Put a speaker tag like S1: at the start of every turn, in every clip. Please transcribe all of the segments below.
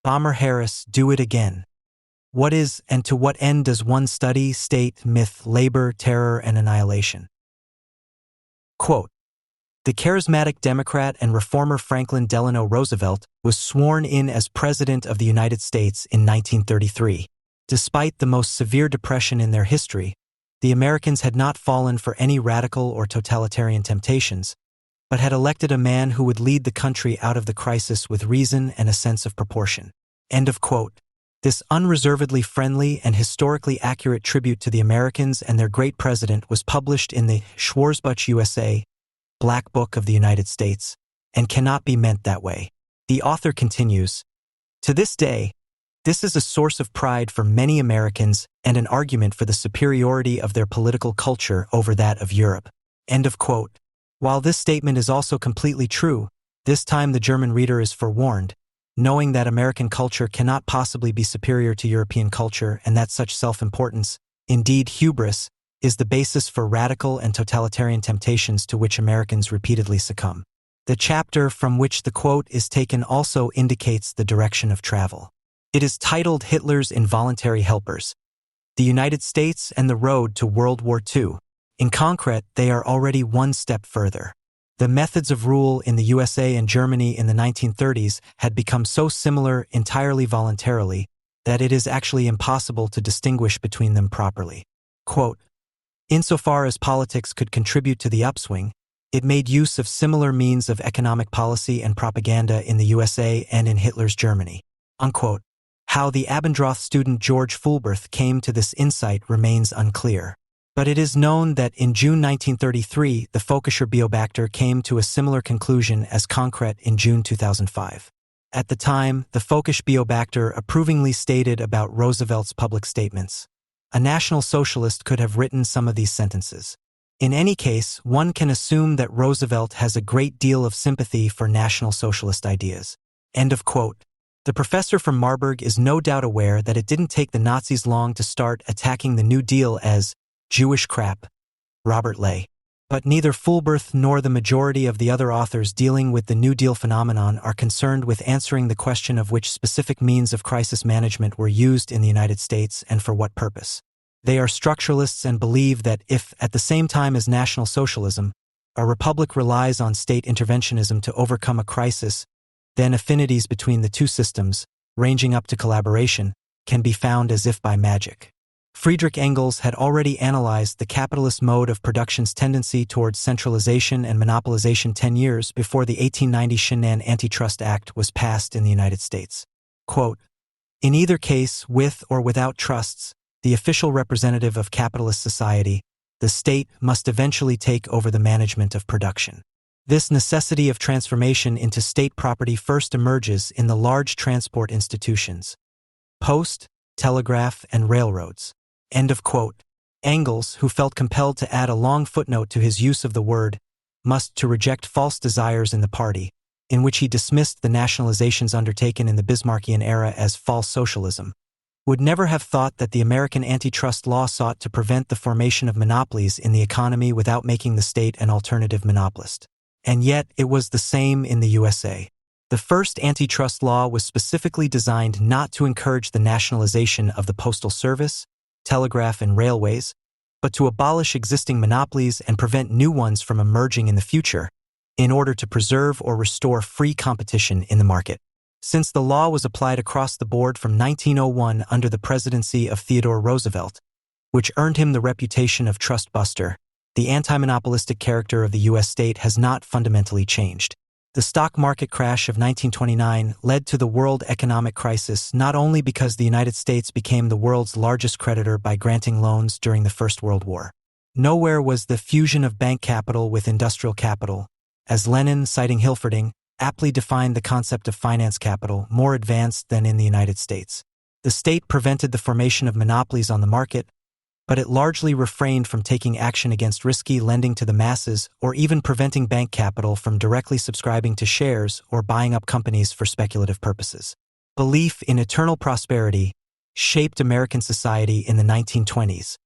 S1: Bomber Harris, do it again. What is and to what end does one study state, myth, labor, terror, and annihilation? Quote, the charismatic Democrat and reformer Franklin Delano Roosevelt was sworn in as President of the United States in 1933. Despite the most severe depression in their history, the Americans had not fallen for any radical or totalitarian temptations, but had elected a man who would lead the country out of the crisis with reason and a sense of proportion. End of quote. This unreservedly friendly and historically accurate tribute to the Americans and their great president was published in the Schwarzbuch USA, Black Book of the United States, and cannot be meant that way. The author continues, to this day, this is a source of pride for many Americans and an argument for the superiority of their political culture over that of Europe. End of quote. While this statement is also completely true, this time the German reader is forewarned, knowing that American culture cannot possibly be superior to European culture and that such self-importance, indeed hubris, is the basis for radical and totalitarian temptations to which Americans repeatedly succumb. The chapter from which the quote is taken also indicates the direction of travel. It is titled Hitler's Involuntary Helpers, the United States and the Road to World War II. In concrete, they are already one step further. The methods of rule in the USA and Germany in the 1930s had become so similar entirely voluntarily that it is actually impossible to distinguish between them properly. Quote, insofar as politics could contribute to the upswing, it made use of similar means of economic policy and propaganda in the USA and in Hitler's Germany. Unquote. How the Abendroth student George Fulberth came to this insight remains unclear. But it is known that in June 1933, the Völkischer Beobachter came to a similar conclusion as Konkret in June 2005. At the time, the Völkischer Beobachter approvingly stated about Roosevelt's public statements, a National Socialist could have written some of these sentences. In any case, one can assume that Roosevelt has a great deal of sympathy for National Socialist ideas. End of quote. The professor from Marburg is no doubt aware that it didn't take the Nazis long to start attacking the New Deal as Jewish crap, Robert Lay. But neither Fulberth nor the majority of the other authors dealing with the New Deal phenomenon are concerned with answering the question of which specific means of crisis management were used in the United States and for what purpose. They are structuralists and believe that if, at the same time as National Socialism, a republic relies on state interventionism to overcome a crisis, then affinities between the two systems, ranging up to collaboration, can be found as if by magic. Friedrich Engels had already analyzed the capitalist mode of production's tendency towards centralization and monopolization 10 years before the 1890 Shannon Antitrust Act was passed in the United States. Quote, in either case, with or without trusts, the official representative of capitalist society, the state must eventually take over the management of production. This necessity of transformation into state property first emerges in the large transport institutions, post, telegraph, and railroads. End of quote. Engels, who felt compelled to add a long footnote to his use of the word, must to reject false desires in the party, in which he dismissed the nationalizations undertaken in the Bismarckian era as false socialism, would never have thought that the American antitrust law sought to prevent the formation of monopolies in the economy without making the state an alternative monopolist. And yet, it was the same in the USA. The first antitrust law was specifically designed not to encourage the nationalization of the postal service, telegraph, and railways, but to abolish existing monopolies and prevent new ones from emerging in the future, in order to preserve or restore free competition in the market. Since the law was applied across the board from 1901 under the presidency of Theodore Roosevelt, which earned him the reputation of trustbuster, the anti-monopolistic character of the U.S. state has not fundamentally changed. The stock market crash of 1929 led to the world economic crisis not only because the United States became the world's largest creditor by granting loans during the First World War. Nowhere was the fusion of bank capital with industrial capital, as Lenin, citing Hilferding, aptly defined the concept of finance capital, more advanced than in the United States. The state prevented the formation of monopolies on the market, but it largely refrained from taking action against risky lending to the masses or even preventing bank capital from directly subscribing to shares or buying up companies for speculative purposes. Belief in eternal prosperity shaped American society in the 1920s,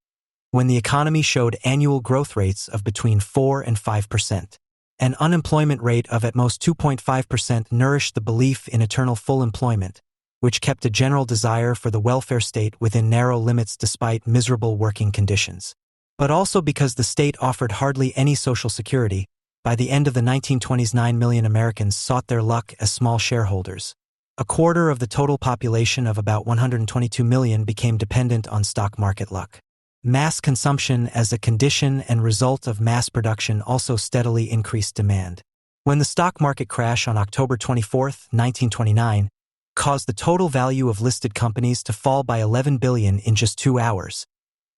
S1: when the economy showed annual growth rates of between 4 and 5%. An unemployment rate of at most 2.5% nourished the belief in eternal full employment, which kept a general desire for the welfare state within narrow limits despite miserable working conditions. But also because the state offered hardly any social security. By the end of the 1920s, 9 million Americans sought their luck as small shareholders. A quarter of the total population of about 122 million became dependent on stock market luck. Mass consumption as a condition and result of mass production also steadily increased demand. When the stock market crash on October 24, 1929, caused the total value of listed companies to fall by $11 billion in just 2 hours.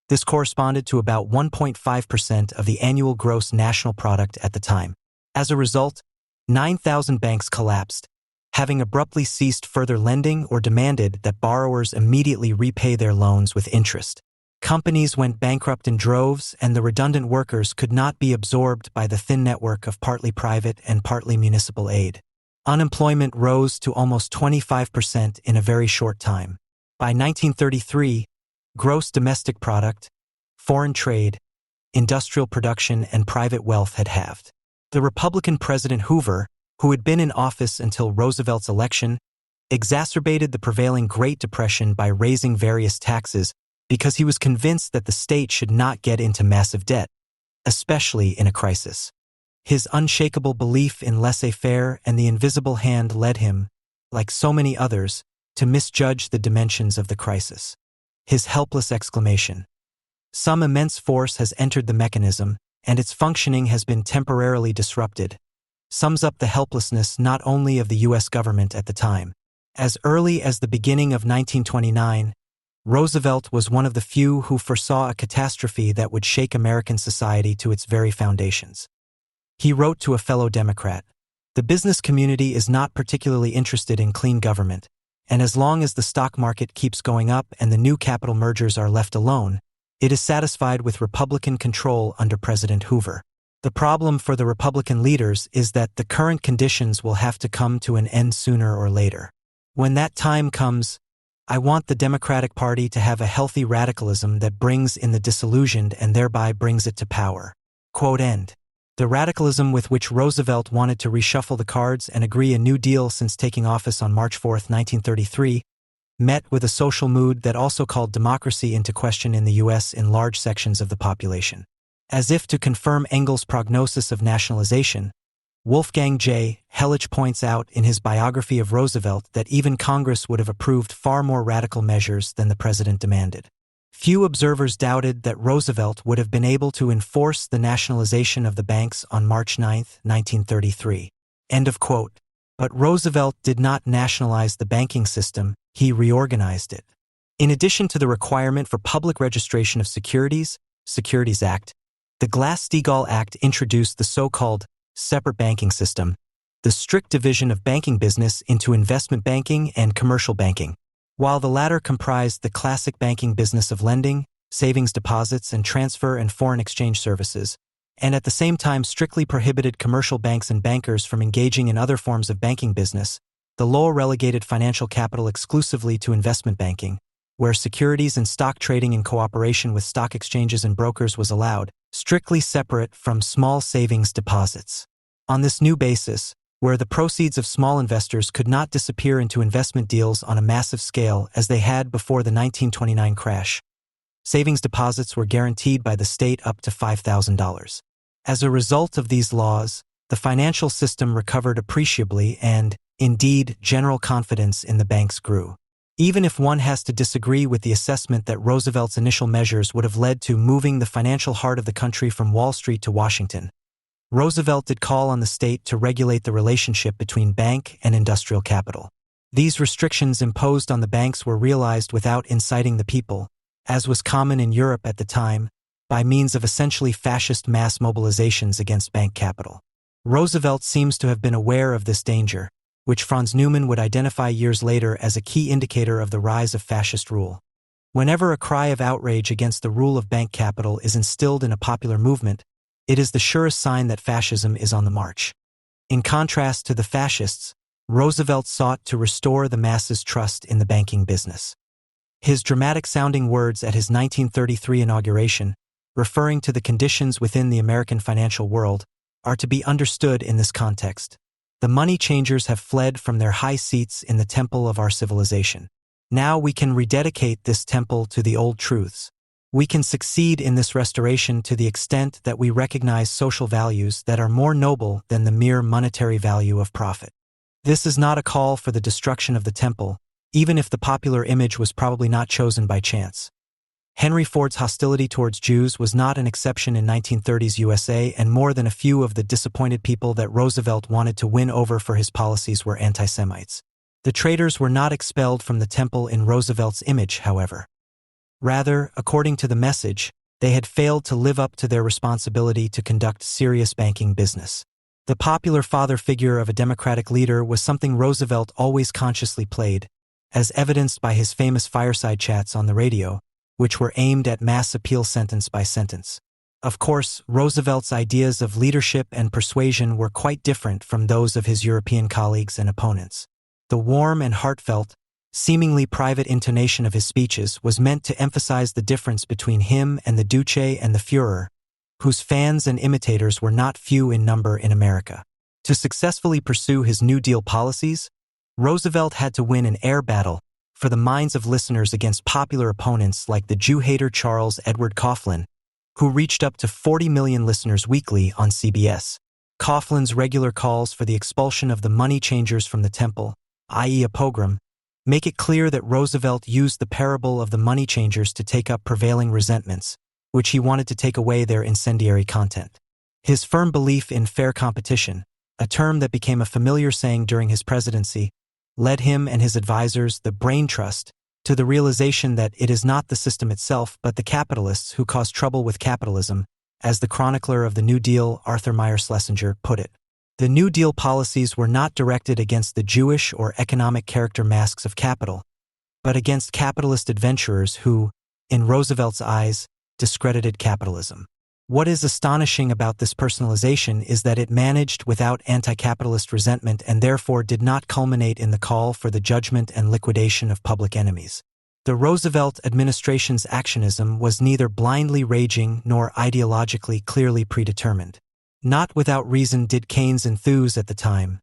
S1: This corresponded to about 1.5% of the annual gross national product at the time. As a result, 9,000 banks collapsed, having abruptly ceased further lending or demanded that borrowers immediately repay their loans with interest. Companies went bankrupt in droves, and the redundant workers could not be absorbed by the thin network of partly private and partly municipal aid. Unemployment rose to almost 25% in a very short time. By 1933, gross domestic product, foreign trade, industrial production, and private wealth had halved. The Republican President Hoover, who had been in office until Roosevelt's election, exacerbated the prevailing Great Depression by raising various taxes because he was convinced that the state should not get into massive debt, especially in a crisis. His unshakable belief in laissez-faire and the invisible hand led him, like so many others, to misjudge the dimensions of the crisis. His helpless exclamation, "Some immense force has entered the mechanism, and its functioning has been temporarily disrupted," sums up the helplessness not only of the U.S. government at the time. As early as the beginning of 1929, Roosevelt was one of the few who foresaw a catastrophe that would shake American society to its very foundations. He wrote to a fellow Democrat, "The business community is not particularly interested in clean government, and as long as the stock market keeps going up and the new capital mergers are left alone, it is satisfied with Republican control under President Hoover. The problem for the Republican leaders is that the current conditions will have to come to an end sooner or later. When that time comes, I want the Democratic Party to have a healthy radicalism that brings in the disillusioned and thereby brings it to power." Quote end. The radicalism with which Roosevelt wanted to reshuffle the cards and agree a New Deal since taking office on March 4, 1933, met with a social mood that also called democracy into question in the U.S. in large sections of the population. As if to confirm Engels' prognosis of nationalization, Wolfgang J. Hellich points out in his biography of Roosevelt that even Congress would have approved far more radical measures than the president demanded. Few observers doubted that Roosevelt would have been able to enforce the nationalization of the banks on March 9, 1933. End of quote. But Roosevelt did not nationalize the banking system, he reorganized it. In addition to the requirement for public registration of Securities Act, the Glass-Steagall Act introduced the so-called separate banking system, the strict division of banking business into investment banking and commercial banking. While the latter comprised the classic banking business of lending, savings deposits, and transfer and foreign exchange services, and at the same time strictly prohibited commercial banks and bankers from engaging in other forms of banking business, the law relegated financial capital exclusively to investment banking, where securities and stock trading in cooperation with stock exchanges and brokers was allowed, strictly separate from small savings deposits. On this new basis, where the proceeds of small investors could not disappear into investment deals on a massive scale as they had before the 1929 crash, savings deposits were guaranteed by the state up to $5,000. As a result of these laws, the financial system recovered appreciably and, indeed, general confidence in the banks grew. Even if one has to disagree with the assessment that Roosevelt's initial measures would have led to moving the financial heart of the country from Wall Street to Washington, Roosevelt did call on the state to regulate the relationship between bank and industrial capital. These restrictions imposed on the banks were realized without inciting the people, as was common in Europe at the time, by means of essentially fascist mass mobilizations against bank capital. Roosevelt seems to have been aware of this danger, which Franz Neumann would identify years later as a key indicator of the rise of fascist rule. Whenever a cry of outrage against the rule of bank capital is instilled in a popular movement, it is the surest sign that fascism is on the march. In contrast to the fascists, Roosevelt sought to restore the masses' trust in the banking business. His dramatic-sounding words at his 1933 inauguration, referring to the conditions within the American financial world, are to be understood in this context. The money changers have fled from their high seats in the temple of our civilization. Now we can rededicate this temple to the old truths. We can succeed in this restoration to the extent that we recognize social values that are more noble than the mere monetary value of profit. This is not a call for the destruction of the temple, even if the popular image was probably not chosen by chance. Henry Ford's hostility towards Jews was not an exception in 1930s USA, and more than a few of the disappointed people that Roosevelt wanted to win over for his policies were anti-Semites. The traitors were not expelled from the temple in Roosevelt's image, however. Rather, according to the message, they had failed to live up to their responsibility to conduct serious banking business. The popular father figure of a Democratic leader was something Roosevelt always consciously played, as evidenced by his famous fireside chats on the radio, which were aimed at mass appeal sentence by sentence. Of course, Roosevelt's ideas of leadership and persuasion were quite different from those of his European colleagues and opponents. The warm and heartfelt, seemingly private intonation of his speeches was meant to emphasize the difference between him and the Duce and the Führer, whose fans and imitators were not few in number in America. To successfully pursue his New Deal policies, Roosevelt had to win an air battle for the minds of listeners against popular opponents like the Jew-hater Charles Edward Coughlin, who reached up to 40 million listeners weekly on CBS. Coughlin's regular calls for the expulsion of the money changers from the temple, i.e. a pogrom, make it clear that Roosevelt used the parable of the money changers to take up prevailing resentments, which he wanted to take away their incendiary content. His firm belief in fair competition, a term that became a familiar saying during his presidency, led him and his advisors, the Brain Trust, to the realization that it is not the system itself but the capitalists who cause trouble with capitalism, as the chronicler of the New Deal, Arthur Meyer Schlesinger, put it. The New Deal policies were not directed against the Jewish or economic character masks of capital, but against capitalist adventurers who, in Roosevelt's eyes, discredited capitalism. What is astonishing about this personalization is that it managed without anti-capitalist resentment and therefore did not culminate in the call for the judgment and liquidation of public enemies. The Roosevelt administration's actionism was neither blindly raging nor ideologically clearly predetermined. Not without reason did Keynes enthuse at the time.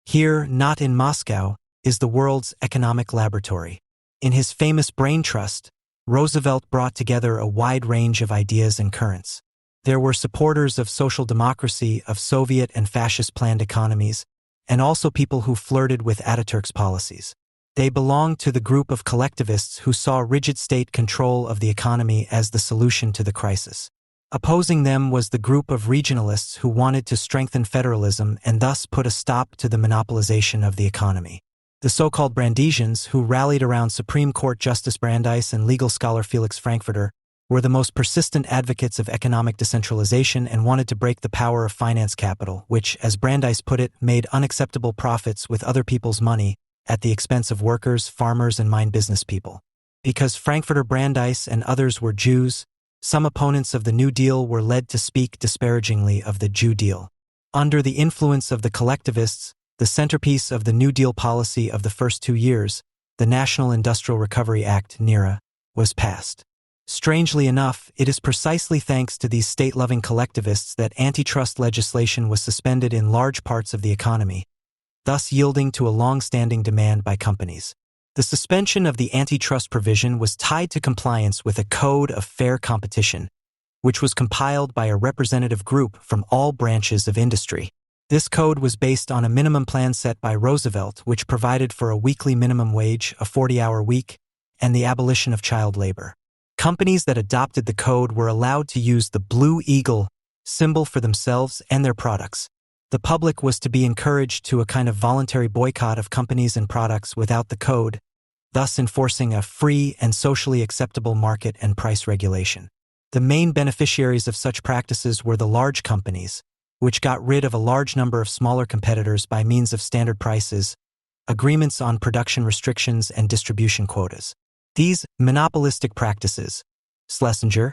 S1: Here, not in Moscow, is the world's economic laboratory. In his famous Brain Trust, Roosevelt brought together a wide range of ideas and currents. There were supporters of social democracy, of Soviet and fascist planned economies, and also people who flirted with Ataturk's policies. They belonged to the group of collectivists who saw rigid state control of the economy as the solution to the crisis. Opposing them was the group of regionalists who wanted to strengthen federalism and thus put a stop to the monopolization of the economy. The so-called Brandesians, who rallied around Supreme Court Justice Brandeis and legal scholar Felix Frankfurter, were the most persistent advocates of economic decentralization and wanted to break the power of finance capital, which, as Brandeis put it, made unacceptable profits with other people's money at the expense of workers, farmers, and mine business people. Because Frankfurter Brandeis and others were Jews, some opponents of the New Deal were led to speak disparagingly of the Jew deal. Under the influence of the collectivists, the centerpiece of the New Deal policy of the first 2 years, the National Industrial Recovery Act, NIRA, was passed. Strangely enough, it is precisely thanks to these state-loving collectivists that antitrust legislation was suspended in large parts of the economy, thus yielding to a long-standing demand by companies. The suspension of the antitrust provision was tied to compliance with a Code of Fair Competition, which was compiled by a representative group from all branches of industry. This code was based on a minimum plan set by Roosevelt, which provided for a weekly minimum wage, a 40-hour week, and the abolition of child labor. Companies that adopted the code were allowed to use the Blue Eagle symbol for themselves and their products. The public was to be encouraged to a kind of voluntary boycott of companies and products without the code, thus enforcing a free and socially acceptable market and price regulation. The main beneficiaries of such practices were the large companies, which got rid of a large number of smaller competitors by means of standard prices, agreements on production restrictions, and distribution quotas. These monopolistic practices, Schlesinger,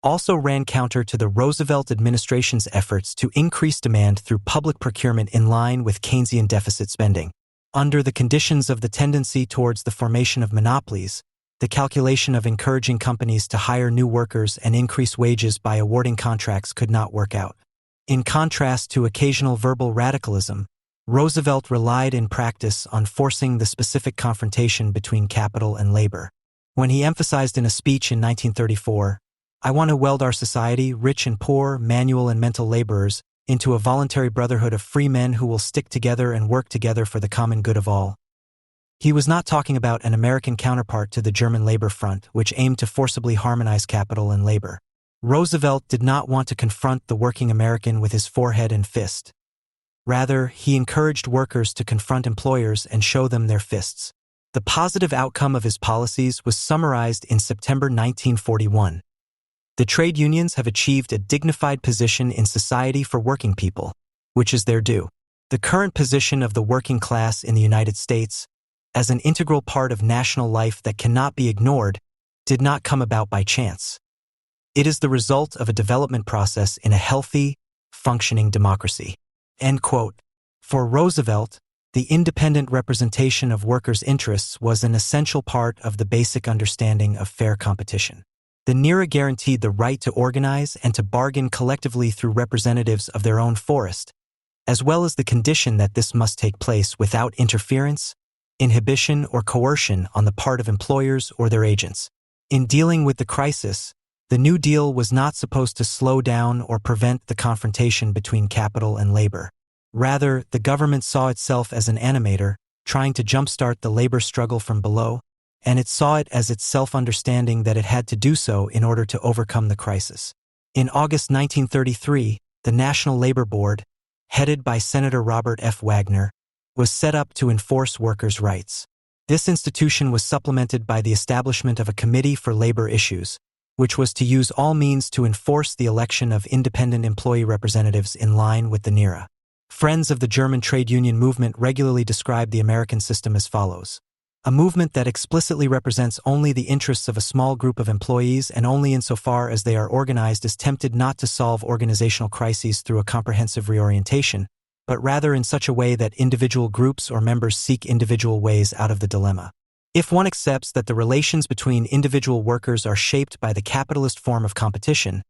S1: also ran counter to the Roosevelt administration's efforts to increase demand through public procurement in line with Keynesian deficit spending. Under the conditions of the tendency towards the formation of monopolies, the calculation of encouraging companies to hire new workers and increase wages by awarding contracts could not work out. In contrast to occasional verbal radicalism, Roosevelt relied in practice on forcing the specific confrontation between capital and labor. When he emphasized in a speech in 1934, "I want to weld our society, rich and poor, manual and mental laborers, into a voluntary brotherhood of free men who will stick together and work together for the common good of all," he was not talking about an American counterpart to the German Labor Front, which aimed to forcibly harmonize capital and labor. Roosevelt did not want to confront the working American with his forehead and fist. Rather, he encouraged workers to confront employers and show them their fists. The positive outcome of his policies was summarized in September 1941. The trade unions have achieved a dignified position in society for working people, which is their due. The current position of the working class in the United States, as an integral part of national life that cannot be ignored, did not come about by chance. It is the result of a development process in a healthy, functioning democracy. End quote. For Roosevelt, the independent representation of workers' interests was an essential part of the basic understanding of fair competition. The NERA guaranteed the right to organize and to bargain collectively through representatives of their own forest, as well as the condition that this must take place without interference, inhibition, or coercion on the part of employers or their agents. In dealing with the crisis, the New Deal was not supposed to slow down or prevent the confrontation between capital and labor. Rather, the government saw itself as an animator, trying to jumpstart the labor struggle from below, and it saw it as its self-understanding that it had to do so in order to overcome the crisis. In August 1933, the National Labor Board, headed by Senator Robert F. Wagner, was set up to enforce workers' rights. This institution was supplemented by the establishment of a Committee for Labor Issues, which was to use all means to enforce the election of independent employee representatives in line with the NERA. Friends of the German trade union movement regularly describe the American system as follows: a movement that explicitly represents only the interests of a small group of employees and only insofar as they are organized is tempted not to solve organizational crises through a comprehensive reorientation, but rather in such a way that individual groups or members seek individual ways out of the dilemma. If one accepts that the relations between individual workers are shaped by the capitalist form of competition,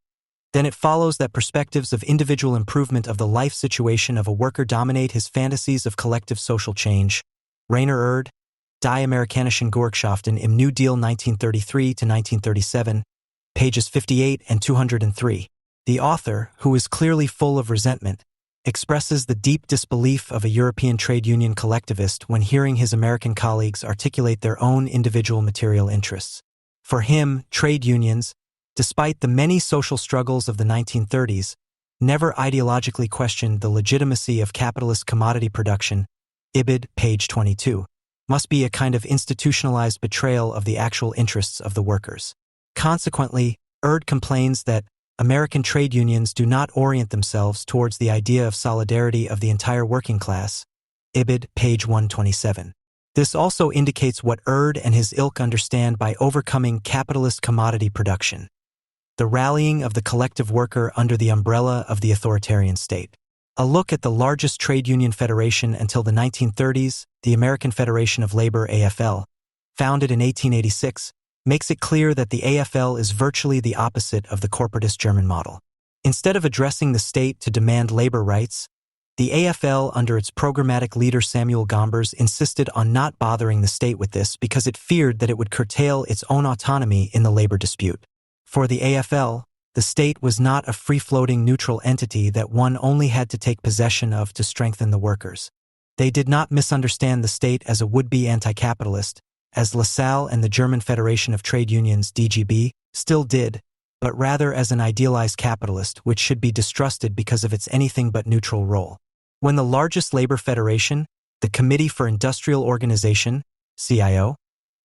S1: then it follows that perspectives of individual improvement of the life situation of a worker dominate his fantasies of collective social change. Rainer Erd, Die Amerikanischen Gewerkschaften im New Deal 1933–1937, pages 58 and 203. The author, who is clearly full of resentment, expresses the deep disbelief of a European trade union collectivist when hearing his American colleagues articulate their own individual material interests. For him, trade unions, despite the many social struggles of the 1930s, never ideologically questioned the legitimacy of capitalist commodity production. Ibid, page 22, must be a kind of institutionalized betrayal of the actual interests of the workers. Consequently, Erd complains that American trade unions do not orient themselves towards the idea of solidarity of the entire working class. Ibid, page 127. This also indicates what Erd and his ilk understand by overcoming capitalist commodity production: the rallying of the collective worker under the umbrella of the authoritarian state. A look at the largest trade union federation until the 1930s, the American Federation of Labor (AFL), founded in 1886, makes it clear that the AFL is virtually the opposite of the corporatist German model. Instead of addressing the state to demand labor rights, the AFL, under its programmatic leader Samuel Gompers, insisted on not bothering the state with this because it feared that it would curtail its own autonomy in the labor dispute. For the AFL, the state was not a free-floating neutral entity that one only had to take possession of to strengthen the workers. They did not misunderstand the state as a would-be anti-capitalist, as LaSalle and the German Federation of Trade Unions (DGB) still did, but rather as an idealized capitalist which should be distrusted because of its anything-but neutral role. When the largest labor federation, the Committee for Industrial Organization (CIO),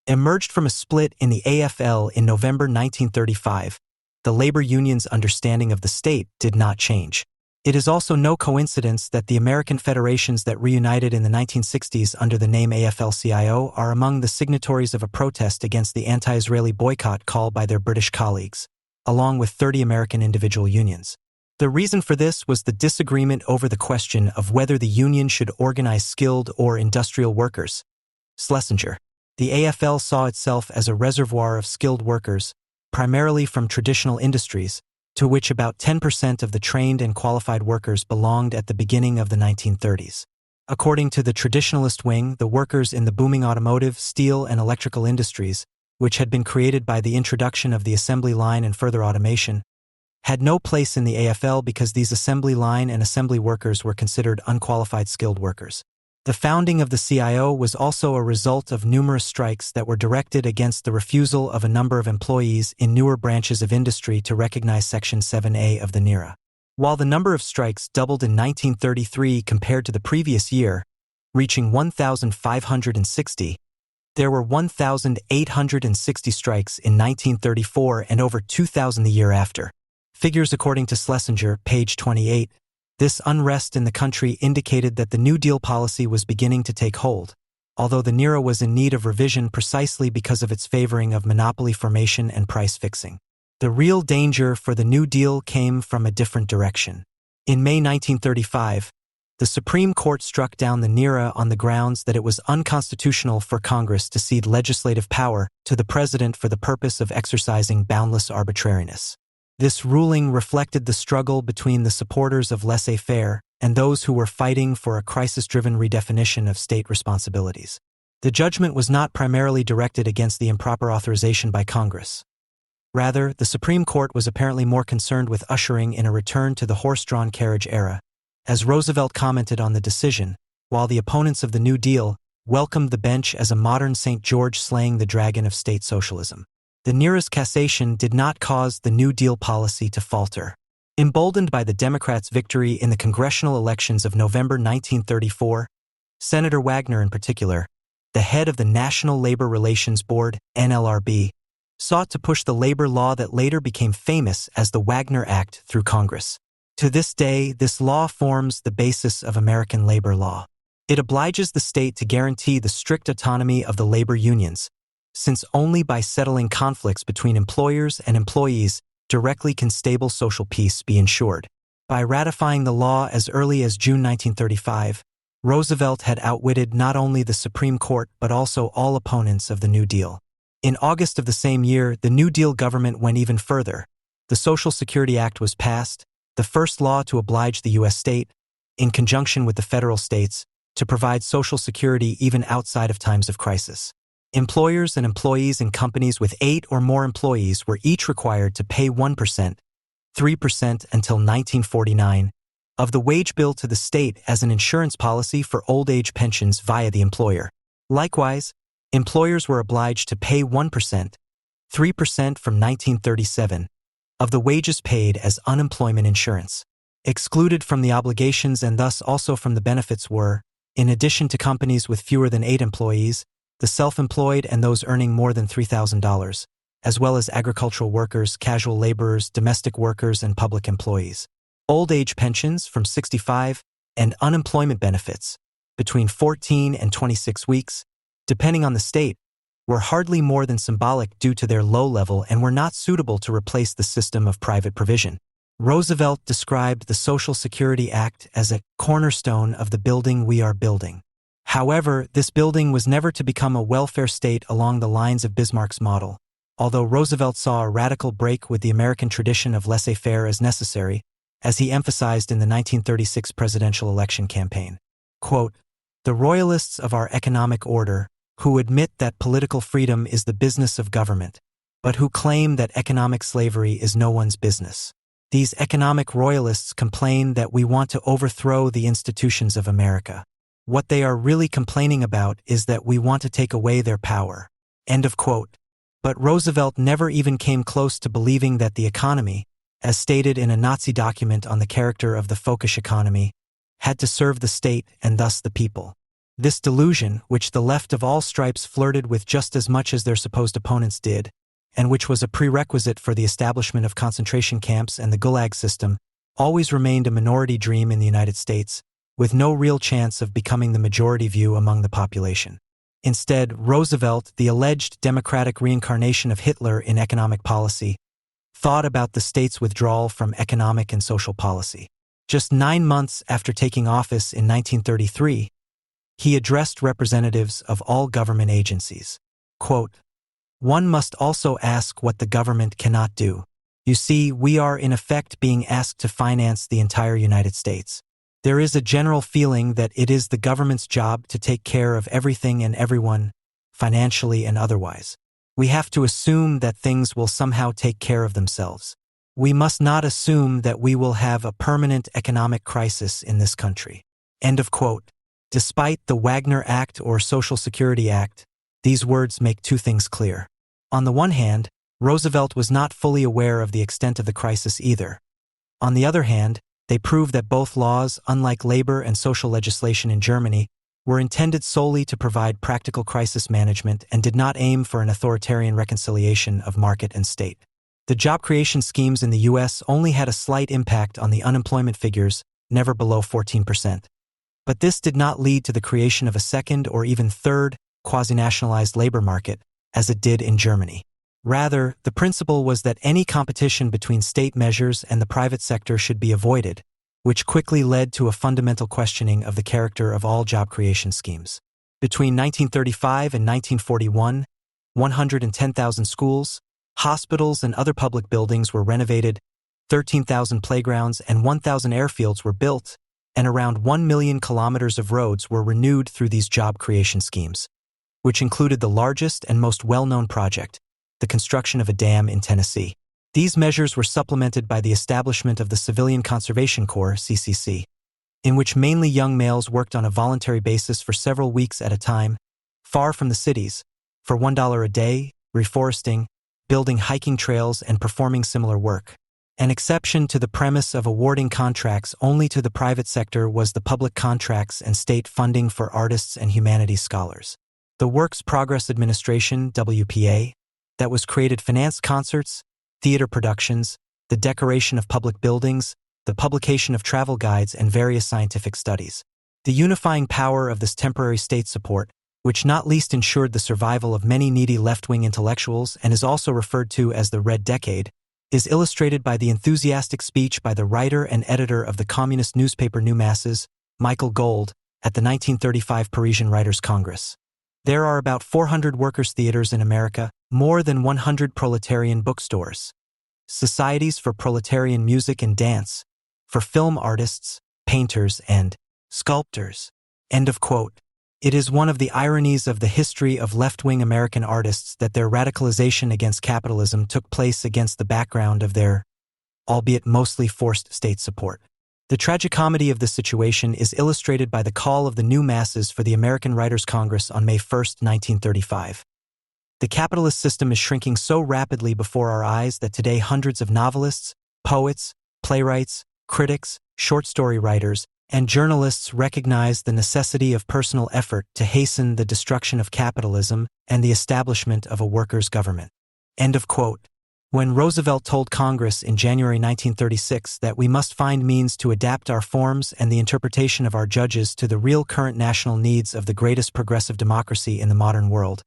S1: emerged from a split in the AFL in November 1935, the labor union's understanding of the state did not change. It is also no coincidence that the American federations that reunited in the 1960s under the name AFL-CIO are among the signatories of a protest against the anti-Israeli boycott called by their British colleagues, along with 30 American individual unions. The reason for this was the disagreement over the question of whether the union should organize skilled or industrial workers. Schlesinger. The AFL saw itself as a reservoir of skilled workers, primarily from traditional industries, to which about 10% of the trained and qualified workers belonged at the beginning of the 1930s. According to the traditionalist wing, the workers in the booming automotive, steel, and electrical industries, which had been created by the introduction of the assembly line and further automation, had no place in the AFL because these assembly line and assembly workers were considered unqualified skilled workers. The founding of the CIO was also a result of numerous strikes that were directed against the refusal of a number of employees in newer branches of industry to recognize Section 7A of the NERA. While the number of strikes doubled in 1933 compared to the previous year, reaching 1,560, there were 1,860 strikes in 1934 and over 2,000 the year after. Figures according to Schlesinger, page 28. This unrest in the country indicated that the New Deal policy was beginning to take hold, although the NERA was in need of revision precisely because of its favoring of monopoly formation and price fixing. The real danger for the New Deal came from a different direction. In May 1935, the Supreme Court struck down the NERA on the grounds that it was unconstitutional for Congress to cede legislative power to the President for the purpose of exercising boundless arbitrariness. This ruling reflected the struggle between the supporters of laissez-faire and those who were fighting for a crisis-driven redefinition of state responsibilities. The judgment was not primarily directed against the improper authorization by Congress. Rather, the Supreme Court was apparently more concerned with ushering in a return to the horse-drawn carriage era. As Roosevelt commented on the decision, while the opponents of the New Deal welcomed the bench as a modern St. George slaying the dragon of state socialism, the NERA's cassation did not cause the New Deal policy to falter. Emboldened by the Democrats' victory in the congressional elections of November 1934, Senator Wagner in particular, the head of the National Labor Relations Board, NLRB, sought to push the labor law that later became famous as the Wagner Act through Congress. To this day, this law forms the basis of American labor law. It obliges the state to guarantee the strict autonomy of the labor unions, since only by settling conflicts between employers and employees directly can stable social peace be ensured. By ratifying the law as early as June 1935, Roosevelt had outwitted not only the Supreme Court but also all opponents of the New Deal. In August of the same year, the New Deal government went even further. The Social Security Act was passed, the first law to oblige the U.S. state, in conjunction with the federal states, to provide Social Security even outside of times of crisis. Employers and employees in companies with 8 or more employees were each required to pay 1%, 3% until 1949, of the wage bill to the state as an insurance policy for old age pensions via the employer. Likewise, employers were obliged to pay 1%, 3% from 1937, of the wages paid as unemployment insurance. Excluded from the obligations and thus also from the benefits were, in addition to companies with fewer than 8 employees, the self-employed and those earning more than $3,000, as well as agricultural workers, casual laborers, domestic workers, and public employees. Old age pensions from 65 and unemployment benefits between 14 and 26 weeks, depending on the state, were hardly more than symbolic due to their low level and were not suitable to replace the system of private provision. Roosevelt described the Social Security Act as a cornerstone of the building we are building. However, this building was never to become a welfare state along the lines of Bismarck's model, although Roosevelt saw a radical break with the American tradition of laissez-faire as necessary, as he emphasized in the 1936 presidential election campaign. Quote, "The royalists of our economic order, who admit that political freedom is the business of government, but who claim that economic slavery is no one's business. These economic royalists complain that we want to overthrow the institutions of America. What they are really complaining about is that we want to take away their power." End of quote. But Roosevelt never even came close to believing that the economy, as stated in a Nazi document on the character of the Völkisch economy, had to serve the state and thus the people. This delusion, which the left of all stripes flirted with just as much as their supposed opponents did, and which was a prerequisite for the establishment of concentration camps and the Gulag system, always remained a minority dream in the United States, with no real chance of becoming the majority view among the population. Instead, Roosevelt, the alleged democratic reincarnation of Hitler in economic policy, thought about the state's withdrawal from economic and social policy. Just 9 months after taking office in 1933, he addressed representatives of all government agencies. Quote, "One must also ask what the government cannot do. You see, we are in effect being asked to finance the entire United States. There is a general feeling that it is the government's job to take care of everything and everyone, financially and otherwise. We have to assume that things will somehow take care of themselves. We must not assume that we will have a permanent economic crisis in this country. End of quote. Despite the Wagner Act or Social Security Act, these words make two things clear. On the one hand, Roosevelt was not fully aware of the extent of the crisis either. On the other hand, they prove that both laws, unlike labor and social legislation in Germany, were intended solely to provide practical crisis management and did not aim for an authoritarian reconciliation of market and state. The job creation schemes in the U.S. only had a slight impact on the unemployment figures, never below 14%. But this did not lead to the creation of a second or even third quasi-nationalized labor market, as it did in Germany. Rather, the principle was that any competition between state measures and the private sector should be avoided, which quickly led to a fundamental questioning of the character of all job creation schemes. Between 1935 and 1941, 110,000 schools, hospitals, and other public buildings were renovated, 13,000 playgrounds and 1,000 airfields were built, and around 1 million kilometers of roads were renewed through these job creation schemes, which included the largest and most well-known project, the construction of a dam in Tennessee. These measures were supplemented by the establishment of the Civilian Conservation Corps, CCC, in which mainly young males worked on a voluntary basis for several weeks at a time, far from the cities, for $1 a day, reforesting, building hiking trails, and performing similar work. An exception to the premise of awarding contracts only to the private sector was the public contracts and state funding for artists and humanities scholars. The Works Progress Administration, WPA, that was created financed concerts, theater productions, the decoration of public buildings, the publication of travel guides, and various scientific studies. The unifying power of this temporary state support, which not least ensured the survival of many needy left-wing intellectuals and is also referred to as the Red Decade, is illustrated by the enthusiastic speech by the writer and editor of the communist newspaper New Masses, Michael Gold, at the 1935 Parisian Writers' Congress. There are about 400 workers' theaters in America, more than 100 proletarian bookstores, societies for proletarian music and dance, for film artists, painters, and sculptors. End of quote. It is one of the ironies of the history of left-wing American artists that their radicalization against capitalism took place against the background of their, albeit mostly forced, state support. The tragicomedy of this situation is illustrated by the call of the New Masses for the American Writers' Congress on May 1, 1935. The capitalist system is shrinking so rapidly before our eyes that today hundreds of novelists, poets, playwrights, critics, short story writers, and journalists recognize the necessity of personal effort to hasten the destruction of capitalism and the establishment of a workers' government. End of quote. When Roosevelt told Congress in January 1936 that we must find means to adapt our forms and the interpretation of our judges to the real current national needs of the greatest progressive democracy in the modern world,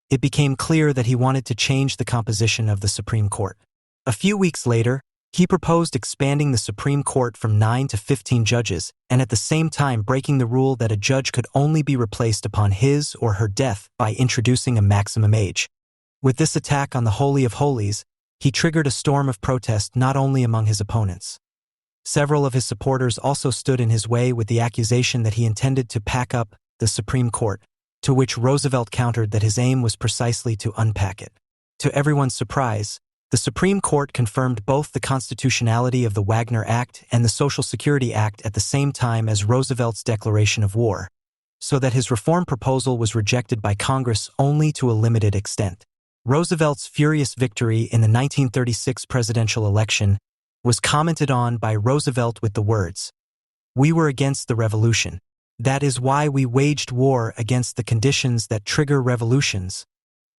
S1: it became clear that he wanted to change the composition of the Supreme Court. A few weeks later, he proposed expanding the Supreme Court from 9 to 15 judges, and at the same time breaking the rule that a judge could only be replaced upon his or her death by introducing a maximum age. With this attack on the Holy of Holies, he triggered a storm of protest not only among his opponents. Several of his supporters also stood in his way with the accusation that he intended to pack up the Supreme Court, to which Roosevelt countered that his aim was precisely to unpack it. To everyone's surprise, the Supreme Court confirmed both the constitutionality of the Wagner Act and the Social Security Act at the same time as Roosevelt's declaration of war, so that his reform proposal was rejected by Congress only to a limited extent. Roosevelt's furious victory in the 1936 presidential election was commented on by Roosevelt with the words, "We were against the revolution. That is why we waged war against the conditions that trigger revolutions,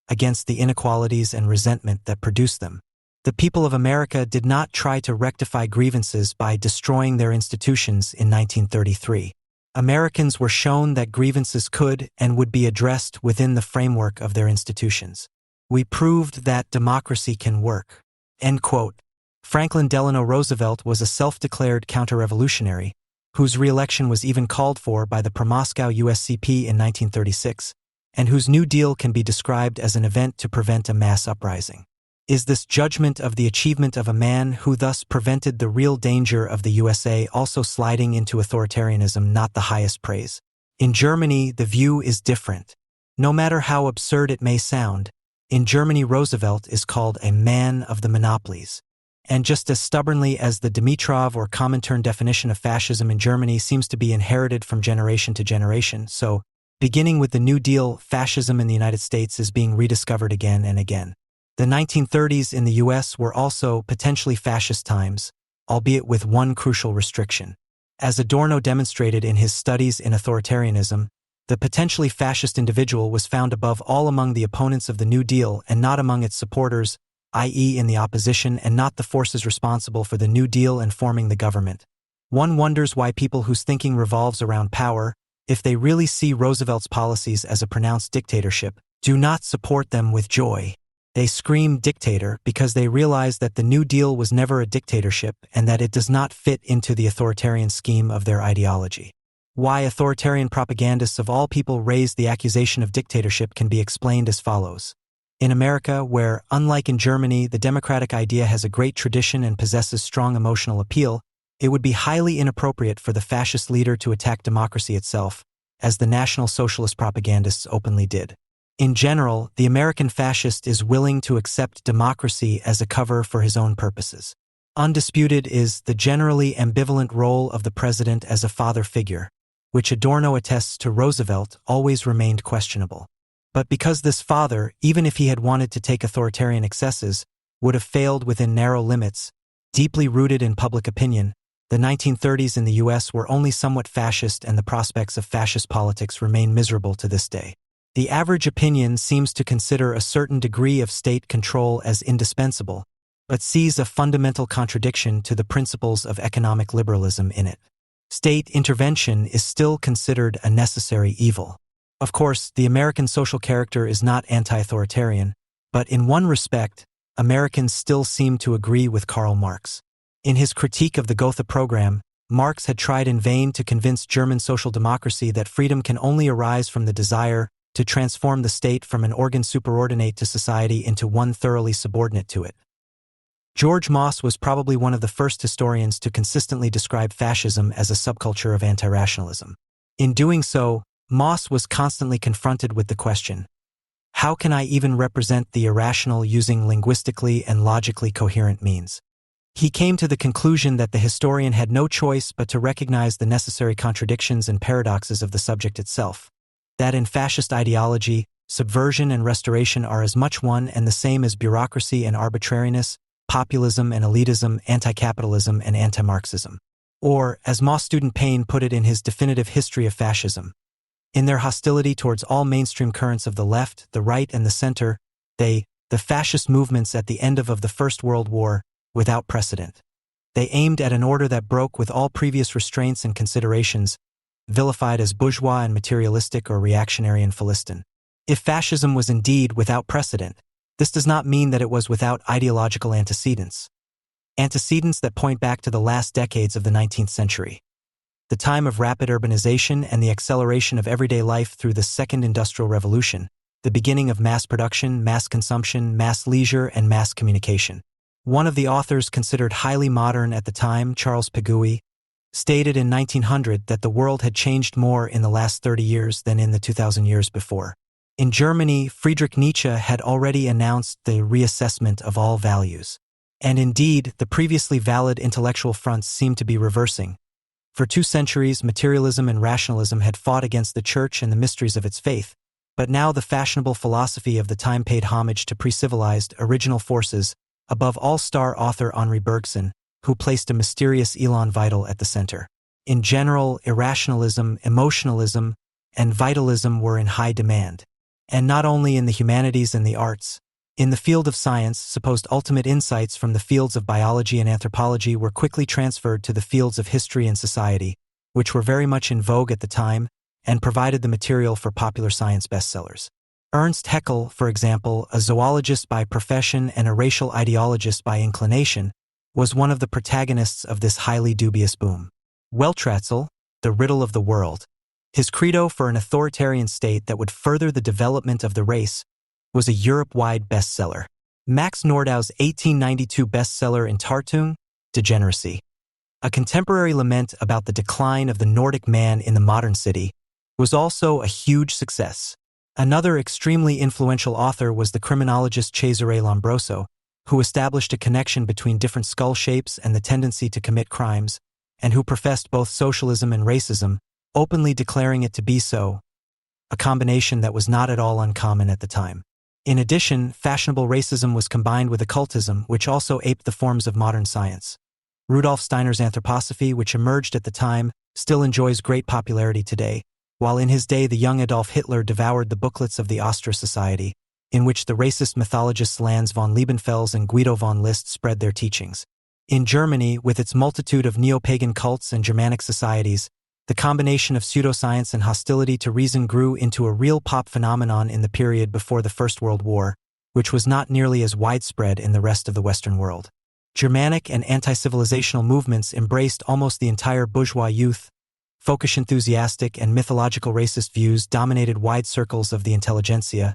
S1: against the inequalities and resentment that produce them. The people of America did not try to rectify grievances by destroying their institutions in 1933. Americans were shown that grievances could and would be addressed within the framework of their institutions. We proved that democracy can work." End quote. Franklin Delano Roosevelt was a self-declared counter-revolutionary, whose re-election was even called for by the pro-Moscow USCP in 1936, and whose New Deal can be described as an event to prevent a mass uprising. Is this judgment of the achievement of a man who thus prevented the real danger of the USA also sliding into authoritarianism not the highest praise? In Germany, the view is different. No matter how absurd it may sound, in Germany Roosevelt is called a man of the monopolies. And just as stubbornly as the Dimitrov or Comintern definition of fascism in Germany seems to be inherited from generation to generation, so, beginning with the New Deal, fascism in the United States is being rediscovered again and again. The 1930s in the US were also potentially fascist times, albeit with one crucial restriction. As Adorno demonstrated in his studies in authoritarianism, the potentially fascist individual was found above all among the opponents of the New Deal and not among its supporters, i.e. in the opposition and not the forces responsible for the New Deal and forming the government. One wonders why people whose thinking revolves around power, if they really see Roosevelt's policies as a pronounced dictatorship, do not support them with joy. They scream dictator because they realize that the New Deal was never a dictatorship and that it does not fit into the authoritarian scheme of their ideology. Why authoritarian propagandists of all people raise the accusation of dictatorship can be explained as follows. In America, where, unlike in Germany, the democratic idea has a great tradition and possesses strong emotional appeal, it would be highly inappropriate for the fascist leader to attack democracy itself, as the National Socialist propagandists openly did. In general, the American fascist is willing to accept democracy as a cover for his own purposes. Undisputed is the generally ambivalent role of the president as a father figure, which Adorno attests to Roosevelt always remained questionable. But because this father, even if he had wanted to take authoritarian excesses, would have failed within narrow limits, deeply rooted in public opinion, the 1930s in the US were only somewhat fascist and the prospects of fascist politics remain miserable to this day. The average opinion seems to consider a certain degree of state control as indispensable, but sees a fundamental contradiction to the principles of economic liberalism in it. State intervention is still considered a necessary evil. Of course, the American social character is not anti-authoritarian, but in one respect, Americans still seem to agree with Karl Marx. In his critique of the Gotha program, Marx had tried in vain to convince German social democracy that freedom can only arise from the desire to transform the state from an organ superordinate to society into one thoroughly subordinate to it. George Moss was probably one of the first historians to consistently describe fascism as a subculture of anti-rationalism. In doing so, Moss was constantly confronted with the question, how can I even represent the irrational using linguistically and logically coherent means? He came to the conclusion that the historian had no choice but to recognize the necessary contradictions and paradoxes of the subject itself. That in fascist ideology, subversion and restoration are as much one and the same as bureaucracy and arbitrariness, populism and elitism, anti-capitalism and anti-Marxism. Or, as Moss student Payne put it in his definitive history of fascism, in their hostility towards all mainstream currents of the left, the right and the center, the fascist movements at the end of the First World War, without precedent. They aimed at an order that broke with all previous restraints and considerations, vilified as bourgeois and materialistic or reactionary and Philistine. If fascism was indeed without precedent, this does not mean that it was without ideological antecedents. Antecedents that point back to the last decades of the 19th century. The time of rapid urbanization and the acceleration of everyday life through the Second Industrial Revolution, the beginning of mass production, mass consumption, mass leisure, and mass communication. One of the authors considered highly modern at the time, Charles Pigouy, stated in 1900 that the world had changed more in the last 30 years than in the 2,000 years before. In Germany, Friedrich Nietzsche had already announced the reassessment of all values. And indeed, the previously valid intellectual fronts seemed to be reversing. For 2 centuries, materialism and rationalism had fought against the church and the mysteries of its faith, but now the fashionable philosophy of the time paid homage to pre-civilized, original forces, above all star author Henri Bergson, who placed a mysterious elan vital at the center. In general, irrationalism, emotionalism, and vitalism were in high demand. And not only in the humanities and the arts. In the field of science, supposed ultimate insights from the fields of biology and anthropology were quickly transferred to the fields of history and society, which were very much in vogue at the time, and provided the material for popular science bestsellers. Ernst Haeckel, for example, a zoologist by profession and a racial ideologist by inclination, was one of the protagonists of this highly dubious boom. Weltratzel, The Riddle of the World, his credo for an authoritarian state that would further the development of the race, was a Europe-wide bestseller. Max Nordau's 1892 bestseller Entartung, Degeneracy, a contemporary lament about the decline of the Nordic man in the modern city, was also a huge success. Another extremely influential author was the criminologist Cesare Lombroso, who established a connection between different skull shapes and the tendency to commit crimes, and who professed both socialism and racism, openly declaring it to be so, a combination that was not at all uncommon at the time. In addition, fashionable racism was combined with occultism, which also aped the forms of modern science. Rudolf Steiner's anthroposophy, which emerged at the time, still enjoys great popularity today, while in his day the young Adolf Hitler devoured the booklets of the Astra Society, in which the racist mythologists Lanz von Liebenfels and Guido von List spread their teachings. In Germany, with its multitude of neo-pagan cults and Germanic societies, the combination of pseudoscience and hostility to reason grew into a real pop phenomenon in the period before the First World War, which was not nearly as widespread in the rest of the Western world. Germanic and anti-civilizational movements embraced almost the entire bourgeois youth. Folkish enthusiastic and mythological racist views dominated wide circles of the intelligentsia,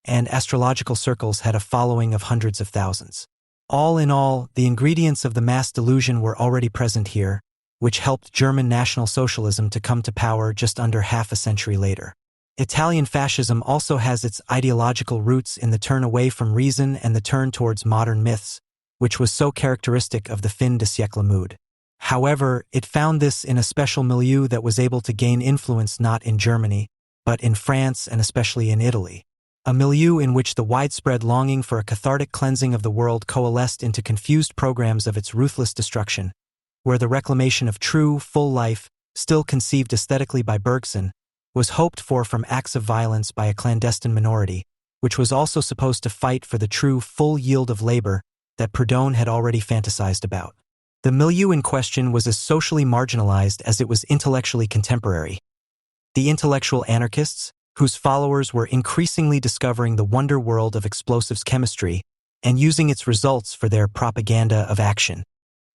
S1: and astrological circles had a following of hundreds of thousands. All in all, the ingredients of the mass delusion were already present here, which helped German National Socialism to come to power just under half a century later. Italian fascism also has its ideological roots in the turn away from reason and the turn towards modern myths, which was so characteristic of the fin de siècle mood. However, it found this in a special milieu that was able to gain influence not in Germany, but in France and especially in Italy. A milieu in which the widespread longing for a cathartic cleansing of the world coalesced into confused programs of its ruthless destruction, where the reclamation of true, full life, still conceived aesthetically by Bergson, was hoped for from acts of violence by a clandestine minority, which was also supposed to fight for the true, full yield of labor that Proudhon had already fantasized about. The milieu in question was as socially marginalized as it was intellectually contemporary. The intellectual anarchists, whose followers were increasingly discovering the wonder world of explosives chemistry and using its results for their propaganda of action.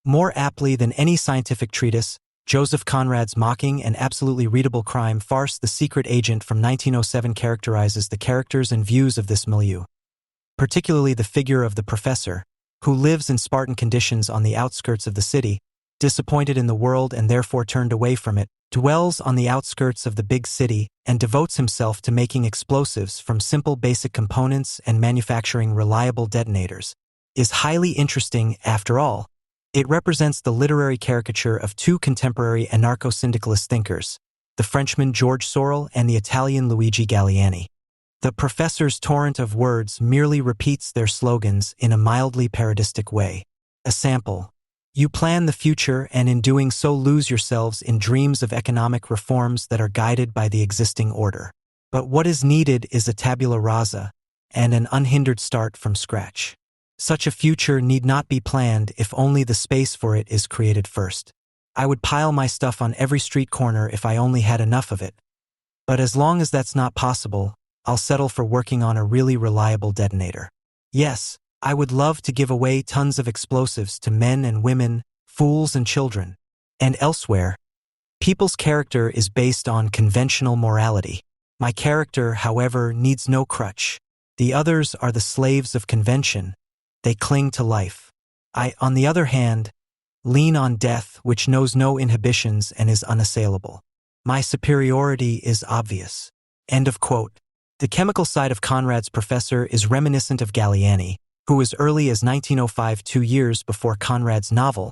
S1: More aptly than any scientific treatise, Joseph Conrad's mocking and absolutely readable crime farce The Secret Agent from 1907 characterizes the characters and views of this milieu. Particularly the figure of the professor, who lives in Spartan conditions on the outskirts of the city, disappointed in the world and therefore turned away from it, dwells on the outskirts of the big city and devotes himself to making explosives from simple basic components and manufacturing reliable detonators, is highly interesting after all. It represents the literary caricature of two contemporary anarcho-syndicalist thinkers, the Frenchman Georges Sorel and the Italian Luigi Galliani. The professor's torrent of words merely repeats their slogans in a mildly parodistic way. A sample. You plan the future and in doing so lose yourselves in dreams of economic reforms that are guided by the existing order. But what is needed is a tabula rasa and an unhindered start from scratch. Such a future need not be planned if only the space for it is created first. I would pile my stuff on every street corner if I only had enough of it. But as long as that's not possible, I'll settle for working on a really reliable detonator. Yes, I would love to give away tons of explosives to men and women, fools and children. And elsewhere, people's character is based on conventional morality. My character, however, needs no crutch. The others are the slaves of convention. They cling to life. I, on the other hand, lean on death, which knows no inhibitions and is unassailable. My superiority is obvious. End of quote. The chemical side of Conrad's professor is reminiscent of Galliani, who as early as 1905, 2 years before Conrad's novel,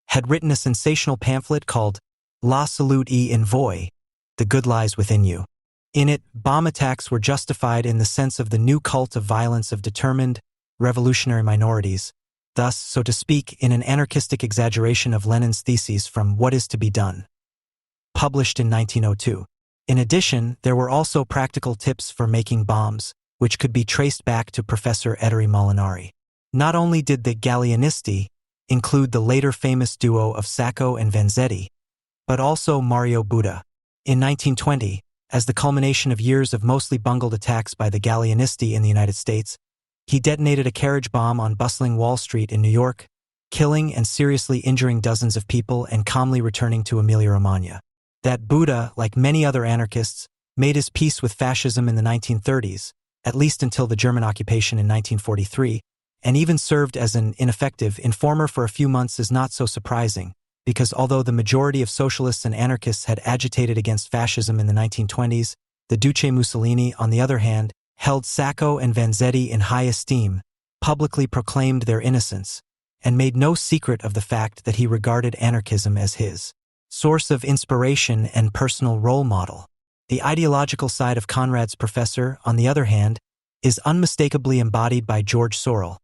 S1: had written a sensational pamphlet called La Salute en Vous, The Good Lies Within You. In it, bomb attacks were justified in the sense of the new cult of violence of determined, revolutionary minorities, thus, so to speak, in an anarchistic exaggeration of Lenin's theses from What Is to Be Done, published in 1902. In addition, there were also practical tips for making bombs, which could be traced back to Professor Ettore Molinari. Not only did the Gallianisti include the later famous duo of Sacco and Vanzetti, but also Mario Buda. In 1920, as the culmination of years of mostly bungled attacks by the Gallianisti in the United States, he detonated a carriage bomb on bustling Wall Street in New York, killing and seriously injuring dozens of people and calmly returning to Emilia-Romagna. That Buda, like many other anarchists, made his peace with fascism in the 1930s, at least until the German occupation in 1943, and even served as an ineffective informer for a few months is not so surprising, because although the majority of socialists and anarchists had agitated against fascism in the 1920s, the Duce Mussolini, on the other hand, held Sacco and Vanzetti in high esteem, publicly proclaimed their innocence, and made no secret of the fact that he regarded anarchism as his source of inspiration and personal role model. The ideological side of Conrad's professor, on the other hand, is unmistakably embodied by George Sorel,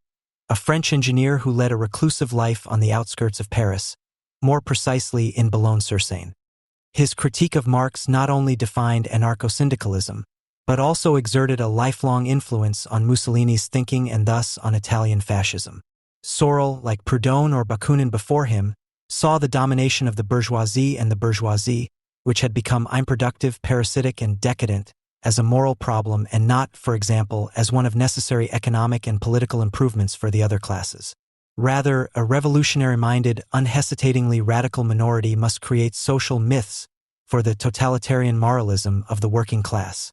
S1: a French engineer who led a reclusive life on the outskirts of Paris, more precisely in Boulogne-sur-Seine. His critique of Marx not only defined anarcho-syndicalism, but also exerted a lifelong influence on Mussolini's thinking and thus on Italian fascism. Sorel, like Proudhon or Bakunin before him, saw the domination of the bourgeoisie and the bourgeoisie, which had become unproductive, parasitic, and decadent, as a moral problem and not, for example, as one of necessary economic and political improvements for the other classes. Rather, a revolutionary-minded, unhesitatingly radical minority must create social myths for the totalitarian moralism of the working class.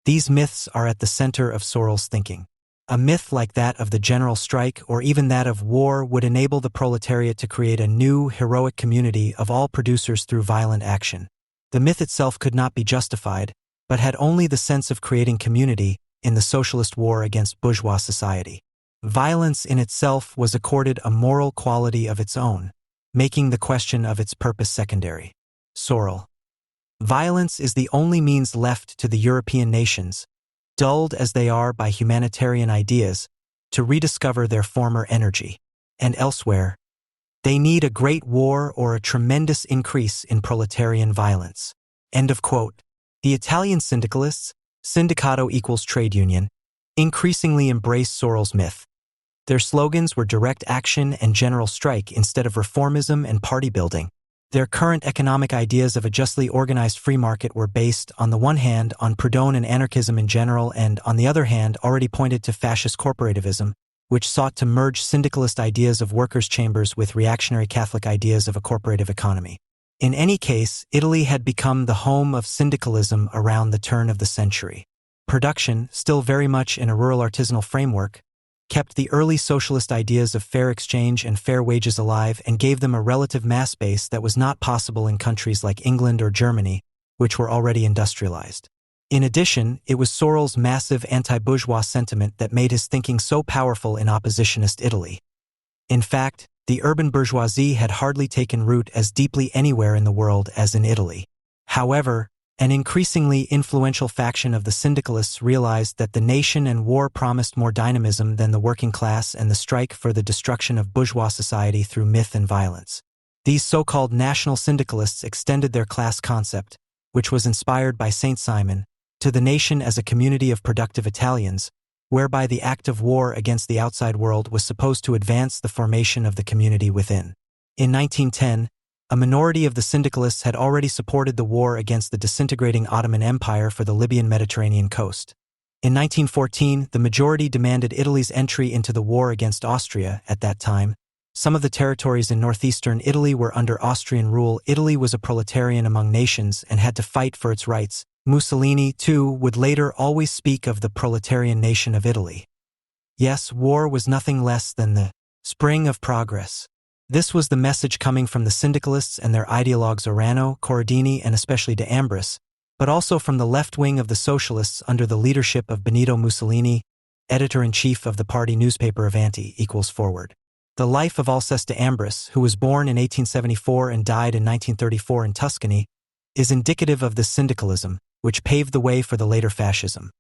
S1: These myths are at the center of Sorel's thinking. A myth like that of the general strike or even that of war would enable the proletariat to create a new, heroic community of all producers through violent action. The myth itself could not be justified, but had only the sense of creating community in the socialist war against bourgeois society. Violence in itself was accorded a moral quality of its own, making the question of its purpose secondary. Sorel. Violence is the only means left to the European nations, dulled as they are by humanitarian ideas, to rediscover their former energy. And elsewhere, they need a great war or a tremendous increase in proletarian violence. End of quote. The Italian syndicalists, Sindacato equals trade union, increasingly embraced Sorel's myth. Their slogans were direct action and general strike instead of reformism and party building. Their current economic ideas of a justly organized free market were based, on the one hand, on Proudhon and anarchism in general and, on the other hand, already pointed to fascist corporativism, which sought to merge syndicalist ideas of workers' chambers with reactionary Catholic ideas of a corporative economy. In any case, Italy had become the home of syndicalism around the turn of the century. Production, still very much in a rural artisanal framework, kept the early socialist ideas of fair exchange and fair wages alive and gave them a relative mass base that was not possible in countries like England or Germany, which were already industrialized. In addition, it was Sorel's massive anti-bourgeois sentiment that made his thinking so powerful in oppositionist Italy. In fact, the urban bourgeoisie had hardly taken root as deeply anywhere in the world as in Italy. However, an increasingly influential faction of the syndicalists realized that the nation and war promised more dynamism than the working class and the strike for the destruction of bourgeois society through myth and violence. These so-called national syndicalists extended their class concept, which was inspired by Saint-Simon, to the nation as a community of productive Italians, whereby the act of war against the outside world was supposed to advance the formation of the community within. In 1910, a minority of the syndicalists had already supported the war against the disintegrating Ottoman Empire for the Libyan Mediterranean coast. In 1914, the majority demanded Italy's entry into the war against Austria. At that time, some of the territories in northeastern Italy were under Austrian rule. Italy was a proletarian among nations and had to fight for its rights. Mussolini, too, would later always speak of the proletarian nation of Italy. Yes, war was nothing less than the spring of progress. This was the message coming from the syndicalists and their ideologues Orano, Corradini, and especially de Ambris, but also from the left wing of the socialists under the leadership of Benito Mussolini, editor-in-chief of the party newspaper Avanti equals Forward. The life of Alceste de Ambris, who was born in 1874 and died in 1934 in Tuscany, is indicative of this syndicalism, which paved the way for the later fascism.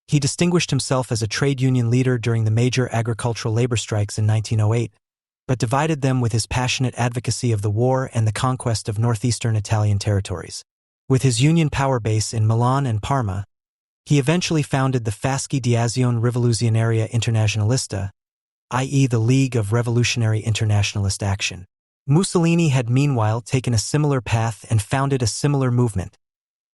S1: He distinguished himself as a trade union leader during the major agricultural labor strikes in 1908, but divided them with his passionate advocacy of the war and the conquest of northeastern Italian territories. With his union power base in Milan and Parma, he eventually founded the Fasci di Azione Rivoluzionaria Internazionalista, i.e. the League of Revolutionary Internationalist Action. Mussolini had meanwhile taken a similar path and founded a similar movement,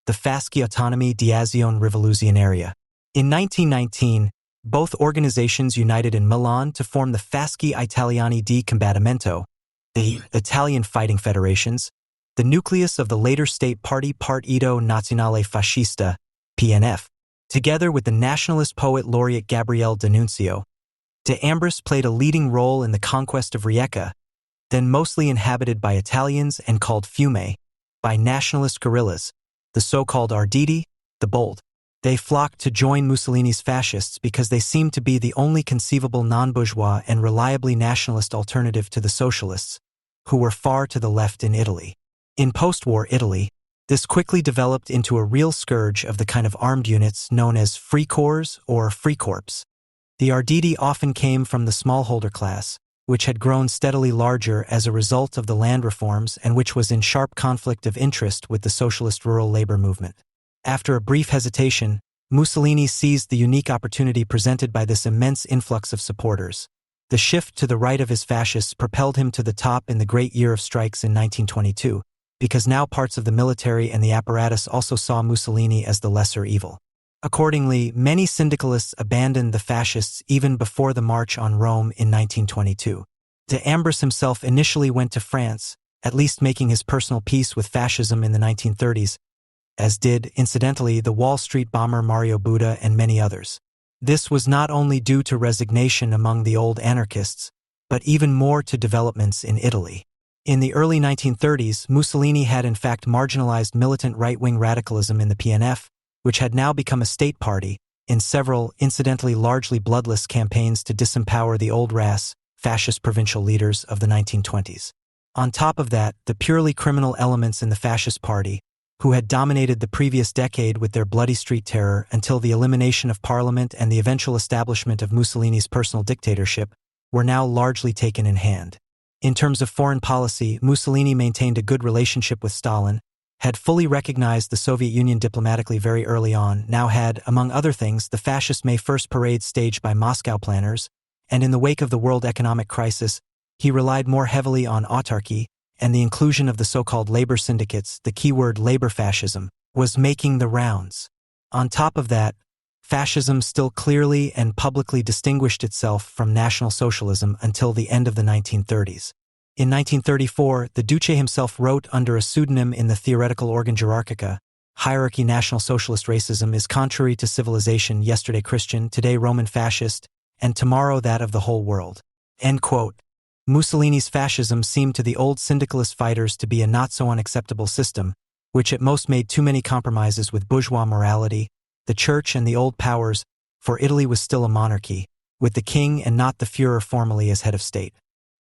S1: the Fasci Autonomi di Azione Rivoluzionaria. In 1919, both organizations united in Milan to form the Fasci Italiani di Combattimento, the Italian Fighting Federations, the nucleus of the later state party Partito Nazionale Fascista, PNF. Together with the nationalist poet laureate Gabriele D'Annunzio, De Ambris played a leading role in the conquest of Rijeka, then mostly inhabited by Italians and called Fiume, by nationalist guerrillas, the so-called Arditi, the bold. They flocked to join Mussolini's fascists because they seemed to be the only conceivable non-bourgeois and reliably nationalist alternative to the socialists, who were far to the left in Italy. In post-war Italy, this quickly developed into a real scourge of the kind of armed units known as Freikorps or Freikorps. The Arditi often came from the smallholder class, which had grown steadily larger as a result of the land reforms and which was in sharp conflict of interest with the socialist rural labor movement. After a brief hesitation, Mussolini seized the unique opportunity presented by this immense influx of supporters. The shift to the right of his fascists propelled him to the top in the Great Year of Strikes in 1922, because now parts of the military and the apparatus also saw Mussolini as the lesser evil. Accordingly, many syndicalists abandoned the fascists even before the March on Rome in 1922. De Ambris himself initially went to France, at least making his personal peace with fascism in the 1930s, as did, incidentally, the Wall Street bomber Mario Buda and many others. This was not only due to resignation among the old anarchists, but even more to developments in Italy. In the early 1930s, Mussolini had in fact marginalized militant right-wing radicalism in the PNF, which had now become a state party, in several, incidentally largely bloodless campaigns to disempower the old RAS, fascist provincial leaders of the 1920s. On top of that, the purely criminal elements in the fascist party, who had dominated the previous decade with their bloody street terror until the elimination of parliament and the eventual establishment of Mussolini's personal dictatorship, were now largely taken in hand. In terms of foreign policy, Mussolini maintained a good relationship with Stalin, had fully recognized the Soviet Union diplomatically very early on, now had, among other things, the fascist May 1st parade staged by Moscow planners, and in the wake of the world economic crisis, he relied more heavily on autarky, and the inclusion of the so-called labor syndicates, the keyword labor fascism, was making the rounds. On top of that, fascism still clearly and publicly distinguished itself from National Socialism until the end of the 1930s. In 1934, the Duce himself wrote under a pseudonym in the theoretical organ Hierarchica, Hierarchy National Socialist Racism is contrary to civilization, yesterday Christian, today Roman fascist, and tomorrow that of the whole world. End quote. Mussolini's fascism seemed to the old syndicalist fighters to be a not-so-unacceptable system, which at most made too many compromises with bourgeois morality, the church and the old powers, for Italy was still a monarchy, with the king and not the Führer formally as head of state.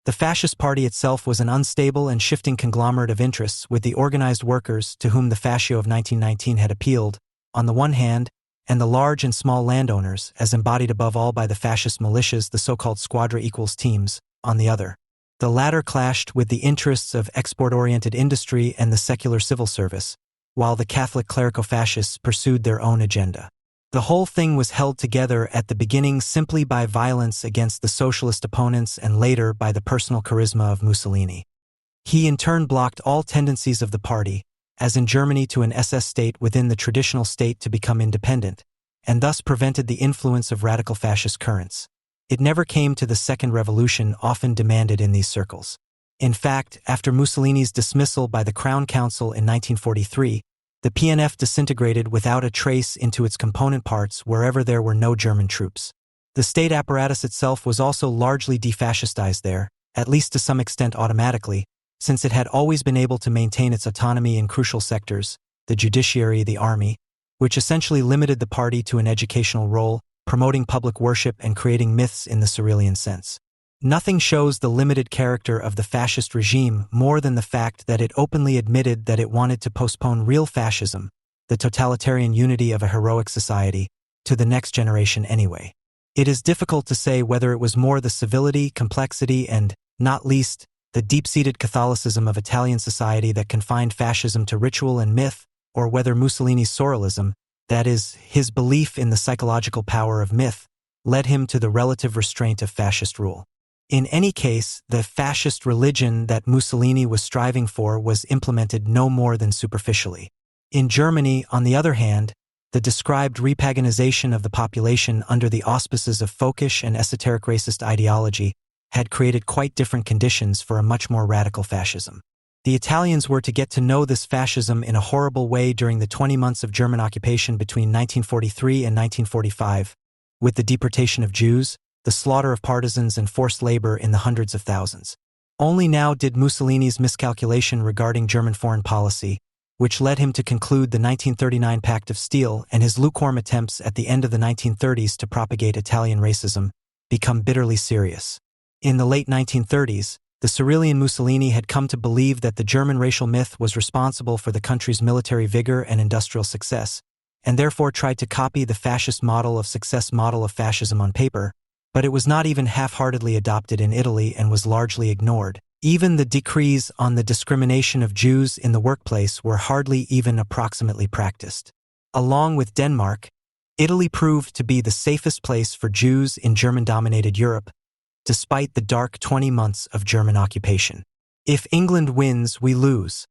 S1: The fascist party itself was an unstable and shifting conglomerate of interests, with the organized workers, to whom the fascio of 1919 had appealed, on the one hand, and the large and small landowners, as embodied above all by the fascist militias, the so-called squadra equals teams, on the other. The latter clashed with the interests of export-oriented industry and the secular civil service, while the Catholic clerico-fascists pursued their own agenda. The whole thing was held together at the beginning simply by violence against the socialist opponents and later by the personal charisma of Mussolini. He in turn blocked all tendencies of the party, as in Germany to an SS state within the traditional state to become independent, and thus prevented the influence of radical fascist currents. It never came to the Second Revolution often demanded in these circles. In fact, after Mussolini's dismissal by the Crown Council in 1943, the PNF disintegrated without a trace into its component parts wherever there were no German troops. The state apparatus itself was also largely defascistized there, at least to some extent automatically, since it had always been able to maintain its autonomy in crucial sectors, the judiciary, the army, which essentially limited the party to an educational role, promoting public worship and creating myths in the Cyrillian sense. Nothing shows the limited character of the fascist regime more than the fact that it openly admitted that it wanted to postpone real fascism, the totalitarian unity of a heroic society, to the next generation anyway. It is difficult to say whether it was more the civility, complexity, and, not least, the deep-seated Catholicism of Italian society that confined fascism to ritual and myth, or whether Mussolini's Soralism, that is, his belief in the psychological power of myth, led him to the relative restraint of fascist rule. In any case, the fascist religion that Mussolini was striving for was implemented no more than superficially. In Germany, on the other hand, the described repaganization of the population under the auspices of folkish and esoteric racist ideology had created quite different conditions for a much more radical fascism. The Italians were to get to know this fascism in a horrible way during the 20 months of German occupation between 1943 and 1945, with the deportation of Jews, the slaughter of partisans and forced labor in the hundreds of thousands. Only now did Mussolini's miscalculation regarding German foreign policy, which led him to conclude the 1939 Pact of Steel, and his lukewarm attempts at the end of the 1930s to propagate Italian racism, become bitterly serious. In the late 1930s, the Cyrillian Mussolini had come to believe that the German racial myth was responsible for the country's military vigor and industrial success, and therefore tried to copy the fascist model of fascism on paper, but it was not even half-heartedly adopted in Italy and was largely ignored. Even the decrees on the discrimination of Jews in the workplace were hardly even approximately practiced. Along with Denmark, Italy proved to be the safest place for Jews in German-dominated Europe, despite the dark 20 months of German occupation. If England wins, we lose.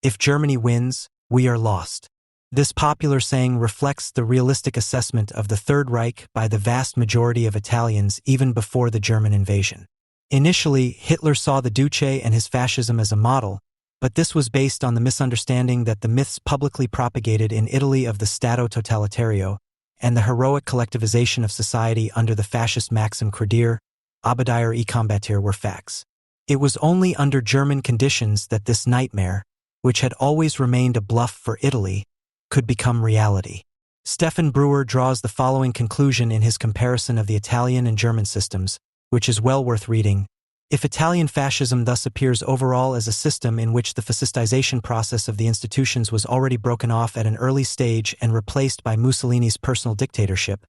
S1: If Germany wins, we are lost. This popular saying reflects the realistic assessment of the Third Reich by the vast majority of Italians even before the German invasion. Initially, Hitler saw the Duce and his fascism as a model, but this was based on the misunderstanding that the myths publicly propagated in Italy of the Stato Totalitario and the heroic collectivization of society under the fascist maxim credere, obedire e combattere were facts. It was only under German conditions that this nightmare, which had always remained a bluff for Italy, could become reality. Stefan Brewer draws the following conclusion in his comparison of the Italian and German systems, which is well worth reading. If Italian fascism thus appears overall as a system in which the fascistization process of the institutions was already broken off at an early stage and replaced by Mussolini's personal dictatorship,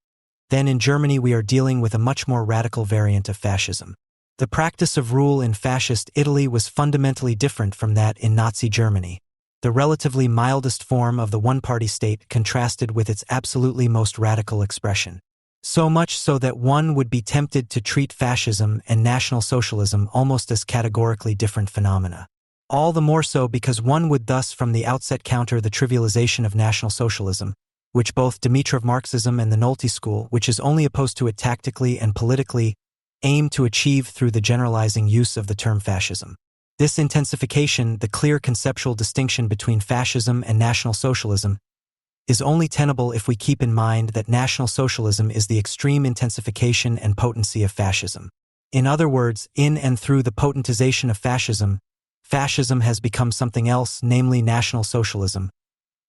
S1: then in Germany we are dealing with a much more radical variant of fascism. The practice of rule in fascist Italy was fundamentally different from that in Nazi Germany. The relatively mildest form of the one-party state contrasted with its absolutely most radical expression. So much so that one would be tempted to treat fascism and National Socialism almost as categorically different phenomena. All the more so because one would thus from the outset counter the trivialization of National Socialism, which both Dimitrov Marxism and the Nolte school, which is only opposed to it tactically and politically, aim to achieve through the generalizing use of the term fascism. This intensification, the clear conceptual distinction between fascism and National Socialism, is only tenable if we keep in mind that National Socialism is the extreme intensification and potency of fascism. In other words, in and through the potentization of fascism, fascism has become something else, namely National Socialism,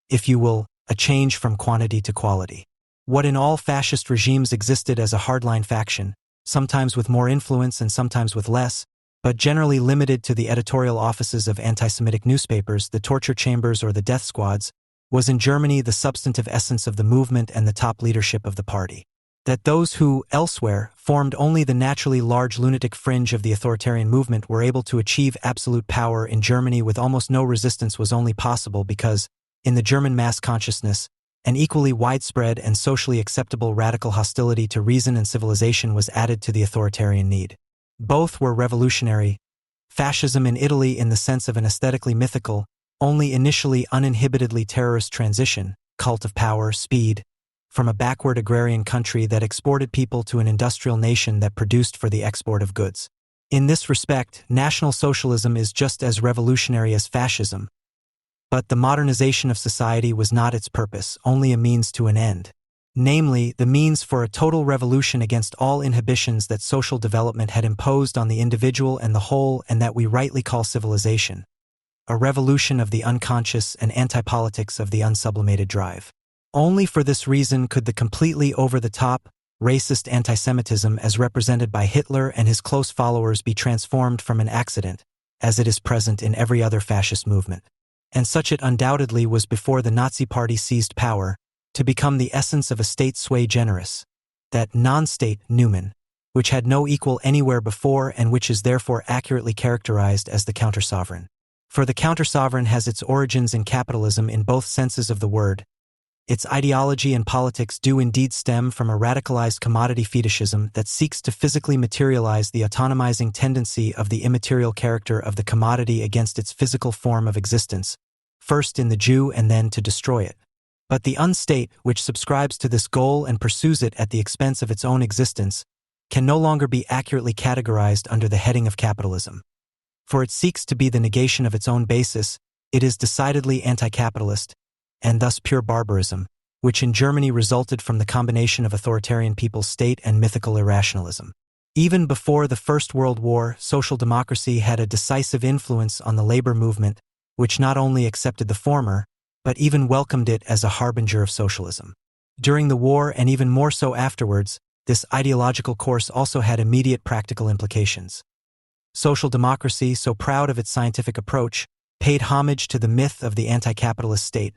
S1: if you will, a change from quantity to quality. What in all fascist regimes existed as a hardline faction, sometimes with more influence and sometimes with less, but generally limited to the editorial offices of anti-Semitic newspapers, the torture chambers or the death squads, was in Germany the substantive essence of the movement and the top leadership of the party. That those who, elsewhere, formed only the naturally large lunatic fringe of the authoritarian movement were able to achieve absolute power in Germany with almost no resistance was only possible because, in the German mass consciousness, an equally widespread and socially acceptable radical hostility to reason and civilization was added to the authoritarian need. Both were revolutionary. Fascism in Italy in the sense of an aesthetically mythical, only initially uninhibitedly terrorist transition, cult of power, speed, from a backward agrarian country that exported people to an industrial nation that produced for the export of goods. In this respect, National Socialism is just as revolutionary as fascism, but the modernization of society was not its purpose, only a means to an end. Namely, the means for a total revolution against all inhibitions that social development had imposed on the individual and the whole and that we rightly call civilization. A revolution of the unconscious and anti-politics of the unsublimated drive. Only for this reason could the completely over-the-top, racist anti-Semitism as represented by Hitler and his close followers be transformed from an accident, as it is present in every other fascist movement. And such it undoubtedly was before the Nazi Party seized power, to become the essence of a state sui generis, that non-state noumen, which had no equal anywhere before and which is therefore accurately characterized as the counter-sovereign. For the counter-sovereign has its origins in capitalism in both senses of the word. Its ideology and politics do indeed stem from a radicalized commodity fetishism that seeks to physically materialize the autonomizing tendency of the immaterial character of the commodity against its physical form of existence, first in the Jew and then to destroy it. But the unstate, which subscribes to this goal and pursues it at the expense of its own existence, can no longer be accurately categorized under the heading of capitalism. For it seeks to be the negation of its own basis, it is decidedly anti-capitalist, and thus pure barbarism, which in Germany resulted from the combination of authoritarian people's state and mythical irrationalism. Even before the First World War, social democracy had a decisive influence on the labor movement, which not only accepted the former, but even welcomed it as a harbinger of socialism. During the war, and even more so afterwards, this ideological course also had immediate practical implications. Social democracy, so proud of its scientific approach, paid homage to the myth of the anti-capitalist state,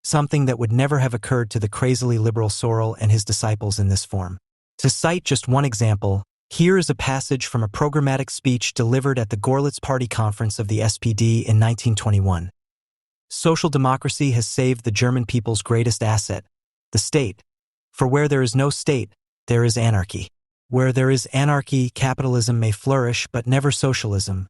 S1: something that would never have occurred to the crazily liberal Sorel and his disciples in this form. To cite just one example, here is a passage from a programmatic speech delivered at the Gorlitz Party Conference of the SPD in 1921. Social democracy has saved the German people's greatest asset, the state. For where there is no state, there is anarchy. Where there is anarchy, capitalism may flourish, but never socialism.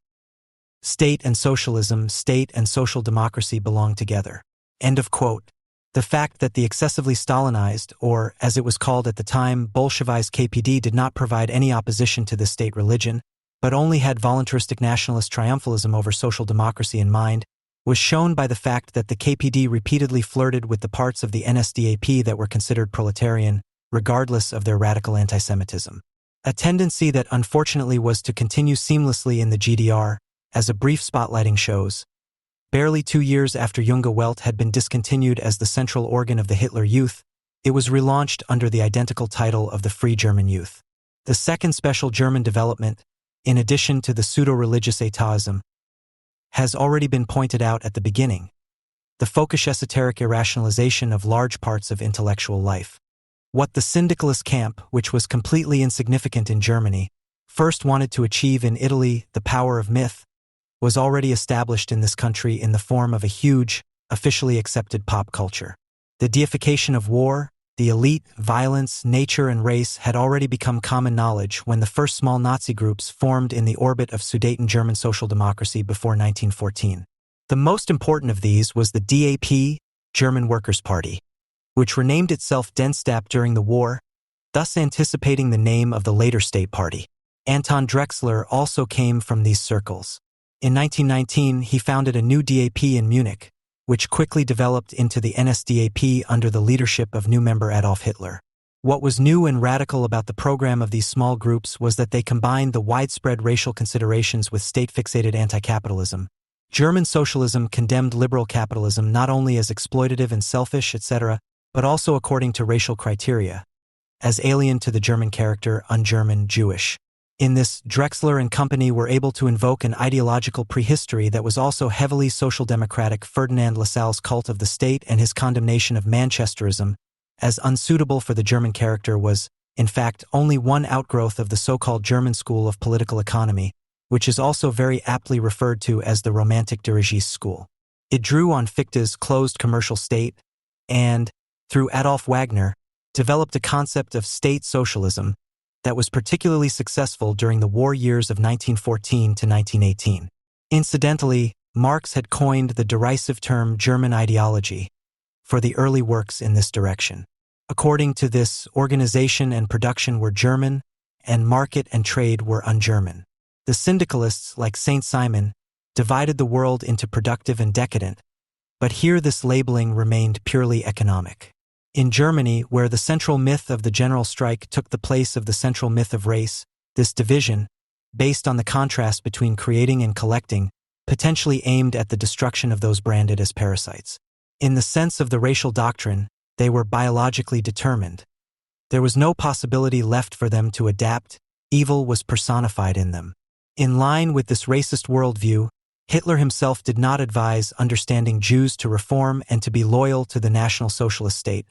S1: State and socialism, state and social democracy belong together. End of quote. The fact that the excessively Stalinized, or, as it was called at the time, Bolshevized KPD did not provide any opposition to this state religion, but only had voluntaristic nationalist triumphalism over social democracy in mind, was shown by the fact that the KPD repeatedly flirted with the parts of the NSDAP that were considered proletarian, regardless of their radical antisemitism. A tendency that unfortunately was to continue seamlessly in the GDR, as a brief spotlighting shows. Barely 2 years after Junge Welt had been discontinued as the central organ of the Hitler Youth, it was relaunched under the identical title of the Free German Youth. The second special German development, in addition to the pseudo-religious atheism, has already been pointed out at the beginning: the folkish esoteric irrationalization of large parts of intellectual life. What the syndicalist camp, which was completely insignificant in Germany, first wanted to achieve in Italy, the power of myth, was already established in this country in the form of a huge, officially accepted pop culture. The deification of war, the elite, violence, nature, and race had already become common knowledge when the first small Nazi groups formed in the orbit of Sudeten German social democracy before 1914. The most important of these was the DAP, German Workers' Party, which renamed itself Denstab during the war, thus anticipating the name of the later State Party. Anton Drexler also came from these circles. In 1919, he founded a new DAP in Munich, which quickly developed into the NSDAP under the leadership of new member Adolf Hitler. What was new and radical about the program of these small groups was that they combined the widespread racial considerations with state-fixated anti-capitalism. German socialism condemned liberal capitalism not only as exploitative and selfish, etc., but also according to racial criteria, as alien to the German character, un-German, Jewish. In this, Drexler and company were able to invoke an ideological prehistory that was also heavily social democratic. Ferdinand Lassalle's cult of the state and his condemnation of Manchesterism as unsuitable for the German character was, in fact, only one outgrowth of the so-called German school of political economy, which is also very aptly referred to as the Romantic Dirigiste school. It drew on Fichte's closed commercial state and, through Adolf Wagner, developed a concept of state socialism that was particularly successful during the war years of 1914 to 1918. Incidentally, Marx had coined the derisive term German ideology for the early works in this direction. According to this, organization and production were German, and market and trade were un-German. The syndicalists, like Saint Simon, divided the world into productive and decadent, but here this labeling remained purely economic. In Germany, where the central myth of the general strike took the place of the central myth of race, this division, based on the contrast between creating and collecting, potentially aimed at the destruction of those branded as parasites. In the sense of the racial doctrine, they were biologically determined. There was no possibility left for them to adapt, evil was personified in them. In line with this racist worldview, Hitler himself did not advise understanding Jews to reform and to be loyal to the National Socialist state,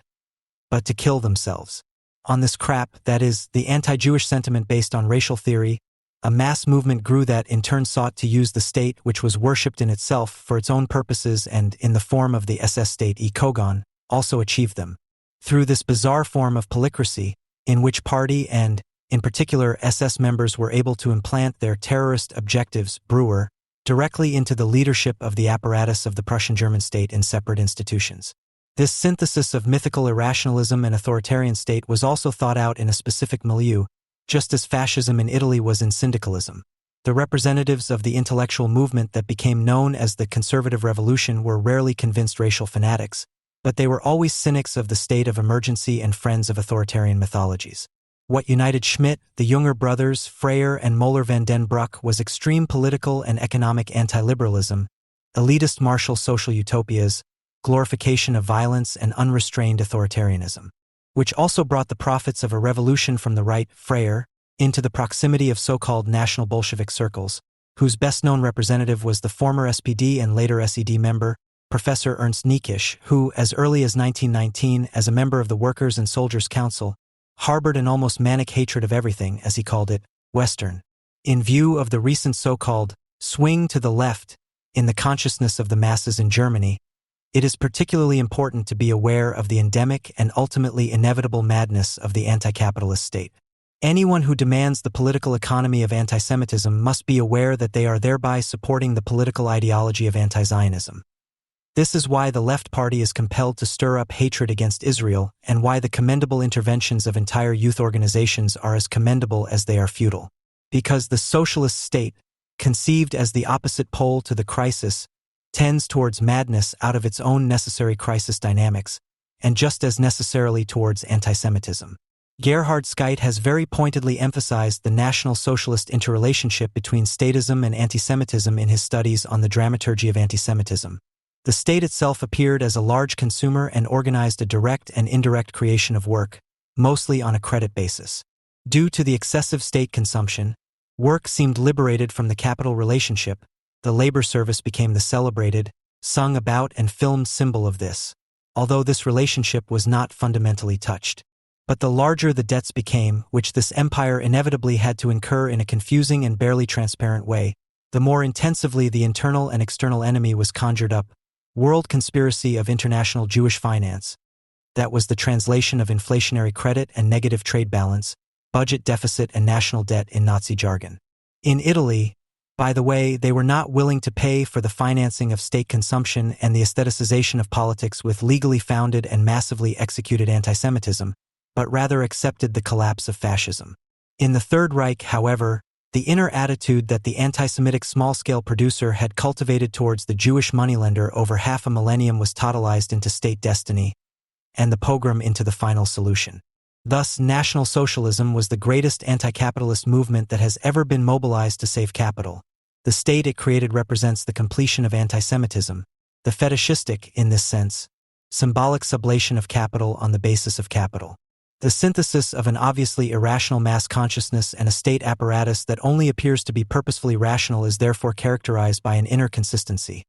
S1: but to kill themselves. On this crap, that is, the anti-Jewish sentiment based on racial theory, a mass movement grew that in turn sought to use the state, which was worshipped in itself, for its own purposes and, in the form of the SS state Kogon, also achieved them. Through this bizarre form of polycracy, in which party and, in particular, SS members were able to implant their terrorist objectives, Brewer, directly into the leadership of the apparatus of the Prussian German state in separate institutions. This synthesis of mythical irrationalism and authoritarian state was also thought out in a specific milieu, just as fascism in Italy was in syndicalism. The representatives of the intellectual movement that became known as the Conservative Revolution were rarely convinced racial fanatics, but they were always cynics of the state of emergency and friends of authoritarian mythologies. What united Schmidt, the Junger brothers, Freyer, and Moeller van den Broek was extreme political and economic anti-liberalism, elitist martial social utopias, glorification of violence, and unrestrained authoritarianism, which also brought the prophets of a revolution from the right, Freyer, into the proximity of so-called national Bolshevik circles, whose best-known representative was the former SPD and later SED member, Professor Ernst Niekisch, who, as early as 1919, as a member of the Workers' and Soldiers' Council, harbored an almost manic hatred of everything, as he called it, Western. In view of the recent so-called swing to the left in the consciousness of the masses in Germany, it is particularly important to be aware of the endemic and ultimately inevitable madness of the anti-capitalist state. Anyone who demands the political economy of anti-Semitism must be aware that they are thereby supporting the political ideology of anti-Zionism. This is why the Left Party is compelled to stir up hatred against Israel and why the commendable interventions of entire youth organizations are as commendable as they are futile. Because the socialist state, conceived as the opposite pole to the crisis, tends towards madness out of its own necessary crisis dynamics, and just as necessarily towards anti-Semitism. Gerhard Scheidt has very pointedly emphasized the National Socialist interrelationship between statism and anti-Semitism in his studies on the dramaturgy of anti-Semitism. The state itself appeared as a large consumer and organized a direct and indirect creation of work, mostly on a credit basis. Due to the excessive state consumption, work seemed liberated from the capital relationship. The labor service became the celebrated, sung about and filmed symbol of this, although this relationship was not fundamentally touched. But the larger the debts became, which this empire inevitably had to incur in a confusing and barely transparent way, the more intensively the internal and external enemy was conjured up. World Conspiracy of International Jewish Finance. That was the translation of inflationary credit and negative trade balance, budget deficit and national debt in Nazi jargon. In Italy, by the way, they were not willing to pay for the financing of state consumption and the aestheticization of politics with legally founded and massively executed anti-Semitism, but rather accepted the collapse of fascism. In the Third Reich, however, the inner attitude that the anti-Semitic small-scale producer had cultivated towards the Jewish moneylender over half a millennium was totalized into state destiny, and the pogrom into the final solution. Thus, National Socialism was the greatest anti-capitalist movement that has ever been mobilized to save capital. The state it created represents the completion of anti-Semitism, the fetishistic, in this sense, symbolic sublation of capital on the basis of capital. The synthesis of an obviously irrational mass consciousness and a state apparatus that only appears to be purposefully rational is therefore characterized by an inner consistency.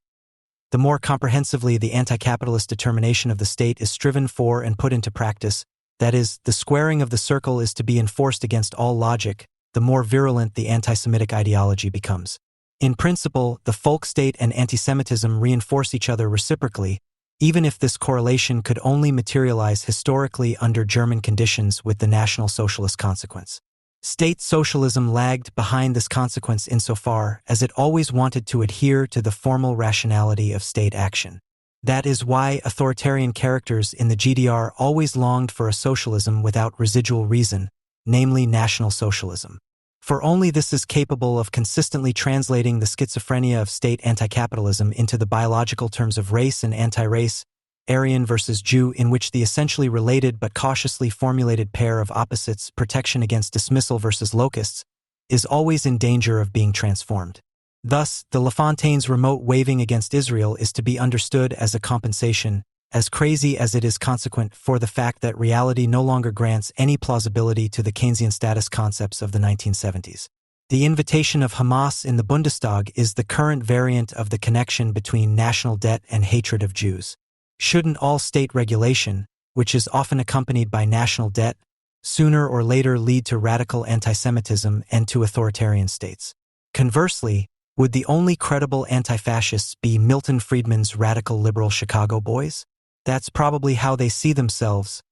S1: The more comprehensively the anti-capitalist determination of the state is striven for and put into practice, that is, the squaring of the circle is to be enforced against all logic, the more virulent the anti-Semitic ideology becomes. In principle, the folk state and anti-Semitism reinforce each other reciprocally, even if this correlation could only materialize historically under German conditions with the National Socialist consequence. State socialism lagged behind this consequence insofar as it always wanted to adhere to the formal rationality of state action. That is why authoritarian characters in the GDR always longed for a socialism without residual reason, namely National Socialism. For only this is capable of consistently translating the schizophrenia of state anti-capitalism into the biological terms of race and anti-race, Aryan versus Jew, in which the essentially related but cautiously formulated pair of opposites, protection against dismissal versus locusts, is always in danger of being transformed. Thus, the Lafontaine's remote waving against Israel is to be understood as a compensation, as crazy as it is consequent for the fact that reality no longer grants any plausibility to the Keynesian status concepts of the 1970s. The invitation of Hamas in the Bundestag is the current variant of the connection between national debt and hatred of Jews. Shouldn't all state regulation, which is often accompanied by national debt, sooner or later lead to radical anti-Semitism and to authoritarian states? Conversely, would the only credible anti-fascists be Milton Friedman's radical liberal Chicago boys? That's probably how they see themselves,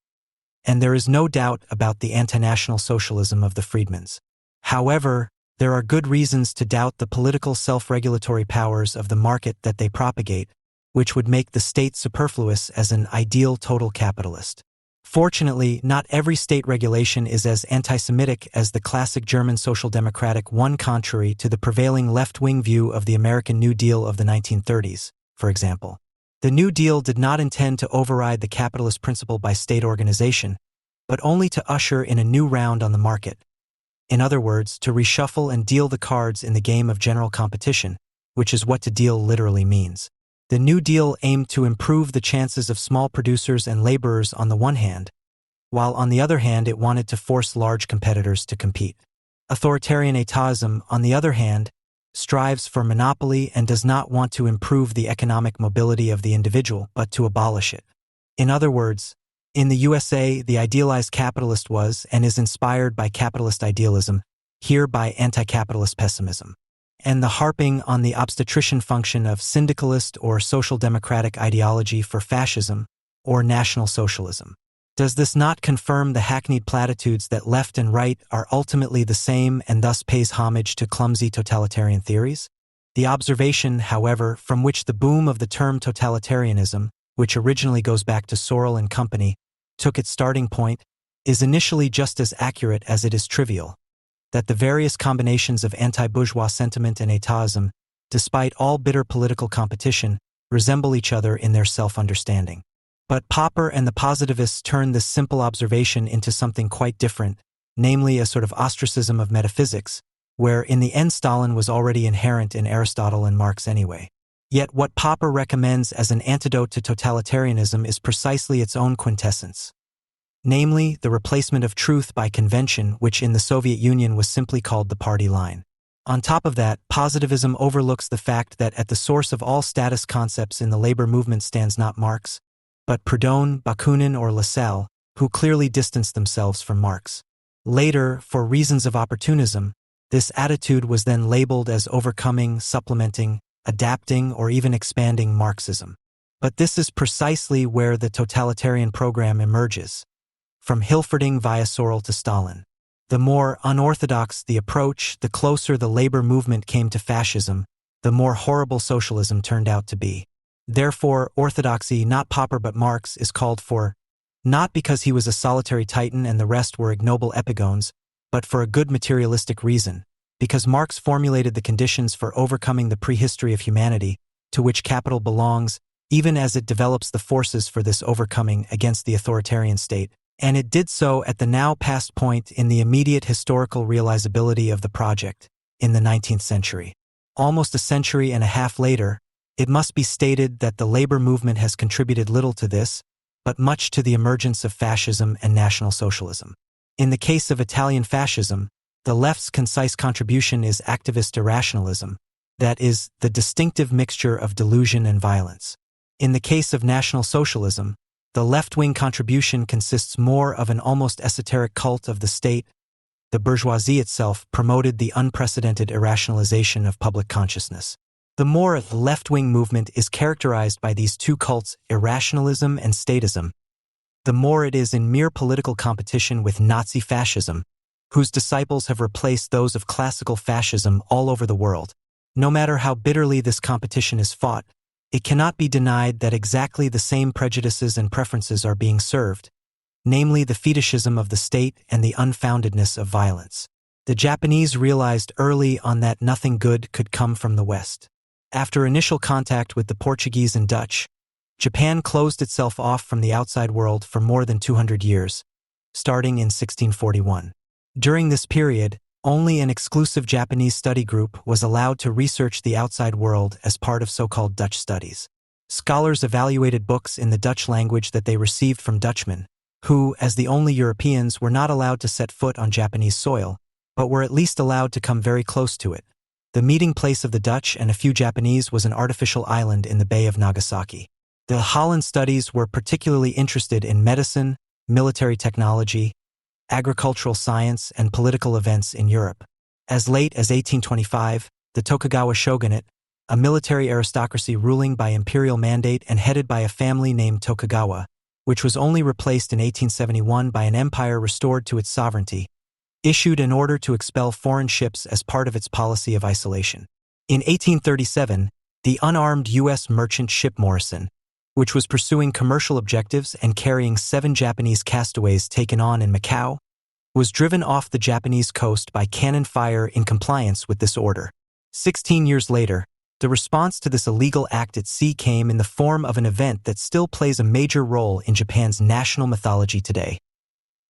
S1: and there is no doubt about the anti-national socialism of the Friedmans. However, there are good reasons to doubt the political self-regulatory powers of the market that they propagate, which would make the state superfluous as an ideal total capitalist. Fortunately, not every state regulation is as anti-Semitic as the classic German social democratic one, contrary to the prevailing left-wing view of the American New Deal of the 1930s, for example. The New Deal did not intend to override the capitalist principle by state organization, but only to usher in a new round on the market. In other words, to reshuffle and deal the cards in the game of general competition, which is what to deal literally means. The New Deal aimed to improve the chances of small producers and laborers on the one hand, while on the other hand it wanted to force large competitors to compete. Authoritarian étatism, on the other hand, strives for monopoly and does not want to improve the economic mobility of the individual, but to abolish it. In other words, in the USA, the idealized capitalist was and is inspired by capitalist idealism, here by anti-capitalist pessimism, and the harping on the obstetrician function of syndicalist or social democratic ideology for fascism or national socialism. Does this not confirm the hackneyed platitudes that left and right are ultimately the same and thus pays homage to clumsy totalitarian theories? The observation, however, from which the boom of the term totalitarianism, which originally goes back to Sorel and company, took its starting point, is initially just as accurate as it is trivial, that the various combinations of anti-bourgeois sentiment and étatism, despite all bitter political competition, resemble each other in their self-understanding. But Popper and the positivists turned this simple observation into something quite different, namely a sort of ostracism of metaphysics, where in the end Stalin was already inherent in Aristotle and Marx anyway. Yet what Popper recommends as an antidote to totalitarianism is precisely its own quintessence, namely the replacement of truth by convention, which in the Soviet Union was simply called the party line. On top of that, positivism overlooks the fact that at the source of all status concepts in the labor movement stands not Marx, but Proudhon, Bakunin, or Lassalle, who clearly distanced themselves from Marx. Later, for reasons of opportunism, this attitude was then labeled as overcoming, supplementing, adapting, or even expanding Marxism. But this is precisely where the totalitarian program emerges, from Hilferding via Sorel to Stalin. The more unorthodox the approach, the closer the labor movement came to fascism, the more horrible socialism turned out to be. Therefore, orthodoxy, not Popper but Marx, is called for, not because he was a solitary titan and the rest were ignoble epigones, but for a good materialistic reason, because Marx formulated the conditions for overcoming the prehistory of humanity, to which capital belongs, even as it develops the forces for this overcoming against the authoritarian state, and it did so at the now past point in the immediate historical realizability of the project, in the 19th century. Almost a century and a half later, it must be stated that the labor movement has contributed little to this, but much to the emergence of fascism and National Socialism. In the case of Italian fascism, the left's concise contribution is activist irrationalism, that is, the distinctive mixture of delusion and violence. In the case of National Socialism, the left-wing contribution consists more of an almost esoteric cult of the state. The bourgeoisie itself promoted the unprecedented irrationalization of public consciousness. The more left-wing movement is characterized by these two cults, irrationalism and statism, the more it is in mere political competition with Nazi fascism, whose disciples have replaced those of classical fascism all over the world. No matter how bitterly this competition is fought, it cannot be denied that exactly the same prejudices and preferences are being served, namely the fetishism of the state and the unfoundedness of violence. The Japanese realized early on that nothing good could come from the West. After initial contact with the Portuguese and Dutch, Japan closed itself off from the outside world for more than 200 years, starting in 1641. During this period, only an exclusive Japanese study group was allowed to research the outside world as part of so-called Dutch studies. Scholars evaluated books in the Dutch language that they received from Dutchmen, who, as the only Europeans, were not allowed to set foot on Japanese soil, but were at least allowed to come very close to it. The meeting place of the Dutch and a few Japanese was an artificial island in the Bay of Nagasaki. The Holland studies were particularly interested in medicine, military technology, agricultural science, and political events in Europe. As late as 1825, the Tokugawa shogunate, a military aristocracy ruling by imperial mandate and headed by a family named Tokugawa, which was only replaced in 1871 by an empire restored to its sovereignty, issued an order to expel foreign ships as part of its policy of isolation. In 1837, the unarmed U.S. merchant ship Morrison, which was pursuing commercial objectives and carrying 7 Japanese castaways taken on in Macau, was driven off the Japanese coast by cannon fire in compliance with this order. 16 years later, The response to this illegal act at sea came in the form of an event that still plays a major role in Japan's national mythology today.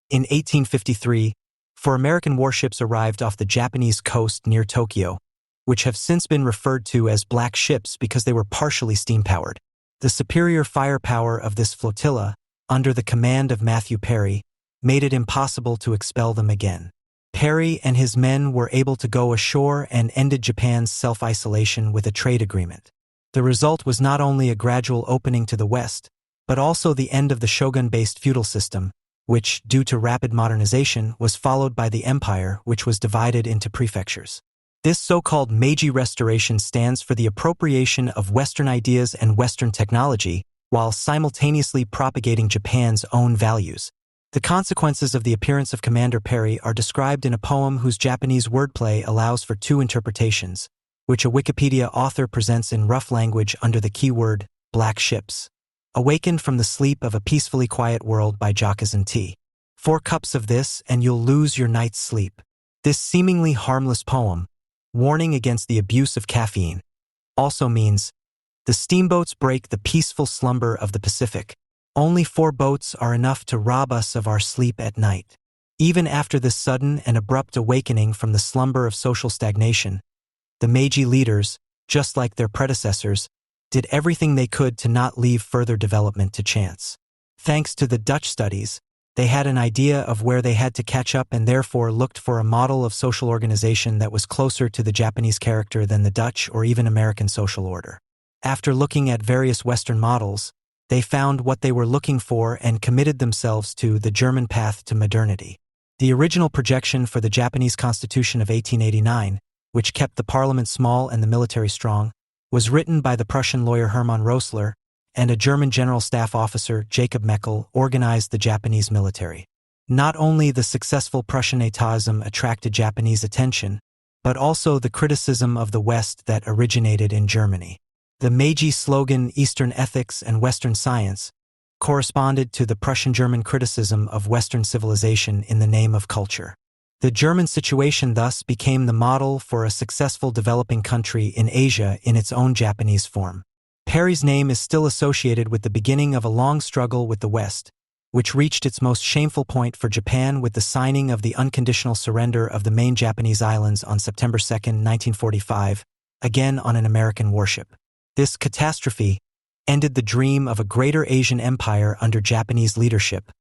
S1: In 1853, 4 American warships arrived off the Japanese coast near Tokyo, which have since been referred to as black ships because they were partially steam-powered. The superior firepower of this flotilla, under the command of Matthew Perry, made it impossible to expel them again. Perry and his men were able to go ashore and ended Japan's self-isolation with a trade agreement. The result was not only a gradual opening to the West, but also the end of the shogun-based feudal system, which, due to rapid modernization, was followed by the empire, which was divided into prefectures. This so-called Meiji Restoration stands for the appropriation of Western ideas and Western technology, while simultaneously propagating Japan's own values. The consequences of the appearance of Commander Perry are described in a poem whose Japanese wordplay allows for 2 interpretations, which a Wikipedia author presents in rough language under the keyword black ships. Awakened from the sleep of a peacefully quiet world by Jockeson T. 4 cups of this and you'll lose your night's sleep. This seemingly harmless poem, warning against the abuse of caffeine, also means, the steamboats break the peaceful slumber of the Pacific. Only 4 boats are enough to rob us of our sleep at night. Even after this sudden and abrupt awakening from the slumber of social stagnation, the Meiji leaders, just like their predecessors, did everything they could to not leave further development to chance. Thanks to the Dutch studies, they had an idea of where they had to catch up and therefore looked for a model of social organization that was closer to the Japanese character than the Dutch or even American social order. After looking at various Western models, they found what they were looking for and committed themselves to the German path to modernity. The original projection for the Japanese Constitution of 1889, which kept the parliament small and the military strong, was written by the Prussian lawyer Hermann Roessler, and a German general staff officer, Jacob Meckel, organized the Japanese military. Not only the successful Prussian étatism attracted Japanese attention, but also the criticism of the West that originated in Germany. The Meiji slogan Eastern Ethics and Western Science corresponded to the Prussian-German criticism of Western civilization in the name of culture. The German situation thus became the model for a successful developing country in Asia in its own Japanese form. Perry's name is still associated with the beginning of a long struggle with the West, which reached its most shameful point for Japan with the signing of the unconditional surrender of the main Japanese islands on September 2, 1945, again on an American warship. This catastrophe ended the dream of a greater Asian empire under Japanese leadership,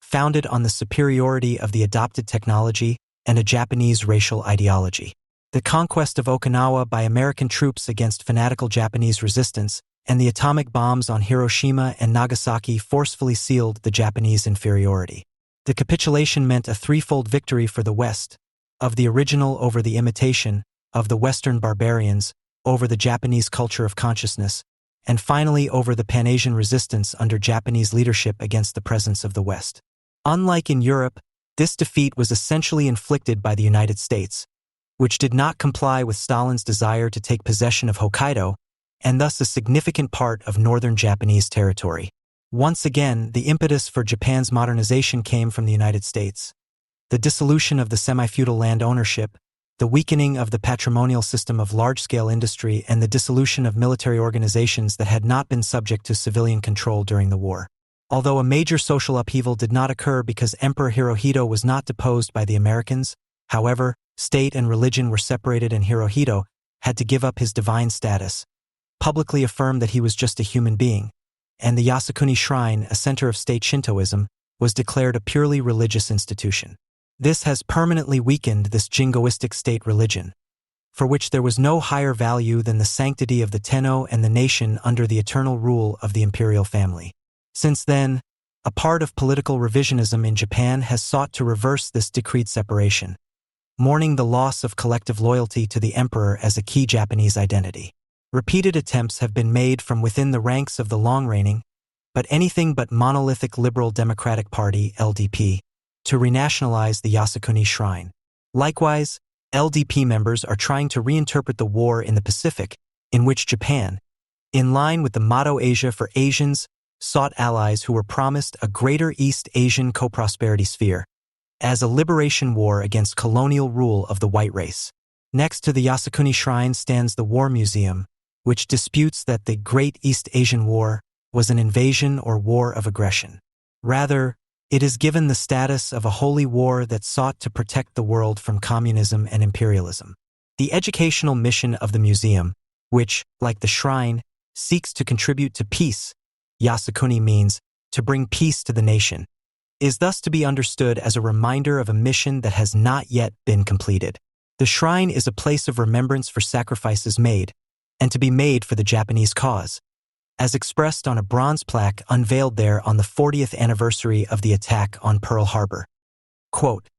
S1: founded on the superiority of the adopted technology and a Japanese racial ideology. The conquest of Okinawa by American troops against fanatical Japanese resistance and the atomic bombs on Hiroshima and Nagasaki forcefully sealed the Japanese inferiority. The capitulation meant a threefold victory for the West, of the original over the imitation, of the Western barbarians, over the Japanese culture of consciousness, and finally over the Pan-Asian resistance under Japanese leadership against the presence of the West. Unlike in Europe, this defeat was essentially inflicted by the United States, which did not comply with Stalin's desire to take possession of Hokkaido, and thus a significant part of northern Japanese territory. Once again, the impetus for Japan's modernization came from the United States. The dissolution of the semi-feudal land ownership, the weakening of the patrimonial system of large-scale industry, and the dissolution of military organizations that had not been subject to civilian control during the war. Although a major social upheaval did not occur because Emperor Hirohito was not deposed by the Americans, however, state and religion were separated and Hirohito had to give up his divine status, publicly affirmed that he was just a human being, and the Yasukuni Shrine, a center of state Shintoism, was declared a purely religious institution. This has permanently weakened this jingoistic state religion, for which there was no higher value than the sanctity of the Tenno and the nation under the eternal rule of the imperial family. Since then, a part of political revisionism in Japan has sought to reverse this decreed separation, mourning the loss of collective loyalty to the emperor as a key Japanese identity. Repeated attempts have been made from within the ranks of the long-reigning, but anything but monolithic Liberal Democratic Party (LDP) to renationalize the Yasukuni Shrine. Likewise, LDP members are trying to reinterpret the war in the Pacific, in which Japan, in line with the motto Asia for Asians, sought allies who were promised a greater East Asian co-prosperity sphere, as a liberation war against colonial rule of the white race. Next to the Yasukuni Shrine stands the War Museum, which disputes that the Great East Asian War was an invasion or war of aggression. Rather, it is given the status of a holy war that sought to protect the world from communism and imperialism. The educational mission of the museum, which, like the shrine, seeks to contribute to peace, Yasukuni means to bring peace to the nation, is thus to be understood as a reminder of a mission that has not yet been completed. The shrine is a place of remembrance for sacrifices made, and to be made for the Japanese cause, as expressed on a bronze plaque unveiled there on the 40th anniversary of the attack on Pearl Harbor. Quote,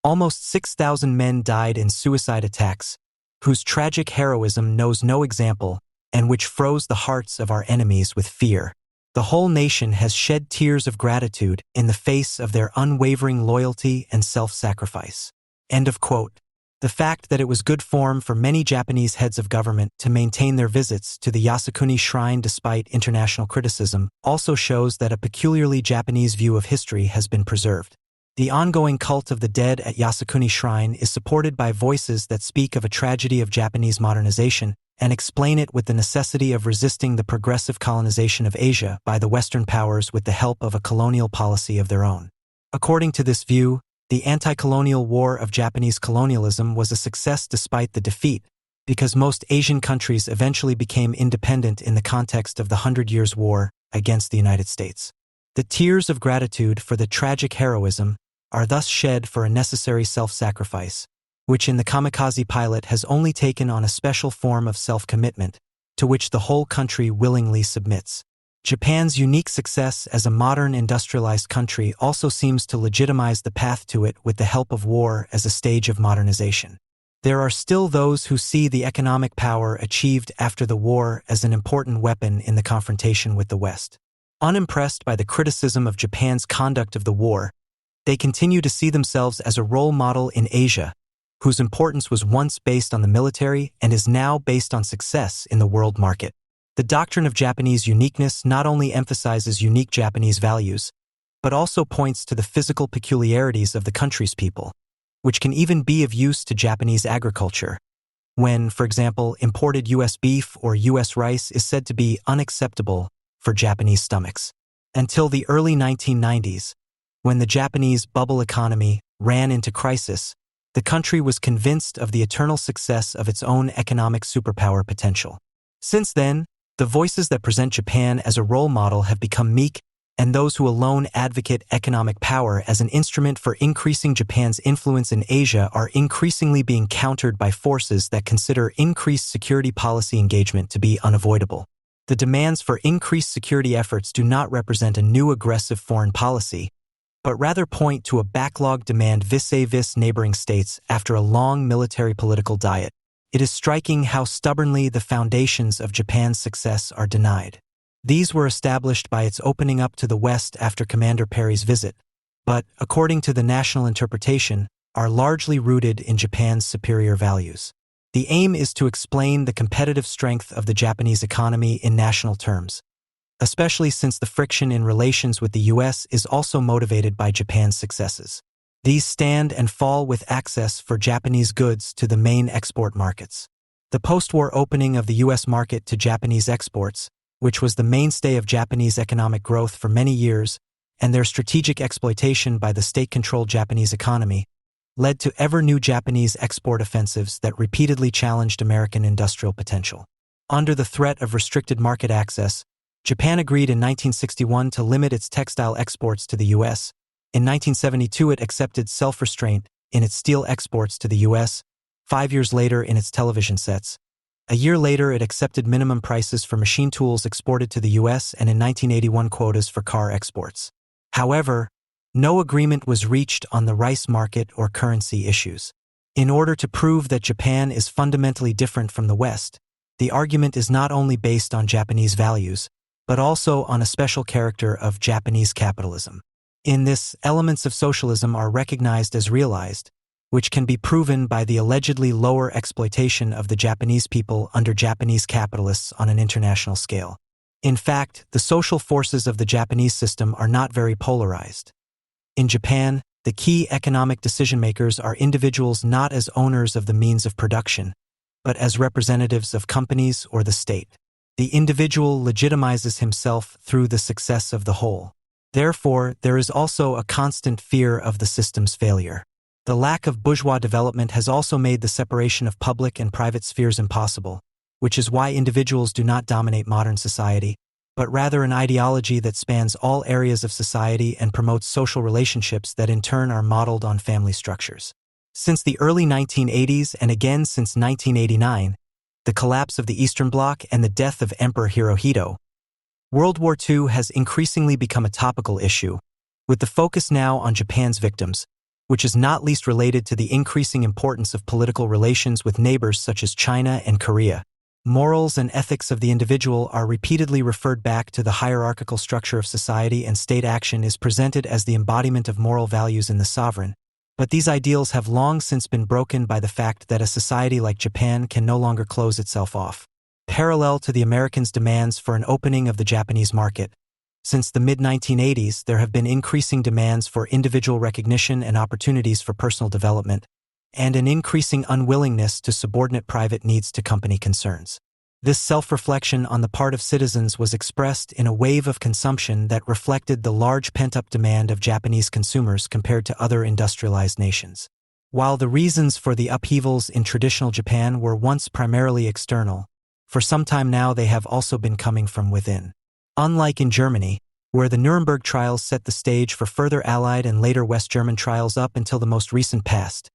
S1: "Almost 6,000 men died in suicide attacks, whose tragic heroism knows no example and which froze the hearts of our enemies with fear. The whole nation has shed tears of gratitude in the face of their unwavering loyalty and self-sacrifice." End of quote. The fact that it was good form for many Japanese heads of government to maintain their visits to the Yasukuni Shrine despite international criticism also shows that a peculiarly Japanese view of history has been preserved. The ongoing cult of the dead at Yasukuni Shrine is supported by voices that speak of a tragedy of Japanese modernization and explain it with the necessity of resisting the progressive colonization of Asia by the Western powers with the help of a colonial policy of their own. According to this view, the anti-colonial war of Japanese colonialism was a success despite the defeat, because most Asian countries eventually became independent in the context of the 100 Years' War against the United States. The tears of gratitude for the tragic heroism are thus shed for a necessary self-sacrifice, which in the kamikaze pilot has only taken on a special form of self-commitment, to which the whole country willingly submits. Japan's unique success as a modern industrialized country also seems to legitimize the path to it with the help of war as a stage of modernization. There are still those who see the economic power achieved after the war as an important weapon in the confrontation with the West. Unimpressed by the criticism of Japan's conduct of the war, they continue to see themselves as a role model in Asia, whose importance was once based on the military and is now based on success in the world market. The doctrine of Japanese uniqueness not only emphasizes unique Japanese values, but also points to the physical peculiarities of the country's people, which can even be of use to Japanese agriculture, when, for example, imported U.S. beef or U.S. rice is said to be unacceptable for Japanese stomachs. Until the early 1990s, when the Japanese bubble economy ran into crisis, the country was convinced of the eternal success of its own economic superpower potential. Since then, the voices that present Japan as a role model have become meek, and those who alone advocate economic power as an instrument for increasing Japan's influence in Asia are increasingly being countered by forces that consider increased security policy engagement to be unavoidable. The demands for increased security efforts do not represent a new aggressive foreign policy, but rather point to a backlogged demand vis-a-vis neighboring states after a long military political diet. It is striking how stubbornly the foundations of Japan's success are denied. These were established by its opening up to the West after Commander Perry's visit, but, according to the national interpretation, are largely rooted in Japan's superior values. The aim is to explain the competitive strength of the Japanese economy in national terms, especially since the friction in relations with the U.S. is also motivated by Japan's successes. These stand and fall with access for Japanese goods to the main export markets. The post-war opening of the U.S. market to Japanese exports, which was the mainstay of Japanese economic growth for many years, and their strategic exploitation by the state-controlled Japanese economy, led to ever-new Japanese export offensives that repeatedly challenged American industrial potential. Under the threat of restricted market access, Japan agreed in 1961 to limit its textile exports to the U.S., In 1972, it accepted self-restraint in its steel exports to the U.S., 5 years later in its television sets. A year later, it accepted minimum prices for machine tools exported to the U.S. and in 1981 quotas for car exports. However, no agreement was reached on the rice market or currency issues. In order to prove that Japan is fundamentally different from the West, the argument is not only based on Japanese values, but also on a special character of Japanese capitalism. In this, elements of socialism are recognized as realized, which can be proven by the allegedly lower exploitation of the Japanese people under Japanese capitalists on an international scale. In fact, the social forces of the Japanese system are not very polarized. In Japan, the key economic decision-makers are individuals not as owners of the means of production, but as representatives of companies or the state. The individual legitimizes himself through the success of the whole. Therefore, there is also a constant fear of the system's failure. The lack of bourgeois development has also made the separation of public and private spheres impossible, which is why individuals do not dominate modern society, but rather an ideology that spans all areas of society and promotes social relationships that in turn are modeled on family structures. Since the early 1980s and again since 1989, the collapse of the Eastern Bloc and the death of Emperor Hirohito, World War II has increasingly become a topical issue, with the focus now on Japan's victims, which is not least related to the increasing importance of political relations with neighbors such as China and Korea. Morals and ethics of the individual are repeatedly referred back to the hierarchical structure of society, and state action is presented as the embodiment of moral values in the sovereign. But these ideals have long since been broken by the fact that a society like Japan can no longer close itself off. Parallel to the Americans' demands for an opening of the Japanese market, since the mid-1980s there have been increasing demands for individual recognition and opportunities for personal development, and an increasing unwillingness to subordinate private needs to company concerns. This self-reflection on the part of citizens was expressed in a wave of consumption that reflected the large pent-up demand of Japanese consumers compared to other industrialized nations. While the reasons for the upheavals in traditional Japan were once primarily external, for some time now they have also been coming from within. Unlike in Germany, where the Nuremberg trials set the stage for further Allied and later West German trials up until the most recent past,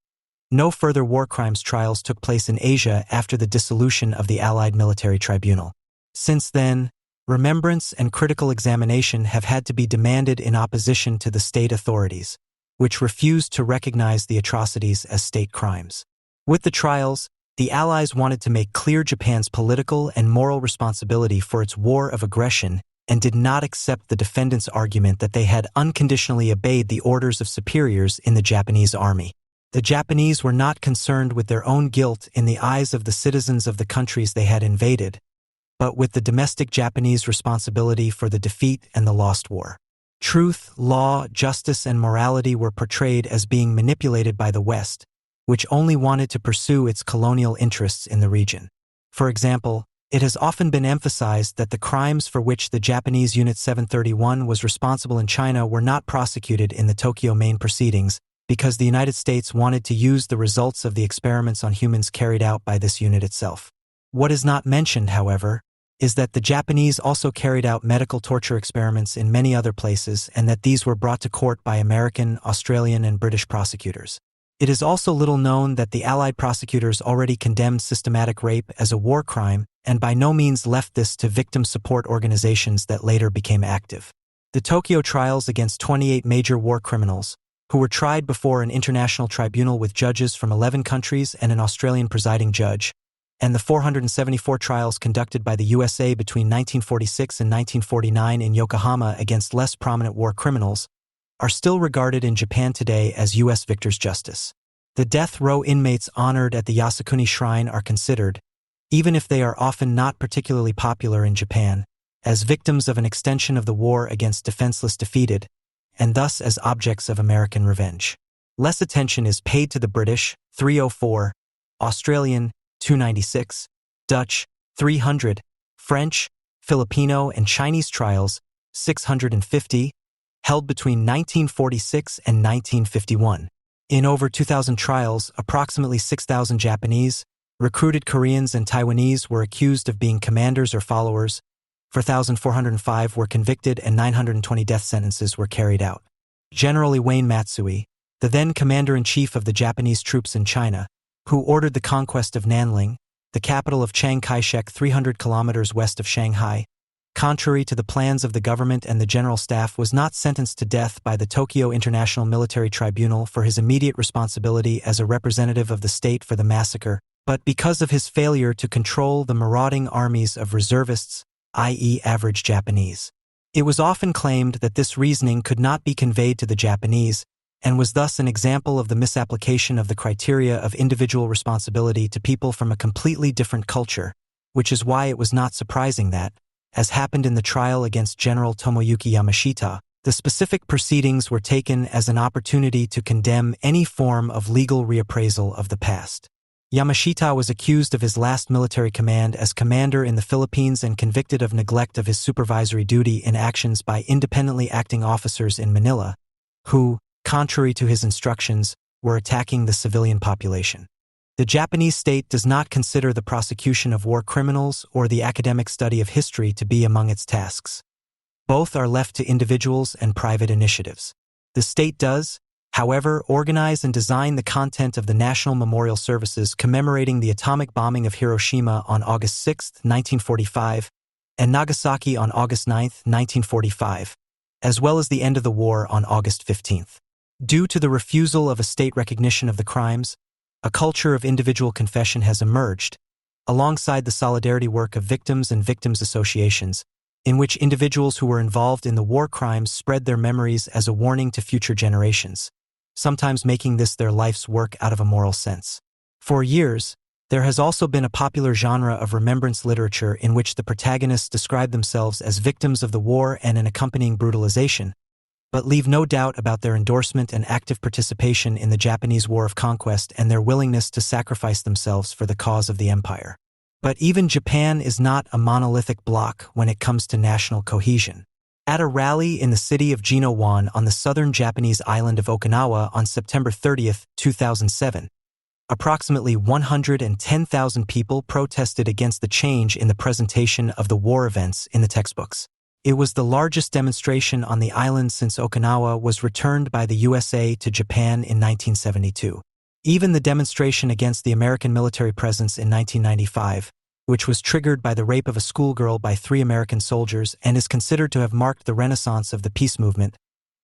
S1: no further war crimes trials took place in Asia after the dissolution of the Allied military tribunal. Since then, remembrance and critical examination have had to be demanded in opposition to the state authorities, which refused to recognize the atrocities as state crimes. With the trials, the Allies wanted to make clear Japan's political and moral responsibility for its war of aggression and did not accept the defendants' argument that they had unconditionally obeyed the orders of superiors in the Japanese army. The Japanese were not concerned with their own guilt in the eyes of the citizens of the countries they had invaded, but with the domestic Japanese responsibility for the defeat and the lost war. Truth, law, justice, and morality were portrayed as being manipulated by the West, which only wanted to pursue its colonial interests in the region. For example, it has often been emphasized that the crimes for which the Japanese Unit 731 was responsible in China were not prosecuted in the Tokyo Main proceedings, because the United States wanted to use the results of the experiments on humans carried out by this unit itself. What is not mentioned, however, is that the Japanese also carried out medical torture experiments in many other places and that these were brought to court by American, Australian, and British prosecutors. It is also little known that the Allied prosecutors already condemned systematic rape as a war crime and by no means left this to victim support organizations that later became active. The Tokyo trials against 28 major war criminals, who were tried before an international tribunal with judges from 11 countries and an Australian presiding judge, and the 474 trials conducted by the USA between 1946 and 1949 in Yokohama against less prominent war criminals, are still regarded in Japan today as U.S. victors' justice. The death row inmates honored at the Yasukuni Shrine are considered, even if they are often not particularly popular in Japan, as victims of an extension of the war against defenseless defeated, and thus as objects of American revenge. Less attention is paid to the British, 304, Australian, 296, Dutch, 300, French, Filipino, and Chinese trials, 650, held between 1946 and 1951. In over 2,000 trials, approximately 6,000 Japanese, recruited Koreans and Taiwanese were accused of being commanders or followers, 4,405 were convicted and 920 death sentences were carried out. General Wayne Matsui, the then commander-in-chief of the Japanese troops in China, who ordered the conquest of Nanling, the capital of Chiang Kai-shek 300 kilometers west of Shanghai, contrary to the plans of the government and the general staff, was not sentenced to death by the Tokyo International Military Tribunal for his immediate responsibility as a representative of the state for the massacre, but because of his failure to control the marauding armies of reservists, i.e. average Japanese. It was often claimed that this reasoning could not be conveyed to the Japanese, and was thus an example of the misapplication of the criteria of individual responsibility to people from a completely different culture, which is why it was not surprising that, as happened in the trial against General Tomoyuki Yamashita, the specific proceedings were taken as an opportunity to condemn any form of legal reappraisal of the past. Yamashita was accused of his last military command as commander in the Philippines and convicted of neglect of his supervisory duty in actions by independently acting officers in Manila, who, contrary to his instructions, were attacking the civilian population. The Japanese state does not consider the prosecution of war criminals or the academic study of history to be among its tasks. Both are left to individuals and private initiatives. The state does, however, organize and design the content of the national memorial services commemorating the atomic bombing of Hiroshima on August 6, 1945, and Nagasaki on August 9, 1945, as well as the end of the war on August 15. Due to the refusal of a state recognition of the crimes, a culture of individual confession has emerged, alongside the solidarity work of victims and victims' associations, in which individuals who were involved in the war crimes spread their memories as a warning to future generations, sometimes making this their life's work out of a moral sense. For years, there has also been a popular genre of remembrance literature in which the protagonists describe themselves as victims of the war and an accompanying brutalization, but leave no doubt about their endorsement and active participation in the Japanese War of Conquest and their willingness to sacrifice themselves for the cause of the empire. But even Japan is not a monolithic bloc when it comes to national cohesion. At a rally in the city of Ginowan on the southern Japanese island of Okinawa on September 30, 2007, approximately 110,000 people protested against the change in the presentation of the war events in the textbooks. It was the largest demonstration on the island since Okinawa was returned by the USA to Japan in 1972. Even the demonstration against the American military presence in 1995, which was triggered by the rape of a schoolgirl by 3 American soldiers and is considered to have marked the renaissance of the peace movement,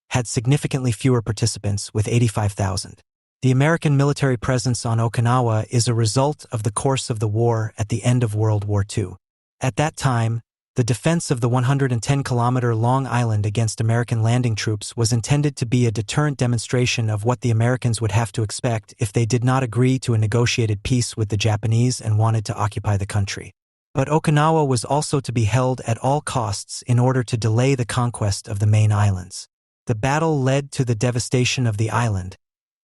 S1: had significantly fewer participants, with 85,000. The American military presence on Okinawa is a result of the course of the war at the end of World War II. At that time, the defense of the 110-kilometer-long island against American landing troops was intended to be a deterrent demonstration of what the Americans would have to expect if they did not agree to a negotiated peace with the Japanese and wanted to occupy the country. But Okinawa was also to be held at all costs in order to delay the conquest of the main islands. The battle led to the devastation of the island,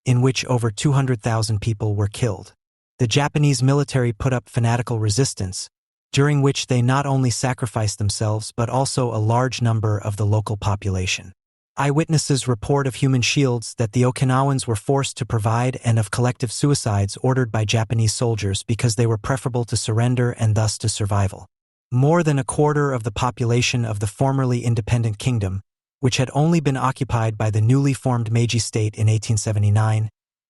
S1: in which over 200,000 people were killed. The Japanese military put up fanatical resistance, during which they not only sacrificed themselves but also a large number of the local population. Eyewitnesses report of human shields that the Okinawans were forced to provide and of collective suicides ordered by Japanese soldiers because they were preferable to surrender and thus to survival. More than a quarter of the population of the formerly independent kingdom, which had only been occupied by the newly formed Meiji state in 1879,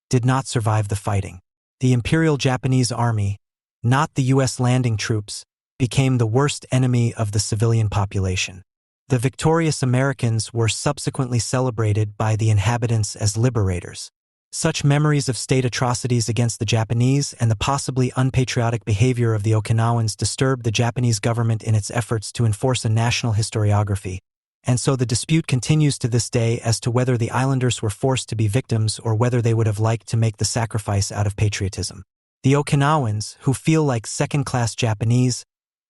S1: did not survive the fighting. The Imperial Japanese Army, not the U.S. landing troops, became the worst enemy of the civilian population. The victorious Americans were subsequently celebrated by the inhabitants as liberators. Such memories of state atrocities against the Japanese and the possibly unpatriotic behavior of the Okinawans disturbed the Japanese government in its efforts to enforce a national historiography, and so the dispute continues to this day as to whether the islanders were forced to be victims or whether they would have liked to make the sacrifice out of patriotism. The Okinawans, who feel like second-class Japanese,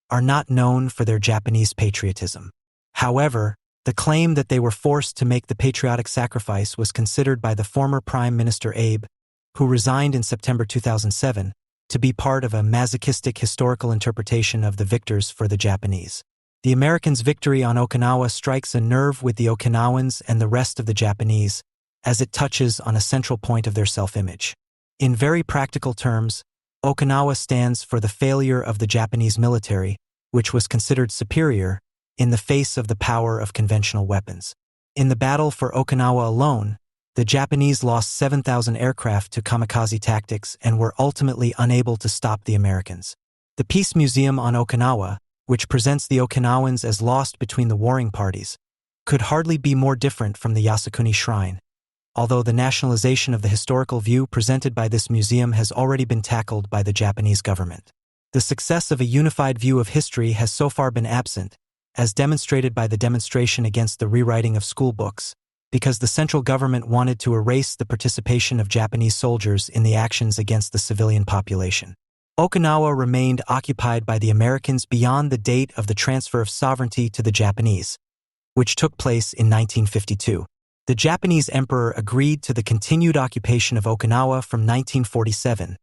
S1: are not known for their Japanese patriotism. However, the claim that they were forced to make the patriotic sacrifice was considered by the former Prime Minister Abe, who resigned in September 2007, to be part of a masochistic historical interpretation of the victors for the Japanese. The Americans' victory on Okinawa strikes a nerve with the Okinawans and the rest of the Japanese, as it touches on a central point of their self-image. In very practical terms, Okinawa stands for the failure of the Japanese military, which was considered superior, in the face of the power of conventional weapons. In the battle for Okinawa alone, the Japanese lost 7,000 aircraft to kamikaze tactics and were ultimately unable to stop the Americans. The Peace Museum on Okinawa, which presents the Okinawans as lost between the warring parties, could hardly be more different from the Yasukuni Shrine, although the nationalization of the historical view presented by this museum has already been tackled by the Japanese government. The success of a unified view of history has so far been absent, as demonstrated by the demonstration against the rewriting of school books, because the central government wanted to erase the participation of Japanese soldiers in the actions against the civilian population. Okinawa remained occupied by the Americans beyond the date of the transfer of sovereignty to the Japanese, which took place in 1952. The Japanese emperor agreed to the continued occupation of Okinawa from 1947,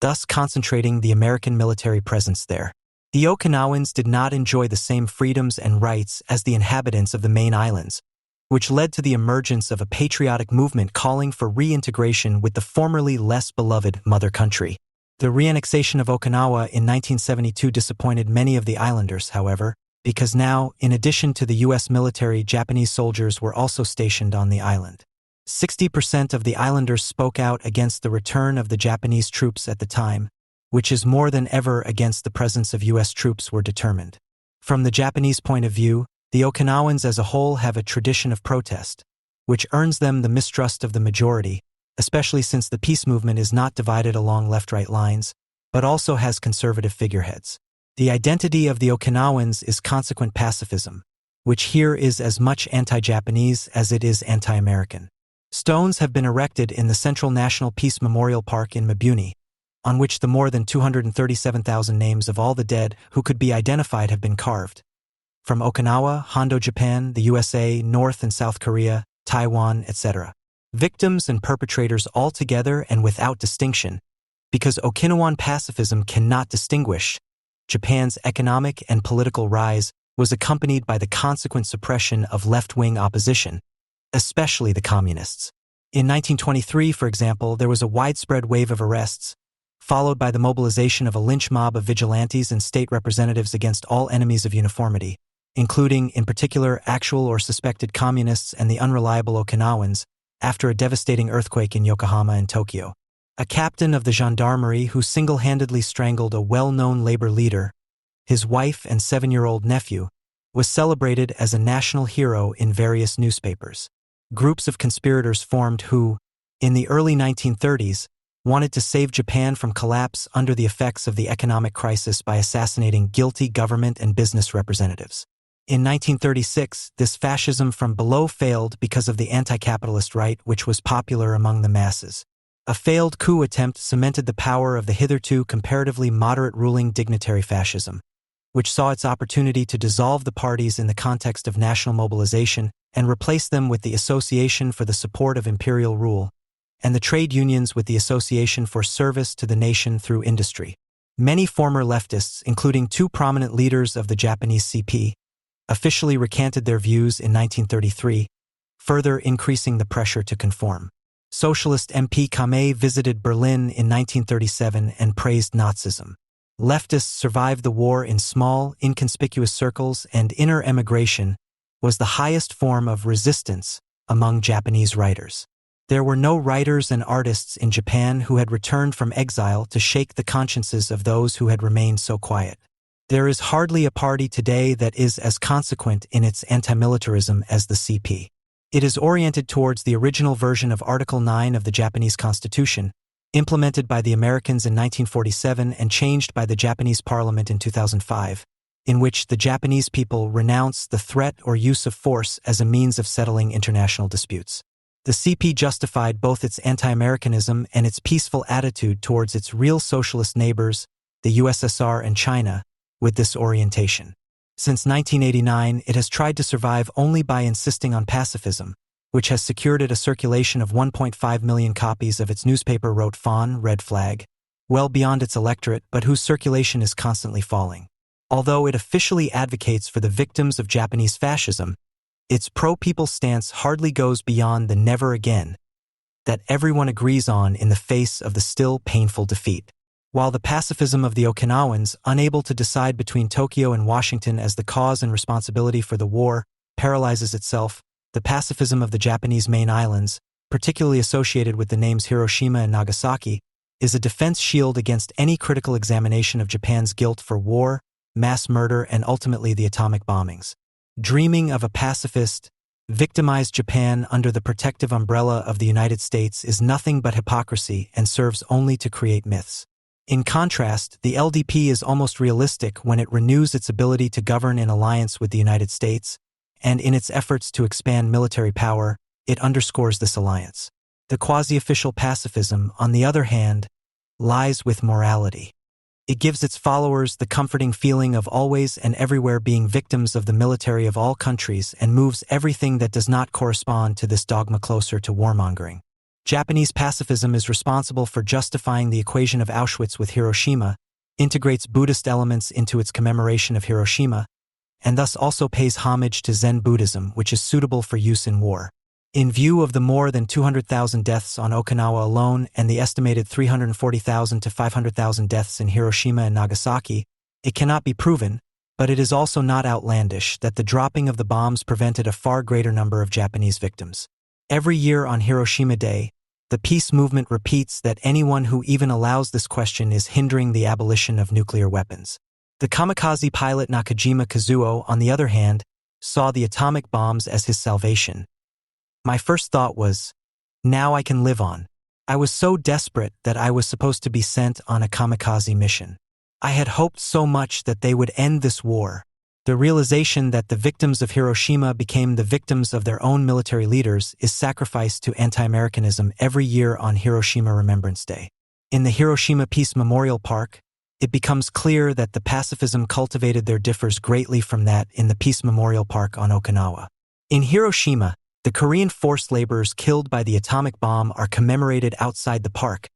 S1: thus concentrating the American military presence there. The Okinawans did not enjoy the same freedoms and rights as the inhabitants of the main islands, which led to the emergence of a patriotic movement calling for reintegration with the formerly less beloved mother country. The reannexation of Okinawa in 1972 disappointed many of the islanders, however, because now, in addition to the U.S. military, Japanese soldiers were also stationed on the island. 60% of the islanders spoke out against the return of the Japanese troops at the time, which is more than ever against the presence of U.S. troops were determined. From the Japanese point of view, the Okinawans as a whole have a tradition of protest, which earns them the mistrust of the majority, especially since the peace movement is not divided along left-right lines, but also has conservative figureheads. The identity of the Okinawans is consequent pacifism, which here is as much anti-Japanese as it is anti-American. Stones have been erected in the Central National Peace Memorial Park in Mabuni, on which the more than 237,000 names of all the dead who could be identified have been carved. From Okinawa, Hondo, Japan, the USA, North and South Korea, Taiwan, etc. Victims and perpetrators all together and without distinction, because Okinawan pacifism cannot distinguish. Japan's economic and political rise was accompanied by the consequent suppression of left-wing opposition, especially the communists. In 1923, for example, there was a widespread wave of arrests, followed by the mobilization of a lynch mob of vigilantes and state representatives against all enemies of uniformity, including, in particular, actual or suspected communists and the unreliable Okinawans, after a devastating earthquake in Yokohama and Tokyo. A captain of the gendarmerie who single-handedly strangled a well-known labor leader, his wife and 7-year-old nephew, was celebrated as a national hero in various newspapers. Groups of conspirators formed who, in the early 1930s, wanted to save Japan from collapse under the effects of the economic crisis by assassinating guilty government and business representatives. In 1936, this fascism from below failed because of the anti-capitalist right, which was popular among the masses. A failed coup attempt cemented the power of the hitherto comparatively moderate ruling dignitary fascism, which saw its opportunity to dissolve the parties in the context of national mobilization and replace them with the Association for the Support of Imperial Rule, and the trade unions with the Association for Service to the Nation through Industry. Many former leftists, including 2 prominent leaders of the Japanese CP, officially recanted their views in 1933, further increasing the pressure to conform. Socialist MP Kamei visited Berlin in 1937 and praised Nazism. Leftists survived the war in small, inconspicuous circles, and inner emigration was the highest form of resistance among Japanese writers. There were no writers and artists in Japan who had returned from exile to shake the consciences of those who had remained so quiet. There is hardly a party today that is as consequent in its anti-militarism as the CP. It is oriented towards the original version of Article 9 of the Japanese Constitution, implemented by the Americans in 1947 and changed by the Japanese Parliament in 2005, in which the Japanese people renounce the threat or use of force as a means of settling international disputes. The CP justified both its anti-Americanism and its peaceful attitude towards its real socialist neighbors, the USSR and China, with this orientation. Since 1989, it has tried to survive only by insisting on pacifism, which has secured it a circulation of 1.5 million copies of its newspaper wrote Fawn, Red Flag, well beyond its electorate, but whose circulation is constantly falling. Although it officially advocates for the victims of Japanese fascism, its pro-people stance hardly goes beyond the never again that everyone agrees on in the face of the still painful defeat. While the pacifism of the Okinawans, unable to decide between Tokyo and Washington as the cause and responsibility for the war, paralyzes itself, the pacifism of the Japanese main islands, particularly associated with the names Hiroshima and Nagasaki, is a defense shield against any critical examination of Japan's guilt for war, mass murder, and ultimately the atomic bombings. Dreaming of a pacifist, victimized Japan under the protective umbrella of the United States is nothing but hypocrisy and serves only to create myths. In contrast, the LDP is almost realistic when it renews its ability to govern in alliance with the United States, and in its efforts to expand military power, it underscores this alliance. The quasi-official pacifism, on the other hand, lies with morality. It gives its followers the comforting feeling of always and everywhere being victims of the military of all countries and moves everything that does not correspond to this dogma closer to warmongering. Japanese pacifism is responsible for justifying the equation of Auschwitz with Hiroshima, integrates Buddhist elements into its commemoration of Hiroshima, and thus also pays homage to Zen Buddhism, which is suitable for use in war. In view of the more than 200,000 deaths on Okinawa alone and the estimated 340,000 to 500,000 deaths in Hiroshima and Nagasaki, it cannot be proven, but it is also not outlandish, that the dropping of the bombs prevented a far greater number of Japanese victims. Every year on Hiroshima Day, the peace movement repeats that anyone who even allows this question is hindering the abolition of nuclear weapons. The kamikaze pilot Nakajima Kazuo, on the other hand, saw the atomic bombs as his salvation. My first thought was, now I can live on. I was so desperate that I was supposed to be sent on a kamikaze mission. I had hoped so much that they would end this war. The realization that the victims of Hiroshima became the victims of their own military leaders is sacrificed to anti-Americanism every year on Hiroshima Remembrance Day. In the Hiroshima Peace Memorial Park, it becomes clear that the pacifism cultivated there differs greatly from that in the Peace Memorial Park on Okinawa. In Hiroshima, the Korean forced laborers killed by the atomic bomb are commemorated outside the park.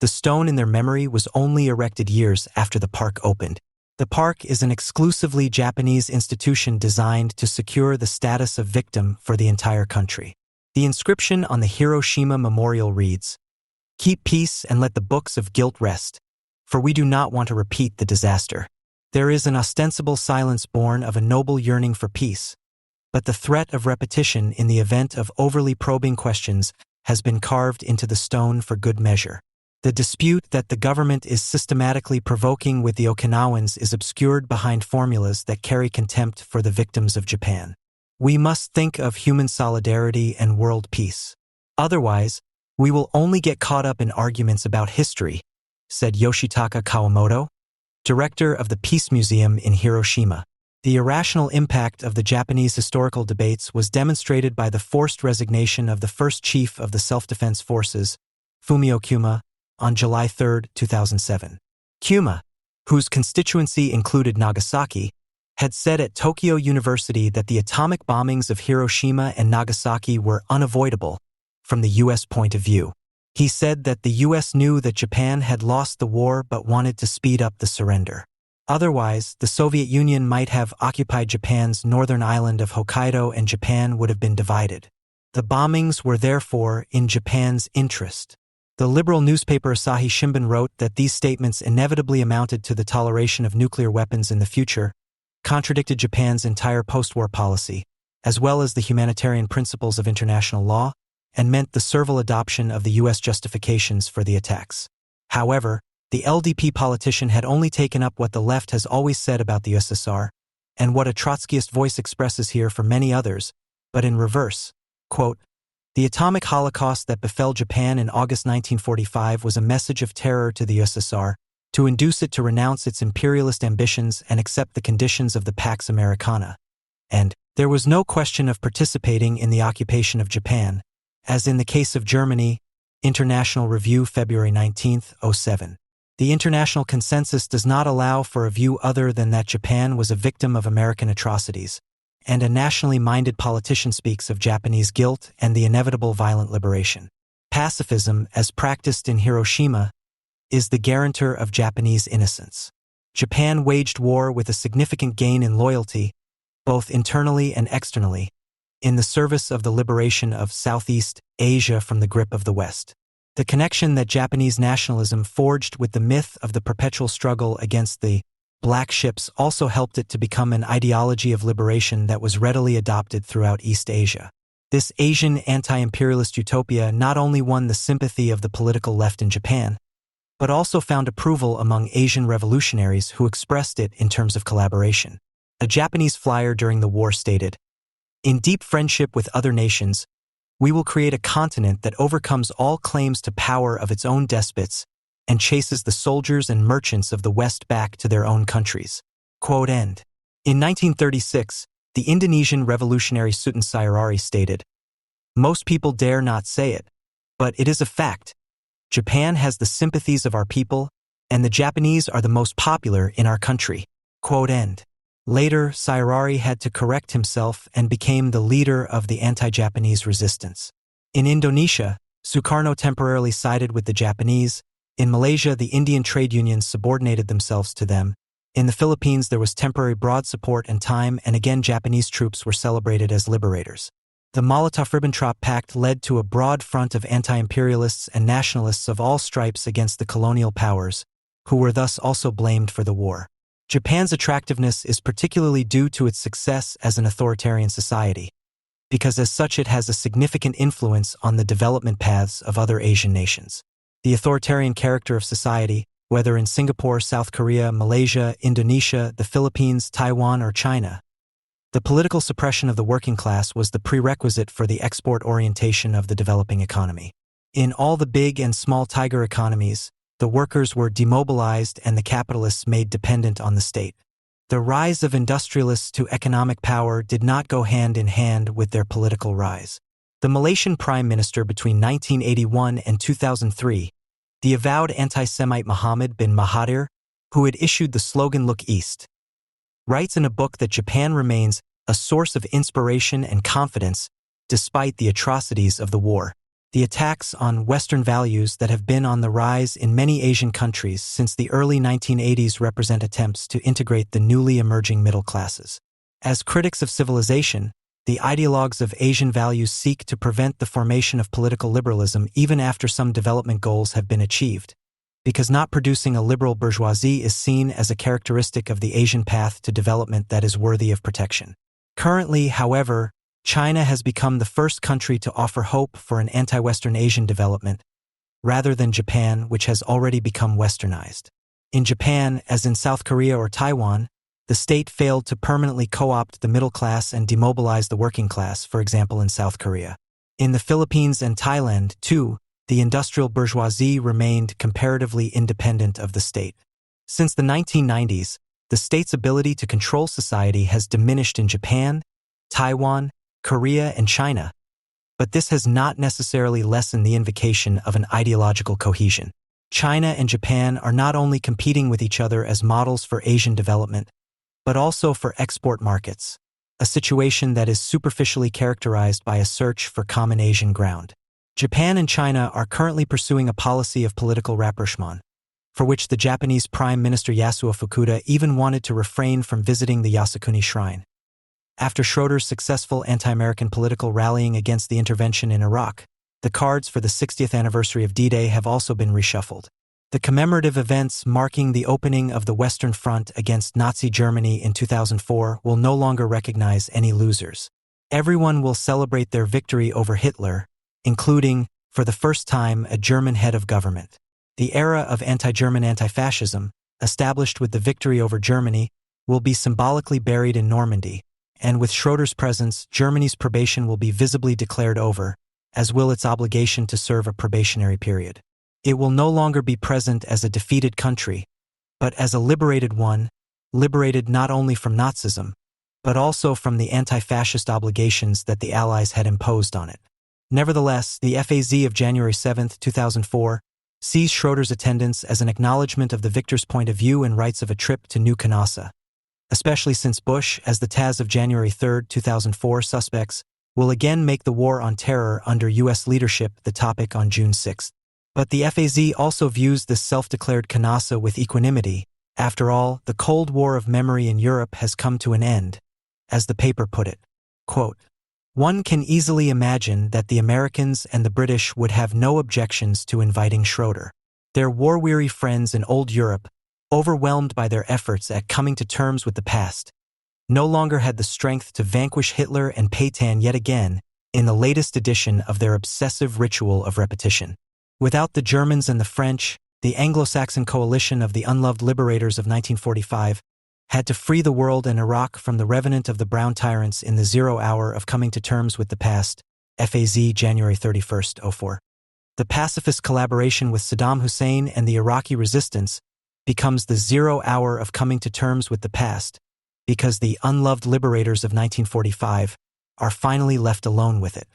S1: The stone in their memory was only erected years after the park opened. The park is an exclusively Japanese institution designed to secure the status of victim for the entire country. The inscription on the Hiroshima Memorial reads, "Keep peace and let the books of guilt rest, for we do not want to repeat the disaster." There is an ostensible silence born of a noble yearning for peace, but the threat of repetition in the event of overly probing questions has been carved into the stone for good measure. The dispute that the government is systematically provoking with the Okinawans is obscured behind formulas that carry contempt for the victims of Japan. We must think of human solidarity and world peace. Otherwise, we will only get caught up in arguments about history, said Yoshitaka Kawamoto, director of the Peace Museum in Hiroshima. The irrational impact of the Japanese historical debates was demonstrated by the forced resignation of the first chief of the self-defense forces, Fumio Kuma, on July 3, 2007. Kuma, whose constituency included Nagasaki, had said at Tokyo University that the atomic bombings of Hiroshima and Nagasaki were unavoidable from the U.S. point of view. He said that the U.S. knew that Japan had lost the war but wanted to speed up the surrender. Otherwise, the Soviet Union might have occupied Japan's northern island of Hokkaido and Japan would have been divided. The bombings were therefore in Japan's interest. The liberal newspaper Asahi Shimbun wrote that these statements inevitably amounted to the toleration of nuclear weapons in the future, contradicted Japan's entire post-war policy, as well as the humanitarian principles of international law, and meant the servile adoption of the U.S. justifications for the attacks. However, the LDP politician had only taken up what the left has always said about the USSR, and what a Trotskyist voice expresses here for many others, but in reverse. Quote, "The atomic holocaust that befell Japan in August 1945 was a message of terror to the USSR, to induce it to renounce its imperialist ambitions and accept the conditions of the Pax Americana. And there was no question of participating in the occupation of Japan, as in the case of Germany." International Review, February 19, 2007. The international consensus does not allow for a view other than that Japan was a victim of American atrocities, and a nationally minded politician speaks of Japanese guilt and the inevitable violent liberation. Pacifism, as practiced in Hiroshima, is the guarantor of Japanese innocence. Japan waged war with a significant gain in loyalty, both internally and externally, in the service of the liberation of Southeast Asia from the grip of the West. The connection that Japanese nationalism forged with the myth of the perpetual struggle against the Black Ships also helped it to become an ideology of liberation that was readily adopted throughout East Asia. This Asian anti-imperialist utopia not only won the sympathy of the political left in Japan, but also found approval among Asian revolutionaries who expressed it in terms of collaboration. A Japanese flyer during the war stated, "In deep friendship with other nations, we will create a continent that overcomes all claims to power of its own despots and chases the soldiers and merchants of the West back to their own countries." Quote end. In 1936, the Indonesian revolutionary Sutan Sayurari stated, "Most people dare not say it, but it is a fact. Japan has the sympathies of our people, and the Japanese are the most popular in our country." Quote end. Later, Sayurari had to correct himself and became the leader of the anti-Japanese resistance. In Indonesia, Sukarno temporarily sided with the Japanese. In Malaysia, the Indian trade unions subordinated themselves to them. In the Philippines, there was temporary broad support and time, and again Japanese troops were celebrated as liberators. The Molotov-Ribbentrop Pact led to a broad front of anti-imperialists and nationalists of all stripes against the colonial powers, who were thus also blamed for the war. Japan's attractiveness is particularly due to its success as an authoritarian society, because as such it has a significant influence on the development paths of other Asian nations. The authoritarian character of society, whether in Singapore, South Korea, Malaysia, Indonesia, the Philippines, Taiwan, or China, the political suppression of the working class was the prerequisite for the export orientation of the developing economy. In all the big and small tiger economies, the workers were demobilized and the capitalists made dependent on the state. The rise of industrialists to economic power did not go hand in hand with their political rise. The Malaysian Prime Minister between 1981 and 2003, the avowed anti-Semite Mohammed bin Mahathir, who had issued the slogan "Look East," writes in a book that Japan remains a source of inspiration and confidence despite the atrocities of the war. The attacks on Western values that have been on the rise in many Asian countries since the early 1980s represent attempts to integrate the newly emerging middle classes. As critics of civilization, the ideologues of Asian values seek to prevent the formation of political liberalism even after some development goals have been achieved, because not producing a liberal bourgeoisie is seen as a characteristic of the Asian path to development that is worthy of protection. Currently, however, China has become the first country to offer hope for an anti-Western Asian development, rather than Japan, which has already become westernized. In Japan, as in South Korea or Taiwan, the state failed to permanently co-opt the middle class and demobilize the working class, for example in South Korea. In the Philippines and Thailand, too, the industrial bourgeoisie remained comparatively independent of the state. Since the 1990s, the state's ability to control society has diminished in Japan, Taiwan, Korea, and China, but this has not necessarily lessened the invocation of an ideological cohesion. China and Japan are not only competing with each other as models for Asian development, but also for export markets, a situation that is superficially characterized by a search for common Asian ground. Japan and China are currently pursuing a policy of political rapprochement, for which the Japanese Prime Minister Yasuo Fukuda even wanted to refrain from visiting the Yasukuni Shrine. After Schroeder's successful anti-American political rallying against the intervention in Iraq, the cards for the 60th anniversary of D-Day have also been reshuffled. The commemorative events marking the opening of the Western Front against Nazi Germany in 2004 will no longer recognize any losers. Everyone will celebrate their victory over Hitler, including, for the first time, a German head of government. The era of anti-German anti-fascism, established with the victory over Germany, will be symbolically buried in Normandy, and with Schroeder's presence, Germany's probation will be visibly declared over, as will its obligation to serve a probationary period. It will no longer be present as a defeated country, but as a liberated one, liberated not only from Nazism, but also from the anti-fascist obligations that the Allies had imposed on it. Nevertheless, the FAZ of January 7, 2004, sees Schroeder's attendance as an acknowledgement of the victor's point of view and rights of a trip to New Kanasa, especially since Bush, as the Taz of January 3, 2004 suspects, will again make the war on terror under U.S. leadership the topic on June 6. But the FAZ also views this self-declared Kanasa with equanimity. After all, the Cold War of memory in Europe has come to an end, as the paper put it. Quote, "One can easily imagine that the Americans and the British would have no objections to inviting Schroeder. Their war-weary friends in old Europe, overwhelmed by their efforts at coming to terms with the past, no longer had the strength to vanquish Hitler and Pétain yet again in the latest edition of their obsessive ritual of repetition. Without the Germans and the French, the Anglo-Saxon coalition of the unloved liberators of 1945 had to free the world and Iraq from the revenant of the brown tyrants in the 0 hour of coming to terms with the past." FAZ, January 31, 04. The pacifist collaboration with Saddam Hussein and the Iraqi resistance becomes the 0 hour of coming to terms with the past, because the unloved liberators of 1945 are finally left alone with it.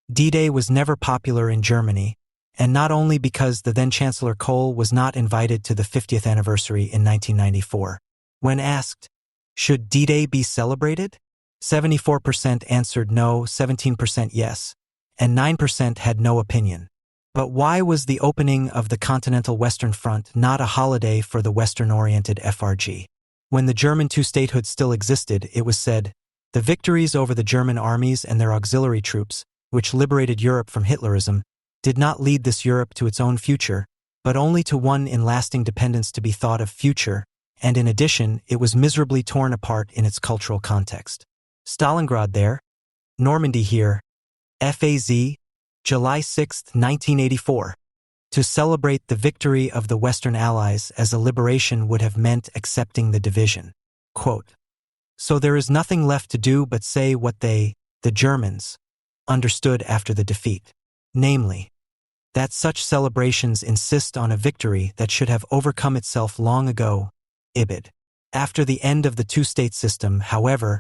S1: D-Day was never popular in Germany, and not only because the then-Chancellor Kohl was not invited to the 50th anniversary in 1994. When asked, should D-Day be celebrated? 74% answered no, 17% yes, and 9% had no opinion. But why was the opening of the Continental Western Front not a holiday for the Western-oriented FRG? When the German two-statehood still existed, it was said, the victories over the German armies and their auxiliary troops, which liberated Europe from Hitlerism, did not lead this Europe to its own future, but only to one in lasting dependence to be thought of future, and in addition, it was miserably torn apart in its cultural context. Stalingrad there, Normandy here, FAZ, July 6, 1984. To celebrate the victory of the Western Allies as a liberation would have meant accepting the division. Quote, so there is nothing left to do but say what they, the Germans, understood after the defeat. Namely, that such celebrations insist on a victory that should have overcome itself long ago, Ibid. After the end of the two-state system, however,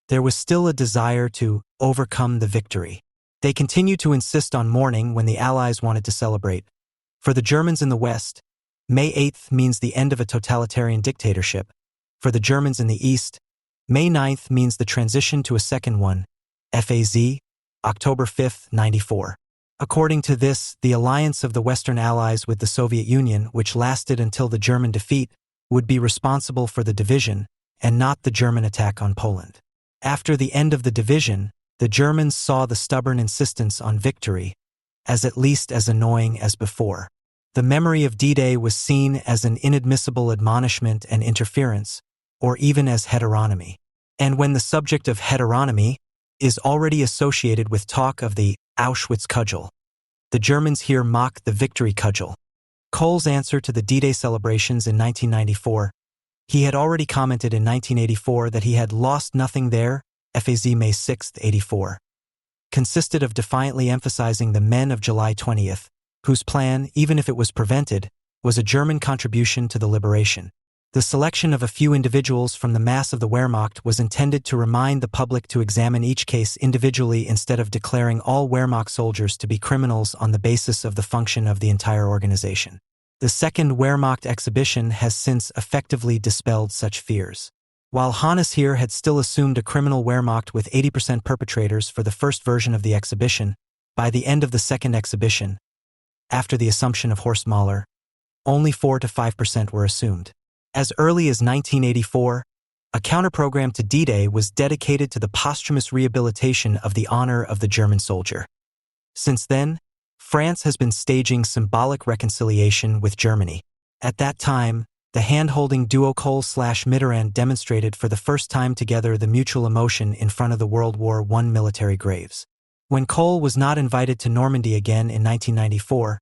S1: there was still a desire to overcome the victory. They continued to insist on mourning when the Allies wanted to celebrate. For the Germans in the West, May 8th means the end of a totalitarian dictatorship. For the Germans in the East, May 9th means the transition to a second one, FAZ, October 5, 94. According to this, the alliance of the Western Allies with the Soviet Union, which lasted until the German defeat, would be responsible for the division, and not the German attack on Poland. After the end of the division, the Germans saw the stubborn insistence on victory as at least as annoying as before. The memory of D-Day was seen as an inadmissible admonishment and interference, or even as heteronomy. And when the subject of heteronomy is already associated with talk of the Auschwitz cudgel, the Germans here mock the victory cudgel. Kohl's answer to the D-Day celebrations in 1994, he had already commented in 1984 that he had lost nothing there, FAZ May 6, 84, consisted of defiantly emphasizing the men of July 20th, whose plan, even if it was prevented, was a German contribution to the liberation. The selection of a few individuals from the mass of the Wehrmacht was intended to remind the public to examine each case individually instead of declaring all Wehrmacht soldiers to be criminals on the basis of the function of the entire organization. The second Wehrmacht exhibition has since effectively dispelled such fears. While Hannes here had still assumed a criminal Wehrmacht with 80% perpetrators for the first version of the exhibition, by the end of the second exhibition, after the assumption of Horst Mahler, only 4 to 5% were assumed. As early as 1984, a counterprogram to D-Day was dedicated to the posthumous rehabilitation of the honor of the German soldier. Since then, France has been staging symbolic reconciliation with Germany. At that time, the hand-holding duo Kohl/Mitterrand demonstrated for the first time together the mutual emotion in front of the World War I military graves. When Kohl was not invited to Normandy again in 1994,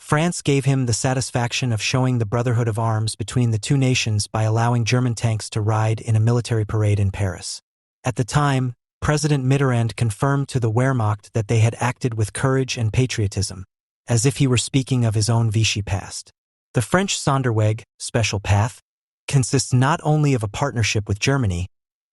S1: France gave him the satisfaction of showing the brotherhood of arms between the two nations by allowing German tanks to ride in a military parade in Paris. At the time, President Mitterrand confirmed to the Wehrmacht that they had acted with courage and patriotism, as if he were speaking of his own Vichy past. The French Sonderweg, special path, consists not only of a partnership with Germany,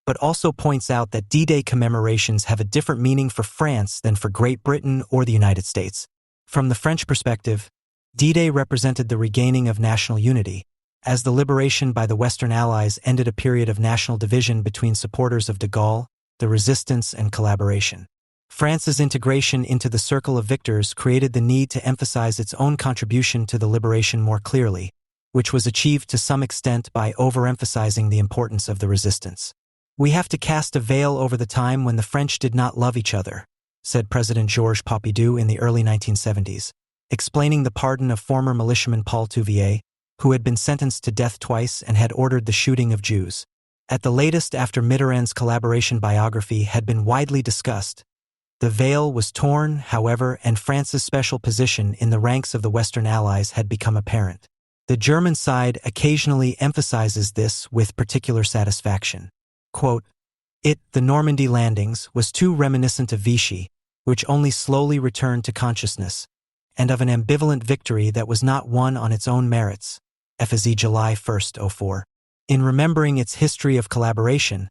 S1: but also points out that D-Day commemorations have a different meaning for France than for Great Britain or the United States. From the French perspective, D-Day represented the regaining of national unity, as the liberation by the Western Allies ended a period of national division between supporters of de Gaulle, the resistance, and collaboration. France's integration into the circle of victors created the need to emphasize its own contribution to the liberation more clearly, which was achieved to some extent by overemphasizing the importance of the resistance. We have to cast a veil over the time when the French did not love each other, said President Georges Pompidou in the early 1970s, explaining the pardon of former militiaman Paul Touvier, who had been sentenced to death twice and had ordered the shooting of Jews. At the latest, after Mitterrand's collaboration biography had been widely discussed, the veil was torn, however, and France's special position in the ranks of the Western Allies had become apparent. The German side occasionally emphasizes this with particular satisfaction. Quote, the Normandy landings, was too reminiscent of Vichy, which only slowly returned to consciousness, and of an ambivalent victory that was not won on its own merits, FZ July 1, 04. In remembering its history of collaboration,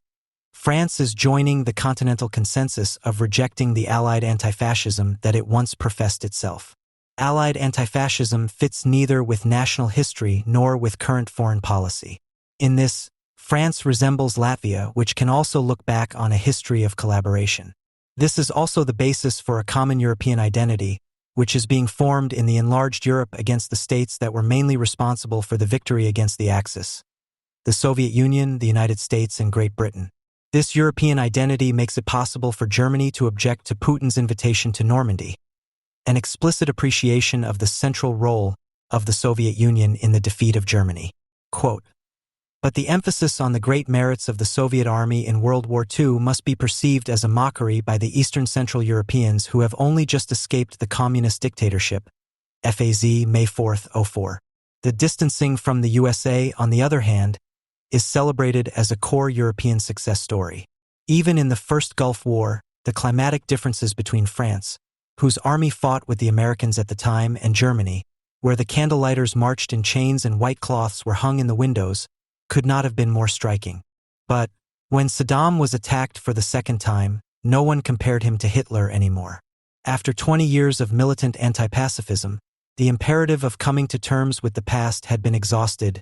S1: France is joining the continental consensus of rejecting the Allied anti-fascism that it once professed itself. Allied anti-fascism fits neither with national history nor with current foreign policy. In this, France resembles Latvia, which can also look back on a history of collaboration. This is also the basis for a common European identity, which is being formed in the enlarged Europe against the states that were mainly responsible for the victory against the Axis: the Soviet Union, the United States, and Great Britain. This European identity makes it possible for Germany to object to Putin's invitation to Normandy, an explicit appreciation of the central role of the Soviet Union in the defeat of Germany. Quote, "But the emphasis on the great merits of the Soviet army in World War II must be perceived as a mockery by the Eastern Central Europeans who have only just escaped the communist dictatorship." FAZ, May 4, 04. The distancing from the USA, on the other hand, is celebrated as a core European success story. Even in the First Gulf War, the climatic differences between France, whose army fought with the Americans at the time, and Germany, where the candlelighters marched in chains and white cloths were hung in the windows, could not have been more striking. But when Saddam was attacked for the second time, no one compared him to Hitler anymore. After 20 years of militant anti-pacifism, the imperative of coming to terms with the past had been exhausted.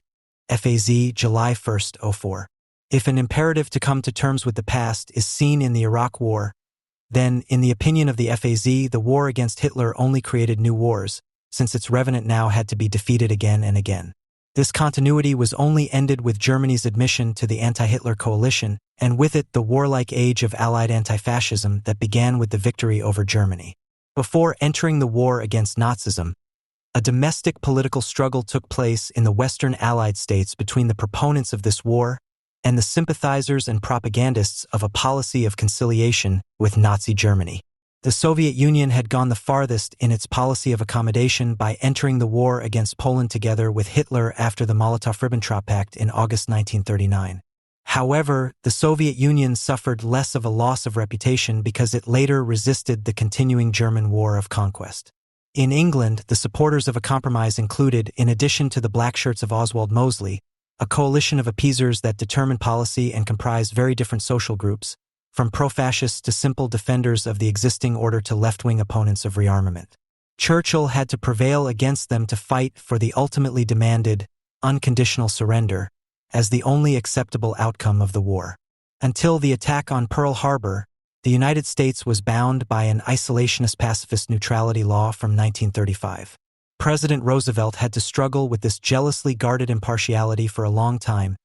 S1: FAZ, July 1, 04. If an imperative to come to terms with the past is seen in the Iraq War, then, in the opinion of the FAZ, the war against Hitler only created new wars, since its revenant now had to be defeated again and again. This continuity was only ended with Germany's admission to the anti-Hitler coalition, and with it the warlike age of Allied anti-fascism that began with the victory over Germany. Before entering the war against Nazism, a domestic political struggle took place in the Western Allied states between the proponents of this war and the sympathizers and propagandists of a policy of conciliation with Nazi Germany. The Soviet Union had gone the farthest in its policy of accommodation by entering the war against Poland together with Hitler after the Molotov-Ribbentrop Pact in August 1939. However, the Soviet Union suffered less of a loss of reputation because it later resisted the continuing German war of conquest. In England, the supporters of a compromise included, in addition to the Black Shirts of Oswald Mosley, a coalition of appeasers that determined policy and comprised very different social groups, from pro-fascists to simple defenders of the existing order to left-wing opponents of rearmament. Churchill had to prevail against them to fight for the ultimately demanded, unconditional surrender as the only acceptable outcome of the war. Until the attack on Pearl Harbor, the United States was bound by an isolationist pacifist neutrality law from 1935. President Roosevelt had to struggle with this jealously guarded impartiality for a long time,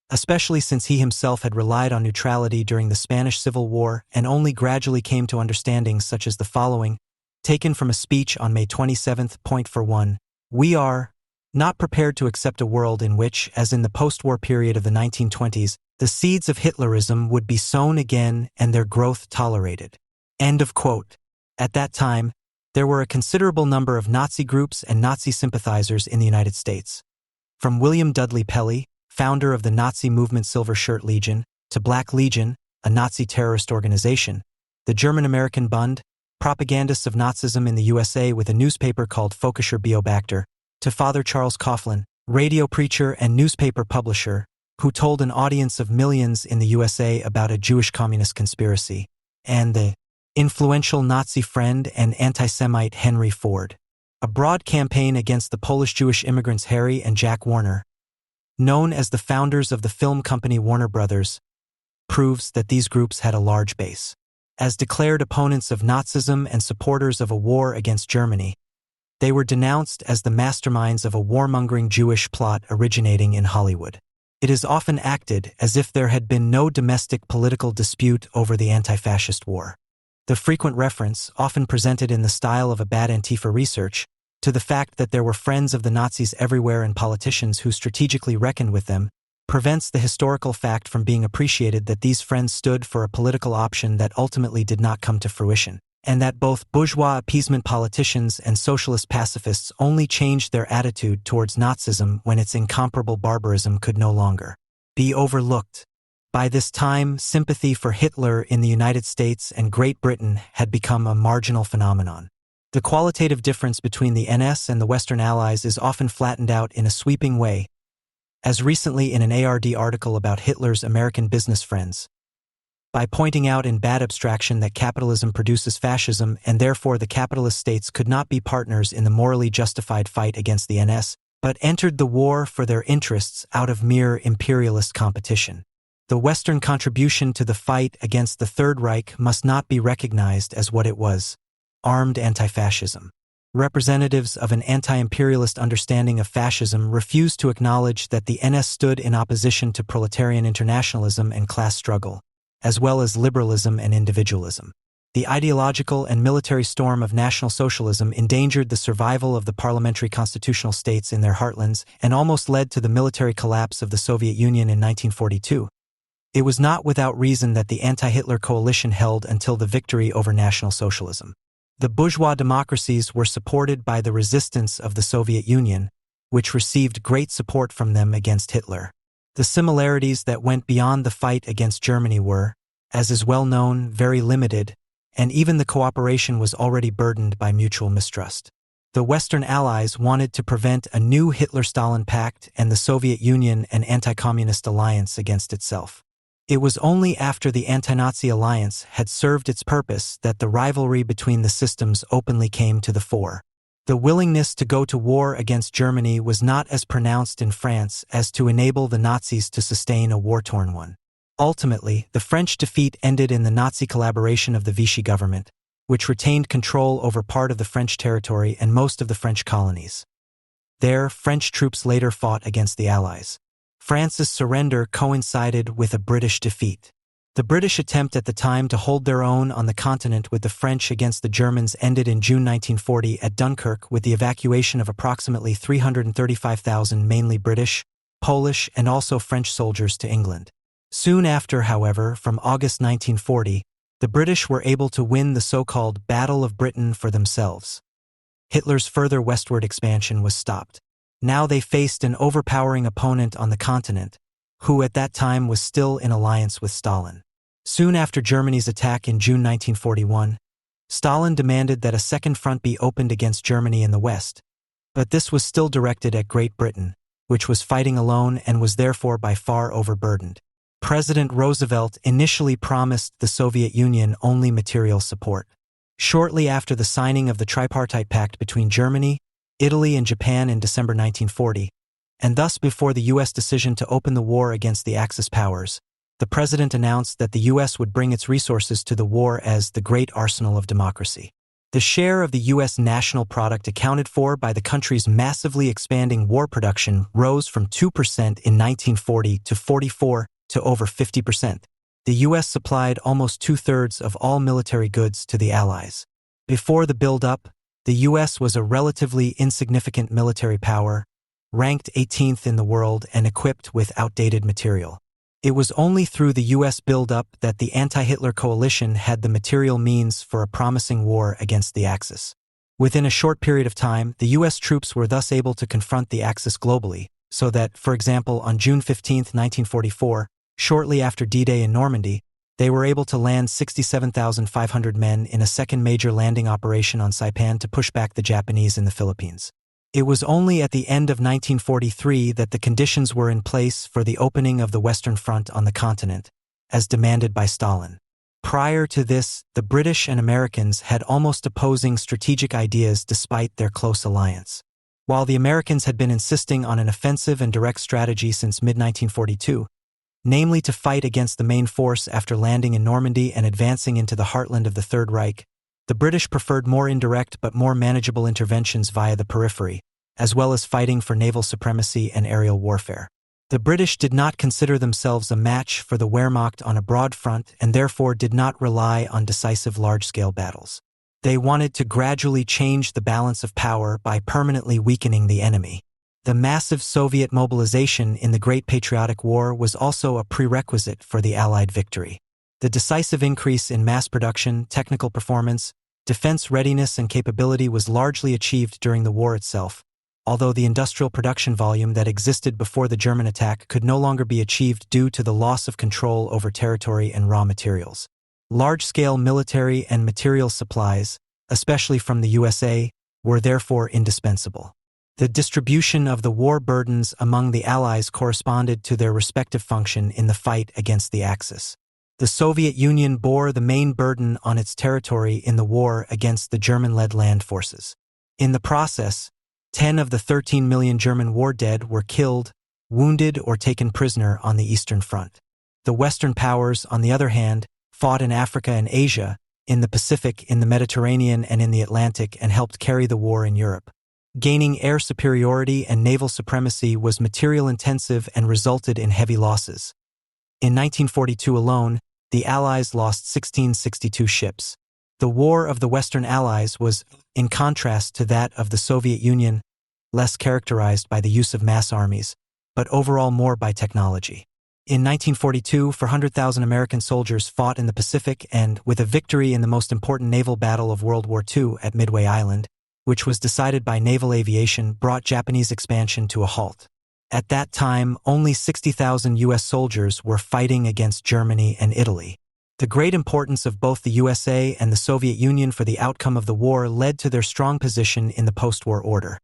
S1: especially since he himself had relied on neutrality during the Spanish Civil War and only gradually came to understandings such as the following, taken from a speech on May 27. For one, "We are not prepared to accept a world in which, as in the post-war period of the 1920s, the seeds of Hitlerism would be sown again and their growth tolerated." End of quote. At that time, there were a considerable number of Nazi groups and Nazi sympathizers in the United States. From William Dudley Pelley, founder of the Nazi movement Silver Shirt Legion, to Black Legion, a Nazi terrorist organization, the German-American Bund, propagandists of Nazism in the USA with a newspaper called Völkischer Beobachter, to Father Charles Coughlin, radio preacher and newspaper publisher, who told an audience of millions in the USA about a Jewish communist conspiracy, and the influential Nazi friend and anti-Semite Henry Ford. A broad campaign against the Polish Jewish immigrants Harry and Jack Warner, known as the founders of the film company Warner Brothers, proves that these groups had a large base. As declared opponents of Nazism and supporters of a war against Germany, they were denounced as the masterminds of a warmongering Jewish plot originating in Hollywood. It is often acted as if there had been no domestic political dispute over the anti-fascist war. The frequent reference, often presented in the style of a bad Antifa research, to the fact that there were friends of the Nazis everywhere and politicians who strategically reckoned with them, prevents the historical fact from being appreciated that these friends stood for a political option that ultimately did not come to fruition, and that both bourgeois appeasement politicians and socialist pacifists only changed their attitude towards Nazism when its incomparable barbarism could no longer be overlooked. By this time, sympathy for Hitler in the United States and Great Britain had become a marginal phenomenon. The qualitative difference between the NS and the Western Allies is often flattened out in a sweeping way, as recently in an ARD article about Hitler's American business friends, by pointing out in bad abstraction that capitalism produces fascism and therefore the capitalist states could not be partners in the morally justified fight against the NS, but entered the war for their interests out of mere imperialist competition. The Western contribution to the fight against the Third Reich must not be recognized as what it was: armed anti-fascism. Representatives of an anti-imperialist understanding of fascism refused to acknowledge that the NS stood in opposition to proletarian internationalism and class struggle, as well as liberalism and individualism. The ideological and military storm of National Socialism endangered the survival of the parliamentary constitutional states in their heartlands and almost led to the military collapse of the Soviet Union in 1942. It was not without reason that the anti-Hitler coalition held until the victory over National Socialism. The bourgeois democracies were supported by the resistance of the Soviet Union, which received great support from them against Hitler. The similarities that went beyond the fight against Germany were, as is well known, very limited, and even the cooperation was already burdened by mutual mistrust. The Western Allies wanted to prevent a new Hitler-Stalin pact and the Soviet Union an anti-communist alliance against itself. It was only after the anti-Nazi alliance had served its purpose that the rivalry between the systems openly came to the fore. The willingness to go to war against Germany was not as pronounced in France as to enable the Nazis to sustain a war-torn one. Ultimately, the French defeat ended in the Nazi collaboration of the Vichy government, which retained control over part of the French territory and most of the French colonies. There, French troops later fought against the Allies. France's surrender coincided with a British defeat. The British attempt at the time to hold their own on the continent with the French against the Germans ended in June 1940 at Dunkirk with the evacuation of approximately 335,000 mainly British, Polish, and also French soldiers to England. Soon after, however, from August 1940, the British were able to win the so-called Battle of Britain for themselves. Hitler's further westward expansion was stopped. Now they faced an overpowering opponent on the continent, who at that time was still in alliance with Stalin. Soon after Germany's attack in June 1941, Stalin demanded that a second front be opened against Germany in the west, but this was still directed at Great Britain, which was fighting alone and was therefore by far overburdened. President Roosevelt initially promised the Soviet Union only material support. Shortly after the signing of the Tripartite Pact between Germany, Italy, and Japan in December 1940, and thus before the U.S. decision to open the war against the Axis powers, the president announced that the U.S. would bring its resources to the war as the great arsenal of democracy. The share of the U.S. national product accounted for by the country's massively expanding war production rose from 2% in 1940 to 44% to over 50%. The U.S. supplied almost two-thirds of all military goods to the Allies. Before the build-up, the U.S. was a relatively insignificant military power, ranked 18th in the world and equipped with outdated material. It was only through the U.S. build-up that the anti-Hitler coalition had the material means for a promising war against the Axis. Within a short period of time, the U.S. troops were thus able to confront the Axis globally, so that, for example, on June 15, 1944, shortly after D-Day in Normandy, they were able to land 67,500 men in a second major landing operation on Saipan to push back the Japanese in the Philippines. It was only at the end of 1943 that the conditions were in place for the opening of the Western Front on the continent, as demanded by Stalin. Prior to this, the British and Americans had almost opposing strategic ideas despite their close alliance. While the Americans had been insisting on an offensive and direct strategy since mid-1942, namely to fight against the main force after landing in Normandy and advancing into the heartland of the Third Reich, the British preferred more indirect but more manageable interventions via the periphery, as well as fighting for naval supremacy and aerial warfare. The British did not consider themselves a match for the Wehrmacht on a broad front and therefore did not rely on decisive large-scale battles. They wanted to gradually change the balance of power by permanently weakening the enemy. The massive Soviet mobilization in the Great Patriotic War was also a prerequisite for the Allied victory. The decisive increase in mass production, technical performance, defense readiness, and capability was largely achieved during the war itself, although the industrial production volume that existed before the German attack could no longer be achieved due to the loss of control over territory and raw materials. Large-scale military and material supplies, especially from the USA, were therefore indispensable. The distribution of the war burdens among the Allies corresponded to their respective function in the fight against the Axis. The Soviet Union bore the main burden on its territory in the war against the German-led land forces. In the process, 10 of the 13 million German war dead were killed, wounded, or taken prisoner on the Eastern Front. The Western powers, on the other hand, fought in Africa and Asia, in the Pacific, in the Mediterranean, and in the Atlantic, and helped carry the war in Europe. Gaining air superiority and naval supremacy was material-intensive and resulted in heavy losses. In 1942 alone, the Allies lost 1662 ships. The War of the Western Allies was, in contrast to that of the Soviet Union, less characterized by the use of mass armies, but overall more by technology. In 1942, 400,000 American soldiers fought in the Pacific and, with a victory in the most important naval battle of World War II at Midway Island, which was decided by naval aviation, brought Japanese expansion to a halt. At that time, only 60,000 U.S. soldiers were fighting against Germany and Italy. The great importance of both the USA and the Soviet Union for the outcome of the war led to their strong position in the post-war order,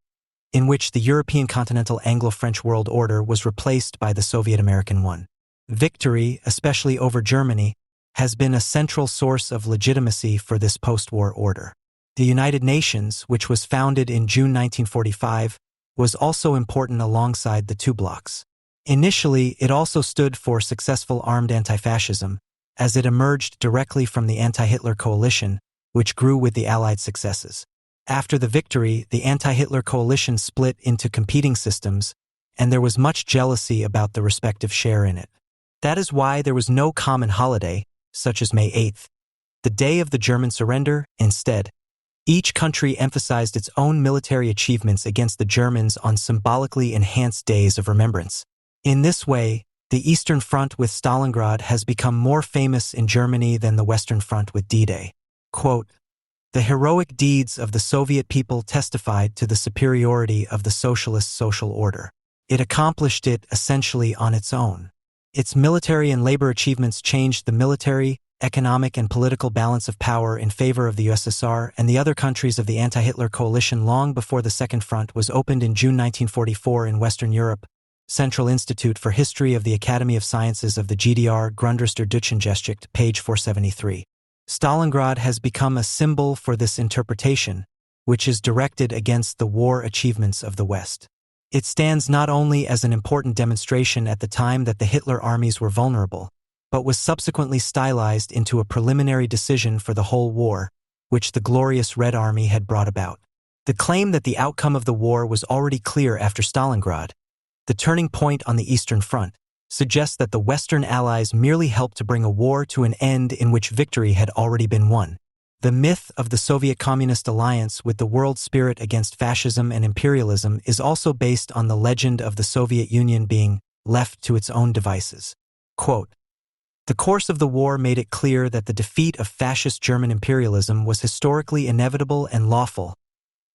S1: in which the European continental Anglo-French world order was replaced by the Soviet-American one. Victory, especially over Germany, has been a central source of legitimacy for this post-war order. The United Nations, which was founded in June 1945, was also important alongside the two blocs. Initially, it also stood for successful armed anti-fascism, as it emerged directly from the anti-Hitler coalition, which grew with the Allied successes. After the victory, the anti-Hitler coalition split into competing systems, and there was much jealousy about the respective share in it. That is why there was no common holiday, such as May 8th, the day of the German surrender. Instead, each country emphasized its own military achievements against the Germans on symbolically enhanced days of remembrance. In this way, the Eastern Front with Stalingrad has become more famous in Germany than the Western Front with D-Day. Quote, "The heroic deeds of the Soviet people testified to the superiority of the socialist social order. It accomplished it essentially on its own. Its military and labor achievements changed the military, economic and political balance of power in favor of the USSR and the other countries of the anti-Hitler coalition long before the Second Front was opened in June 1944 in Western Europe." Central Institute for History of the Academy of Sciences of the GDR, Grundrister Deutschengesticht, page 473. Stalingrad has become a symbol for this interpretation, which is directed against the war achievements of the West. It stands not only as an important demonstration at the time that the Hitler armies were vulnerable, but was subsequently stylized into a preliminary decision for the whole war, which the glorious Red Army had brought about. The claim that the outcome of the war was already clear after Stalingrad, the turning point on the Eastern Front, suggests that the Western Allies merely helped to bring a war to an end in which victory had already been won. The myth of the Soviet Communist alliance with the world spirit against fascism and imperialism is also based on the legend of the Soviet Union being left to its own devices. Quote, "The course of the war made it clear that the defeat of fascist German imperialism was historically inevitable and lawful."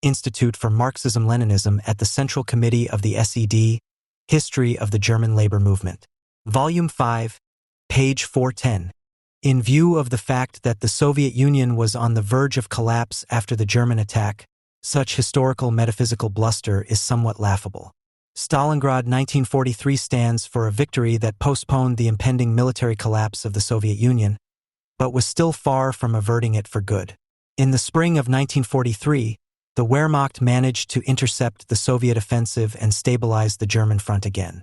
S1: Institute for Marxism-Leninism at the Central Committee of the SED, History of the German Labor Movement. Volume 5, page 410. In view of the fact that the Soviet Union was on the verge of collapse after the German attack, such historical metaphysical bluster is somewhat laughable. Stalingrad 1943 stands for a victory that postponed the impending military collapse of the Soviet Union, but was still far from averting it for good. In the spring of 1943, the Wehrmacht managed to intercept the Soviet offensive and stabilize the German front again.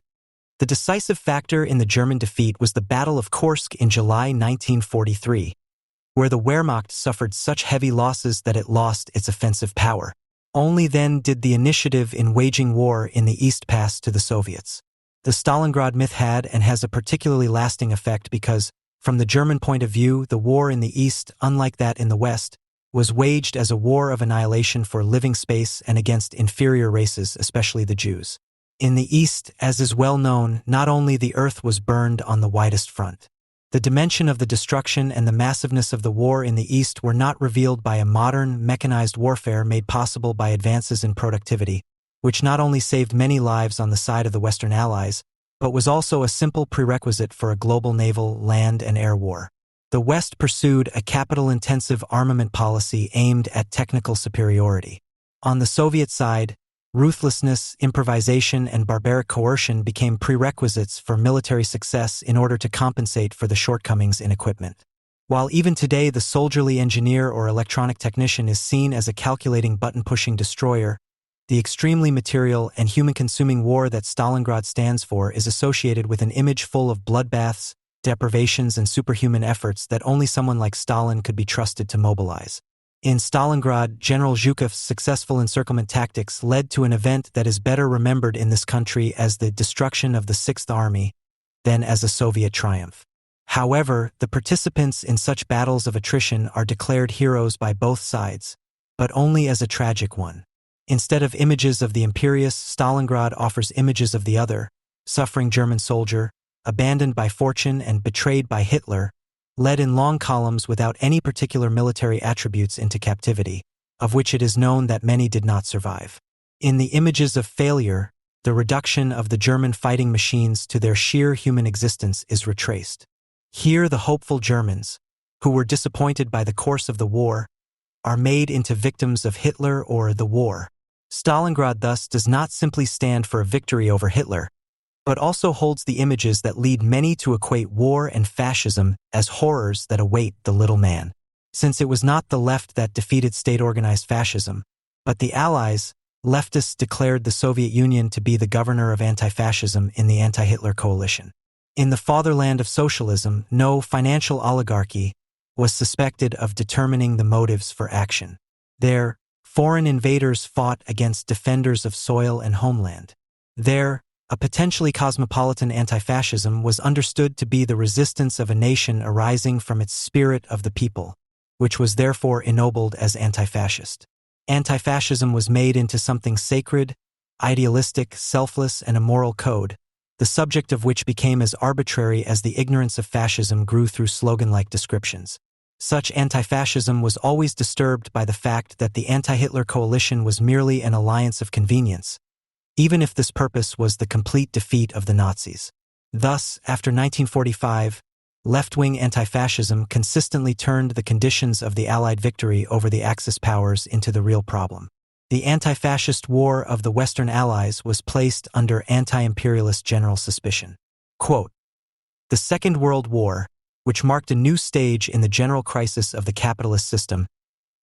S1: The decisive factor in the German defeat was the Battle of Kursk in July 1943, where the Wehrmacht suffered such heavy losses that it lost its offensive power. Only then did the initiative in waging war in the East pass to the Soviets. The Stalingrad myth had and has a particularly lasting effect because, from the German point of view, the war in the East, unlike that in the West, was waged as a war of annihilation for living space and against inferior races, especially the Jews. In the East, as is well known, not only the earth was burned on the widest front. The dimension of the destruction and the massiveness of the war in the East were not revealed by a modern, mechanized warfare made possible by advances in productivity, which not only saved many lives on the side of the Western Allies, but was also a simple prerequisite for a global naval, land, and air war. The West pursued a capital-intensive armament policy aimed at technical superiority. On the Soviet side, ruthlessness, improvisation, and barbaric coercion became prerequisites for military success in order to compensate for the shortcomings in equipment. While even today the soldierly engineer or electronic technician is seen as a calculating button-pushing destroyer, the extremely material and human-consuming war that Stalingrad stands for is associated with an image full of bloodbaths, deprivations and superhuman efforts that only someone like Stalin could be trusted to mobilize. In Stalingrad, General Zhukov's successful encirclement tactics led to an event that is better remembered in this country as the destruction of the Sixth Army than as a Soviet triumph. However, the participants in such battles of attrition are declared heroes by both sides, but only as a tragic one. Instead of images of the imperious, Stalingrad offers images of the other, suffering German soldier, abandoned by fortune and betrayed by Hitler, led in long columns without any particular military attributes into captivity, of which it is known that many did not survive. In the images of failure, the reduction of the German fighting machines to their sheer human existence is retraced. Here the hopeful Germans, who were disappointed by the course of the war, are made into victims of Hitler or the war. Stalingrad thus does not simply stand for a victory over Hitler, but also holds the images that lead many to equate war and fascism as horrors that await the little man. Since it was not the left that defeated state-organized fascism, but the Allies, leftists declared the Soviet Union to be the governor of anti-fascism in the anti-Hitler coalition. In the fatherland of socialism, no financial oligarchy was suspected of determining the motives for action. There, foreign invaders fought against defenders of soil and homeland. There, a potentially cosmopolitan anti-fascism was understood to be the resistance of a nation arising from its spirit of the people, which was therefore ennobled as anti-fascist. Anti-fascism was made into something sacred, idealistic, selfless, and a moral code, the subject of which became as arbitrary as the ignorance of fascism grew through slogan-like descriptions. Such anti-fascism was always disturbed by the fact that the anti-Hitler coalition was merely an alliance of convenience, even if this purpose was the complete defeat of the Nazis. Thus, after 1945, left-wing anti-fascism consistently turned the conditions of the Allied victory over the Axis powers into the real problem. The anti-fascist war of the Western Allies was placed under anti-imperialist general suspicion. Quote, "The Second World War, which marked a new stage in the general crisis of the capitalist system,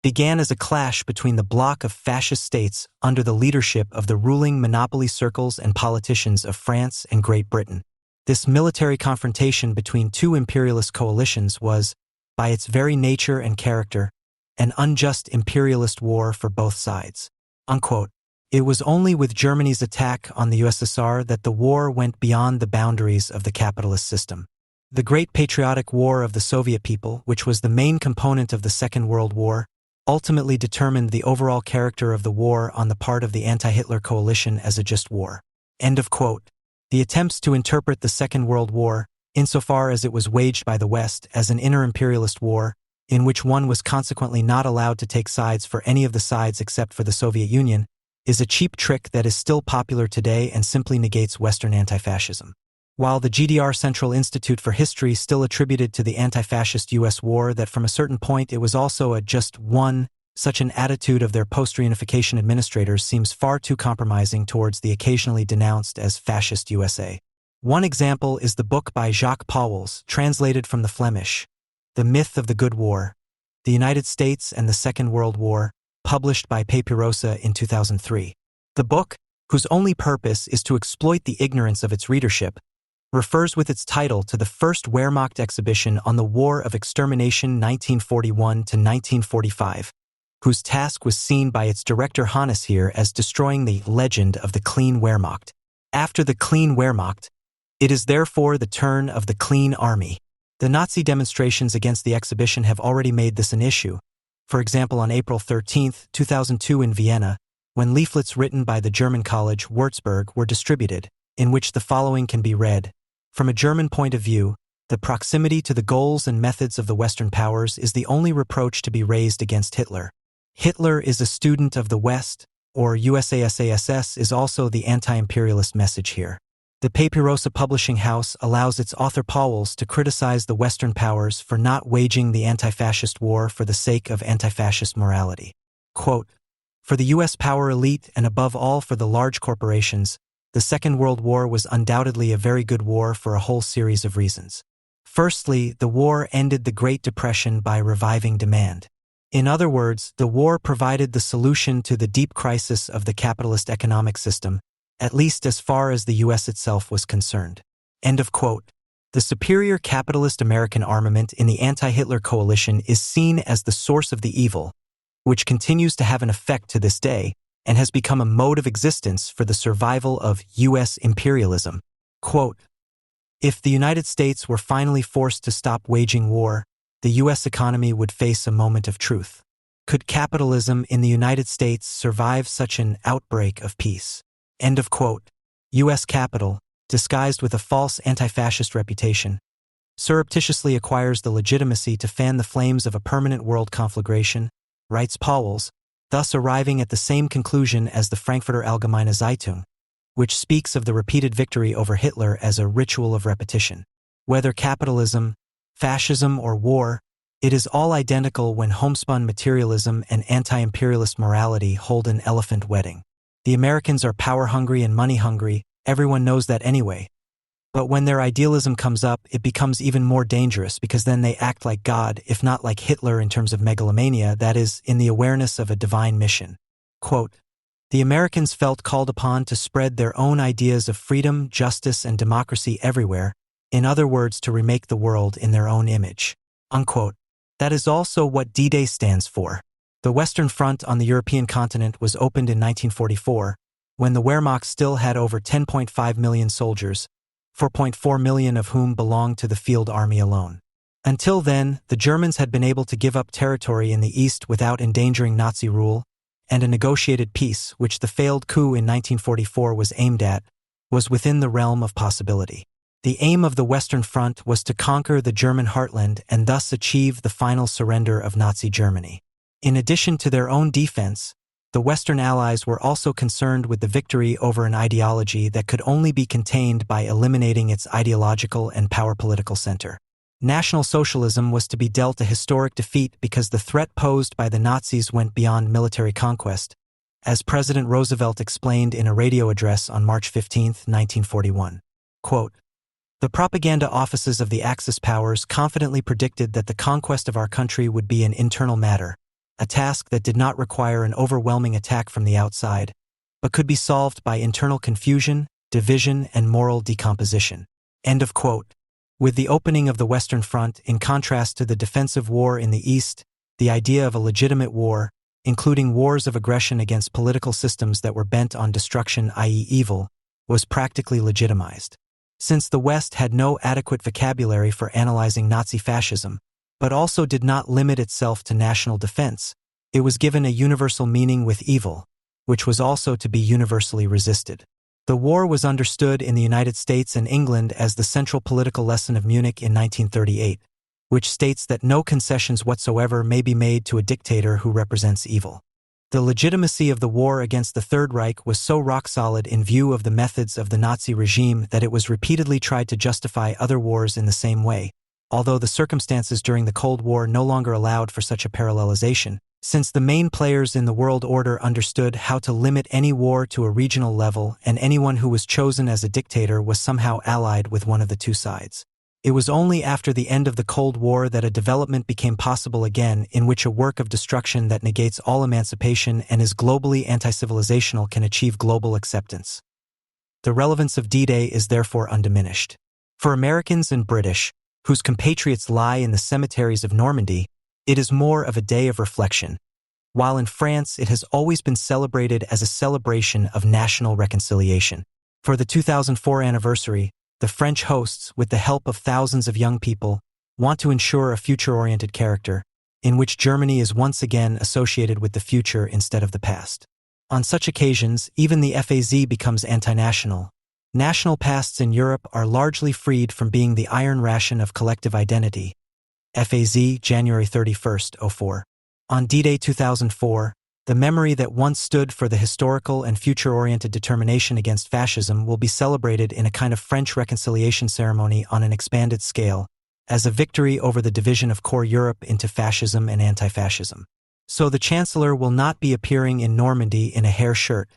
S1: began as a clash between the bloc of fascist states under the leadership of the ruling monopoly circles and politicians of France and Great Britain. This military confrontation between two imperialist coalitions was, by its very nature and character, an unjust imperialist war for both sides." Unquote. It was only with Germany's attack on the USSR that the war went beyond the boundaries of the capitalist system. The Great Patriotic War of the Soviet people, which was the main component of the Second World War, ultimately determined the overall character of the war on the part of the anti-Hitler coalition as a just war. End of quote. The attempts to interpret the Second World War, insofar as it was waged by the West, as an inter-imperialist war, in which one was consequently not allowed to take sides for any of the sides except for the Soviet Union, is a cheap trick that is still popular today and simply negates Western anti-fascism. While the GDR Central Institute for History still attributed to the anti-fascist U.S. war that from a certain point it was also a just one, such an attitude of their post-reunification administrators seems far too compromising towards the occasionally denounced as fascist USA. One example is the book by Jacques Pauwels, translated from the Flemish, The Myth of the Good War, The United States and the Second World War, published by Papirosa in 2003. The book, whose only purpose is to exploit the ignorance of its readership, refers with its title to the first Wehrmacht exhibition on the War of Extermination 1941 to 1945, whose task was seen by its director Hannes here as destroying the legend of the clean Wehrmacht. After the clean Wehrmacht, it is therefore the turn of the clean army. The Nazi demonstrations against the exhibition have already made this an issue. For example, on April 13, 2002 in Vienna, when leaflets written by the German college Würzburg were distributed, in which the following can be read. From a German point of view, the proximity to the goals and methods of the Western powers is the only reproach to be raised against Hitler. Hitler is a student of the West, or USASASS is also the anti-imperialist message here. The Papirosa publishing house allows its author Pauwels to criticize the Western powers for not waging the anti-fascist war for the sake of anti-fascist morality. Quote, "For the U.S. power elite and above all for the large corporations, the Second World War was undoubtedly a very good war for a whole series of reasons. Firstly, the war ended the Great Depression by reviving demand. In other words, the war provided the solution to the deep crisis of the capitalist economic system, at least as far as the U.S. itself was concerned." End of quote. The superior capitalist American armament in the anti-Hitler coalition is seen as the source of the evil, which continues to have an effect to this day and has become a mode of existence for the survival of U.S. imperialism. Quote, "If the United States were finally forced to stop waging war, the U.S. economy would face a moment of truth. Could capitalism in the United States survive such an outbreak of peace?" End of quote. U.S. capital, disguised with a false anti-fascist reputation, surreptitiously acquires the legitimacy to fan the flames of a permanent world conflagration, writes Pauwels, thus arriving at the same conclusion as the Frankfurter Allgemeine Zeitung, which speaks of the repeated victory over Hitler as a ritual of repetition. Whether capitalism, fascism, or war, it is all identical when homespun materialism and anti-imperialist morality hold an elephant wedding. The Americans are power-hungry and money-hungry, everyone knows that anyway. But when their idealism comes up, it becomes even more dangerous because then they act like God, if not like Hitler in terms of megalomania, that is, in the awareness of a divine mission. Quote, "The Americans felt called upon to spread their own ideas of freedom, justice, and democracy everywhere, in other words, to remake the world in their own image." Unquote. That is also what D-Day stands for. The Western Front on the European continent was opened in 1944, when the Wehrmacht still had over 10.5 million soldiers, 4.4 million of whom belonged to the field army alone. Until then, the Germans had been able to give up territory in the east without endangering Nazi rule, and a negotiated peace, which the failed coup in 1944 was aimed at, was within the realm of possibility. The aim of the Western Front was to conquer the German heartland and thus achieve the final surrender of Nazi Germany. In addition to their own defense, the Western Allies were also concerned with the victory over an ideology that could only be contained by eliminating its ideological and power political center. National Socialism was to be dealt a historic defeat because the threat posed by the Nazis went beyond military conquest, as President Roosevelt explained in a radio address on March 15, 1941. Quote, "The propaganda offices of the Axis powers confidently predicted that the conquest of our country would be an internal matter, a task that did not require an overwhelming attack from the outside, but could be solved by internal confusion, division, and moral decomposition." End of quote. With the opening of the Western Front, in contrast to the defensive war in the East, the idea of a legitimate war, including wars of aggression against political systems that were bent on destruction, i.e. evil, was practically legitimized. Since the West had no adequate vocabulary for analyzing Nazi fascism, but also did not limit itself to national defense, it was given a universal meaning with evil, which was also to be universally resisted. The war was understood in the United States and England as the central political lesson of Munich in 1938, which states that no concessions whatsoever may be made to a dictator who represents evil. The legitimacy of the war against the Third Reich was so rock-solid in view of the methods of the Nazi regime that it was repeatedly tried to justify other wars in the same way, although the circumstances during the Cold War no longer allowed for such a parallelization, since the main players in the world order understood how to limit any war to a regional level, and anyone who was chosen as a dictator was somehow allied with one of the two sides. It was only after the end of the Cold War that a development became possible again in which a work of destruction that negates all emancipation and is globally anti-civilizational can achieve global acceptance. The relevance of D-Day is therefore undiminished. For Americans and British, whose compatriots lie in the cemeteries of Normandy, it is more of a day of reflection, while in France it has always been celebrated as a celebration of national reconciliation. For the 2004 anniversary, the French hosts, with the help of thousands of young people, want to ensure a future-oriented character, in which Germany is once again associated with the future instead of the past. On such occasions, even the FAZ becomes anti-national. National pasts in Europe are largely freed from being the iron ration of collective identity. FAZ, January 31, 04. On D-Day 2004, the memory that once stood for the historical and future-oriented determination against fascism will be celebrated in a kind of French reconciliation ceremony on an expanded scale, as a victory over the division of core Europe into fascism and anti-fascism. So the Chancellor will not be appearing in Normandy in a hair shirt,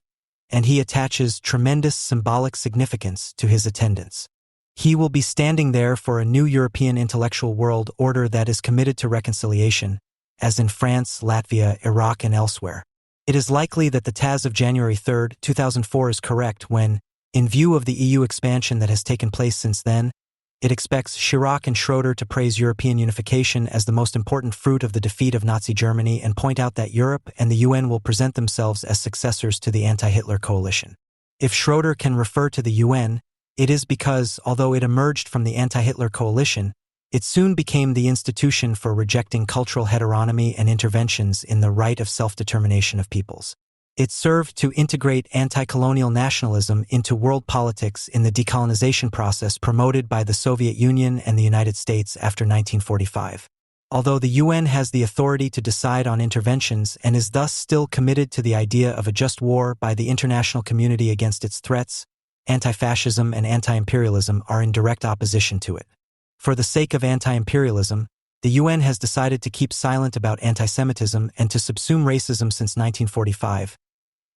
S1: and he attaches tremendous symbolic significance to his attendance. He will be standing there for a new European intellectual world order that is committed to reconciliation, as in France, Latvia, Iraq, and elsewhere. It is likely that the TAS of January 3, 2004 is correct when, in view of the EU expansion that has taken place since then, It expects Chirac and Schroeder to praise European unification as the most important fruit of the defeat of Nazi Germany and point out that Europe and the UN will present themselves as successors to the anti-Hitler coalition. If Schroeder can refer to the UN, it is because, although it emerged from the anti-Hitler coalition, it soon became the institution for rejecting cultural heteronomy and interventions in the right of self-determination of peoples. It served to integrate anti-colonial nationalism into world politics in the decolonization process promoted by the Soviet Union and the United States after 1945. Although the UN has the authority to decide on interventions and is thus still committed to the idea of a just war by the international community against its threats, anti-fascism and anti-imperialism are in direct opposition to it. For the sake of anti-imperialism, the UN has decided to keep silent about anti-Semitism and to subsume racism since 1945.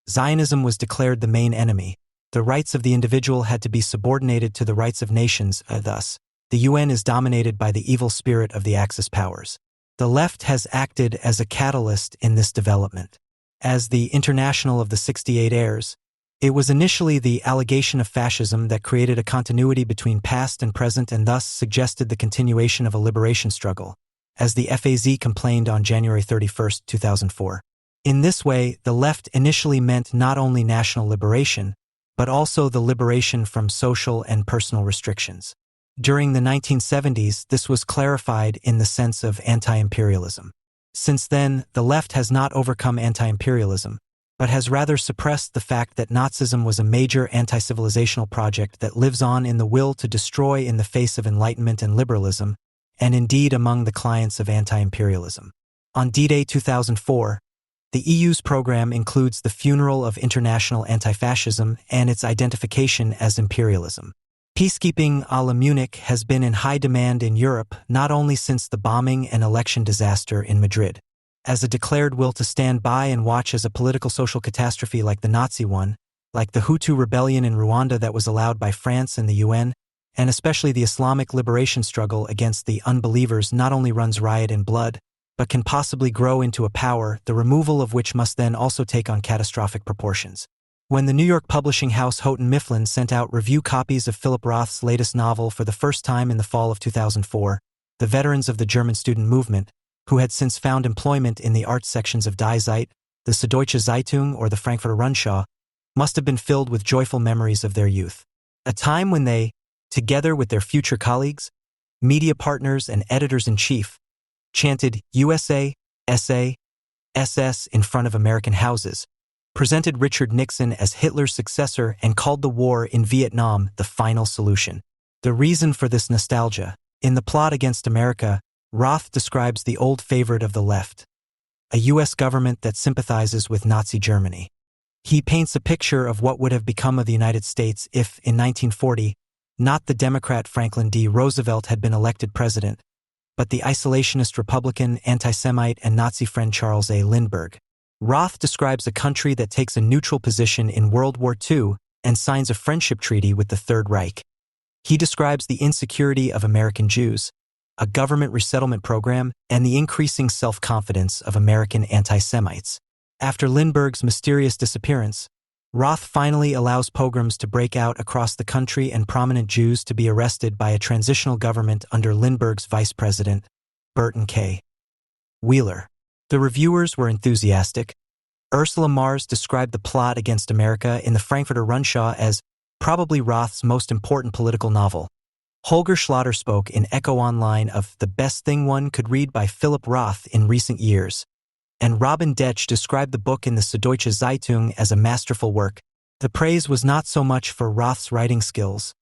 S1: Zionism was declared the main enemy. The rights of the individual had to be subordinated to the rights of nations. Thus, the UN is dominated by the evil spirit of the Axis powers. The left has acted as a catalyst in this development. As the International of the 68 Heirs, it was initially the allegation of fascism that created a continuity between past and present and thus suggested the continuation of a liberation struggle, as the FAZ complained on January 31, 2004. In this way, the left initially meant not only national liberation, but also the liberation from social and personal restrictions. During the 1970s, this was clarified in the sense of anti-imperialism. Since then, the left has not overcome anti-imperialism, but has rather suppressed the fact that Nazism was a major anti-civilizational project that lives on in the will to destroy in the face of Enlightenment and liberalism, and indeed among the clients of anti-imperialism. On D-Day 2004, the EU's program includes the funeral of international anti-fascism and its identification as imperialism. Peacekeeping a la Munich has been in high demand in Europe not only since the bombing and election disaster in Madrid. As a declared will to stand by and watch as a political social catastrophe like the Nazi one, like the Hutu rebellion in Rwanda that was allowed by France and the UN, and especially the Islamic liberation struggle against the unbelievers not only runs riot in blood, but can possibly grow into a power, the removal of which must then also take on catastrophic proportions. When the New York publishing house Houghton Mifflin sent out review copies of Philip Roth's latest novel for the first time in the fall of 2004, the veterans of the German student movement, who had since found employment in the arts sections of Die Zeit, the Süddeutsche Zeitung or the Frankfurter Rundschau, must have been filled with joyful memories of their youth. A time when they, together with their future colleagues, media partners and editors-in-chief, chanted USA, SA, SS in front of American houses, presented Richard Nixon as Hitler's successor and called the war in Vietnam the final solution. The reason for this nostalgia, in the plot against America, Roth describes the old favorite of the left, a U.S. government that sympathizes with Nazi Germany. He paints a picture of what would have become of the United States if, in 1940, not the Democrat Franklin D. Roosevelt had been elected president, but the isolationist Republican, anti-Semite, and Nazi friend Charles A. Lindbergh. Roth describes a country that takes a neutral position in World War II and signs a friendship treaty with the Third Reich. He describes the insecurity of American Jews, a government resettlement program, and the increasing self-confidence of American anti-Semites. After Lindbergh's mysterious disappearance, Roth finally allows pogroms to break out across the country and prominent Jews to be arrested by a transitional government under Lindbergh's vice president, Burton K. Wheeler. The reviewers were enthusiastic. Ursula Mars described the plot against America in the Frankfurter Rundschau as probably Roth's most important political novel. Holger Schlatter spoke in Echo Online of the best thing one could read by Philip Roth in recent years, and Robin Detsch described the book in the Süddeutsche Zeitung as a masterful work. The praise was not so much for Roth's writing skills,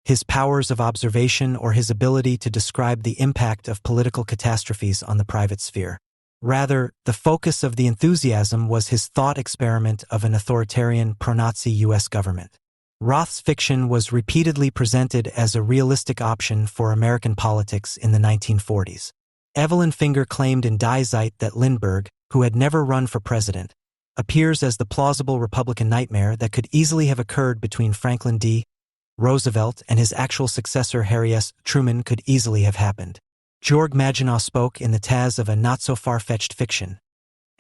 S1: his powers of observation, or his ability to describe the impact of political catastrophes on the private sphere. Rather, the focus of the enthusiasm was his thought experiment of an authoritarian pro-Nazi U.S. government. Roth's fiction was repeatedly presented as a realistic option for American politics in the 1940s. Evelyn Finger claimed in Die Zeit that Lindbergh, who had never run for president, appears as the plausible Republican nightmare that could easily have occurred between Franklin D. Roosevelt and his actual successor Harry S. Truman could easily have happened. Georg Maginot spoke in the Taz of a not-so-far-fetched fiction,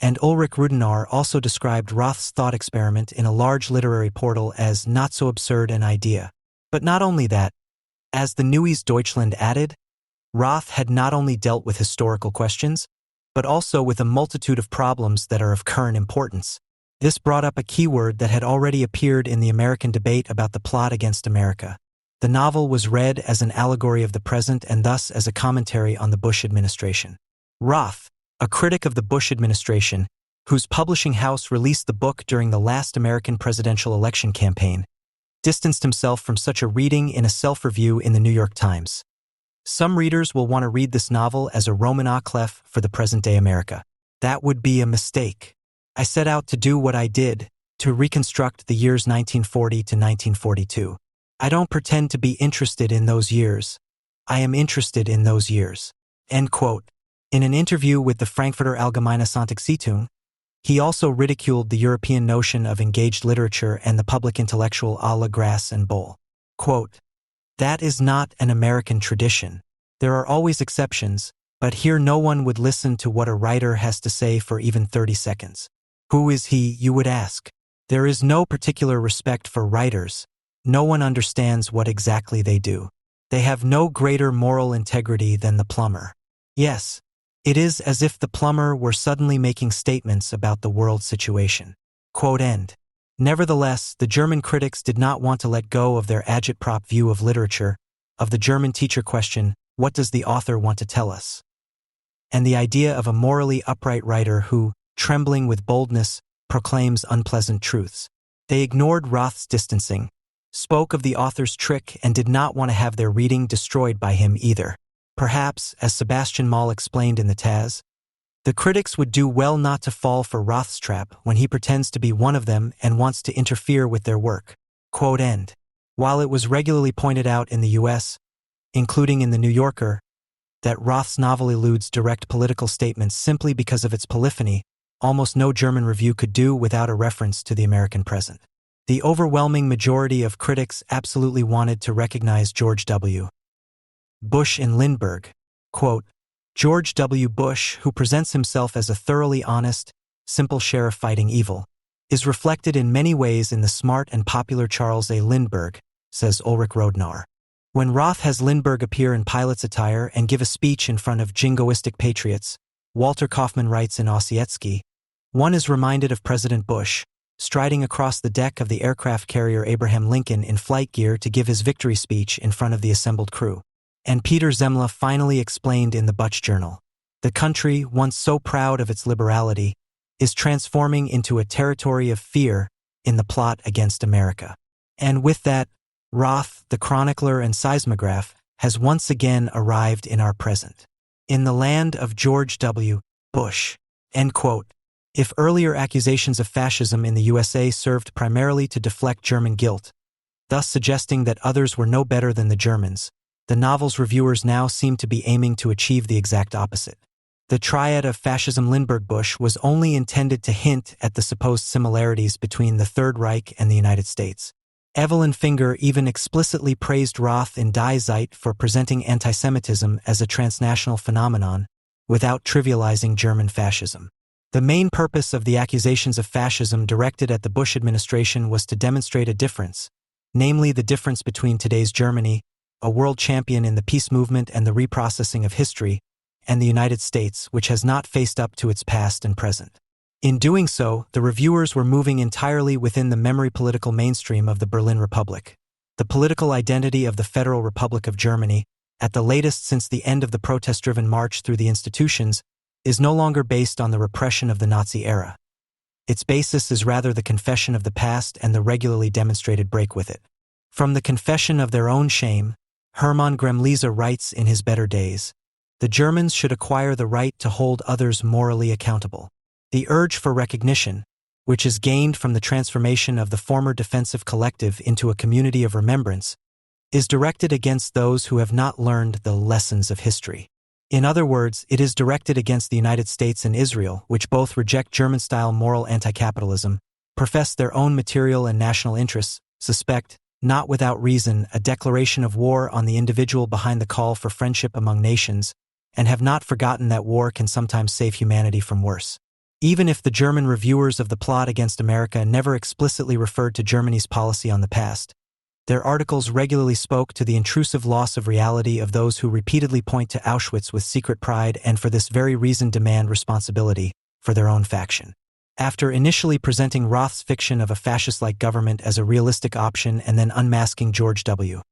S1: and Ulrich Rudenar also described Roth's thought experiment in a large literary portal as not so absurd an idea. But not only that, As the Neues Deutschland added, Roth had not only dealt with historical questions, but also with a multitude of problems that are of current importance. This brought up a keyword that had already appeared in the American debate about the plot against America. The novel was read as an allegory of the present and thus as a commentary on the Bush administration. Roth, a critic of the Bush administration, whose publishing house released the book during the last American presidential election campaign, distanced himself from such a reading in a self-review in the New York Times. Some readers will want to read this novel as a Roman à clef for the present-day America. That would be a mistake. I set out to do what I did, to reconstruct the years 1940 to 1942. I don't pretend to be interested in those years. I am interested in those years. End quote. In an interview with the Frankfurter Allgemeine Sonntagszeitung, he also ridiculed the European notion of engaged literature and the public intellectual à la grass and bowl. Quote, "That is not an American tradition. There are always exceptions, but here no one would listen to what a writer has to say for even 30 seconds. Who is he, you would ask? There is no particular respect for writers. No one understands what exactly they do. They have no greater moral integrity than the plumber. Yes, it is as if the plumber were suddenly making statements about the world situation." Quote end. Nevertheless, the German critics did not want to let go of their agitprop view of literature, of the German teacher question, what does the author want to tell us? And the idea of a morally upright writer who, trembling with boldness, proclaims unpleasant truths. They ignored Roth's distancing, spoke of the author's trick, and did not want to have their reading destroyed by him either. Perhaps, as Sebastian Moll explained in the Taz, the critics would do well not to fall for Roth's trap when he pretends to be one of them and wants to interfere with their work. Quote end. While it was regularly pointed out in the U.S., including in The New Yorker, that Roth's novel eludes direct political statements simply because of its polyphony, almost no German review could do without a reference to the American present. The overwhelming majority of critics absolutely wanted to recognize George W. Bush in Lindbergh. Quote, George W. Bush, who presents himself as a thoroughly honest, simple sheriff fighting evil, is reflected in many ways in the smart and popular Charles A. Lindbergh, says Ulrich Rodnar. When Roth has Lindbergh appear in pilot's attire and give a speech in front of jingoistic patriots, Walter Kaufman writes in Ossietzky, one is reminded of President Bush, striding across the deck of the aircraft carrier Abraham Lincoln in flight gear to give his victory speech in front of the assembled crew. And Peter Zemla finally explained in the Butch Journal, the country, once so proud of its liberality, is transforming into a territory of fear in the plot against America. And with that, Roth, the chronicler and seismograph, has once again arrived in our present. In the land of George W. Bush. End quote. If earlier accusations of fascism in the USA served primarily to deflect German guilt, thus suggesting that others were no better than the Germans, the novel's reviewers now seem to be aiming to achieve the exact opposite. The triad of fascism Lindbergh-Bush was only intended to hint at the supposed similarities between the Third Reich and the United States. Evelyn Finger even explicitly praised Roth in Die Zeit for presenting antisemitism as a transnational phenomenon without trivializing German fascism. The main purpose of the accusations of fascism directed at the Bush administration was to demonstrate a difference, namely the difference between today's Germany, a world champion in the peace movement and the reprocessing of history, and the United States, which has not faced up to its past and present. In doing so, the reviewers were moving entirely within the memory political mainstream of the Berlin Republic. The political identity of the Federal Republic of Germany, at the latest since the end of the protest-driven march through the institutions, is no longer based on the repression of the Nazi era. Its basis is rather the confession of the past and the regularly demonstrated break with it. From the confession of their own shame, Hermann Gremliza writes in his Better Days, the Germans should acquire the right to hold others morally accountable. The urge for recognition, which is gained from the transformation of the former defensive collective into a community of remembrance, is directed against those who have not learned the lessons of history. In other words, it is directed against the United States and Israel, which both reject German-style moral anti-capitalism, profess their own material and national interests, suspect, not without reason, a declaration of war on the individual behind the call for friendship among nations, and have not forgotten that war can sometimes save humanity from worse. Even if the German reviewers of the plot against America never explicitly referred to Germany's policy on the past, Their articles regularly spoke to the intrusive loss of reality of those who repeatedly point to Auschwitz with secret pride and for this very reason demand responsibility for their own faction. After initially presenting Roth's fiction of a fascist-like government as a realistic option and then unmasking George W.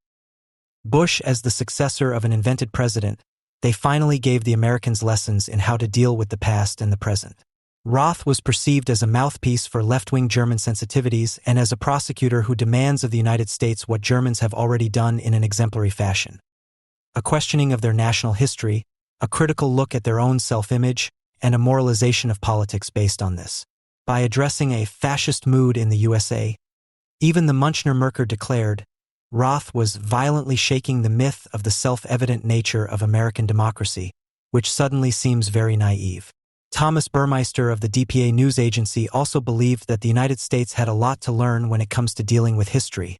S1: Bush as the successor of an invented president, they finally gave the Americans lessons in how to deal with the past and the present. Roth was perceived as a mouthpiece for left-wing German sensitivities and as a prosecutor who demands of the United States what Germans have already done in an exemplary fashion. A questioning of their national history, a critical look at their own self-image, and a moralization of politics based on this. By addressing a fascist mood in the USA, even the Münchner-Merkur declared, Roth was violently shaking the myth of the self-evident nature of American democracy, which suddenly seems very naive. Thomas Burmeister of the DPA news agency also believed that the United States had a lot to learn when it comes to dealing with history.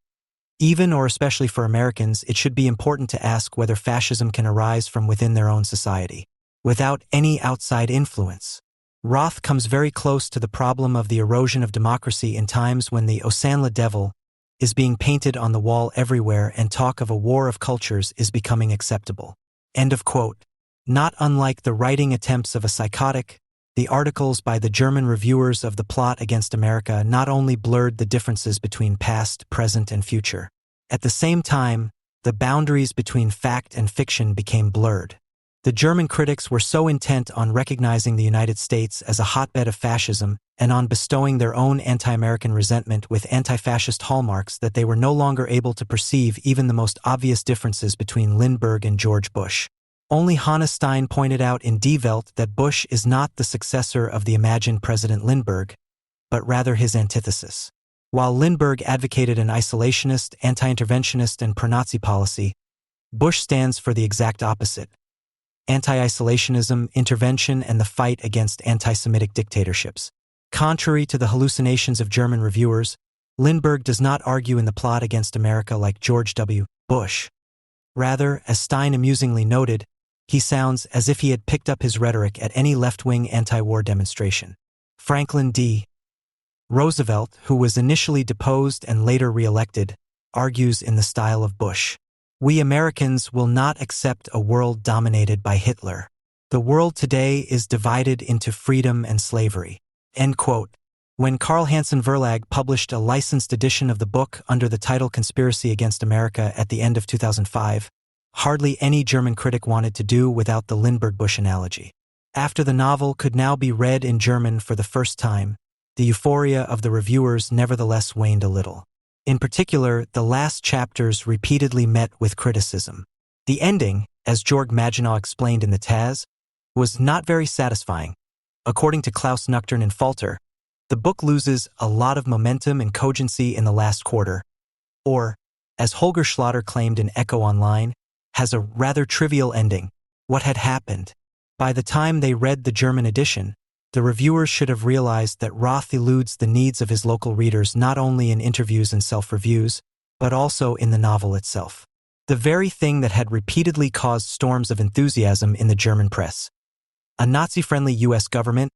S1: Even or especially for Americans, it should be important to ask whether fascism can arise from within their own society, without any outside influence. Roth comes very close to the problem of the erosion of democracy in times when the Osanla devil is being painted on the wall everywhere and talk of a war of cultures is becoming acceptable. End of quote. Not unlike the writing attempts of a psychotic, the articles by the German reviewers of the plot against America not only blurred the differences between past, present, and future. At the same time, the boundaries between fact and fiction became blurred. The German critics were so intent on recognizing the United States as a hotbed of fascism and on bestowing their own anti-American resentment with anti-fascist hallmarks that they were no longer able to perceive even the most obvious differences between Lindbergh and George Bush. Only Hannah Stein pointed out in Die Welt that Bush is not the successor of the imagined President Lindbergh, but rather his antithesis. While Lindbergh advocated an isolationist, anti-interventionist, and pro-Nazi policy, Bush stands for the exact opposite: anti-isolationism, intervention, and the fight against anti-Semitic dictatorships. Contrary to the hallucinations of German reviewers, Lindbergh does not argue in the plot against America like George W. Bush. Rather, as Stein amusingly noted, he sounds as if he had picked up his rhetoric at any left-wing anti-war demonstration. Franklin D. Roosevelt, who was initially deposed and later re-elected, argues in the style of Bush. We Americans will not accept a world dominated by Hitler. The world today is divided into freedom and slavery. End quote. When Carl Hansen Verlag published a licensed edition of the book under the title Conspiracy Against America at the end of 2005, hardly any German critic wanted to do without the Lindbergh-Bush analogy. After the novel could now be read in German for the first time, the euphoria of the reviewers nevertheless waned a little. In particular, the last chapters repeatedly met with criticism. The ending, as Jörg Maginot explained in the Taz, was not very satisfying. According to Klaus Nuchtern and Falter, the book loses a lot of momentum and cogency in the last quarter, or, as Holger Schlatter claimed in Echo Online, has a rather trivial ending. What had happened? By the time they read the German edition, the reviewers should have realized that Roth eludes the needs of his local readers not only in interviews and self-reviews, but also in the novel itself. The very thing that had repeatedly caused storms of enthusiasm in the German press. A Nazi-friendly U.S. government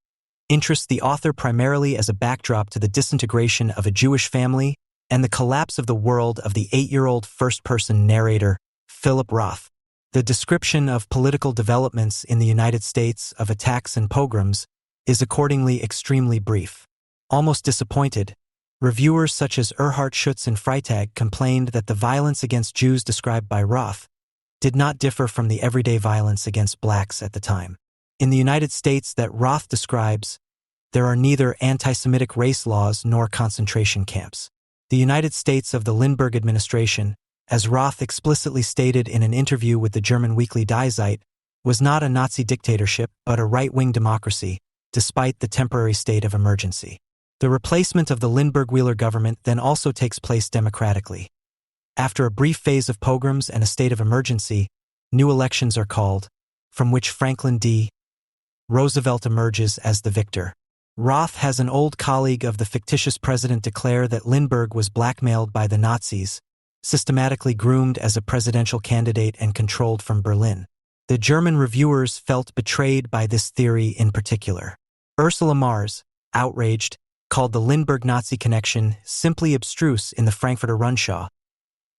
S1: interests the author primarily as a backdrop to the disintegration of a Jewish family and the collapse of the world of the 8-year-old first-person narrator, Philip Roth. The description of political developments in the United States of attacks and pogroms is accordingly extremely brief. Almost disappointed, reviewers such as Erhard Schutz and Freitag complained that the violence against Jews described by Roth did not differ from the everyday violence against blacks at the time. In the United States that Roth describes, there are neither anti-Semitic race laws nor concentration camps. The United States of the Lindbergh administration, as Roth explicitly stated in an interview with the German weekly Die Zeit, was not a Nazi dictatorship but a right-wing democracy, despite the temporary state of emergency. The replacement of the Lindbergh-Wheeler government then also takes place democratically. After a brief phase of pogroms and a state of emergency, new elections are called, from which Franklin D. Roosevelt emerges as the victor. Roth has an old colleague of the fictitious president declare that Lindbergh was blackmailed by the Nazis, systematically groomed as a presidential candidate and controlled from Berlin. The German reviewers felt betrayed by this theory in particular. Ursula Mars, outraged, called the Lindbergh Nazi connection simply abstruse in the Frankfurter Rundschau,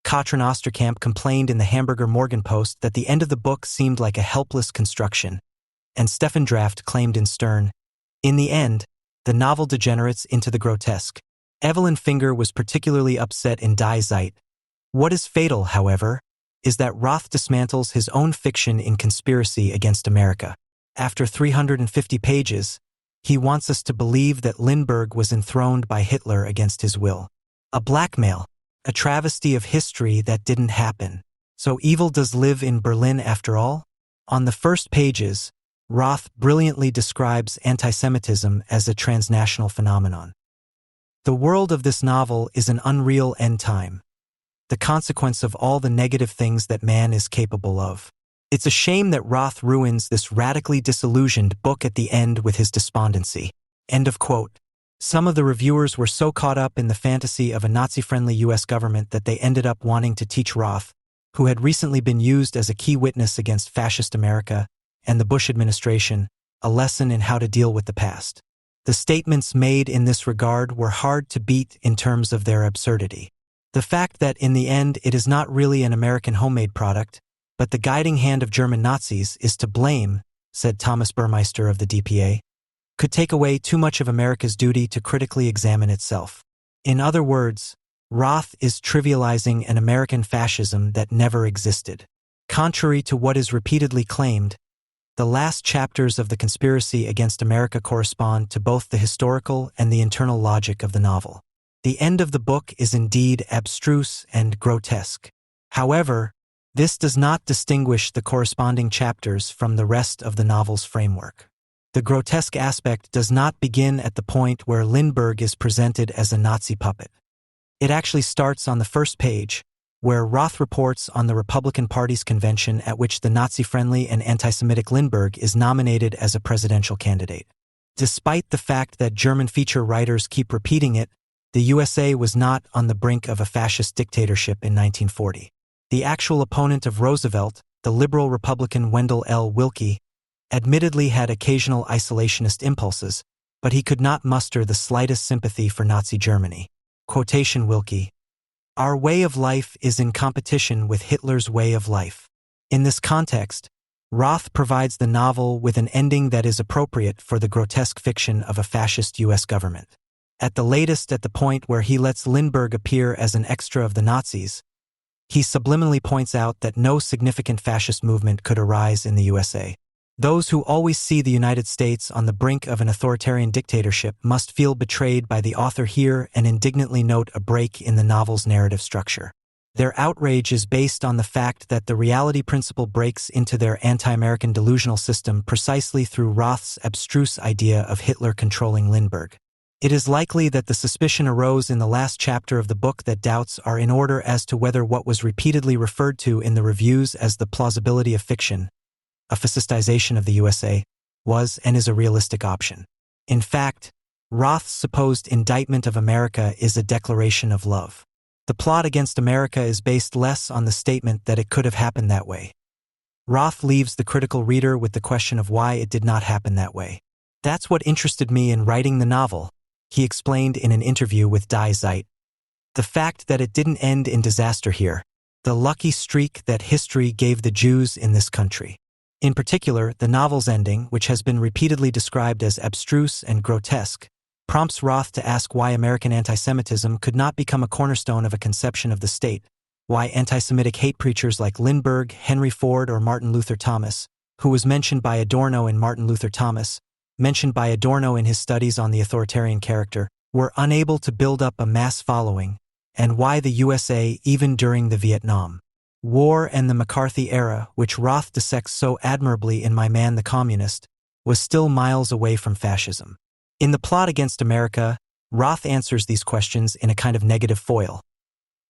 S1: Katrin Osterkamp complained in the Hamburger Morgenpost that the end of the book seemed like a helpless construction, and Stefan Draft claimed in Stern, "In the end, the novel degenerates into the grotesque." Evelyn Finger was particularly upset in Die Zeit. What is fatal, however, is that Roth dismantles his own fiction in Conspiracy Against America. After 350 pages, he wants us to believe that Lindbergh was enthroned by Hitler against his will. A blackmail, a travesty of history that didn't happen. So evil does live in Berlin after all? On the first pages, Roth brilliantly describes antisemitism as a transnational phenomenon. The world of this novel is an unreal end time, the consequence of all the negative things that man is capable of. It's a shame that Roth ruins this radically disillusioned book at the end with his despondency. End of quote. Some of the reviewers were so caught up in the fantasy of a Nazi-friendly U.S. government that they ended up wanting to teach Roth, who had recently been used as a key witness against fascist America and the Bush administration, a lesson in how to deal with the past. The statements made in this regard were hard to beat in terms of their absurdity. The fact that in the end it is not really an American homemade product, but the guiding hand of German Nazis is to blame, said Thomas Burmeister of the DPA, could take away too much of America's duty to critically examine itself. In other words, Roth is trivializing an American fascism that never existed. Contrary to what is repeatedly claimed, the last chapters of The Conspiracy Against America correspond to both the historical and the internal logic of the novel. The end of the book is indeed abstruse and grotesque. However, this does not distinguish the corresponding chapters from the rest of the novel's framework. The grotesque aspect does not begin at the point where Lindbergh is presented as a Nazi puppet. It actually starts on the first page, where Roth reports on the Republican Party's convention at which the Nazi-friendly and anti-Semitic Lindbergh is nominated as a presidential candidate. Despite the fact that German feature writers keep repeating it, the USA was not on the brink of a fascist dictatorship in 1940. The actual opponent of Roosevelt, the liberal Republican Wendell L. Willkie, admittedly had occasional isolationist impulses, but he could not muster the slightest sympathy for Nazi Germany. Quotation Willkie: "Our way of life is in competition with Hitler's way of life." In this context, Roth provides the novel with an ending that is appropriate for the grotesque fiction of a fascist U.S. government. At the latest, at the point where he lets Lindbergh appear as an extra of the Nazis, he subliminally points out that no significant fascist movement could arise in the USA. Those who always see the United States on the brink of an authoritarian dictatorship must feel betrayed by the author here and indignantly note a break in the novel's narrative structure. Their outrage is based on the fact that the reality principle breaks into their anti-American delusional system precisely through Roth's abstruse idea of Hitler controlling Lindbergh. It is likely that the suspicion arose in the last chapter of the book that doubts are in order as to whether what was repeatedly referred to in the reviews as the plausibility of fiction, a fascistization of the USA, was and is a realistic option. In fact, Roth's supposed indictment of America is a declaration of love. The plot against America is based less on the statement that it could have happened that way. Roth leaves the critical reader with the question of why it did not happen that way. "That's what interested me in writing the novel," he explained in an interview with Die Zeit. "The fact that it didn't end in disaster here, the lucky streak that history gave the Jews in this country." In particular, the novel's ending, which has been repeatedly described as abstruse and grotesque, prompts Roth to ask why American anti-Semitism could not become a cornerstone of a conception of the state, why anti-Semitic hate preachers like Lindbergh, Henry Ford, or Martin Luther Thomas, who was mentioned by Adorno in Martin Luther Thomas, mentioned by Adorno in his studies on the authoritarian character, were unable to build up a mass following, and why the USA, even during the Vietnam War and the McCarthy era, which Roth dissects so admirably in My Man the Communist, was still miles away from fascism. In The Plot Against America, Roth answers these questions in a kind of negative foil.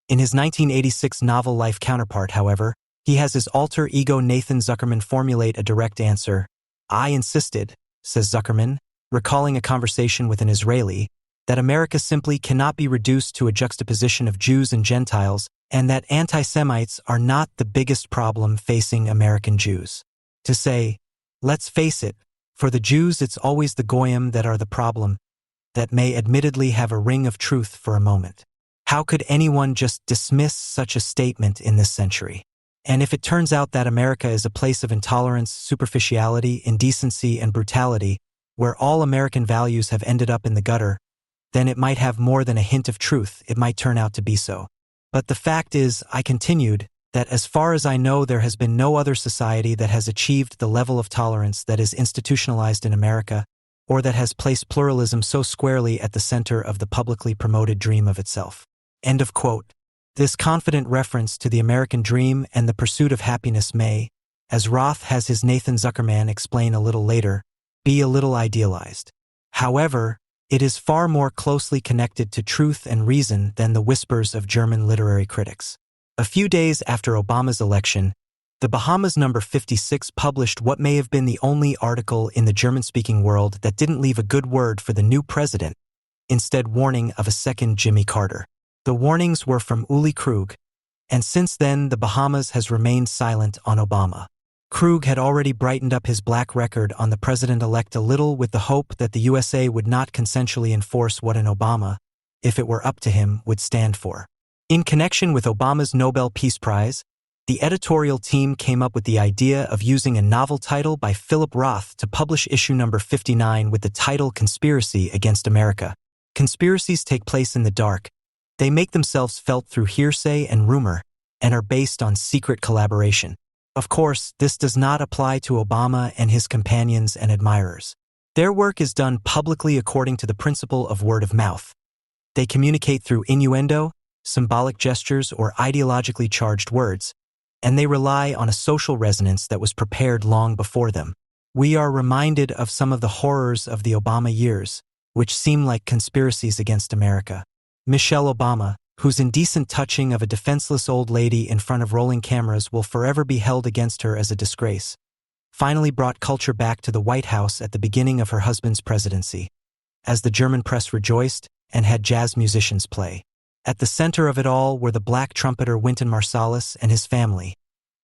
S1: In his 1986 novel Life counterpart, however, he has his alter ego Nathan Zuckerman formulate a direct answer. "I insisted," says Zuckerman, recalling a conversation with an Israeli, "that America simply cannot be reduced to a juxtaposition of Jews and Gentiles, and that anti-Semites are not the biggest problem facing American Jews. To say, let's face it, for the Jews it's always the Goyim that are the problem, that may admittedly have a ring of truth for a moment." How could anyone just dismiss such a statement in this century? And if it turns out that America is a place of intolerance, superficiality, indecency, and brutality, where all American values have ended up in the gutter, then it might have more than a hint of truth. It might turn out to be so. But the fact is, I continued, that as far as I know, there has been no other society that has achieved the level of tolerance that is institutionalized in America, or that has placed pluralism so squarely at the center of the publicly promoted dream of itself. End of quote. This confident reference to the American dream and the pursuit of happiness may, as Roth has his Nathan Zuckerman explain a little later, be a little idealized. However, it is far more closely connected to truth and reason than the whispers of German literary critics. A few days after Obama's election, the Bahamas No. 56 published what may have been the only article in the German-speaking world that didn't leave a good word for the new president, instead warning of a second Jimmy Carter. The warnings were from Uli Krug, and since then the Bahamas has remained silent on Obama. Krug had already brightened up his black record on the president-elect a little with the hope that the USA would not consensually enforce what an Obama, if it were up to him, would stand for. In connection with Obama's Nobel Peace Prize, the editorial team came up with the idea of using a novel title by Philip Roth to publish issue number 59 with the title Conspiracy Against America. Conspiracies take place in the dark. They make themselves felt through hearsay and rumor, and are based on secret collaboration. Of course, this does not apply to Obama and his companions and admirers. Their work is done publicly according to the principle of word of mouth. They communicate through innuendo, symbolic gestures, or ideologically charged words, and they rely on a social resonance that was prepared long before them. We are reminded of some of the horrors of the Obama years, which seem like conspiracies against America. Michelle Obama, whose indecent touching of a defenseless old lady in front of rolling cameras will forever be held against her as a disgrace, finally brought culture back to the White House at the beginning of her husband's presidency, as the German press rejoiced and had jazz musicians play. At the center of it all were the black trumpeter Wynton Marsalis and his family,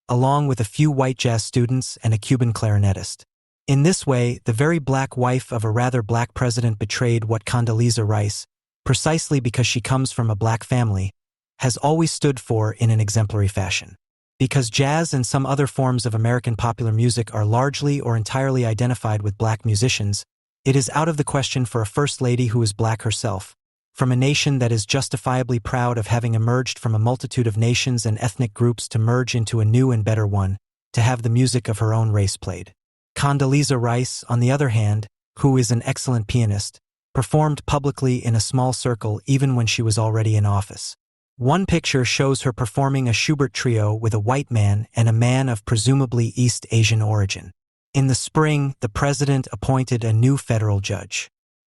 S1: along with a few white jazz students and a Cuban clarinetist. In this way, the very black wife of a rather black president betrayed what Condoleezza Rice, precisely because she comes from a black family, has always stood for in an exemplary fashion. Because jazz and some other forms of American popular music are largely or entirely identified with black musicians, it is out of the question for a first lady who is black herself, from a nation that is justifiably proud of having emerged from a multitude of nations and ethnic groups to merge into a new and better one, to have the music of her own race played. Condoleezza Rice, on the other hand, who is an excellent pianist, performed publicly in a small circle even when she was already in office. One picture shows her performing a Schubert trio with a white man and a man of presumably East Asian origin. In the spring, the president appointed a new federal judge.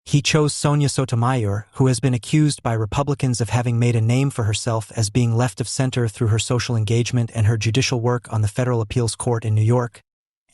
S1: He chose Sonia Sotomayor, who has been accused by Republicans of having made a name for herself as being left of center through her social engagement and her judicial work on the Federal Appeals Court in New York,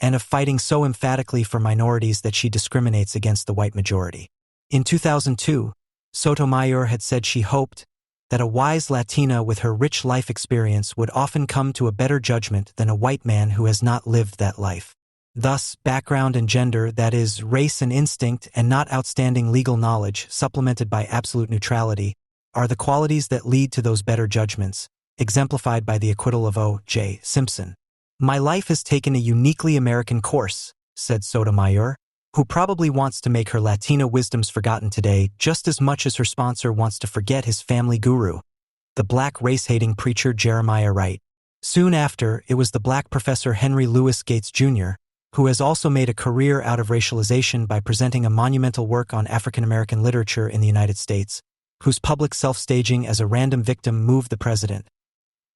S1: and of fighting so emphatically for minorities that she discriminates against the white majority. In 2002, Sotomayor had said she hoped that a wise Latina with her rich life experience would often come to a better judgment than a white man who has not lived that life. Thus, background and gender, that is, race and instinct, and not outstanding legal knowledge, supplemented by absolute neutrality, are the qualities that lead to those better judgments, exemplified by the acquittal of O.J. Simpson. "My life has taken a uniquely American course," said Sotomayor, who probably wants to make her Latina wisdoms forgotten today just as much as her sponsor wants to forget his family guru, the black race-hating preacher Jeremiah Wright. Soon after, it was the black professor Henry Louis Gates Jr., who has also made a career out of racialization by presenting a monumental work on African-American literature in the United States, whose public self-staging as a random victim moved the president,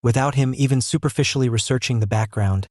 S1: without him even superficially researching the background,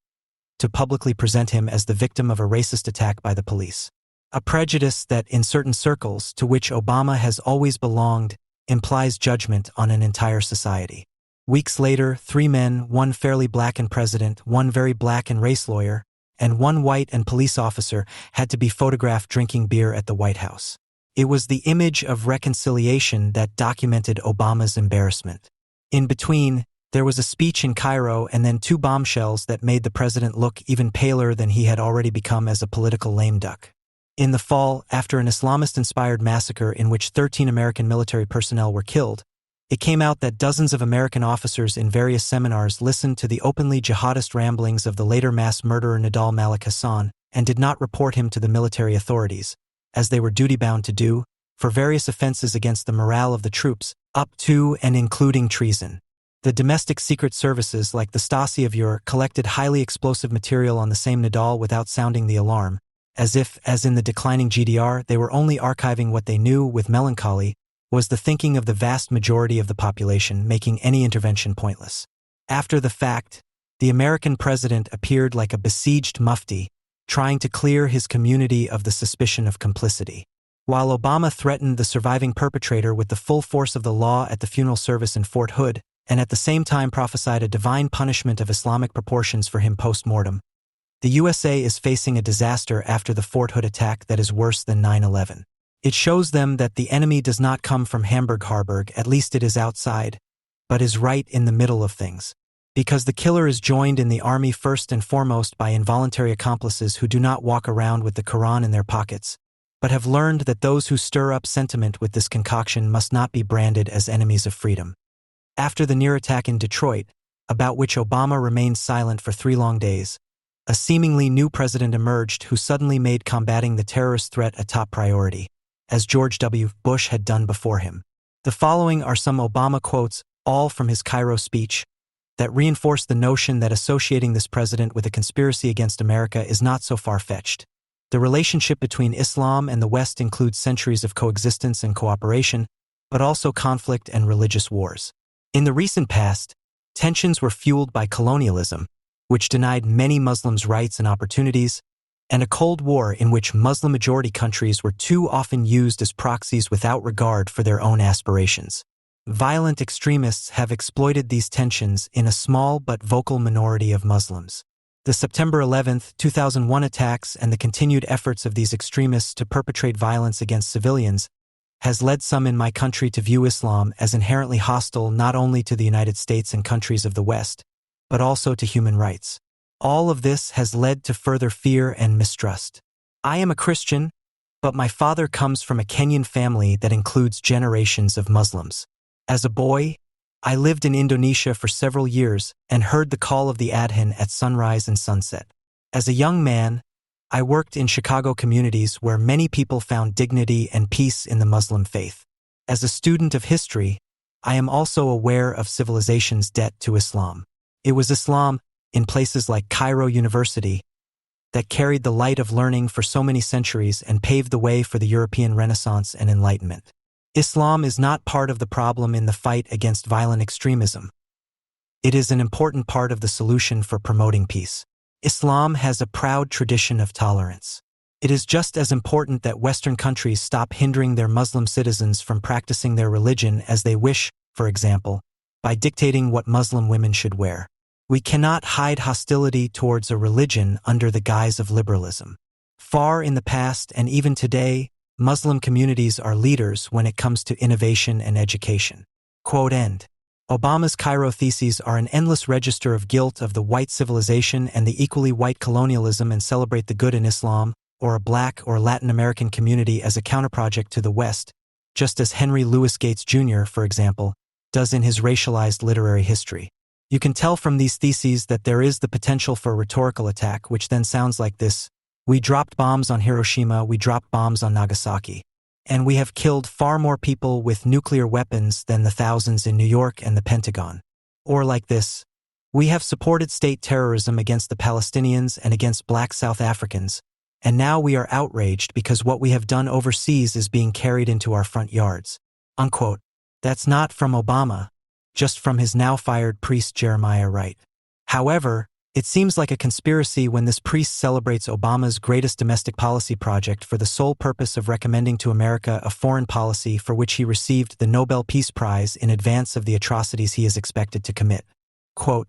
S1: to publicly present him as the victim of a racist attack by the police. A prejudice that, in certain circles to which Obama has always belonged, implies judgment on an entire society. Weeks later, 3 men, one fairly black and president, one very black and race lawyer, and one white and police officer, had to be photographed drinking beer at the White House. It was the image of reconciliation that documented Obama's embarrassment. In between, there was a speech in Cairo and then 2 bombshells that made the president look even paler than he had already become as a political lame duck. In the fall, after an Islamist-inspired massacre in which 13 American military personnel were killed, it came out that dozens of American officers in various seminars listened to the openly jihadist ramblings of the later mass murderer Nidal Malik Hassan and did not report him to the military authorities, as they were duty-bound to do, for various offenses against the morale of the troops, up to and including treason. The domestic secret services like the Stasi of Ur collected highly explosive material on the same Nidal without sounding the alarm, as if, as in the declining GDR, they were only archiving what they knew with melancholy, was the thinking of the vast majority of the population, making any intervention pointless. After the fact, the American president appeared like a besieged mufti, trying to clear his community of the suspicion of complicity. While Obama threatened the surviving perpetrator with the full force of the law at the funeral service in Fort Hood, and at the same time prophesied a divine punishment of Islamic proportions for him post-mortem, the USA is facing a disaster after the Fort Hood attack that is worse than 9/11. It shows them that the enemy does not come from Hamburg-Harburg, at least it is outside, but is right in the middle of things. Because the killer is joined in the army first and foremost by involuntary accomplices who do not walk around with the Quran in their pockets, but have learned that those who stir up sentiment with this concoction must not be branded as enemies of freedom. After the near attack in Detroit, about which Obama remained silent for 3 long days, a seemingly new president emerged who suddenly made combating the terrorist threat a top priority, as George W. Bush had done before him. The following are some Obama quotes, all from his Cairo speech, that reinforce the notion that associating this president with a conspiracy against America is not so far-fetched. The relationship between Islam and the West includes centuries of coexistence and cooperation, but also conflict and religious wars. In the recent past, tensions were fueled by colonialism, which denied many Muslims rights and opportunities, and a Cold War in which Muslim-majority countries were too often used as proxies without regard for their own aspirations. Violent extremists have exploited these tensions in a small but vocal minority of Muslims. The September 11, 2001 attacks and the continued efforts of these extremists to perpetrate violence against civilians has led some in my country to view Islam as inherently hostile not only to the United States and countries of the West, but also to human rights. All of this has led to further fear and mistrust. I am a Christian, but my father comes from a Kenyan family that includes generations of Muslims. As a boy, I lived in Indonesia for several years and heard the call of the adhan at sunrise and sunset. As a young man, I worked in Chicago communities where many people found dignity and peace in the Muslim faith. As a student of history, I am also aware of civilization's debt to Islam. It was Islam, in places like Cairo University, that carried the light of learning for so many centuries and paved the way for the European Renaissance and Enlightenment. Islam is not part of the problem in the fight against violent extremism. It is an important part of the solution for promoting peace. Islam has a proud tradition of tolerance. It is just as important that Western countries stop hindering their Muslim citizens from practicing their religion as they wish, for example, by dictating what Muslim women should wear. We cannot hide hostility towards a religion under the guise of liberalism. Far in the past and even today, Muslim communities are leaders when it comes to innovation and education. Quote end. Obama's Cairo theses are an endless register of guilt of the white civilization and the equally white colonialism and celebrate the good in Islam, or a black or Latin American community as a counterproject to the West, just as Henry Louis Gates Jr., for example, does in his racialized literary history. You can tell from these theses that there is the potential for a rhetorical attack which then sounds like this: we dropped bombs on Hiroshima, we dropped bombs on Nagasaki, and we have killed far more people with nuclear weapons than the thousands in New York and the Pentagon. Or like this: we have supported state terrorism against the Palestinians and against black South Africans, and now we are outraged because what we have done overseas is being carried into our front yards. Unquote. That's not from Obama, just from his now-fired priest Jeremiah Wright. However, it seems like a conspiracy when this priest celebrates Obama's greatest domestic policy project for the sole purpose of recommending to America a foreign policy for which he received the Nobel Peace Prize in advance of the atrocities he is expected to commit. Quote,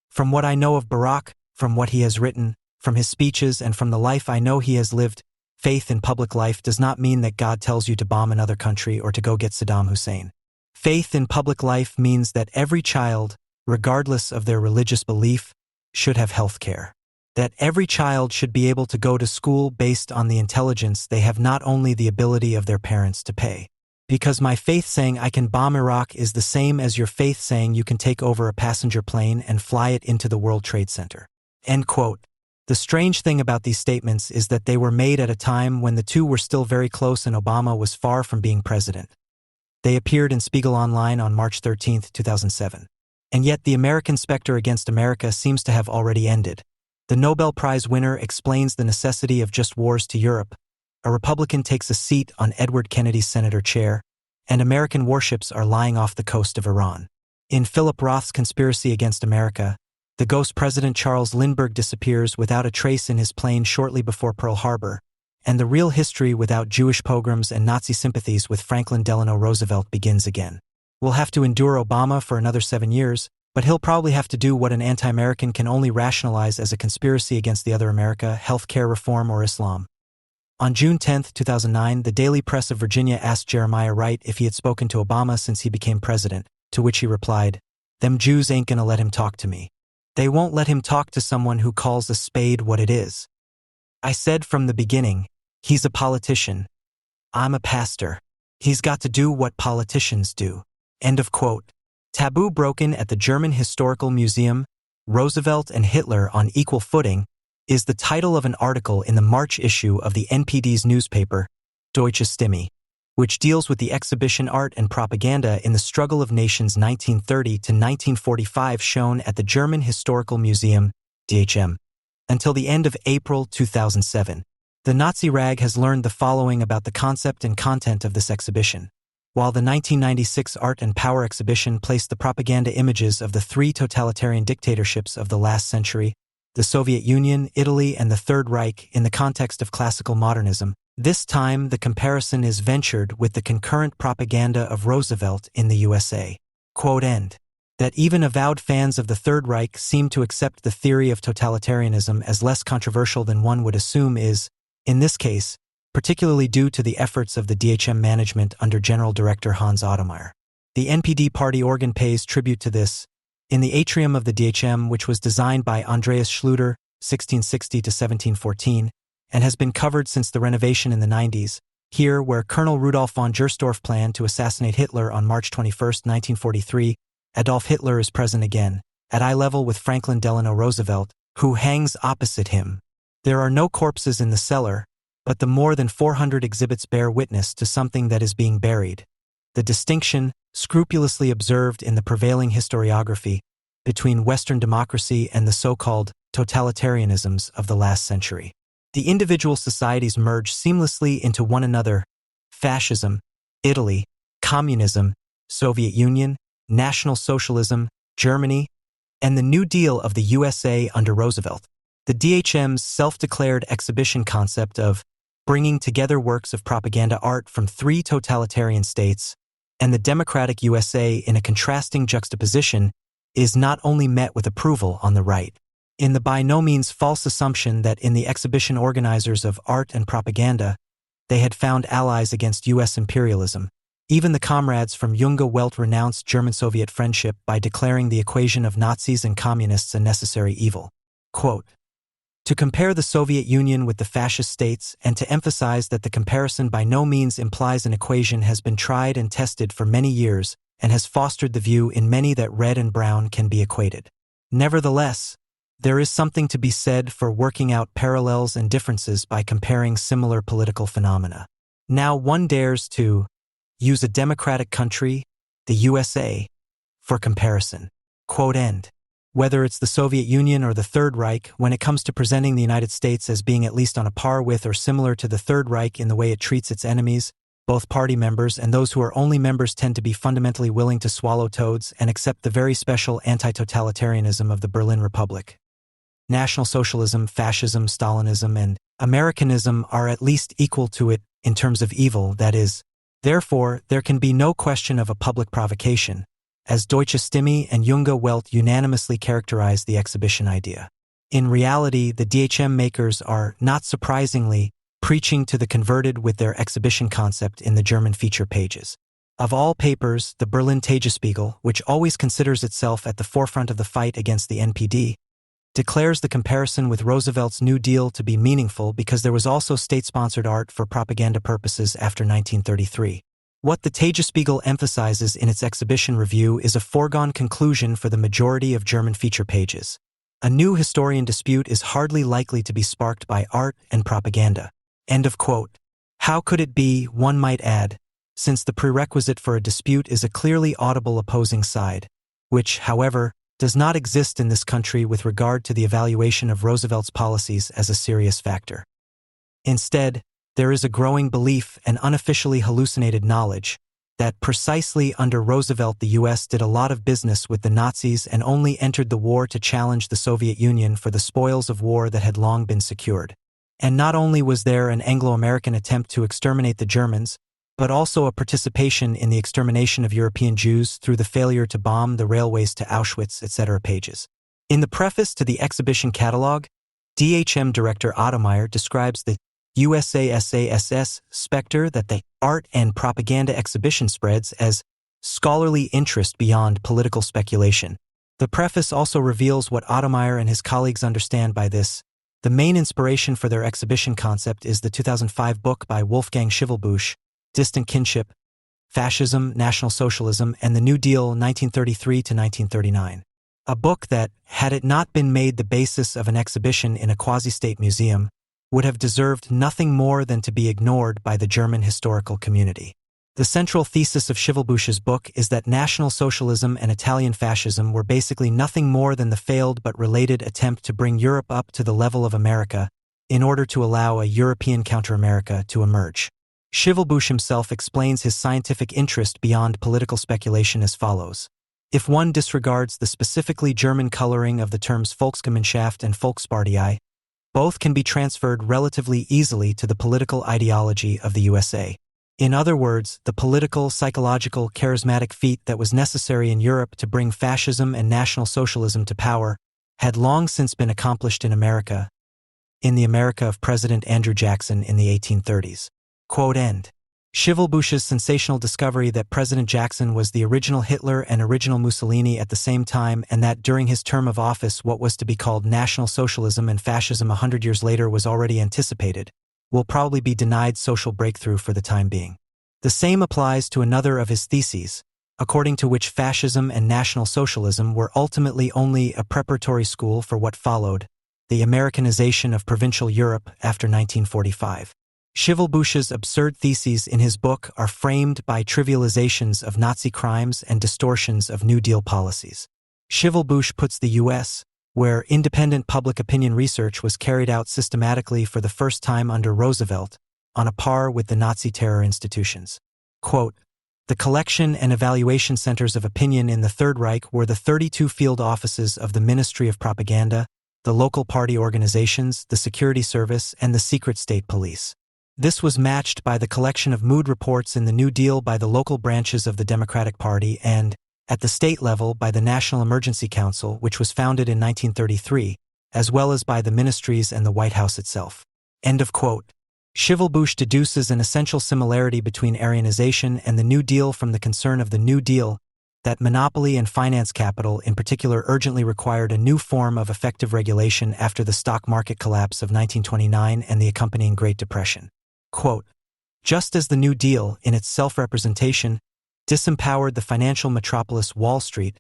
S1: from what I know of Barack, from what he has written, from his speeches, and from the life I know he has lived, faith in public life does not mean that God tells you to bomb another country or to go get Saddam Hussein. Faith in public life means that every child, regardless of their religious belief, should have health care. That every child should be able to go to school based on the intelligence they have, not only the ability of their parents to pay. Because my faith saying I can bomb Iraq is the same as your faith saying you can take over a passenger plane and fly it into the World Trade Center. End quote. The strange thing about these statements is that they were made at a time when the two were still very close and Obama was far from being president. They appeared in Spiegel Online on March 13, 2007. And yet the American specter against America seems to have already ended. The Nobel Prize winner explains the necessity of just wars to Europe. A Republican takes a seat on Edward Kennedy's senator chair, and American warships are lying off the coast of Iran. In Philip Roth's Conspiracy Against America, the ghost President Charles Lindbergh disappears without a trace in his plane shortly before Pearl Harbor, and the real history without Jewish pogroms and Nazi sympathies with Franklin Delano Roosevelt begins again. We'll have to endure Obama for another 7 years, but he'll probably have to do what an anti-American can only rationalize as a conspiracy against the other America, health care reform, or Islam. On June 10, 2009, the Daily Press of Virginia asked Jeremiah Wright if he had spoken to Obama since he became president, to which he replied, "Them Jews ain't gonna let him talk to me. They won't let him talk to someone who calls a spade what it is. I said from the beginning, he's a politician. I'm a pastor. He's got to do what politicians do." End of quote. Taboo broken at the German Historical Museum, Roosevelt and Hitler on Equal Footing, is the title of an article in the March issue of the NPD's newspaper, Deutsche Stimme, which deals with the exhibition Art and Propaganda in the Struggle of Nations 1930 to 1945 shown at the German Historical Museum, DHM, until the end of April 2007. The Nazi rag has learned the following about the concept and content of this exhibition. While the 1996 Art and Power exhibition placed the propaganda images of the three totalitarian dictatorships of the last century, the Soviet Union, Italy, and the Third Reich, in the context of classical modernism, this time the comparison is ventured with the concurrent propaganda of Roosevelt in the USA. Quote end. That even avowed fans of the Third Reich seem to accept the theory of totalitarianism as less controversial than one would assume is, in this case, particularly due to the efforts of the DHM management under General Director Hans Ottomeyer. The NPD party organ pays tribute to this in the atrium of the DHM, which was designed by Andreas Schluter, 1660 to 1714, and has been covered since the renovation in the 90s. Here, where Colonel Rudolf von Gersdorff planned to assassinate Hitler on March 21, 1943, Adolf Hitler is present again, at eye level with Franklin Delano Roosevelt, who hangs opposite him. There are no corpses in the cellar, but the more than 400 exhibits bear witness to something that is being buried. The distinction, scrupulously observed in the prevailing historiography, between Western democracy and the so-called totalitarianisms of the last century. The individual societies merge seamlessly into one another: fascism, Italy; communism, Soviet Union; National Socialism, Germany; and the New Deal of the USA under Roosevelt. The DHM's self-declared exhibition concept of bringing together works of propaganda art from three totalitarian states and the democratic USA in a contrasting juxtaposition is not only met with approval on the right, in the by no means false assumption that in the exhibition organizers of Art and Propaganda, they had found allies against U.S. imperialism. Even the comrades from Junge Welt renounced German-Soviet friendship by declaring the equation of Nazis and communists a necessary evil. Quote, to compare the Soviet Union with the fascist states and to emphasize that the comparison by no means implies an equation has been tried and tested for many years and has fostered the view in many that red and brown can be equated. Nevertheless, there is something to be said for working out parallels and differences by comparing similar political phenomena. Now one dares to use a democratic country, the USA, for comparison. Quote end. Whether it's the Soviet Union or the Third Reich, when it comes to presenting the United States as being at least on a par with or similar to the Third Reich in the way it treats its enemies, both party members and those who are only members tend to be fundamentally willing to swallow toads and accept the very special anti-totalitarianism of the Berlin Republic. National Socialism, fascism, Stalinism, and Americanism are at least equal to it in terms of evil, that is. Therefore, there can be no question of a public provocation, as Deutsche Stimme and Junge Welt unanimously characterize the exhibition idea. In reality, the DHM makers are, not surprisingly, preaching to the converted with their exhibition concept in the German feature pages. Of all papers, the Berlin Tagesspiegel, which always considers itself at the forefront of the fight against the NPD, declares the comparison with Roosevelt's New Deal to be meaningful because there was also state-sponsored art for propaganda purposes after 1933. What the Tagesspiegel emphasizes in its exhibition review is a foregone conclusion for the majority of German feature pages. A new historian dispute is hardly likely to be sparked by art and propaganda. End of quote. How could it be, one might add, since the prerequisite for a dispute is a clearly audible opposing side, which, however, does not exist in this country with regard to the evaluation of Roosevelt's policies as a serious factor. Instead, there is a growing belief and unofficially hallucinated knowledge that precisely under Roosevelt the U.S. did a lot of business with the Nazis and only entered the war to challenge the Soviet Union for the spoils of war that had long been secured. And not only was there an Anglo-American attempt to exterminate the Germans, but also a participation in the extermination of European Jews through the failure to bomb the railways to Auschwitz, etc. pages. In the preface to the exhibition catalog, DHM director Ottomeyer describes the USASASS specter that the art and propaganda exhibition spreads as scholarly interest beyond political speculation. The preface also reveals what Ottomeyer and his colleagues understand by this. The main inspiration for their exhibition concept is the 2005 book by Wolfgang Schivelbusch, Distant Kinship, Fascism, National Socialism, and the New Deal 1933 to 1939. A book that, had it not been made the basis of an exhibition in a quasi-state museum, would have deserved nothing more than to be ignored by the German historical community. The central thesis of Schivelbusch's book is that National Socialism and Italian fascism were basically nothing more than the failed but related attempt to bring Europe up to the level of America in order to allow a European counter-America to emerge. Schivelbusch himself explains his scientific interest beyond political speculation as follows. If one disregards the specifically German coloring of the terms Volksgemeinschaft and Volkspartei, both can be transferred relatively easily to the political ideology of the USA. In other words, the political, psychological, charismatic feat that was necessary in Europe to bring fascism and National Socialism to power had long since been accomplished in America, in the America of President Andrew Jackson in the 1830s. Quote end. Schivelbusch's sensational discovery that President Jackson was the original Hitler and original Mussolini at the same time, and that during his term of office what was to be called National Socialism and fascism 100 years later was already anticipated, will probably be denied social breakthrough for the time being. The same applies to another of his theses, according to which fascism and National Socialism were ultimately only a preparatory school for what followed, the Americanization of provincial Europe after 1945. Schivelbusch's absurd theses in his book are framed by trivializations of Nazi crimes and distortions of New Deal policies. Schivelbusch puts the U.S., where independent public opinion research was carried out systematically for the first time under Roosevelt, on a par with the Nazi terror institutions. Quote, the collection and evaluation centers of opinion in the Third Reich were the 32 field offices of the Ministry of Propaganda, the local party organizations, the security service, and the secret state police. This was matched by the collection of mood reports in the New Deal by the local branches of the Democratic Party and, at the state level, by the National Emergency Council, which was founded in 1933, as well as by the ministries and the White House itself. End of quote. Schivelbusch deduces an essential similarity between Aryanization and the New Deal from the concern of the New Deal, that monopoly and finance capital in particular urgently required a new form of effective regulation after the stock market collapse of 1929 and the accompanying Great Depression. Quote, just as the New Deal, in its self-representation, disempowered the financial metropolis Wall Street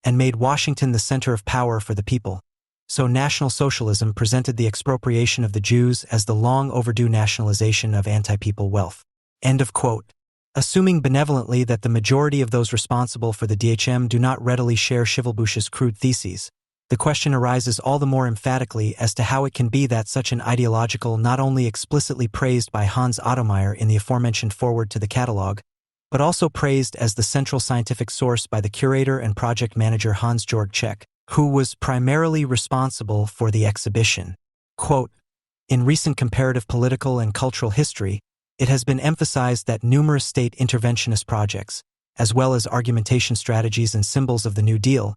S1: and made Washington the center of power for the people, so National Socialism presented the expropriation of the Jews as the long-overdue nationalization of anti-people wealth. End of quote. Assuming benevolently that the majority of those responsible for the DHM do not readily share Schivelbusch's crude theses, the question arises all the more emphatically as to how it can be that such an ideological not only explicitly praised by Hans Ottomeyer in the aforementioned foreword to the catalog, but also praised as the central scientific source by the curator and project manager Hans-Georg Czech, who was primarily responsible for the exhibition. Quote, in recent comparative political and cultural history, it has been emphasized that numerous state interventionist projects, as well as argumentation strategies and symbols of the New Deal,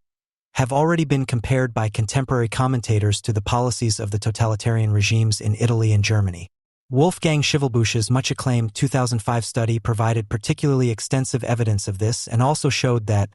S1: have already been compared by contemporary commentators to the policies of the totalitarian regimes in Italy and Germany. Wolfgang Schivelbusch's much acclaimed 2005 study provided particularly extensive evidence of this and also showed that,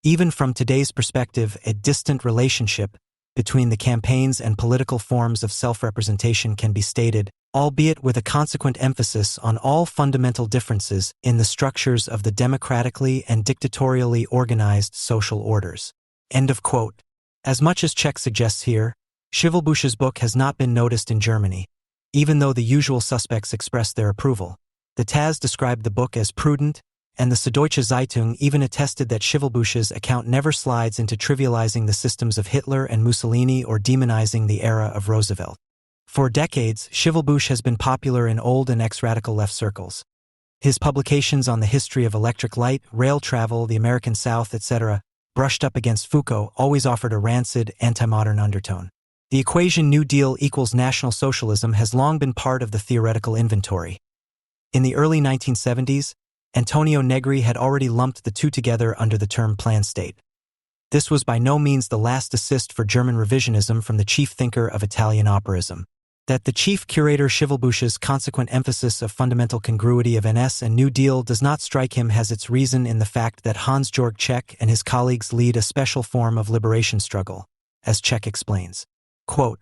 S1: even from today's perspective, a distant relationship between the campaigns and political forms of self-representation can be stated, albeit with a consequent emphasis on all fundamental differences in the structures of the democratically and dictatorially organized social orders. End of quote. As much as Czech suggests here, Schivelbusch's book has not been noticed in Germany, even though the usual suspects expressed their approval. The Taz described the book as prudent, and the Süddeutsche Zeitung even attested that Schivelbusch's account never slides into trivializing the systems of Hitler and Mussolini or demonizing the era of Roosevelt. For decades, Schivelbusch has been popular in old and ex-radical left circles. His publications on the history of electric light, rail travel, the American South, etc., brushed up against Foucault, always offered a rancid, anti-modern undertone. The equation New Deal equals National Socialism has long been part of the theoretical inventory. In the early 1970s, Antonio Negri had already lumped the two together under the term plan state. This was by no means the last assist for German revisionism from the chief thinker of Italian operism. That the chief curator Schivelbusch's consequent emphasis of fundamental congruity of NS and New Deal does not strike him has its reason in the fact that Hans-Georg Czech and his colleagues lead a special form of liberation struggle, as Czech explains. Quote,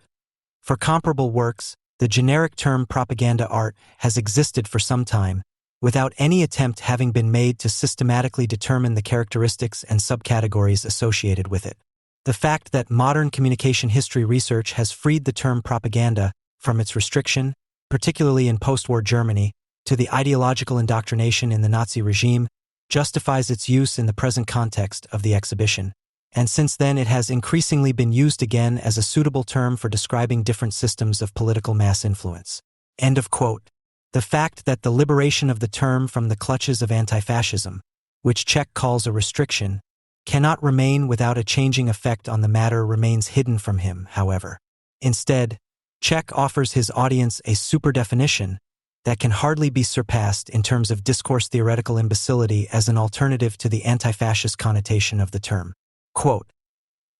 S1: "For comparable works, the generic term propaganda art has existed for some time, without any attempt having been made to systematically determine the characteristics and subcategories associated with it. The fact that modern communication history research has freed the term propaganda from its restriction, particularly in post-war Germany, to the ideological indoctrination in the Nazi regime, justifies its use in the present context of the exhibition, and since then it has increasingly been used again as a suitable term for describing different systems of political mass influence." End of quote. The fact that the liberation of the term from the clutches of anti-fascism, which Czech calls a restriction, cannot remain without a changing effect on the matter remains hidden from him, however. Instead, Czech offers his audience a super-definition that can hardly be surpassed in terms of discourse-theoretical imbecility as an alternative to the anti-fascist connotation of the term. Quote,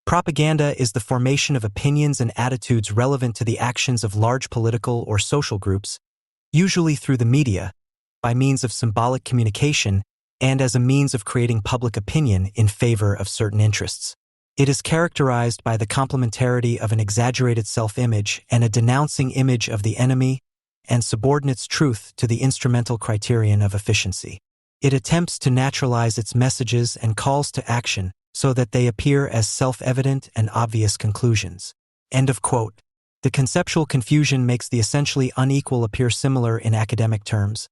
S1: "Propaganda is the formation of opinions and attitudes relevant to the actions of large political or social groups, usually through the media, by means of symbolic communication and as a means of creating public opinion in favor of certain interests. It is characterized by the complementarity of an exaggerated self-image and a denouncing image of the enemy and subordinates truth to the instrumental criterion of efficiency. It attempts to naturalize its messages and calls to action so that they appear as self-evident and obvious conclusions." End of quote. The conceptual confusion makes the essentially unequal appear similar in academic terms,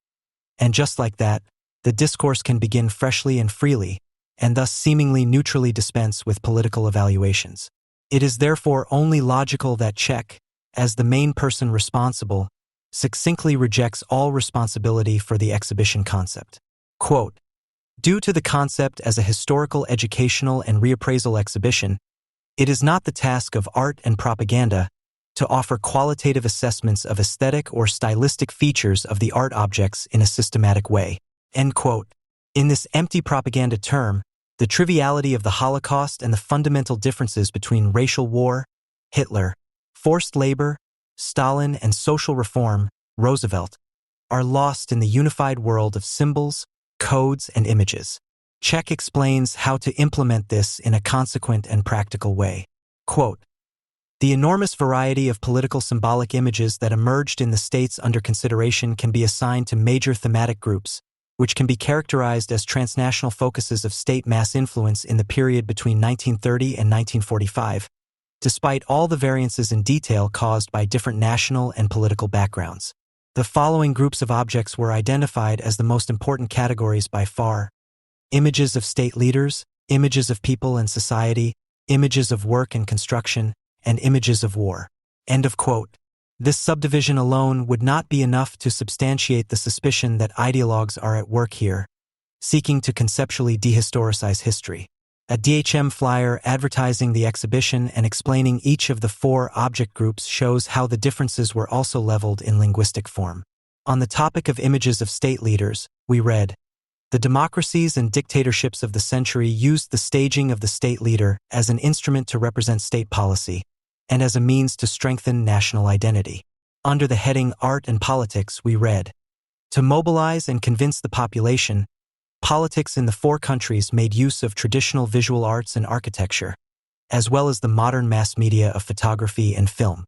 S1: and just like that, the discourse can begin freshly and freely, and thus seemingly neutrally dispense with political evaluations. It is therefore only logical that Czech, as the main person responsible, succinctly rejects all responsibility for the exhibition concept. Quote, "Due to the concept as a historical, educational, and reappraisal exhibition, it is not the task of art and propaganda to offer qualitative assessments of aesthetic or stylistic features of the art objects in a systematic way." End quote. In this empty propaganda term, the triviality of the Holocaust and the fundamental differences between racial war, Hitler, forced labor, Stalin, and social reform, Roosevelt, are lost in the unified world of symbols, codes, and images. Czech explains how to implement this in a consequent and practical way. Quote, "The enormous variety of political symbolic images that emerged in the states under consideration can be assigned to major thematic groups, which can be characterized as transnational focuses of state mass influence in the period between 1930 and 1945, despite all the variances in detail caused by different national and political backgrounds. The following groups of objects were identified as the most important categories by far: images of state leaders, images of people and society, images of work and construction, and images of war." End of quote. This subdivision alone would not be enough to substantiate the suspicion that ideologues are at work here, seeking to conceptually dehistoricize history. A DHM flyer advertising the exhibition and explaining each of the 4 object groups shows how the differences were also leveled in linguistic form. On the topic of images of state leaders, we read, "The democracies and dictatorships of the century used the staging of the state leader as an instrument to represent state policy, and as a means to strengthen national identity." Under the heading Art and Politics, we read, "To mobilize and convince the population, politics in the 4 countries made use of traditional visual arts and architecture, as well as the modern mass media of photography and film.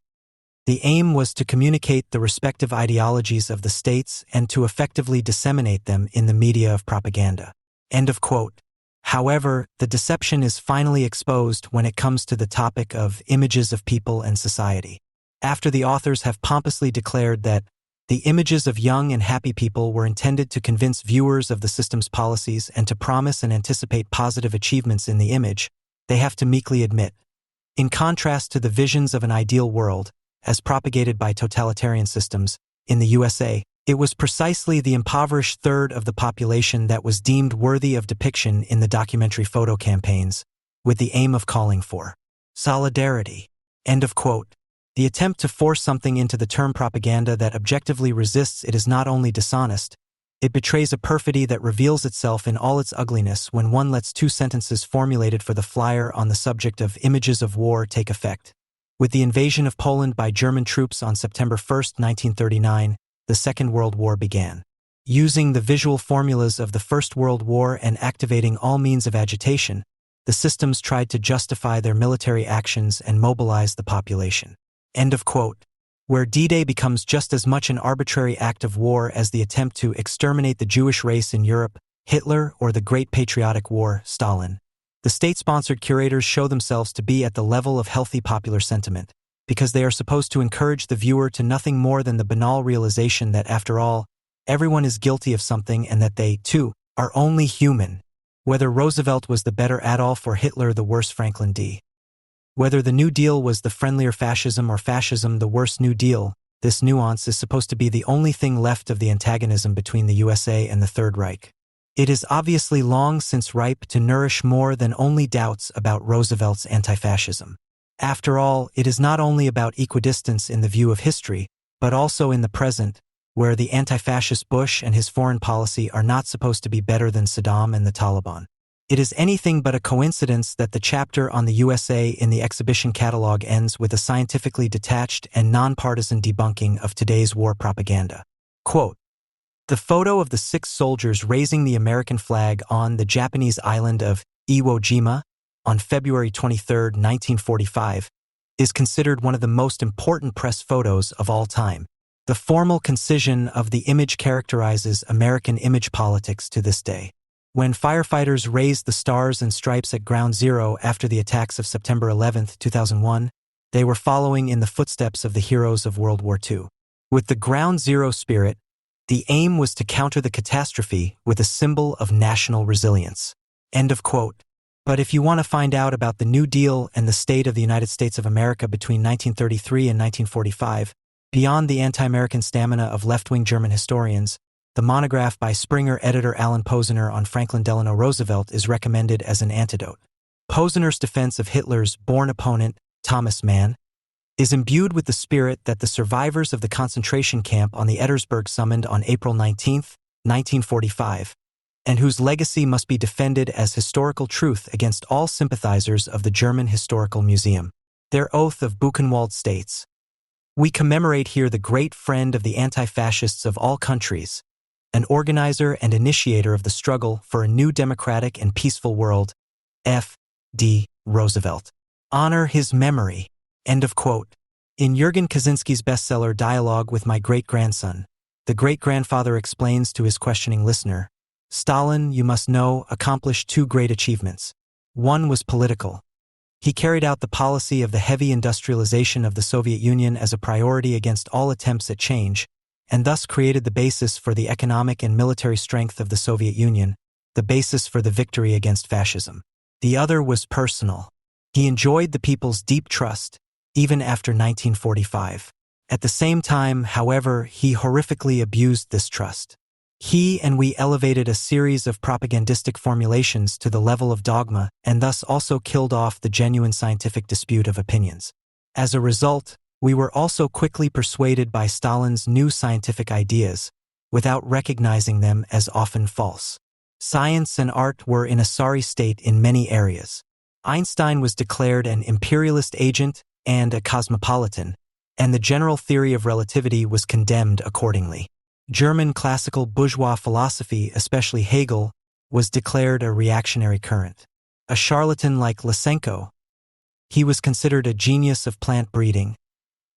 S1: The aim was to communicate the respective ideologies of the states and to effectively disseminate them in the media of propaganda. End of quote. However, the deception is finally exposed when it comes to the topic of images of people and society. After the authors have pompously declared that the images of young and happy people were intended to convince viewers of the system's policies and to promise and anticipate positive achievements in the image, they have to meekly admit, in contrast to the visions of an ideal world, as propagated by totalitarian systems, in the USA, it was precisely the impoverished third of the population that was deemed worthy of depiction in the documentary photo campaigns, with the aim of calling for solidarity. End of quote. The attempt to force something into the term propaganda that objectively resists it is not only dishonest, it betrays a perfidy that reveals itself in all its ugliness when one lets two sentences formulated for the flyer on the subject of images of war take effect. With the invasion of Poland by German troops on September 1, 1939, the Second World War began. Using the visual formulas of the First World War and activating all means of agitation, the systems tried to justify their military actions and mobilize the population. End of quote. Where D-Day becomes just as much an arbitrary act of war as the attempt to exterminate the Jewish race in Europe, Hitler, or the Great Patriotic War, Stalin. The state-sponsored curators show themselves to be at the level of healthy popular sentiment, because they are supposed to encourage the viewer to nothing more than the banal realization that, after all, everyone is guilty of something and that they, too, are only human. Whether Roosevelt was the better Adolf or Hitler the worse Franklin D. Whether the New Deal was the friendlier fascism or fascism the worse New Deal, this nuance is supposed to be the only thing left of the antagonism between the USA and the Third Reich. It is obviously long since ripe to nourish more than only doubts about Roosevelt's anti-fascism. After all, it is not only about equidistance in the view of history, but also in the present, where the anti-fascist Bush and his foreign policy are not supposed to be better than Saddam and the Taliban. It is anything but a coincidence that the chapter on the USA in the exhibition catalog ends with a scientifically detached and nonpartisan debunking of today's war propaganda. Quote, the photo of the 6 soldiers raising the American flag on the Japanese island of Iwo Jima on February 23, 1945, is considered one of the most important press photos of all time. The formal concision of the image characterizes American image politics to this day. When firefighters raised the stars and stripes at Ground Zero after the attacks of September 11, 2001, they were following in the footsteps of the heroes of World War II. With the Ground Zero spirit, the aim was to counter the catastrophe with a symbol of national resilience. End of quote. But if you want to find out about the New Deal and the state of the United States of America between 1933 and 1945, beyond the anti-American stamina of left-wing German historians, the monograph by Springer editor Alan Posner on Franklin Delano Roosevelt is recommended as an antidote. Posner's defense of Hitler's born opponent, Thomas Mann, is imbued with the spirit that the survivors of the concentration camp on the Ettersburg summoned on April 19, 1945, and whose legacy must be defended as historical truth against all sympathizers of the German Historical Museum. Their oath of Buchenwald states, "We commemorate here the great friend of the anti-fascists of all countries, an organizer and initiator of the struggle for a new democratic and peaceful world, F. D. Roosevelt. Honor his memory." End of quote. In Jürgen Kaczynski's bestseller Dialogue with My Great-Grandson, the great-grandfather explains to his questioning listener, Stalin, you must know, accomplished 2 great achievements. One was political. He carried out the policy of the heavy industrialization of the Soviet Union as a priority against all attempts at change, and thus created the basis for the economic and military strength of the Soviet Union, the basis for the victory against fascism. The other was personal. He enjoyed the people's deep trust, even after 1945. At the same time, however, he horrifically abused this trust. He and we elevated a series of propagandistic formulations to the level of dogma and thus also killed off the genuine scientific dispute of opinions. As a result, we were also quickly persuaded by Stalin's new scientific ideas, without recognizing them as often false. Science and art were in a sorry state in many areas. Einstein was declared an imperialist agent and a cosmopolitan, and the general theory of relativity was condemned accordingly. German classical bourgeois philosophy, especially Hegel, was declared a reactionary current. A charlatan like Lysenko, He was considered a genius of plant breeding,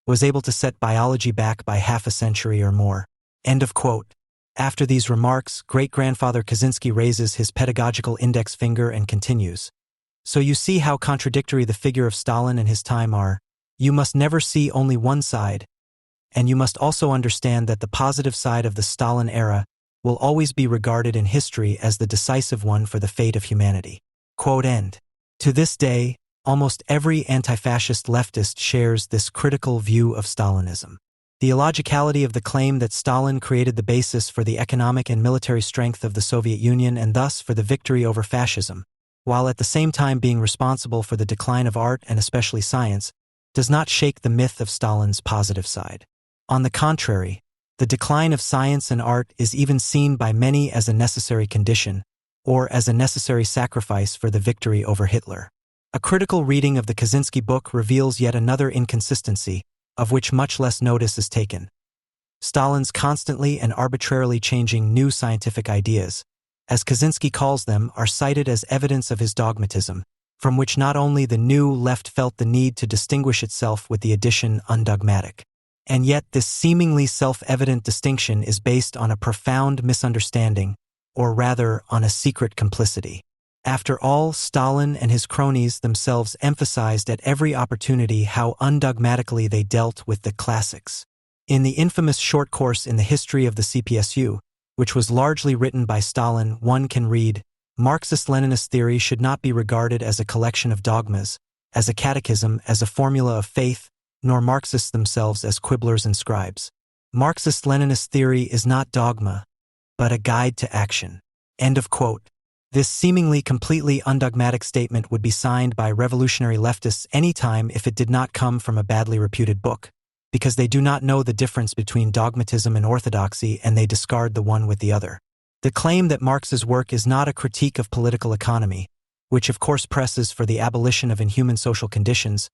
S1: was able to set biology back by half a century or more. End of quote. After these remarks, great-grandfather Kaczynski raises his pedagogical index finger and continues. So you see how contradictory the figure of Stalin and his time are. You must never see only one side, and you must also understand that the positive side of the Stalin era will always be regarded in history as the decisive one for the fate of humanity. Quote end. To this day, almost every anti-fascist leftist shares this critical view of Stalinism. The illogicality of the claim that Stalin created the basis for the economic and military strength of the Soviet Union and thus for the victory over fascism, while at the same time being responsible for the decline of art and especially science, does not shake the myth of Stalin's positive side. On the contrary, the decline of science and art is even seen by many as a necessary condition, or as a necessary sacrifice for the victory over Hitler. A critical reading of the Kaczynski book reveals yet another inconsistency, of which much less notice is taken. Stalin's constantly and arbitrarily changing new scientific ideas, as Kaczynski calls them, are cited as evidence of his dogmatism, from which not only the new left felt the need to distinguish itself with the addition undogmatic. And yet this seemingly self-evident distinction is based on a profound misunderstanding, or rather on a secret complicity. After all, Stalin and his cronies themselves emphasized at every opportunity how undogmatically they dealt with the classics. In the infamous short course in the history of the CPSU, which was largely written by Stalin, one can read, Marxist-Leninist theory should not be regarded as a collection of dogmas, as a catechism, as a formula of faith, nor Marxists themselves as quibblers and scribes. Marxist-Leninist theory is not dogma, but a guide to action. End of quote. This seemingly completely undogmatic statement would be signed by revolutionary leftists any time if it did not come from a badly reputed book, because they do not know the difference between dogmatism and orthodoxy and they discard the one with the other. The claim that Marx's work is not a critique of political economy, which of course presses for the abolition of inhuman social conditions,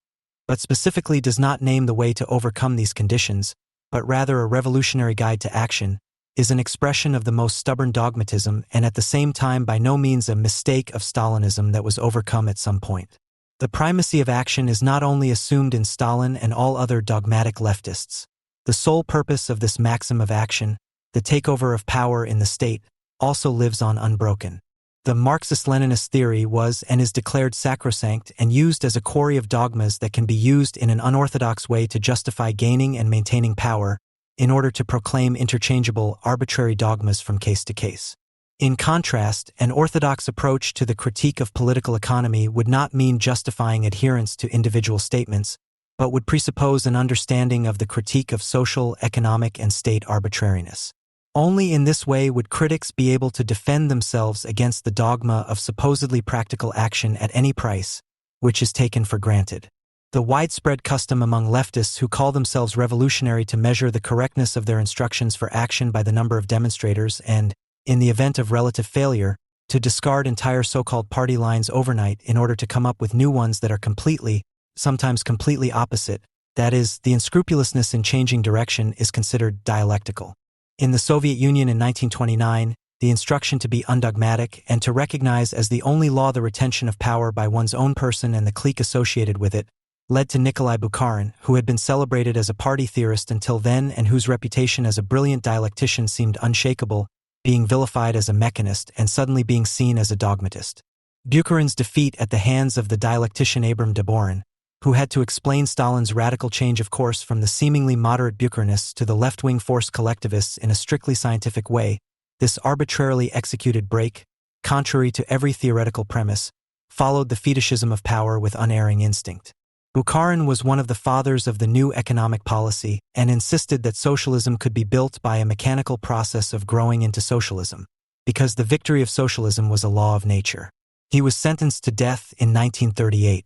S1: but specifically does not name the way to overcome these conditions, but rather a revolutionary guide to action, is an expression of the most stubborn dogmatism and at the same time by no means a mistake of Stalinism that was overcome at some point. The primacy of action is not only assumed in Stalin and all other dogmatic leftists. The sole purpose of this maxim of action, the takeover of power in the state, also lives on unbroken. The Marxist-Leninist theory was and is declared sacrosanct and used as a quarry of dogmas that can be used in an unorthodox way to justify gaining and maintaining power, in order to proclaim interchangeable, arbitrary dogmas from case to case. In contrast, an orthodox approach to the critique of political economy would not mean justifying adherence to individual statements, but would presuppose an understanding of the critique of social, economic, and state arbitrariness. Only in this way would critics be able to defend themselves against the dogma of supposedly practical action at any price, which is taken for granted. The widespread custom among leftists who call themselves revolutionary to measure the correctness of their instructions for action by the number of demonstrators and, in the event of relative failure, to discard entire so-called party lines overnight in order to come up with new ones that are completely, sometimes completely opposite, that is, the unscrupulousness in changing direction is considered dialectical. In the Soviet Union in 1929, the instruction to be undogmatic and to recognize as the only law the retention of power by one's own person and the clique associated with it, led to Nikolai Bukharin, who had been celebrated as a party theorist until then and whose reputation as a brilliant dialectician seemed unshakable, being vilified as a mechanist and suddenly being seen as a dogmatist. Bukharin's defeat at the hands of the dialectician Abram Deborin, who had to explain Stalin's radical change of course from the seemingly moderate Bukharinists to the left-wing forced collectivists in a strictly scientific way, this arbitrarily executed break, contrary to every theoretical premise, followed the fetishism of power with unerring instinct. Bukharin was one of the fathers of the new economic policy and insisted that socialism could be built by a mechanical process of growing into socialism, because the victory of socialism was a law of nature. He was sentenced to death in 1938.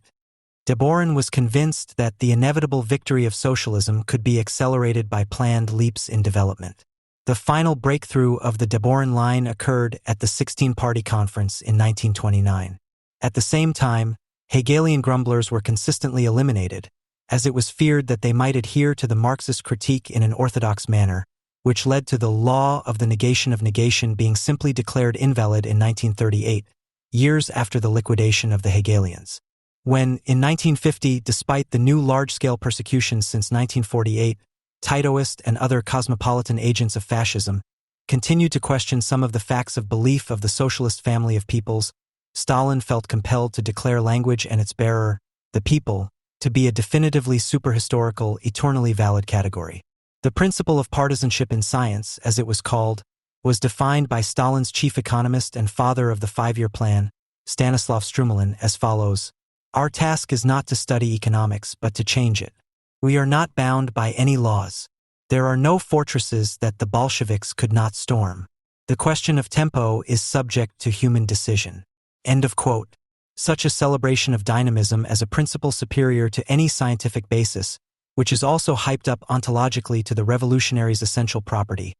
S1: Deborin was convinced that the inevitable victory of socialism could be accelerated by planned leaps in development. The final breakthrough of the Deborin line occurred at the 16-Party Conference in 1929. At the same time, Hegelian grumblers were consistently eliminated, as it was feared that they might adhere to the Marxist critique in an orthodox manner, which led to the law of the negation of negation being simply declared invalid in 1938, years after the liquidation of the Hegelians. When, in 1950, despite the new large-scale persecutions since 1948, Titoist and other cosmopolitan agents of fascism continued to question some of the facts of belief of the socialist family of peoples, Stalin felt compelled to declare language and its bearer, the people, to be a definitively superhistorical, eternally valid category. The principle of partisanship in science, as it was called, was defined by Stalin's chief economist and father of the five-year plan, Stanislav Strumelin, as follows: "Our task is not to study economics but to change it. We are not bound by any laws. There are no fortresses that the Bolsheviks could not storm. The question of tempo is subject to human decision." End of quote. Such a celebration of dynamism as a principle superior to any scientific basis, which is also hyped up ontologically to the revolutionaries' essential property,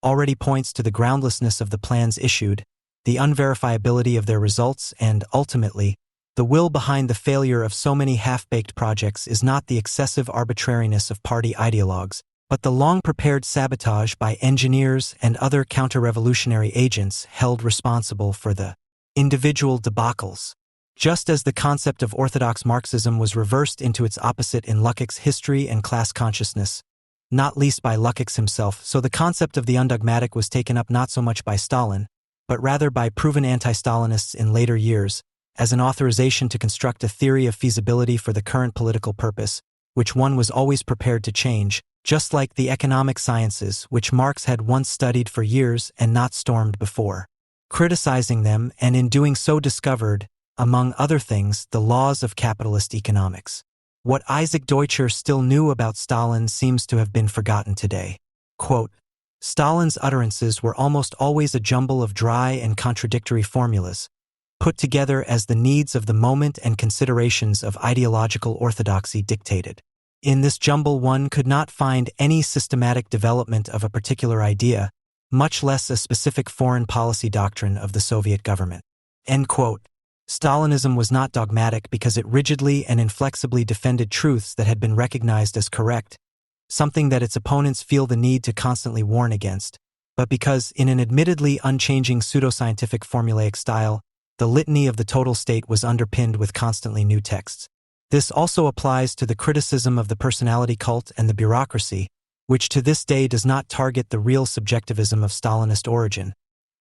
S1: already points to the groundlessness of the plans issued, the unverifiability of their results, and, ultimately, the will behind the failure of so many half-baked projects is not the excessive arbitrariness of party ideologues, but the long-prepared sabotage by engineers and other counter-revolutionary agents held responsible for the individual debacles. Just as the concept of orthodox Marxism was reversed into its opposite in Lukács' history and class consciousness, not least by Lukács himself, so the concept of the undogmatic was taken up not so much by Stalin, but rather by proven anti-Stalinists in later years, as an authorization to construct a theory of feasibility for the current political purpose, which one was always prepared to change, just like the economic sciences, which Marx had once studied for years and not stormed before. Criticizing them, and in doing so discovered, among other things, the laws of capitalist economics. What Isaac Deutscher still knew about Stalin seems to have been forgotten today. Quote, "Stalin's utterances were almost always a jumble of dry and contradictory formulas, put together as the needs of the moment and considerations of ideological orthodoxy dictated. In this jumble one could not find any systematic development of a particular idea, much less a specific foreign policy doctrine of the Soviet government." End quote. Stalinism was not dogmatic because it rigidly and inflexibly defended truths that had been recognized as correct, something that its opponents feel the need to constantly warn against, but because, in an admittedly unchanging pseudoscientific formulaic style, the litany of the total state was underpinned with constantly new texts. This also applies to the criticism of the personality cult and the bureaucracy, which to this day does not target the real subjectivism of Stalinist origin,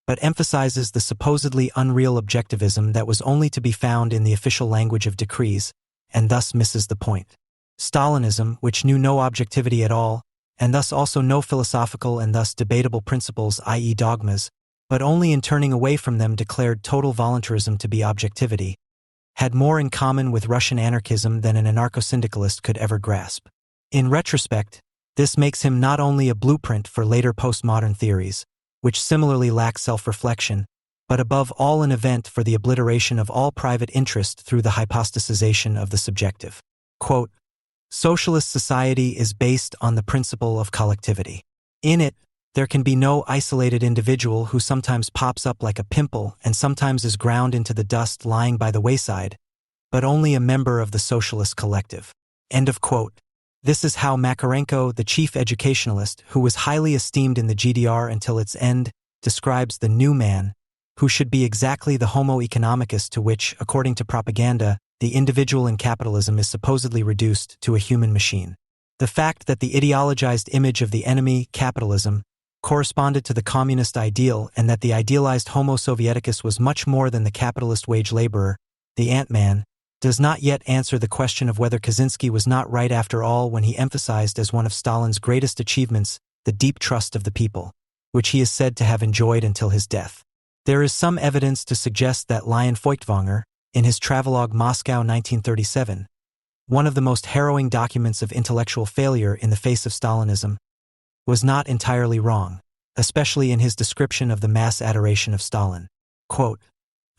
S1: but emphasizes the supposedly unreal objectivism that was only to be found in the official language of decrees, and thus misses the point. Stalinism, which knew no objectivity at all, and thus also no philosophical and thus debatable principles, i.e. dogmas, but only in turning away from them declared total voluntarism to be objectivity, had more in common with Russian anarchism than an anarcho-syndicalist could ever grasp. In retrospect, this makes him not only a blueprint for later postmodern theories, which similarly lack self-reflection, but above all an event for the obliteration of all private interest through the hypostasization of the subjective. Quote, "Socialist society is based on the principle of collectivity. In it, there can be no isolated individual who sometimes pops up like a pimple and sometimes is ground into the dust lying by the wayside, but only a member of the socialist collective." End of quote. This is how Makarenko, the chief educationalist, who was highly esteemed in the GDR until its end, describes the new man, who should be exactly the homo economicus to which, according to propaganda, the individual in capitalism is supposedly reduced to a human machine. The fact that the ideologized image of the enemy, capitalism, corresponded to the communist ideal and that the idealized homo sovieticus was much more than the capitalist wage laborer, the ant-man, does not yet answer the question of whether Kaczynski was not right after all when he emphasized as one of Stalin's greatest achievements the deep trust of the people, which he is said to have enjoyed until his death. There is some evidence to suggest that Lion Feuchtwanger, in his travelogue Moscow 1937, one of the most harrowing documents of intellectual failure in the face of Stalinism, was not entirely wrong, especially in his description of the mass adoration of Stalin. Quote,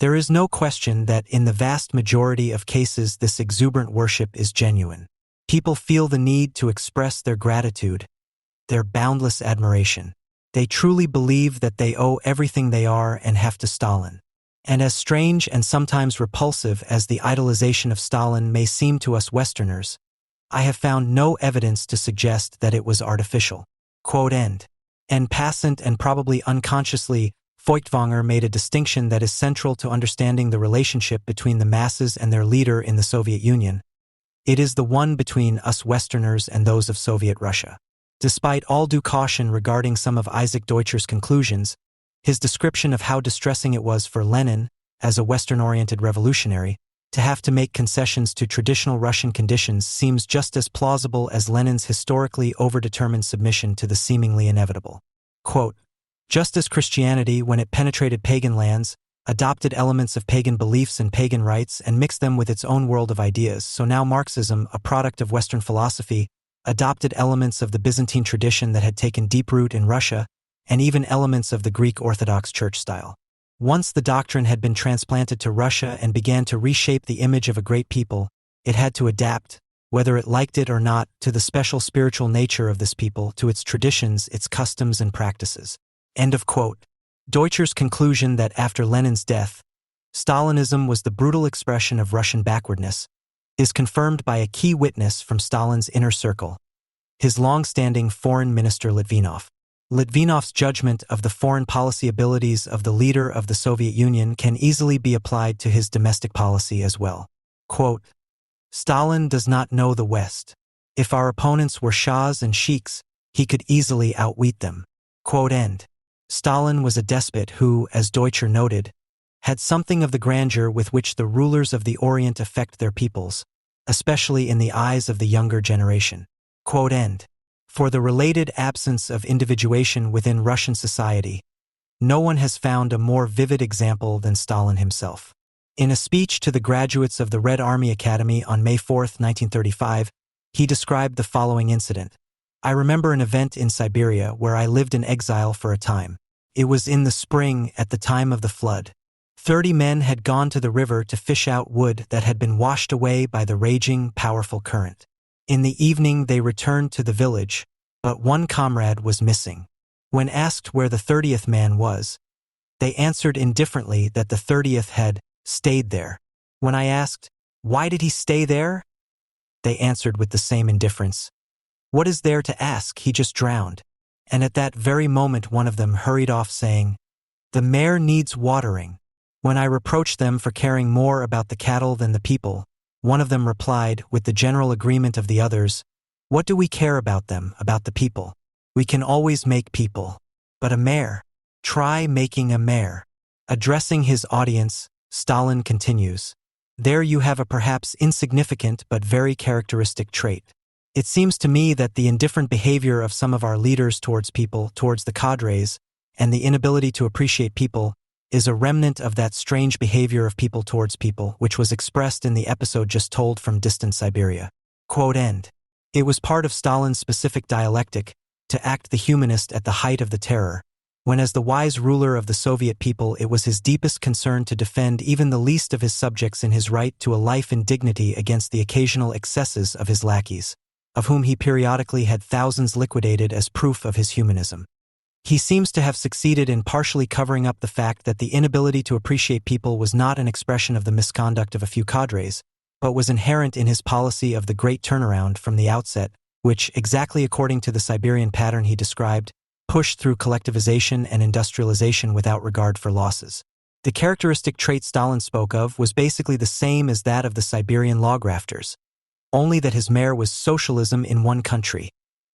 S1: "There is no question that in the vast majority of cases this exuberant worship is genuine. People feel the need to express their gratitude, their boundless admiration. They truly believe that they owe everything they are and have to Stalin. And as strange and sometimes repulsive as the idolization of Stalin may seem to us Westerners, I have found no evidence to suggest that it was artificial." Quote end. En passant and probably unconsciously, Feuchtwanger made a distinction that is central to understanding the relationship between the masses and their leader in the Soviet Union. It is the one between us Westerners and those of Soviet Russia. Despite all due caution regarding some of Isaac Deutscher's conclusions, his description of how distressing it was for Lenin, as a Western-oriented revolutionary, to have to make concessions to traditional Russian conditions seems just as plausible as Lenin's historically overdetermined submission to the seemingly inevitable. Quote, just as Christianity, when it penetrated pagan lands, adopted elements of pagan beliefs and pagan rites and mixed them with its own world of ideas, so now Marxism, a product of Western philosophy, adopted elements of the Byzantine tradition that had taken deep root in Russia, and even elements of the Greek Orthodox Church style. Once the doctrine had been transplanted to Russia and began to reshape the image of a great people, it had to adapt, whether it liked it or not, to the special spiritual nature of this people, to its traditions, its customs and practices. End of quote. Deutscher's conclusion that after Lenin's death, Stalinism was the brutal expression of Russian backwardness is confirmed by a key witness from Stalin's inner circle, his long-standing foreign minister Litvinov. Litvinov's judgment of the foreign policy abilities of the leader of the Soviet Union can easily be applied to his domestic policy as well. Quote, Stalin does not know the West. If our opponents were shahs and sheiks, he could easily outwit them. Quote end. Stalin was a despot who, as Deutscher noted, had something of the grandeur with which the rulers of the Orient affect their peoples, especially in the eyes of the younger generation. Quote end. For the related absence of individuation within Russian society, no one has found a more vivid example than Stalin himself. In a speech to the graduates of the Red Army Academy on May 4, 1935, he described the following incident. I remember an event in Siberia where I lived in exile for a time. It was in the spring at the time of the flood. 30 men had gone to the river to fish out wood that had been washed away by the raging, powerful current. In the evening they returned to the village, but one comrade was missing. When asked where the 30th man was, they answered indifferently that the 30th had stayed there. When I asked, why did he stay there? They answered with the same indifference. What is there to ask? He just drowned. And at that very moment one of them hurried off saying, the mare needs watering. When I reproached them for caring more about the cattle than the people, one of them replied, with the general agreement of the others, what do we care about them, about the people? We can always make people. But a mare? Try making a mare. Addressing his audience, Stalin continues, there you have a perhaps insignificant but very characteristic trait. It seems to me that the indifferent behavior of some of our leaders towards people, towards the cadres, and the inability to appreciate people, is a remnant of that strange behavior of people towards people, which was expressed in the episode just told from distant Siberia. Quote end. It was part of Stalin's specific dialectic to act the humanist at the height of the terror, when as the wise ruler of the Soviet people it was his deepest concern to defend even the least of his subjects in his right to a life in dignity against the occasional excesses of his lackeys, of whom he periodically had thousands liquidated as proof of his humanism. He seems to have succeeded in partially covering up the fact that the inability to appreciate people was not an expression of the misconduct of a few cadres, but was inherent in his policy of the great turnaround from the outset, which, exactly according to the Siberian pattern he described, pushed through collectivization and industrialization without regard for losses. The characteristic trait Stalin spoke of was basically the same as that of the Siberian law grafters, only that his mare was socialism in one country,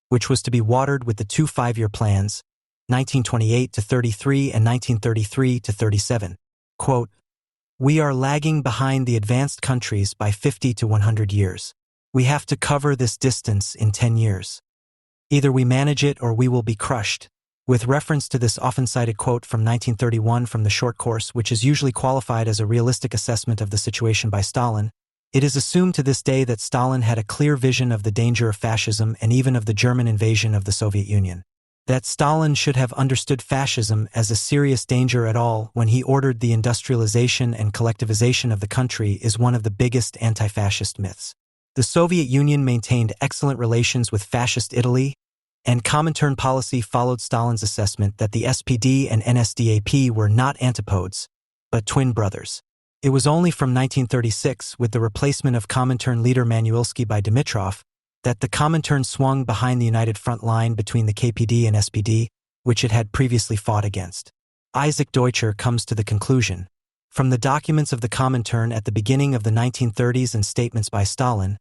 S1: which was to be watered with the two 5-year plans, 1928-33 and 1933-37. Quote, we are lagging behind the advanced countries by 50 to 100 years. We have to cover this distance in 10 years. Either we manage it or we will be crushed. With reference to this often cited quote from 1931 from the short course, which is usually qualified as a realistic assessment of the situation by Stalin, it is assumed to this day that Stalin had a clear vision of the danger of fascism and even of the German invasion of the Soviet Union. That Stalin should have understood fascism as a serious danger at all when he ordered the industrialization and collectivization of the country is one of the biggest anti-fascist myths. The Soviet Union maintained excellent relations with fascist Italy, and Comintern policy followed Stalin's assessment that the SPD and NSDAP were not antipodes, but twin brothers. It was only from 1936, with the replacement of Comintern leader Manuilsky by Dimitrov, that the Comintern swung behind the united front line between the KPD and SPD, which it had previously fought against. Isaac Deutscher comes to the conclusion, from the documents of the Comintern at the beginning of the 1930s and statements by Stalin,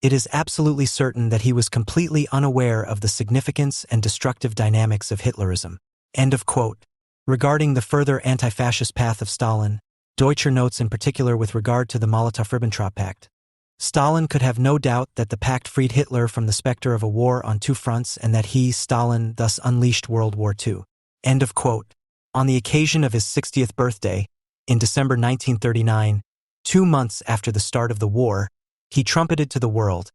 S1: it is absolutely certain that he was completely unaware of the significance and destructive dynamics of Hitlerism. End of quote. Regarding the further anti-fascist path of Stalin, Deutscher notes in particular with regard to the Molotov-Ribbentrop Pact. Stalin could have no doubt that the pact freed Hitler from the specter of a war on two fronts and that he, Stalin, thus unleashed World War II. End of quote. On the occasion of his 60th birthday, in December 1939, 2 months after the start of the war, he trumpeted to the world,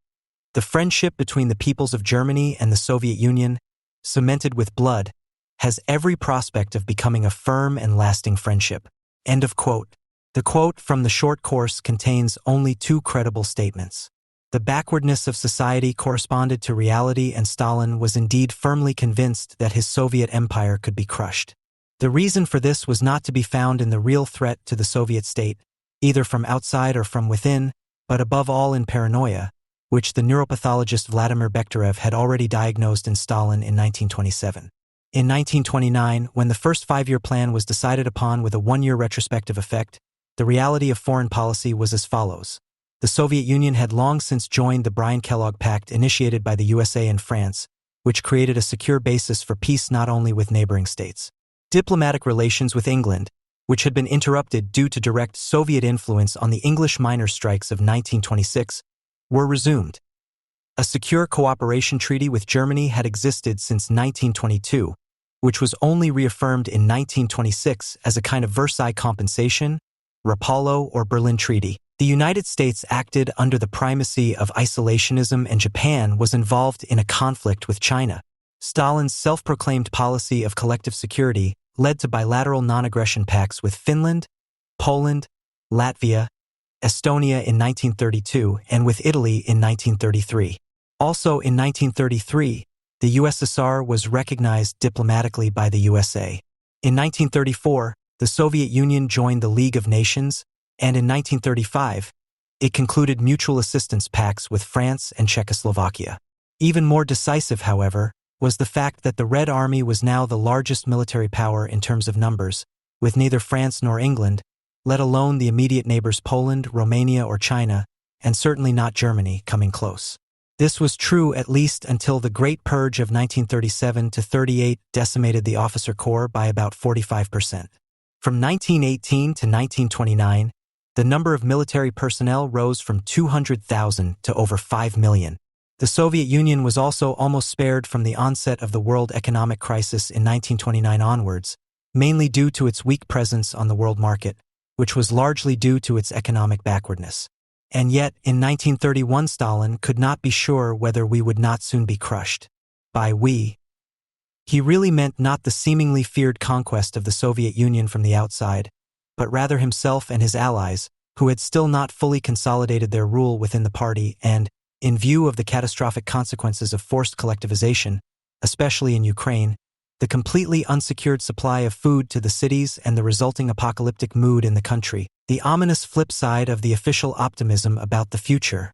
S1: "The friendship between the peoples of Germany and the Soviet Union, cemented with blood, has every prospect of becoming a firm and lasting friendship." End of quote. The quote from the short course contains only 2 credible statements. The backwardness of society corresponded to reality, and Stalin was indeed firmly convinced that his Soviet empire could be crushed. The reason for this was not to be found in the real threat to the Soviet state, either from outside or from within, but above all in paranoia, which the neuropathologist Vladimir Bekhterev had already diagnosed in Stalin in 1927. In 1929, when the first 5-year plan was decided upon with a 1-year retrospective effect, the reality of foreign policy was as follows. The Soviet Union had long since joined the Bryan-Kellogg Pact initiated by the USA and France, which created a secure basis for peace not only with neighboring states. Diplomatic relations with England, which had been interrupted due to direct Soviet influence on the English miners' strikes of 1926, were resumed. A secure cooperation treaty with Germany had existed since 1922, which was only reaffirmed in 1926 as a kind of Versailles compensation, Rapallo, or Berlin Treaty. The United States acted under the primacy of isolationism, and Japan was involved in a conflict with China. Stalin's self-proclaimed policy of collective security led to bilateral non-aggression pacts with Finland, Poland, Latvia, Estonia in 1932, and with Italy in 1933. Also in 1933, the USSR was recognized diplomatically by the USA. In 1934, the Soviet Union joined the League of Nations, and in 1935, it concluded mutual assistance pacts with France and Czechoslovakia. Even more decisive, however, was the fact that the Red Army was now the largest military power in terms of numbers, with neither France nor England, let alone the immediate neighbors Poland, Romania, or China, and certainly not Germany, coming close. This was true at least until the Great Purge of 1937-38 decimated the officer corps by about 45%. From 1918 to 1929, the number of military personnel rose from 200,000 to over 5 million. The Soviet Union was also almost spared from the onset of the world economic crisis in 1929 onwards, mainly due to its weak presence on the world market, which was largely due to its economic backwardness. And yet, in 1931, Stalin could not be sure whether we would not soon be crushed. By we, he really meant not the seemingly feared conquest of the Soviet Union from the outside, but rather himself and his allies, who had still not fully consolidated their rule within the party and, in view of the catastrophic consequences of forced collectivization, especially in Ukraine, the completely unsecured supply of food to the cities and the resulting apocalyptic mood in the country, the ominous flip side of the official optimism about the future.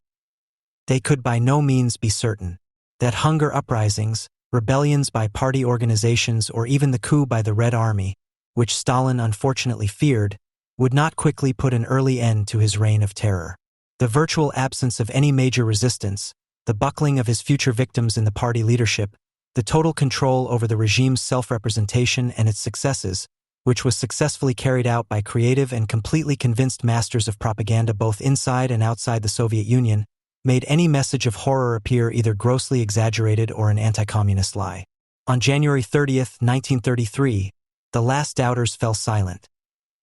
S1: They could by no means be certain that hunger uprisings, rebellions by party organizations, or even the coup by the Red Army, which Stalin unfortunately feared, would not quickly put an early end to his reign of terror. The virtual absence of any major resistance, the buckling of his future victims in the party leadership, the total control over the regime's self-representation and its successes, which was successfully carried out by creative and completely convinced masters of propaganda both inside and outside the Soviet Union, made any message of horror appear either grossly exaggerated or an anti-communist lie. On January 30, 1933, the last doubters fell silent.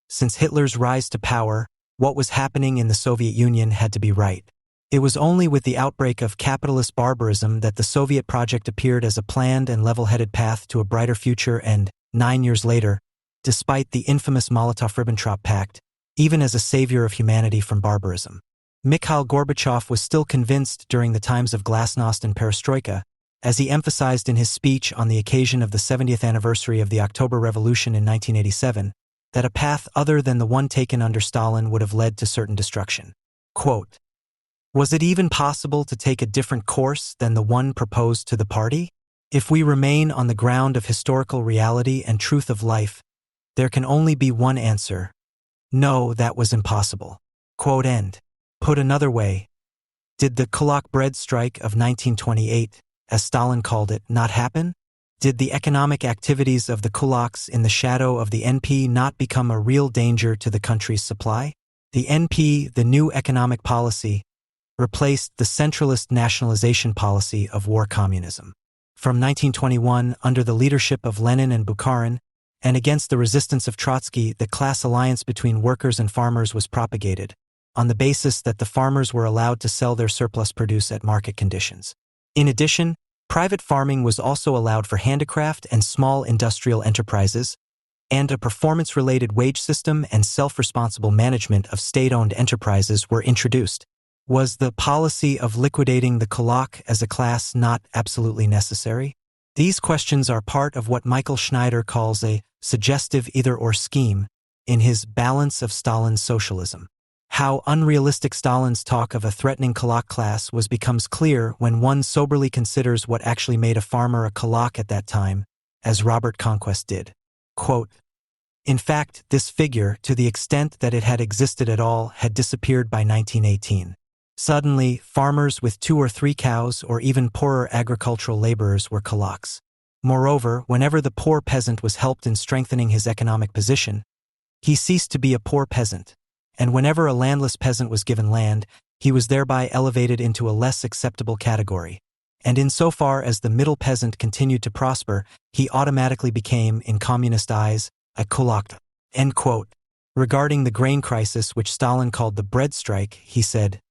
S1: Since Hitler's rise to power, what was happening in the Soviet Union had to be right. It was only with the outbreak of capitalist barbarism that the Soviet project appeared as a planned and level-headed path to a brighter future and, 9 years later, despite the infamous Molotov-Ribbentrop Pact, even as a savior of humanity from barbarism. Mikhail Gorbachev was still convinced during the times of glasnost and perestroika, as he emphasized in his speech on the occasion of the 70th anniversary of the October Revolution in 1987, that a path other than the one taken under Stalin would have led to certain destruction. Quote, "Was it even possible to take a different course than the one proposed to the party? If we remain on the ground of historical reality and truth of life, There can only be one answer. No, that was impossible. Quote end. Put another way, did the Kulak bread strike of 1928, as Stalin called it, not happen? Did the economic activities of the kulaks in the shadow of the NP not become a real danger to the country's supply? The NP, the new economic policy, replaced the centralist nationalization policy of war communism. From 1921, under the leadership of Lenin and Bukharin, and against the resistance of Trotsky, the class alliance between workers and farmers was propagated, on the basis that the farmers were allowed to sell their surplus produce at market conditions. In addition, private farming was also allowed for handicraft and small industrial enterprises, and a performance-related wage system and self-responsible management of state-owned enterprises were introduced. Was the policy of liquidating the kulak as a class not absolutely necessary? These questions are part of what Michael Schneider calls a suggestive either-or scheme in his Balance of Stalin's Socialism. How unrealistic Stalin's talk of a threatening kulak class becomes clear when one soberly considers what actually made a farmer a kulak at that time, as Robert Conquest did. Quote, in fact, this figure, to the extent that it had existed at all, had disappeared by 1918. Suddenly, farmers with 2 or 3 cows or even poorer agricultural laborers were kulaks. Moreover, whenever the poor peasant was helped in strengthening his economic position, he ceased to be a poor peasant. And whenever a landless peasant was given land, he was thereby elevated into a less acceptable category. And insofar as the middle peasant continued to prosper, he automatically became, in communist eyes, a kulak. End quote. Regarding the grain crisis, which Stalin called the bread strike, he said,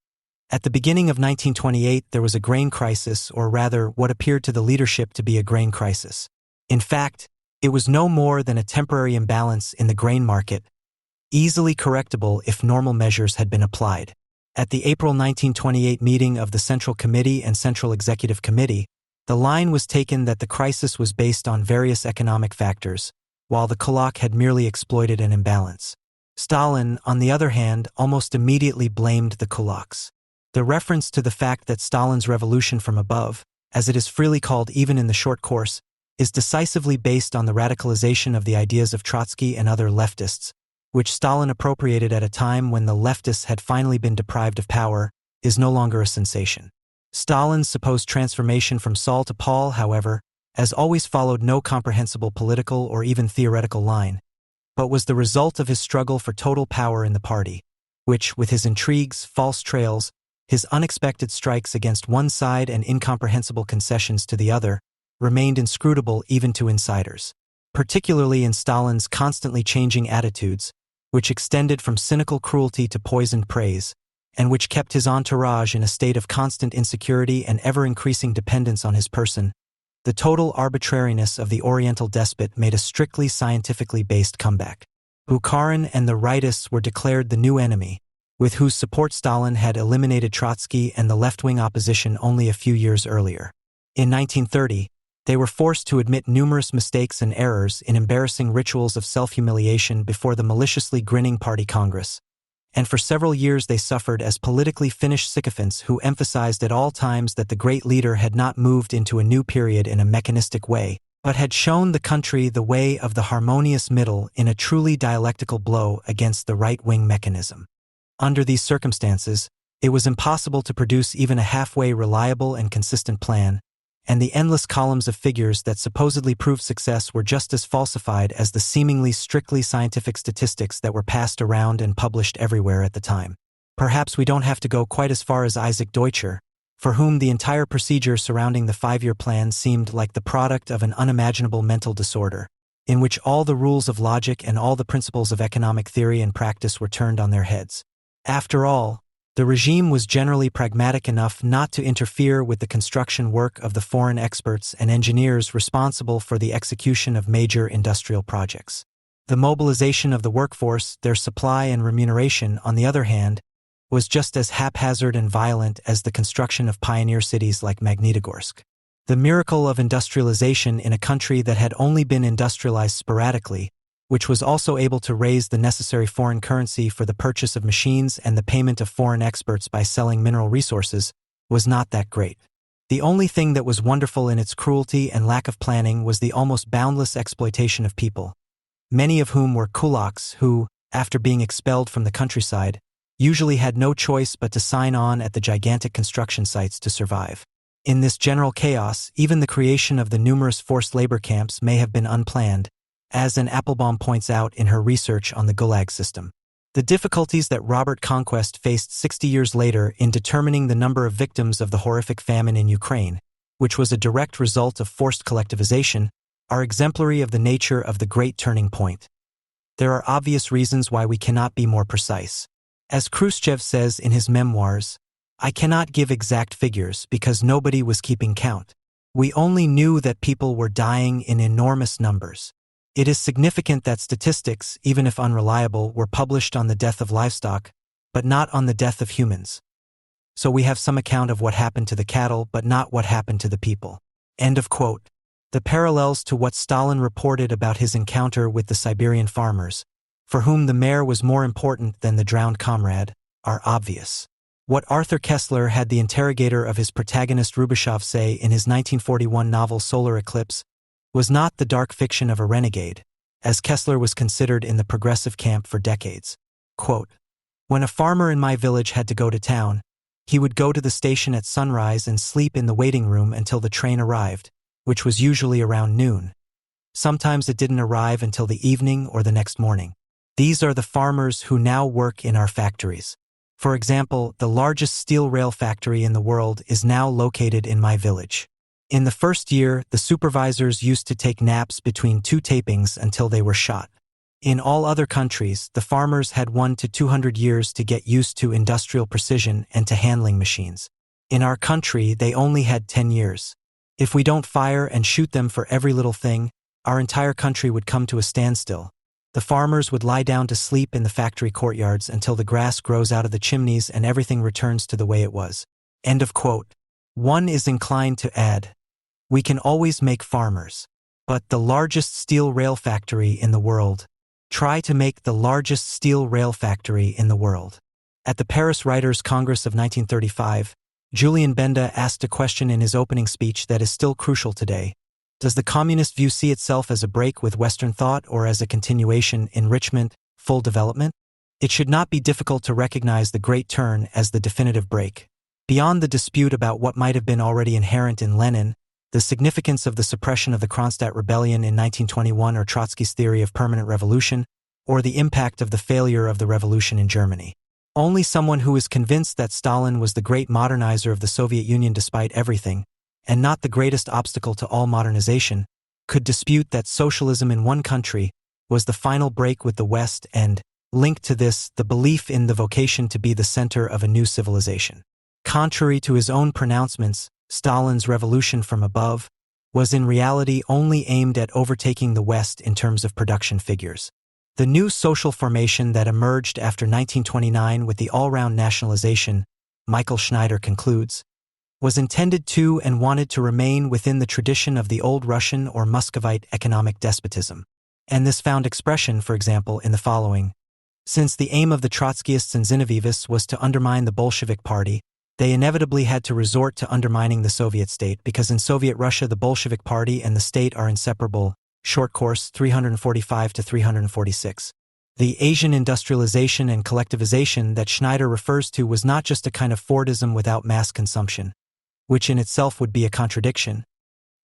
S1: at the beginning of 1928 there was a grain crisis, or rather what appeared to the leadership to be a grain crisis. In fact, it was no more than a temporary imbalance in the grain market, easily correctable if normal measures had been applied. At the April 1928 meeting of the Central Committee and Central Executive Committee, the line was taken that the crisis was based on various economic factors, while the kulak had merely exploited an imbalance. Stalin, on the other hand, almost immediately blamed the kulaks. The reference to the fact that Stalin's revolution from above, as it is freely called even in the short course, is decisively based on the radicalization of the ideas of Trotsky and other leftists, which Stalin appropriated at a time when the leftists had finally been deprived of power, is no longer a sensation. Stalin's supposed transformation from Saul to Paul, however, has always followed no comprehensible political or even theoretical line, but was the result of his struggle for total power in the party, which, with his intrigues, false trails, his unexpected strikes against one side and incomprehensible concessions to the other, remained inscrutable even to insiders, particularly in Stalin's constantly changing attitudes, which extended from cynical cruelty to poisoned praise, and which kept his entourage in a state of constant insecurity and ever-increasing dependence on his person. The total arbitrariness of the Oriental despot made a strictly scientifically based comeback. Bukharin and the rightists were declared the new enemy, with whose support Stalin had eliminated Trotsky and the left-wing opposition only a few years earlier. In 1930, they were forced to admit numerous mistakes and errors in embarrassing rituals of self-humiliation before the maliciously grinning party Congress, and for several years they suffered as politically finished sycophants who emphasized at all times that the great leader had not moved into a new period in a mechanistic way, but had shown the country the way of the harmonious middle in a truly dialectical blow against the right-wing mechanism. Under these circumstances, it was impossible to produce even a halfway reliable and consistent plan, and the endless columns of figures that supposedly proved success were just as falsified as the seemingly strictly scientific statistics that were passed around and published everywhere at the time. Perhaps we don't have to go quite as far as Isaac Deutscher, for whom the entire procedure surrounding the 5-year plan seemed like the product of an unimaginable mental disorder, in which all the rules of logic and all the principles of economic theory and practice were turned on their heads. After all, the regime was generally pragmatic enough not to interfere with the construction work of the foreign experts and engineers responsible for the execution of major industrial projects. The mobilization of the workforce, their supply and remuneration, on the other hand, was just as haphazard and violent as the construction of pioneer cities like Magnitogorsk. The miracle of industrialization in a country that had only been industrialized sporadically, which was also able to raise the necessary foreign currency for the purchase of machines and the payment of foreign experts by selling mineral resources, was not that great. The only thing that was wonderful in its cruelty and lack of planning was the almost boundless exploitation of people. many of whom were kulaks who, after being expelled from the countryside, usually had no choice but to sign on at the gigantic construction sites to survive. In this general chaos, even the creation of the numerous forced labor camps may have been unplanned, as Anne Applebaum points out in her research on the Gulag system. The difficulties that Robert Conquest faced 60 years later in determining the number of victims of the horrific famine in Ukraine, which was a direct result of forced collectivization, are exemplary of the nature of the great turning point. There are obvious reasons why we cannot be more precise. As Khrushchev says in his memoirs, "I cannot give exact figures because nobody was keeping count. We only knew that people were dying in enormous numbers." It is significant that statistics, even if unreliable, were published on the death of livestock, but not on the death of humans. So we have some account of what happened to the cattle, but not what happened to the people. End of quote. The parallels to what Stalin reported about his encounter with the Siberian farmers, for whom the mare was more important than the drowned comrade, are obvious. What Arthur Koestler had the interrogator of his protagonist Rubashov say in his 1941 novel Solar Eclipse was not the dark fiction of a renegade, as Koestler was considered in the progressive camp for decades. Quote, "When a farmer in my village had to go to town, he would go to the station at sunrise and sleep in the waiting room until the train arrived, which was usually around noon. Sometimes it didn't arrive until the evening or the next morning. These are the farmers who now work in our factories. For example, the largest steel rail factory in the world is now located in my village. In the first year, the supervisors used to take naps between two tapings until they were shot. In all other countries, the farmers had 100 to 200 years to get used to industrial precision and to handling machines. In our country, they only had 10 years. If we don't fire and shoot them for every little thing, our entire country would come to a standstill. The farmers would lie down to sleep in the factory courtyards until the grass grows out of the chimneys and everything returns to the way it was." End of quote. One is inclined to add, we can always make farmers, but the largest steel rail factory in the world. Try to make the largest steel rail factory in the world. At the Paris Writers' Congress of 1935, Julian Benda asked a question in his opening speech that is still crucial today. Does the communist view see itself as a break with Western thought or as a continuation, enrichment, full development? It should not be difficult to recognize the Great Turn as the definitive break. Beyond the dispute about what might have been already inherent in Lenin, the significance of the suppression of the Kronstadt Rebellion in 1921 or Trotsky's theory of permanent revolution, or the impact of the failure of the revolution in Germany. Only someone who is convinced that Stalin was the great modernizer of the Soviet Union despite everything, and not the greatest obstacle to all modernization, could dispute that socialism in one country was the final break with the West and, linked to this, the belief in the vocation to be the center of a new civilization. Contrary to his own pronouncements, Stalin's revolution from above was in reality only aimed at overtaking the West in terms of production figures. The new social formation that emerged after 1929 with the all-round nationalization, Michael Schneider concludes, was intended to and wanted to remain within the tradition of the old Russian or Muscovite economic despotism. And this found expression, for example, in the following. Since the aim of the Trotskyists and Zinovievs was to undermine the Bolshevik Party, they inevitably had to resort to undermining the Soviet state because in Soviet Russia the Bolshevik Party and the state are inseparable. Short course 345 to 346. The Asian industrialization and collectivization that Schneider refers to was not just a kind of Fordism without mass consumption, which in itself would be a contradiction.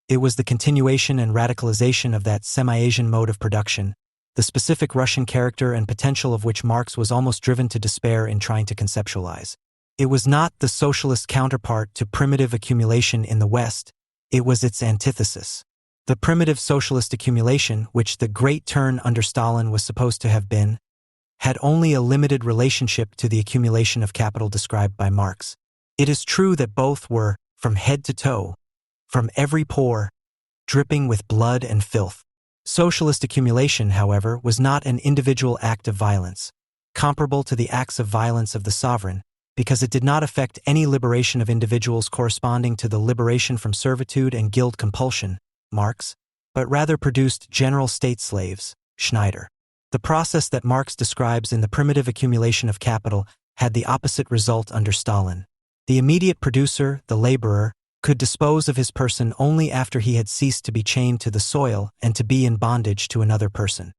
S1: It was the continuation and radicalization of that semi-Asian mode of production, the specific Russian character and potential of which Marx was almost driven to despair in trying to conceptualize. It was not the socialist counterpart to primitive accumulation in the West, it was its antithesis. The primitive socialist accumulation, which the Great Turn under Stalin was supposed to have been, had only a limited relationship to the accumulation of capital described by Marx. It is true that both were, from head to toe, from every pore, dripping with blood and filth. Socialist accumulation, however, was not an individual act of violence, comparable to the acts of violence of the sovereign, because it did not affect any liberation of individuals corresponding to the liberation from servitude and guild compulsion, Marx, but rather produced general state slaves, Schneider. The process that Marx describes in the primitive accumulation of capital had the opposite result under Stalin. The immediate producer, the laborer, could dispose of his person only after he had ceased to be chained to the soil and to be in bondage to another person.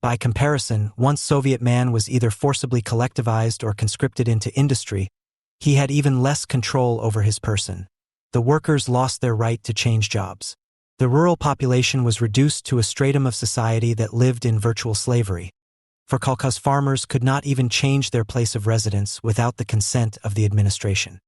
S1: By comparison, once Soviet man was either forcibly collectivized or conscripted into industry, he had even less control over his person. The workers lost their right to change jobs. The rural population was reduced to a stratum of society that lived in virtual slavery. For Caucase farmers could not even change their place of residence without the consent of the administration.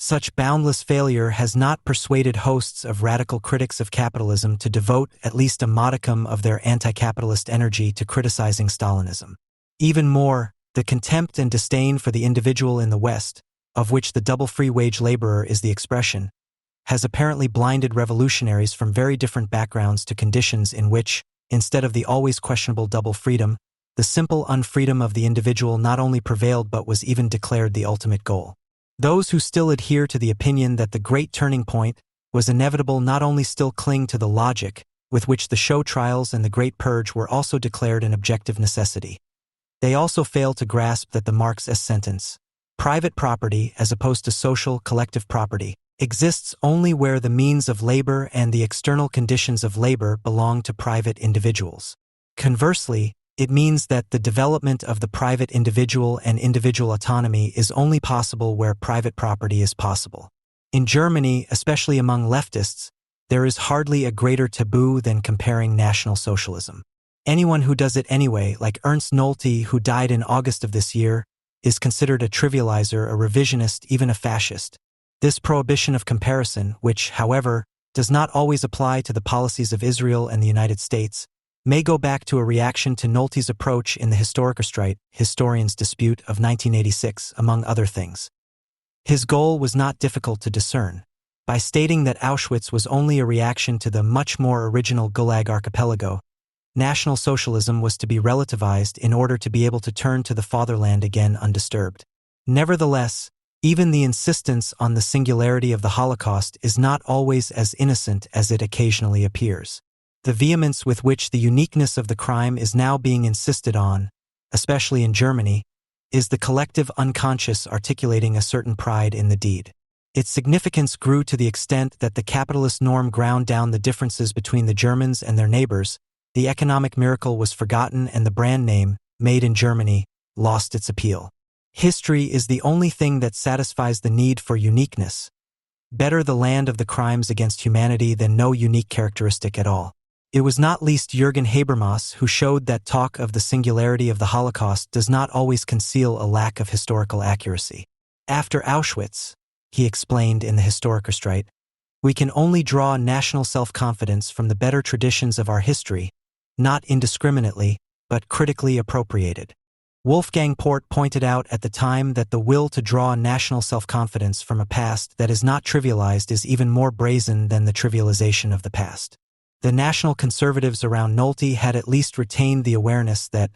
S1: Such boundless failure has not persuaded hosts of radical critics of capitalism to devote at least a modicum of their anti-capitalist energy to criticizing Stalinism. Even more, the contempt and disdain for the individual in the West, of which the double free wage laborer is the expression, has apparently blinded revolutionaries from very different backgrounds to conditions in which, instead of the always questionable double freedom, the simple unfreedom of the individual not only prevailed but was even declared the ultimate goal. Those who still adhere to the opinion that the great turning point was inevitable not only still cling to the logic with which the show trials and the Great Purge were also declared an objective necessity. They also fail to grasp that the Marxist sentence, private property as opposed to social collective property, exists only where the means of labor and the external conditions of labor belong to private individuals. Conversely, it means that the development of the private individual and individual autonomy is only possible where private property is possible. In Germany, especially among leftists, there is hardly a greater taboo than comparing National Socialism. Anyone who does it anyway, like Ernst Nolte, who died in August of this year, is considered a trivializer, a revisionist, even a fascist. This prohibition of comparison, which, however, does not always apply to the policies of Israel and the United States, may go back to a reaction to Nolte's approach in the Historikerstreit, Historians' Dispute of 1986, among other things. His goal was not difficult to discern. By stating that Auschwitz was only a reaction to the much more original Gulag archipelago, National Socialism was to be relativized in order to be able to turn to the fatherland again undisturbed. Nevertheless, even the insistence on the singularity of the Holocaust is not always as innocent as it occasionally appears. The vehemence with which the uniqueness of the crime is now being insisted on, especially in Germany, is the collective unconscious articulating a certain pride in the deed. Its significance grew to the extent that the capitalist norm ground down the differences between the Germans and their neighbors, the economic miracle was forgotten, and the brand name, made in Germany, lost its appeal. History is the only thing that satisfies the need for uniqueness. Better the land of the crimes against humanity than no unique characteristic at all. It was not least Jürgen Habermas who showed that talk of the singularity of the Holocaust does not always conceal a lack of historical accuracy. After Auschwitz, he explained in the Historikerstreit, we can only draw national self-confidence from the better traditions of our history, not indiscriminately, but critically appropriated. Wolfgang Port pointed out at the time that the will to draw national self-confidence from a past that is not trivialized is even more brazen than the trivialization of the past. The national conservatives around Nolte had at least retained the awareness that,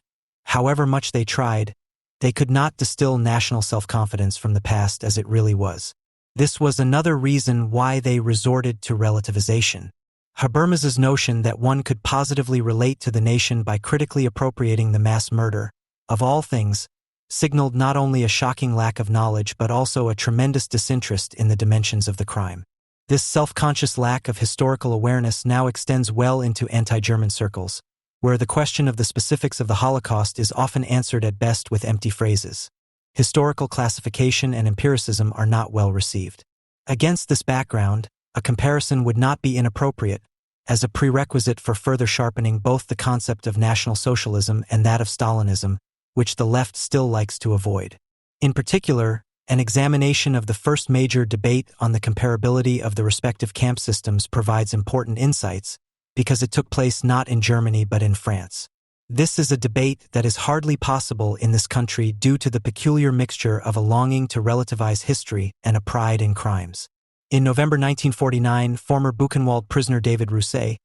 S1: however much they tried, they could not distill national self-confidence from the past as it really was. This was another reason why they resorted to relativization. Habermas's notion that one could positively relate to the nation by critically appropriating the mass murder, of all things, signaled not only a shocking lack of knowledge but also a tremendous disinterest in the dimensions of the crime. This self-conscious lack of historical awareness now extends well into anti-German circles, where the question of the specifics of the Holocaust is often answered at best with empty phrases. Historical classification and empiricism are not well received. Against this background, a comparison would not be inappropriate, as a prerequisite for further sharpening both the concept of National Socialism and that of Stalinism, which the left still likes to avoid. In particular, an examination of the first major debate on the comparability of the respective camp systems provides important insights, because it took place not in Germany but in France. This is a debate that is hardly possible in this country due to the peculiar mixture of a longing to relativize history and a pride in crimes. In November 1949, former Buchenwald prisoner David Rousset,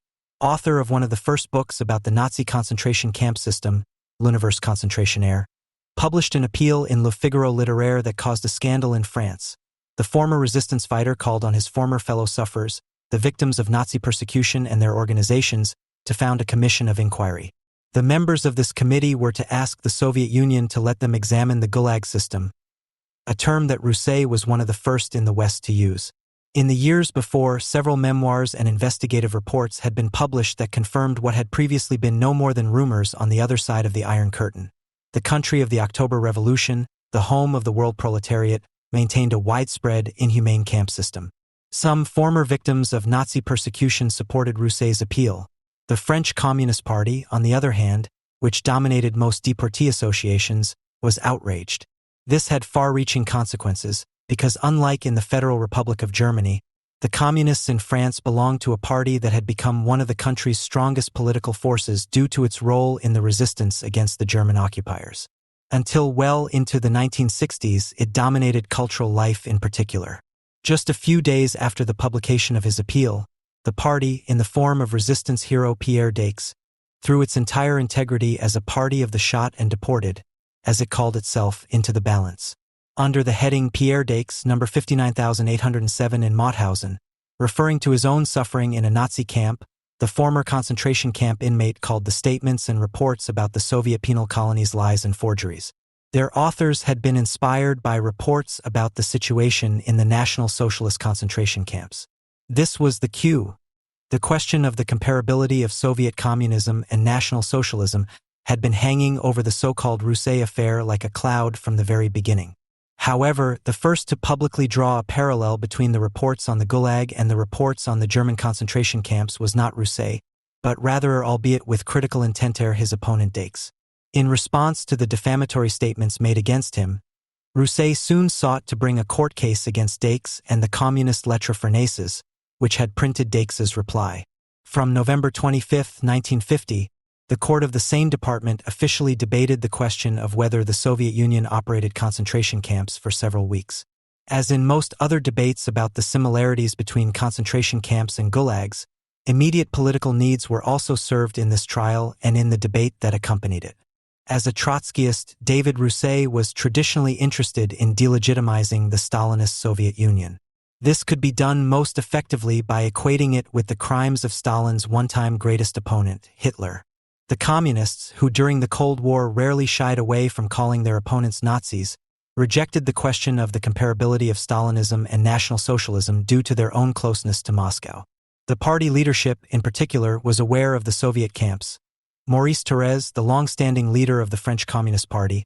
S1: author of one of the first books about the Nazi concentration camp system, L'Univers Concentrationnaire, published an appeal in Le Figaro Littéraire that caused a scandal in France. The former resistance fighter called on his former fellow sufferers, the victims of Nazi persecution and their organizations, to found a commission of inquiry. The members of this committee were to ask the Soviet Union to let them examine the Gulag system, a term that Rousset was one of the first in the West to use. In the years before, several memoirs and investigative reports had been published that confirmed what had previously been no more than rumors on the other side of the Iron Curtain. The country of the October Revolution, the home of the world proletariat, maintained a widespread, inhumane camp system. Some former victims of Nazi persecution supported Rousset's appeal. The French Communist Party, on the other hand, which dominated most deportee associations, was outraged. This had far-reaching consequences, because unlike in the Federal Republic of Germany, the communists in France belonged to a party that had become one of the country's strongest political forces due to its role in the resistance against the German occupiers. Until well into the 1960s, it dominated cultural life in particular. Just a few days after the publication of his appeal, the party, in the form of resistance hero Pierre Daix, threw its entire integrity as a party of the shot and deported, as it called itself, into the balance. Under the heading Pierre Daix, number 59807 in Mauthausen, referring to his own suffering in a Nazi camp, the former concentration camp inmate called the statements and reports about the Soviet penal colonies lies and forgeries. Their authors had been inspired by reports about the situation in the National Socialist concentration camps. This was the cue. The question of the comparability of Soviet communism and National Socialism had been hanging over the so-called Rousset affair like a cloud from the very beginning. However, the first to publicly draw a parallel between the reports on the Gulag and the reports on the German concentration camps was not Rousset, but rather, albeit with critical intent, his opponent Daix. In response to the defamatory statements made against him, Rousset soon sought to bring a court case against Daix and the communist Lettres Farnèses, which had printed Deix's reply. From November 25, 1950, the court of the same department officially debated the question of whether the Soviet Union operated concentration camps for several weeks. As in most other debates about the similarities between concentration camps and gulags, immediate political needs were also served in this trial and in the debate that accompanied it. As a Trotskyist, David Rousset was traditionally interested in delegitimizing the Stalinist Soviet Union. This could be done most effectively by equating it with the crimes of Stalin's one-time greatest opponent, Hitler. The communists, who during the Cold War rarely shied away from calling their opponents Nazis, rejected the question of the comparability of Stalinism and National Socialism due to their own closeness to Moscow. The party leadership, in particular, was aware of the Soviet camps. Maurice Thérèse, the long-standing leader of the French Communist Party,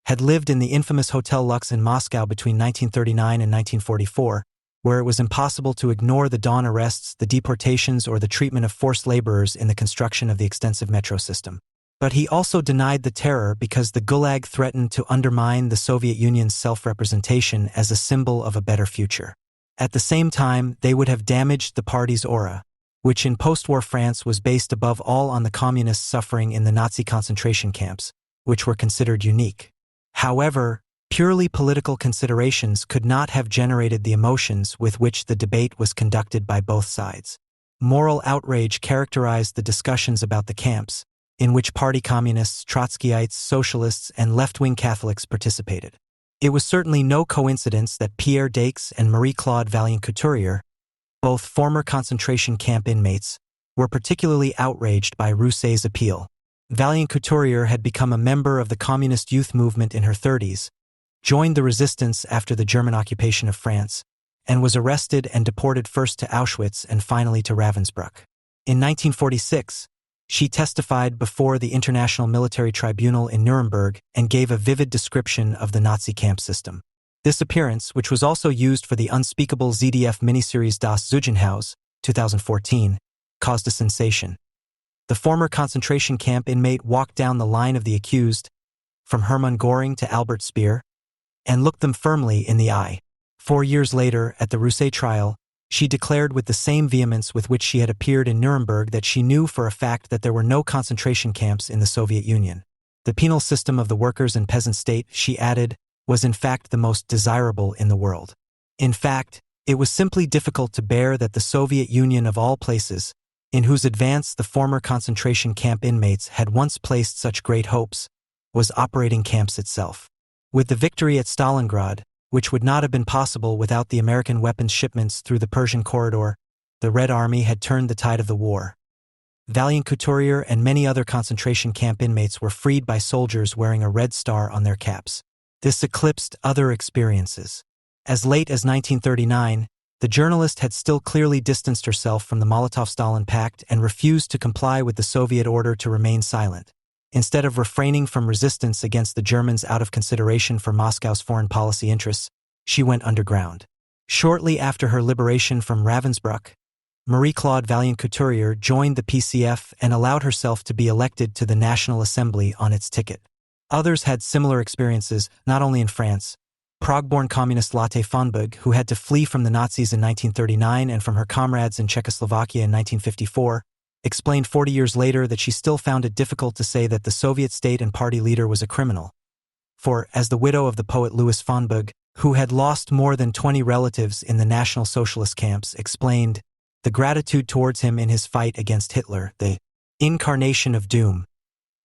S1: had lived in the infamous Hotel Lux in Moscow between 1939 and 1944, where it was impossible to ignore the dawn arrests, the deportations, or the treatment of forced laborers in the construction of the extensive metro system. But he also denied the terror because the Gulag threatened to undermine the Soviet Union's self-representation as a symbol of a better future. At the same time, they would have damaged the party's aura, which in post-war France was based above all on the communists suffering in the Nazi concentration camps, which were considered unique. However, purely political considerations could not have generated the emotions with which the debate was conducted by both sides. Moral outrage characterized the discussions about the camps, in which party communists, Trotskyites, socialists, and left-wing Catholics participated. It was certainly no coincidence that Pierre Daix and Marie-Claude Vaillant-Couturier, both former concentration camp inmates, were particularly outraged by Rousset's appeal. Vaillant-Couturier had become a member of the communist youth movement in her 30s, joined the resistance after the German occupation of France, and was arrested and deported first to Auschwitz and finally to Ravensbrück. In 1946, she testified before the International Military Tribunal in Nuremberg and gave a vivid description of the Nazi camp system. This appearance, which was also used for the unspeakable ZDF miniseries Das Zeugenhaus, 2014, caused a sensation. The former concentration camp inmate walked down the line of the accused, from Hermann Göring to Albert Speer, and looked them firmly in the eye. 4 years later, at the Rousset trial, she declared with the same vehemence with which she had appeared in Nuremberg that she knew for a fact that there were no concentration camps in the Soviet Union. The penal system of the workers' and peasant state, she added, was in fact the most desirable in the world. In fact, it was simply difficult to bear that the Soviet Union of all places, in whose advance the former concentration camp inmates had once placed such great hopes, was operating camps itself. With the victory at Stalingrad, which would not have been possible without the American weapons shipments through the Persian corridor, the Red Army had turned the tide of the war. Vaillant-Couturier and many other concentration camp inmates were freed by soldiers wearing a red star on their caps. This eclipsed other experiences. As late as 1939, The journalist had still clearly distanced herself from the Molotov-Stalin Pact and refused to comply with the Soviet order to remain silent. Instead of refraining from resistance against the Germans out of consideration for Moscow's foreign policy interests, she went underground. Shortly after her liberation from Ravensbrück, Marie-Claude Vaillant-Couturier joined the PCF and allowed herself to be elected to the National Assembly on its ticket. Others had similar experiences, not only in France. Prague-born communist Lotte Fonbug, who had to flee from the Nazis in 1939 and from her comrades in Czechoslovakia in 1954, explained 40 years later that she still found it difficult to say that the Soviet state and party leader was a criminal. For, as the widow of the poet Louis Fonbug, who had lost more than 20 relatives in the National Socialist camps, explained, the gratitude towards him in his fight against Hitler, the incarnation of doom,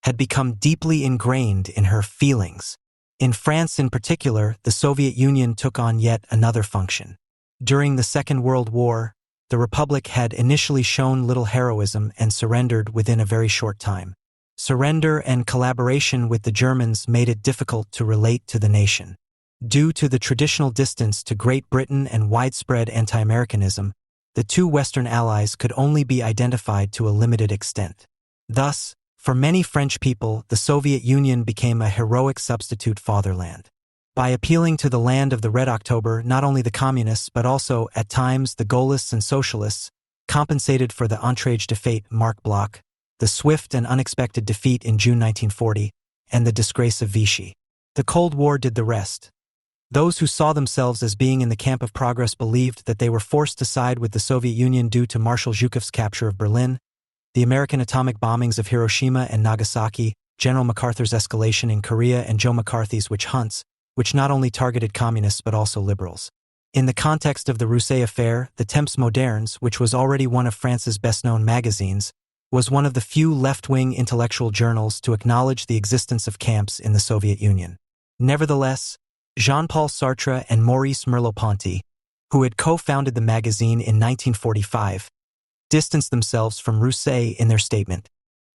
S1: had become deeply ingrained in her feelings. In France in particular, the Soviet Union took on yet another function. During the Second World War, the Republic had initially shown little heroism and surrendered within a very short time. Surrender and collaboration with the Germans made it difficult to relate to the nation. Due to the traditional distance to Great Britain and widespread anti-Americanism, the two Western allies could only be identified to a limited extent. Thus, for many French people, the Soviet Union became a heroic substitute fatherland. By appealing to the land of the Red October, not only the communists but also, at times, the Gaullists and socialists compensated for the outrage defeat Marc Bloch, the swift and unexpected defeat in June 1940, and the disgrace of Vichy. The Cold War did the rest. Those who saw themselves as being in the camp of progress believed that they were forced to side with the Soviet Union due to Marshal Zhukov's capture of Berlin, the American atomic bombings of Hiroshima and Nagasaki, General MacArthur's escalation in Korea, and Joe McCarthy's witch hunts, which not only targeted communists but also liberals. In the context of the Rousset affair, the Temps Modernes, which was already one of France's best-known magazines, was one of the few left-wing intellectual journals to acknowledge the existence of camps in the Soviet Union. Nevertheless, Jean-Paul Sartre and Maurice Merleau-Ponty, who had co-founded the magazine in 1945, distanced themselves from Rousset in their statement.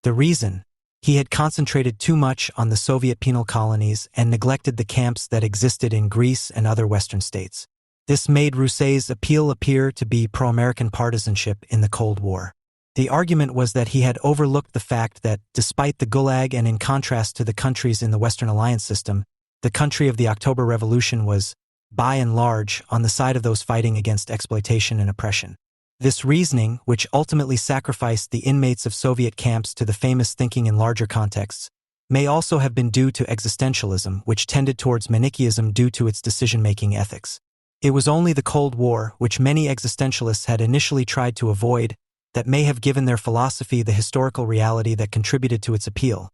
S1: The reason? He had concentrated too much on the Soviet penal colonies and neglected the camps that existed in Greece and other Western states. This made Rousset's appeal appear to be pro-American partisanship in the Cold War. The argument was that he had overlooked the fact that, despite the Gulag and in contrast to the countries in the Western Alliance system, the country of the October Revolution was, by and large, on the side of those fighting against exploitation and oppression. This reasoning, which ultimately sacrificed the inmates of Soviet camps to the famous thinking in larger contexts, may also have been due to existentialism, which tended towards Manichaeism due to its decision-making ethics. It was only the Cold War, which many existentialists had initially tried to avoid, that may have given their philosophy the historical reality that contributed to its appeal.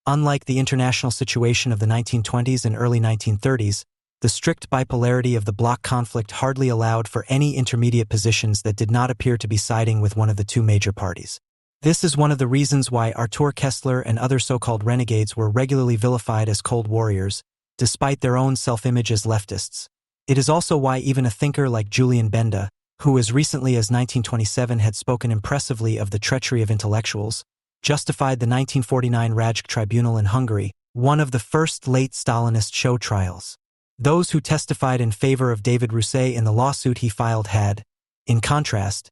S1: Unlike the international situation of the 1920s and early 1930s, the strict bipolarity of the bloc conflict hardly allowed for any intermediate positions that did not appear to be siding with one of the two major parties. This is one of the reasons why Artur Kessler and other so-called renegades were regularly vilified as cold warriors, despite their own self-image as leftists. It is also why even a thinker like Julian Benda, who as recently as 1927 had spoken impressively of the treachery of intellectuals, justified the 1949 Rajk Tribunal in Hungary, one of the first late Stalinist show trials. Those who testified in favor of David Rousset in the lawsuit he filed had, in contrast,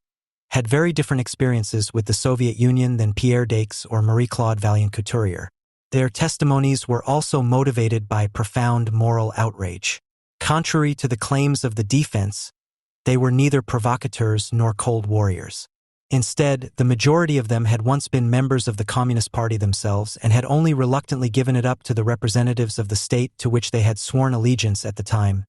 S1: had very different experiences with the Soviet Union than Pierre Daix or Marie-Claude Vaillant-Couturier. Their testimonies were also motivated by profound moral outrage. Contrary to the claims of the defense, they were neither provocateurs nor cold warriors. Instead, the majority of them had once been members of the Communist Party themselves and had only reluctantly given it up to the representatives of the state to which they had sworn allegiance at the time.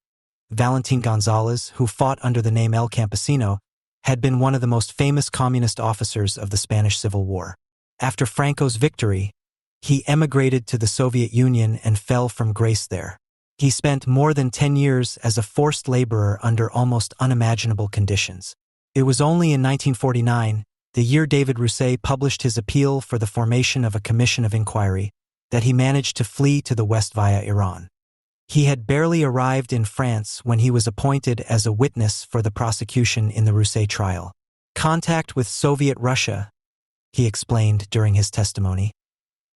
S1: Valentin Gonzalez, who fought under the name El Campesino, had been one of the most famous communist officers of the Spanish Civil War. After Franco's victory, he emigrated to the Soviet Union and fell from grace there. He spent more than 10 years as a forced laborer under almost unimaginable conditions. It was only in 1949, the year David Rousset published his appeal for the formation of a commission of inquiry, that he managed to flee to the West via Iran. He had barely arrived in France when he was appointed as a witness for the prosecution in the Rousset trial. Contact with Soviet Russia, he explained during his testimony,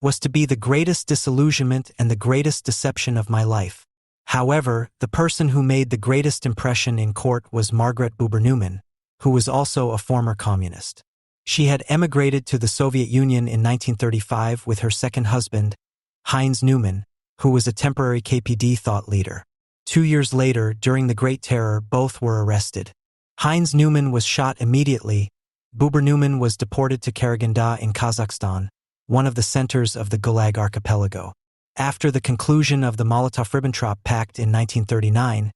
S1: was to be the greatest disillusionment and the greatest deception of my life. However, the person who made the greatest impression in court was Margaret Buber-Newman, who was also a former communist. She had emigrated to the Soviet Union in 1935 with her second husband, Heinz Newman, who was a temporary KPD thought leader. 2 years later, during the Great Terror, both were arrested. Heinz Newman was shot immediately. Buber-Newman was deported to Karaganda in Kazakhstan, one of the centers of the Gulag archipelago. After the conclusion of the Molotov-Ribbentrop Pact in 1939,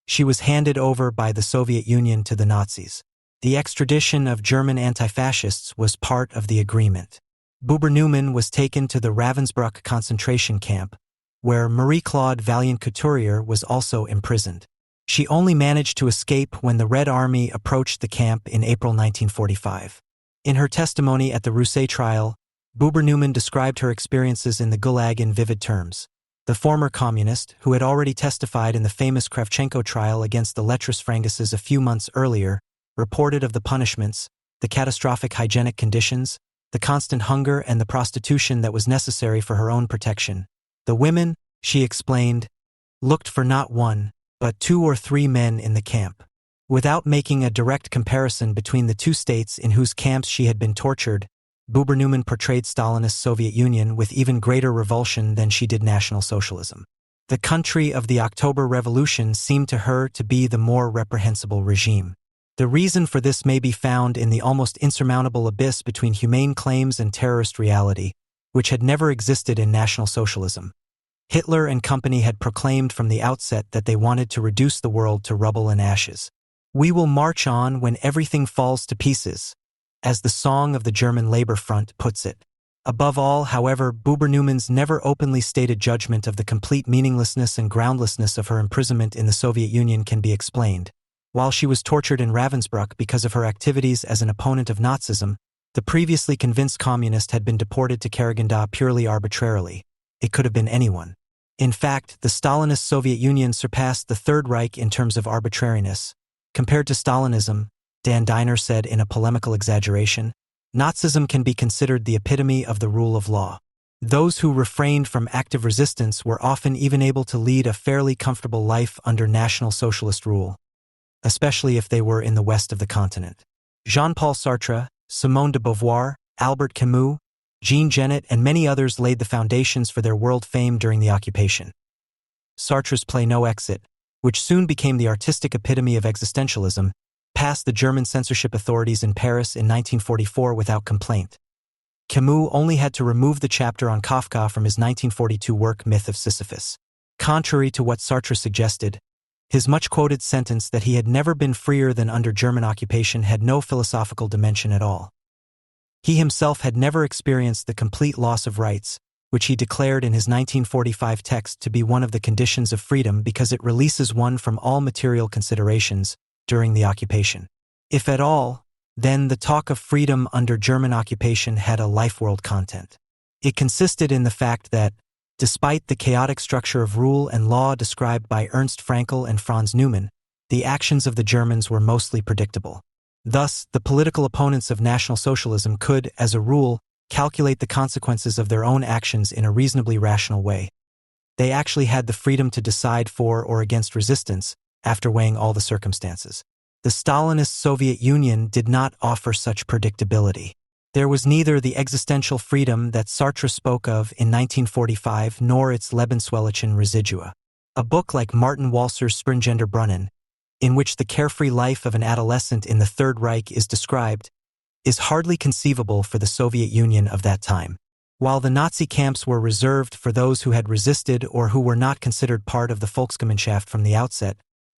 S1: she was handed over by the Soviet Union to the Nazis. The extradition of German anti-fascists was part of the agreement. Buber-Newman was taken to the Ravensbrück concentration camp, where Marie-Claude Vaillant-Couturier was also imprisoned. She only managed to escape when the Red Army approached the camp in April 1945. In her testimony at the Rousset trial, Buber-Newman described her experiences in the Gulag in vivid terms. The former communist, who had already testified in the famous Kravchenko trial against the lecherous Frangises a few months earlier, reported of the punishments, the catastrophic hygienic conditions, the constant hunger and the prostitution that was necessary for her own protection. The women, she explained, looked for not one, but 2 or 3 men in the camp. Without making a direct comparison between the two states in whose camps she had been tortured, Buber-Newman portrayed Stalinist Soviet Union with even greater revulsion than she did National Socialism. The country of the October Revolution seemed to her to be the more reprehensible regime. The reason for this may be found in the almost insurmountable abyss between humane claims and terrorist reality, which had never existed in National Socialism. Hitler and company had proclaimed from the outset that they wanted to reduce the world to rubble and ashes. "We will march on when everything falls to pieces," as the song of the German Labor Front puts it. Above all, however, Buber-Newman's never openly stated judgment of the complete meaninglessness and groundlessness of her imprisonment in the Soviet Union can be explained. While she was tortured in Ravensbrück because of her activities as an opponent of Nazism, the previously convinced communist had been deported to Karaganda purely arbitrarily. It could have been anyone. In fact, the Stalinist Soviet Union surpassed the Third Reich in terms of arbitrariness. Compared to Stalinism, Dan Diner said in a polemical exaggeration, Nazism can be considered the epitome of the rule of law. Those who refrained from active resistance were often even able to lead a fairly comfortable life under National Socialist rule, especially if they were in the west of the continent. Jean-Paul Sartre, Simone de Beauvoir, Albert Camus, Jean Genet, and many others laid the foundations for their world fame during the occupation. Sartre's play No Exit, which soon became the artistic epitome of existentialism, passed the German censorship authorities in Paris in 1944 without complaint. Camus only had to remove the chapter on Kafka from his 1942 work Myth of Sisyphus. Contrary to what Sartre suggested, his much-quoted sentence that he had never been freer than under German occupation had no philosophical dimension at all. He himself had never experienced the complete loss of rights, which he declared in his 1945 text to be one of the conditions of freedom because it releases one from all material considerations during the occupation. If at all, then the talk of freedom under German occupation had a life-world content. It consisted in the fact that, despite the chaotic structure of rule and law described by Ernst Fraenkel and Franz Neumann, the actions of the Germans were mostly predictable. Thus, the political opponents of National Socialism could, as a rule, calculate the consequences of their own actions in a reasonably rational way. They actually had the freedom to decide for or against resistance, after weighing all the circumstances. The Stalinist Soviet Union did not offer such predictability. There was neither the existential freedom that Sartre spoke of in 1945 nor its Lebensweltlichen residua. A book like Martin Walser's Springender Brunnen, in which the carefree life of an adolescent in the Third Reich is described, is hardly conceivable for the Soviet Union of that time. While the Nazi camps were reserved for those who had resisted or who were not considered part of the Volksgemeinschaft from the outset,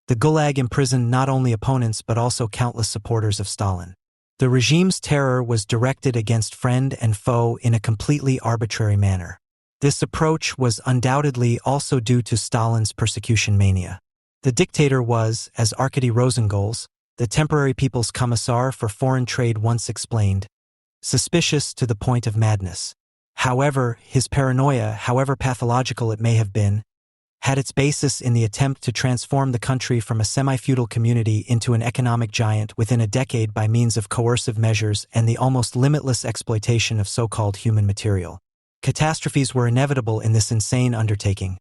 S1: the Gulag imprisoned not only opponents but also countless supporters of Stalin. The regime's terror was directed against friend and foe in a completely arbitrary manner. This approach was undoubtedly also due to Stalin's persecution mania. The dictator was, as Arkady Rosengols, the temporary People's Commissar for Foreign Trade once explained, suspicious to the point of madness. However, his paranoia, however pathological it may have been, had its basis in the attempt to transform the country from a semi-feudal community into an economic giant within a decade by means of coercive measures and the almost limitless exploitation of so-called human material. Catastrophes were inevitable in this insane undertaking.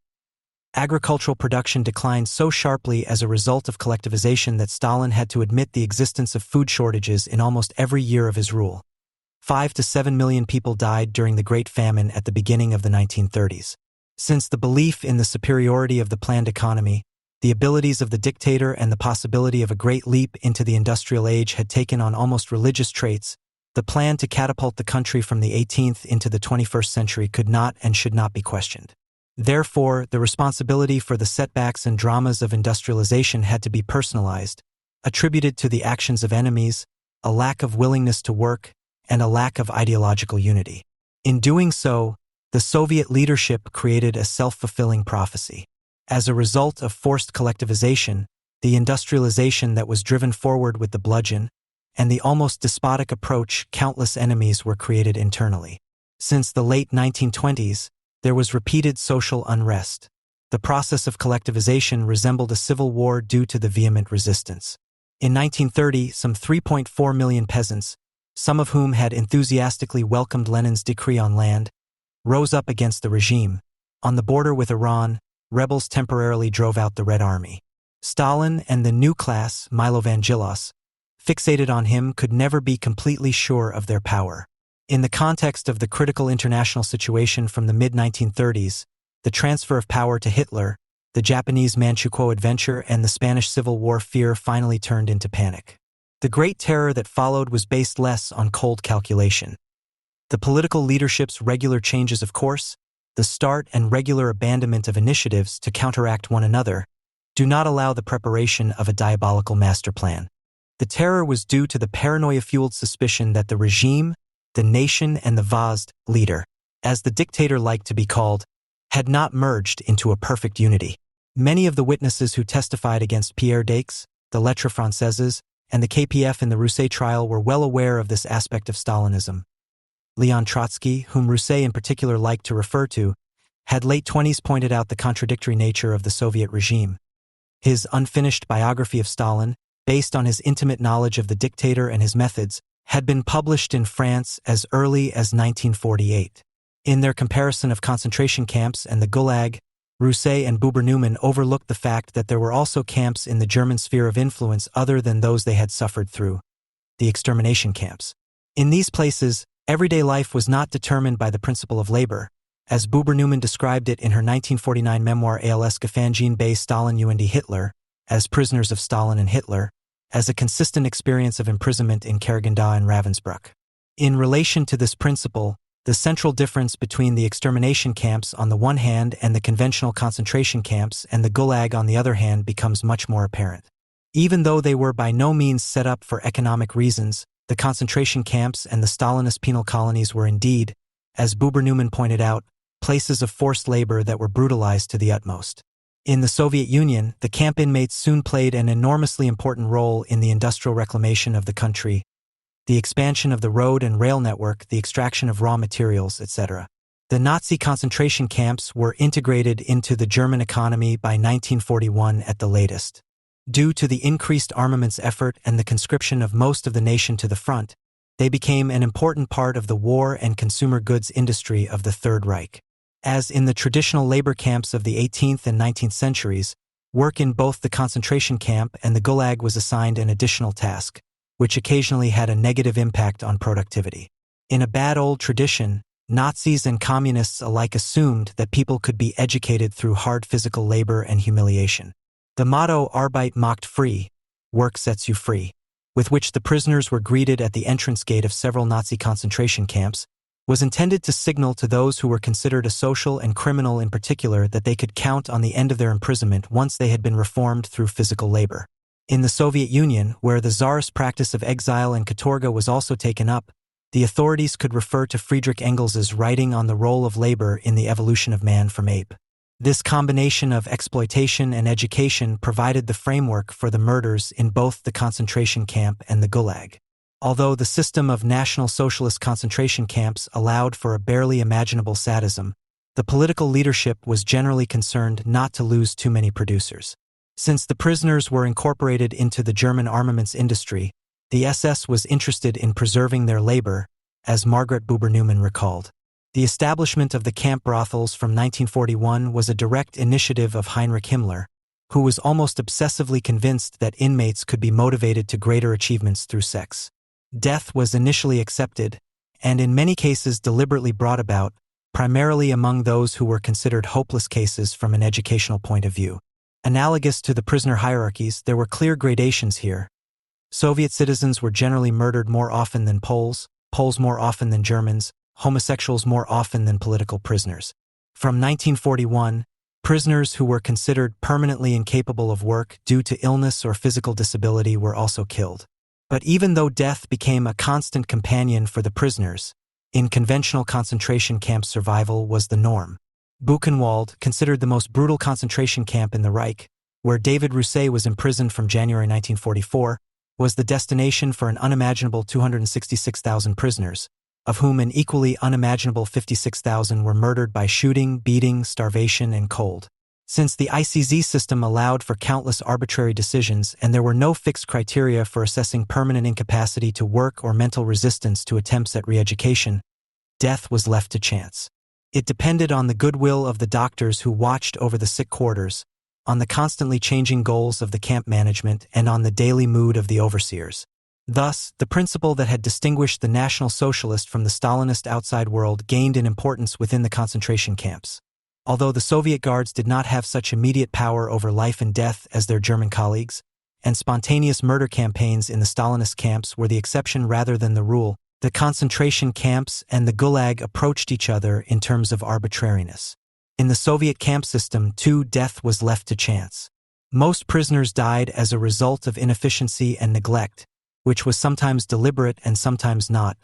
S1: Agricultural production declined so sharply as a result of collectivization that Stalin had to admit the existence of food shortages in almost every year of his rule. 5 to 7 million people died during the Great Famine at the beginning of the 1930s. Since the belief in the superiority of the planned economy, the abilities of the dictator and the possibility of a great leap into the industrial age had taken on almost religious traits, the plan to catapult the country from the 18th into the 21st century could not and should not be questioned. Therefore, the responsibility for the setbacks and dramas of industrialization had to be personalized, attributed to the actions of enemies, a lack of willingness to work, and a lack of ideological unity. In doing so, the Soviet leadership created a self-fulfilling prophecy. As a result of forced collectivization, the industrialization that was driven forward with the bludgeon, and the almost despotic approach, countless enemies were created internally. Since the late 1920s, there was repeated social unrest. The process of collectivization resembled a civil war due to the vehement resistance. In 1930, some 3.4 million peasants, some of whom had enthusiastically welcomed Lenin's decree on land, rose up against the regime. On the border with Iran, rebels temporarily drove out the Red Army. Stalin and the new class, Milovangelos, fixated on him, could never be completely sure of their power. In the context of the critical international situation from the mid-1930s, the transfer of power to Hitler, the Japanese Manchukuo adventure, and the Spanish Civil War fear finally turned into panic. The Great Terror that followed was based less on cold calculation. The political leadership's regular changes of course, the start and regular abandonment of initiatives to counteract one another, do not allow the preparation of a diabolical master plan. The terror was due to the paranoia-fueled suspicion that the regime, the nation, and the Vazd leader, as the dictator liked to be called, had not merged into a perfect unity. Many of the witnesses who testified against Pierre Daix, the Lettres Françaises, and the KPF in the Rousset trial were well aware of this aspect of Stalinism. Leon Trotsky, whom Rousset in particular liked to refer to, had late 20s pointed out the contradictory nature of the Soviet regime. His unfinished biography of Stalin, based on his intimate knowledge of the dictator and his methods, had been published in France as early as 1948. In their comparison of concentration camps and the Gulag, Rousset and Buber-Newman overlooked the fact that there were also camps in the German sphere of influence other than those they had suffered through, the extermination camps. In these places, everyday life was not determined by the principle of labor, as Buber-Newman described it in her 1949 memoir Als Gefangene bei Stalin und Hitler, as prisoners of Stalin and Hitler, as a consistent experience of imprisonment in Kergenda and Ravensbrück. In relation to this principle, the central difference between the extermination camps on the one hand and the conventional concentration camps and the Gulag on the other hand becomes much more apparent. Even though they were by no means set up for economic reasons, the concentration camps and the Stalinist penal colonies were indeed, as Buber-Newman pointed out, places of forced labor that were brutalized to the utmost. In the Soviet Union, the camp inmates soon played an enormously important role in the industrial reclamation of the country, the expansion of the road and rail network, the extraction of raw materials, etc. The Nazi concentration camps were integrated into the German economy by 1941 at the latest. Due to the increased armaments effort and the conscription of most of the nation to the front, they became an important part of the war and consumer goods industry of the Third Reich. As in the traditional labor camps of the 18th and 19th centuries, work in both the concentration camp and the Gulag was assigned an additional task, which occasionally had a negative impact on productivity. In a bad old tradition, Nazis and communists alike assumed that people could be educated through hard physical labor and humiliation. The motto Arbeit macht frei, work sets you free, with which the prisoners were greeted at the entrance gate of several Nazi concentration camps, was intended to signal to those who were considered asocial and criminal in particular that they could count on the end of their imprisonment once they had been reformed through physical labor. In the Soviet Union, where the Tsarist practice of exile and katorga was also taken up, the authorities could refer to Friedrich Engels's writing on the role of labor in the evolution of man from ape. This combination of exploitation and education provided the framework for the murders in both the concentration camp and the Gulag. Although the system of National Socialist concentration camps allowed for a barely imaginable sadism, the political leadership was generally concerned not to lose too many producers. Since the prisoners were incorporated into the German armaments industry, the SS was interested in preserving their labor, as Margaret Buber-Newman recalled. The establishment of the camp brothels from 1941 was a direct initiative of Heinrich Himmler, who was almost obsessively convinced that inmates could be motivated to greater achievements through sex. Death was initially accepted, and in many cases deliberately brought about, primarily among those who were considered hopeless cases from an educational point of view. Analogous to the prisoner hierarchies, there were clear gradations here. Soviet citizens were generally murdered more often than Poles, Poles more often than Germans, homosexuals more often than political prisoners. From 1941, prisoners who were considered permanently incapable of work due to illness or physical disability were also killed. But even though death became a constant companion for the prisoners, in conventional concentration camp survival was the norm. Buchenwald, considered the most brutal concentration camp in the Reich, where David Rousset was imprisoned from January 1944, was the destination for an unimaginable 266,000 prisoners, of whom an equally unimaginable 56,000 were murdered by shooting, beating, starvation, and cold. Since the ICZ system allowed for countless arbitrary decisions and there were no fixed criteria for assessing permanent incapacity to work or mental resistance to attempts at re-education, death was left to chance. It depended on the goodwill of the doctors who watched over the sick quarters, on the constantly changing goals of the camp management, and on the daily mood of the overseers. Thus, the principle that had distinguished the National Socialist from the Stalinist outside world gained in importance within the concentration camps. Although the Soviet guards did not have such immediate power over life and death as their German colleagues, and spontaneous murder campaigns in the Stalinist camps were the exception rather than the rule, the concentration camps and the Gulag approached each other in terms of arbitrariness. In the Soviet camp system, too, death was left to chance. Most prisoners died as a result of inefficiency and neglect, which was sometimes deliberate and sometimes not,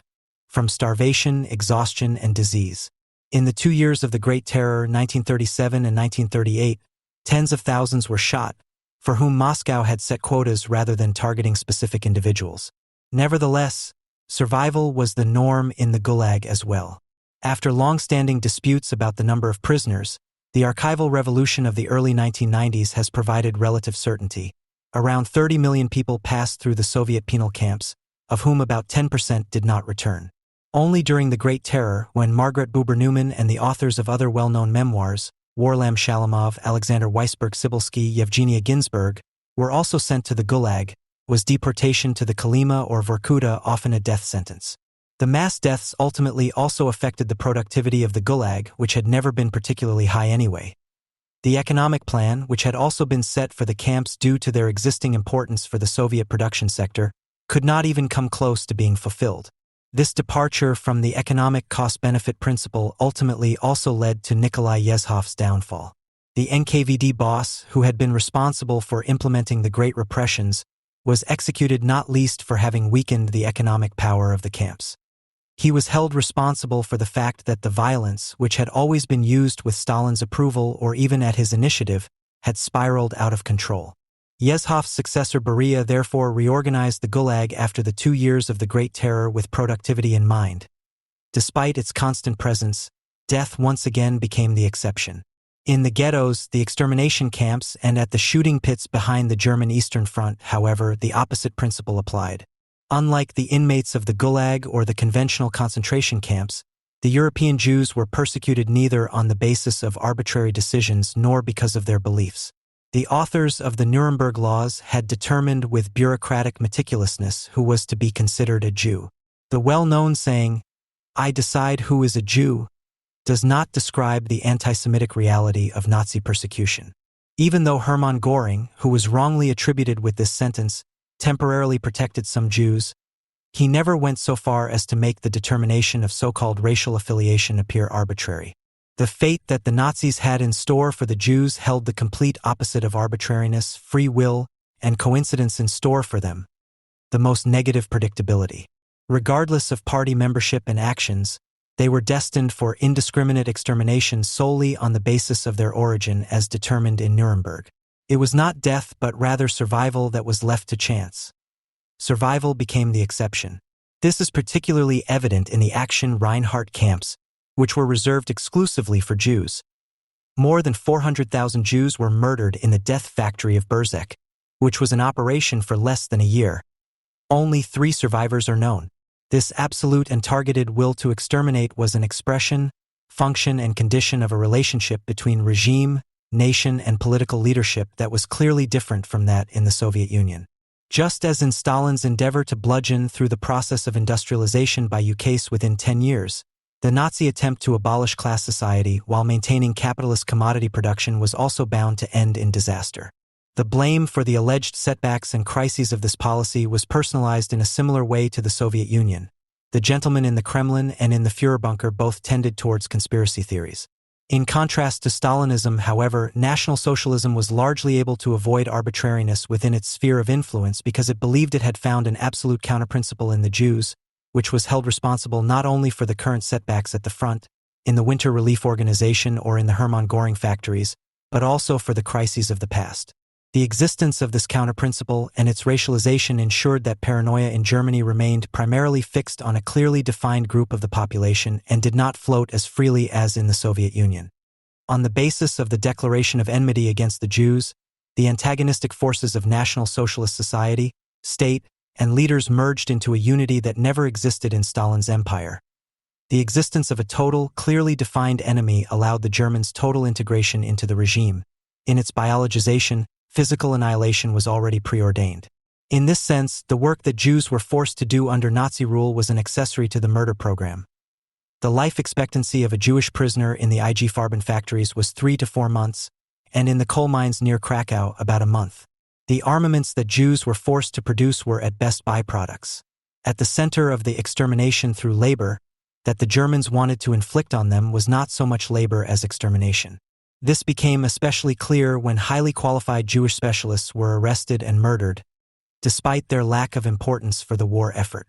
S1: from starvation, exhaustion, and disease. In the 2 years of the Great Terror, 1937 and 1938, tens of thousands were shot, for whom Moscow had set quotas rather than targeting specific individuals. Nevertheless, survival was the norm in the Gulag as well. After long-standing disputes about the number of prisoners, the archival revolution of the early 1990s has provided relative certainty. Around 30 million people passed through the Soviet penal camps, of whom about 10% did not return. Only during the Great Terror, when Margaret Buber-Newman and the authors of other well-known memoirs, Warlam Shalamov, Alexander Weisberg-Cybulski, Yevgenia Ginsburg, were also sent to the Gulag, was deportation to the Kolyma or Vorkuta often a death sentence. The mass deaths ultimately also affected the productivity of the Gulag, which had never been particularly high anyway. The economic plan, which had also been set for the camps due to their existing importance for the Soviet production sector, could not even come close to being fulfilled. This departure from the economic cost-benefit principle ultimately also led to Nikolai Yezhov's downfall. The NKVD boss, who had been responsible for implementing the Great Repressions, was executed not least for having weakened the economic power of the camps. He was held responsible for the fact that the violence, which had always been used with Stalin's approval or even at his initiative, had spiraled out of control. Yezhov's successor Beria therefore reorganized the Gulag after the 2 years of the Great Terror with productivity in mind. Despite its constant presence, death once again became the exception. In the ghettos, the extermination camps, and at the shooting pits behind the German Eastern Front, however, the opposite principle applied. Unlike the inmates of the Gulag or the conventional concentration camps, the European Jews were persecuted neither on the basis of arbitrary decisions nor because of their beliefs. The authors of the Nuremberg laws had determined with bureaucratic meticulousness who was to be considered a Jew. The well-known saying, "I decide who is a Jew," does not describe the anti-Semitic reality of Nazi persecution. Even though Hermann Göring, who was wrongly attributed with this sentence, temporarily protected some Jews, he never went so far as to make the determination of so-called racial affiliation appear arbitrary. The fate that the Nazis had in store for the Jews held the complete opposite of arbitrariness, free will, and coincidence in store for them, the most negative predictability. Regardless of party membership and actions, they were destined for indiscriminate extermination solely on the basis of their origin as determined in Nuremberg. It was not death but rather survival that was left to chance. Survival became the exception. This is particularly evident in the Action Reinhardt camps, which were reserved exclusively for Jews. More than 400,000 Jews were murdered in the death factory of Berzec, which was in operation for less than a year. Only 3 survivors are known. This absolute and targeted will to exterminate was an expression, function, and condition of a relationship between regime, nation, and political leadership that was clearly different from that in the Soviet Union. Just as in Stalin's endeavor to bludgeon through the process of industrialization by ukase within 10 years, the Nazi attempt to abolish class society while maintaining capitalist commodity production was also bound to end in disaster. The blame for the alleged setbacks and crises of this policy was personalized in a similar way to the Soviet Union. The gentlemen in the Kremlin and in the Führer bunker both tended towards conspiracy theories. In contrast to Stalinism, however, National Socialism was largely able to avoid arbitrariness within its sphere of influence because it believed it had found an absolute counterprinciple in the Jews, which was held responsible not only for the current setbacks at the front, in the Winter Relief Organization or in the Hermann Göring factories, but also for the crises of the past. The existence of this counterprinciple and its racialization ensured that paranoia in Germany remained primarily fixed on a clearly defined group of the population and did not float as freely as in the Soviet Union. On the basis of the declaration of enmity against the Jews, the antagonistic forces of National Socialist society, state, and leaders merged into a unity that never existed in Stalin's empire. The existence of a total, clearly defined enemy allowed the Germans total integration into the regime. In its biologization, physical annihilation was already preordained. In this sense, the work that Jews were forced to do under Nazi rule was an accessory to the murder program. The life expectancy of a Jewish prisoner in the IG Farben factories was 3 to 4 months, and in the coal mines near Krakow about a month. The armaments that Jews were forced to produce were at best byproducts. At the center of the extermination through labor that the Germans wanted to inflict on them was not so much labor as extermination. This became especially clear when highly qualified Jewish specialists were arrested and murdered, despite their lack of importance for the war effort.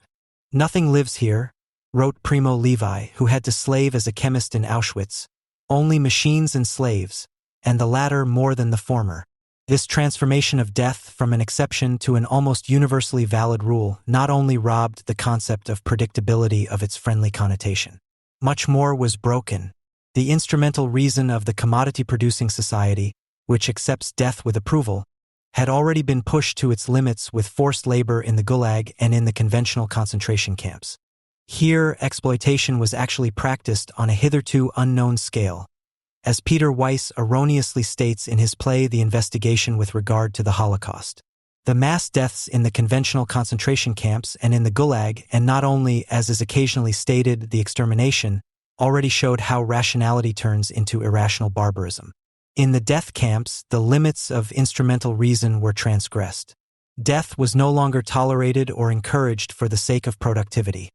S1: "Nothing lives here," wrote Primo Levi, who had to slave as a chemist in Auschwitz, "only machines and slaves, and the latter more than the former." This transformation of death from an exception to an almost universally valid rule not only robbed the concept of predictability of its friendly connotation. Much more was broken. The instrumental reason of the commodity-producing society, which accepts death with approval, had already been pushed to its limits with forced labor in the Gulag and in the conventional concentration camps. Here, exploitation was actually practiced on a hitherto unknown scale. As Peter Weiss erroneously states in his play The Investigation with regard to the Holocaust, the mass deaths in the conventional concentration camps and in the Gulag, and not only, as is occasionally stated, the extermination, already showed how rationality turns into irrational barbarism. In the death camps, the limits of instrumental reason were transgressed. Death was no longer tolerated or encouraged for the sake of productivity.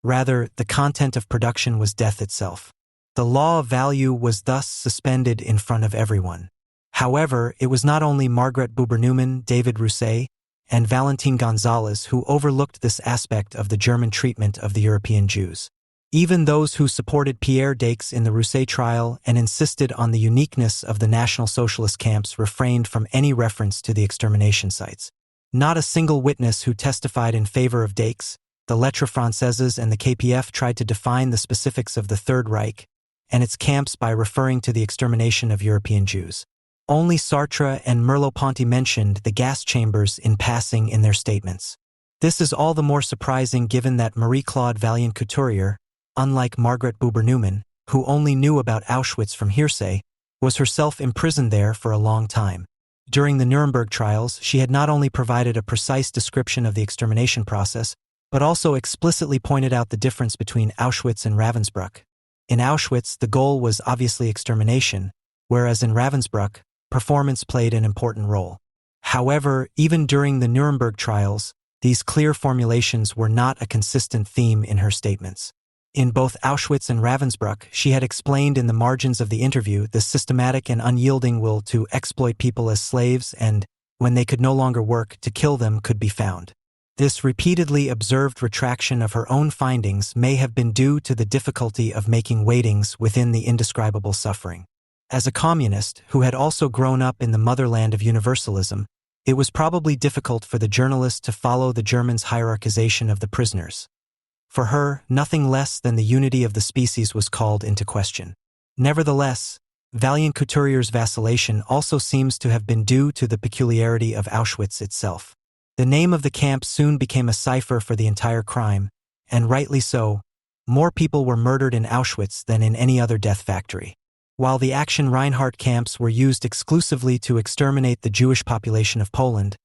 S1: Rather, the content of production was death itself. The law of value was thus suspended in front of everyone. However, it was not only Margaret Buber-Newman, David Rousset, and Valentin Gonzalez who overlooked this aspect of the German treatment of the European Jews. Even those who supported Pierre Daix in the Rousset trial and insisted on the uniqueness of the National Socialist camps refrained from any reference to the extermination sites. Not a single witness who testified in favor of Daix, the Lettres Françaises and the KPF tried to define the specifics of the Third Reich and its camps by referring to the extermination of European Jews. Only Sartre and Merleau-Ponty mentioned the gas chambers in passing in their statements. This is all the more surprising given that Marie-Claude Vaillant-Couturier, unlike Margaret Buber-Newman, who only knew about Auschwitz from hearsay, was herself imprisoned there for a long time. During the Nuremberg trials, she had not only provided a precise description of the extermination process, but also explicitly pointed out the difference between Auschwitz and Ravensbrück. In Auschwitz, the goal was obviously extermination, whereas in Ravensbrück, performance played an important role. However, even during the Nuremberg trials, these clear formulations were not a consistent theme in her statements. In both Auschwitz and Ravensbrück, she had explained in the margins of the interview the systematic and unyielding will to exploit people as slaves and, when they could no longer work, to kill them could be found. This repeatedly observed retraction of her own findings may have been due to the difficulty of making weightings within the indescribable suffering. As a communist who had also grown up in the motherland of universalism, it was probably difficult for the journalist to follow the Germans' hierarchization of the prisoners. For her, nothing less than the unity of the species was called into question. Nevertheless, Vaillant-Couturier's vacillation also seems to have been due to the peculiarity of Auschwitz itself. The name of the camp soon became a cipher for the entire crime, and rightly so, more people were murdered in Auschwitz than in any other death factory. While the Action Reinhardt camps were used exclusively to exterminate the Jewish population of Poland,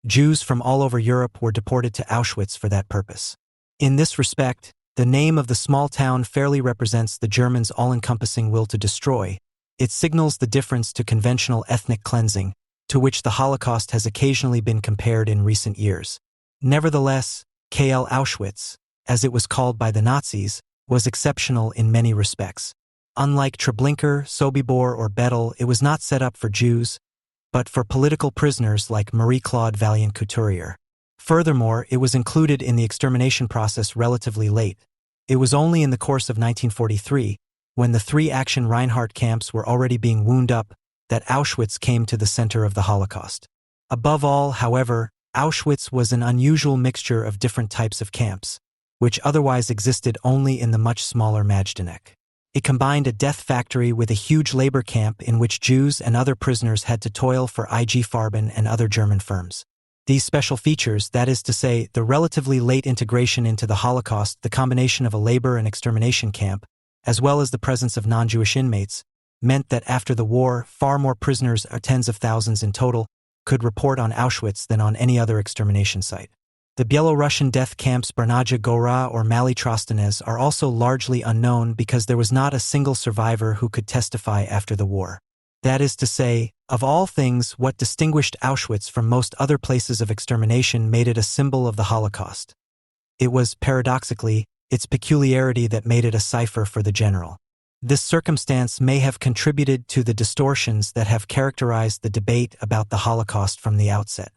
S1: Jews from all over Europe were deported to Auschwitz for that purpose. In this respect, the name of the small town fairly represents the Germans' all-encompassing will to destroy. It signals the difference to conventional ethnic cleansing, to which the Holocaust has occasionally been compared in recent years. Nevertheless, KL Auschwitz, as it was called by the Nazis, was exceptional in many respects. Unlike Treblinka, Sobibor, or Bettel, it was not set up for Jews, but for political prisoners like Marie-Claude Vaillant-Couturier. Furthermore, it was included in the extermination process relatively late. It was only in the course of 1943, when the 3 Action Reinhardt camps were already being wound up, that Auschwitz came to the center of the Holocaust. Above all, however, Auschwitz was an unusual mixture of different types of camps, which otherwise existed only in the much smaller Majdanek. It combined a death factory with a huge labor camp in which Jews and other prisoners had to toil for IG Farben and other German firms. These special features, that is to say, the relatively late integration into the Holocaust, the combination of a labor and extermination camp, as well as the presence of non-Jewish inmates, meant that after the war, far more prisoners, tens of thousands in total, could report on Auschwitz than on any other extermination site. The Byelorussian death camps Barnaja Gora or Mali Trostanez are also largely unknown because there was not a single survivor who could testify after the war. That is to say, of all things, what distinguished Auschwitz from most other places of extermination made it a symbol of the Holocaust. It was, paradoxically, its peculiarity that made it a cipher for the general. This circumstance may have contributed to the distortions that have characterized the debate about the Holocaust from the outset.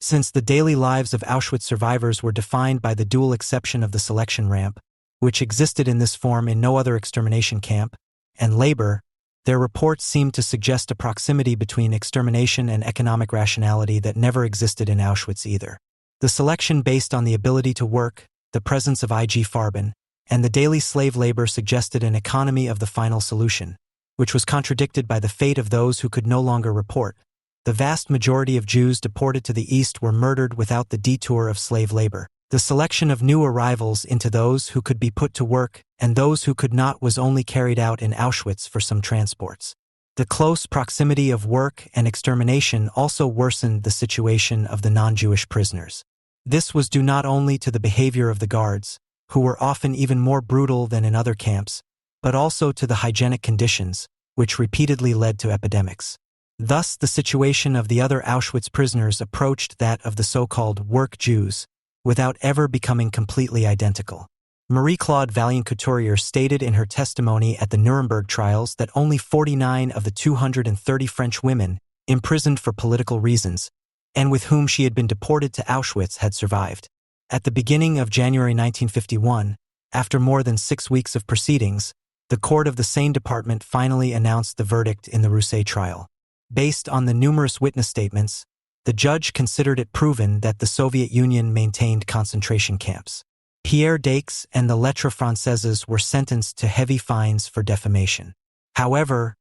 S1: Since the daily lives of Auschwitz survivors were defined by the dual exception of the selection ramp, which existed in this form in no other extermination camp, and labor, their reports seemed to suggest a proximity between extermination and economic rationality that never existed in Auschwitz either. The selection based on the ability to work, the presence of IG Farben, and the daily slave labor suggested an economy of the final solution, which was contradicted by the fate of those who could no longer report. The vast majority of Jews deported to the East were murdered without the detour of slave labor. The selection of new arrivals into those who could be put to work and those who could not was only carried out in Auschwitz for some transports. The close proximity of work and extermination also worsened the situation of the non-Jewish prisoners. This was due not only to the behavior of the guards, who were often even more brutal than in other camps, but also to the hygienic conditions, which repeatedly led to epidemics. Thus, the situation of the other Auschwitz prisoners approached that of the so-called work Jews, without ever becoming completely identical. Marie-Claude Vaillant-Couturier stated in her testimony at the Nuremberg trials that only 49 of the 230 French women, imprisoned for political reasons, and with whom she had been deported to Auschwitz, had survived. At the beginning of January 1951, after more than 6 weeks of proceedings, the court of the Seine department finally announced the verdict in the Rousset trial. Based on the numerous witness statements, the judge considered it proven that the Soviet Union maintained concentration camps. Pierre Daix and the Lettres Françaises were sentenced to heavy fines for defamation. However,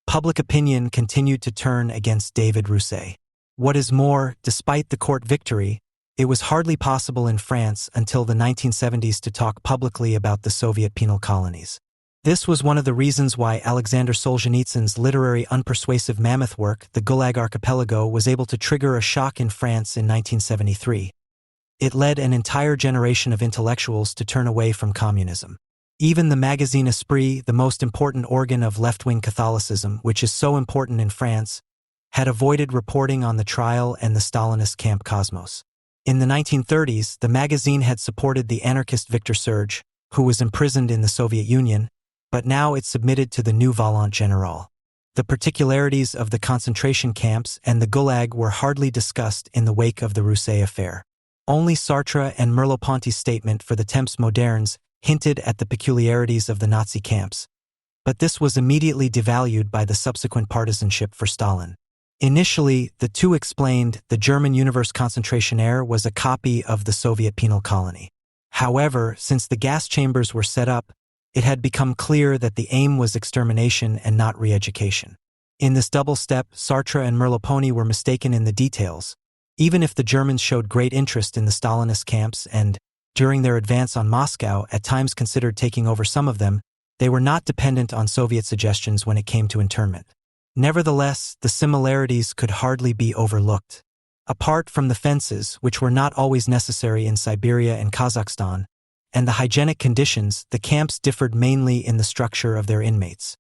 S1: public opinion continued to turn against David Rousset. What is more, despite the court victory, it was hardly possible in France until the 1970s to talk publicly about the Soviet penal colonies. This was one of the reasons why Alexander Solzhenitsyn's literary unpersuasive mammoth work, The Gulag Archipelago, was able to trigger a shock in France in 1973. It led an entire generation of intellectuals to turn away from communism. Even the magazine Esprit, the most important organ of left-wing Catholicism, which is so important in France, had avoided reporting on the trial and the Stalinist Camp Cosmos. In the 1930s, the magazine had supported the anarchist Victor Serge, who was imprisoned in the Soviet Union, but now it submitted to the new Volant Général. The particularities of the concentration camps and the Gulag were hardly discussed in the wake of the Rousset affair. Only Sartre and Merleau-Ponty's statement for the Temps Modernes hinted at the peculiarities of the Nazi camps, but this was immediately devalued by the subsequent partisanship for Stalin. Initially, the two explained the German Universe Concentrationaire was a copy of the Soviet penal colony. However, since the gas chambers were set up, it had become clear that the aim was extermination and not re-education. In this double step, Sartre and Merleau-Ponty were mistaken in the details. Even if the Germans showed great interest in the Stalinist camps and, during their advance on Moscow, at times considered taking over some of them, they were not dependent on Soviet suggestions when it came to internment. Nevertheless, the similarities could hardly be overlooked. Apart from the fences, which were not always necessary in Siberia and Kazakhstan, and the hygienic conditions, the camps differed mainly in the structure of their inmates.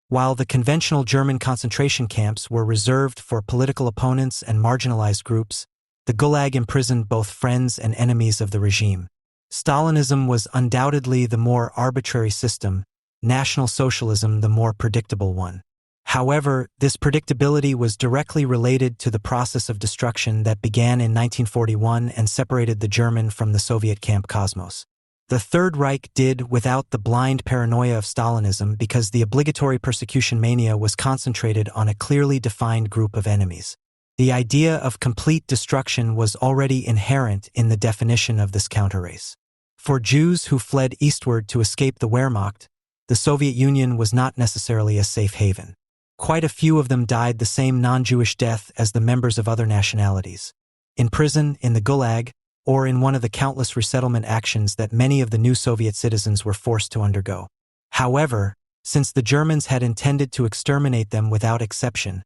S1: While the conventional German concentration camps were reserved for political opponents and marginalized groups, the Gulag imprisoned both friends and enemies of the regime. Stalinism was undoubtedly the more arbitrary system, National Socialism the more predictable one. However, this predictability was directly related to the process of destruction that began in 1941 and separated the German from the Soviet camp cosmos. The Third Reich did without the blind paranoia of Stalinism because the obligatory persecution mania was concentrated on a clearly defined group of enemies. The idea of complete destruction was already inherent in the definition of this counterrace. For Jews who fled eastward to escape the Wehrmacht, the Soviet Union was not necessarily a safe haven. Quite a few of them died the same non-Jewish death as the members of other nationalities. In prison, in the Gulag, or in one of the countless resettlement actions that many of the new Soviet citizens were forced to undergo. However, since the Germans had intended to exterminate them without exception,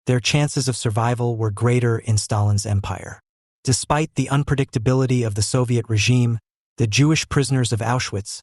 S1: their chances of survival were greater in Stalin's empire. Despite the unpredictability of the Soviet regime, the Jewish prisoners of Auschwitz,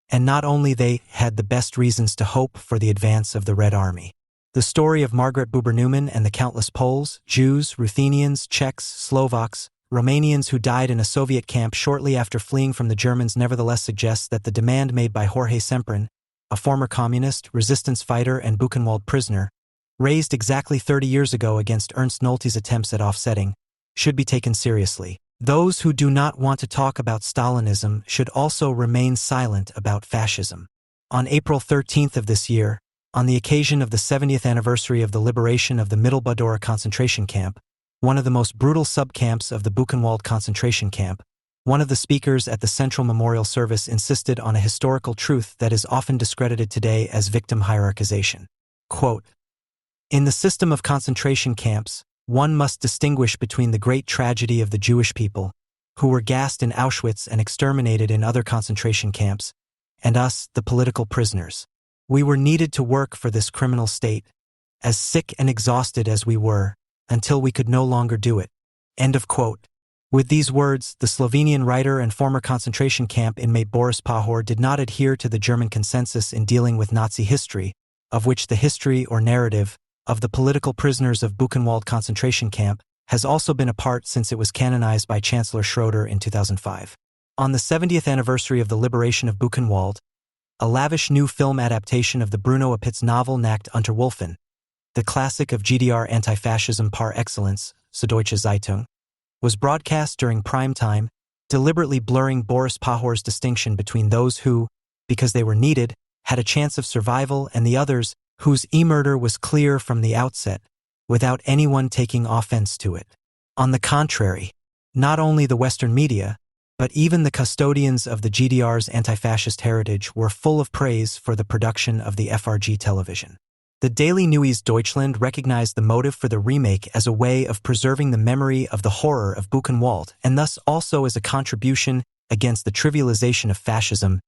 S1: and not only they, had the best reasons to hope for the advance of the Red Army. The story of Margaret Buber-Newman and the countless Poles, Jews, Ruthenians, Czechs, Slovaks, Romanians who died in a Soviet camp shortly after fleeing from the Germans nevertheless suggests that the demand made by Jorge Semprin, a former communist, resistance fighter and Buchenwald prisoner, raised exactly 30 years ago against Ernst Nolte's attempts at offsetting, should be taken seriously. Those who do not want to talk about Stalinism should also remain silent about fascism. On April 13th of this year, on the occasion of the 70th anniversary of the liberation of the Mittelbau-Dora concentration camp, one of the most brutal subcamps of the Buchenwald concentration camp, one of the speakers at the Central Memorial Service insisted on a historical truth that is often discredited today as victim hierarchization. Quote, "In the system of concentration camps, one must distinguish between the great tragedy of the Jewish people, who were gassed in Auschwitz and exterminated in other concentration camps, and us, the political prisoners. We were needed to work for this criminal state, as sick and exhausted as we were, until we could no longer do it." End of quote. With these words, the Slovenian writer and former concentration camp inmate Boris Pahor did not adhere to the German consensus in dealing with Nazi history, of which the history or narrative of the political prisoners of Buchenwald concentration camp has also been a part since it was canonized by Chancellor Schroeder in 2005. On the 70th anniversary of the liberation of Buchenwald, a lavish new film adaptation of the Bruno Apitz novel Nacht unter Wolfen, the classic of GDR anti-fascism par excellence, Süddeutsche Zeitung, was broadcast during prime time, deliberately blurring Boris Pahor's distinction between those who, because they were needed, had a chance of survival and the others whose e-murder was clear from the outset, without anyone taking offense to it. On the contrary, not only the Western media, but even the custodians of the GDR's anti-fascist heritage were full of praise for the production of the FRG television. The Daily Neues Deutschland recognized the motive for the remake as a way of preserving the memory of the horror of Buchenwald and thus also as a contribution against the trivialization of fascism.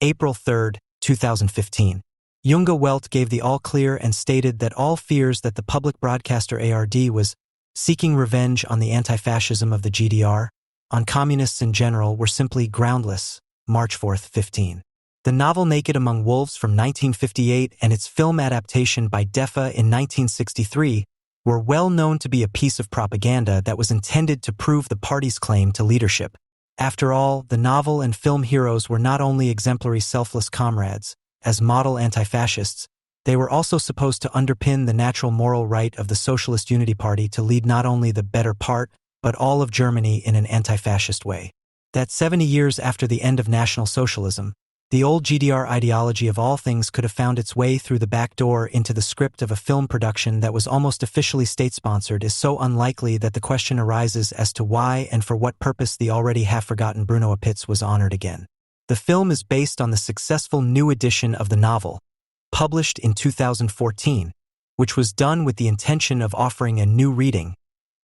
S1: April 3, 2015. Junge Welt gave the all-clear and stated that all fears that the public broadcaster ARD was seeking revenge on the anti-fascism of the GDR, on communists in general, were simply groundless. March 4, 15. The novel Naked Among Wolves from 1958 and its film adaptation by DEFA in 1963 were well known to be a piece of propaganda that was intended to prove the party's claim to leadership. After all, the novel and film heroes were not only exemplary selfless comrades, as model anti-fascists, they were also supposed to underpin the natural moral right of the Socialist Unity Party to lead not only the better part, but all of Germany in an anti-fascist way. That 70 years after the end of National Socialism, the old GDR ideology of all things could have found its way through the back door into the script of a film production that was almost officially state-sponsored is so unlikely that the question arises as to why and for what purpose the already half-forgotten Bruno Apitz was honored again. The film is based on the successful new edition of the novel, published in 2014, which was done with the intention of offering a new reading,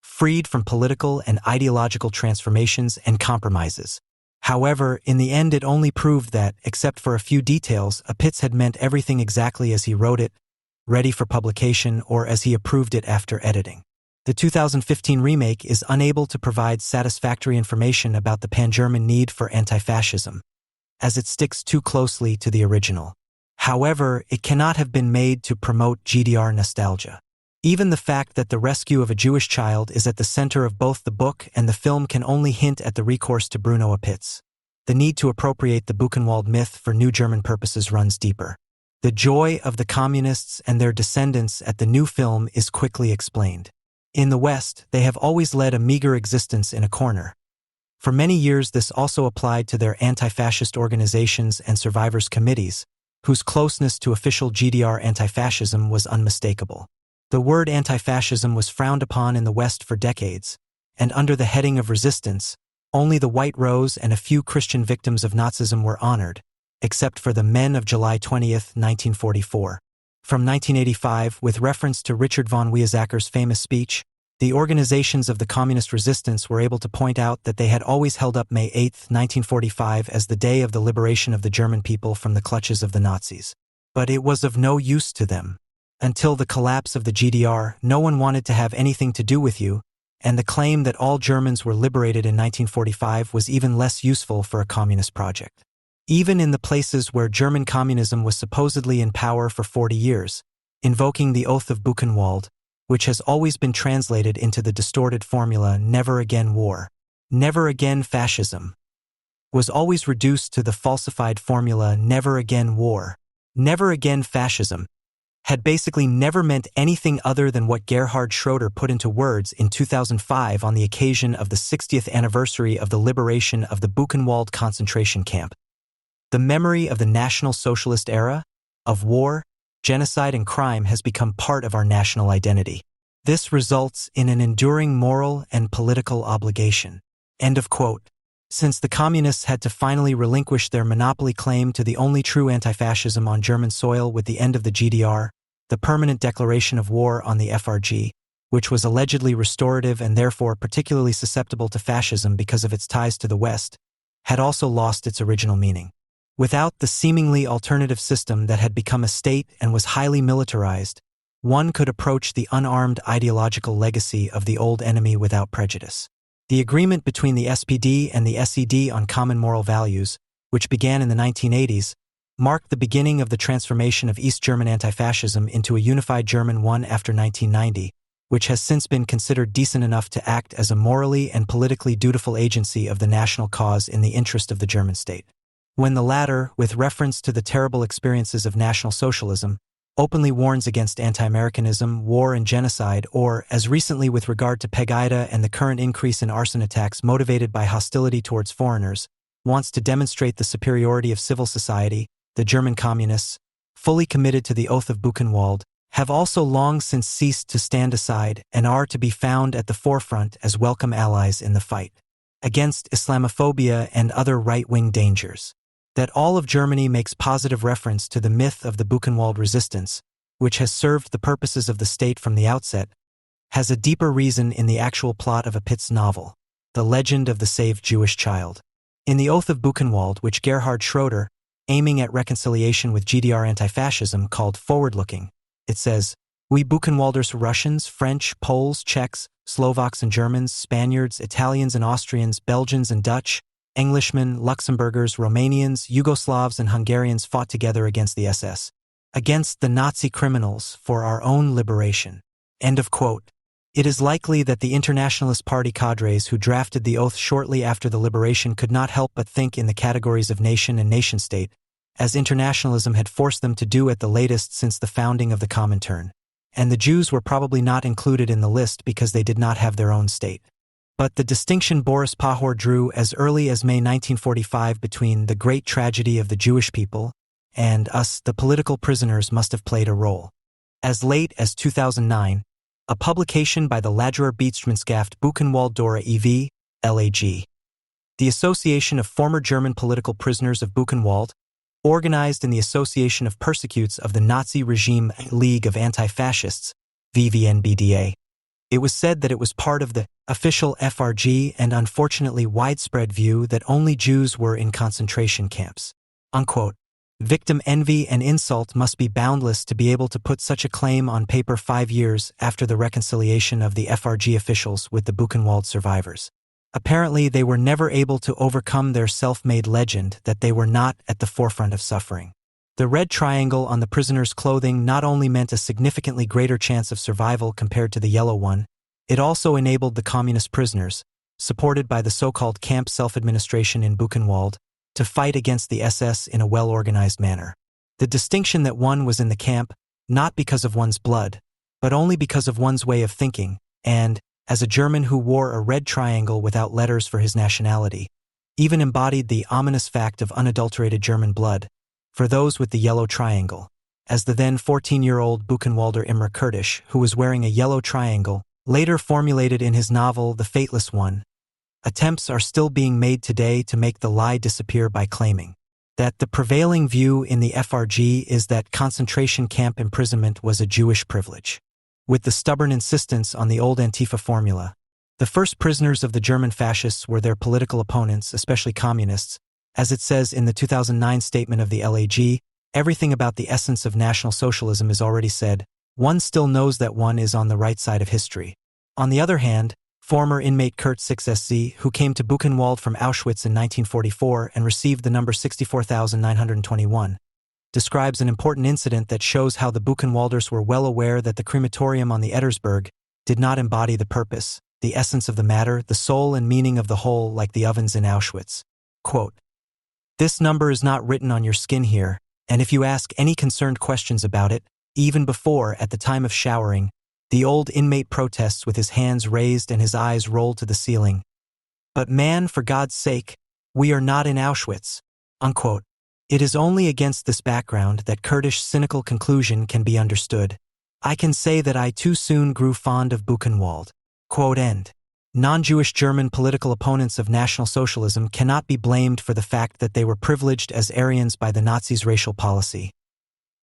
S1: freed from political and ideological transformations and compromises. However, in the end it only proved that, except for a few details, Apitz had meant everything exactly as he wrote it, ready for publication, or as he approved it after editing. The 2015 remake is unable to provide satisfactory information about the pan-German need for anti-fascism, as it sticks too closely to the original. However, it cannot have been made to promote GDR nostalgia. Even the fact that the rescue of a Jewish child is at the center of both the book and the film can only hint at the recourse to Bruno Apitz. The need to appropriate the Buchenwald myth for new German purposes runs deeper. The joy of the communists and their descendants at the new film is quickly explained. In the West, they have always led a meager existence in a corner. For many years this also applied to their anti-fascist organizations and survivors' committees, whose closeness to official GDR anti-fascism was unmistakable. The word anti-fascism was frowned upon in the West for decades, and under the heading of resistance, only the White Rose and a few Christian victims of Nazism were honored, except for the Men of July 20, 1944. From 1985, with reference to Richard von Weizsäcker's famous speech, the organizations of the communist resistance were able to point out that they had always held up May 8, 1945 as the day of the liberation of the German people from the clutches of the Nazis. But it was of no use to them. Until the collapse of the GDR, no one wanted to have anything to do with you, and the claim that all Germans were liberated in 1945 was even less useful for a communist project. Even in the places where German communism was supposedly in power for 40 years, invoking the Oath of Buchenwald, which has always been translated into the distorted formula "never again war, never again fascism," was always reduced to the falsified formula "never again war, never again fascism," had basically never meant anything other than what Gerhard Schroeder put into words in 2005 on the occasion of the 60th anniversary of the liberation of the Buchenwald concentration camp. The memory of the National Socialist era, of war, genocide and crime has become part of our national identity. This results in an enduring moral and political obligation. End of quote. Since the communists had to finally relinquish their monopoly claim to the only true anti-fascism on German soil with the end of the GDR, the permanent declaration of war on the FRG, which was allegedly restorative and therefore particularly susceptible to fascism because of its ties to the West, had also lost its original meaning. Without the seemingly alternative system that had become a state and was highly militarized, one could approach the unarmed ideological legacy of the old enemy without prejudice. The agreement between the SPD and the SED on common moral values, which began in the 1980s, marked the beginning of the transformation of East German anti-fascism into a unified German one after 1990, which has since been considered decent enough to act as a morally and politically dutiful agency of the national cause in the interest of the German state. When the latter, with reference to the terrible experiences of National Socialism, openly warns against anti-Americanism, war and genocide, or, as recently with regard to Pegida and the current increase in arson attacks motivated by hostility towards foreigners, wants to demonstrate the superiority of civil society, the German communists, fully committed to the Oath of Buchenwald, have also long since ceased to stand aside and are to be found at the forefront as welcome allies in the fight against Islamophobia and other right-wing dangers. That all of Germany makes positive reference to the myth of the Buchenwald resistance, which has served the purposes of the state from the outset, has a deeper reason in the actual plot of Apitz's novel, The Legend of the Saved Jewish Child. In the Oath of Buchenwald, which Gerhard Schroeder, aiming at reconciliation with GDR anti-fascism, called forward-looking, it says, "We Buchenwalders Russians, French, Poles, Czechs, Slovaks and Germans, Spaniards, Italians and Austrians, Belgians and Dutch, Englishmen, Luxembourgers, Romanians, Yugoslavs and Hungarians fought together against the SS, against the Nazi criminals for our own liberation." End of quote. It is likely that the Internationalist Party cadres who drafted the oath shortly after the liberation could not help but think in the categories of nation and nation-state, as internationalism had forced them to do at the latest since the founding of the Comintern, and the Jews were probably not included in the list because they did not have their own state. But the distinction Boris Pahor drew as early as May 1945 between the great tragedy of the Jewish people and us, the political prisoners, must have played a role. As late as 2009, a publication by the Lagerer Beetschmannschaft Buchenwald-Dora e.V., LAG, the Association of Former German Political Prisoners of Buchenwald, organized in the Association of Persecutes of the Nazi Regime League of Anti-Fascists, VVNBDA, It was said that it was part of the official FRG and unfortunately widespread view that only Jews were in concentration camps. Unquote. Victim envy and insult must be boundless to be able to put such a claim on paper 5 years after the reconciliation of the FRG officials with the Buchenwald survivors. Apparently, they were never able to overcome their self-made legend that they were not at the forefront of suffering. The red triangle on the prisoner's clothing not only meant a significantly greater chance of survival compared to the yellow one, it also enabled the communist prisoners, supported by the so-called camp self-administration in Buchenwald, to fight against the SS in a well-organized manner. The distinction that one was in the camp, not because of one's blood, but only because of one's way of thinking, and, as a German who wore a red triangle without letters for his nationality, even embodied the ominous fact of unadulterated German blood, for those with the yellow triangle, as the then 14-year-old Buchenwalder Imre Kurdish, who was wearing a yellow triangle, later formulated in his novel The Fateless One. Attempts are still being made today to make the lie disappear by claiming that the prevailing view in the FRG is that concentration camp imprisonment was a Jewish privilege. With the stubborn insistence on the old Antifa formula, the first prisoners of the German fascists were their political opponents, especially communists. As it says in the 2009 statement of the LAG, everything about the essence of National Socialism is already said. One still knows that one is on the right side of history. On the other hand, former inmate Kurt 6SZ, who came to Buchenwald from Auschwitz in 1944 and received the number 64,921, describes an important incident that shows how the Buchenwalders were well aware that the crematorium on the Ettersberg did not embody the purpose, the essence of the matter, the soul and meaning of the whole, like the ovens in Auschwitz. Quote, "This number is not written on your skin here, and if you ask any concerned questions about it, even before, at the time of showering, the old inmate protests with his hands raised and his eyes rolled to the ceiling. But man, for God's sake, we are not in Auschwitz." Unquote. It is only against this background that Kurdish cynical conclusion can be understood. I can say that I too soon grew fond of Buchenwald. Quote end. Non-Jewish German political opponents of National Socialism cannot be blamed for the fact that they were privileged as Aryans by the Nazis' racial policy.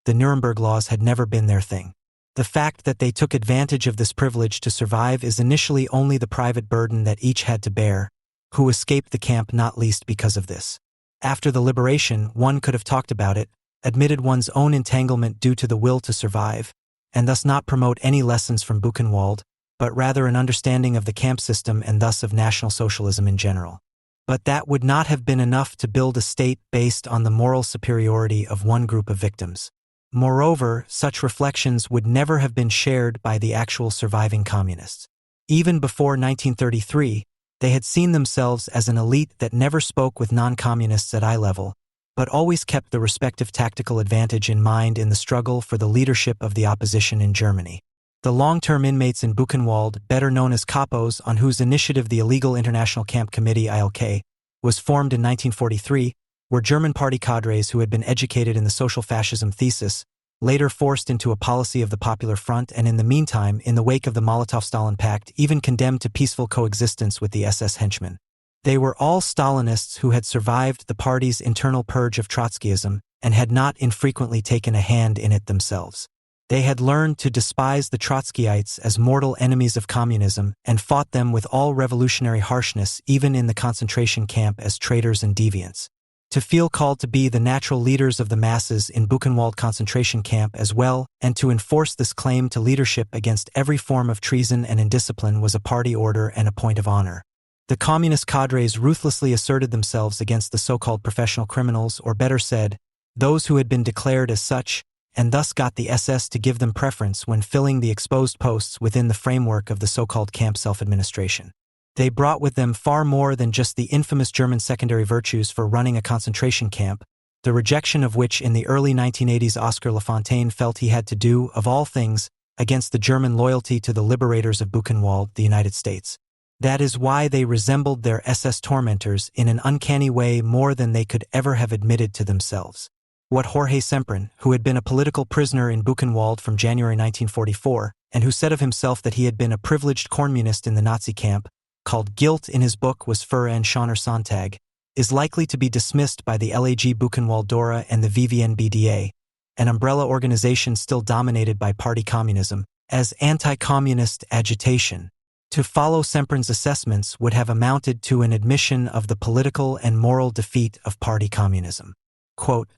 S1: The Nuremberg laws had never been their thing. The fact that they took advantage of this privilege to survive is initially only the private burden that each had to bear, who escaped the camp not least because of this. After the liberation, one could have talked about it, admitted one's own entanglement due to the will to survive, and thus not promote any lessons from Buchenwald, but rather an understanding of the camp system and thus of National Socialism in general. But that would not have been enough to build a state based on the moral superiority of one group of victims. Moreover, such reflections would never have been shared by the actual surviving communists. Even before 1933, they had seen themselves as an elite that never spoke with non-communists at eye level, but always kept the respective tactical advantage in mind in the struggle for the leadership of the opposition in Germany. The long-term inmates in Buchenwald, better known as Kapos, on whose initiative the Illegal International Camp Committee (ILK) was formed in 1943, were German party cadres who had been educated in the social fascism thesis, later forced into a policy of the Popular Front, and in the meantime, in the wake of the Molotov-Stalin Pact, even condemned to peaceful coexistence with the SS henchmen. They were all Stalinists who had survived the party's internal purge of Trotskyism and had not infrequently taken a hand in it themselves. They had learned to despise the Trotskyites as mortal enemies of communism and fought them with all revolutionary harshness, even in the concentration camp, as traitors and deviants. To feel called to be the natural leaders of the masses in Buchenwald concentration camp as well, and to enforce this claim to leadership against every form of treason and indiscipline was a party order and a point of honor. The communist cadres ruthlessly asserted themselves against the so-called professional criminals, or better said, those who had been declared as such, and thus got the SS to give them preference when filling the exposed posts within the framework of the so-called camp self-administration. They brought with them far more than just the infamous German secondary virtues for running a concentration camp, the rejection of which in the early 1980s Oscar Lafontaine felt he had to do, of all things, against the German loyalty to the liberators of Buchenwald, the United States. That is why they resembled their SS tormentors in an uncanny way more than they could ever have admitted to themselves. What Jorge Semprin, who had been a political prisoner in Buchenwald from January 1944, and who said of himself that he had been a privileged communist in the Nazi camp, called guilt in his book was für einen schöner Sonntag, is likely to be dismissed by the LAG Buchenwald Dora and the VVN-BDA, an umbrella organization still dominated by party communism, as anti-communist agitation. To follow Sempron's assessments would have amounted to an admission of the political and moral defeat of party communism. Quote,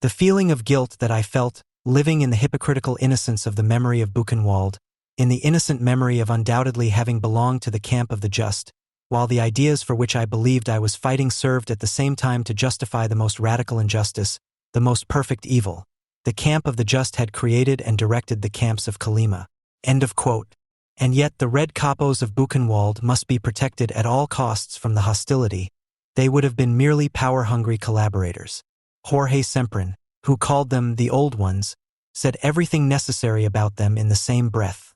S1: "The feeling of guilt that I felt, living in the hypocritical innocence of the memory of Buchenwald, in the innocent memory of undoubtedly having belonged to the camp of the just, while the ideas for which I believed I was fighting served at the same time to justify the most radical injustice, the most perfect evil. The camp of the just had created and directed the camps of Kolyma." End of quote. And yet the red capos of Buchenwald must be protected at all costs from the hostility. They would have been merely power-hungry collaborators. Jorge Sempron, who called them the old ones, said everything necessary about them in the same breath.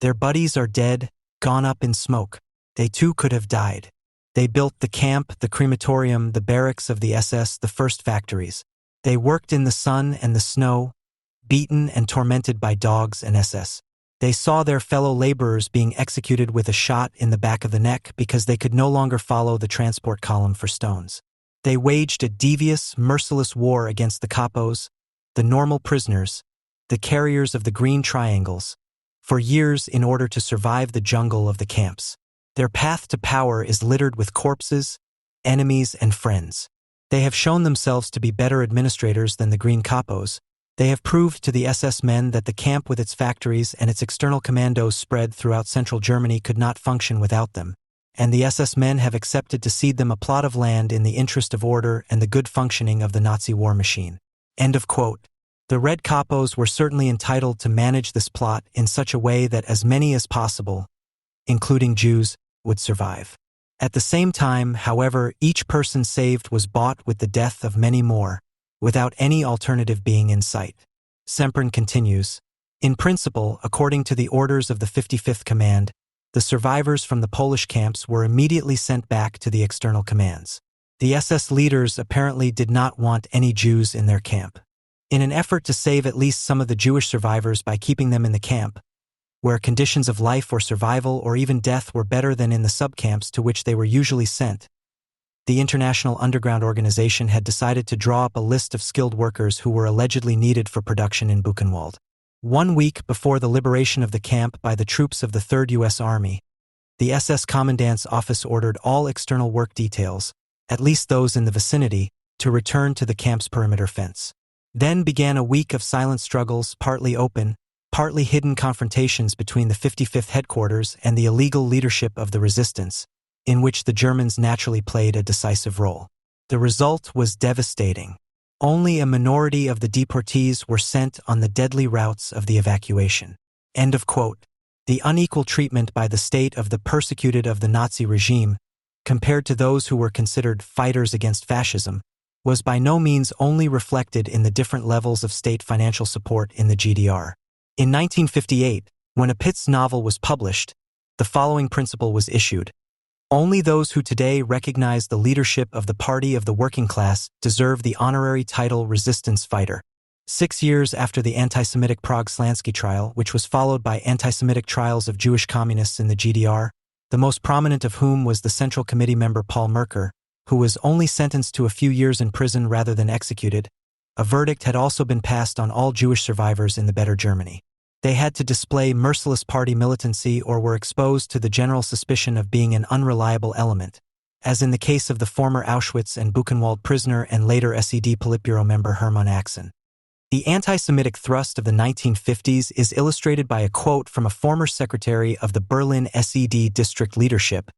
S1: Their buddies are dead, gone up in smoke. They too could have died. They built the camp, the crematorium, the barracks of the SS, the first factories. They worked in the sun and the snow, beaten and tormented by dogs and SS. They saw their fellow laborers being executed with a shot in the back of the neck because they could no longer follow the transport column for stones. They waged a devious, merciless war against the capos, the normal prisoners, the carriers of the green triangles, for years in order to survive the jungle of the camps. Their path to power is littered with corpses, enemies, and friends. They have shown themselves to be better administrators than the green capos. They have proved to the SS men that the camp with its factories and its external commandos spread throughout central Germany could not function without them, and the SS men have accepted to cede them a plot of land in the interest of order and the good functioning of the Nazi war machine. End of quote. The red capos were certainly entitled to manage this plot in such a way that as many as possible, including Jews, would survive. At the same time, however, each person saved was bought with the death of many more, without any alternative being in sight. Sempron continues, "In principle, according to the orders of the 55th Command, the survivors from the Polish camps were immediately sent back to the external commands. The SS leaders apparently did not want any Jews in their camp. In an effort to save at least some of the Jewish survivors by keeping them in the camp, where conditions of life or survival or even death were better than in the subcamps to which they were usually sent, the International Underground Organization had decided to draw up a list of skilled workers who were allegedly needed for production in Buchenwald. 1 week before the liberation of the camp by the troops of the 3rd U.S. Army, the SS Commandant's office ordered all external work details, at least those in the vicinity, to return to the camp's perimeter fence. Then began a week of silent struggles, partly open, partly hidden confrontations between the 55th headquarters and the illegal leadership of the resistance, in which the Germans naturally played a decisive role. The result was devastating. Only a minority of the deportees were sent on the deadly routes of the evacuation. End of quote. The unequal treatment by the state of the persecuted of the Nazi regime, compared to those who were considered fighters against fascism, was by no means only reflected in the different levels of state financial support in the GDR. In 1958, when a Pitts novel was published, the following principle was issued: "Only those who today recognize the leadership of the party of the working class deserve the honorary title resistance fighter." 6 years after the anti-Semitic Prague Slansky trial, which was followed by anti-Semitic trials of Jewish communists in the GDR, the most prominent of whom was the Central Committee member Paul Merker, who was only sentenced to a few years in prison rather than executed, a verdict had also been passed on all Jewish survivors in the better Germany. They had to display merciless party militancy or were exposed to the general suspicion of being an unreliable element, as in the case of the former Auschwitz and Buchenwald prisoner and later SED Politburo member Hermann Axen. The anti-Semitic thrust of the 1950s is illustrated by a quote from a former secretary of the Berlin SED district leadership,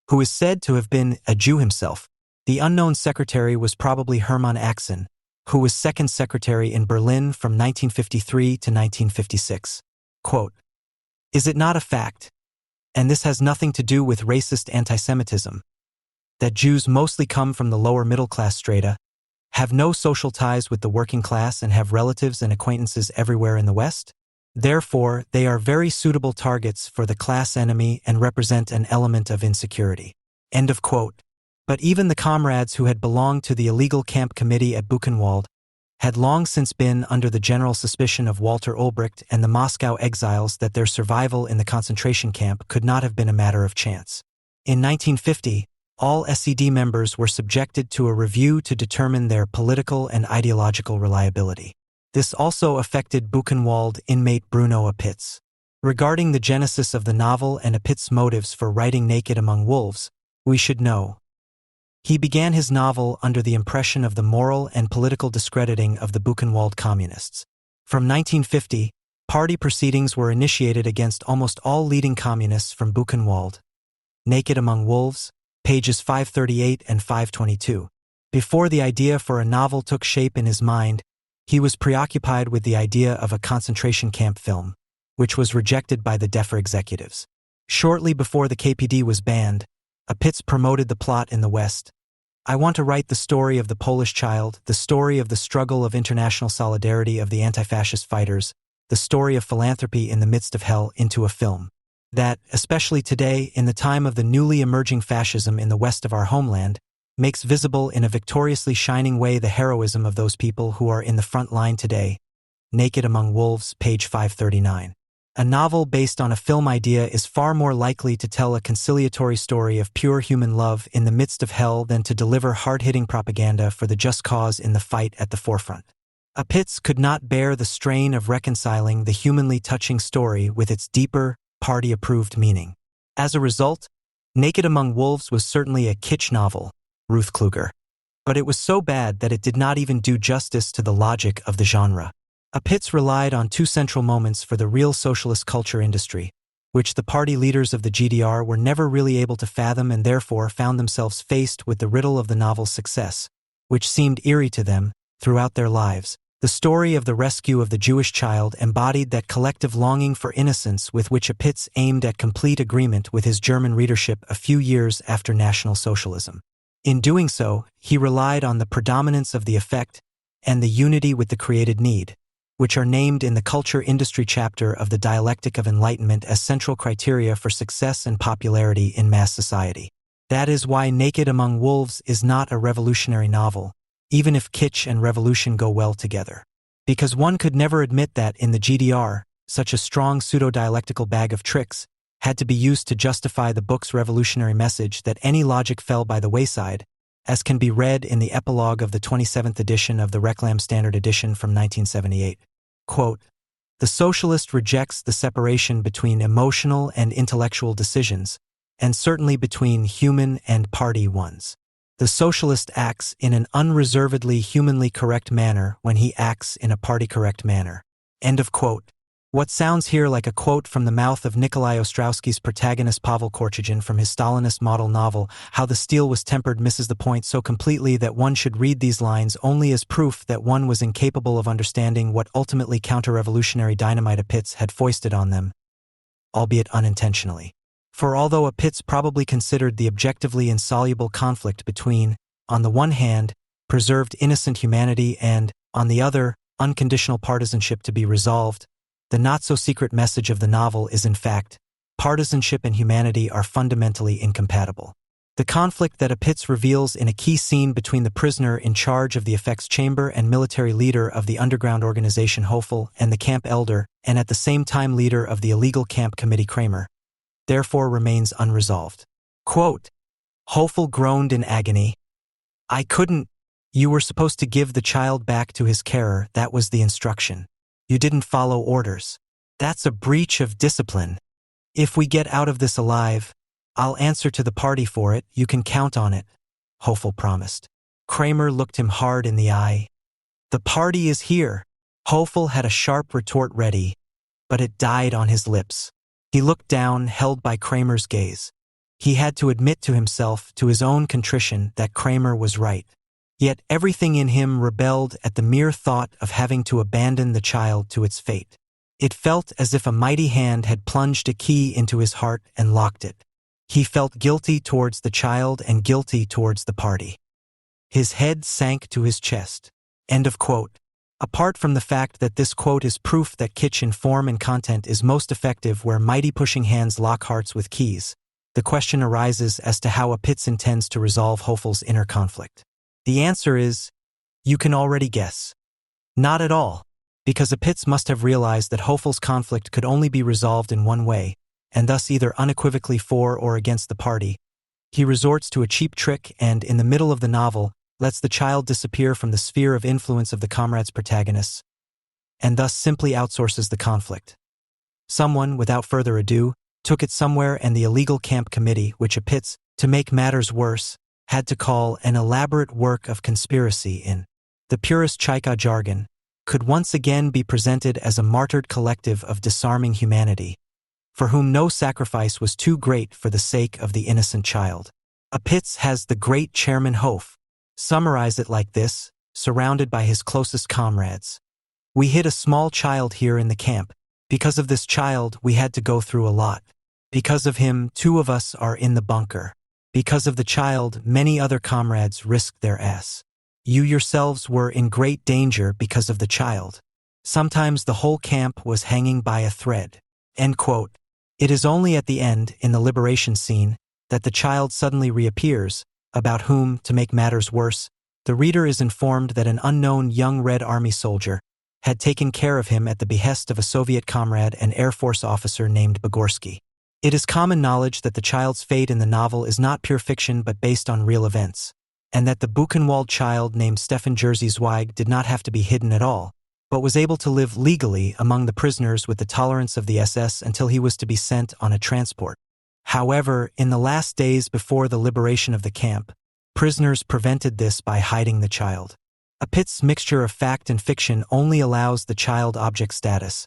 S1: who is said to have been a Jew himself. The unknown secretary was probably Hermann Axen, who was second secretary in Berlin from 1953 to 1956. Quote, "Is it not a fact, and this has nothing to do with racist antisemitism, that Jews mostly come from the lower middle-class strata, have no social ties with the working class and have relatives and acquaintances everywhere in the West? Therefore, they are very suitable targets for the class enemy and represent an element of insecurity." End of quote. But even the comrades who had belonged to the illegal camp committee at Buchenwald had long since been under the general suspicion of Walter Ulbricht and the Moscow exiles that their survival in the concentration camp could not have been a matter of chance. In 1950, all SED members were subjected to a review to determine their political and ideological reliability. This also affected Buchenwald inmate Bruno Apitz. Regarding the genesis of the novel and Appitz's motives for writing Naked Among Wolves, we should know. He began his novel under the impression of the moral and political discrediting of the Buchenwald communists. From 1950, party proceedings were initiated against almost all leading communists from Buchenwald. Naked Among Wolves, pages 538 and 522. Before the idea for a novel took shape in his mind, he was preoccupied with the idea of a concentration camp film, which was rejected by the DEFR executives. Shortly before the KPD was banned, Appitz promoted the plot in the West. I want to write the story of the Polish child, the story of the struggle of international solidarity of the anti-fascist fighters, the story of philanthropy in the midst of hell into a film. That, especially today, in the time of the newly emerging fascism in the west of our homeland, makes visible in a victoriously shining way the heroism of those people who are in the front line today. Naked Among Wolves, page 539. A novel based on a film idea is far more likely to tell a conciliatory story of pure human love in the midst of hell than to deliver hard-hitting propaganda for the just cause in the fight at the forefront. Appitz could not bear the strain of reconciling the humanly touching story with its deeper, party-approved meaning. As a result, Naked Among Wolves was certainly a kitsch novel, Ruth Kluger. But it was so bad that it did not even do justice to the logic of the genre. Appitz relied on two central moments for the real socialist culture industry, which the party leaders of the GDR were never really able to fathom and therefore found themselves faced with the riddle of the novel's success, which seemed eerie to them throughout their lives. The story of the rescue of the Jewish child embodied that collective longing for innocence with which Appitz aimed at complete agreement with his German readership a few years after National Socialism. In doing so, he relied on the predominance of the effect and the unity with the created need, which are named in the culture industry chapter of the Dialectic of Enlightenment as central criteria for success and popularity in mass society. That is why Naked Among Wolves is not a revolutionary novel, even if kitsch and revolution go well together. Because one could never admit that in the GDR, such a strong pseudo-dialectical bag of tricks had to be used to justify the book's revolutionary message that any logic fell by the wayside, as can be read in the epilogue of the 27th edition of the Reclam Standard Edition from 1978. Quote, "The socialist rejects the separation between emotional and intellectual decisions, and certainly between human and party ones. The socialist acts in an unreservedly humanly correct manner when he acts in a party-correct manner." End of quote. What sounds here like a quote from the mouth of Nikolai Ostrowski's protagonist Pavel Korchagin from his Stalinist model novel How the Steel Was Tempered misses the point so completely that one should read these lines only as proof that one was incapable of understanding what ultimately counter-revolutionary dynamite Appitz had foisted on them, albeit unintentionally. For although Appitz probably considered the objectively insoluble conflict between, on the one hand, preserved innocent humanity and, on the other, unconditional partisanship to be resolved, the not-so-secret message of the novel is in fact, partisanship and humanity are fundamentally incompatible. The conflict that Appitz reveals in a key scene between the prisoner in charge of the effects chamber and military leader of the underground organization Hoffel and the camp elder, and at the same time leader of the illegal camp committee Kramer, therefore remains unresolved. Quote, Hoffel groaned in agony. "I couldn't. You were supposed to give the child back to his carer, that was the instruction. You didn't follow orders. That's a breach of discipline. If we get out of this alive, I'll answer to the party for it, you can count on it," Hoffel promised. Kramer looked him hard in the eye. "The party is here." Hoffel had a sharp retort ready, but it died on his lips. He looked down, held by Kramer's gaze. He had to admit to himself, to his own contrition, that Kramer was right. Yet everything in him rebelled at the mere thought of having to abandon the child to its fate. It felt as if a mighty hand had plunged a key into his heart and locked it. He felt guilty towards the child and guilty towards the party. His head sank to his chest. End of quote. Apart from the fact that this quote is proof that kitsch in form and content is most effective where mighty pushing hands lock hearts with keys, the question arises as to how Appitz intends to resolve Hoffel's inner conflict. The answer is, you can already guess. Not at all, because Appitz must have realized that Hoffel's conflict could only be resolved in one way, and thus either unequivocally for or against the party. He resorts to a cheap trick and, in the middle of the novel, lets the child disappear from the sphere of influence of the comrade's protagonists, and thus simply outsources the conflict. Someone, without further ado, took it somewhere, and the illegal camp committee, which Apitz, to make matters worse, had to call an elaborate work of conspiracy in the purest Chaika jargon, could once again be presented as a martyred collective of disarming humanity, for whom no sacrifice was too great for the sake of the innocent child. Apitz has the great Chairman Hof summarize it like this, surrounded by his closest comrades. We hid a small child here in the camp. Because of this child, we had to go through a lot. Because of him, 2 of us are in the bunker. Because of the child, many other comrades risked their ass. You yourselves were in great danger because of the child. Sometimes the whole camp was hanging by a thread." End quote. It is only at the end, in the liberation scene, that the child suddenly reappears, about whom, to make matters worse, the reader is informed that an unknown young Red Army soldier had taken care of him at the behest of a Soviet comrade and Air Force officer named Bogorsky. It is common knowledge that the child's fate in the novel is not pure fiction but based on real events, and that the Buchenwald child named Stefan Jerzy Zweig did not have to be hidden at all, but was able to live legally among the prisoners with the tolerance of the SS until he was to be sent on a transport. However, in the last days before the liberation of the camp, prisoners prevented this by hiding the child. Apitz's mixture of fact and fiction only allows the child object status,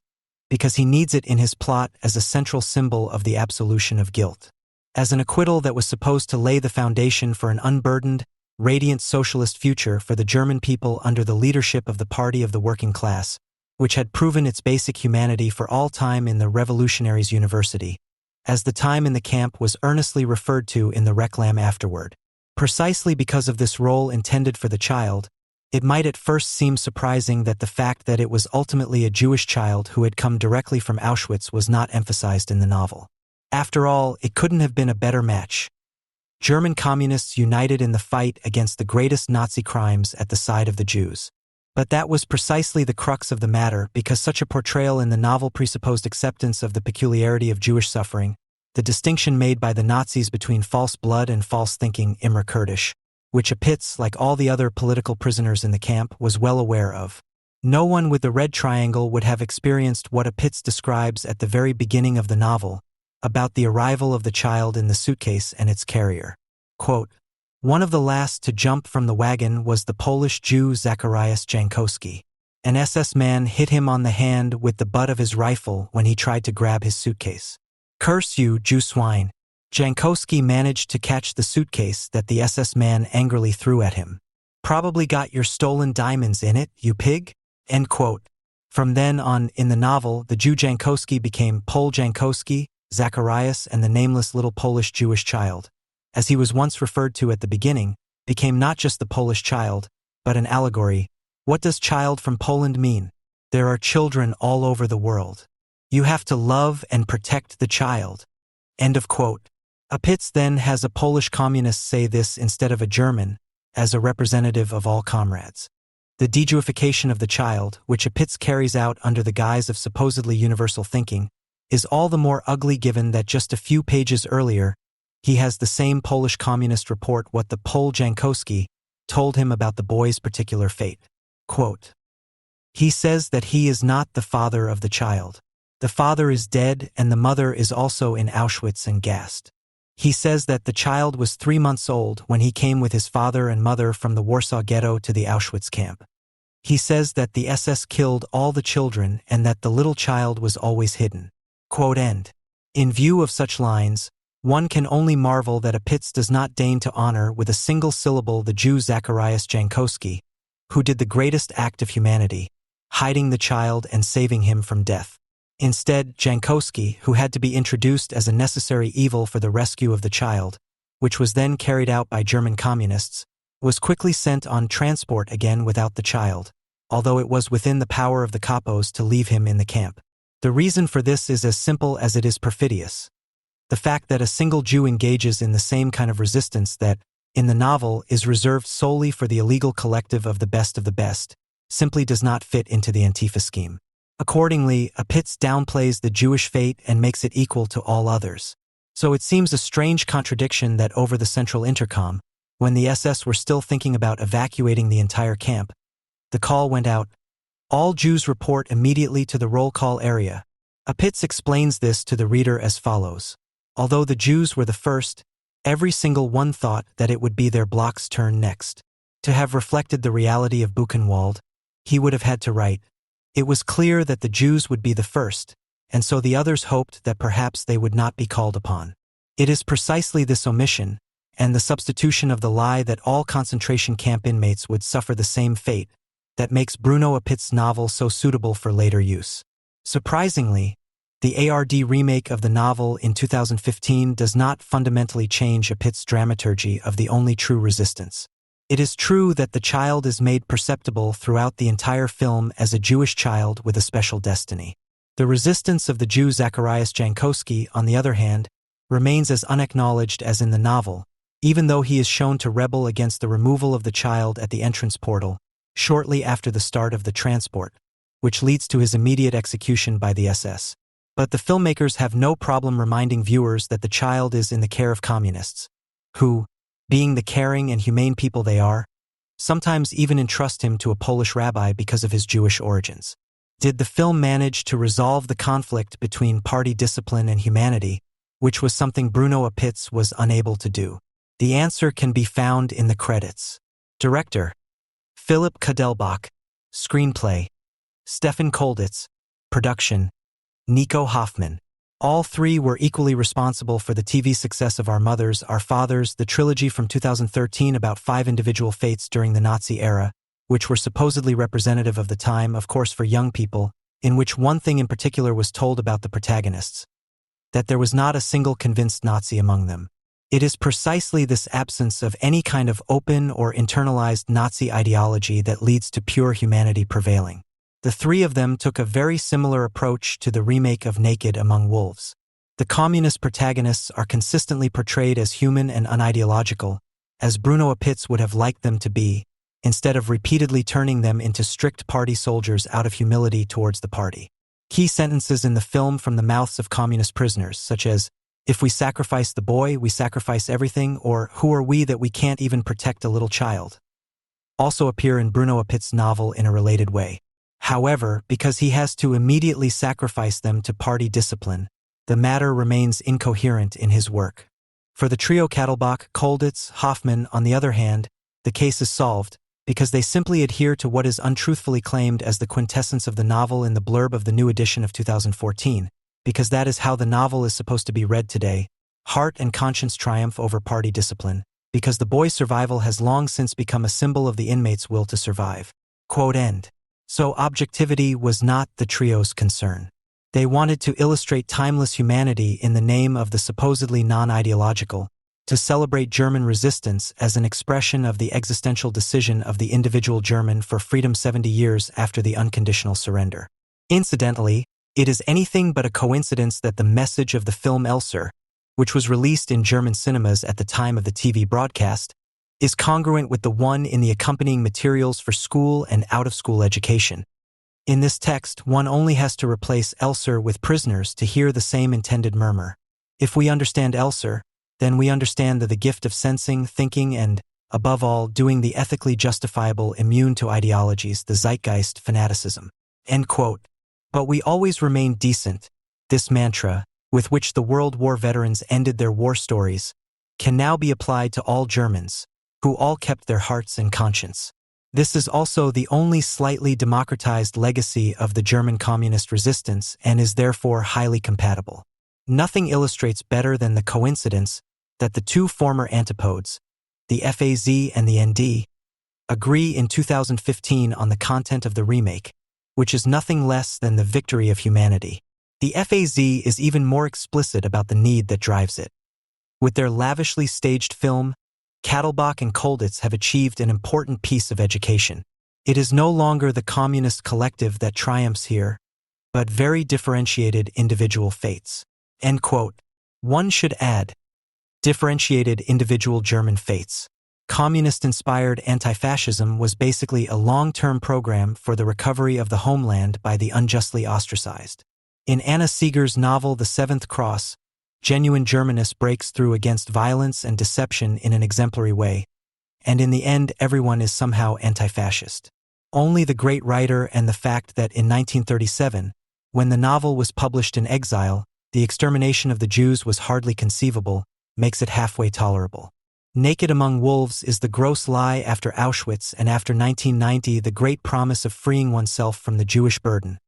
S1: because he needs it in his plot as a central symbol of the absolution of guilt. As an acquittal that was supposed to lay the foundation for an unburdened, radiant socialist future for the German people under the leadership of the Party of the Working Class, which had proven its basic humanity for all time in the Revolutionaries' University, as the time in the camp was earnestly referred to in the Reclam afterward. Precisely because of this role intended for the child, it might at first seem surprising that the fact that it was ultimately a Jewish child who had come directly from Auschwitz was not emphasized in the novel. After all, it couldn't have been a better match. German communists united in the fight against the greatest Nazi crimes at the side of the Jews. But that was precisely the crux of the matter, because such a portrayal in the novel presupposed acceptance of the peculiarity of Jewish suffering, the distinction made by the Nazis between false blood and false thinking, Imre Kurdish, which Apitz, like all the other political prisoners in the camp, was well aware of. No one with the red triangle would have experienced what Apitz describes at the very beginning of the novel, about the arrival of the child in the suitcase and its carrier. Quote, "One of the last to jump from the wagon was the Polish Jew Zacharias Jankowski. An SS man hit him on the hand with the butt of his rifle when he tried to grab his suitcase. Curse you, Jew swine. Jankowski managed to catch the suitcase that the SS man angrily threw at him. Probably got your stolen diamonds in it, you pig?" End quote. From then on, in the novel, the Jew Jankowski became Pol Jankowski, Zacharias, and the nameless little Polish Jewish child, as he was once referred to at the beginning, became not just the Polish child, but an allegory. What does child from Poland mean? There are children all over the world. You have to love and protect the child. End of quote. Apitz then has a Polish communist say this instead of a German, as a representative of all comrades. The de-Jewification of the child, which Apitz carries out under the guise of supposedly universal thinking, is all the more ugly given that just a few pages earlier, he has the same Polish communist report what the Pol Jankowski told him about the boy's particular fate. Quote, "He says that he is not the father of the child. The father is dead and the mother is also in Auschwitz and gassed. He says that the child was 3 months old when he came with his father and mother from the Warsaw Ghetto to the Auschwitz camp. He says that the SS killed all the children and that the little child was always hidden." Quote end. In view of such lines, one can only marvel that Apitz does not deign to honor with a single syllable the Jew Zacharias Jankowski, who did the greatest act of humanity, hiding the child and saving him from death. Instead, Jankowski, who had to be introduced as a necessary evil for the rescue of the child, which was then carried out by German communists, was quickly sent on transport again without the child, although it was within the power of the capos to leave him in the camp. The reason for this is as simple as it is perfidious. The fact that a single Jew engages in the same kind of resistance that, in the novel, is reserved solely for the illegal collective of the best, simply does not fit into the Antifa scheme. Accordingly, Apitz downplays the Jewish fate and makes it equal to all others. So it seems a strange contradiction that over the central intercom, when the SS were still thinking about evacuating the entire camp, the call went out, "All Jews report immediately to the roll call area." Apitz explains this to the reader as follows. Although the Jews were the first, every single one thought that it would be their block's turn next. To have reflected the reality of Buchenwald, he would have had to write, "It was clear that the Jews would be the first, and so the others hoped that perhaps they would not be called upon." It is precisely this omission, and the substitution of the lie that all concentration camp inmates would suffer the same fate, that makes Bruno Apitz's novel so suitable for later use. Surprisingly, the ARD remake of the novel in 2015 does not fundamentally change Apitz's dramaturgy of the only true resistance. It is true that the child is made perceptible throughout the entire film as a Jewish child with a special destiny. The resistance of the Jew Zacharias Jankowski, on the other hand, remains as unacknowledged as in the novel, even though he is shown to rebel against the removal of the child at the entrance portal, shortly after the start of the transport, which leads to his immediate execution by the SS. But the filmmakers have no problem reminding viewers that the child is in the care of communists, who, being the caring and humane people they are, sometimes even entrust him to a Polish rabbi because of his Jewish origins. Did the film manage to resolve the conflict between party discipline and humanity, which was something Bruno Apitz was unable to do? The answer can be found in the credits. Director: Philip Kadelbach. Screenplay: Stefan Kolditz. Production: Nico Hoffman. All three were equally responsible for the TV success of Our Mothers, Our Fathers, the trilogy from 2013 about 5 individual fates during the Nazi era, which were supposedly representative of the time, of course for young people, in which one thing in particular was told about the protagonists: that there was not a single convinced Nazi among them. It is precisely this absence of any kind of open or internalized Nazi ideology that leads to pure humanity prevailing. The three of them took a very similar approach to the remake of Naked Among Wolves. The communist protagonists are consistently portrayed as human and unideological, as Bruno Apitz would have liked them to be, instead of repeatedly turning them into strict party soldiers out of humility towards the party. Key sentences in the film from the mouths of communist prisoners, such as, "If we sacrifice the boy, we sacrifice everything," or "Who are we that we can't even protect a little child?" also appear in Bruno Apitz's novel in a related way. However, because he has to immediately sacrifice them to party discipline, the matter remains incoherent in his work. For the trio Kadelbach, Kolditz, Hoffman, on the other hand, the case is solved, because they simply adhere to what is untruthfully claimed as the quintessence of the novel in the blurb of the new edition of 2014, because that is how the novel is supposed to be read today: heart and conscience triumph over party discipline, because the boy's survival has long since become a symbol of the inmate's will to survive. Quote end. So objectivity was not the trio's concern. They wanted to illustrate timeless humanity in the name of the supposedly non-ideological, to celebrate German resistance as an expression of the existential decision of the individual German for freedom 70 years after the unconditional surrender. Incidentally, it is anything but a coincidence that the message of the film Elser, which was released in German cinemas at the time of the TV broadcast, is congruent with the one in the accompanying materials for school and out-of-school education. In this text, one only has to replace Elser with prisoners to hear the same intended murmur. If we understand Elser, then we understand the gift of sensing, thinking, and, above all, doing the ethically justifiable immune to ideologies, the zeitgeist, fanaticism. End quote. But we always remain decent. This mantra, with which the World War veterans ended their war stories, can now be applied to all Germans, who all kept their hearts and conscience. This is also the only slightly democratized legacy of the German communist resistance and is therefore highly compatible. Nothing illustrates better than the coincidence that the two former antipodes, the FAZ and the ND, agree in 2015 on the content of the remake, which is nothing less than the victory of humanity. The FAZ is even more explicit about the need that drives it. With their lavishly staged film, Kadelbach and Kolditz have achieved an important piece of education. It is no longer the communist collective that triumphs here, but very differentiated individual fates. End quote. One should add, differentiated individual German fates. Communist-inspired anti-fascism was basically a long-term program for the recovery of the homeland by the unjustly ostracized. In Anna Seeger's novel The Seventh Cross, genuine Germanists breaks through against violence and deception in an exemplary way, and in the end everyone is somehow anti-fascist. Only the great writer and the fact that in 1937, When the novel was published in exile, the extermination of the Jews was hardly conceivable, makes it halfway tolerable. Naked Among Wolves is the gross lie after Auschwitz and after 1990 the great promise of freeing oneself from the Jewish burden,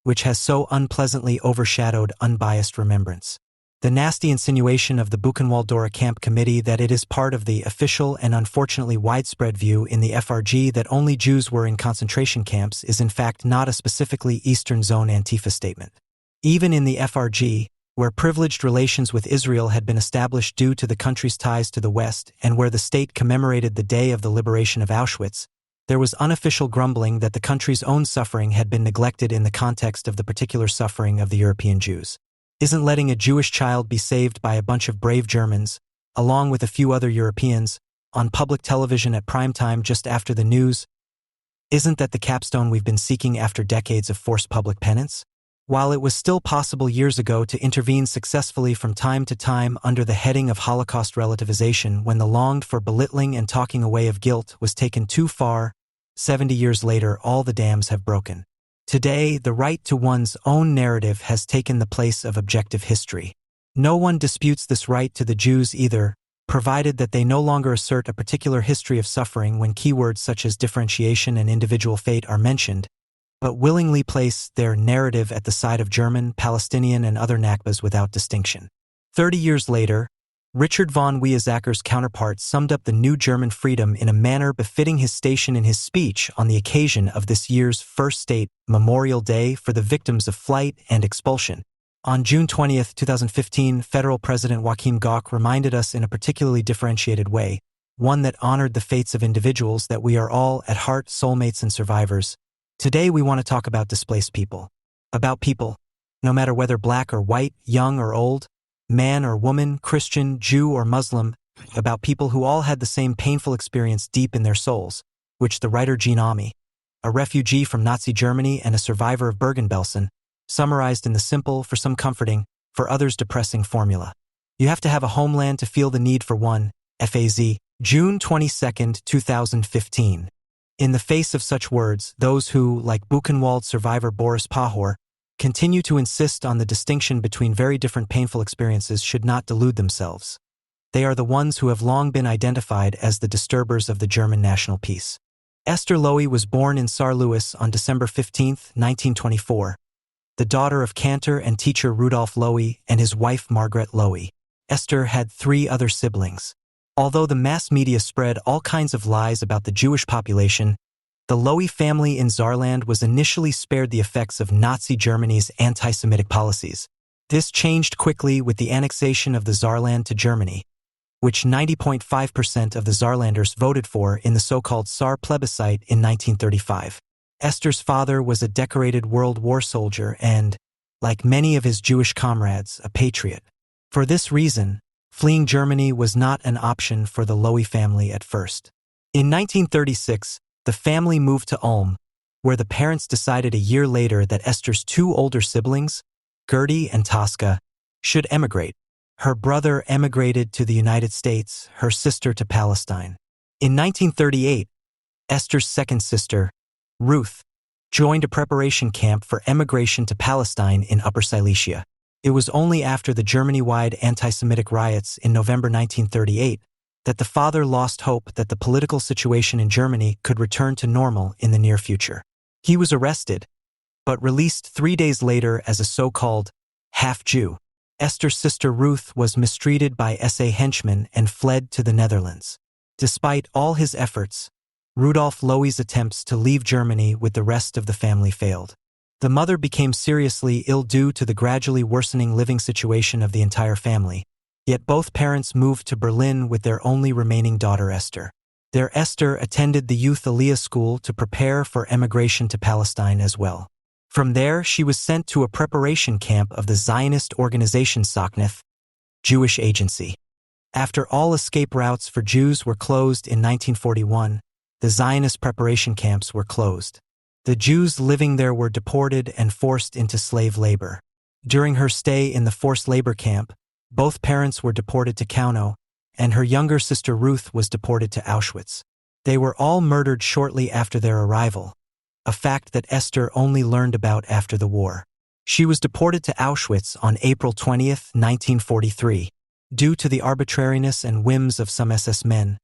S1: which has so unpleasantly overshadowed unbiased remembrance. The nasty insinuation of the Buchenwald-Dora Camp Committee that it is part of the official and unfortunately widespread view in the FRG that only Jews were in concentration camps is in fact not a specifically Eastern Zone Antifa statement. Even in the FRG, where privileged relations with Israel had been established due to the country's ties to the West and where the state commemorated the day of the liberation of Auschwitz, there was unofficial grumbling that the country's own suffering had been neglected in the context of the particular suffering of the European Jews. Isn't letting a Jewish child be saved by a bunch of brave Germans, along with a few other Europeans, on public television at prime time just after the news? Isn't that the capstone we've been seeking after decades of forced public penance? While it was still possible years ago to intervene successfully from time to time under the heading of Holocaust relativization when the longed-for belittling and talking away of guilt was taken too far, 70 years later all the dams have broken. Today, the right to one's own narrative has taken the place of objective history. No one disputes this right to the Jews either, provided that they no longer assert a particular history of suffering when keywords such as differentiation and individual fate are mentioned, but willingly place their narrative at the side of German, Palestinian, and other Nakbas without distinction. 30 years later, Richard von Weizsäcker's counterpart summed up the new German freedom in a manner befitting his station in his speech on the occasion of this year's First State Memorial Day for the victims of flight and expulsion. On June 20, 2015, Federal President Joachim Gauck reminded us in a particularly differentiated way, one that honored the fates of individuals, that we are all, at heart, soulmates and survivors. Today we want to talk about displaced people. About people, no matter whether black or white, young or old, man or woman, Christian, Jew or Muslim, about people who all had the same painful experience deep in their souls, which the writer Jean Ami, a refugee from Nazi Germany and a survivor of Bergen-Belsen, summarized in the simple, for some comforting, for others depressing formula. You have to have a homeland to feel the need for one, FAZ, June 22, 2015. In the face of such words, those who, like Buchenwald survivor Boris Pahor, continue to insist on the distinction between very different painful experiences should not delude themselves. They are the ones who have long been identified as the disturbers of the German national peace. Esther Lowy was born in Saarlouis on December 15, 1924, the daughter of cantor and teacher Rudolf Lowy and his wife Margaret Lowy. Esther had 3 other siblings. Although the mass media spread all kinds of lies about the Jewish population, the Lowy family in Saarland was initially spared the effects of Nazi Germany's anti-Semitic policies. This changed quickly with the annexation of the Saarland to Germany, which 90.5% of the Saarlanders voted for in the so-called Saar plebiscite in 1935. Esther's father was a decorated World War soldier and, like many of his Jewish comrades, a patriot. For this reason, fleeing Germany was not an option for the Lowy family at first. In 1936, the family moved to Ulm, where the parents decided a year later that Esther's 2 older siblings, Gertie and Tosca, should emigrate. Her brother emigrated to the United States, her sister to Palestine. In 1938, Esther's second sister, Ruth, joined a preparation camp for emigration to Palestine in Upper Silesia. It was only after the Germany-wide anti-Semitic riots in November 1938 that the father lost hope that the political situation in Germany could return to normal in the near future. He was arrested, but released 3 days later as a so-called half-Jew. Esther's sister Ruth was mistreated by SA henchmen and fled to the Netherlands. Despite all his efforts, Rudolf Lowy's attempts to leave Germany with the rest of the family failed. The mother became seriously ill due to the gradually worsening living situation of the entire family, yet both parents moved to Berlin with their only remaining daughter Esther. Their Esther attended the youth Aliyah school to prepare for emigration to Palestine as well. From there, she was sent to a preparation camp of the Zionist organization Sochneth, Jewish Agency. After all escape routes for Jews were closed in 1941, the Zionist preparation camps were closed. The Jews living there were deported and forced into slave labor. During her stay in the forced labor camp, both parents were deported to Kauno, and her younger sister Ruth was deported to Auschwitz. They were all murdered shortly after their arrival, a fact that Esther only learned about after the war. She was deported to Auschwitz on April 20, 1943. Due to the arbitrariness and whims of some SS men,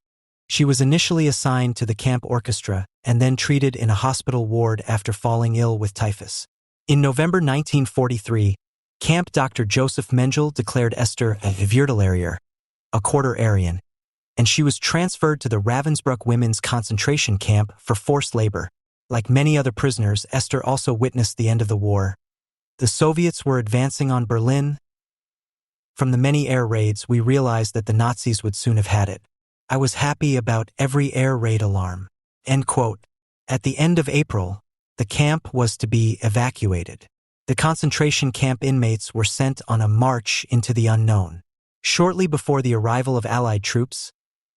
S1: she was initially assigned to the camp orchestra and then treated in a hospital ward after falling ill with typhus. In November 1943, Camp Dr. Joseph Mengele declared Esther a Viertelarier, a quarter Aryan, and she was transferred to the Ravensbrück women's concentration camp for forced labor. Like many other prisoners, Esther also witnessed the end of the war. The Soviets were advancing on Berlin. From the many air raids, we realized that the Nazis would soon have had it. I was happy about every air raid alarm." End quote. At the end of April, the camp was to be evacuated. The concentration camp inmates were sent on a march into the unknown. Shortly before the arrival of Allied troops,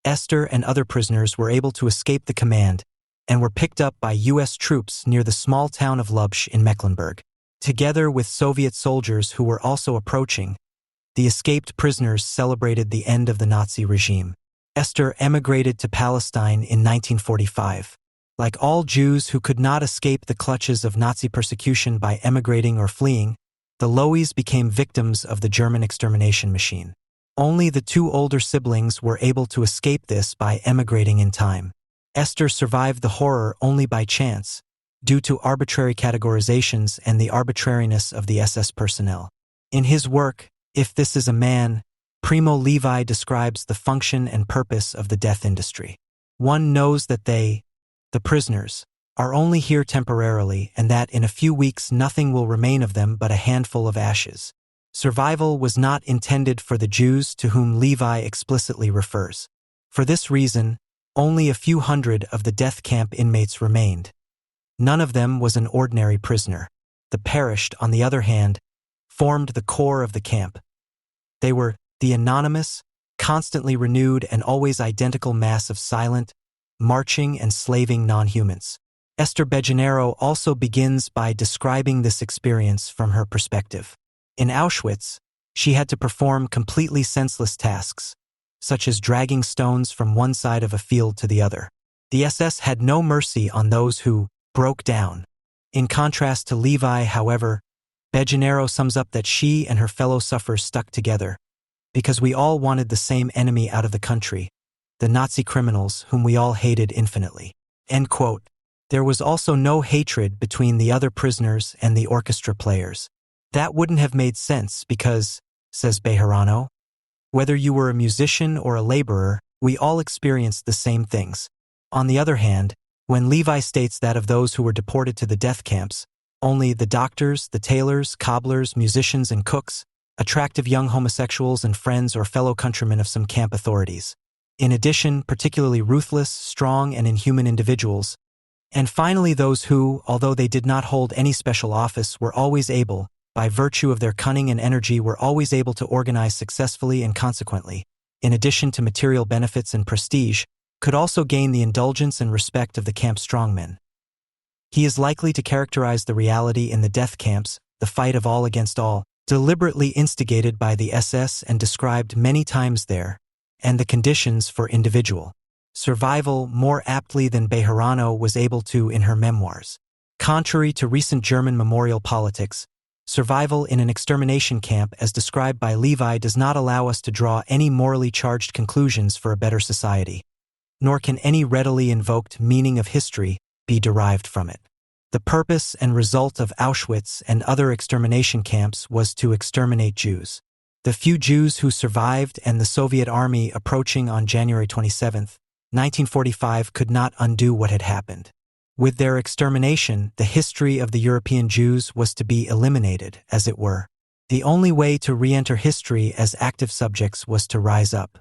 S1: Esther and other prisoners were able to escape the command and were picked up by U.S. troops near the small town of Lubsch in Mecklenburg. Together with Soviet soldiers who were also approaching, the escaped prisoners celebrated the end of the Nazi regime. Esther emigrated to Palestine in 1945. Like all Jews who could not escape the clutches of Nazi persecution by emigrating or fleeing, the Loeys became victims of the German extermination machine. Only the two older siblings were able to escape this by emigrating in time. Esther survived the horror only by chance, due to arbitrary categorizations and the arbitrariness of the SS personnel. In his work, If This Is a Man, Primo Levi describes the function and purpose of the death industry. One knows that they, the prisoners, are only here temporarily and that in a few weeks nothing will remain of them but a handful of ashes. Survival was not intended for the Jews to whom Levi explicitly refers. For this reason, only a few hundred of the death camp inmates remained. None of them was an ordinary prisoner. The perished, on the other hand, formed the core of the camp. They were the anonymous, constantly renewed and always identical mass of silent, marching and slaving non-humans. Esther Bejanero also begins by describing this experience from her perspective. In Auschwitz, she had to perform completely senseless tasks, such as dragging stones from one side of a field to the other. The SS had no mercy on those who broke down. In contrast to Levi, however, Bejanero sums up that she and her fellow sufferers stuck together because we all wanted the same enemy out of the country, the Nazi criminals whom we all hated infinitely. End quote. There was also no hatred between the other prisoners and the orchestra players. That wouldn't have made sense because, says Bejarano, whether you were a musician or a laborer, we all experienced the same things. On the other hand, when Levi states that of those who were deported to the death camps, only the doctors, the tailors, cobblers, musicians, and cooks, attractive young homosexuals and friends or fellow countrymen of some camp authorities. In addition, particularly ruthless, strong, and inhuman individuals. And finally those who, although they did not hold any special office, were always able, by virtue of their cunning and energy, were always able to organize successfully and consequently, in addition to material benefits and prestige, could also gain the indulgence and respect of the camp strongmen. He is likely to characterize the reality in the death camps, the fight of all against all, deliberately instigated by the SS and described many times there, and the conditions for individual survival more aptly than Bejarano was able to in her memoirs. Contrary to recent German memorial politics, survival in an extermination camp as described by Levi does not allow us to draw any morally charged conclusions for a better society, nor can any readily invoked meaning of history be derived from it. The purpose and result of Auschwitz and other extermination camps was to exterminate Jews. The few Jews who survived and the Soviet army approaching on January 27, 1945 could not undo what had happened. With their extermination, the history of the European Jews was to be eliminated, as it were. The only way to re-enter history as active subjects was to rise up.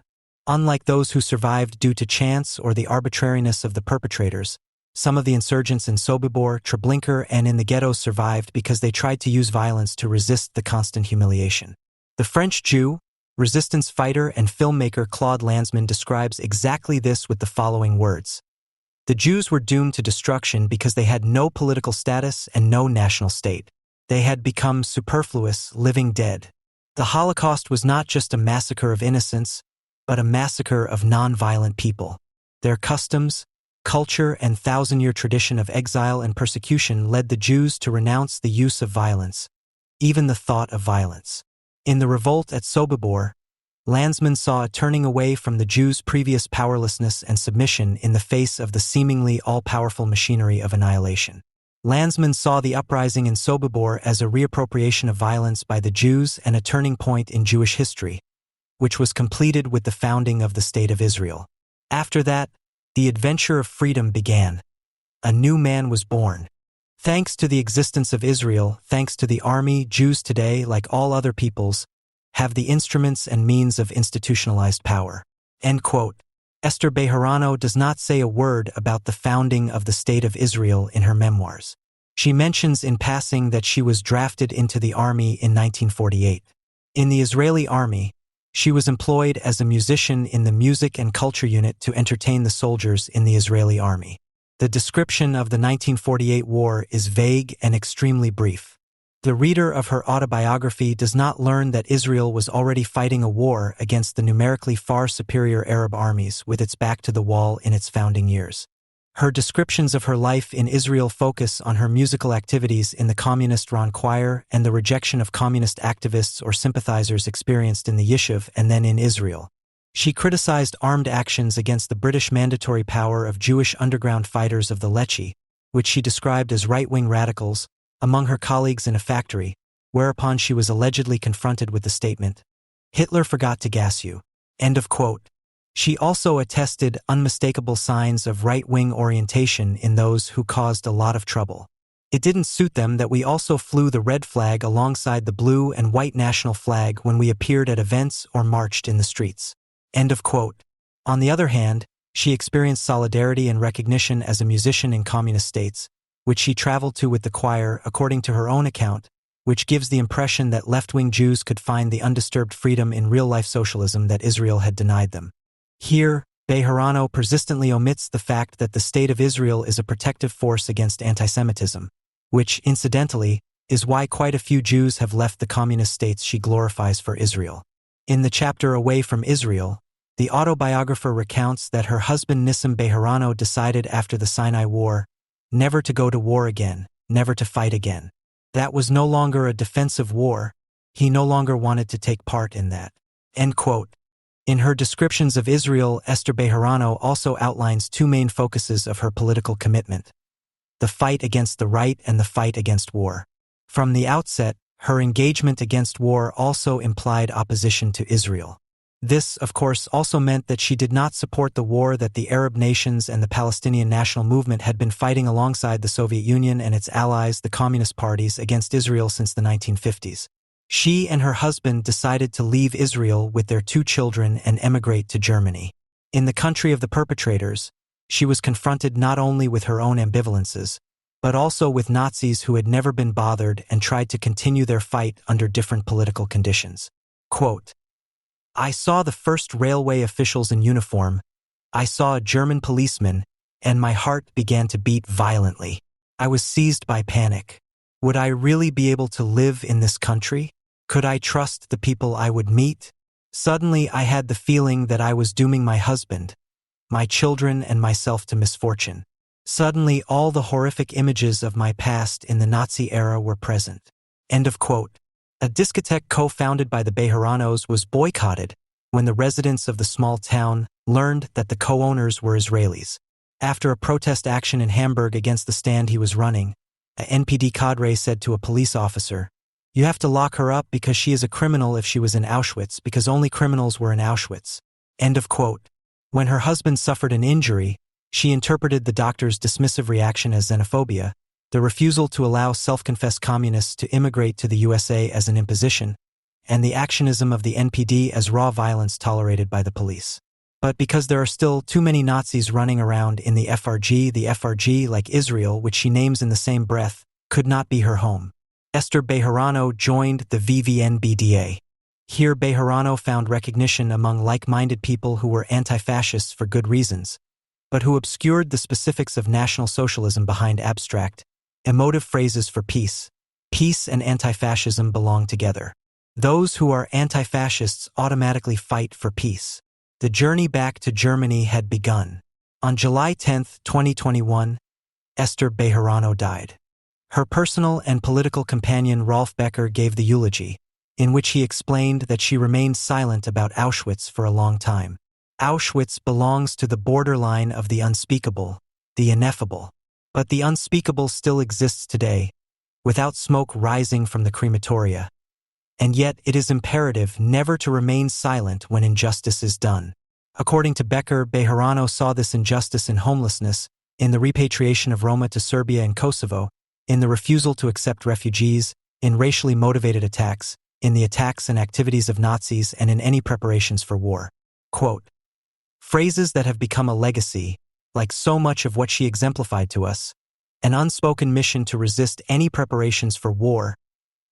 S1: Unlike those who survived due to chance or the arbitrariness of the perpetrators, some of the insurgents in Sobibor, Treblinka, and in the ghettos survived because they tried to use violence to resist the constant humiliation. The French Jew, resistance fighter and filmmaker Claude Lanzmann describes exactly this with the following words. The Jews were doomed to destruction because they had no political status and no national state. They had become superfluous, living dead. The Holocaust was not just a massacre of innocents, but a massacre of non-violent people. Their customs, culture, and thousand-year tradition of exile and persecution led the Jews to renounce the use of violence. even the thought of violence. In the revolt at Sobibor, landsmen saw a turning away from the Jews' previous powerlessness and submission in the face of the seemingly all-powerful machinery of annihilation. Landsmen saw the uprising in Sobibor as a reappropriation of violence by the Jews and a turning point in Jewish history, which was completed with the founding of the State of Israel. After that, the adventure of freedom began. A new man was born. Thanks to the existence of Israel, thanks to the army, Jews today, like all other peoples, have the instruments and means of institutionalized power. End quote. Esther Bejarano does not say a word about the founding of the State of Israel in her memoirs. She mentions in passing that she was drafted into the army in 1948. In the Israeli army, she was employed as a musician in the music and culture unit to entertain the soldiers in the Israeli army. The description of the 1948 war is vague and extremely brief. The reader of her autobiography does not learn that Israel was already fighting a war against the numerically far superior Arab armies with its back to the wall in its founding years. Her descriptions of her life in Israel focus on her musical activities in the communist Ron choir and the rejection of communist activists or sympathizers experienced in the Yishuv and then in Israel. She criticized armed actions against the British mandatory power of Jewish underground fighters of the Lechi, which she described as right-wing radicals, among her colleagues in a factory, whereupon she was allegedly confronted with the statement, "Hitler forgot to gas you." End of quote. She also attested unmistakable signs of right-wing orientation in those who caused a lot of trouble. It didn't suit them that we also flew the red flag alongside the blue and white national flag when we appeared at events or marched in the streets. End of quote. On the other hand, she experienced solidarity and recognition as a musician in communist states, which she traveled to with the choir according to her own account, which gives the impression that left-wing Jews could find the undisturbed freedom in real-life socialism that Israel had denied them. Here, Bejarano persistently omits the fact that the State of Israel is a protective force against antisemitism, which, incidentally, is why quite a few Jews have left the communist states she glorifies for Israel. In the chapter Away from Israel, the autobiographer recounts that her husband Nissim Bejarano decided after the Sinai War never to go to war again, never to fight again. That was no longer a defensive war. He no longer wanted to take part in that. End quote. In her descriptions of Israel, Esther Bejarano also outlines two main focuses of her political commitment: the fight against the right and the fight against war. From the outset, her engagement against war also implied opposition to Israel. This, of course, also meant that she did not support the war that the Arab nations and the Palestinian national movement had been fighting alongside the Soviet Union and its allies, the communist parties, against Israel since the 1950s. She and her husband decided to leave Israel with their 2 children and emigrate to Germany. In the country of the perpetrators, she was confronted not only with her own ambivalences, but also with Nazis who had never been bothered and tried to continue their fight under different political conditions. Quote, "I saw the first railway officials in uniform. I saw a German policeman, and my heart began to beat violently. I was seized by panic. Would I really be able to live in this country? Could I trust the people I would meet? Suddenly I had the feeling that I was dooming my husband, my children, and myself to misfortune. Suddenly all the horrific images of my past in the Nazi era were present." End of quote. A discotheque co-founded by the Bejaranos was boycotted when the residents of the small town learned that the co-owners were Israelis. After a protest action in Hamburg against the stand he was running, a NPD cadre said to a police officer, "You have to lock her up because she is a criminal if she was in Auschwitz, because only criminals were in Auschwitz." End of quote. When her husband suffered an injury, she interpreted the doctor's dismissive reaction as xenophobia, the refusal to allow self-confessed communists to immigrate to the USA as an imposition, and the actionism of the NPD as raw violence tolerated by the police. But because there are still too many Nazis running around in the FRG, like Israel, which she names in the same breath, could not be her home. Esther Bejarano joined the VVN-BDA. Here Bejarano found recognition among like-minded people who were anti-fascists for good reasons, but who obscured the specifics of National Socialism behind abstract, emotive phrases for peace. Peace and anti-fascism belong together. Those who are anti-fascists automatically fight for peace. The journey back to Germany had begun. On July 10, 2021, Esther Bejarano died. Her personal and political companion Rolf Becker gave the eulogy, in which he explained that she remained silent about Auschwitz for a long time. Auschwitz belongs to the borderline of the unspeakable, the ineffable. But the unspeakable still exists today, without smoke rising from the crematoria. And yet it is imperative never to remain silent when injustice is done. According to Becker, Bejarano saw this injustice in homelessness, in the repatriation of Roma to Serbia and Kosovo, in the refusal to accept refugees, in racially motivated attacks, in the attacks and activities of Nazis, and in any preparations for war. Quote, phrases that have become a legacy, like so much of what she exemplified to us, an unspoken mission to resist any preparations for war,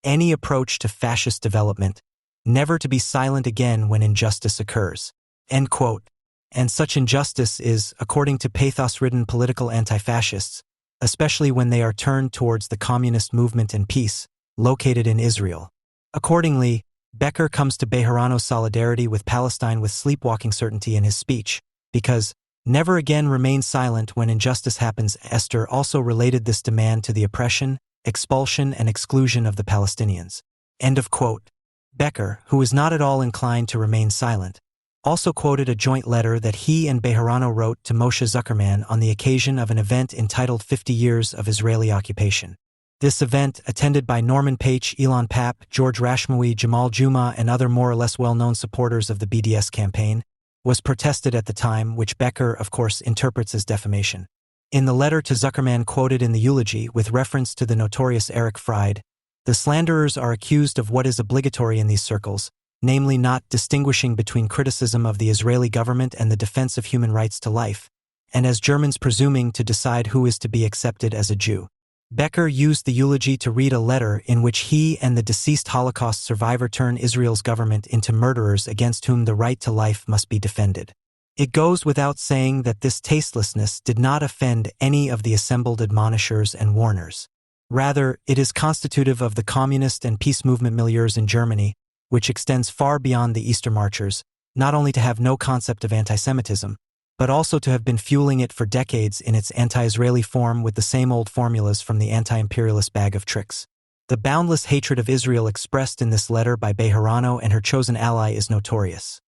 S1: any approach to fascist development, never to be silent again when injustice occurs. End quote. And such injustice is, according to pathos-ridden political anti-fascists, especially when they are turned towards the communist movement and peace, located in Israel. Accordingly, Becker comes to Bejarano's solidarity with Palestine with sleepwalking certainty in his speech, because never again remain silent when injustice happens. Esther also related this demand to the oppression, expulsion, and exclusion of the Palestinians. End of quote. Becker, who is not at all inclined to remain silent, also quoted a joint letter that he and Bejarano wrote to Moshe Zuckerman on the occasion of an event entitled 50 Years of Israeli Occupation. This event, attended by Norman Page, Elon Papp, George Rashmoui, Jamal Juma, and other more or less well-known supporters of the BDS campaign, was protested at the time, which Becker, of course, interprets as defamation. In the letter to Zuckerman quoted in the eulogy, with reference to the notorious Eric Fried, the slanderers are accused of what is obligatory in these circles, namely not distinguishing between criticism of the Israeli government and the defense of human rights to life, and as Germans presuming to decide who is to be accepted as a Jew. Becker used the eulogy to read a letter in which he and the deceased Holocaust survivor turn Israel's government into murderers against whom the right to life must be defended. It goes without saying that this tastelessness did not offend any of the assembled admonishers and warners. Rather, it is constitutive of the communist and peace movement milieus in Germany, which extends far beyond the Easter Marchers, not only to have no concept of antisemitism, but also to have been fueling it for decades in its anti-Israeli form with the same old formulas from the anti-imperialist bag of tricks. The boundless hatred of Israel expressed in this letter by Bejarano and her chosen ally is notorious.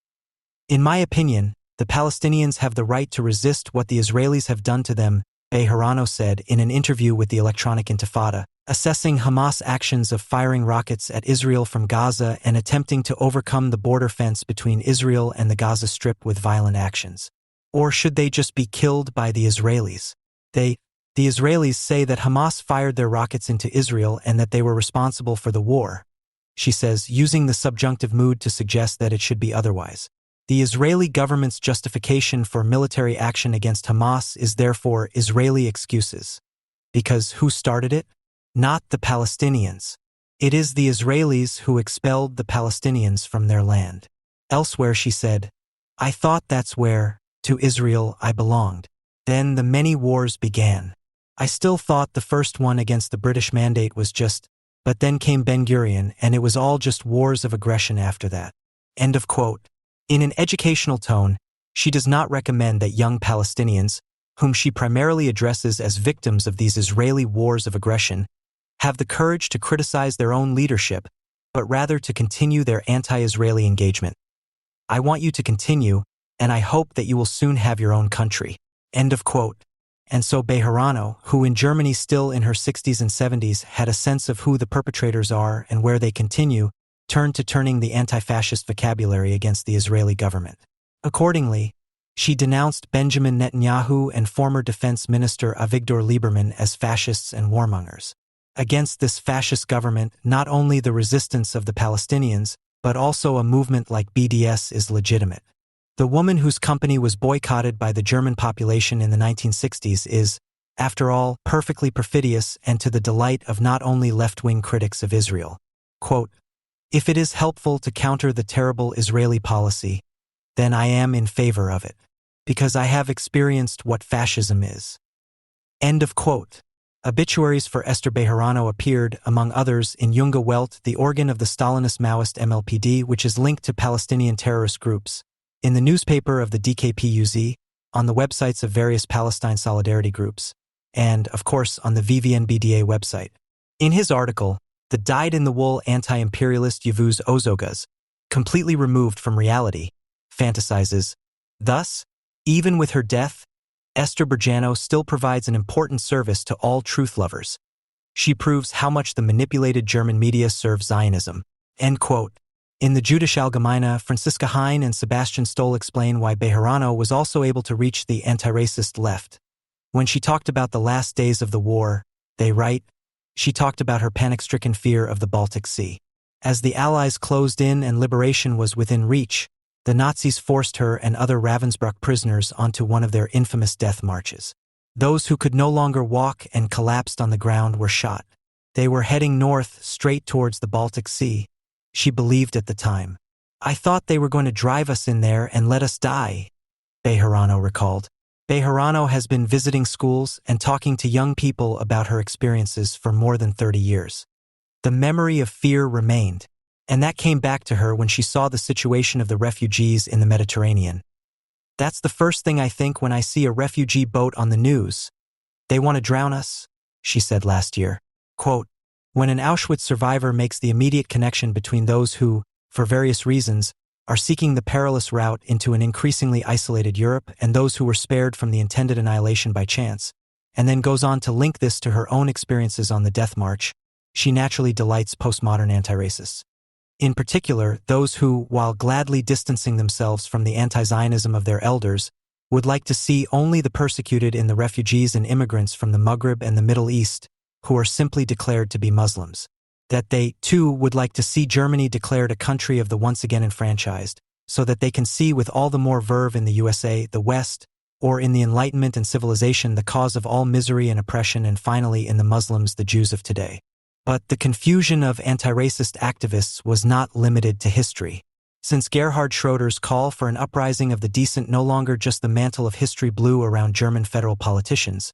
S1: In my opinion, the Palestinians have the right to resist what the Israelis have done to them, Bejarano said in an interview with the Electronic Intifada, assessing Hamas' actions of firing rockets at Israel from Gaza and attempting to overcome the border fence between Israel and the Gaza Strip with violent actions. Or should they just be killed by the Israelis? The Israelis say that Hamas fired their rockets into Israel and that they were responsible for the war, she says, using the subjunctive mood to suggest that it should be otherwise. The Israeli government's justification for military action against Hamas is therefore Israeli excuses. Because who started it? Not the Palestinians. It is the Israelis who expelled the Palestinians from their land. Elsewhere she said, I thought that's where, to Israel, I belonged. Then the many wars began. I still thought the first one against the British Mandate was just, but then came Ben-Gurion and it was all just wars of aggression after that. End of quote. In an educational tone, she does not recommend that young Palestinians, whom she primarily addresses as victims of these Israeli wars of aggression, have the courage to criticize their own leadership, but rather to continue their anti-Israeli engagement. I want you to continue, and I hope that you will soon have your own country. End of quote. And so Bejarano, who in Germany still in her 60s and 70s had a sense of who the perpetrators are and where they continue, turned to turning the anti-fascist vocabulary against the Israeli government. Accordingly, she denounced Benjamin Netanyahu and former Defense Minister Avigdor Lieberman as fascists and warmongers. Against this fascist government, not only the resistance of the Palestinians, but also a movement like BDS is legitimate. The woman whose company was boycotted by the German population in the 1960s is, after all, perfectly perfidious and to the delight of not only left-wing critics of Israel. Quote, if it is helpful to counter the terrible Israeli policy, then I am in favor of it, because I have experienced what fascism is. End of quote. Obituaries for Esther Bejarano appeared, among others, in Junge Welt, the organ of the Stalinist Maoist MLPD, which is linked to Palestinian terrorist groups, in the newspaper of the DKPUZ, on the websites of various Palestine solidarity groups, and, of course, on the VVNBDA website. In his article, The Dyed-in-the-Wool Anti-Imperialist Yavuz Ozogas, completely removed from reality, fantasizes, thus, even with her death, Esther Berjano still provides an important service to all truth lovers. She proves how much the manipulated German media serve Zionism. End quote. In the Jüdische Allgemeine, Franziska Hein and Sebastian Stoll explain why Bejarano was also able to reach the anti-racist left. When she talked about the last days of the war, they write, she talked about her panic-stricken fear of the Baltic Sea. As the Allies closed in and liberation was within reach, the Nazis forced her and other Ravensbrück prisoners onto one of their infamous death marches. Those who could no longer walk and collapsed on the ground were shot. They were heading north, straight towards the Baltic Sea. She believed at the time. I thought they were going to drive us in there and let us die, Bejarano recalled. Bejarano has been visiting schools and talking to young people about her experiences for more than 30 years. The memory of fear remained, and that came back to her when she saw the situation of the refugees in the Mediterranean. That's the first thing I think when I see a refugee boat on the news. They want to drown us, she said last year. Quote, when an Auschwitz survivor makes the immediate connection between those who, for various reasons, are seeking the perilous route into an increasingly isolated Europe and those who were spared from the intended annihilation by chance, and then goes on to link this to her own experiences on the death march, she naturally delights postmodern anti-racists. In particular, those who, while gladly distancing themselves from the anti-Zionism of their elders, would like to see only the persecuted in the refugees and immigrants from the Maghreb and the Middle East, who are simply declared to be Muslims. That they, too, would like to see Germany declared a country of the once again enfranchised, so that they can see with all the more verve in the USA, the West, or in the Enlightenment and civilization the cause of all misery and oppression, and finally in the Muslims, the Jews of today. But the confusion of anti-racist activists was not limited to history. Since Gerhard Schroeder's call for an uprising of the decent no longer just the mantle of history blew around German federal politicians,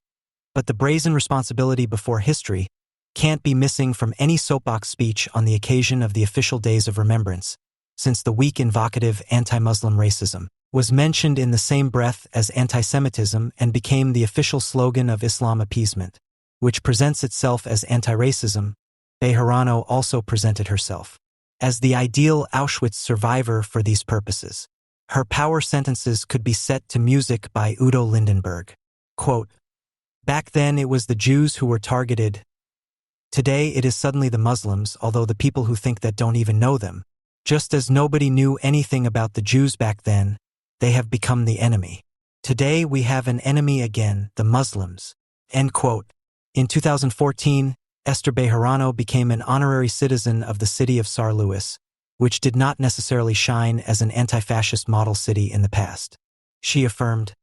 S1: but the brazen responsibility before history can't be missing from any soapbox speech on the occasion of the official days of remembrance, since the weak invocative anti-Muslim racism was mentioned in the same breath as anti-Semitism and became the official slogan of Islam appeasement, which presents itself as anti-racism. Bejarano also presented herself as the ideal Auschwitz survivor for these purposes. Her power sentences could be set to music by Udo Lindenberg. Quote, back then it was the Jews who were targeted. Today it is suddenly the Muslims, although the people who think that don't even know them. Just as nobody knew anything about the Jews back then, they have become the enemy. Today we have an enemy again, the Muslims. End quote. In 2014, Esther Bejarano became an honorary citizen of the city of Saarlouis, which did not necessarily shine as an anti-fascist model city in the past. She affirmed,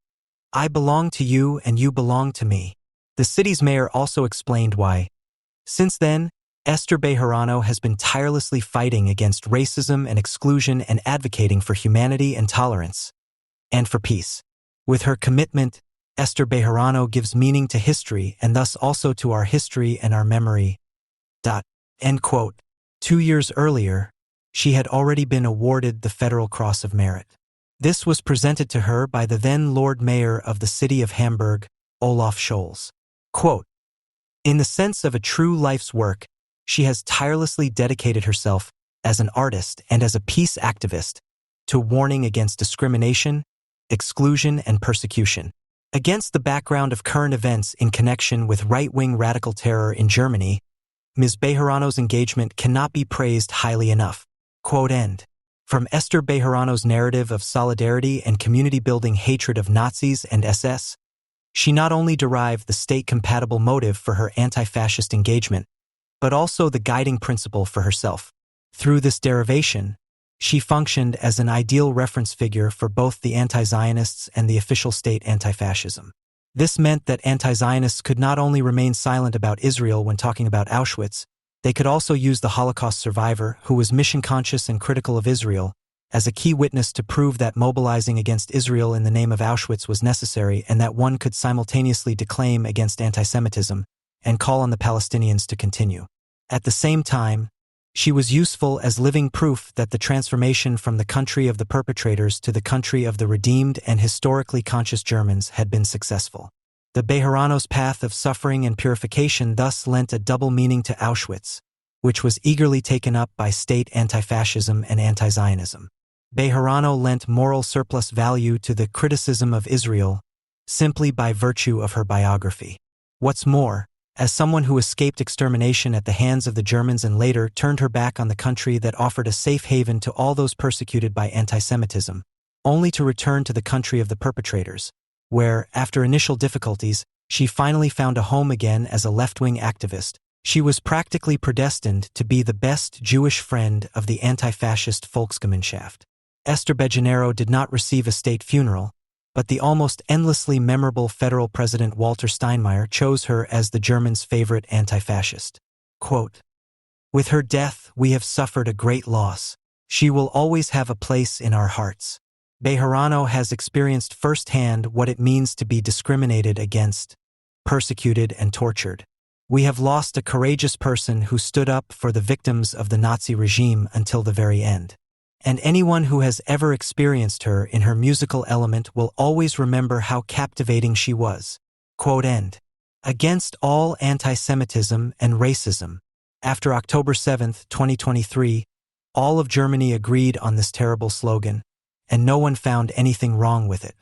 S1: I belong to you and you belong to me. The city's mayor also explained why. Since then, Esther Bejarano has been tirelessly fighting against racism and exclusion and advocating for humanity and tolerance, and for peace. With her commitment, Esther Bejarano gives meaning to history and thus also to our history and our memory. End quote. 2 years earlier, she had already been awarded the Federal Cross of Merit. This was presented to her by the then Lord Mayor of the city of Hamburg, Olaf Scholz. Quote, in the sense of a true life's work, she has tirelessly dedicated herself as an artist and as a peace activist to warning against discrimination, exclusion, and persecution. Against the background of current events in connection with right-wing radical terror in Germany, Ms. Bejarano's engagement cannot be praised highly enough. Quote end. From Esther Bejarano's narrative of solidarity and community-building hatred of Nazis and SS, she not only derived the state-compatible motive for her anti-fascist engagement, but also the guiding principle for herself. Through this derivation, she functioned as an ideal reference figure for both the anti-Zionists and the official state anti-fascism. This meant that anti-Zionists could not only remain silent about Israel when talking about Auschwitz, they could also use the Holocaust survivor, who was mission-conscious and critical of Israel, as a key witness to prove that mobilizing against Israel in the name of Auschwitz was necessary and that one could simultaneously declaim against anti-Semitism and call on the Palestinians to continue. At the same time, she was useful as living proof that the transformation from the country of the perpetrators to the country of the redeemed and historically conscious Germans had been successful. The Bejarano's path of suffering and purification thus lent a double meaning to Auschwitz, which was eagerly taken up by state anti-fascism and anti-Zionism. Bejarano lent moral surplus value to the criticism of Israel simply by virtue of her biography. What's more, as someone who escaped extermination at the hands of the Germans and later turned her back on the country that offered a safe haven to all those persecuted by anti-Semitism, only to return to the country of the perpetrators, where, after initial difficulties, she finally found a home again as a left-wing activist, she was practically predestined to be the best Jewish friend of the anti-fascist Volksgemeinschaft. Esther Bejarano did not receive a state funeral, but the almost endlessly memorable federal president Walter Steinmeier chose her as the Germans' favorite anti-fascist. Quote, "With her death, we have suffered a great loss. She will always have a place in our hearts." Bejarano has experienced firsthand what it means to be discriminated against, persecuted, and tortured. "We have lost a courageous person who stood up for the victims of the Nazi regime until the very end. And anyone who has ever experienced her in her musical element will always remember how captivating she was." Quote end. Against all anti-Semitism and racism. After October 7, 2023, all of Germany agreed on this terrible slogan, and no one found anything wrong with it.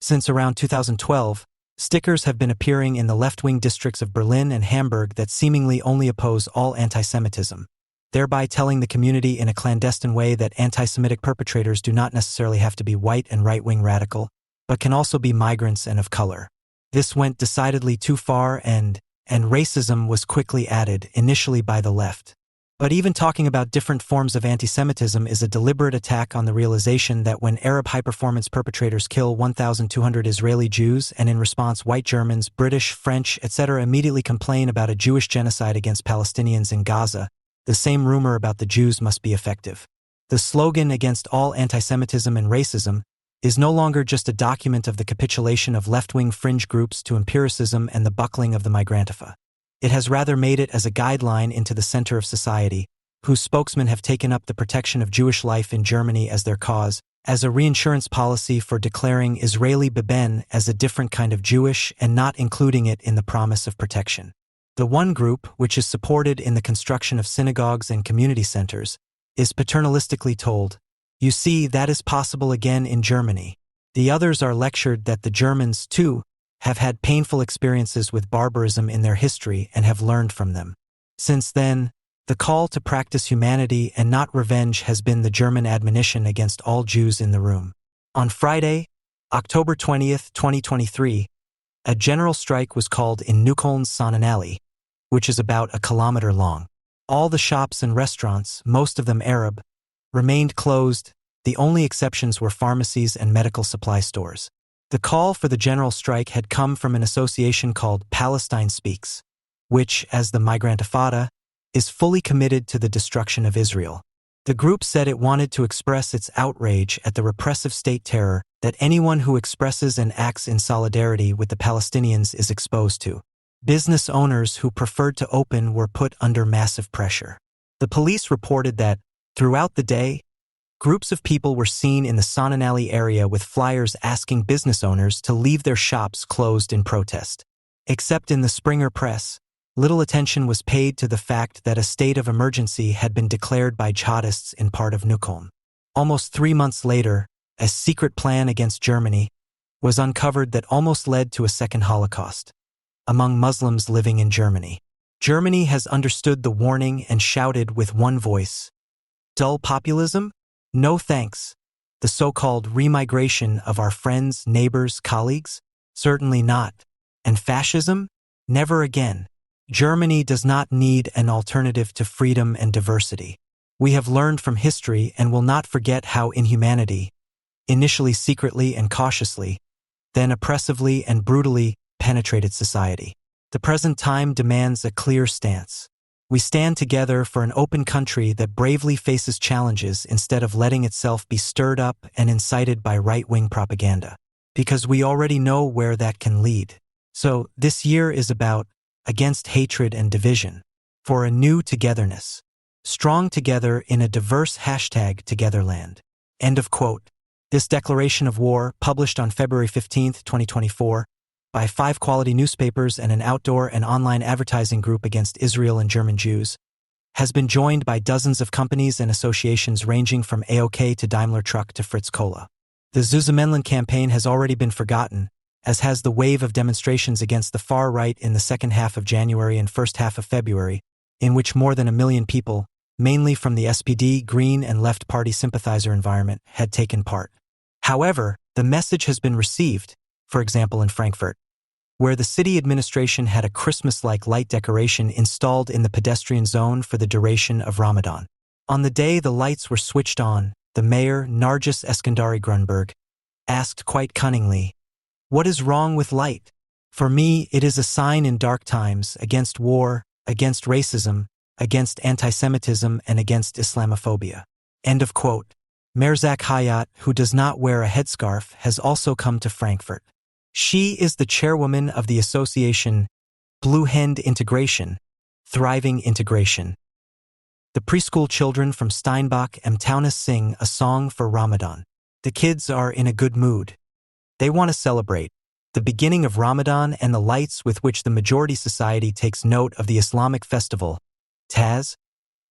S1: Since around 2012, stickers have been appearing in the left-wing districts of Berlin and Hamburg that seemingly only oppose all anti-Semitism, thereby telling the community in a clandestine way that anti-Semitic perpetrators do not necessarily have to be white and right-wing radical, but can also be migrants and of color. This went decidedly too far, and racism was quickly added, initially by the left. But even talking about different forms of anti-Semitism is a deliberate attack on the realization that when Arab high-performance perpetrators kill 1,200 Israeli Jews and in response white Germans, British, French, etc. immediately complain about a Jewish genocide against Palestinians in Gaza, the same rumor about the Jews must be effective. The slogan against all anti-Semitism and racism is no longer just a document of the capitulation of left-wing fringe groups to empiricism and the buckling of the Migrantifa. It has rather made it as a guideline into the center of society, whose spokesmen have taken up the protection of Jewish life in Germany as their cause, as a reinsurance policy for declaring Israeli Beben as a different kind of Jewish and not including it in the promise of protection. The one group, which is supported in the construction of synagogues and community centers, is paternalistically told, "You see, that is possible again in Germany." The others are lectured that the Germans, too, have had painful experiences with barbarism in their history and have learned from them. Since then, the call to practice humanity and not revenge has been the German admonition against all Jews in the room. On Friday, October 20th, 2023, a general strike was called in Neukölln's Sonnenallee, which is about a kilometer long. All the shops and restaurants, most of them Arab, remained closed. The only exceptions were pharmacies and medical supply stores. The call for the general strike had come from an association called Palestine Speaks, which, as the Migrantifada, is fully committed to the destruction of Israel. The group said it wanted to express its outrage at the repressive state terror that anyone who expresses and acts in solidarity with the Palestinians is exposed to. Business owners who preferred to open were put under massive pressure. The police reported that, throughout the day, groups of people were seen in the Sonnenallee area with flyers asking business owners to leave their shops closed in protest. Except in the Springer Press, little attention was paid to the fact that a state of emergency had been declared by jihadists in part of Neukölln. Almost 3 months later, a secret plan against Germany was uncovered that almost led to a second Holocaust among Muslims living in Germany. Germany has understood the warning and shouted with one voice, "Dull populism? No thanks. The so-called remigration of our friends, neighbors, colleagues? Certainly not. And fascism? Never again. Germany does not need an alternative to freedom and diversity. We have learned from history and will not forget how inhumanity, initially secretly and cautiously, then oppressively and brutally, penetrated society. The present time demands a clear stance. We stand together for an open country that bravely faces challenges instead of letting itself be stirred up and incited by right-wing propaganda, because we already know where that can lead. So, this year is about against hatred and division, for a new togetherness, strong together in a diverse #Togetherland. End of quote. This declaration of war, published on February 15, 2024, by 5 quality newspapers and an outdoor and online advertising group against Israel and German Jews, has been joined by dozens of companies and associations ranging from AOK to Daimler Truck to Fritz Cola. The Zusammenlehnen campaign has already been forgotten, as has the wave of demonstrations against the far right in the second half of January and first half of February, in which more than 1 million people, mainly from the SPD, Green, and Left Party sympathizer environment, had taken part. However, the message has been received, for example in Frankfurt, where the city administration had a Christmas-like light decoration installed in the pedestrian zone for the duration of Ramadan. On the day the lights were switched on, the mayor, Nargis Eskandari Grunberg, asked quite cunningly, "What is wrong with light? For me, it is a sign in dark times against war, against racism, against anti-Semitism, and against Islamophobia." End of quote. Merzak Hayat, who does not wear a headscarf, has also come to Frankfurt. She is the chairwoman of the association Blue Hand Integration, Thriving Integration. The preschool children from Steinbach and Taunus sing a song for Ramadan. The kids are in a good mood. They want to celebrate the beginning of Ramadan and the lights with which the majority society takes note of the Islamic festival, Taz,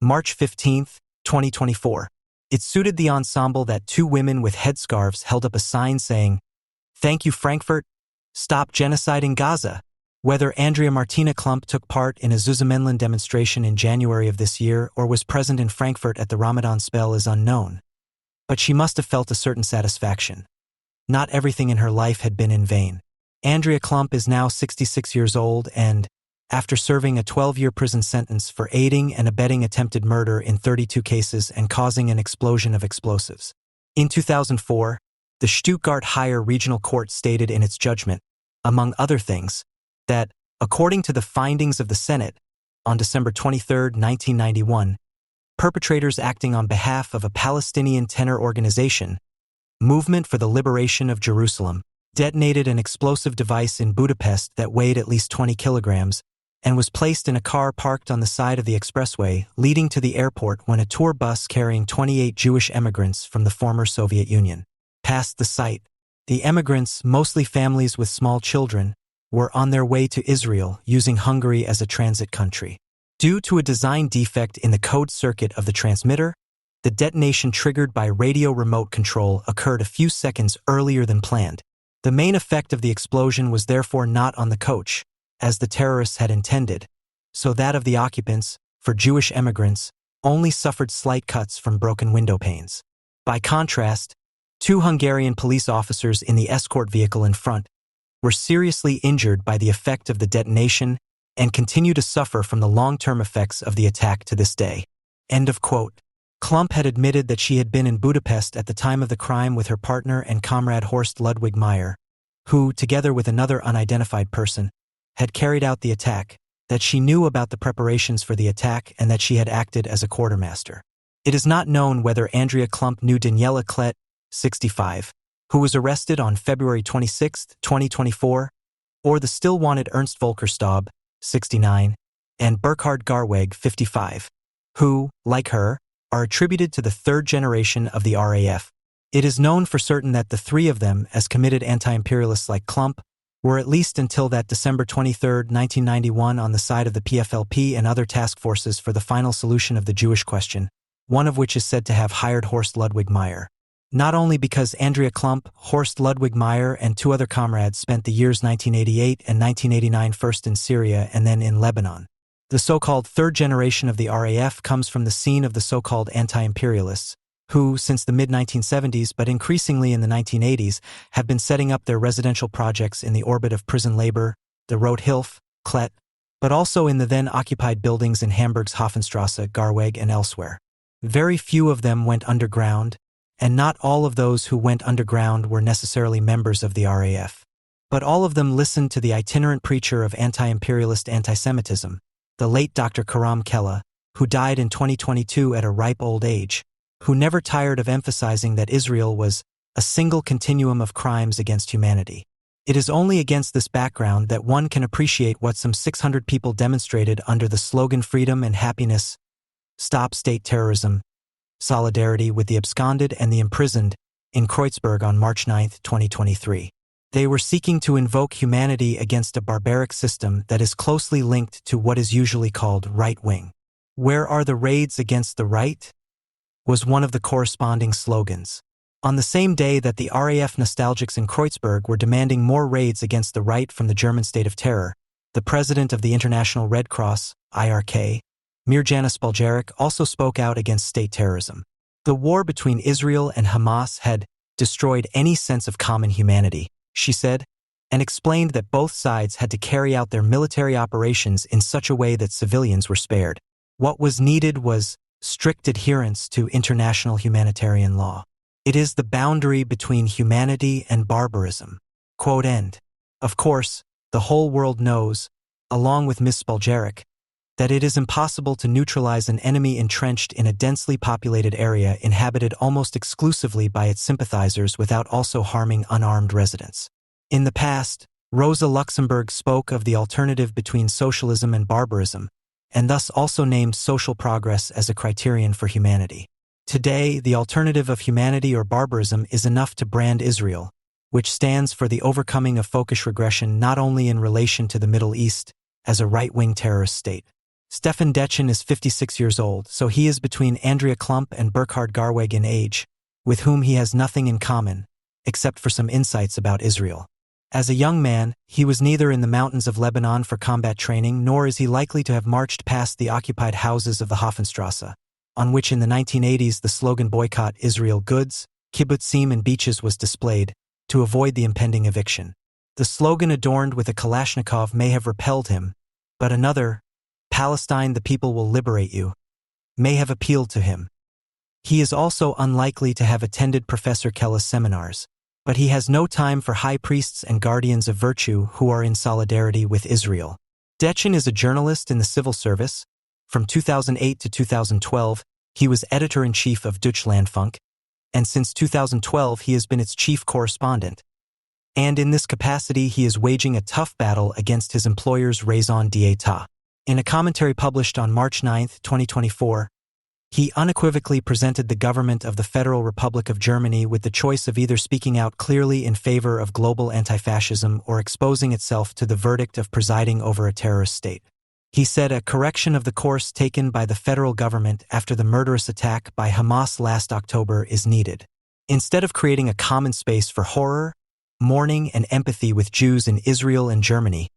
S1: March 15, 2024. It suited the ensemble that 2 women with headscarves held up a sign saying, "Thank you, Frankfurt. Stop genociding Gaza." Whether Andrea Martina Klump took part in a Zusammenlehnen demonstration in January of this year or was present in Frankfurt at the Ramadan spell is unknown. But she must have felt a certain satisfaction. Not everything in her life had been in vain. Andrea Klump is now 66 years old and, after serving a 12-year prison sentence for aiding and abetting attempted murder in 32 cases and causing an explosion of explosives. In 2004, the Stuttgart Higher Regional Court stated in its judgment, among other things, that, according to the findings of the Senate, on December 23, 1991, perpetrators acting on behalf of a Palestinian tenor organization, Movement for the Liberation of Jerusalem, detonated an explosive device in Budapest that weighed at least 20 kilograms and was placed in a car parked on the side of the expressway leading to the airport when a tour bus carrying 28 Jewish emigrants from the former Soviet Union passed the site. The emigrants, mostly families with small children, were on their way to Israel using Hungary as a transit country. Due to a design defect in the code circuit of the transmitter, the detonation triggered by radio remote control occurred a few seconds earlier than planned. The main effect of the explosion was therefore not on the coach, as the terrorists had intended, so that of the occupants, for Jewish emigrants, only suffered slight cuts from broken window panes. By contrast, 2 Hungarian police officers in the escort vehicle in front were seriously injured by the effect of the detonation and continue to suffer from the long-term effects of the attack to this day. End of quote. Klump had admitted that she had been in Budapest at the time of the crime with her partner and comrade Horst Ludwig Meyer, who, together with another unidentified person, had carried out the attack, that she knew about the preparations for the attack and that she had acted as a quartermaster. It is not known whether Andrea Klump knew Daniela Klett, 65, who was arrested on February 26, 2024, or the still-wanted Ernst Volkerstab, 69, and Burkhard Garweg, 55, who, like her, are attributed to the 3rd generation of the RAF. It is known for certain that the 3 of them, as committed anti-imperialists like Klump, were at least until that December 23, 1991 on the side of the PFLP and other task forces for the final solution of the Jewish question, one of which is said to have hired Horst Ludwig Meyer. Not only because Andrea Klump, Horst Ludwig Meyer, and 2 other comrades spent the years 1988 and 1989 first in Syria and then in Lebanon. The so-called 3rd generation of the RAF comes from the scene of the so-called anti-imperialists, who, since the mid-1970s but increasingly in the 1980s, have been setting up their residential projects in the orbit of prison labor, the Rote Hilfe, Klett, but also in the then-occupied buildings in Hamburg's Hafenstrasse, Garweg, and elsewhere. Very few of them went underground, and not all of those who went underground were necessarily members of the RAF. But all of them listened to the itinerant preacher of anti-imperialist anti-Semitism, the late Dr. Karam Kella, who died in 2022 at a ripe old age, who never tired of emphasizing that Israel was a single continuum of crimes against humanity. It is only against this background that one can appreciate what some 600 people demonstrated under the slogan Freedom and Happiness, Stop State Terrorism, Solidarity with the Absconded and the Imprisoned, in Kreuzberg on March 9, 2023. They were seeking to invoke humanity against a barbaric system that is closely linked to what is usually called right-wing. "Where are the raids against the right?" was one of the corresponding slogans. On the same day that the RAF nostalgics in Kreuzberg were demanding more raids against the right from the German state of terror, the president of the International Red Cross, IRK, Mirjana Spaljarik, also spoke out against state terrorism. The war between Israel and Hamas had destroyed any sense of common humanity, she said, and explained that both sides had to carry out their military operations in such a way that civilians were spared. What was needed was strict adherence to international humanitarian law. "It is the boundary between humanity and barbarism." Quote end. Of course, the whole world knows, along with Ms. Spaljarik, that it is impossible to neutralize an enemy entrenched in a densely populated area inhabited almost exclusively by its sympathizers without also harming unarmed residents. In the past, Rosa Luxemburg spoke of the alternative between socialism and barbarism, and thus also named social progress as a criterion for humanity. Today, the alternative of humanity or barbarism is enough to brand Israel, which stands for the overcoming of folkish regression not only in relation to the Middle East, as a right-wing terrorist state. Stefan Detjen is 56 years old, so he is between Andrea Klump and Burkhard Garweg in age, with whom he has nothing in common, except for some insights about Israel. As a young man, he was neither in the mountains of Lebanon for combat training nor is he likely to have marched past the occupied houses of the Hafenstrasse, on which in the 1980s the slogan "Boycott Israel Goods, Kibbutzim and Beaches" was displayed, to avoid the impending eviction. The slogan adorned with a Kalashnikov may have repelled him, but another, "Palestine, the people will liberate you," may have appealed to him. He is also unlikely to have attended Professor Keller's seminars, but he has no time for high priests and guardians of virtue who are in solidarity with Israel. Detjen is a journalist in the civil service. From 2008 to 2012, he was editor-in-chief of Deutschlandfunk, and since 2012 he has been its chief correspondent. And in this capacity he is waging a tough battle against his employer's raison d'etat. In a commentary published on March 9, 2024, he unequivocally presented the government of the Federal Republic of Germany with the choice of either speaking out clearly in favor of global anti-fascism or exposing itself to the verdict of presiding over a terrorist state. He said a correction of the course taken by the federal government after the murderous attack by Hamas last October is needed. Instead of creating a common space for horror, mourning, and empathy with Jews in Israel and Germany,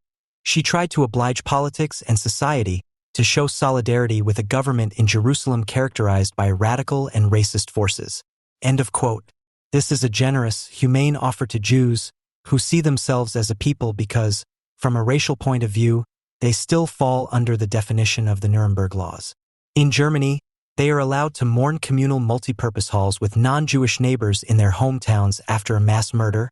S1: she tried to oblige politics and society to show solidarity with a government in Jerusalem characterized by radical and racist forces. End of quote. This is a generous, humane offer to Jews who see themselves as a people because, from a racial point of view, they still fall under the definition of the Nuremberg laws. In Germany, they are allowed to mourn communal multipurpose halls with non-Jewish neighbors in their hometowns after a mass murder,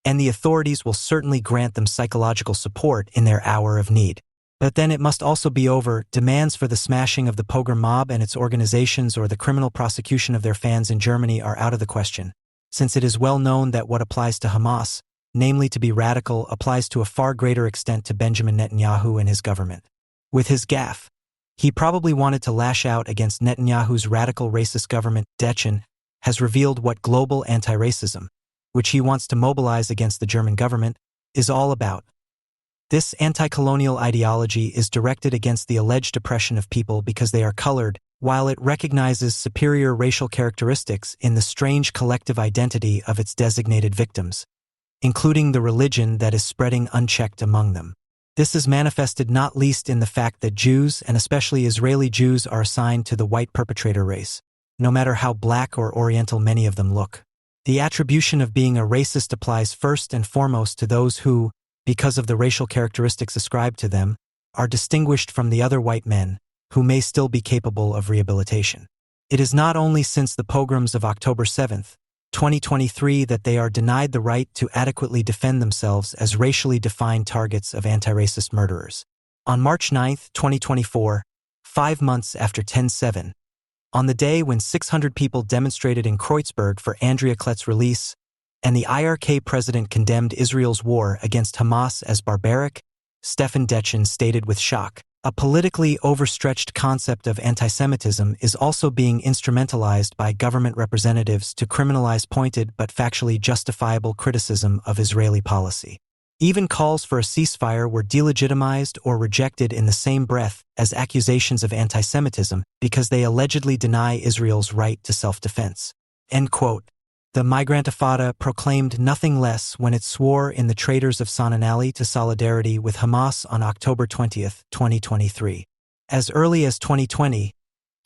S1: and the authorities will certainly grant them psychological support in their hour of need. But then it must also be over. Demands for the smashing of the pogrom mob and its organizations or the criminal prosecution of their fans in Germany are out of the question, since it is well known that what applies to Hamas, namely to be radical, applies to a far greater extent to Benjamin Netanyahu and his government. With his gaffe, he probably wanted to lash out against Netanyahu's radical racist government. Detjen has revealed what global anti-racism, which he wants to mobilize against the German government, is all about. This anti-colonial ideology is directed against the alleged oppression of people because they are colored, while it recognizes superior racial characteristics in the strange collective identity of its designated victims, including the religion that is spreading unchecked among them. This is manifested not least in the fact that Jews, and especially Israeli Jews, are assigned to the white perpetrator race, no matter how black or oriental many of them look. The attribution of being a racist applies first and foremost to those who, because of the racial characteristics ascribed to them, are distinguished from the other white men, who may still be capable of rehabilitation. It is not only since the pogroms of October 7, 2023 that they are denied the right to adequately defend themselves as racially defined targets of anti-racist murderers. On March 9, 2024, 5 months after 10/7, on the day when 600 people demonstrated in Kreuzberg for Andrea Kletz's release, and the IRK president condemned Israel's war against Hamas as barbaric, Stefan Detjen stated with shock, A politically overstretched concept of antisemitism is also being instrumentalized by government representatives to criminalize pointed but factually justifiable criticism of Israeli policy. Even calls for a ceasefire were delegitimized or rejected in the same breath as accusations of antisemitism because they allegedly deny Israel's right to self-defense. End quote. The Migrantifada proclaimed nothing less when it swore in the Traders of Annihilation to solidarity with Hamas on October 20, 2023. As early as 2020,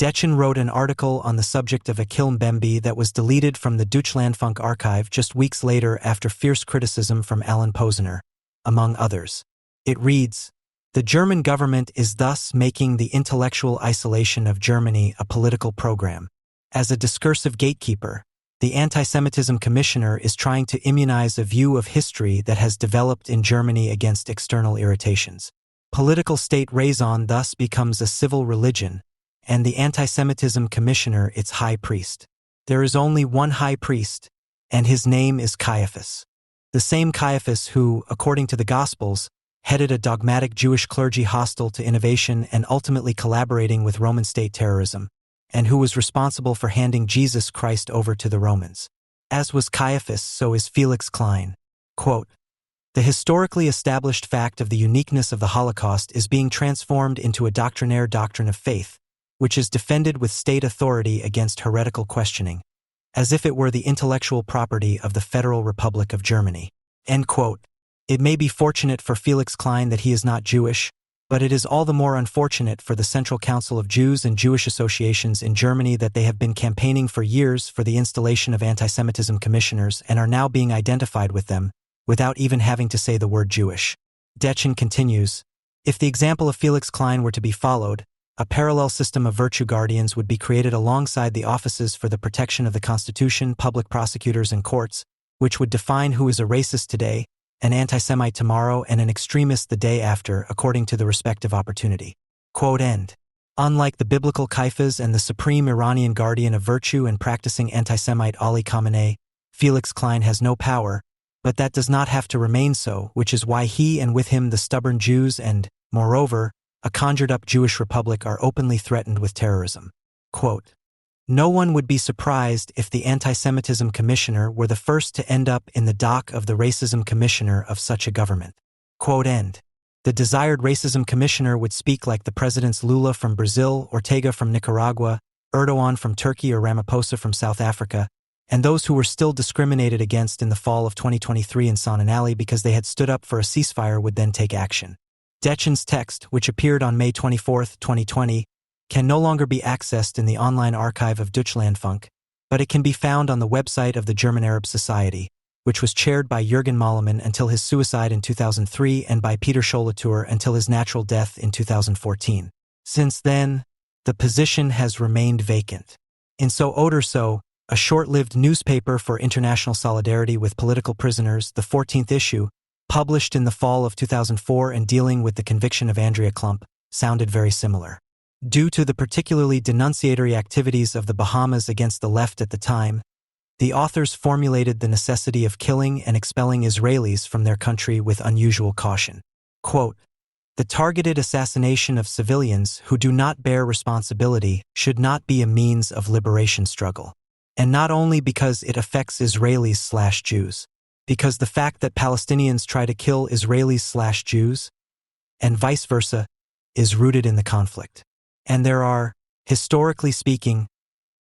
S1: Dechen wrote an article on the subject of Akil Mbembe that was deleted from the Deutschlandfunk archive just weeks later after fierce criticism from Alan Posner, among others. It reads, "The German government is thus making the intellectual isolation of Germany a political program. As a discursive gatekeeper, the Anti-Semitism Commissioner is trying to immunize a view of history that has developed in Germany against external irritations. Political state raison thus becomes a civil religion, and the Anti-Semitism Commissioner its high priest. There is only one high priest, and his name is Caiaphas. The same Caiaphas who, according to the Gospels, headed a dogmatic Jewish clergy hostile to innovation and ultimately collaborating with Roman state terrorism, and who was responsible for handing Jesus Christ over to the Romans. As was Caiaphas, so is Felix Klein." Quote, "The historically established fact of the uniqueness of the Holocaust is being transformed into a doctrinaire doctrine of faith, which is defended with state authority against heretical questioning, as if it were the intellectual property of the Federal Republic of Germany." End quote. It may be fortunate for Felix Klein that he is not Jewish, but it is all the more unfortunate for the Central Council of Jews and Jewish associations in Germany that they have been campaigning for years for the installation of anti-Semitism commissioners and are now being identified with them, without even having to say the word Jewish. Dechen continues, "If the example of Felix Klein were to be followed, a parallel system of virtue guardians would be created alongside the offices for the protection of the Constitution, public prosecutors, and courts, which would define who is a racist today, an anti-Semite tomorrow, and an extremist the day after, according to the respective opportunity." Quote end. Unlike the biblical Caiaphas and the supreme Iranian guardian of virtue and practicing anti-Semite Ali Khamenei, Felix Klein has no power, but that does not have to remain so, which is why he and with him the stubborn Jews and, moreover, a conjured-up Jewish republic are openly threatened with terrorism. Quote, "No one would be surprised if the Anti-Semitism Commissioner were the first to end up in the dock of the Racism Commissioner of such a government." Quote end. The desired Racism Commissioner would speak like the presidents Lula from Brazil, Ortega from Nicaragua, Erdogan from Turkey, or Ramaphosa from South Africa, and those who were still discriminated against in the fall of 2023 in Sonnenallee because they had stood up for a ceasefire would then take action. Dechen's text, which appeared on May 24, 2020, can no longer be accessed in the online archive of Deutschlandfunk, but it can be found on the website of the German Arab Society, which was chaired by Jürgen Mollemann until his suicide in 2003 and by Peter Schollatur until his natural death in 2014. Since then, the position has remained vacant. In So oder So, a short-lived newspaper for international solidarity with political prisoners, the 14th issue, published in the fall of 2004 and dealing with the conviction of Andrea Klump, sounded very similar. Due to the particularly denunciatory activities of the Bahamas against the left at the time, the authors formulated the necessity of killing and expelling Israelis from their country with unusual caution. Quote, "The targeted assassination of civilians who do not bear responsibility should not be a means of liberation struggle. And not only because it affects Israelis/Jews, because the fact that Palestinians try to kill Israelis/Jews, and vice versa, is rooted in the conflict. And there are, historically speaking,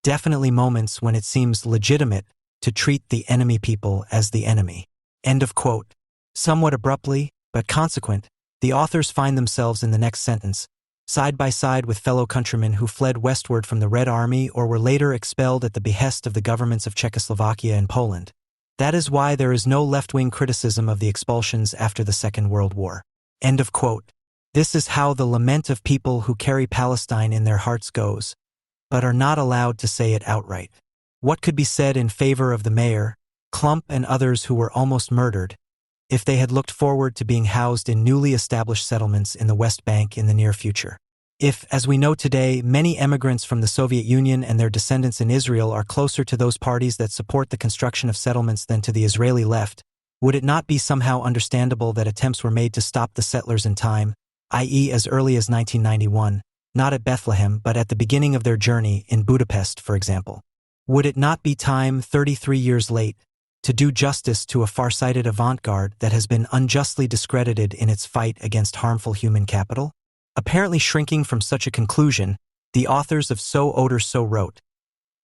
S1: definitely moments when it seems legitimate to treat the enemy people as the enemy." End of quote. Somewhat abruptly, but consequent, the authors find themselves in the next sentence, side by side with fellow countrymen who fled westward from the Red Army or were later expelled at the behest of the governments of Czechoslovakia and Poland. That is why there is no left-wing criticism of the expulsions after the Second World War. End of quote. This is how the lament of people who carry Palestine in their hearts goes, but are not allowed to say it outright. What could be said in favor of the mayor, Klump, and others who were almost murdered, if they had looked forward to being housed in newly established settlements in the West Bank in the near future? If, as we know today, many emigrants from the Soviet Union and their descendants in Israel are closer to those parties that support the construction of settlements than to the Israeli left, would it not be somehow understandable that attempts were made to stop the settlers in time, i.e. as early as 1991, not at Bethlehem but at the beginning of their journey in Budapest, for example. Would it not be time, 33 years late, to do justice to a far-sighted avant-garde that has been unjustly discredited in its fight against harmful human capital? Apparently shrinking from such a conclusion, the authors of So Oder So wrote,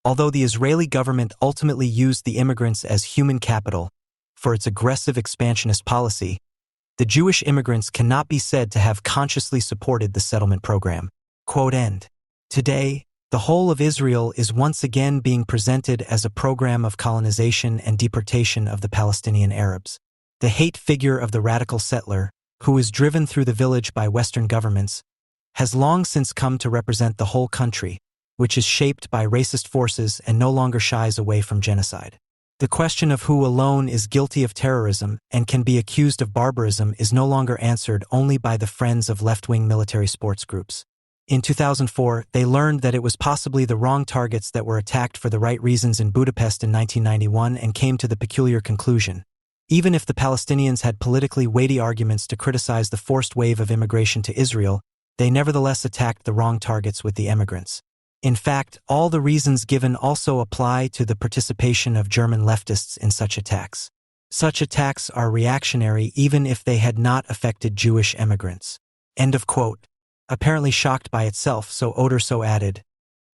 S1: although the Israeli government ultimately used the immigrants as human capital for its aggressive expansionist policy, the Jewish immigrants cannot be said to have consciously supported the settlement program. Quote end. Today, the whole of Israel is once again being presented as a program of colonization and deportation of the Palestinian Arabs. The hate figure of the radical settler, who is driven through the village by Western governments, has long since come to represent the whole country, which is shaped by racist forces and no longer shies away from genocide. The question of who alone is guilty of terrorism and can be accused of barbarism is no longer answered only by the friends of left-wing military sports groups. In 2004, they learned that it was possibly the wrong targets that were attacked for the right reasons in Budapest in 1991 and came to the peculiar conclusion. Even if the Palestinians had politically weighty arguments to criticize the forced wave of immigration to Israel, they nevertheless attacked the wrong targets with the immigrants. In fact, all the reasons given also apply to the participation of German leftists in such attacks. Such attacks are reactionary even if they had not affected Jewish immigrants. End of quote. Apparently shocked by itself, So Oder So added,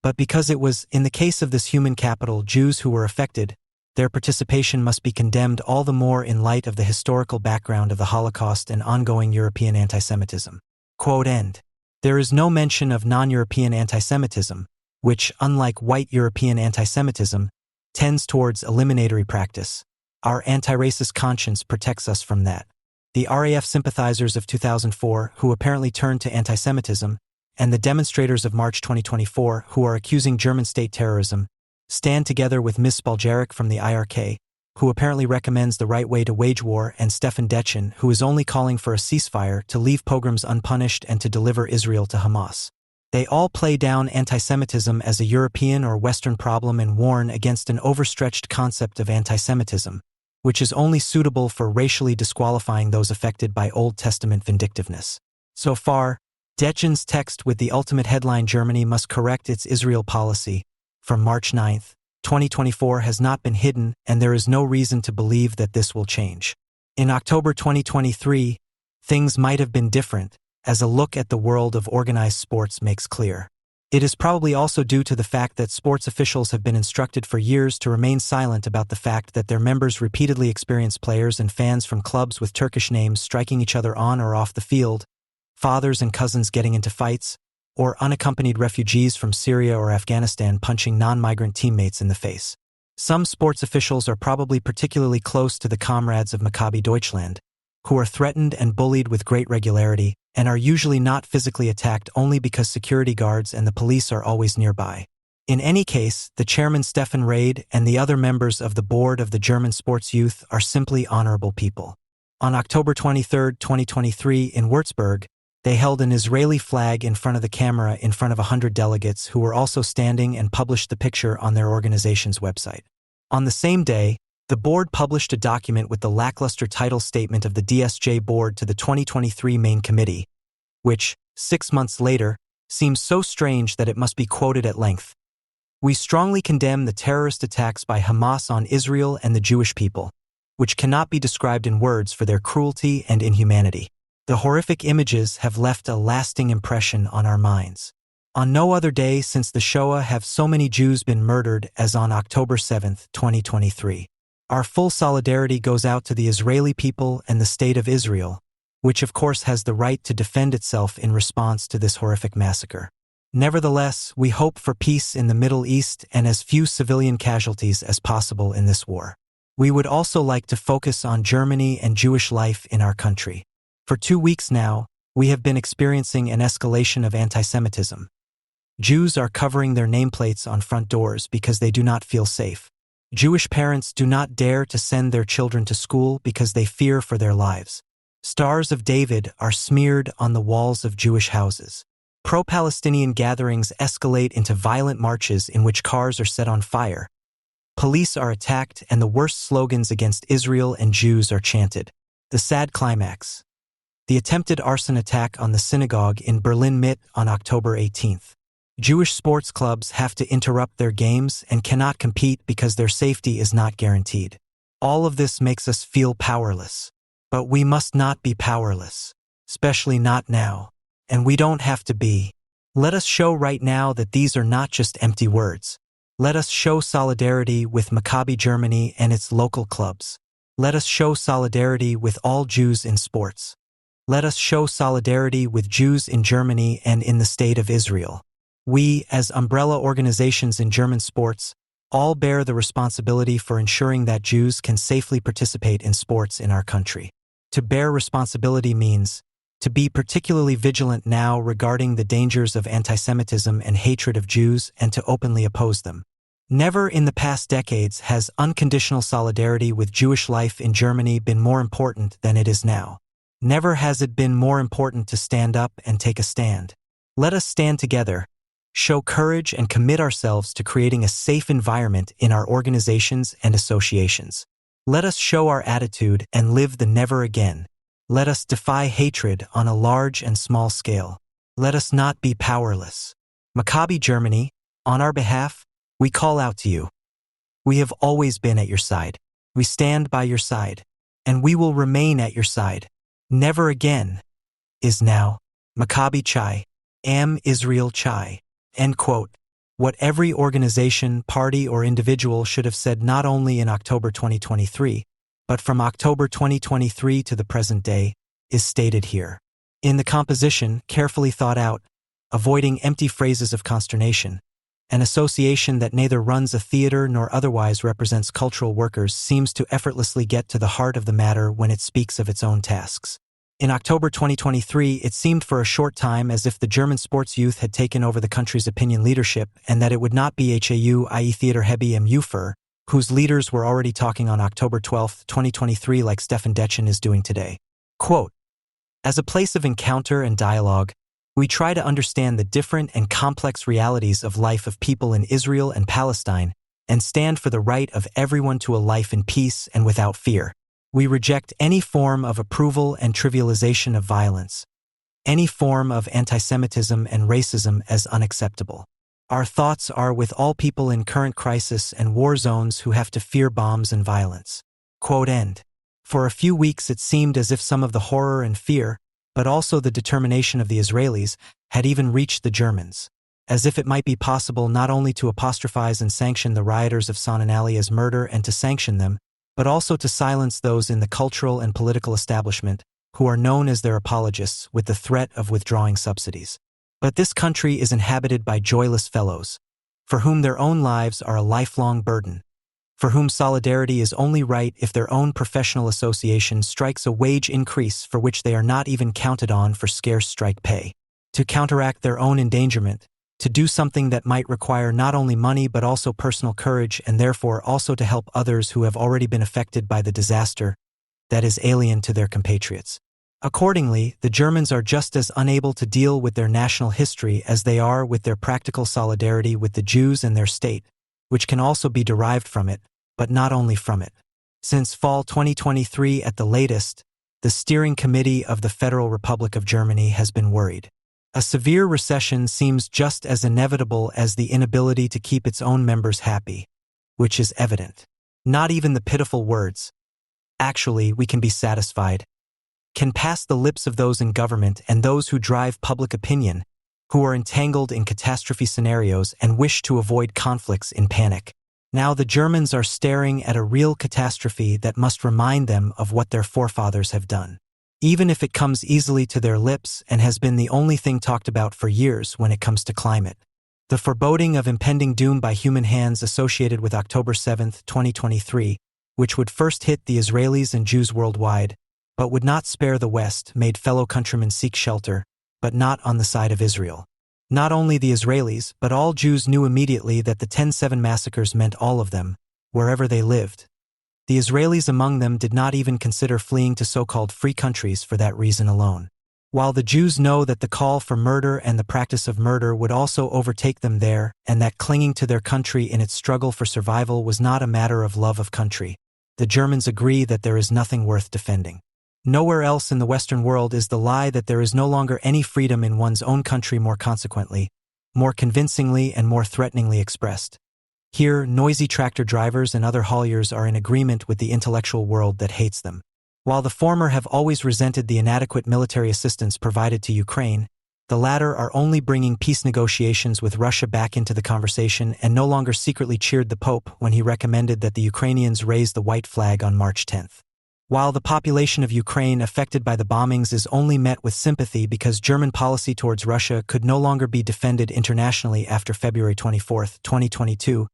S1: but because it was, in the case of this human capital, Jews who were affected, their participation must be condemned all the more in light of the historical background of the Holocaust and ongoing European antisemitism. Quote end. There is no mention of non-European antisemitism, which, unlike white European antisemitism, tends towards eliminatory practice. Our anti-racist conscience protects us from that. The RAF sympathizers of 2004, who apparently turned to antisemitism, and the demonstrators of March 2024, who are accusing German state terrorism, stand together with Ms. Spaljarek from the IRK, who apparently recommends the right way to wage war, and Stefan Detchen, who is only calling for a ceasefire to leave pogroms unpunished and to deliver Israel to Hamas. They all play down antisemitism as a European or Western problem and warn against an overstretched concept of antisemitism, which is only suitable for racially disqualifying those affected by Old Testament vindictiveness. So far, Detchen's text with the ultimate headline "Germany must correct its Israel policy" from March 9, 2024 has not been hidden, and there is no reason to believe that this will change. In October 2023, things might have been different, as a look at the world of organized sports makes clear. It is probably also due to the fact that sports officials have been instructed for years to remain silent about the fact that their members repeatedly experience players and fans from clubs with Turkish names striking each other on or off the field, fathers and cousins getting into fights, or unaccompanied refugees from Syria or Afghanistan punching non-migrant teammates in the face. Some sports officials are probably particularly close to the comrades of Maccabi Deutschland, who are threatened and bullied with great regularity, and are usually not physically attacked only because security guards and the police are always nearby. In any case, the chairman Stefan Raid and the other members of the board of the German Sports Youth are simply honorable people. On October 23, 2023, in Würzburg, they held an Israeli flag in front of the camera in front of 100 delegates who were also standing and published the picture on their organization's website. On the same day, the board published a document with the lackluster title statement of the DSJ board to the 2023 main committee, which, 6 months later, seems so strange that it must be quoted at length. We strongly condemn the terrorist attacks by Hamas on Israel and the Jewish people, which cannot be described in words for their cruelty and inhumanity. The horrific images have left a lasting impression on our minds. On no other day since the Shoah have so many Jews been murdered as on October 7, 2023. Our full solidarity goes out to the Israeli people and the State of Israel, which of course has the right to defend itself in response to this horrific massacre. Nevertheless, we hope for peace in the Middle East and as few civilian casualties as possible in this war. We would also like to focus on Germany and Jewish life in our country. For 2 weeks now, we have been experiencing an escalation of antisemitism. Jews are covering their nameplates on front doors because they do not feel safe. Jewish parents do not dare to send their children to school because they fear for their lives. Stars of David are smeared on the walls of Jewish houses. Pro-Palestinian gatherings escalate into violent marches in which cars are set on fire. Police are attacked and the worst slogans against Israel and Jews are chanted. The sad climax. The attempted arson attack on the synagogue in Berlin Mitte on October 18th. Jewish sports clubs have to interrupt their games and cannot compete because their safety is not guaranteed. All of this makes us feel powerless. But we must not be powerless, especially not now. And we don't have to be. Let us show right now that these are not just empty words. Let us show solidarity with Maccabi Germany and its local clubs. Let us show solidarity with all Jews in sports. Let us show solidarity with Jews in Germany and in the State of Israel. We, as umbrella organizations in German sports, all bear the responsibility for ensuring that Jews can safely participate in sports in our country. To bear responsibility means to be particularly vigilant now regarding the dangers of antisemitism and hatred of Jews and to openly oppose them. Never in the past decades has unconditional solidarity with Jewish life in Germany been more important than it is now. Never has it been more important to stand up and take a stand. Let us stand together, show courage and commit ourselves to creating a safe environment in our organizations and associations. Let us show our attitude and live the never again. Let us defy hatred on a large and small scale. Let us not be powerless. Maccabi Germany, on our behalf, we call out to you. We have always been at your side. We stand by your side. And we will remain at your side. Never again is now. Maccabi Chai. Am Israel Chai. End quote. What every organization, party, or individual should have said not only in October 2023, but from October 2023 to the present day, is stated here. In the composition, carefully thought out, avoiding empty phrases of consternation, an association that neither runs a theater nor otherwise represents cultural workers seems to effortlessly get to the heart of the matter when it speaks of its own tasks. In October 2023, it seemed for a short time as if the German sports youth had taken over the country's opinion leadership and that it would not be HAU, i.e. Theater Hebi im Ufer, whose leaders were already talking on October 12, 2023 like Stefan Detchen is doing today. Quote, as a place of encounter and dialogue, we try to understand the different and complex realities of life of people in Israel and Palestine and stand for the right of everyone to a life in peace and without fear. We reject any form of approval and trivialization of violence, any form of antisemitism and racism as unacceptable. Our thoughts are with all people in current crisis and war zones who have to fear bombs and violence. Quote end. For a few weeks it seemed as if some of the horror and fear, but also the determination of the Israelis, had even reached the Germans. As if it might be possible not only to apostrophize and sanction the rioters of Annihilation as murder and to sanction them, but also to silence those in the cultural and political establishment who are known as their apologists with the threat of withdrawing subsidies. But this country is inhabited by joyless fellows, for whom their own lives are a lifelong burden, for whom solidarity is only right if their own professional association strikes a wage increase for which they are not even counted on for scarce strike pay. To counteract their own endangerment, to do something that might require not only money but also personal courage and therefore also to help others who have already been affected by the disaster that is alien to their compatriots. Accordingly, the Germans are just as unable to deal with their national history as they are with their practical solidarity with the Jews and their state, which can also be derived from it, but not only from it. Since fall 2023 at the latest, the steering committee of the Federal Republic of Germany has been worried. A severe recession seems just as inevitable as the inability to keep its own members happy, which is evident. Not even the pitiful words, "Actually, we can be satisfied," can pass the lips of those in government and those who drive public opinion, who are entangled in catastrophe scenarios and wish to avoid conflicts in panic. Now the Germans are staring at a real catastrophe that must remind them of what their forefathers have done. Even if it comes easily to their lips and has been the only thing talked about for years when it comes to climate. The foreboding of impending doom by human hands associated with October 7, 2023, which would first hit the Israelis and Jews worldwide, but would not spare the West, made fellow countrymen seek shelter, but not on the side of Israel. Not only the Israelis, but all Jews knew immediately that the 10/7 massacres meant all of them, wherever they lived. The Israelis among them did not even consider fleeing to so-called free countries for that reason alone. While the Jews know that the call for murder and the practice of murder would also overtake them there, and that clinging to their country in its struggle for survival was not a matter of love of country, the Germans agree that there is nothing worth defending. Nowhere else in the Western world is the lie that there is no longer any freedom in one's own country more consequently, more convincingly and more threateningly expressed. Here, noisy tractor drivers and other hauliers are in agreement with the intellectual world that hates them. While the former have always resented the inadequate military assistance provided to Ukraine, the latter are only bringing peace negotiations with Russia back into the conversation and no longer secretly cheered the Pope when he recommended that the Ukrainians raise the white flag on March 10th. While the population of Ukraine affected by the bombings is only met with sympathy because German policy towards Russia could no longer be defended internationally after February 24, 2022,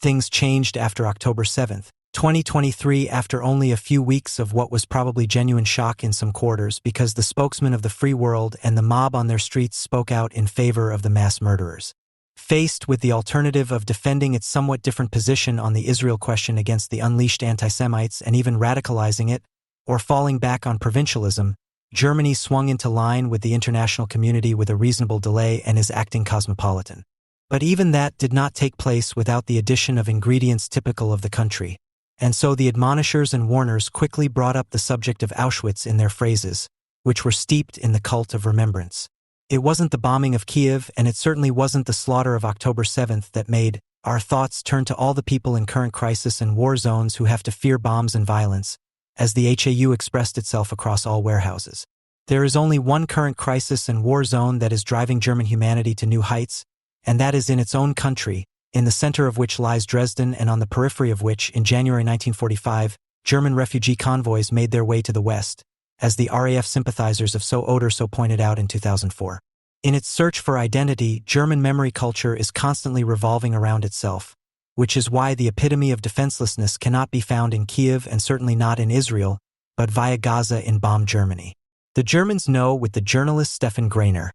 S1: things changed after October 7, 2023, after only a few weeks of what was probably genuine shock in some quarters because the spokesman of the free world and the mob on their streets spoke out in favor of the mass murderers. Faced with the alternative of defending its somewhat different position on the Israel question against the unleashed anti-Semites and even radicalizing it, or falling back on provincialism, Germany swung into line with the international community with a reasonable delay and is acting cosmopolitan. But even that did not take place without the addition of ingredients typical of the country, and so the admonishers and warners quickly brought up the subject of Auschwitz in their phrases, which were steeped in the cult of remembrance. It wasn't the bombing of Kiev, and it certainly wasn't the slaughter of October 7th that made our thoughts turn to all the people in current crisis and war zones who have to fear bombs and violence, as the HAU expressed itself across all warehouses. There is only one current crisis and war zone that is driving German humanity to new heights, and that is in its own country, in the center of which lies Dresden and on the periphery of which, in January 1945, German refugee convoys made their way to the west, as the RAF sympathizers of so pointed out in 2004. In its search for identity, German memory culture is constantly revolving around itself, which is why the epitome of defenselessness cannot be found in Kiev and certainly not in Israel, but via Gaza in bombed Germany. The Germans know with the journalist Stefan Grainer.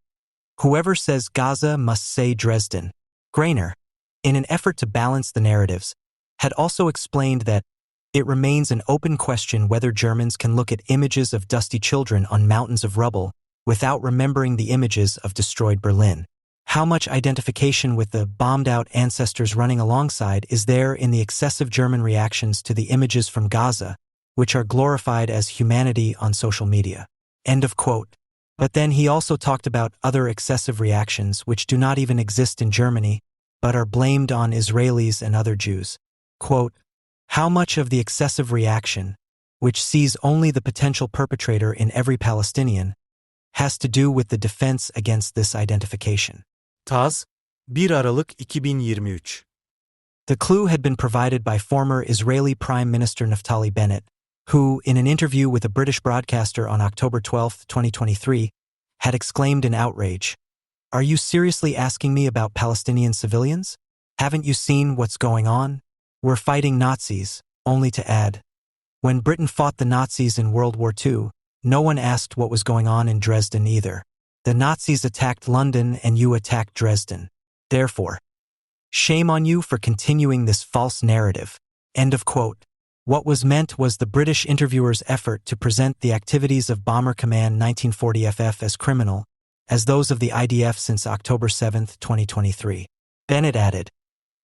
S1: Whoever says Gaza must say Dresden. Grainer, in an effort to balance the narratives, had also explained that it remains an open question whether Germans can look at images of dusty children on mountains of rubble without remembering the images of destroyed Berlin. How much identification with the bombed-out ancestors running alongside is there in the excessive German reactions to the images from Gaza, which are glorified as humanity on social media? End of quote. But then he also talked about other excessive reactions which do not even exist in Germany, but are blamed on Israelis and other Jews. Quote, how much of the excessive reaction, which sees only the potential perpetrator in every Palestinian, has to do with the defense against this identification?
S2: Taz, 1 Aralık 2023.
S1: The clue had been provided by former Israeli Prime Minister Naftali Bennett, who, in an interview with a British broadcaster on October 12, 2023, had exclaimed in outrage, "Are you seriously asking me about Palestinian civilians? Haven't you seen what's going on? We're fighting Nazis," only to add, when Britain fought the Nazis in World War II, no one asked what was going on in Dresden either. The Nazis attacked London and you attacked Dresden. Therefore, shame on you for continuing this false narrative. End of quote. What was meant was the British interviewer's effort to present the activities of Bomber Command 1940 FF as criminal, as those of the IDF since October 7, 2023. Bennett added,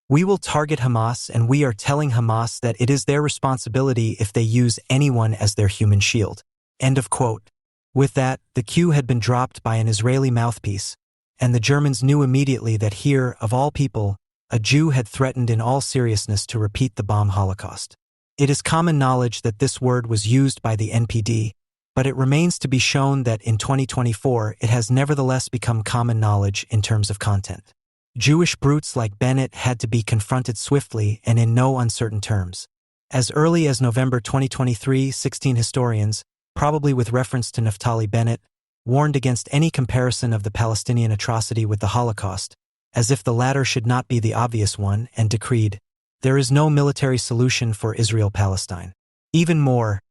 S1: "We will target Hamas, and we are telling Hamas that it is their responsibility if they use anyone as their human shield." End of quote. With that, the cue had been dropped by an Israeli mouthpiece, and the Germans knew immediately that here, of all people, a Jew had threatened in all seriousness to repeat the bomb Holocaust. It is common knowledge that this word was used by the NPD, but it remains to be shown that in 2024 it has nevertheless become common knowledge in terms of content. Jewish brutes like Bennett had to be confronted swiftly and in no uncertain terms. As early as November 2023, 16 historians, probably with reference to Naftali Bennett, warned against any comparison of the Palestinian atrocity with the Holocaust, as if the latter should not be the obvious one, and decreed, "There is no military solution for Israel-Palestine." Even more,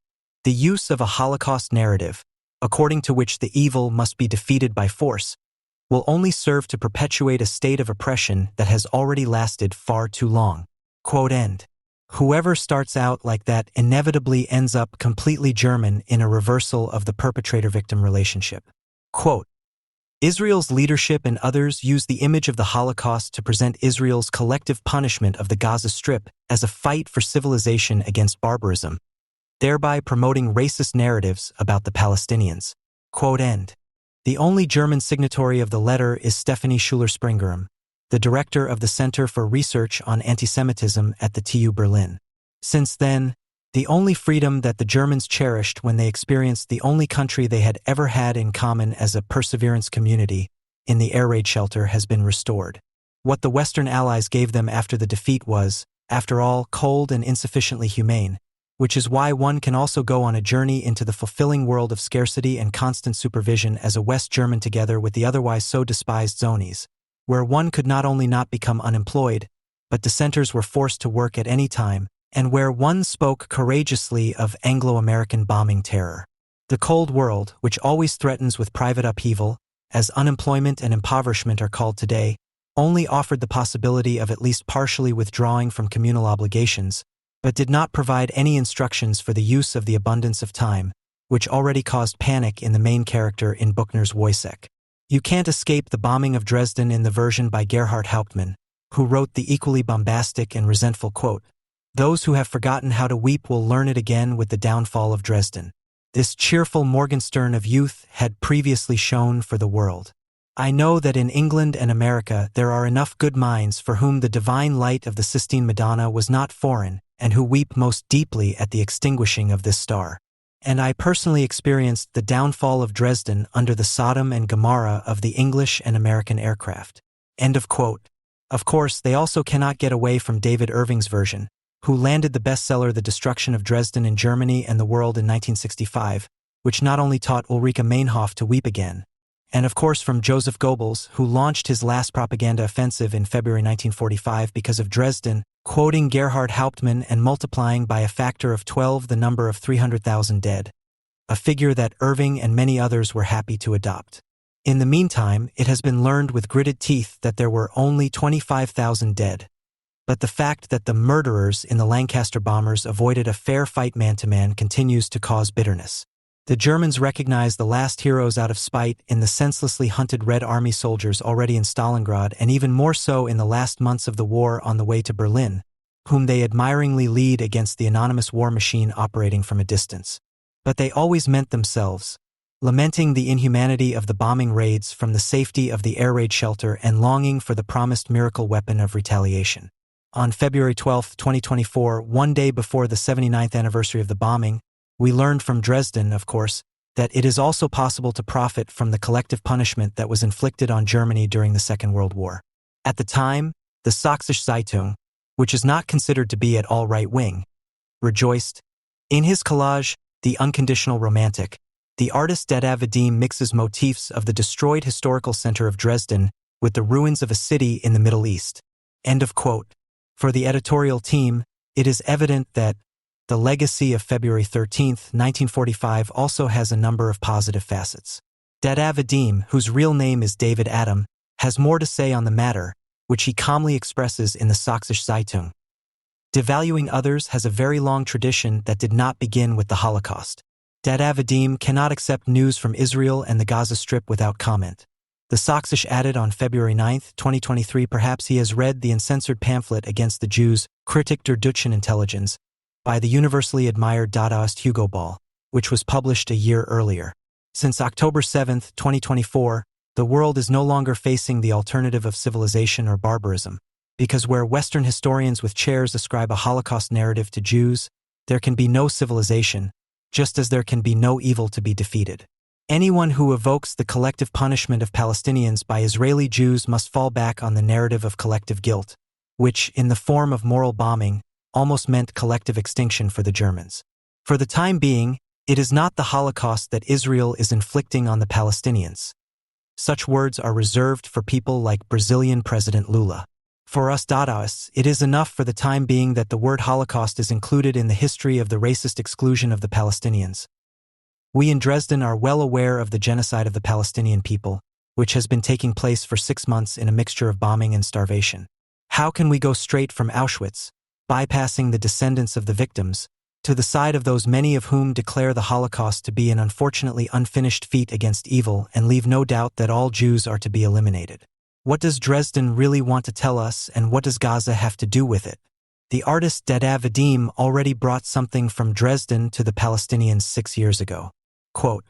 S1: the use of a Holocaust narrative, according to which the evil must be defeated by force, will only serve to perpetuate a state of oppression that has already lasted far too long. Quote end. Whoever starts out like that inevitably ends up completely German in a reversal of the perpetrator-victim relationship. Quote, Israel's leadership and others use the image of the Holocaust to present Israel's collective punishment of the Gaza Strip as a fight for civilization against barbarism, thereby promoting racist narratives about the Palestinians. Quote end. The only German signatory of the letter is Stephanie Schuler-Springerum, the director of the Center for Research on Antisemitism at the TU Berlin. Since then, the only freedom that the Germans cherished when they experienced the only country they had ever had in common as a perseverance community in the air raid shelter has been restored. What the Western Allies gave them after the defeat was, after all, cold and insufficiently humane, which is why one can also go on a journey into the fulfilling world of scarcity and constant supervision as a West German together with the otherwise so despised Zonies, where one could not only not become unemployed, but dissenters were forced to work at any time, and where one spoke courageously of Anglo-American bombing terror. The Cold World, which always threatens with private upheaval, as unemployment and impoverishment are called today, only offered the possibility of at least partially withdrawing from communal obligations, but did not provide any instructions for the use of the abundance of time, which already caused panic in the main character in Buchner's Wojciech. You can't escape the bombing of Dresden in the version by Gerhard Hauptmann, who wrote the equally bombastic and resentful quote, "Those who have forgotten how to weep will learn it again with the downfall of Dresden." This cheerful Morgenstern of youth had previously shone for the world. I know that in England and America there are enough good minds for whom the divine light of the Sistine Madonna was not foreign, and who weep most deeply at the extinguishing of this star. And I personally experienced the downfall of Dresden under the Sodom and Gomorrah of the English and American aircraft. End of quote. Of course, they also cannot get away from David Irving's version, who landed the bestseller The Destruction of Dresden in Germany and the World in 1965, which not only taught Ulrike Meinhof to weep again, and of course from Joseph Goebbels, who launched his last propaganda offensive in February 1945 because of Dresden, quoting Gerhard Hauptmann and multiplying by a factor of 12 the number of 300,000 dead, a figure that Irving and many others were happy to adopt. In the meantime, it has been learned with gritted teeth that there were only 25,000 dead. But the fact that the murderers in the Lancaster bombers avoided a fair fight man-to-man continues to cause bitterness. The Germans recognized the last heroes out of spite in the senselessly hunted Red Army soldiers already in Stalingrad and even more so in the last months of the war on the way to Berlin, whom they admiringly lead against the anonymous war machine operating from a distance. But they always meant themselves, lamenting the inhumanity of the bombing raids from the safety of the air raid shelter and longing for the promised miracle weapon of retaliation. On February 12, 2024, one day before the 79th anniversary of the bombing, we learned from Dresden, of course, that it is also possible to profit from the collective punishment that was inflicted on Germany during the Second World War. At the time, the Sächsische Zeitung, which is not considered to be at all right-wing, rejoiced. In his collage, The Unconditional Romantic, the artist Dada Vadim mixes motifs of the destroyed historical center of Dresden with the ruins of a city in the Middle East. End of quote. For the editorial team, it is evident that the legacy of February 13, 1945 also has a number of positive facets. Dada Vadim, whose real name is David Adam, has more to say on the matter, which he calmly expresses in the Sächsische Zeitung. Devaluing others has a very long tradition that did not begin with the Holocaust. Dada Vadim cannot accept news from Israel and the Gaza Strip without comment. The Sächsische added on February 9, 2023, perhaps he has read the uncensored pamphlet against the Jews, Kritik der deutschen Intelligenz, by the universally admired Dadaist Hugo Ball, which was published a year earlier. Since October 7, 2024, the world is no longer facing the alternative of civilization or barbarism, because where Western historians with chairs ascribe a Holocaust narrative to Jews, there can be no civilization, just as there can be no evil to be defeated. Anyone who evokes the collective punishment of Palestinians by Israeli Jews must fall back on the narrative of collective guilt, which, in the form of moral bombing, almost meant collective extinction for the Germans. For the time being, it is not the Holocaust that Israel is inflicting on the Palestinians. Such words are reserved for people like Brazilian President Lula. For us Dadaists, it is enough for the time being that the word Holocaust is included in the history of the racist exclusion of the Palestinians. We in Dresden are well aware of the genocide of the Palestinian people, which has been taking place for 6 months in a mixture of bombing and starvation. How can we go straight from Auschwitz, bypassing the descendants of the victims, to the side of those many of whom declare the Holocaust to be an unfortunately unfinished feat against evil and leave no doubt that all Jews are to be eliminated? What does Dresden really want to tell us, and what does Gaza have to do with it? The artist Dada Vadim already brought something from Dresden to the Palestinians 6 years ago. Quote,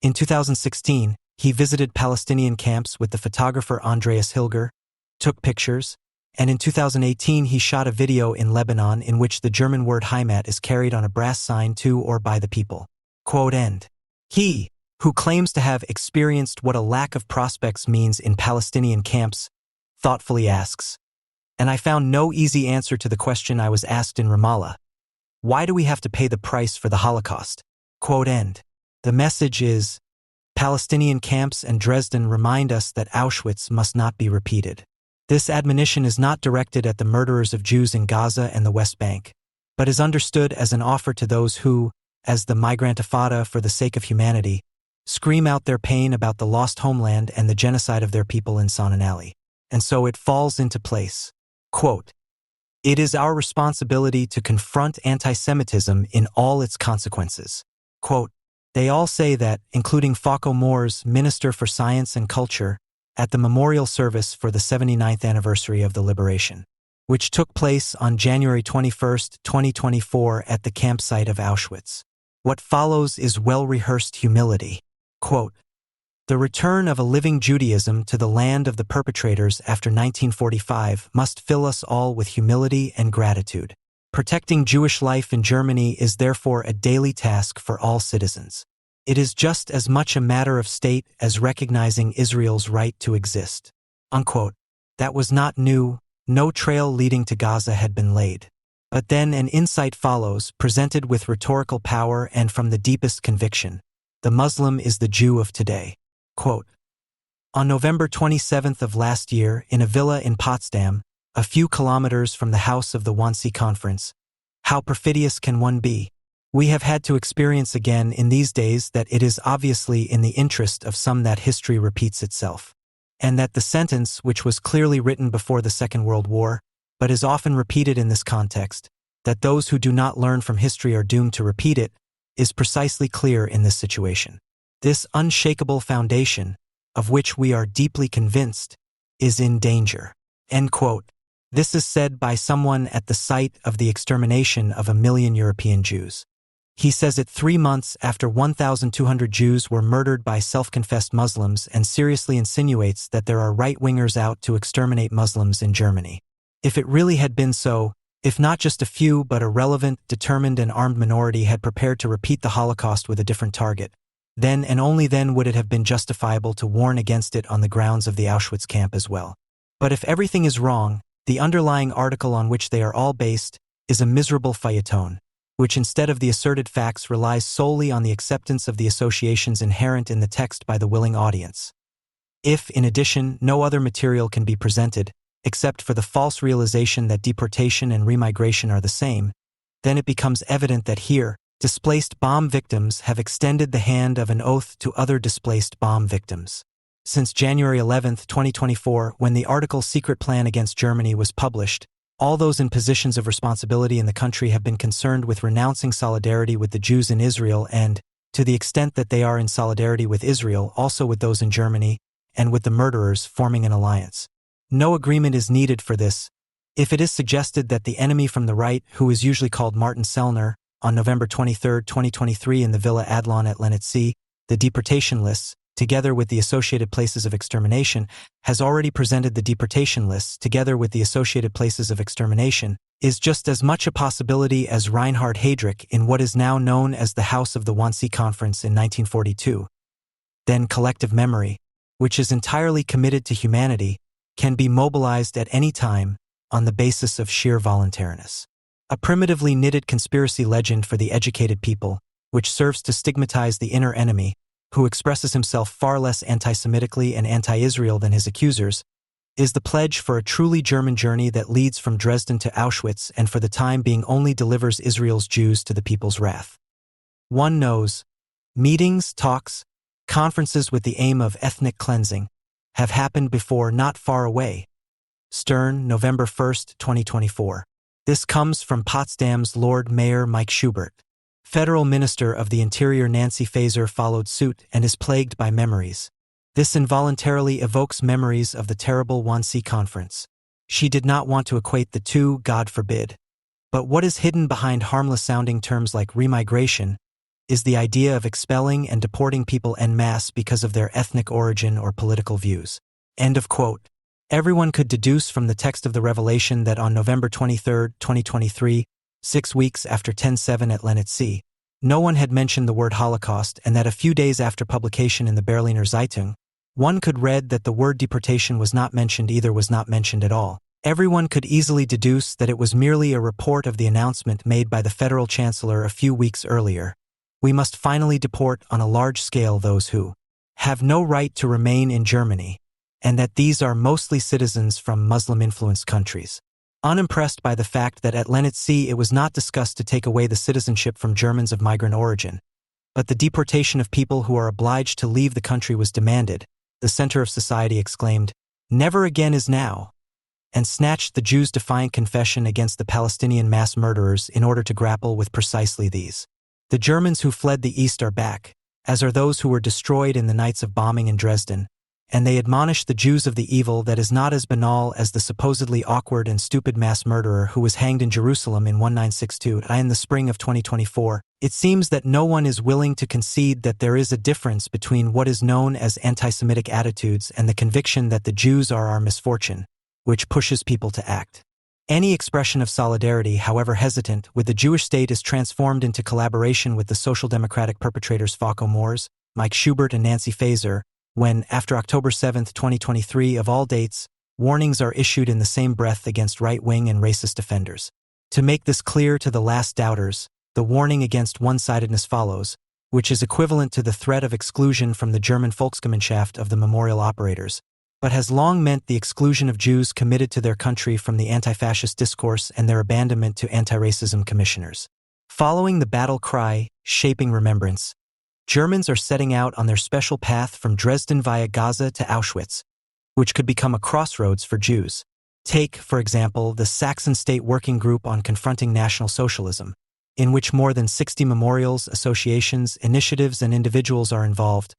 S1: in 2016, he visited Palestinian camps with the photographer Andreas Hilger, took pictures, and in 2018 he shot a video in Lebanon in which the German word Heimat is carried on a brass sign to or by the people. Quote end. He, who claims to have experienced what a lack of prospects means in Palestinian camps, thoughtfully asks, and I found no easy answer to the question I was asked in Ramallah. Why do we have to pay the price for the Holocaust? Quote end. The message is, Palestinian camps and Dresden remind us that Auschwitz must not be repeated. This admonition is not directed at the murderers of Jews in Gaza and the West Bank, but is understood as an offer to those who, as the Migrantifada for the sake of humanity, scream out their pain about the lost homeland and the genocide of their people in Sonnenallee. And so it falls into place. Quote, it is our responsibility to confront anti-Semitism in all its consequences. Quote, they all say that, including Fauco Moores, Minister for Science and Culture, at the memorial service for the 79th anniversary of the liberation, which took place on January 21, 2024 at the campsite of Auschwitz. What follows is well-rehearsed humility. Quote, the return of a living Judaism to the land of the perpetrators after 1945 must fill us all with humility and gratitude. Protecting Jewish life in Germany is therefore a daily task for all citizens. It is just as much a matter of state as recognizing Israel's right to exist. Unquote. That was not new, no trail leading to Gaza had been laid. But then an insight follows, presented with rhetorical power and from the deepest conviction. The Muslim is the Jew of today. Quote, on November 27th of last year, in a villa in Potsdam, a few kilometers from the house of the Wannsee Conference, how perfidious can one be? We have had to experience again in these days that it is obviously in the interest of some that history repeats itself, and that the sentence, which was clearly written before the Second World War, but is often repeated in this context, that those who do not learn from history are doomed to repeat it, is precisely clear in this situation. This unshakable foundation, of which we are deeply convinced, is in danger. End quote. This is said by someone at the site of the extermination of 1 million European Jews. He says it 3 months after 1,200 Jews were murdered by self-confessed Muslims and seriously insinuates that there are right-wingers out to exterminate Muslims in Germany. If it really had been so, if not just a few but a relevant, determined and armed minority had prepared to repeat the Holocaust with a different target, then and only then would it have been justifiable to warn against it on the grounds of the Auschwitz camp as well. But if everything is wrong, the underlying article on which they are all based is a miserable feuilleton, which instead of the asserted facts relies solely on the acceptance of the associations inherent in the text by the willing audience. If, in addition, no other material can be presented, except for the false realization that deportation and remigration are the same, then it becomes evident that here, displaced bomb victims have extended the hand of an oath to other displaced bomb victims. Since January 11, 2024, when the article Secret Plan Against Germany was published, all those in positions of responsibility in the country have been concerned with renouncing solidarity with the Jews in Israel and, to the extent that they are in solidarity with Israel, also with those in Germany, and with the murderers forming an alliance. No agreement is needed for this. If it is suggested that the enemy from the right, who is usually called Martin Sellner, on November 23, 2023 in the Villa Adlon at Lenitzsee, the deportation lists, together with the associated places of extermination, has already presented the deportation lists together with the associated places of extermination, is just as much a possibility as Reinhard Heydrich in what is now known as the House of the Wannsee Conference in 1942. Then collective memory, which is entirely committed to humanity, can be mobilized at any time on the basis of sheer voluntariness. A primitively knitted conspiracy legend for the educated people, which serves to stigmatize the inner enemy, who expresses himself far less anti-Semitically and anti-Israel than his accusers, is the pledge for a truly German journey that leads from Dresden to Auschwitz and for the time being only delivers Israel's Jews to the people's wrath. One knows, meetings, talks, conferences with the aim of ethnic cleansing have happened before not far away. Stern, November 1, 2024. This comes from Potsdam's Lord Mayor Mike Schubert. Federal Minister of the Interior Nancy Faeser followed suit and is plagued by memories. This involuntarily evokes memories of the terrible Wannsee Conference. She did not want to equate the two, God forbid. But what is hidden behind harmless-sounding terms like remigration is the idea of expelling and deporting people en masse because of their ethnic origin or political views. End of quote. Everyone could deduce from the text of the revelation that on November 23, 2023, 6 weeks after 10/7 at Lenitzsee, no one had mentioned the word Holocaust, and that a few days after publication in the Berliner Zeitung, one could read that the word deportation was not mentioned at all. Everyone could easily deduce that it was merely a report of the announcement made by the federal chancellor a few weeks earlier. We must finally deport on a large scale those who have no right to remain in Germany, and that these are mostly citizens from Muslim-influenced countries. Unimpressed by the fact that at Lenitzsee it was not discussed to take away the citizenship from Germans of migrant origin, but the deportation of people who are obliged to leave the country was demanded, the center of society exclaimed, "Never again is now," and snatched the Jews' defiant confession against the Palestinian mass murderers in order to grapple with precisely these. The Germans who fled the East are back, as are those who were destroyed in the nights of bombing in Dresden, and they admonish the Jews of the evil that is not as banal as the supposedly awkward and stupid mass murderer who was hanged in Jerusalem in 1962 in the spring of 2024. It seems that no one is willing to concede that there is a difference between what is known as anti-Semitic attitudes and the conviction that the Jews are our misfortune, which pushes people to act. Any expression of solidarity, however hesitant, with the Jewish state is transformed into collaboration with the social democratic perpetrators Fauco Moores, Mike Schubert, and Nancy Faeser, when, after October 7, 2023 of all dates, warnings are issued in the same breath against right-wing and racist offenders. To make this clear to the last doubters, the warning against one-sidedness follows, which is equivalent to the threat of exclusion from the German Volksgemeinschaft of the memorial operators, but has long meant the exclusion of Jews committed to their country from the anti-fascist discourse and their abandonment to anti-racism commissioners. Following the battle cry, Shaping Remembrance, Germans are setting out on their special path from Dresden via Gaza to Auschwitz, which could become a crossroads for Jews. Take, for example, the Saxon State Working Group on Confronting National Socialism, in which more than 60 memorials, associations, initiatives, and individuals are involved,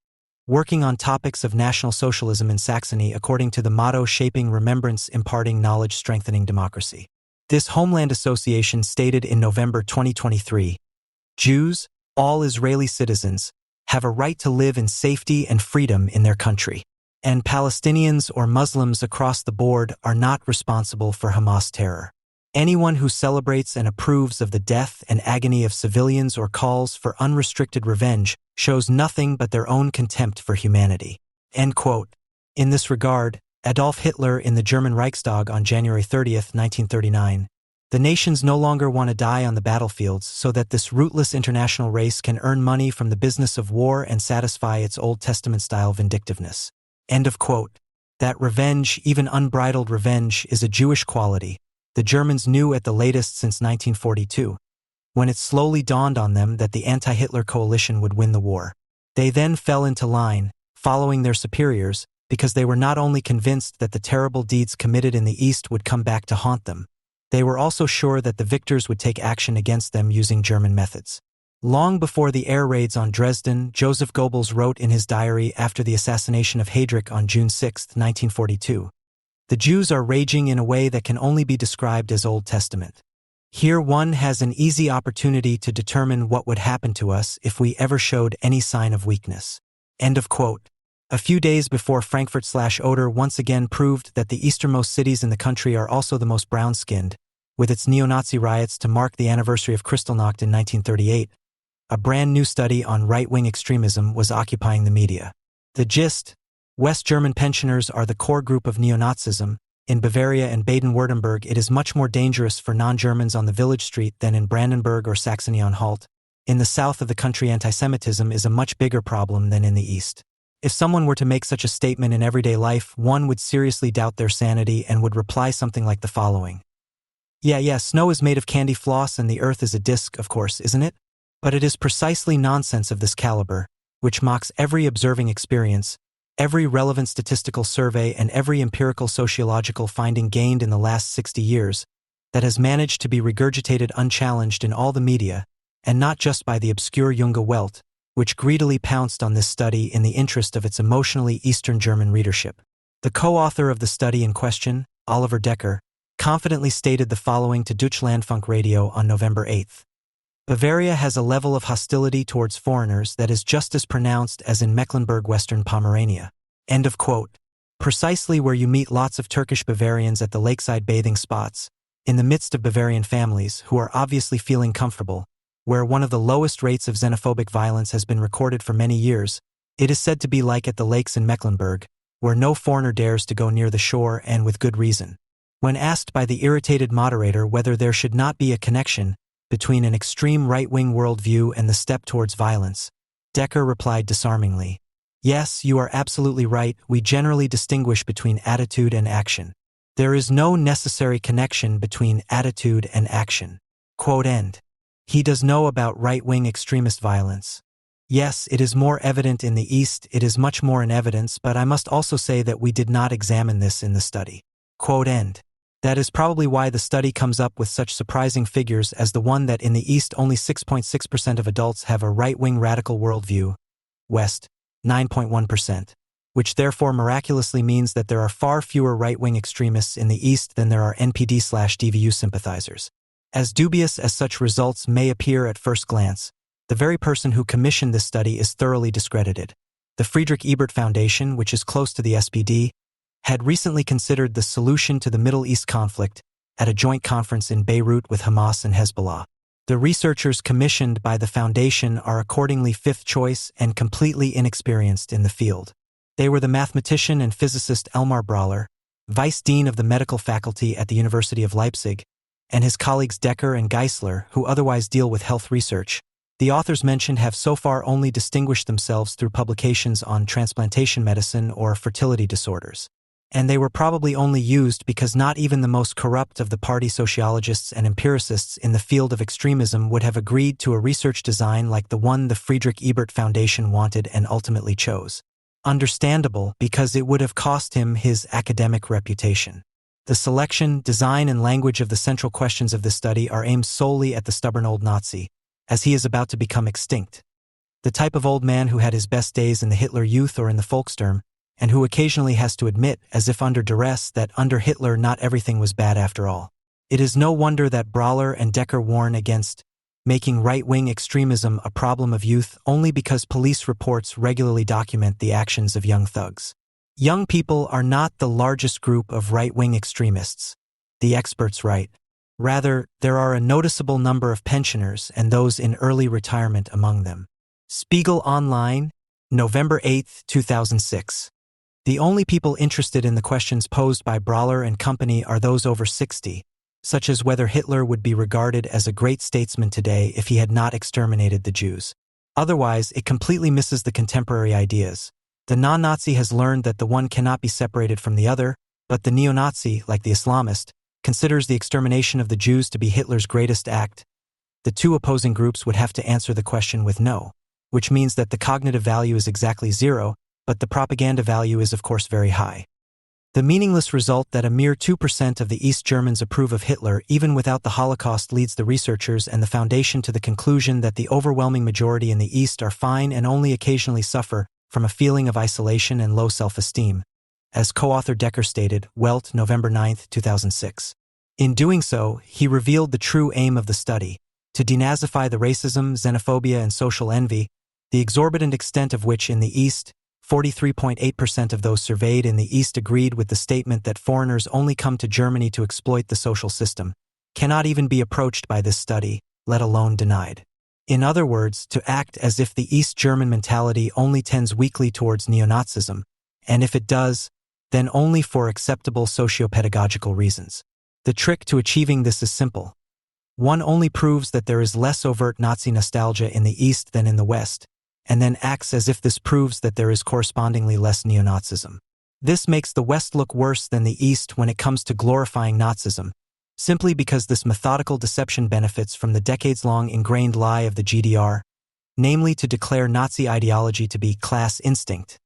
S1: working on topics of National Socialism in Saxony according to the motto Shaping Remembrance, Imparting Knowledge, Strengthening Democracy. This Homeland Association stated in November 2023, Jews, all Israeli citizens, have a right to live in safety and freedom in their country, and Palestinians or Muslims across the board are not responsible for Hamas terror. Anyone who celebrates and approves of the death and agony of civilians or calls for unrestricted revenge shows nothing but their own contempt for humanity. End quote. In this regard, Adolf Hitler in the German Reichstag on January 30, 1939, the nations no longer want to die on the battlefields so that this rootless international race can earn money from the business of war and satisfy its Old Testament-style vindictiveness. End of quote. That revenge, even unbridled revenge, is a Jewish quality the Germans knew at the latest since 1942, when it slowly dawned on them that the anti-Hitler coalition would win the war. They then fell into line, following their superiors, because they were not only convinced that the terrible deeds committed in the East would come back to haunt them, they were also sure that the victors would take action against them using German methods. Long before the air raids on Dresden, Joseph Goebbels wrote in his diary after the assassination of Heydrich on June 6, 1942, "The Jews are raging in a way that can only be described as Old Testament. Here one has an easy opportunity to determine what would happen to us if we ever showed any sign of weakness." End of quote. A few days before Frankfurt/Oder once again proved that the easternmost cities in the country are also the most brown-skinned, with its neo-Nazi riots to mark the anniversary of Kristallnacht in 1938, a brand new study on right-wing extremism was occupying the media. The gist: West German pensioners are the core group of neo-Nazism. In Bavaria and Baden-Württemberg, it is much more dangerous for non-Germans on the village street than in Brandenburg or Saxony-Anhalt. In the south of the country, antisemitism is a much bigger problem than in the east. If someone were to make such a statement in everyday life, one would seriously doubt their sanity and would reply something like the following. Yeah, snow is made of candy floss and the earth is a disc, of course, isn't it? But it is precisely nonsense of this caliber, which mocks every observing experience, every relevant statistical survey, and every empirical sociological finding gained in the last 60 years, that has managed to be regurgitated unchallenged in all the media, and not just by the obscure Junge Welt, which greedily pounced on this study in the interest of its emotionally Eastern German readership. The co-author of the study in question, Oliver Decker, confidently stated the following to Deutschlandfunk Radio on November 8. Bavaria has a level of hostility towards foreigners that is just as pronounced as in Mecklenburg-Western Pomerania. End of quote. Precisely where you meet lots of Turkish Bavarians at the lakeside bathing spots, in the midst of Bavarian families who are obviously feeling comfortable, where one of the lowest rates of xenophobic violence has been recorded for many years, it is said to be like at the lakes in Mecklenburg, where no foreigner dares to go near the shore, and with good reason. When asked by the irritated moderator whether there should not be a connection between an extreme right-wing worldview and the step towards violence, Decker replied disarmingly, "Yes, you are absolutely right. We generally distinguish between attitude and action. There is no necessary connection between attitude and action." Quote end. He does know about right-wing extremist violence. Yes, it is more evident in the East, it is much more in evidence, but I must also say that we did not examine this in the study. Quote end. That is probably why the study comes up with such surprising figures as the one that in the East only 6.6% of adults have a right-wing radical worldview, West, 9.1%, which therefore miraculously means that there are far fewer right-wing extremists in the East than there are NPD/DVU sympathizers. As dubious as such results may appear at first glance, the very person who commissioned this study is thoroughly discredited. The Friedrich Ebert Foundation, which is close to the SPD, had recently considered the solution to the Middle East conflict at a joint conference in Beirut with Hamas and Hezbollah. The researchers commissioned by the foundation are accordingly fifth choice and completely inexperienced in the field. They were the mathematician and physicist Elmar Brawler, vice dean of the medical faculty at the University of Leipzig, and his colleagues Decker and Geisler, who otherwise deal with health research. The authors mentioned have so far only distinguished themselves through publications on transplantation medicine or fertility disorders. And they were probably only used because not even the most corrupt of the party sociologists and empiricists in the field of extremism would have agreed to a research design like the one the Friedrich Ebert Foundation wanted and ultimately chose. Understandable, because it would have cost him his academic reputation. The selection, design, and language of the central questions of this study are aimed solely at the stubborn old Nazi, as he is about to become extinct. The type of old man who had his best days in the Hitler Youth or in the Volkssturm, and who occasionally has to admit, as if under duress, that under Hitler not everything was bad after all. It is no wonder that Brawler and Decker warn against making right-wing extremism a problem of youth only because police reports regularly document the actions of young thugs. Young people are not the largest group of right-wing extremists, the experts write. Rather, there are a noticeable number of pensioners and those in early retirement among them. Spiegel Online, November 8, 2006. The only people interested in the questions posed by Brawler and company are those over 60, such as whether Hitler would be regarded as a great statesman today if he had not exterminated the Jews. Otherwise, it completely misses the contemporary ideas. The non-Nazi has learned that the one cannot be separated from the other, but the neo-Nazi, like the Islamist, considers the extermination of the Jews to be Hitler's greatest act. The two opposing groups would have to answer the question with no, which means that the cognitive value is exactly zero, but the propaganda value is of course very high. The meaningless result that a mere 2% of the East Germans approve of Hitler even without the Holocaust leads the researchers and the foundation to the conclusion that the overwhelming majority in the East are fine and only occasionally suffer from a feeling of isolation and low self-esteem, as co-author Decker stated, Welt, November 9, 2006. In doing so, he revealed the true aim of the study, to denazify the racism, xenophobia, and social envy, the exorbitant extent of which in the East, 43.8% of those surveyed in the East agreed with the statement that foreigners only come to Germany to exploit the social system, cannot even be approached by this study, let alone denied. In other words, to act as if the East German mentality only tends weakly towards neo-Nazism, and if it does, then only for acceptable socio-pedagogical reasons. The trick to achieving this is simple. One only proves that there is less overt Nazi nostalgia in the East than in the West, and then acts as if this proves that there is correspondingly less neo-Nazism. This makes the West look worse than the East when it comes to glorifying Nazism, simply because this methodical deception benefits from the decades-long ingrained lie of the GDR, namely to declare Nazi ideology to be class instinct.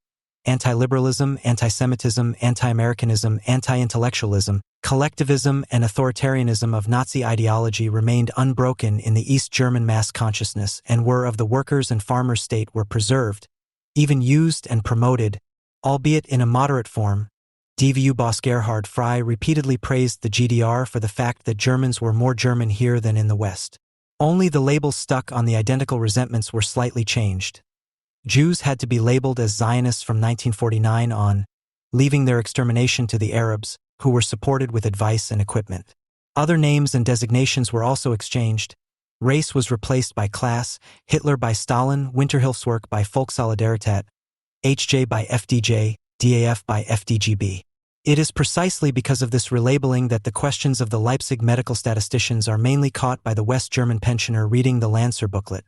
S1: Anti-liberalism, anti-Semitism, anti-Americanism, anti-intellectualism, collectivism, and authoritarianism of Nazi ideology remained unbroken in the East German mass consciousness and were of the workers' and farmers' state were preserved, even used and promoted, albeit in a moderate form, DVU boss Gerhard Frey repeatedly praised the GDR for the fact that Germans were more German here than in the West. Only the labels stuck on the identical resentments were slightly changed. Jews had to be labeled as Zionists from 1949 on, leaving their extermination to the Arabs, who were supported with advice and equipment. Other names and designations were also exchanged. Race was replaced by class, Hitler by Stalin, Winterhilfswerk by Volkssolidarität, HJ by FDJ, DAF by FDGB. It is precisely because of this relabeling that the questions of the Leipzig medical statisticians are mainly caught by the West German pensioner reading the Lancer booklet.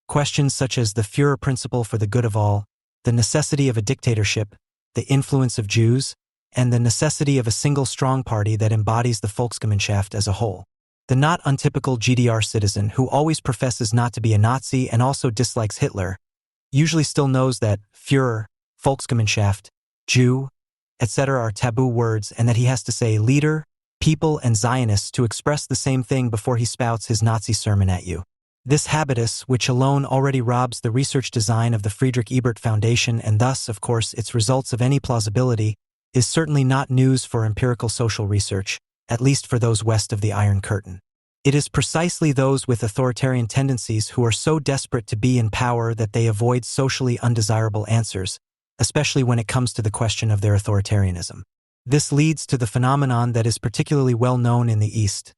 S1: Questions such as the Führer principle for the good of all, the necessity of a dictatorship, the influence of Jews, and the necessity of a single strong party that embodies the Volksgemeinschaft as a whole. The not untypical GDR citizen who always professes not to be a Nazi and also dislikes Hitler, usually still knows that Führer, Volksgemeinschaft, Jew, etc. are taboo words and that he has to say leader, people, and Zionists to express the same thing before he spouts his Nazi sermon at you. This habitus, which alone already robs the research design of the Friedrich Ebert Foundation and thus, of course, its results of any plausibility, is certainly not news for empirical social research, at least for those west of the Iron Curtain. It is precisely those with authoritarian tendencies who are so desperate to be in power that they avoid socially undesirable answers, especially when it comes to the question of their authoritarianism. This leads to the phenomenon that is particularly well known in the East.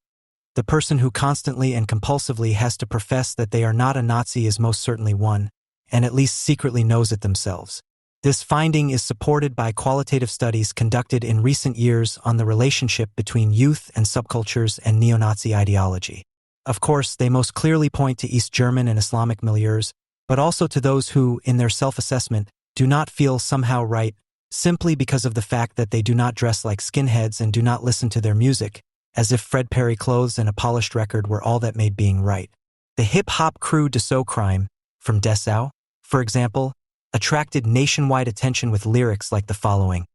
S1: The person who constantly and compulsively has to profess that they are not a Nazi is most certainly one, and at least secretly knows it themselves. This finding is supported by qualitative studies conducted in recent years on the relationship between youth and subcultures and neo-Nazi ideology. Of course, they most clearly point to East German and Islamic milieus, but also to those who, in their self-assessment, do not feel somehow right, simply because of the fact that they do not dress like skinheads and do not listen to their music, as if Fred Perry clothes and a polished record were all that made being right. The hip-hop crew Dessau Crime, from Dessau, for example, attracted nationwide attention with lyrics like the following: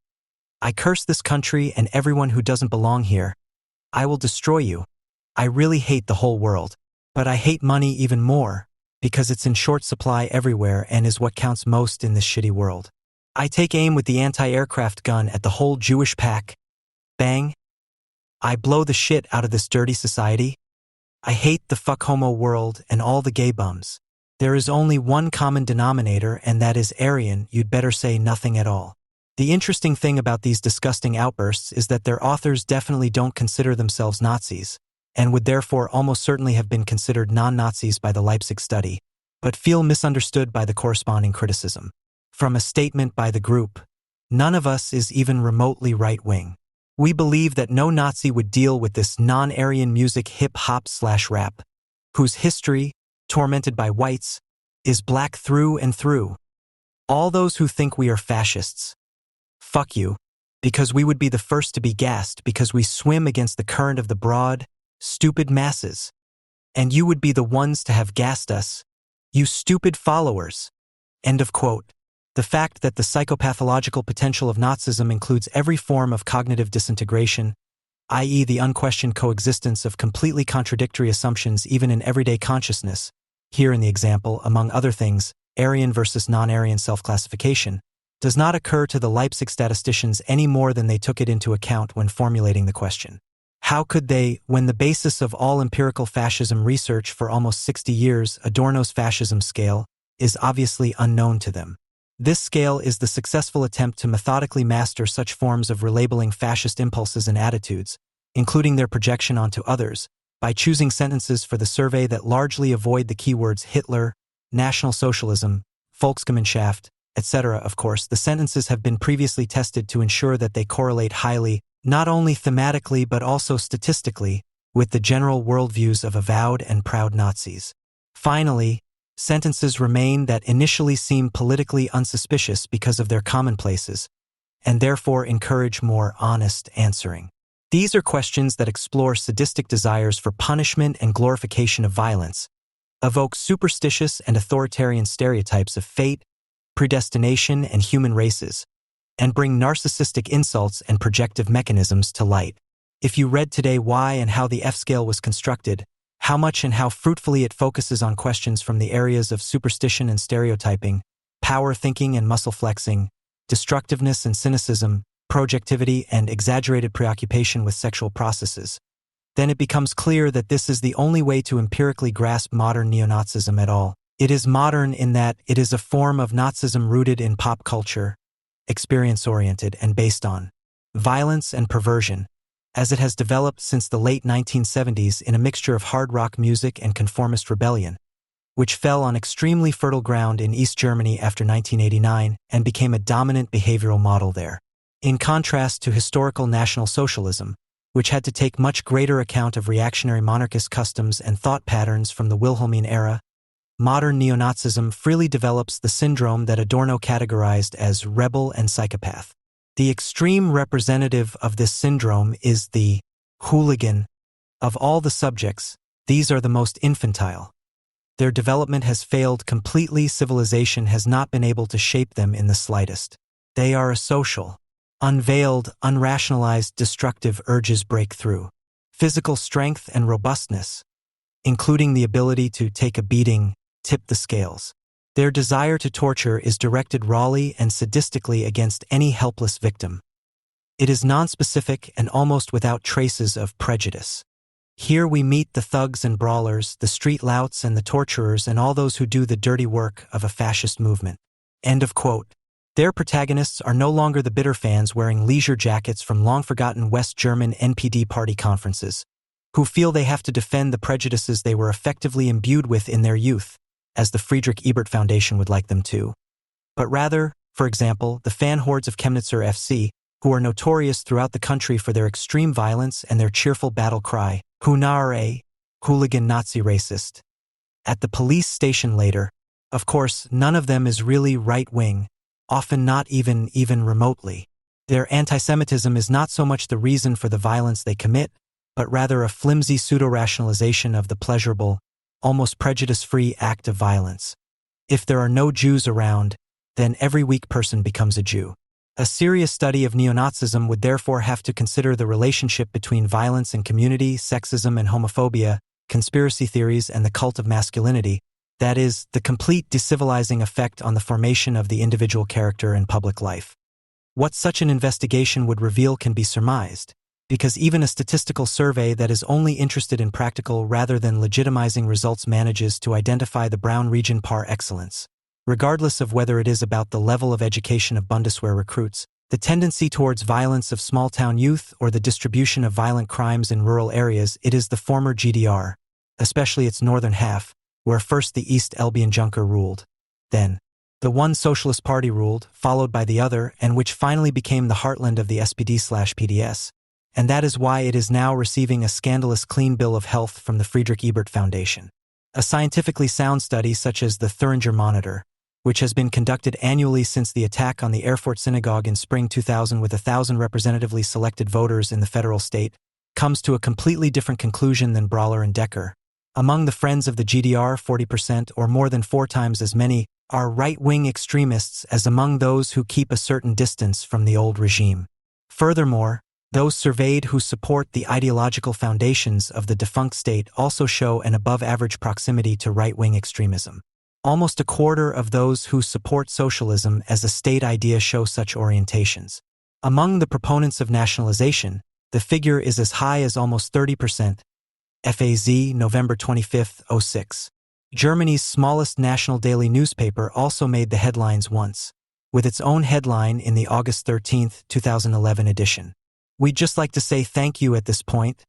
S1: I curse this country and everyone who doesn't belong here. I will destroy you. I really hate the whole world. But I hate money even more, because it's in short supply everywhere and is what counts most in this shitty world. I take aim with the anti-aircraft gun at the whole Jewish pack. Bang. I blow the shit out of this dirty society. I hate the fuck homo world and all the gay bums. There is only one common denominator, and that is Aryan. You'd better say nothing at all. The interesting thing about these disgusting outbursts is that their authors definitely don't consider themselves Nazis, and would therefore almost certainly have been considered non-Nazis by the Leipzig study, but feel misunderstood by the corresponding criticism. From a statement by the group, none of us is even remotely right-wing. We believe that no Nazi would deal with this non-Aryan music hip-hop/rap, whose history, tormented by whites, is black through and through. All those who think we are fascists, fuck you, because we would be the first to be gassed because we swim against the current of the broad, stupid masses. And you would be the ones to have gassed us, you stupid followers. End of quote. The fact that the psychopathological potential of Nazism includes every form of cognitive disintegration, i.e. the unquestioned coexistence of completely contradictory assumptions even in everyday consciousness, here in the example, among other things, Aryan versus non-Aryan self-classification, does not occur to the Leipzig statisticians any more than they took it into account when formulating the question. How could they, when the basis of all empirical fascism research for almost 60 years, Adorno's fascism scale, is obviously unknown to them? This scale is the successful attempt to methodically master such forms of relabeling fascist impulses and attitudes, including their projection onto others, by choosing sentences for the survey that largely avoid the keywords Hitler, National Socialism, Volksgemeinschaft, etc. Of course, the sentences have been previously tested to ensure that they correlate highly, not only thematically but also statistically, with the general worldviews of avowed and proud Nazis. Finally, sentences remain that initially seem politically unsuspicious because of their commonplaces, and therefore encourage more honest answering. These are questions that explore sadistic desires for punishment and glorification of violence, evoke superstitious and authoritarian stereotypes of fate, predestination, and human races, and bring narcissistic insults and projective mechanisms to light. If you read today why and how the F-scale was constructed, how much and how fruitfully it focuses on questions from the areas of superstition and stereotyping, power thinking and muscle flexing, destructiveness and cynicism, projectivity and exaggerated preoccupation with sexual processes, then it becomes clear that this is the only way to empirically grasp modern neo-Nazism at all. It is modern in that it is a form of Nazism rooted in pop culture, experience-oriented and based on violence and perversion, as it has developed since the late 1970s in a mixture of hard rock music and conformist rebellion, which fell on extremely fertile ground in East Germany after 1989 and became a dominant behavioral model there. In contrast to historical National Socialism, which had to take much greater account of reactionary monarchist customs and thought patterns from the Wilhelmine era, modern neo-Nazism freely develops the syndrome that Adorno categorized as rebel and psychopath. The extreme representative of this syndrome is the hooligan. Of all the subjects, these are the most infantile. Their development has failed completely. Civilization has not been able to shape them in the slightest. They are asocial. Unveiled, unrationalized, destructive urges break through. Physical strength and robustness, including the ability to take a beating, tip the scales. Their desire to torture is directed rawly and sadistically against any helpless victim. It is nonspecific and almost without traces of prejudice. Here we meet the thugs and brawlers, the street louts and the torturers and all those who do the dirty work of a fascist movement. End of quote. Their protagonists are no longer the bitter fans wearing leisure jackets from long-forgotten West German NPD party conferences, who feel they have to defend the prejudices they were effectively imbued with in their youth, as the Friedrich Ebert Foundation would like them to. But rather, for example, the fan hordes of Chemnitzer FC, who are notorious throughout the country for their extreme violence and their cheerful battle cry, Hunare, hooligan Nazi racist. At the police station later, of course, none of them is really right-wing, often not even remotely. Their antisemitism is not so much the reason for the violence they commit, but rather a flimsy pseudo-rationalization of the pleasurable, almost prejudice-free act of violence. If there are no Jews around, then every weak person becomes a Jew. A serious study of neo-Nazism would therefore have to consider the relationship between violence and community, sexism and homophobia, conspiracy theories and the cult of masculinity, that is, the complete decivilizing effect on the formation of the individual character in public life. What such an investigation would reveal can be surmised, because even a statistical survey that is only interested in practical rather than legitimizing results manages to identify the brown region par excellence. Regardless of whether it is about the level of education of Bundeswehr recruits, the tendency towards violence of small-town youth, or the distribution of violent crimes in rural areas, it is the former GDR, especially its northern half, where first the East Elbian Junker ruled, then the one Socialist Party ruled, followed by the other, and which finally became the heartland of the SPD/PDS, and that is why it is now receiving a scandalous clean bill of health from the Friedrich Ebert Foundation. A scientifically sound study such as the Thuringer Monitor, which has been conducted annually since the attack on the Erfurt Synagogue in spring 2000 with 1,000 representatively selected voters in the federal state, comes to a completely different conclusion than Brawler and Decker. Among the friends of the GDR, 40% or more than 4 times as many are right-wing extremists as among those who keep a certain distance from the old regime. Furthermore, those surveyed who support the ideological foundations of the defunct state also show an above-average proximity to right-wing extremism. Almost a quarter of those who support socialism as a state idea show such orientations. Among the proponents of nationalization, the figure is as high as almost 30%. FAZ, November 25, 06. Germany's smallest national daily newspaper also made the headlines once, with its own headline in the August 13, 2011 edition. "We'd just like to say thank you at this point,"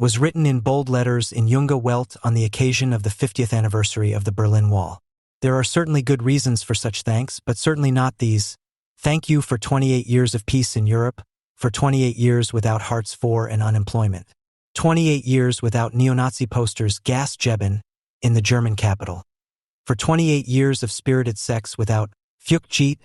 S1: was written in bold letters in Junge Welt on the occasion of the 50th anniversary of the Berlin Wall. There are certainly good reasons for such thanks, but certainly not these. Thank you for 28 years of peace in Europe, for 28 years without Hartz IV and unemployment. 28 years without neo-Nazi posters Gas Geben in the German capital. For 28 years of spirited sex without Feuchtjeet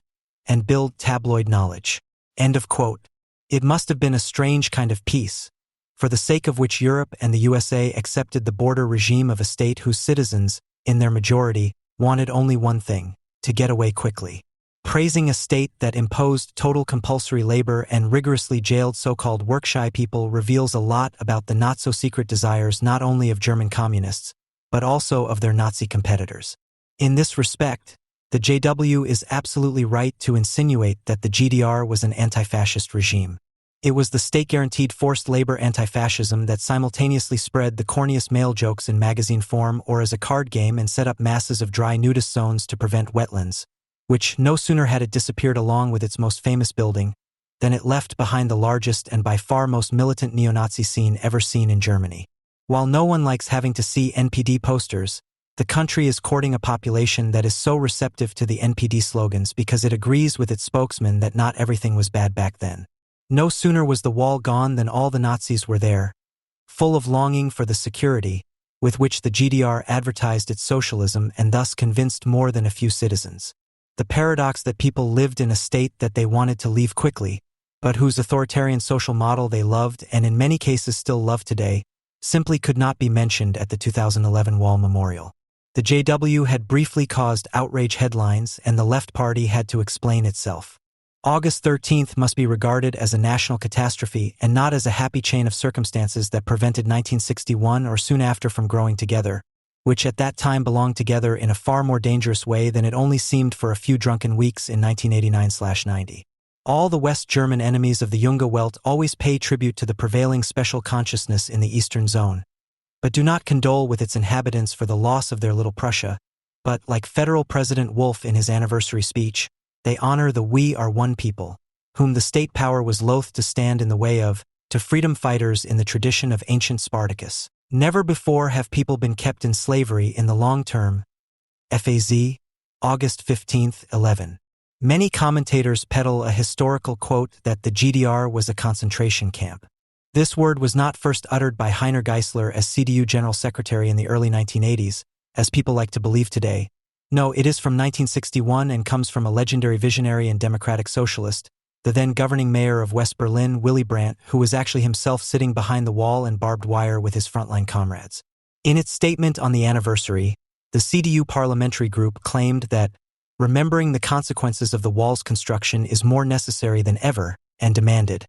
S1: and Bild tabloid knowledge. End of quote. It must have been a strange kind of peace, for the sake of which Europe and the USA accepted the border regime of a state whose citizens, in their majority, wanted only one thing: to get away quickly. Praising a state that imposed total compulsory labor and rigorously jailed so-called work-shy people reveals a lot about the not-so-secret desires not only of German communists, but also of their Nazi competitors. In this respect, The JW is absolutely right to insinuate that the GDR was an anti-fascist regime. It was the state-guaranteed forced labor anti-fascism that simultaneously spread the corniest male jokes in magazine form or as a card game and set up masses of dry nudist zones to prevent wetlands, which no sooner had it disappeared along with its most famous building than it left behind the largest and by far most militant neo-Nazi scene ever seen in Germany. While no one likes having to see NPD posters, the country is courting a population that is so receptive to the NPD slogans because it agrees with its spokesman that not everything was bad back then. No sooner was the wall gone than all the Nazis were there, full of longing for the security with which the GDR advertised its socialism and thus convinced more than a few citizens. The paradox that people lived in a state that they wanted to leave quickly, but whose authoritarian social model they loved and in many cases still love today, simply could not be mentioned at the 2011 Wall Memorial. The JW had briefly caused outrage headlines and the Left Party had to explain itself. August 13th must be regarded as a national catastrophe and not as a happy chain of circumstances that prevented 1961 or soon after from growing together, which at that time belonged together in a far more dangerous way than it only seemed for a few drunken weeks in 1989-90. All the West German enemies of the Junge Welt always pay tribute to the prevailing special consciousness in the Eastern Zone, but do not condole with its inhabitants for the loss of their little Prussia, but, like Federal President Wolf in his anniversary speech, they honor the "we are one people," whom the state power was loath to stand in the way of, to freedom fighters in the tradition of ancient Spartacus. Never before have people been kept in slavery in the long term. FAZ, August 15, 11. Many commentators peddle a historical quote that the GDR was a concentration camp. This word was not first uttered by Heiner Geisler as CDU General Secretary in the early 1980s, as people like to believe today. No, it is from 1961 and comes from a legendary visionary and democratic socialist, the then governing mayor of West Berlin, Willy Brandt, who was actually himself sitting behind the wall and barbed wire with his frontline comrades. In its statement on the anniversary, the CDU parliamentary group claimed that remembering the consequences of the wall's construction is more necessary than ever, and demanded,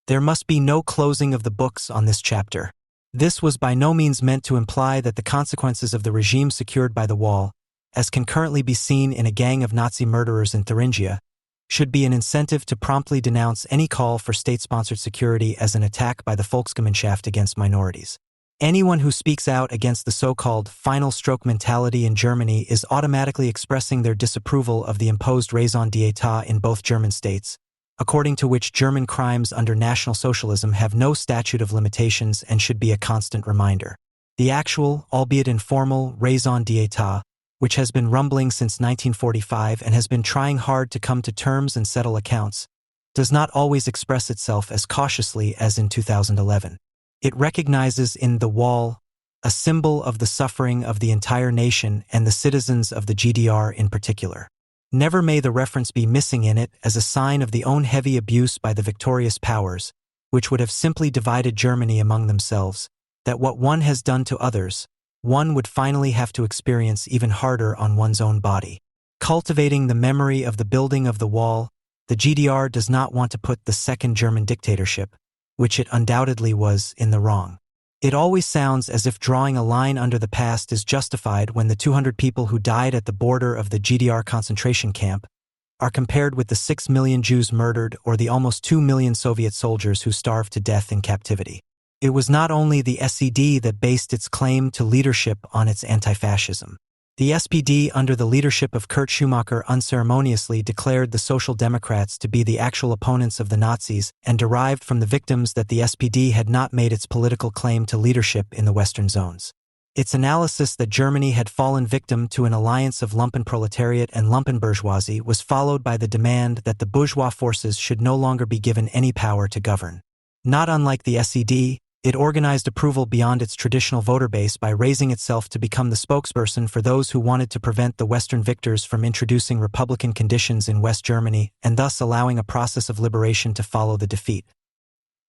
S1: "There must be no closing of the books on this chapter." This was by no means meant to imply that the consequences of the regime secured by the wall, as can currently be seen in a gang of Nazi murderers in Thuringia, should be an incentive to promptly denounce any call for state-sponsored security as an attack by the Volksgemeinschaft against minorities. Anyone who speaks out against the so-called final stroke mentality in Germany is automatically expressing their disapproval of the imposed raison d'etat in both German states, according to which German crimes under National Socialism have no statute of limitations and should be a constant reminder. The actual, albeit informal, raison d'etat, which has been rumbling since 1945 and has been trying hard to come to terms and settle accounts, does not always express itself as cautiously as in 2011. It recognizes in the wall a symbol of the suffering of the entire nation and the citizens of the GDR in particular. Never may the reference be missing in it as a sign of the own heavy abuse by the victorious powers, which would have simply divided Germany among themselves, that what one has done to others, one would finally have to experience even harder on one's own body. Cultivating the memory of the building of the wall, the GDR does not want to put the second German dictatorship, which it undoubtedly was, in the wrong. It always sounds as if drawing a line under the past is justified when the 200 people who died at the border of the GDR concentration camp are compared with the 6 million Jews murdered or the almost 2 million Soviet soldiers who starved to death in captivity. It was not only the SED that based its claim to leadership on its anti-fascism. The SPD, under the leadership of Kurt Schumacher, unceremoniously declared the Social Democrats to be the actual opponents of the Nazis and derived from the victims that the SPD had not made its political claim to leadership in the Western zones. Its analysis that Germany had fallen victim to an alliance of lumpenproletariat and lumpenbourgeoisie was followed by the demand that the bourgeois forces should no longer be given any power to govern. Not unlike the SED, it organized approval beyond its traditional voter base by raising itself to become the spokesperson for those who wanted to prevent the Western victors from introducing Republican conditions in West Germany and thus allowing a process of liberation to follow the defeat.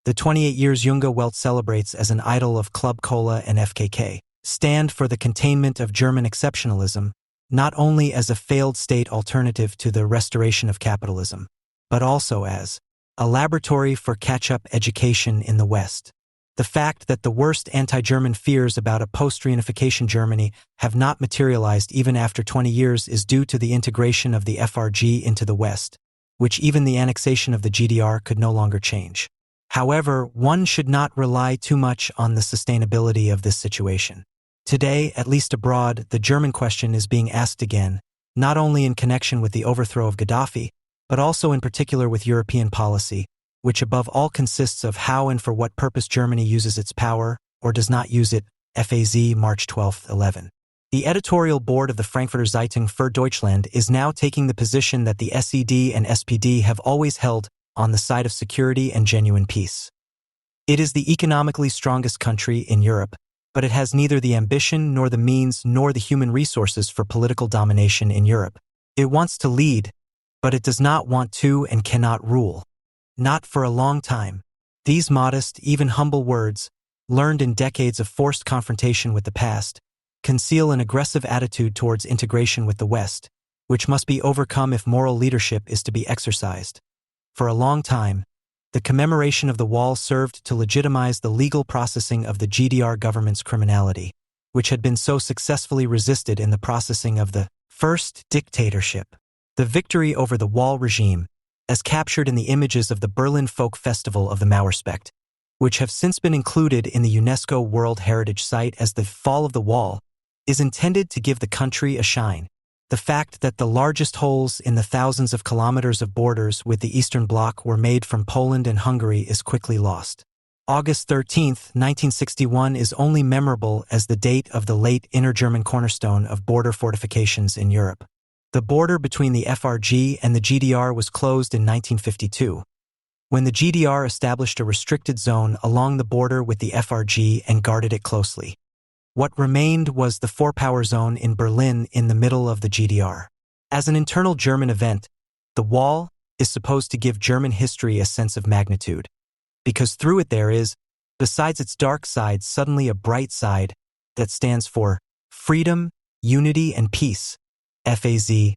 S1: The 28 years Junge Welt celebrates as an idol of Club Cola and FKK, stand for the containment of German exceptionalism, not only as a failed state alternative to the restoration of capitalism, but also as a laboratory for catch-up education in the West. The fact that the worst anti-German fears about a post-reunification Germany have not materialized even after 20 years is due to the integration of the FRG into the West, which even the annexation of the GDR could no longer change. However, one should not rely too much on the sustainability of this situation. Today, at least abroad, the German question is being asked again, not only in connection with the overthrow of Gaddafi, but also in particular with European policy, which above all consists of how and for what purpose Germany uses its power, or does not use it, FAZ March 12, 11. The editorial board of the Frankfurter Zeitung für Deutschland is now taking the position that the SED and SPD have always held on the side of security and genuine peace. It is the economically strongest country in Europe, but it has neither the ambition nor the means nor the human resources for political domination in Europe. It wants to lead, but it does not want to and cannot rule. Not for a long time. These modest, even humble words, learned in decades of forced confrontation with the past, conceal an aggressive attitude towards integration with the West, which must be overcome if moral leadership is to be exercised. For a long time, the commemoration of the wall served to legitimize the legal processing of the GDR government's criminality, which had been so successfully resisted in the processing of the first dictatorship. The victory over the wall regime, as captured in the images of the Berlin Folk Festival of the Mauerspekt, which have since been included in the UNESCO World Heritage Site as the Fall of the Wall, is intended to give the country a shine. The fact that the largest holes in the thousands of kilometers of borders with the Eastern Bloc were made from Poland and Hungary is quickly lost. August 13, 1961 is only memorable as the date of the late inner German cornerstone of border fortifications in Europe. The border between the FRG and the GDR was closed in 1952, when the GDR established a restricted zone along the border with the FRG and guarded it closely. What remained was the four-power zone in Berlin in the middle of the GDR. As an internal German event, the wall is supposed to give German history a sense of magnitude, because through it there is, besides its dark side, suddenly a bright side that stands for freedom, unity, and peace. FAZ,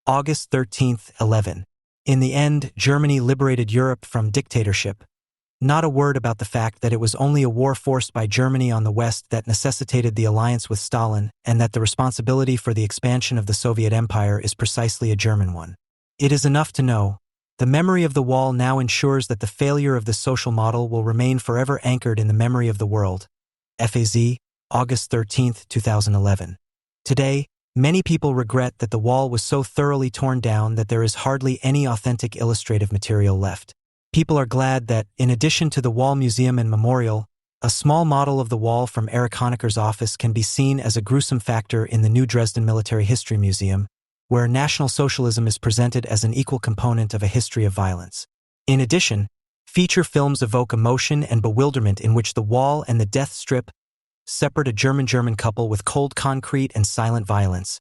S1: August 13, 11. In the end, Germany liberated Europe from dictatorship. Not a word about the fact that it was only a war forced by Germany on the West that necessitated the alliance with Stalin, and that the responsibility for the expansion of the Soviet Empire is precisely a German one. It is enough to know, the memory of the wall now ensures that the failure of this social model will remain forever anchored in the memory of the world. FAZ, August 13, 2011. Today, many people regret that the wall was so thoroughly torn down that there is hardly any authentic illustrative material left. People are glad that, in addition to the Wall Museum and Memorial, a small model of the wall from Erich Honecker's office can be seen as a gruesome factor in the new Dresden Military History Museum, where National Socialism is presented as an equal component of a history of violence. In addition, feature films evoke emotion and bewilderment in which the wall and the death strip separate a German couple with cold concrete and silent violence,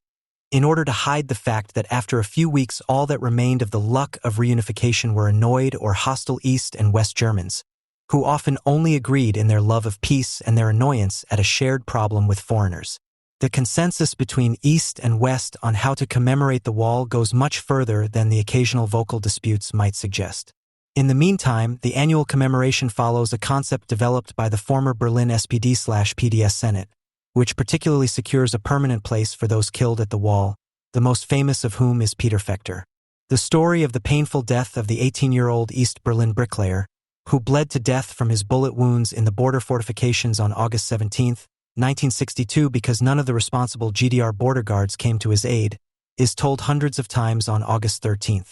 S1: in order to hide the fact that after a few weeks all that remained of the luck of reunification were annoyed or hostile East and West Germans, who often only agreed in their love of peace and their annoyance at a shared problem with foreigners. The consensus between East and West on how to commemorate the wall goes much further than the occasional vocal disputes might suggest. In the meantime, the annual commemoration follows a concept developed by the former Berlin SPD/PDS Senate, which particularly secures a permanent place for those killed at the wall, the most famous of whom is Peter Fechter. The story of the painful death of the 18-year-old East Berlin bricklayer, who bled to death from his bullet wounds in the border fortifications on August 17, 1962 because none of the responsible GDR border guards came to his aid, is told hundreds of times on August 13.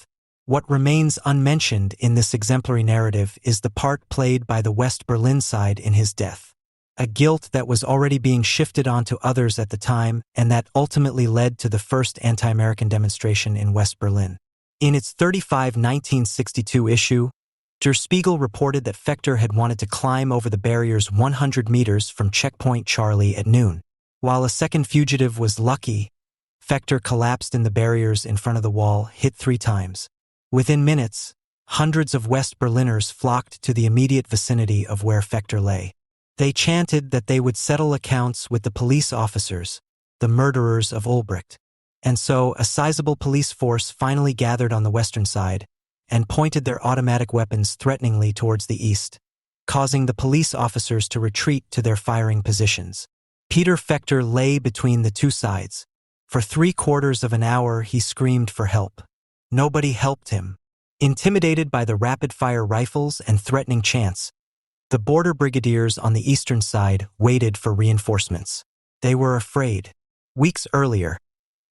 S1: What remains unmentioned in this exemplary narrative is the part played by the West Berlin side in his death. A guilt that was already being shifted onto others at the time and that ultimately led to the first anti-American demonstration in West Berlin. In its 1962 issue, Der Spiegel reported that Fechter had wanted to climb over the barriers 100 meters from Checkpoint Charlie at noon. While a second fugitive was lucky, Fechter collapsed in the barriers in front of the wall, hit 3 times. Within minutes, hundreds of West Berliners flocked to the immediate vicinity of where Fechter lay. They chanted that they would settle accounts with the police officers, the murderers of Ulbricht. And so a sizable police force finally gathered on the western side and pointed their automatic weapons threateningly towards the east. causing the police officers to retreat to their firing positions. Peter Fechter lay between the two sides. For 3/4 of an hour he screamed for help. Nobody helped him. Intimidated by the rapid-fire rifles and threatening chants, the border brigadiers on the eastern side waited for reinforcements. They were afraid. Weeks earlier,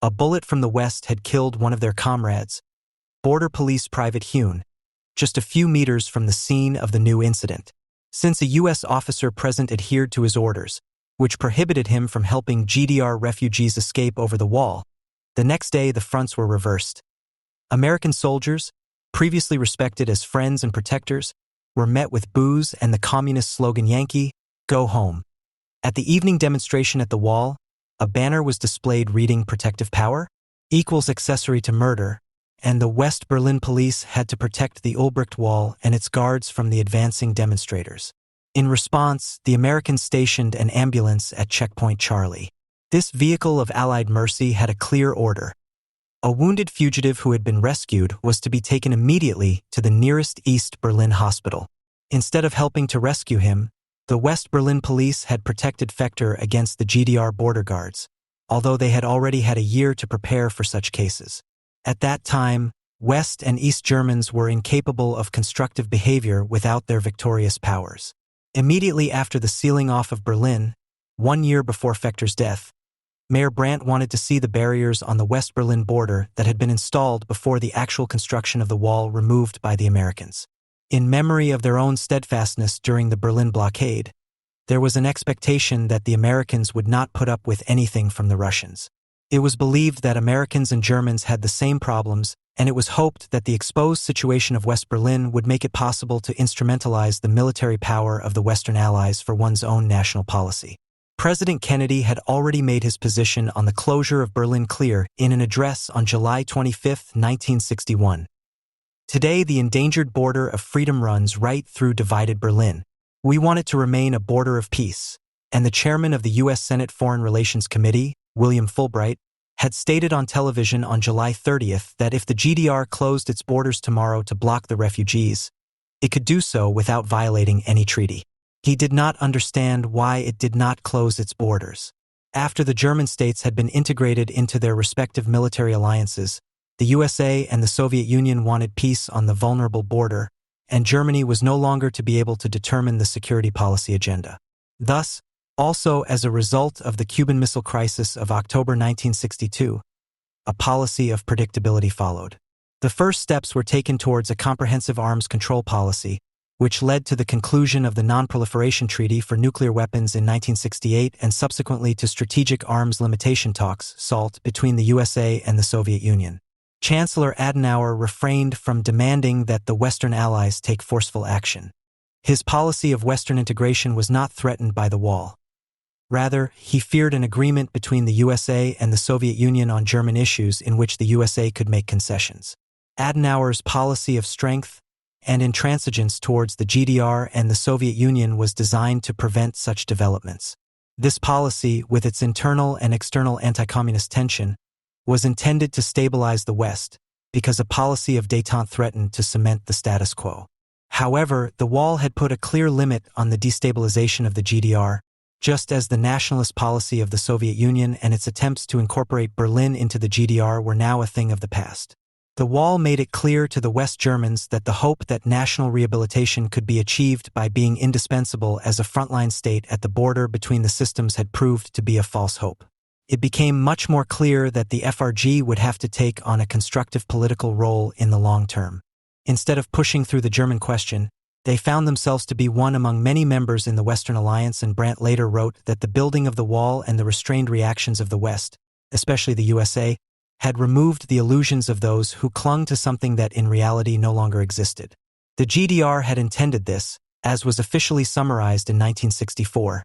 S1: a bullet from the west had killed one of their comrades, Border Police Private Hune, just a few meters from the scene of the new incident. Since a U.S. officer present adhered to his orders, which prohibited him from helping GDR refugees escape over the wall, the next day the fronts were reversed. American soldiers, previously respected as friends and protectors, were met with boos and the communist slogan "Yankee, go home." At the evening demonstration at the wall, a banner was displayed reading "Protective power equals accessory to murder," and the West Berlin police had to protect the Ulbricht wall and its guards from the advancing demonstrators. In response, the Americans stationed an ambulance at Checkpoint Charlie. This vehicle of Allied mercy had a clear order. A wounded fugitive who had been rescued was to be taken immediately to the nearest East Berlin hospital. Instead of helping to rescue him, the West Berlin police had protected Fechter against the GDR border guards, although they had already had a year to prepare for such cases. At that time, West and East Germans were incapable of constructive behavior without their victorious powers. Immediately after the sealing off of Berlin, 1 year before Fechter's death, Mayor Brandt wanted to see the barriers on the West Berlin border that had been installed before the actual construction of the wall removed by the Americans. In memory of their own steadfastness during the Berlin blockade, there was an expectation that the Americans would not put up with anything from the Russians. It was believed that Americans and Germans had the same problems, and it was hoped that the exposed situation of West Berlin would make it possible to instrumentalize the military power of the Western Allies for one's own national policy. President Kennedy had already made his position on the closure of Berlin clear in an address on July 25, 1961. Today, the endangered border of freedom runs right through divided Berlin. We want it to remain a border of peace, and the chairman of the U.S. Senate Foreign Relations Committee, William Fulbright, had stated on television on July 30th that if the GDR closed its borders tomorrow to block the refugees, it could do so without violating any treaty. He did not understand why it did not close its borders. After the German states had been integrated into their respective military alliances, the USA and the Soviet Union wanted peace on the vulnerable border, and Germany was no longer to be able to determine the security policy agenda. Thus, also as a result of the Cuban Missile Crisis of October 1962, a policy of predictability followed. The first steps were taken towards a comprehensive arms control policy, which led to the conclusion of the Non-Proliferation Treaty for Nuclear Weapons in 1968 and subsequently to Strategic Arms Limitation Talks, SALT, between the USA and the Soviet Union. Chancellor Adenauer refrained from demanding that the Western Allies take forceful action. His policy of Western integration was not threatened by the wall. Rather, he feared an agreement between the USA and the Soviet Union on German issues in which the USA could make concessions. Adenauer's policy of strength and intransigence towards the GDR and the Soviet Union was designed to prevent such developments. This policy, with its internal and external anti-communist tension, was intended to stabilize the West, because a policy of détente threatened to cement the status quo. However, the wall had put a clear limit on the destabilization of the GDR, just as the nationalist policy of the Soviet Union and its attempts to incorporate Berlin into the GDR were now a thing of the past. The wall made it clear to the West Germans that the hope that national rehabilitation could be achieved by being indispensable as a frontline state at the border between the systems had proved to be a false hope. It became much more clear that the FRG would have to take on a constructive political role in the long term. Instead of pushing through the German question, they found themselves to be one among many members in the Western Alliance, and Brandt later wrote that the building of the wall and the restrained reactions of the West, especially the USA, had removed the illusions of those who clung to something that in reality no longer existed. The GDR had intended this, as was officially summarized in 1964.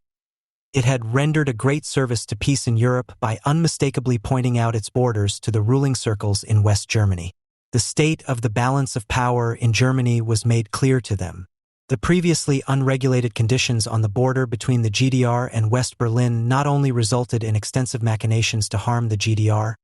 S1: It had rendered a great service to peace in Europe by unmistakably pointing out its borders to the ruling circles in West Germany. The state of the balance of power in Germany was made clear to them. The previously unregulated conditions on the border between the GDR and West Berlin not only resulted in extensive machinations to harm the GDR,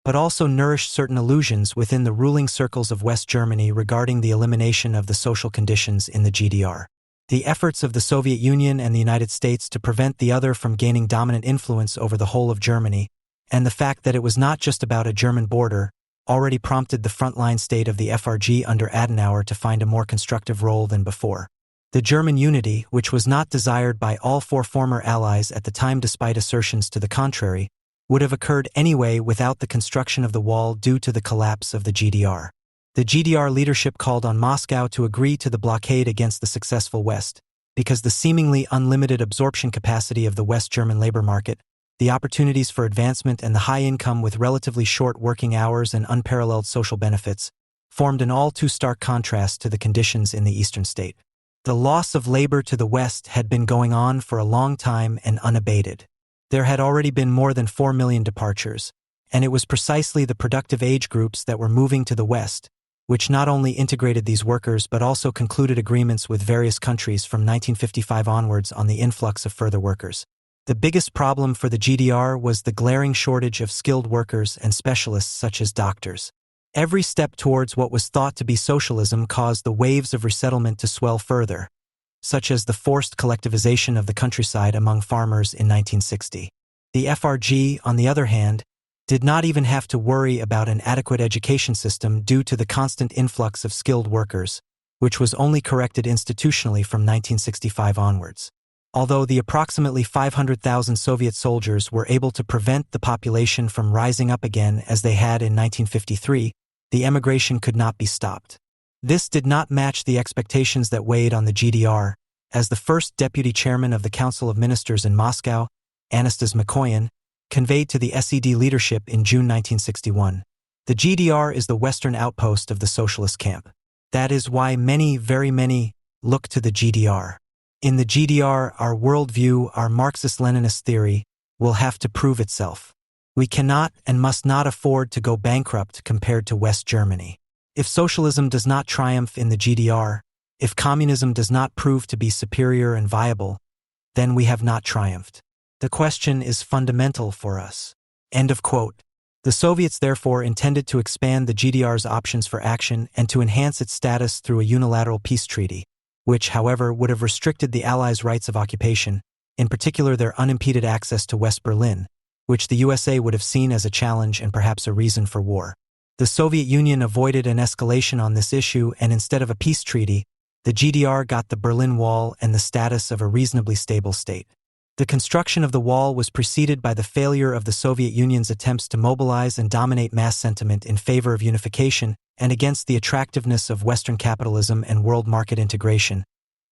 S1: but also nourished certain illusions within the ruling circles of West Germany regarding the elimination of the social conditions in the GDR. the efforts of the Soviet Union and the United States to prevent the other from gaining dominant influence over the whole of Germany, and the fact that it was not just about a German border, already prompted the frontline state of the FRG under Adenauer to find a more constructive role than before. The German unity, which was not desired by all four former allies at the time despite assertions to the contrary, would have occurred anyway without the construction of the wall due to the collapse of the GDR. The GDR leadership called on Moscow to agree to the blockade against the successful West, because the seemingly unlimited absorption capacity of the West German labor market, the opportunities for advancement and the high income with relatively short working hours and unparalleled social benefits, formed an all too stark contrast to the conditions in the eastern state. The loss of labor to the West had been going on for a long time and unabated. There had already been more than 4 million departures, and it was precisely the productive age groups that were moving to the West, which not only integrated these workers but also concluded agreements with various countries from 1955 onwards on the influx of further workers. The biggest problem for the GDR was the glaring shortage of skilled workers and specialists such as doctors. Every step towards what was thought to be socialism caused the waves of resettlement to swell further, such as the forced collectivization of the countryside among farmers in 1960. The FRG, on the other hand, did not even have to worry about an adequate education system due to the constant influx of skilled workers, which was only corrected institutionally from 1965 onwards. Although the approximately 500,000 Soviet soldiers were able to prevent the population from rising up again as they had in 1953, the emigration could not be stopped. This did not match the expectations that weighed on the GDR, as the first deputy chairman of the Council of Ministers in Moscow, Anastas Mikoyan, conveyed to the SED leadership in June 1961. The GDR is the western outpost of the socialist camp. That is why many, very many, look to the GDR. In the GDR, our worldview, our Marxist-Leninist theory, will have to prove itself. We cannot and must not afford to go bankrupt compared to West Germany. If socialism does not triumph in the GDR, if communism does not prove to be superior and viable, then we have not triumphed. The question is fundamental for us. End of quote. The Soviets therefore intended to expand the GDR's options for action and to enhance its status through a unilateral peace treaty, which, however, would have restricted the Allies' rights of occupation, in particular their unimpeded access to West Berlin, which the USA would have seen as a challenge and perhaps a reason for war. The Soviet Union avoided an escalation on this issue, and instead of a peace treaty, the GDR got the Berlin Wall and the status of a reasonably stable state. The construction of the wall was preceded by the failure of the Soviet Union's attempts to mobilize and dominate mass sentiment in favor of unification and against the attractiveness of Western capitalism and world market integration,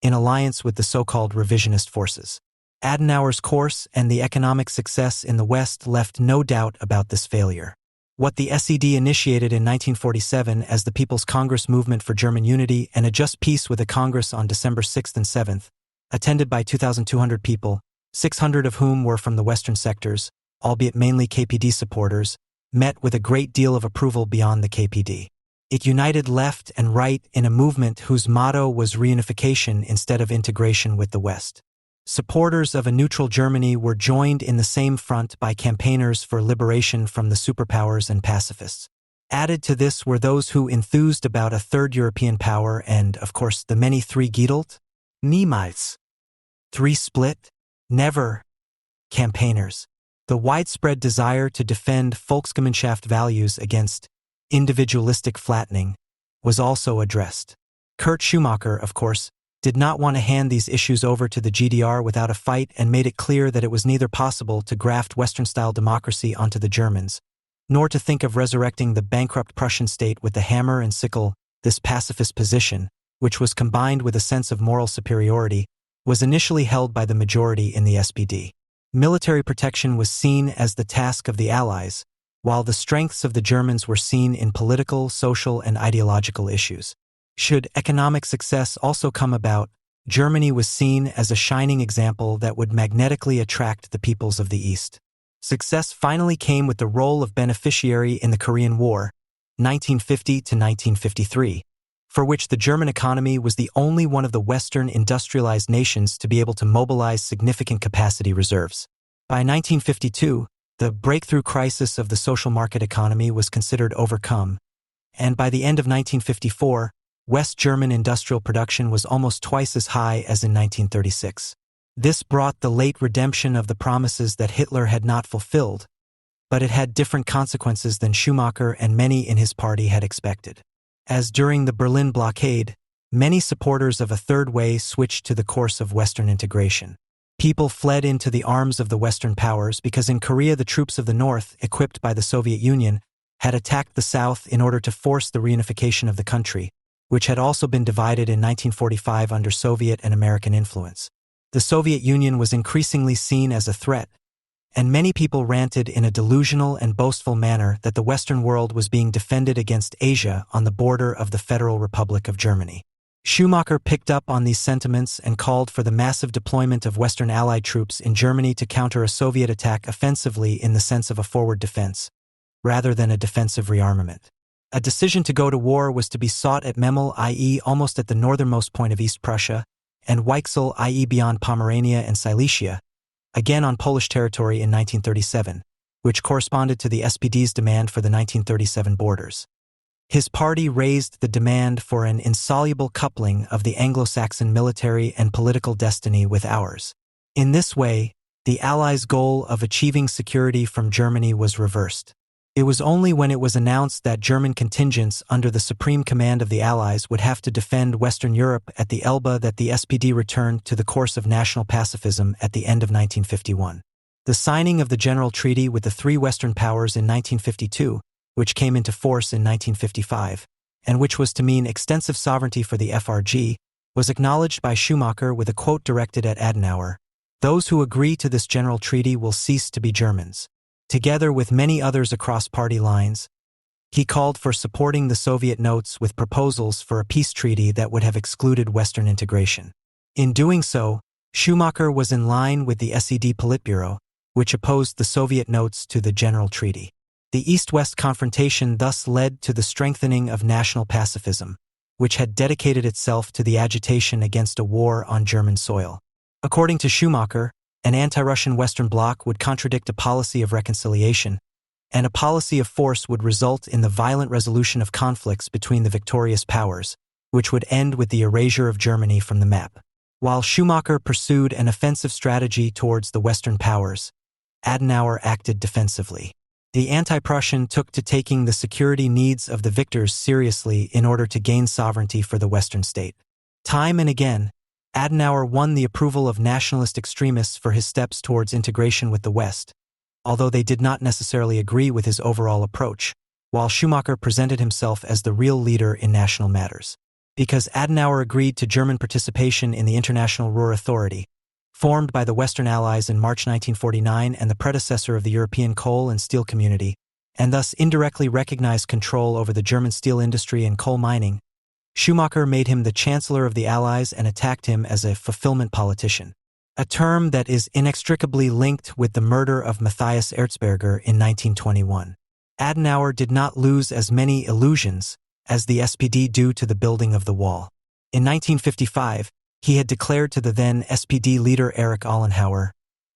S1: in alliance with the so-called revisionist forces. Adenauer's course and the economic success in the West left no doubt about this failure. What the SED initiated in 1947 as the People's Congress Movement for German Unity and a just peace with a Congress on December 6th and 7th, attended by 2,200 people, 600 of whom were from the Western sectors, albeit mainly KPD supporters, met with a great deal of approval beyond the KPD. It united left and right in a movement whose motto was reunification instead of integration with the West. Supporters of a neutral Germany were joined in the same front by campaigners for liberation from the superpowers and pacifists. Added to this were those who enthused about a third European power and, of course, the many three Giedelt, niemals, three split, never, campaigners. The widespread desire to defend Volksgemeinschaft values against individualistic flattening was also addressed. Kurt Schumacher, of course, did not want to hand these issues over to the GDR without a fight and made it clear that it was neither possible to graft Western-style democracy onto the Germans, nor to think of resurrecting the bankrupt Prussian state with the hammer and sickle. This pacifist position, which was combined with a sense of moral superiority, was initially held by the majority in the SPD. Military protection was seen as the task of the Allies, while the strengths of the Germans were seen in political, social, and ideological issues. Should economic success also come about, Germany was seen as a shining example that would magnetically attract the peoples of the East. Success finally came with the role of beneficiary in the Korean War, 1950 to 1953, for which the German economy was the only one of the Western industrialized nations to be able to mobilize significant capacity reserves. By 1952, the breakthrough crisis of the social market economy was considered overcome, and by the end of 1954, West German industrial production was almost twice as high as in 1936. This brought the late redemption of the promises that Hitler had not fulfilled, but it had different consequences than Schumacher and many in his party had expected. As during the Berlin blockade, many supporters of a third way switched to the course of Western integration. People fled into the arms of the Western powers because in Korea the troops of the North, equipped by the Soviet Union, had attacked the South in order to force the reunification of the country, which had also been divided in 1945 under Soviet and American influence. The Soviet Union was increasingly seen as a threat, and many people ranted in a delusional and boastful manner that the Western world was being defended against Asia on the border of the Federal Republic of Germany. Schumacher picked up on these sentiments and called for the massive deployment of Western Allied troops in Germany to counter a Soviet attack offensively in the sense of a forward defense, rather than a defensive rearmament. A decision to go to war was to be sought at Memel, i.e. almost at the northernmost point of East Prussia, and Weichsel, i.e. beyond Pomerania and Silesia, again on Polish territory in 1937, which corresponded to the SPD's demand for the 1937 borders. His party raised the demand for an insoluble coupling of the Anglo-Saxon military and political destiny with ours. In this way, the Allies' goal of achieving security from Germany was reversed. It was only when it was announced that German contingents under the supreme command of the Allies would have to defend Western Europe at the Elbe that the SPD returned to the course of national pacifism at the end of 1951. The signing of the General Treaty with the three Western powers in 1952, which came into force in 1955, and which was to mean extensive sovereignty for the FRG, was acknowledged by Schumacher with a quote directed at Adenauer: "Those who agree to this General Treaty will cease to be Germans." Together with many others across party lines, he called for supporting the Soviet notes with proposals for a peace treaty that would have excluded Western integration. In doing so, Schumacher was in line with the SED Politburo, which opposed the Soviet notes to the General Treaty. The East-West confrontation thus led to the strengthening of national pacifism, which had dedicated itself to the agitation against a war on German soil. According to Schumacher, an anti-Russian Western bloc would contradict a policy of reconciliation, and a policy of force would result in the violent resolution of conflicts between the victorious powers, which would end with the erasure of Germany from the map. While Schumacher pursued an offensive strategy towards the Western powers, Adenauer acted defensively. The anti-Prussian took to taking the security needs of the victors seriously in order to gain sovereignty for the Western state. Time and again, Adenauer won the approval of nationalist extremists for his steps towards integration with the West, although they did not necessarily agree with his overall approach, while Schumacher presented himself as the real leader in national matters. Because Adenauer agreed to German participation in the International Ruhr Authority, formed by the Western Allies in March 1949 and the predecessor of the European Coal and Steel Community, and thus indirectly recognized control over the German steel industry and coal mining, Schumacher made him the Chancellor of the Allies and attacked him as a fulfillment politician, a term that is inextricably linked with the murder of Matthias Erzberger in 1921. Adenauer did not lose as many illusions as the SPD due to the building of the wall. In 1955, he had declared to the then SPD leader Erich Ollenhauer,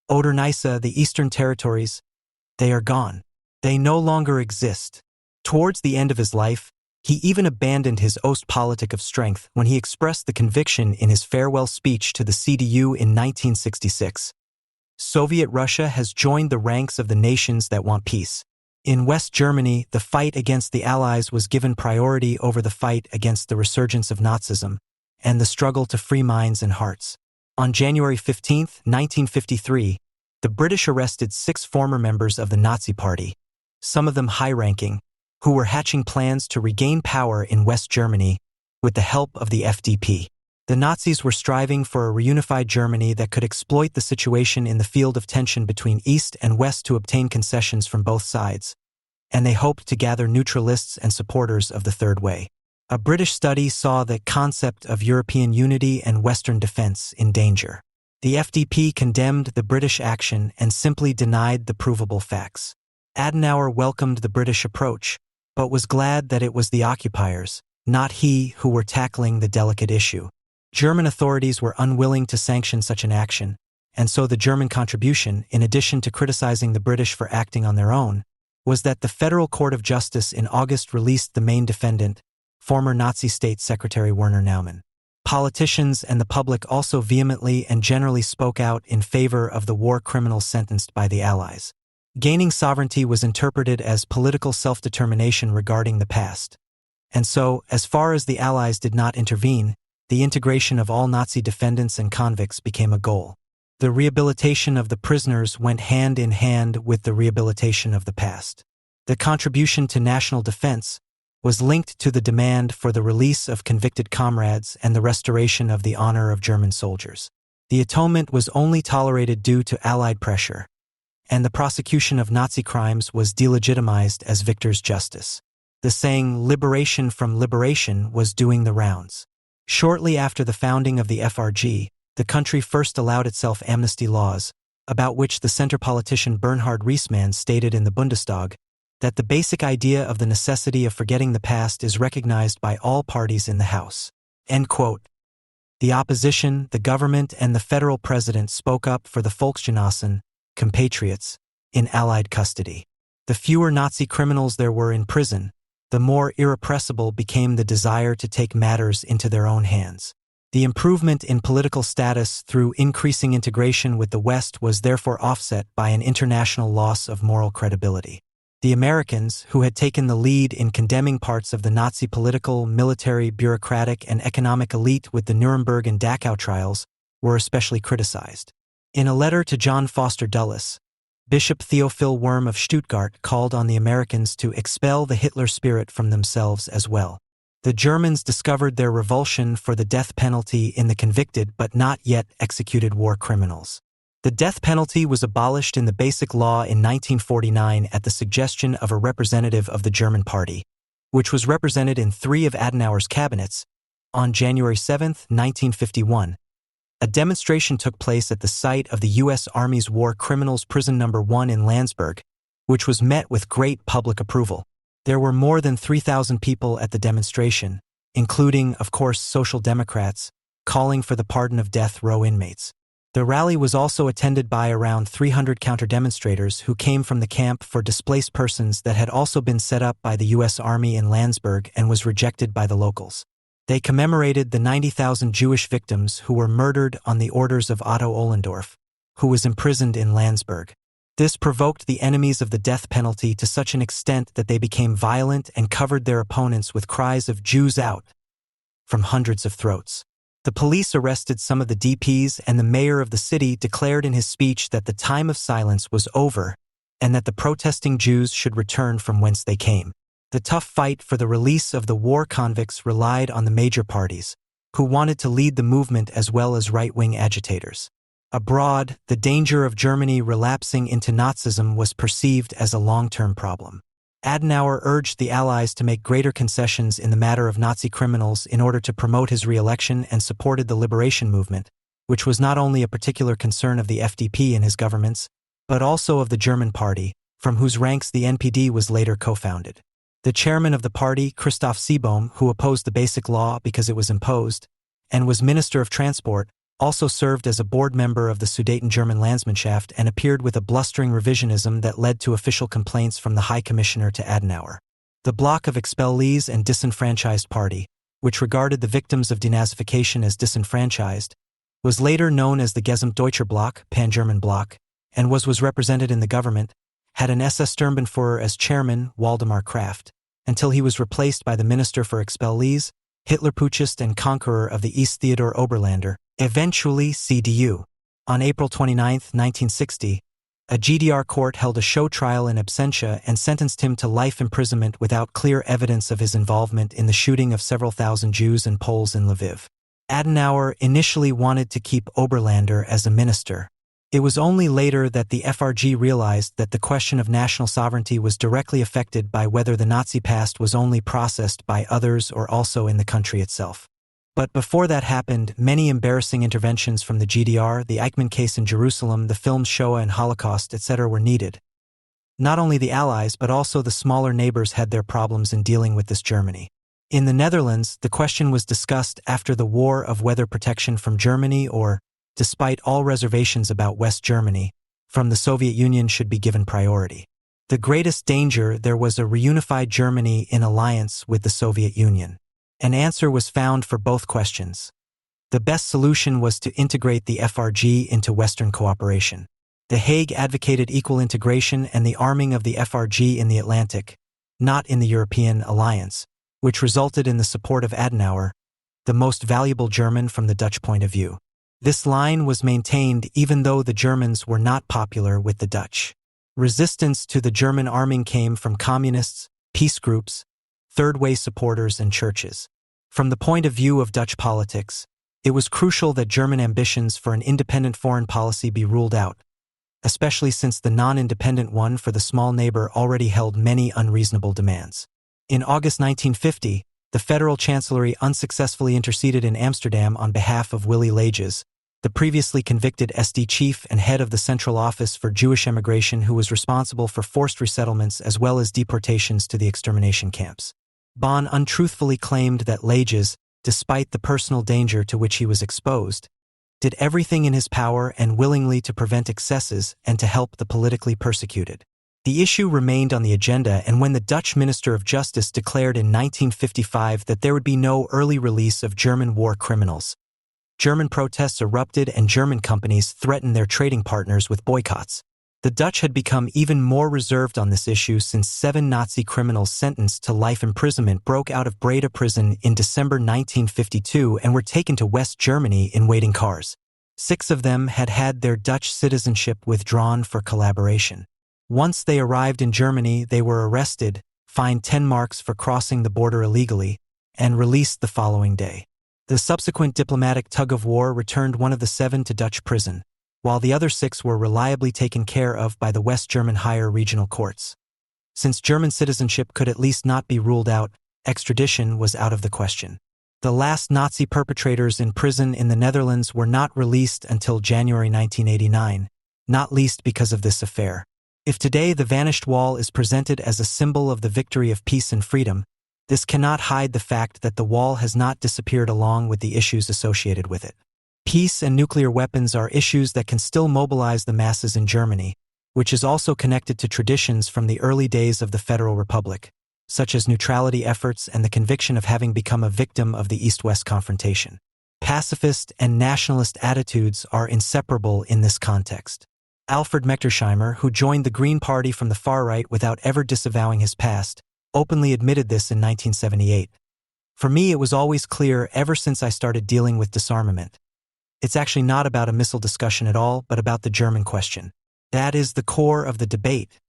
S1: "Oder-Neisse, the Eastern Territories, they are gone. They no longer exist." Towards the end of his life, he even abandoned his Ostpolitik of strength when he expressed the conviction in his farewell speech to the CDU in 1966. Soviet Russia has joined the ranks of the nations that want peace. In West Germany, the fight against the Allies was given priority over the fight against the resurgence of Nazism and the struggle to free minds and hearts. On January 15, 1953, the British arrested 6 former members of the Nazi Party, some of them high-ranking, who were hatching plans to regain power in West Germany with the help of the FDP. The Nazis were striving for a reunified Germany that could exploit the situation in the field of tension between East and West to obtain concessions from both sides, and they hoped to gather neutralists and supporters of the Third Way. A British study saw the concept of European unity and Western defense in danger. The FDP condemned the British action and simply denied the provable facts. Adenauer welcomed the British approach, but was glad that it was the occupiers, not he, who were tackling the delicate issue. German authorities were unwilling to sanction such an action, and so the German contribution, in addition to criticizing the British for acting on their own, was that the Federal Court of Justice in August released the main defendant, former Nazi State Secretary Werner Naumann. Politicians and the public also vehemently and generally spoke out in favor of the war criminals sentenced by the Allies. Gaining sovereignty was interpreted as political self-determination regarding the past. And so, as far as the Allies did not intervene, the integration of all Nazi defendants and convicts became a goal. The rehabilitation of the prisoners went hand in hand with the rehabilitation of the past. The contribution to national defense was linked to the demand for the release of convicted comrades and the restoration of the honor of German soldiers. The atonement was only tolerated due to Allied pressure, and the prosecution of Nazi crimes was delegitimized as victor's justice. The saying, "liberation from liberation," was doing the rounds. Shortly after the founding of the FRG, the country first allowed itself amnesty laws, about which the center politician Bernhard Riesemann stated in the Bundestag that the basic idea of the necessity of forgetting the past is recognized by all parties in the House. End quote. The opposition, the government, and the federal president spoke up for the Volksgenossen, compatriots, in Allied custody. The fewer Nazi criminals there were in prison, the more irrepressible became the desire to take matters into their own hands. The improvement in political status through increasing integration with the West was therefore offset by an international loss of moral credibility. The Americans, who had taken the lead in condemning parts of the Nazi political, military, bureaucratic, and economic elite with the Nuremberg and Dachau trials, were especially criticized. In a letter to John Foster Dulles, Bishop Theophil Worm of Stuttgart called on the Americans to expel the Hitler spirit from themselves as well. The Germans discovered their revulsion for the death penalty in the convicted but not yet executed war criminals. The death penalty was abolished in the Basic Law in 1949 at the suggestion of a representative of the German Party, which was represented in 3 of Adenauer's cabinets. On January 7, 1951, a demonstration took place at the site of the U.S. Army's War Criminals Prison No. 1 in Landsberg, which was met with great public approval. There were more than 3,000 people at the demonstration, including, of course, Social Democrats, calling for the pardon of death row inmates. The rally was also attended by around 300 counter-demonstrators who came from the camp for displaced persons that had also been set up by the U.S. Army in Landsberg and was rejected by the locals. They commemorated the 90,000 Jewish victims who were murdered on the orders of Otto Ohlendorf, who was imprisoned in Landsberg. This provoked the enemies of the death penalty to such an extent that they became violent and covered their opponents with cries of "Jews out" from hundreds of throats. The police arrested some of the DPs, and the mayor of the city declared in his speech that the time of silence was over and that the protesting Jews should return from whence they came. The tough fight for the release of the war convicts relied on the major parties, who wanted to lead the movement as well as right-wing agitators. Abroad, the danger of Germany relapsing into Nazism was perceived as a long-term problem. Adenauer urged the Allies to make greater concessions in the matter of Nazi criminals in order to promote his re-election and supported the liberation movement, which was not only a particular concern of the FDP and his governments, but also of the German Party, from whose ranks the NPD was later co-founded. The chairman of the party, Christoph Seebohm, who opposed the Basic Law because it was imposed, and was Minister of Transport, also served as a board member of the Sudeten German Landsmannschaft and appeared with a blustering revisionism that led to official complaints from the High Commissioner to Adenauer. The bloc of expellees and disenfranchised party, which regarded the victims of denazification as disenfranchised, was later known as the Gesamtdeutscher Block, Pan-German Bloc, and was represented in the government, had an SS Sturmbannführer as chairman, Waldemar Kraft, until he was replaced by the Minister for Expellees, Hitler putschist and conqueror of the East Theodor Oberlander, eventually CDU. On April 29, 1960, a GDR court held a show trial in absentia and sentenced him to life imprisonment without clear evidence of his involvement in the shooting of several thousand Jews and Poles in Lviv. Adenauer initially wanted to keep Oberlander as a minister. It was only later that the FRG realized that the question of national sovereignty was directly affected by whether the Nazi past was only processed by others or also in the country itself. But before that happened, many embarrassing interventions from the GDR, the Eichmann case in Jerusalem, the films Shoah and Holocaust, etc. were needed. Not only the Allies but also the smaller neighbors had their problems in dealing with this Germany. In the Netherlands, the question was discussed after the war of whether protection from Germany or, despite all reservations about West Germany, from the Soviet Union should be given priority. The greatest danger there was a reunified Germany in alliance with the Soviet Union. An answer was found for both questions. The best solution was to integrate the FRG into Western cooperation. The Hague advocated equal integration and the arming of the FRG in the Atlantic, not in the European alliance, which resulted in the support of Adenauer, the most valuable German from the Dutch point of view. This line was maintained even though the Germans were not popular with the Dutch. Resistance to the German arming came from communists, peace groups, third-way supporters, and churches. From the point of view of Dutch politics, it was crucial that German ambitions for an independent foreign policy be ruled out, especially since the non-independent one for the small neighbor already held many unreasonable demands. In August 1950, the Federal Chancellery unsuccessfully interceded in Amsterdam on behalf of Willy Leges, the previously convicted SD chief and head of the Central Office for Jewish Emigration, who was responsible for forced resettlements as well as deportations to the extermination camps. Bonn untruthfully claimed that Leges, despite the personal danger to which he was exposed, did everything in his power and willingly to prevent excesses and to help the politically persecuted. The issue remained on the agenda, and when the Dutch Minister of Justice declared in 1955 that there would be no early release of German war criminals, German protests erupted and German companies threatened their trading partners with boycotts. The Dutch had become even more reserved on this issue since 7 Nazi criminals sentenced to life imprisonment broke out of Breda prison in December 1952 and were taken to West Germany in waiting cars. 6 of them had had their Dutch citizenship withdrawn for collaboration. Once they arrived in Germany, they were arrested, fined 10 marks for crossing the border illegally, and released the following day. The subsequent diplomatic tug-of-war returned one of the 7 to Dutch prison, while the other 6 were reliably taken care of by the West German higher regional courts. Since German citizenship could at least not be ruled out, extradition was out of the question. The last Nazi perpetrators in prison in the Netherlands were not released until January 1989, not least because of this affair. If today the vanished wall is presented as a symbol of the victory of peace and freedom, this cannot hide the fact that the wall has not disappeared along with the issues associated with it. Peace and nuclear weapons are issues that can still mobilize the masses in Germany, which is also connected to traditions from the early days of the Federal Republic, such as neutrality efforts and the conviction of having become a victim of the East-West confrontation. Pacifist and nationalist attitudes are inseparable in this context. Alfred Mechtersheimer, who joined the Green Party from the far right without ever disavowing his past, openly admitted this in 1978. For me, it was always clear ever since I started dealing with disarmament. It's actually not about a missile discussion at all, but about the German question. That is the core of the debate.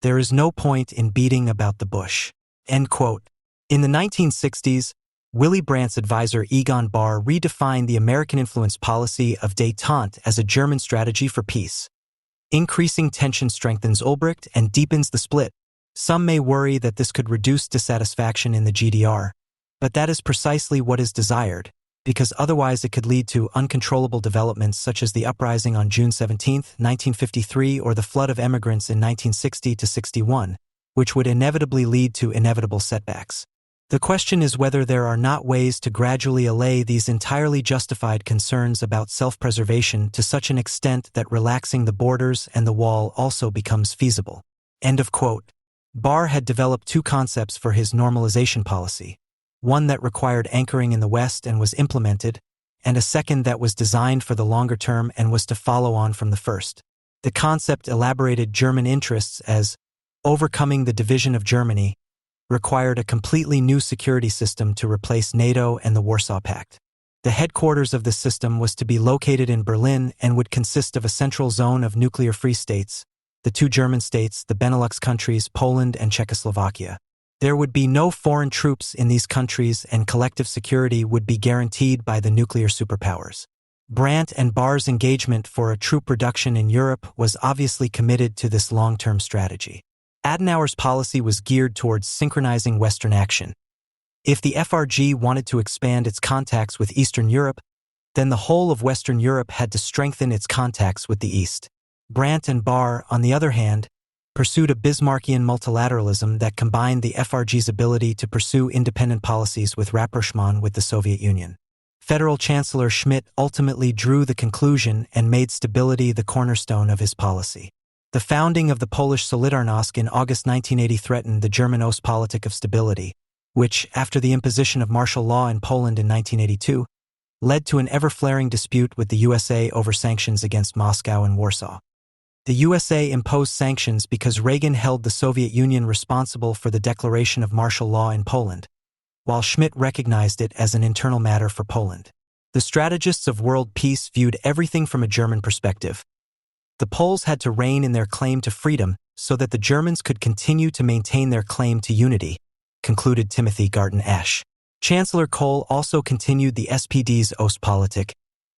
S1: There is no point in beating about the bush. End quote. In the 1960s, Willy Brandt's advisor Egon Bahr redefined the American influence policy of détente as a German strategy for peace. Increasing tension strengthens Ulbricht and deepens the split. Some may worry that this could reduce dissatisfaction in the GDR, but that is precisely what is desired, because otherwise it could lead to uncontrollable developments such as the uprising on June 17, 1953, or the flood of emigrants in 1960–61, which would inevitably lead to inevitable setbacks. The question is whether there are not ways to gradually allay these entirely justified concerns about self-preservation to such an extent that relaxing the borders and the wall also becomes feasible. End of quote. Bahr had developed 2 concepts for his normalization policy, one that required anchoring in the West and was implemented, and a second that was designed for the longer term and was to follow on from the first. The concept elaborated German interests as overcoming the division of Germany required a completely new security system to replace NATO and the Warsaw Pact. The headquarters of this system was to be located in Berlin and would consist of a central zone of nuclear-free states, the 2 German states, the Benelux countries, Poland and Czechoslovakia. There would be no foreign troops in these countries and collective security would be guaranteed by the nuclear superpowers. Brandt and Bahr's engagement for a troop reduction in Europe was obviously committed to this long-term strategy. Adenauer's policy was geared towards synchronizing Western action. If the FRG wanted to expand its contacts with Eastern Europe, then the whole of Western Europe had to strengthen its contacts with the East. Brandt and Bahr, on the other hand, pursued a Bismarckian multilateralism that combined the FRG's ability to pursue independent policies with rapprochement with the Soviet Union. Federal Chancellor Schmidt ultimately drew the conclusion and made stability the cornerstone of his policy. The founding of the Polish Solidarnosc in August 1980 threatened the German Ostpolitik of stability, which, after the imposition of martial law in Poland in 1982, led to an ever-flaring dispute with the USA over sanctions against Moscow and Warsaw. The USA imposed sanctions because Reagan held the Soviet Union responsible for the declaration of martial law in Poland, while Schmidt recognized it as an internal matter for Poland. The strategists of world peace viewed everything from a German perspective. The Poles had to rein in their claim to freedom so that the Germans could continue to maintain their claim to unity, concluded Timothy Garton Ash. Chancellor Kohl also continued the SPD's Ostpolitik,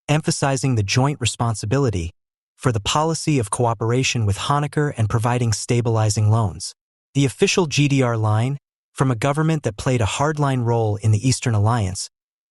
S1: emphasizing the joint responsibility for the policy of cooperation with Honecker and providing stabilizing loans. The official GDR line, from a government that played a hardline role in the Eastern Alliance,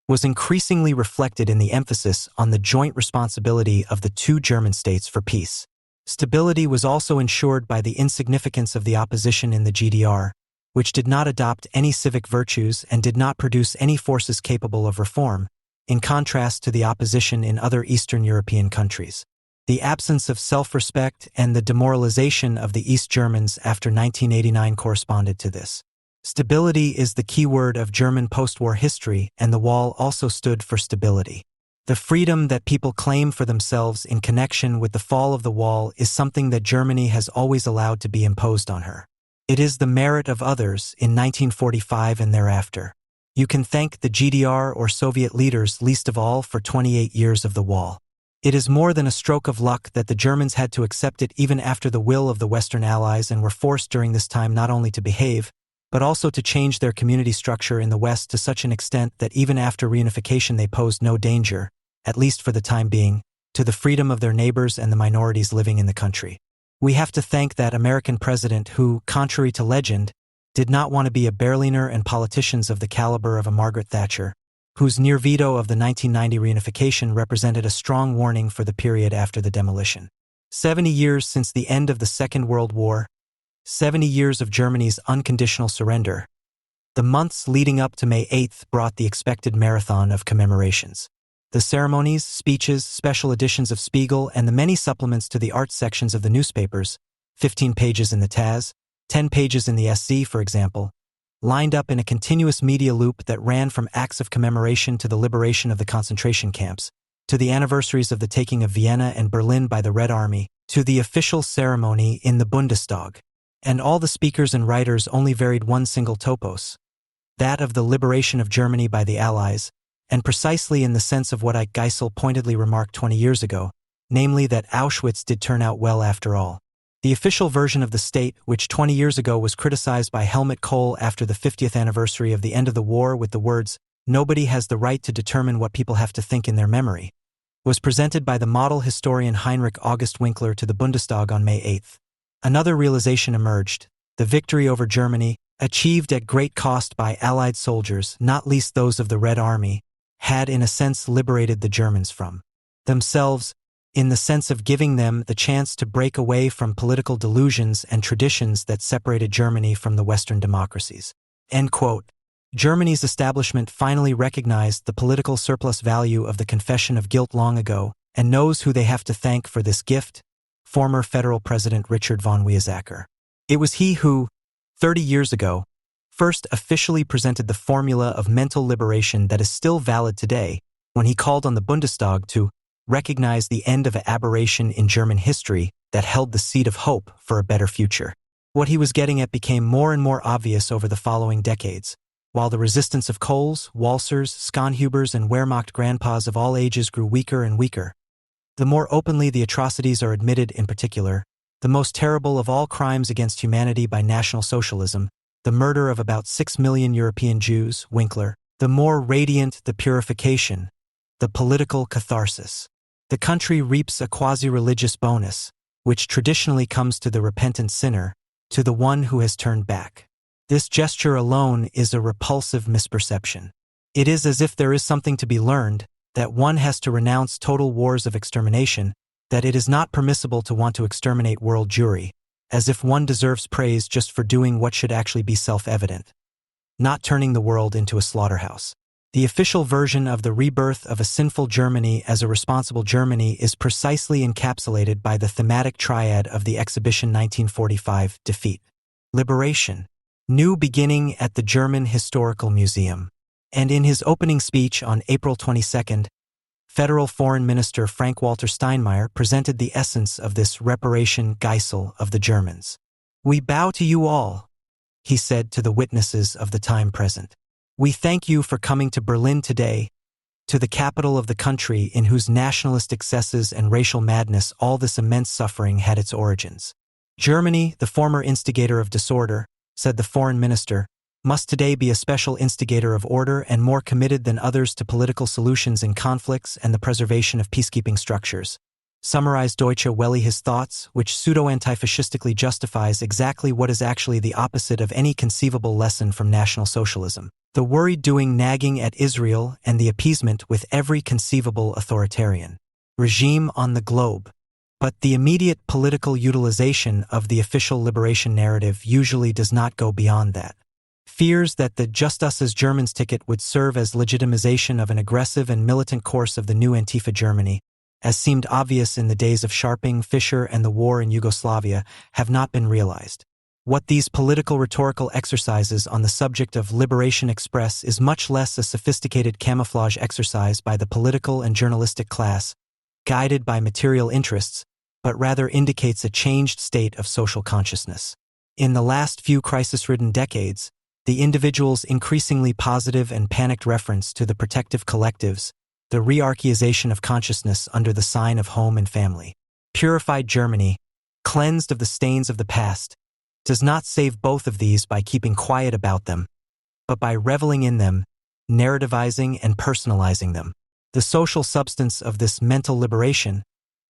S1: was increasingly reflected in the emphasis on the joint responsibility of the two German states for peace. Stability was also ensured by the insignificance of the opposition in the GDR, which did not adopt any civic virtues and did not produce any forces capable of reform, in contrast to the opposition in other Eastern European countries. The absence of self-respect and the demoralization of the East Germans after 1989 corresponded to this. Stability is the key word of German post-war history, and the wall also stood for stability. The freedom that people claim for themselves in connection with the fall of the wall is something that Germany has always allowed to be imposed on her. It is the merit of others in 1945 and thereafter. You can thank the GDR or Soviet leaders least of all for 28 years of the wall. It is more than a stroke of luck that the Germans had to accept it even after the will of the Western Allies and were forced during this time not only to behave, but also to change their community structure in the West to such an extent that even after reunification they posed no danger, at least for the time being, to the freedom of their neighbors and the minorities living in the country. We have to thank that American president who, contrary to legend, did not want to be a Berliner and politicians of the caliber of a Margaret Thatcher, whose near veto of the 1990 reunification represented a strong warning for the period after the demolition. 70 years since the end of the Second World War, 70 years of Germany's unconditional surrender. The months leading up to May 8th brought the expected marathon of commemorations. The ceremonies, speeches, special editions of Spiegel, and the many supplements to the arts sections of the newspapers, 15 pages in the TAS, 10 pages in the SC, for example, lined up in a continuous media loop that ran from acts of commemoration to the liberation of the concentration camps, to the anniversaries of the taking of Vienna and Berlin by the Red Army, to the official ceremony in the Bundestag. And all the speakers and writers only varied one single topos, that of the liberation of Germany by the Allies, and precisely in the sense of what Ike Geisel pointedly remarked 20 years ago, namely that Auschwitz did turn out well after all. The official version of the state, which 20 years ago was criticized by Helmut Kohl after the 50th anniversary of the end of the war with the words, "Nobody has the right to determine what people have to think in their memory," was presented by the model historian Heinrich August Winkler to the Bundestag on May 8th. Another realization emerged: the victory over Germany, achieved at great cost by Allied soldiers, not least those of the Red Army, had in a sense liberated the Germans from themselves, in the sense of giving them the chance to break away from political delusions and traditions that separated Germany from the Western democracies. End quote. Germany's establishment finally recognized the political surplus value of the confession of guilt long ago and knows who they have to thank for this gift: former Federal President Richard von Weizsäcker. It was he who, 30 years ago, first officially presented the formula of mental liberation that is still valid today when he called on the Bundestag to recognize the end of an aberration in German history that held the seed of hope for a better future. What he was getting at became more and more obvious over the following decades, while the resistance of Kohls, Walsers, Skonhubers, and Wehrmacht grandpas of all ages grew weaker and weaker. The more openly the atrocities are admitted, in particular, the most terrible of all crimes against humanity by National Socialism, the murder of about 6 million European Jews, Winkler, the more radiant the purification, the political catharsis. The country reaps a quasi-religious bonus, which traditionally comes to the repentant sinner, to the one who has turned back. This gesture alone is a repulsive misperception. It is as if there is something to be learned, that one has to renounce total wars of extermination, that it is not permissible to want to exterminate world Jewry, as if one deserves praise just for doing what should actually be self-evident, not turning the world into a slaughterhouse. The official version of the rebirth of a sinful Germany as a responsible Germany is precisely encapsulated by the thematic triad of the exhibition 1945, defeat, liberation, New beginning at the German Historical Museum. And in his opening speech on April 22nd, Federal Foreign Minister Frank-Walter Steinmeier presented the essence of this reparation Geisel of the Germans. "We bow to you all," he said to the witnesses of the time present. "We thank you for coming to Berlin today, to the capital of the country in whose nationalist excesses and racial madness all this immense suffering had its origins. Germany, the former instigator of disorder," said the foreign minister, "must today be a special instigator of order and more committed than others to political solutions in conflicts and the preservation of peacekeeping structures." Summarized Deutsche Welle his thoughts, which pseudo-antifascistically justifies exactly what is actually the opposite of any conceivable lesson from National Socialism: the worried doing nagging at Israel and the appeasement with every conceivable authoritarian regime on the globe. But the immediate political utilization of the official liberation narrative usually does not go beyond that. Fears that the "just us as Germans" ticket would serve as legitimization of an aggressive and militant course of the new Antifa Germany, as seemed obvious in the days of Scharping, Fischer, and the war in Yugoslavia, have not been realized. What these political rhetorical exercises on the subject of liberation express is much less a sophisticated camouflage exercise by the political and journalistic class, guided by material interests, but rather indicates a changed state of social consciousness. In the last few crisis-ridden decades, the individual's increasingly positive and panicked reference to the protective collectives, the re-archaization of consciousness under the sign of home and family. Purified Germany, cleansed of the stains of the past, does not save both of these by keeping quiet about them, but by reveling in them, narrativizing and personalizing them. The social substance of this mental liberation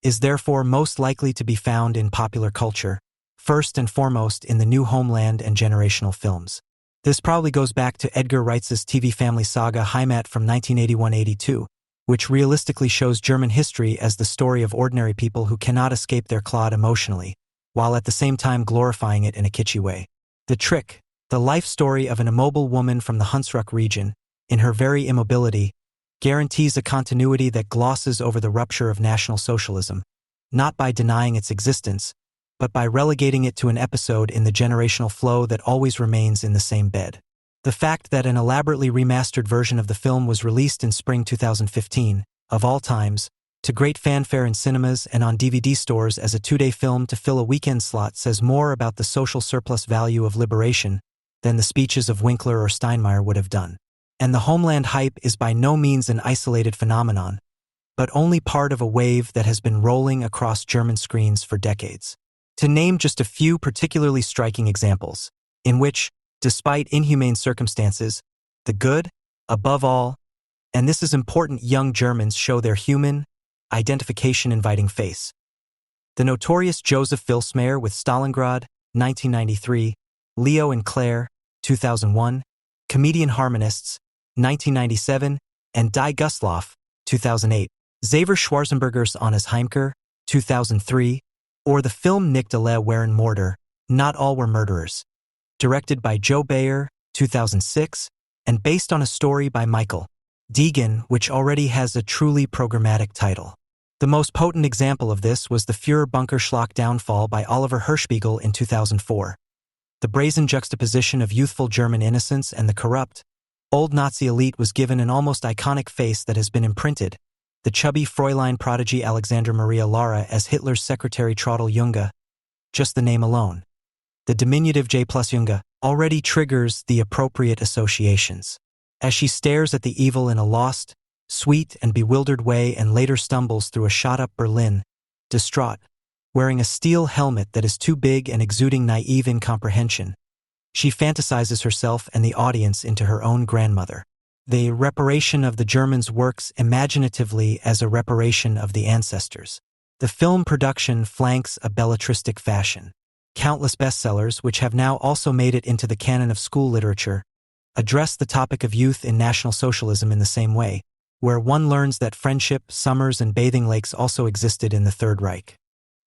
S1: is therefore most likely to be found in popular culture, first and foremost in the new homeland and generational films. This probably goes back to Edgar Wright's TV family saga Heimat from 1981-82, which realistically shows German history as the story of ordinary people who cannot escape their clod emotionally, while at the same time glorifying it in a kitschy way. The Trick, the life story of an immobile woman from the Hunsrück region, in her very immobility, guarantees a continuity that glosses over the rupture of National Socialism, not by denying its existence, but by relegating it to an episode in the generational flow that always remains in the same bed. The fact that an elaborately remastered version of the film was released in spring 2015, of all times, to great fanfare in cinemas and on DVD stores as a two-day film to fill a weekend slot says more about the social surplus value of liberation than the speeches of Winkler or Steinmeier would have done. And the homeland hype is by no means an isolated phenomenon, but only part of a wave that has been rolling across German screens for decades. To name just a few particularly striking examples, in which, despite inhumane circumstances, the good, above all, and this is important, young Germans show their human, identification-inviting face. The notorious Joseph Vilsmayer with Stalingrad, 1993, Leo and Claire, 2001, Comedian Harmonists, 1997, and Die Gustloff, 2008, Xaver Schwarzenberger's Anna's Heimkehr, 2003, or the film Nicht alle waren Mörder, Not All Were Murderers, directed by Joe Bayer, 2006, and based on a story by Michael Deegan, which already has a truly programmatic title. The most potent example of this was the Führer-Bunkerschlacht Downfall by Oliver Hirschbiegel in 2004. The brazen juxtaposition of youthful German innocence and the corrupt, old Nazi elite was given an almost iconic face that has been imprinted, the chubby Fräulein prodigy Alexander Maria Lara as Hitler's secretary Traudl Junge. Just the name alone, the diminutive J plus Junge, already triggers the appropriate associations. As she stares at the evil in a lost, sweet and bewildered way and later stumbles through a shot-up Berlin, distraught, wearing a steel helmet that is too big and exuding naive incomprehension, she fantasizes herself and the audience into her own grandmother. The reparation of the Germans works imaginatively as a reparation of the ancestors. The film production flanks a belletristic fashion. Countless bestsellers, which have now also made it into the canon of school literature, address the topic of youth in National Socialism in the same way, where one learns that friendship, summers, and bathing lakes also existed in the Third Reich.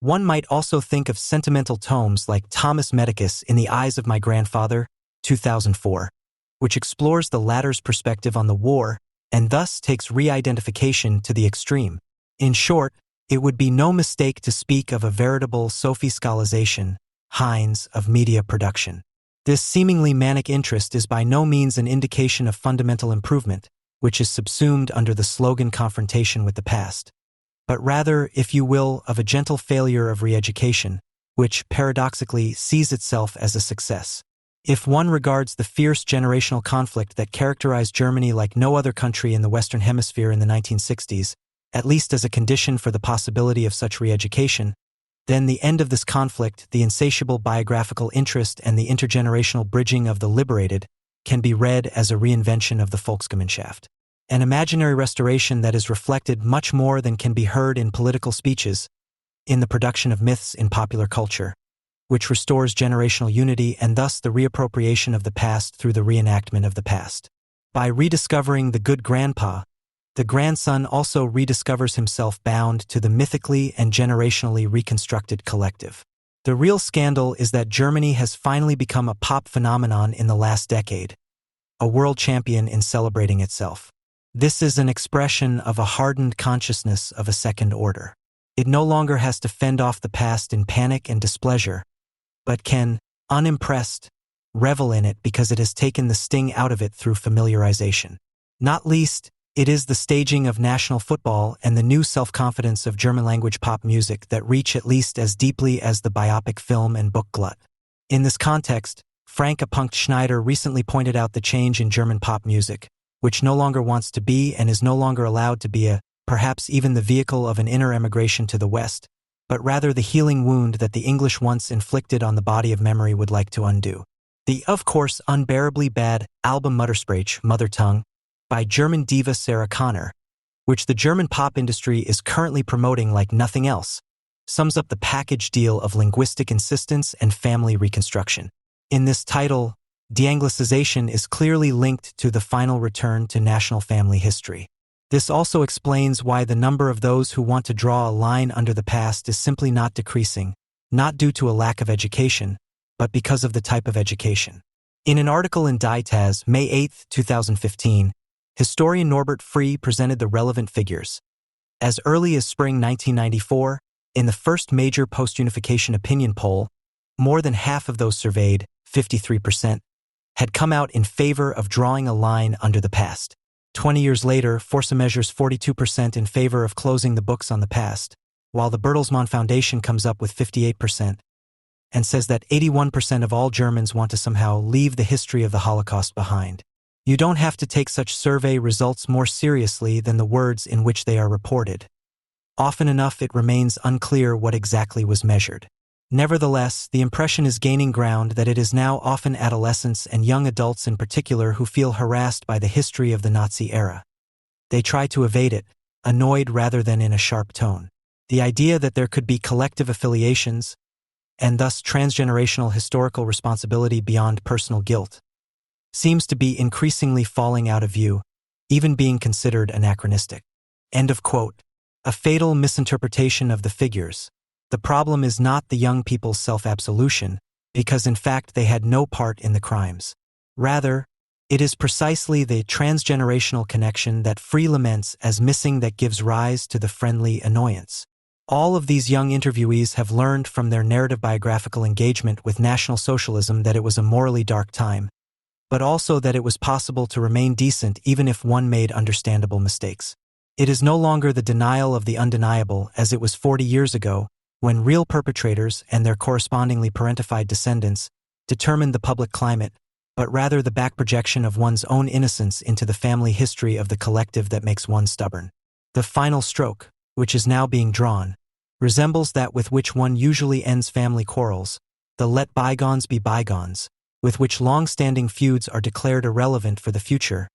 S1: One might also think of sentimental tomes like Thomas Medicus in the Eyes of My Grandfather, 2004, which explores the latter's perspective on the war and thus takes re-identification to the extreme. In short, it would be no mistake to speak of a veritable Sophie-scalization, Heinz, of media production. This seemingly manic interest is by no means an indication of fundamental improvement, which is subsumed under the slogan confrontation with the past, but rather, if you will, of a gentle failure of re-education, which, paradoxically, sees itself as a success. If one regards the fierce generational conflict that characterized Germany like no other country in the Western Hemisphere in the 1960s, at least as a condition for the possibility of such re-education, then the end of this conflict, the insatiable biographical interest and the intergenerational bridging of the liberated, can be read as a reinvention of the Volksgemeinschaft. An imaginary restoration that is reflected much more than can be heard in political speeches, in the production of myths in popular culture, which restores generational unity and thus the reappropriation of the past through the reenactment of the past. By rediscovering the good grandpa, the grandson also rediscovers himself bound to the mythically and generationally reconstructed collective. The real scandal is that Germany has finally become a pop phenomenon in the last decade, a world champion in celebrating itself. This is an expression of a hardened consciousness of a second order. It no longer has to fend off the past in panic and displeasure, but can, unimpressed, revel in it because it has taken the sting out of it through familiarization. Not least, it is the staging of national football and the new self-confidence of German-language pop music that reach at least as deeply as the biopic film and book glut. In this context, Frank Punkt Schneider recently pointed out the change in German pop music, which no longer wants to be and is no longer allowed to be perhaps even the vehicle of an inner emigration to the West, but rather the healing wound that the English once inflicted on the body of memory would like to undo. The, of course, unbearably bad album Muttersprach, Mother Tongue, by German diva Sarah Connor, which the German pop industry is currently promoting like nothing else, sums up the package deal of linguistic insistence and family reconstruction. In this title, de-Anglicization is clearly linked to the final return to national family history. This also explains why the number of those who want to draw a line under the past is simply not decreasing, not due to a lack of education, but because of the type of education. In an article in Die Taz, May 8, 2015, historian Norbert Free presented the relevant figures. As early as spring 1994, in the first major post-unification opinion poll, more than half of those surveyed, 53%, had come out in favor of drawing a line under the past. 20 years later, Forza measures 42% in favor of closing the books on the past, while the Bertelsmann Foundation comes up with 58%, and says that 81% of all Germans want to somehow leave the history of the Holocaust behind. You don't have to take such survey results more seriously than the words in which they are reported. Often enough, it remains unclear what exactly was measured. Nevertheless, the impression is gaining ground that it is now often adolescents and young adults in particular who feel harassed by the history of the Nazi era. They try to evade it, annoyed rather than in a sharp tone. The idea that there could be collective affiliations, and thus transgenerational historical responsibility beyond personal guilt, seems to be increasingly falling out of view, even being considered anachronistic. End of quote. A fatal misinterpretation of the figures. The problem is not the young people's self-absolution, because in fact they had no part in the crimes. Rather, it is precisely the transgenerational connection that Free laments as missing that gives rise to the friendly annoyance. All of these young interviewees have learned from their narrative biographical engagement with National Socialism that it was a morally dark time, but also that it was possible to remain decent even if one made understandable mistakes. It is no longer the denial of the undeniable as it was 40 years ago, when real perpetrators and their correspondingly parentified descendants determined the public climate, but rather the back projection of one's own innocence into the family history of the collective that makes one stubborn. The final stroke, which is now being drawn, resembles that with which one usually ends family quarrels, the let bygones be bygones, with which long-standing feuds are declared irrelevant for the future,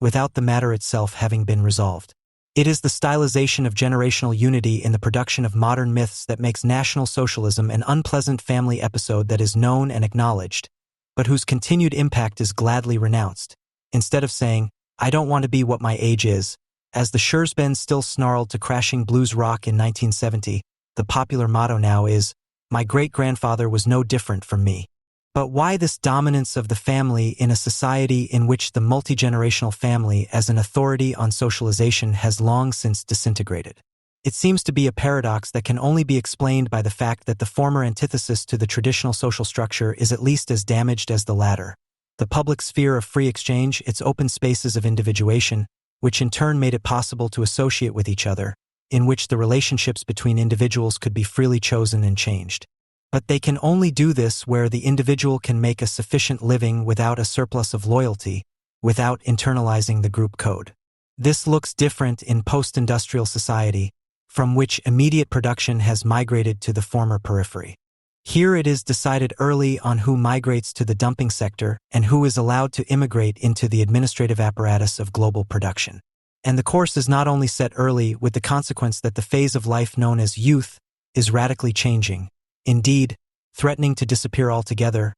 S1: without the matter itself having been resolved. It is the stylization of generational unity in the production of modern myths that makes National Socialism an unpleasant family episode that is known and acknowledged, but whose continued impact is gladly renounced. Instead of saying, "I don't want to be what my age is," as the Schurzbens still snarled to crashing blues rock in 1970, the popular motto now is, "My great-grandfather was no different from me." But why this dominance of the family in a society in which the multi-generational family as an authority on socialization has long since disintegrated? It seems to be a paradox that can only be explained by the fact that the former antithesis to the traditional social structure is at least as damaged as the latter. The public sphere of free exchange, its open spaces of individuation, which in turn made it possible to associate with each other, in which the relationships between individuals could be freely chosen and changed. But they can only do this where the individual can make a sufficient living without a surplus of loyalty, without internalizing the group code. This looks different in post-industrial society, from which immediate production has migrated to the former periphery. Here it is decided early on who migrates to the dumping sector and who is allowed to immigrate into the administrative apparatus of global production. And the course is not only set early, with the consequence that the phase of life known as youth is radically changing, indeed, threatening to disappear altogether,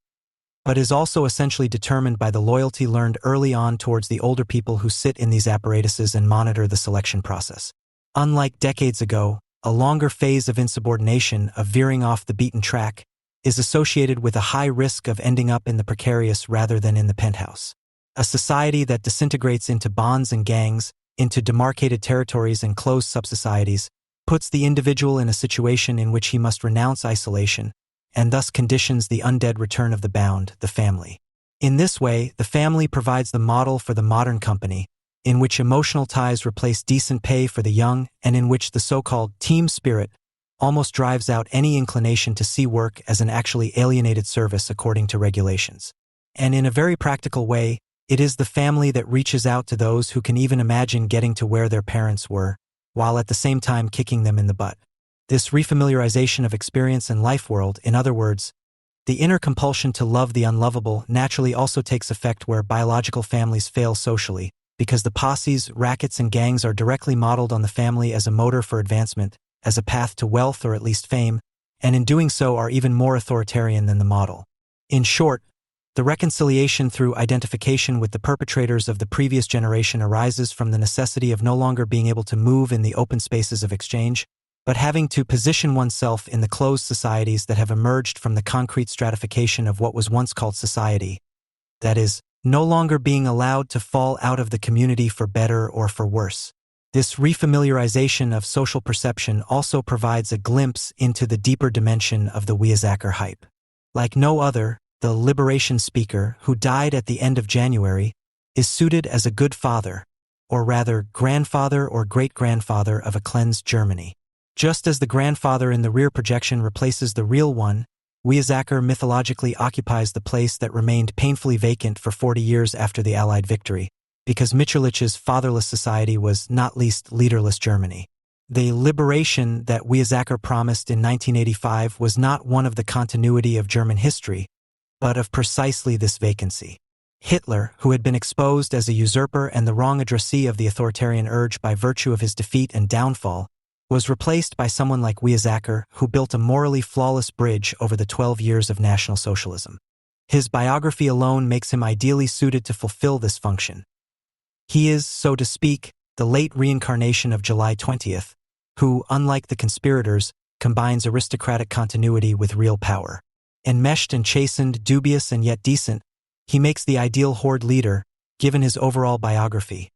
S1: but is also essentially determined by the loyalty learned early on towards the older people who sit in these apparatuses and monitor the selection process. Unlike decades ago, a longer phase of insubordination, of veering off the beaten track, is associated with a high risk of ending up in the precarious rather than in the penthouse. A society that disintegrates into bonds and gangs, into demarcated territories and closed subsocieties, puts the individual in a situation in which he must renounce isolation, and thus conditions the undead return of the bound, the family. In this way, the family provides the model for the modern company, in which emotional ties replace decent pay for the young, and in which the so-called team spirit almost drives out any inclination to see work as an actually alienated service according to regulations. And in a very practical way, it is the family that reaches out to those who can even imagine getting to where their parents were, while at the same time kicking them in the butt. This refamiliarization of experience and life world, in other words, the inner compulsion to love the unlovable, naturally also takes effect where biological families fail socially, because the posses, rackets, and gangs are directly modeled on the family as a motor for advancement, as a path to wealth or at least fame, and in doing so are even more authoritarian than the model. In short, the reconciliation through identification with the perpetrators of the previous generation arises from the necessity of no longer being able to move in the open spaces of exchange, but having to position oneself in the closed societies that have emerged from the concrete stratification of what was once called society. That is, no longer being allowed to fall out of the community for better or for worse. This refamiliarization of social perception also provides a glimpse into the deeper dimension of the Weizsäcker hype. Like no other, the liberation speaker, who died at the end of January, is suited as a good father, or rather grandfather or great-grandfather of a cleansed Germany. Just as the grandfather in the rear projection replaces the real one, Weizsäcker mythologically occupies the place that remained painfully vacant for 40 years after the Allied victory, because Mitscherlich's fatherless society was not least leaderless Germany. The liberation that Weizsäcker promised in 1985 was not one of the continuity of German history, but of precisely this vacancy. Hitler, who had been exposed as a usurper and the wrong addressee of the authoritarian urge by virtue of his defeat and downfall, was replaced by someone like Weizsäcker, who built a morally flawless bridge over the 12 years of National Socialism. His biography alone makes him ideally suited to fulfill this function. He is, so to speak, the late reincarnation of July 20th, who, unlike the conspirators, combines aristocratic continuity with real power. Enmeshed and chastened, dubious and yet decent, he makes the ideal horde leader, given his overall biography.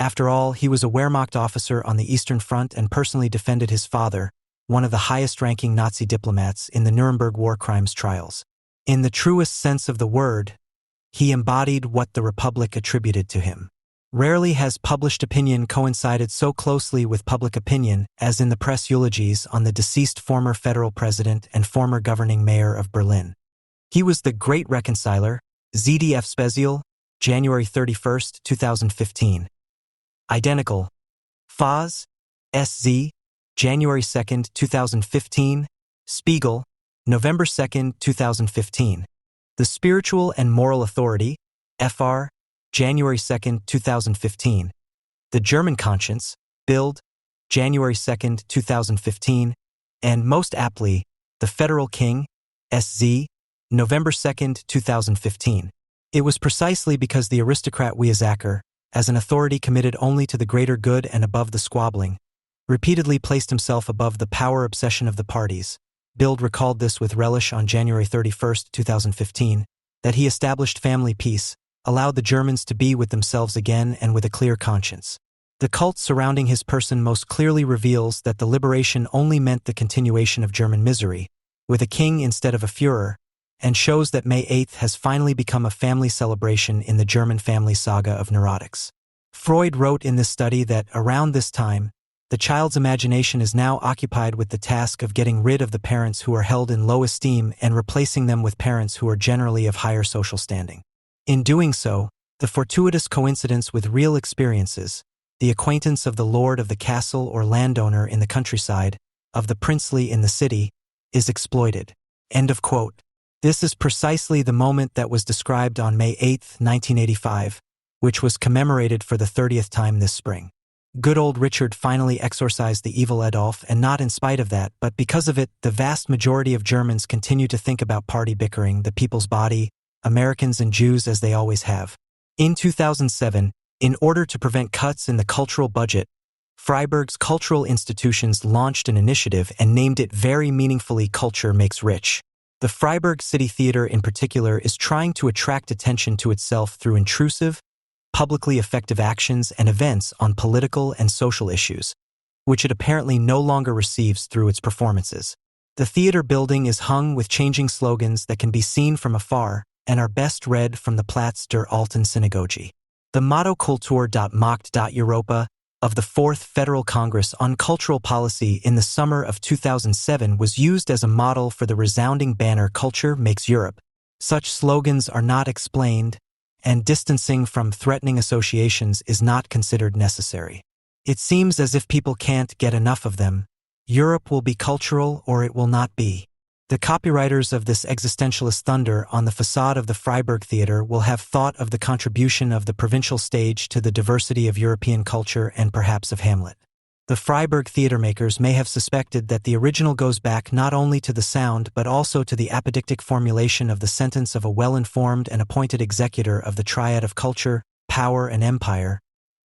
S1: After all, he was a Wehrmacht officer on the Eastern Front and personally defended his father, one of the highest-ranking Nazi diplomats, in the Nuremberg war crimes trials. In the truest sense of the word, he embodied what the Republic attributed to him. Rarely has published opinion coincided so closely with public opinion as in the press eulogies on the deceased former federal president and former governing mayor of Berlin. He was the Great Reconciler, ZDF Spezial, January 31, 2015. Identical. Faz, SZ, January 2, 2015. Spiegel, November 2, 2015. The Spiritual and Moral Authority, FR, January 2, 2015. The German Conscience, Bild, January 2, 2015. And most aptly, The Federal King, SZ, November 2, 2015. It was precisely because the aristocrat Weizsäcker, as an authority committed only to the greater good and above the squabbling, repeatedly placed himself above the power obsession of the parties. Bild recalled this with relish on January 31, 2015, that he established family peace, allowed the Germans to be with themselves again and with a clear conscience. The cult surrounding his person most clearly reveals that the liberation only meant the continuation of German misery, with a king instead of a Führer, and shows that May 8th has finally become a family celebration in the German family saga of neurotics. Freud wrote in this study that, around this time, the child's imagination is now occupied with the task of getting rid of the parents who are held in low esteem and replacing them with parents who are generally of higher social standing. In doing so, the fortuitous coincidence with real experiences, the acquaintance of the lord of the castle or landowner in the countryside, of the princely in the city, is exploited. End of quote. This is precisely the moment that was described on May 8, 1985, which was commemorated for the 30th time this spring. Good old Richard finally exorcised the evil Adolf, and not in spite of that, but because of it, the vast majority of Germans continue to think about party bickering, the people's body, Americans and Jews as they always have. In 2007, in order to prevent cuts in the cultural budget, Freiburg's cultural institutions launched an initiative and named it very meaningfully Culture Makes Rich. The Freiburg City Theater in particular is trying to attract attention to itself through intrusive, publicly effective actions and events on political and social issues, which it apparently no longer receives through its performances. The theater building is hung with changing slogans that can be seen from afar and are best read from the Platz der Alten Synagoge. The motto Kultur.macht.Europa of the Fourth Federal Congress on Cultural Policy in the summer of 2007 was used as a model for the resounding banner Culture Makes Europe. Such slogans are not explained, and distancing from threatening associations is not considered necessary. It seems as if people can't get enough of them. Europe will be cultural or it will not be. The copywriters of this existentialist thunder on the facade of the Freiburg Theater will have thought of the contribution of the provincial stage to the diversity of European culture and perhaps of Hamlet. The Freiburg theater makers may have suspected that the original goes back not only to the sound but also to the apodictic formulation of the sentence of a well-informed and appointed executor of the triad of culture, power, and empire.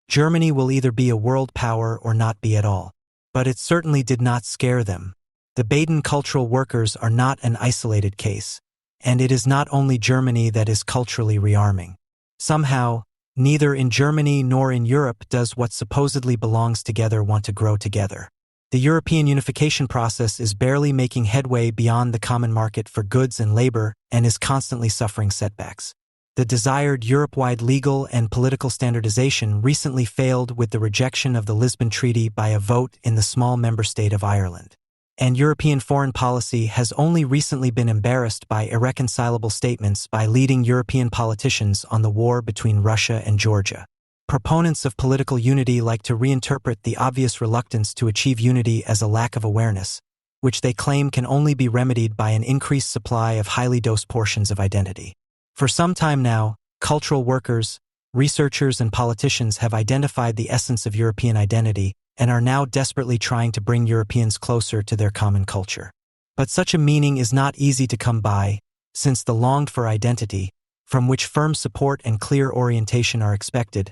S1: Germany will either be a world power or not be at all. But it certainly did not scare them. The Baden cultural workers are not an isolated case, and it is not only Germany that is culturally rearming. Somehow, neither in Germany nor in Europe does what supposedly belongs together want to grow together. The European unification process is barely making headway beyond the common market for goods and labor and is constantly suffering setbacks. The desired Europe-wide legal and political standardization recently failed with the rejection of the Lisbon Treaty by a vote in the small member state of Ireland. And European foreign policy has only recently been embarrassed by irreconcilable statements by leading European politicians on the war between Russia and Georgia. Proponents of political unity like to reinterpret the obvious reluctance to achieve unity as a lack of awareness, which they claim can only be remedied by an increased supply of highly dosed portions of identity. For some time now, cultural workers, researchers, and politicians have identified the essence of European identity and are now desperately trying to bring Europeans closer to their common culture. But such a meaning is not easy to come by, since the longed-for identity, from which firm support and clear orientation are expected,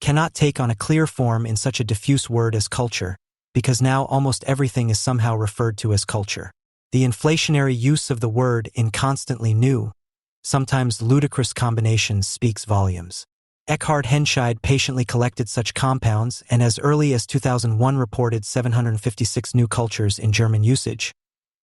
S1: cannot take on a clear form in such a diffuse word as culture, because now almost everything is somehow referred to as culture. The inflationary use of the word in constantly new, sometimes ludicrous combinations speaks volumes. Eckhard Henscheid patiently collected such compounds and as early as 2001 reported 756 new cultures in German usage,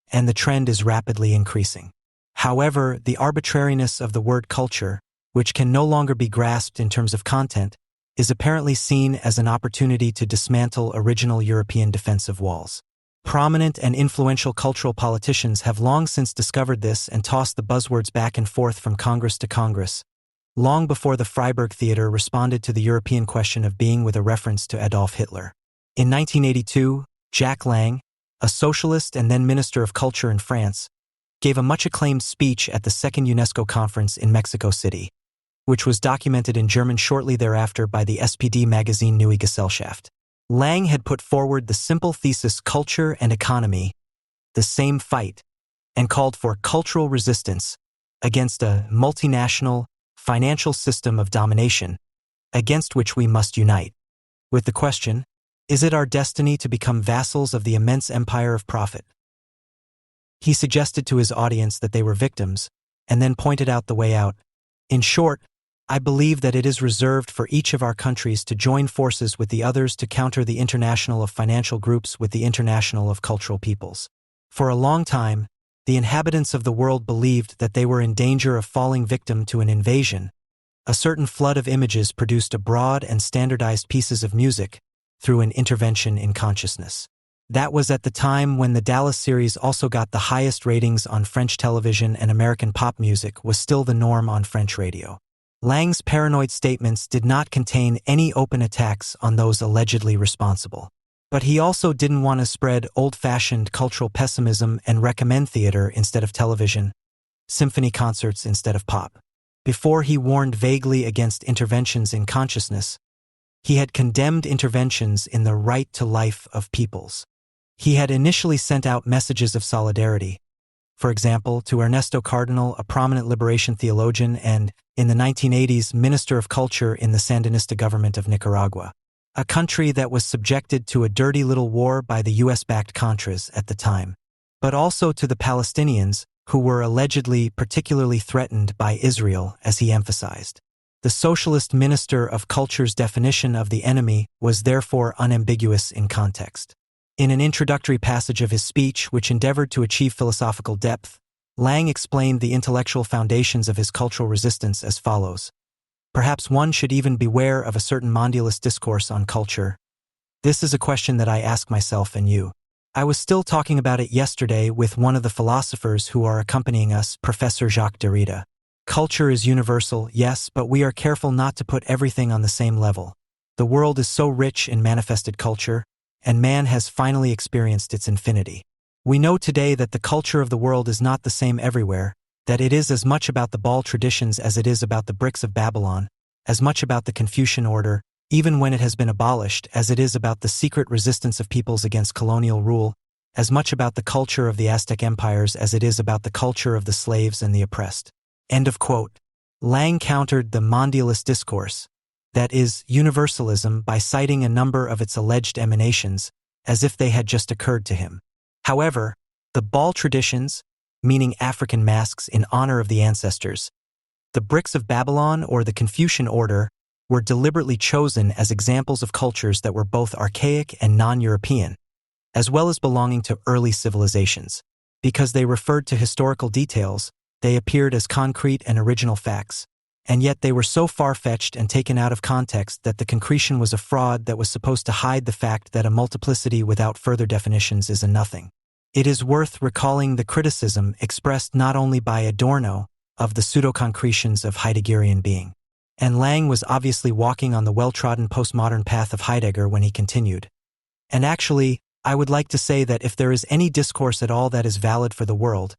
S1: and the trend is rapidly increasing. However, the arbitrariness of the word culture, which can no longer be grasped in terms of content, is apparently seen as an opportunity to dismantle original European defensive walls. Prominent and influential cultural politicians have long since discovered this and tossed the buzzwords back and forth from Congress to Congress, long before the Freiburg Theater responded to the European question of being with a reference to Adolf Hitler. In 1982, Jack Lang, a socialist and then Minister of Culture in France, gave a much-acclaimed speech at the Second UNESCO Conference in Mexico City, which was documented in German shortly thereafter by the SPD magazine Neue Gesellschaft. Lang had put forward the simple thesis culture and economy, the same fight, and called for cultural resistance against a multinational, financial system of domination, against which we must unite. With the question, is it our destiny to become vassals of the immense empire of profit? He suggested to his audience that they were victims, and then pointed out the way out. In short, I believe that it is reserved for each of our countries to join forces with the others to counter the international of financial groups with the international of cultural peoples. For a long time, the inhabitants of the world believed that they were in danger of falling victim to an invasion. A certain flood of images produced a broad and standardized pieces of music through an intervention in consciousness. That was at the time when the Dallas series also got the highest ratings on French television and American pop music was still the norm on French radio. Lang's paranoid statements did not contain any open attacks on those allegedly responsible. But he also didn't want to spread old-fashioned cultural pessimism and recommend theater instead of television, symphony concerts instead of pop. Before he warned vaguely against interventions in consciousness, he had condemned interventions in the right to life of peoples. He had initially sent out messages of solidarity, for example, to Ernesto Cardenal, a prominent liberation theologian and, in the 1980s, Minister of Culture in the Sandinista government of Nicaragua, a country that was subjected to a dirty little war by the US-backed Contras at the time, but also to the Palestinians, who were allegedly particularly threatened by Israel, as he emphasized. The Socialist Minister of Culture's definition of the enemy was therefore unambiguous in context. In an introductory passage of his speech, which endeavored to achieve philosophical depth, Lang explained the intellectual foundations of his cultural resistance as follows. Perhaps one should even beware of a certain mondialist discourse on culture. This is a question that I ask myself and you. I was still talking about it yesterday with one of the philosophers who are accompanying us, Professor Jacques Derrida. Culture is universal, yes, but we are careful not to put everything on the same level. The world is so rich in manifested culture, and man has finally experienced its infinity. We know today that the culture of the world is not the same everywhere, that it is as much about the Baal traditions as it is about the bricks of Babylon, as much about the Confucian order, even when it has been abolished, as it is about the secret resistance of peoples against colonial rule, as much about the culture of the Aztec empires as it is about the culture of the slaves and the oppressed. End of quote. Lang countered the mondialist discourse, that is, universalism, by citing a number of its alleged emanations, as if they had just occurred to him. However, the Baal traditions, meaning African masks in honor of the ancestors, the bricks of Babylon or the Confucian order, were deliberately chosen as examples of cultures that were both archaic and non-European, as well as belonging to early civilizations. Because they referred to historical details, they appeared as concrete and original facts, and yet they were so far-fetched and taken out of context that the concretion was a fraud that was supposed to hide the fact that a multiplicity without further definitions is a nothing. It is worth recalling the criticism expressed not only by Adorno of the pseudo-concretions of Heideggerian being. And Lang was obviously walking on the well-trodden postmodern path of Heidegger when he continued. And actually, I would like to say that if there is any discourse at all that is valid for the world,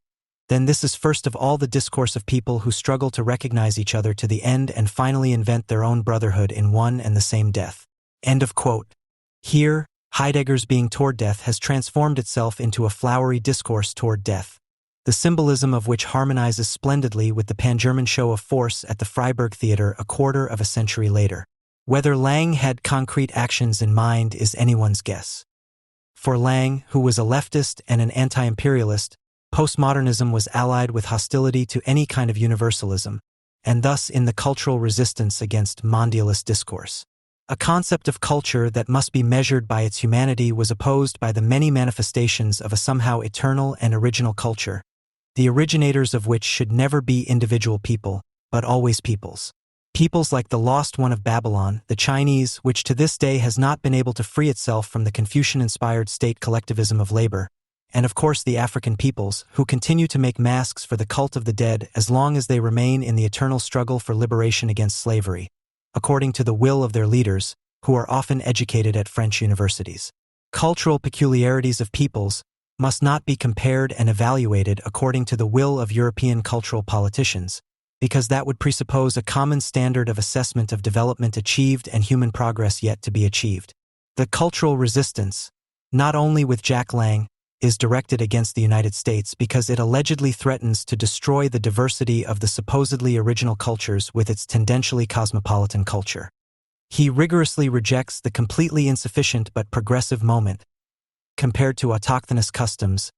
S1: then this is first of all the discourse of people who struggle to recognize each other to the end and finally invent their own brotherhood in one and the same death. End of quote. Here, Heidegger's being toward death has transformed itself into a flowery discourse toward death, the symbolism of which harmonizes splendidly with the pan-German show of force at the Freiburg Theater a quarter of a century later. Whether Lang had concrete actions in mind is anyone's guess. For Lang, who was a leftist and an anti-imperialist, postmodernism was allied with hostility to any kind of universalism, and thus in the cultural resistance against mondialist discourse. A concept of culture that must be measured by its humanity was opposed by the many manifestations of a somehow eternal and original culture, the originators of which should never be individual people, but always peoples. Peoples like the lost one of Babylon, the Chinese, which to this day has not been able to free itself from the Confucian-inspired state collectivism of labor, and of course the African peoples, who continue to make masks for the cult of the dead as long as they remain in the eternal struggle for liberation against slavery, according to the will of their leaders, who are often educated at French universities. Cultural peculiarities of peoples must not be compared and evaluated according to the will of European cultural politicians, because that would presuppose a common standard of assessment of development achieved and human progress yet to be achieved. The cultural resistance, not only with Jack Lang, is directed against the United States because it allegedly threatens to destroy the diversity of the supposedly original cultures with its tendentially cosmopolitan culture. He rigorously rejects the completely insufficient but progressive moment, compared to autochthonous customs,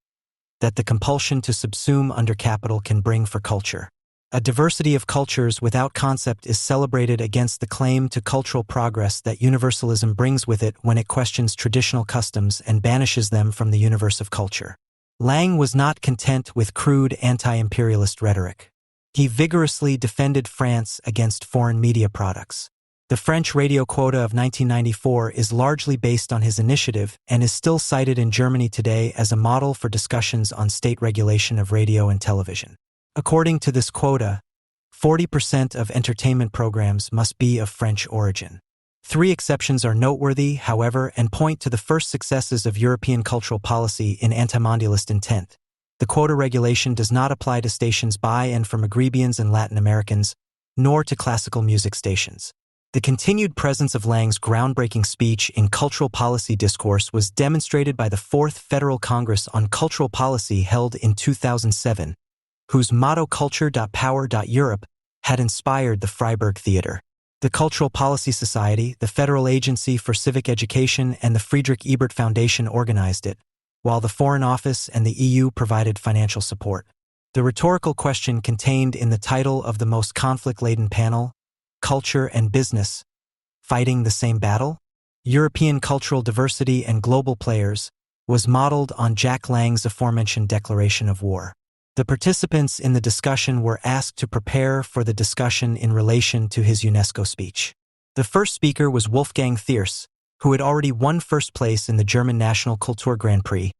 S1: that the compulsion to subsume under capital can bring for culture. A diversity of cultures without concept is celebrated against the claim to cultural progress that universalism brings with it when it questions traditional customs and banishes them from the universe of culture. Lang was not content with crude anti-imperialist rhetoric. He vigorously defended France against foreign media products. The French radio quota of 1994 is largely based on his initiative and is still cited in Germany today as a model for discussions on state regulation of radio and television. According to this quota, 40% of entertainment programs must be of French origin. 3 exceptions are noteworthy, however, and point to the first successes of European cultural policy in anti-mondialist intent. The quota regulation does not apply to stations by and for Maghrebians and Latin Americans, nor to classical music stations. The continued presence of Lang's groundbreaking speech in cultural policy discourse was demonstrated by the 4th Federal Congress on Cultural Policy held in 2007, whose motto Culture.Power.Europe had inspired the Freiburg Theater. The Cultural Policy Society, the Federal Agency for Civic Education, and the Friedrich Ebert Foundation organized it, while the Foreign Office and the EU provided financial support. The rhetorical question contained in the title of the most conflict-laden panel, Culture and Business, Fighting the Same Battle? European Cultural Diversity and Global Players, was modeled on Jack Lang's aforementioned declaration of war. The participants in the discussion were asked to prepare for the discussion in relation to his UNESCO speech. The first speaker was Wolfgang Thierse, who had already won first place in the German National Kultur Grand Prix,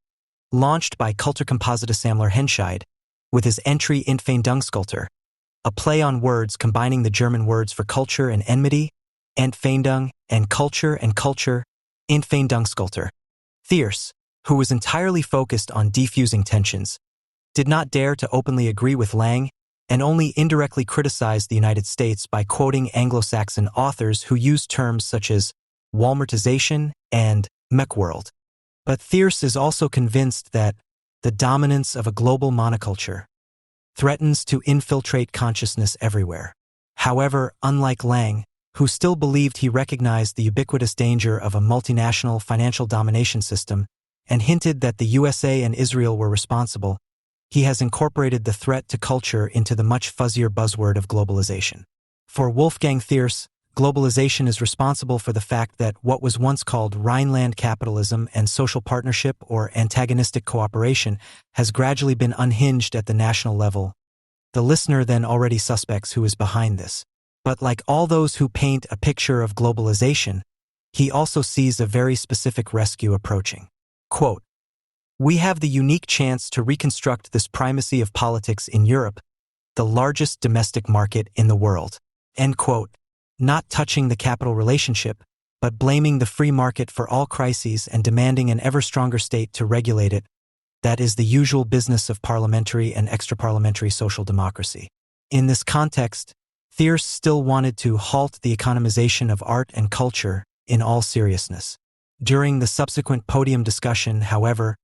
S1: launched by Kulturkompositesammler Henscheid, with his entry Entfeindungskultur, a play on words combining the German words for culture and enmity, Entfeindung, and culture, Entfeindungskultur. Thierse, who was entirely focused on defusing tensions, did not dare to openly agree with Lang and only indirectly criticized the United States by quoting Anglo-Saxon authors who used terms such as Walmartization and Mechworld. But Thierse is also convinced that the dominance of a global monoculture threatens to infiltrate consciousness everywhere. However, unlike Lang, who still believed he recognized the ubiquitous danger of a multinational financial domination system and hinted that the USA and Israel were responsible, he has incorporated the threat to culture into the much fuzzier buzzword of globalization. For Wolfgang Thierse, globalization is responsible for the fact that what was once called Rhineland capitalism and social partnership or antagonistic cooperation has gradually been unhinged at the national level. The listener then already suspects who is behind this. But like all those who paint a picture of globalization, he also sees a very specific rescue approaching. Quote, "We have the unique chance to reconstruct this primacy of politics in Europe, the largest domestic market in the world." End quote. Not touching the capital relationship, but blaming the free market for all crises and demanding an ever stronger state to regulate it. That is the usual business of parliamentary and extra-parliamentary social democracy. In this context, Thierse still wanted to halt the economization of art and culture in all seriousness. During the subsequent podium discussion, however,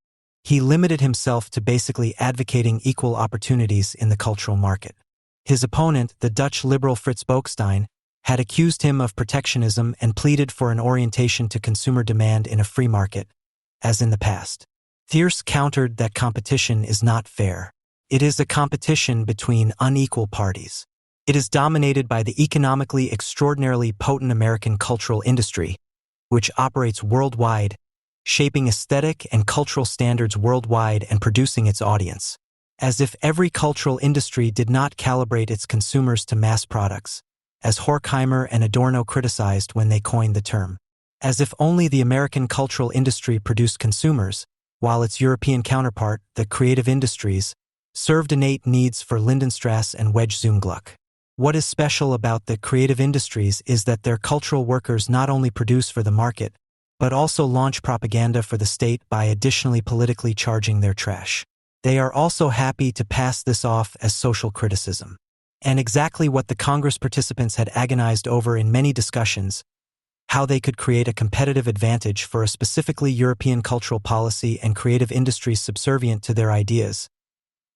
S1: he limited himself to basically advocating equal opportunities in the cultural market. His opponent, the Dutch liberal Frits Bolkestein, had accused him of protectionism and pleaded for an orientation to consumer demand in a free market, as in the past. Thierse countered that competition is not fair. It is a competition between unequal parties. It is dominated by the economically extraordinarily potent American cultural industry, which operates worldwide, shaping aesthetic and cultural standards worldwide and producing its audience. As if every cultural industry did not calibrate its consumers to mass products, as Horkheimer and Adorno criticized when they coined the term. As if only the American cultural industry produced consumers, while its European counterpart, the creative industries, served innate needs for Lindenstrass and Wedge Zumgluck. What is special about the creative industries is that their cultural workers not only produce for the market, but also launch propaganda for the state by additionally politically charging their trash. They are also happy to pass this off as social criticism. And exactly what the Congress participants had agonized over in many discussions, how they could create a competitive advantage for a specifically European cultural policy and creative industries subservient to their ideas.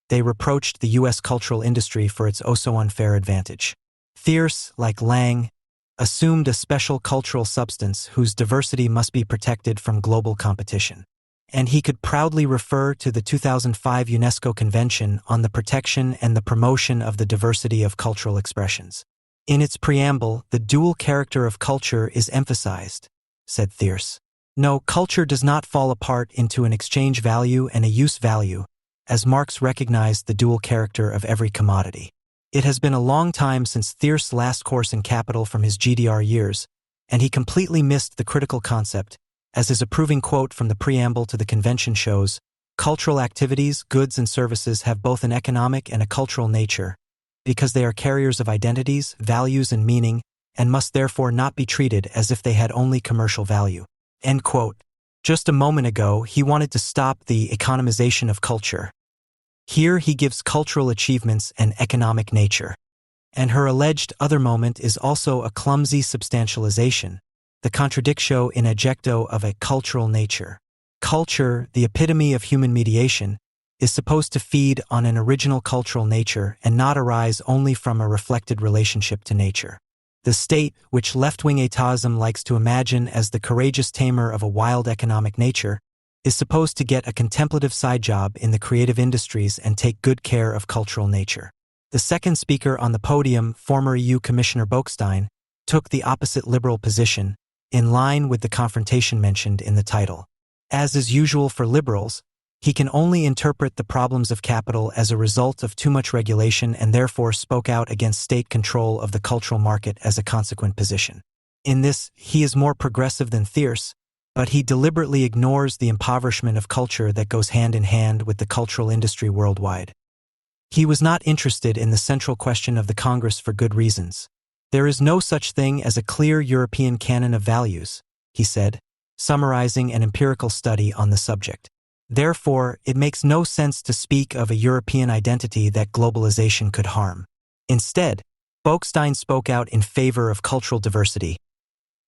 S1: They reproached the U.S. cultural industry for its oh-so-unfair advantage. Thierse, like Lang, assumed a special cultural substance whose diversity must be protected from global competition. and he could proudly refer to the 2005 UNESCO Convention on the Protection and the Promotion of the Diversity of Cultural Expressions. In its preamble, the dual character of culture is emphasized, said Thierse. No, culture does not fall apart into an exchange value and a use value, as Marx recognized the dual character of every commodity. It has been a long time since Thierse's last course in Capital from his GDR years, and he completely missed the critical concept, as his approving quote from the preamble to the convention shows, cultural activities, goods and services have both an economic and a cultural nature, because they are carriers of identities, values and meaning, and must therefore not be treated as if they had only commercial value. End quote. Just a moment ago, he wanted to stop the economization of culture. Here he gives cultural achievements an economic nature. And her alleged other moment is also a clumsy substantialization, the contradictio in adjecto of a cultural nature. Culture, the epitome of human mediation, is supposed to feed on an original cultural nature and not arise only from a reflected relationship to nature. The state, which left-wing etatism likes to imagine as the courageous tamer of a wild economic nature, is supposed to get a contemplative side job in the creative industries and take good care of cultural nature. The second speaker on the podium, former EU Commissioner Boekstein, took the opposite liberal position, in line with the confrontation mentioned in the title. As is usual for liberals, he can only interpret the problems of capital as a result of too much regulation and therefore spoke out against state control of the cultural market as a consequent position. In this, he is more progressive than Thierse, but he deliberately ignores the impoverishment of culture that goes hand in hand with the cultural industry worldwide. He was not interested in the central question of the Congress for good reasons. There is no such thing as a clear European canon of values, he said, summarizing an empirical study on the subject. Therefore, it makes no sense to speak of a European identity that globalization could harm. Instead, Boekstein spoke out in favor of cultural diversity.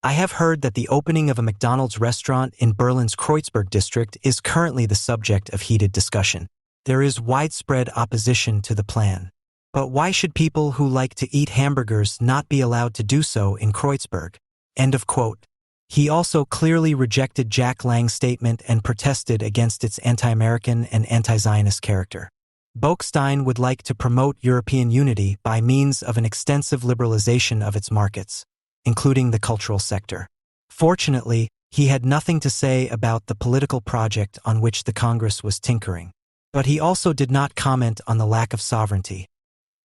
S1: I have heard that the opening of a McDonald's restaurant in Berlin's Kreuzberg district is currently the subject of heated discussion. There is widespread opposition to the plan. But why should people who like to eat hamburgers not be allowed to do so in Kreuzberg? End of quote. He also clearly rejected Jack Lang's statement and protested against its anti-American and anti-Zionist character. Boekstein would like to promote European unity by means of an extensive liberalization of its markets, including the cultural sector. Fortunately, he had nothing to say about the political project on which the Congress was tinkering. But he also did not comment on the lack of sovereignty,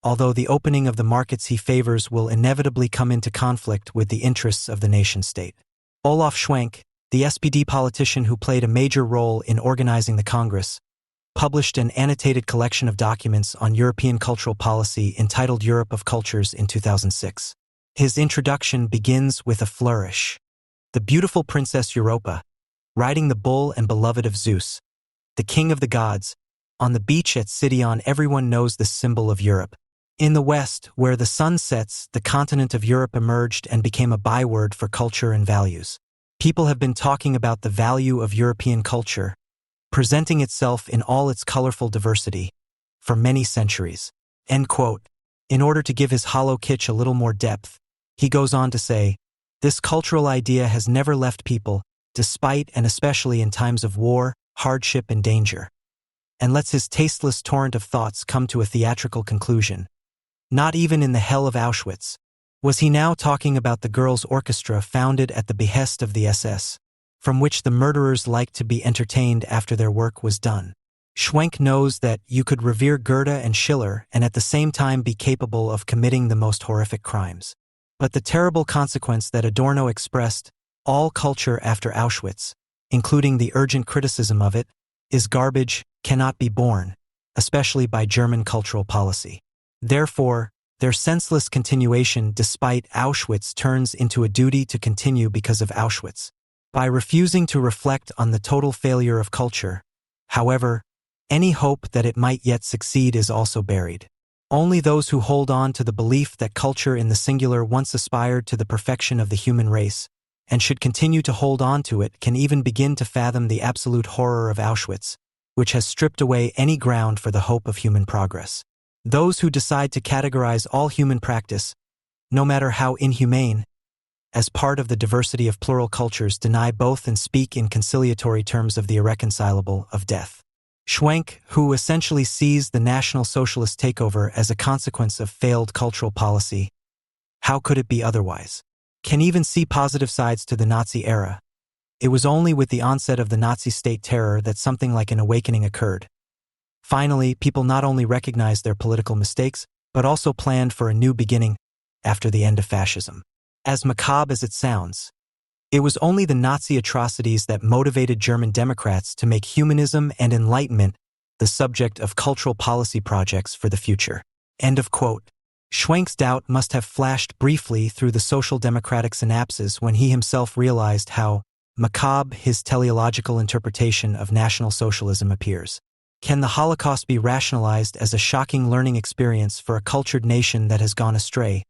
S1: although the opening of the markets he favors will inevitably come into conflict with the interests of the nation-state. Olaf Schwenk, the SPD politician who played a major role in organizing the Congress, published an annotated collection of documents on European cultural policy entitled Europe of Cultures in 2006. His introduction begins with a flourish. The beautiful Princess Europa, riding the bull and beloved of Zeus, the king of the gods, on the beach at Sidion everyone knows the symbol of Europe. In the West, where the sun sets, the continent of Europe emerged and became a byword for culture and values. People have been talking about the value of European culture, presenting itself in all its colorful diversity, for many centuries. End quote. In order to give his hollow kitsch a little more depth, he goes on to say, this cultural idea has never left people, despite and especially in times of war, hardship and danger. And lets his tasteless torrent of thoughts come to a theatrical conclusion. Not even in the hell of Auschwitz. Was he now talking about the girls' orchestra founded at the behest of the SS, from which the murderers liked to be entertained after their work was done? Schwenk knows that you could revere Goethe and Schiller and at the same time be capable of committing the most horrific crimes. But the terrible consequence that Adorno expressed, all culture after Auschwitz, including the urgent criticism of it, is garbage, cannot be borne, especially by German cultural policy. Therefore, their senseless continuation despite Auschwitz turns into a duty to continue because of Auschwitz. By refusing to reflect on the total failure of culture, however, any hope that it might yet succeed is also buried. Only those who hold on to the belief that culture in the singular once aspired to the perfection of the human race, and should continue to hold on to it, can even begin to fathom the absolute horror of Auschwitz, which has stripped away any ground for the hope of human progress. Those who decide to categorize all human practice, no matter how inhumane, as part of the diversity of plural cultures, deny both and speak in conciliatory terms of the irreconcilable, of death. Schwenk, who essentially sees the National Socialist takeover as a consequence of failed cultural policy, how could it be otherwise? Can even see positive sides to the Nazi era. It was only with the onset of the Nazi state terror that something like an awakening occurred. Finally, people not only recognized their political mistakes, but also planned for a new beginning after the end of fascism. As macabre as it sounds, it was only the Nazi atrocities that motivated German Democrats to make humanism and enlightenment the subject of cultural policy projects for the future. End of quote. Schwenk's doubt must have flashed briefly through the social democratic synapses when he himself realized how macabre his teleological interpretation of National Socialism appears. Can the Holocaust be rationalized as a shocking learning experience for a cultured nation that has gone astray,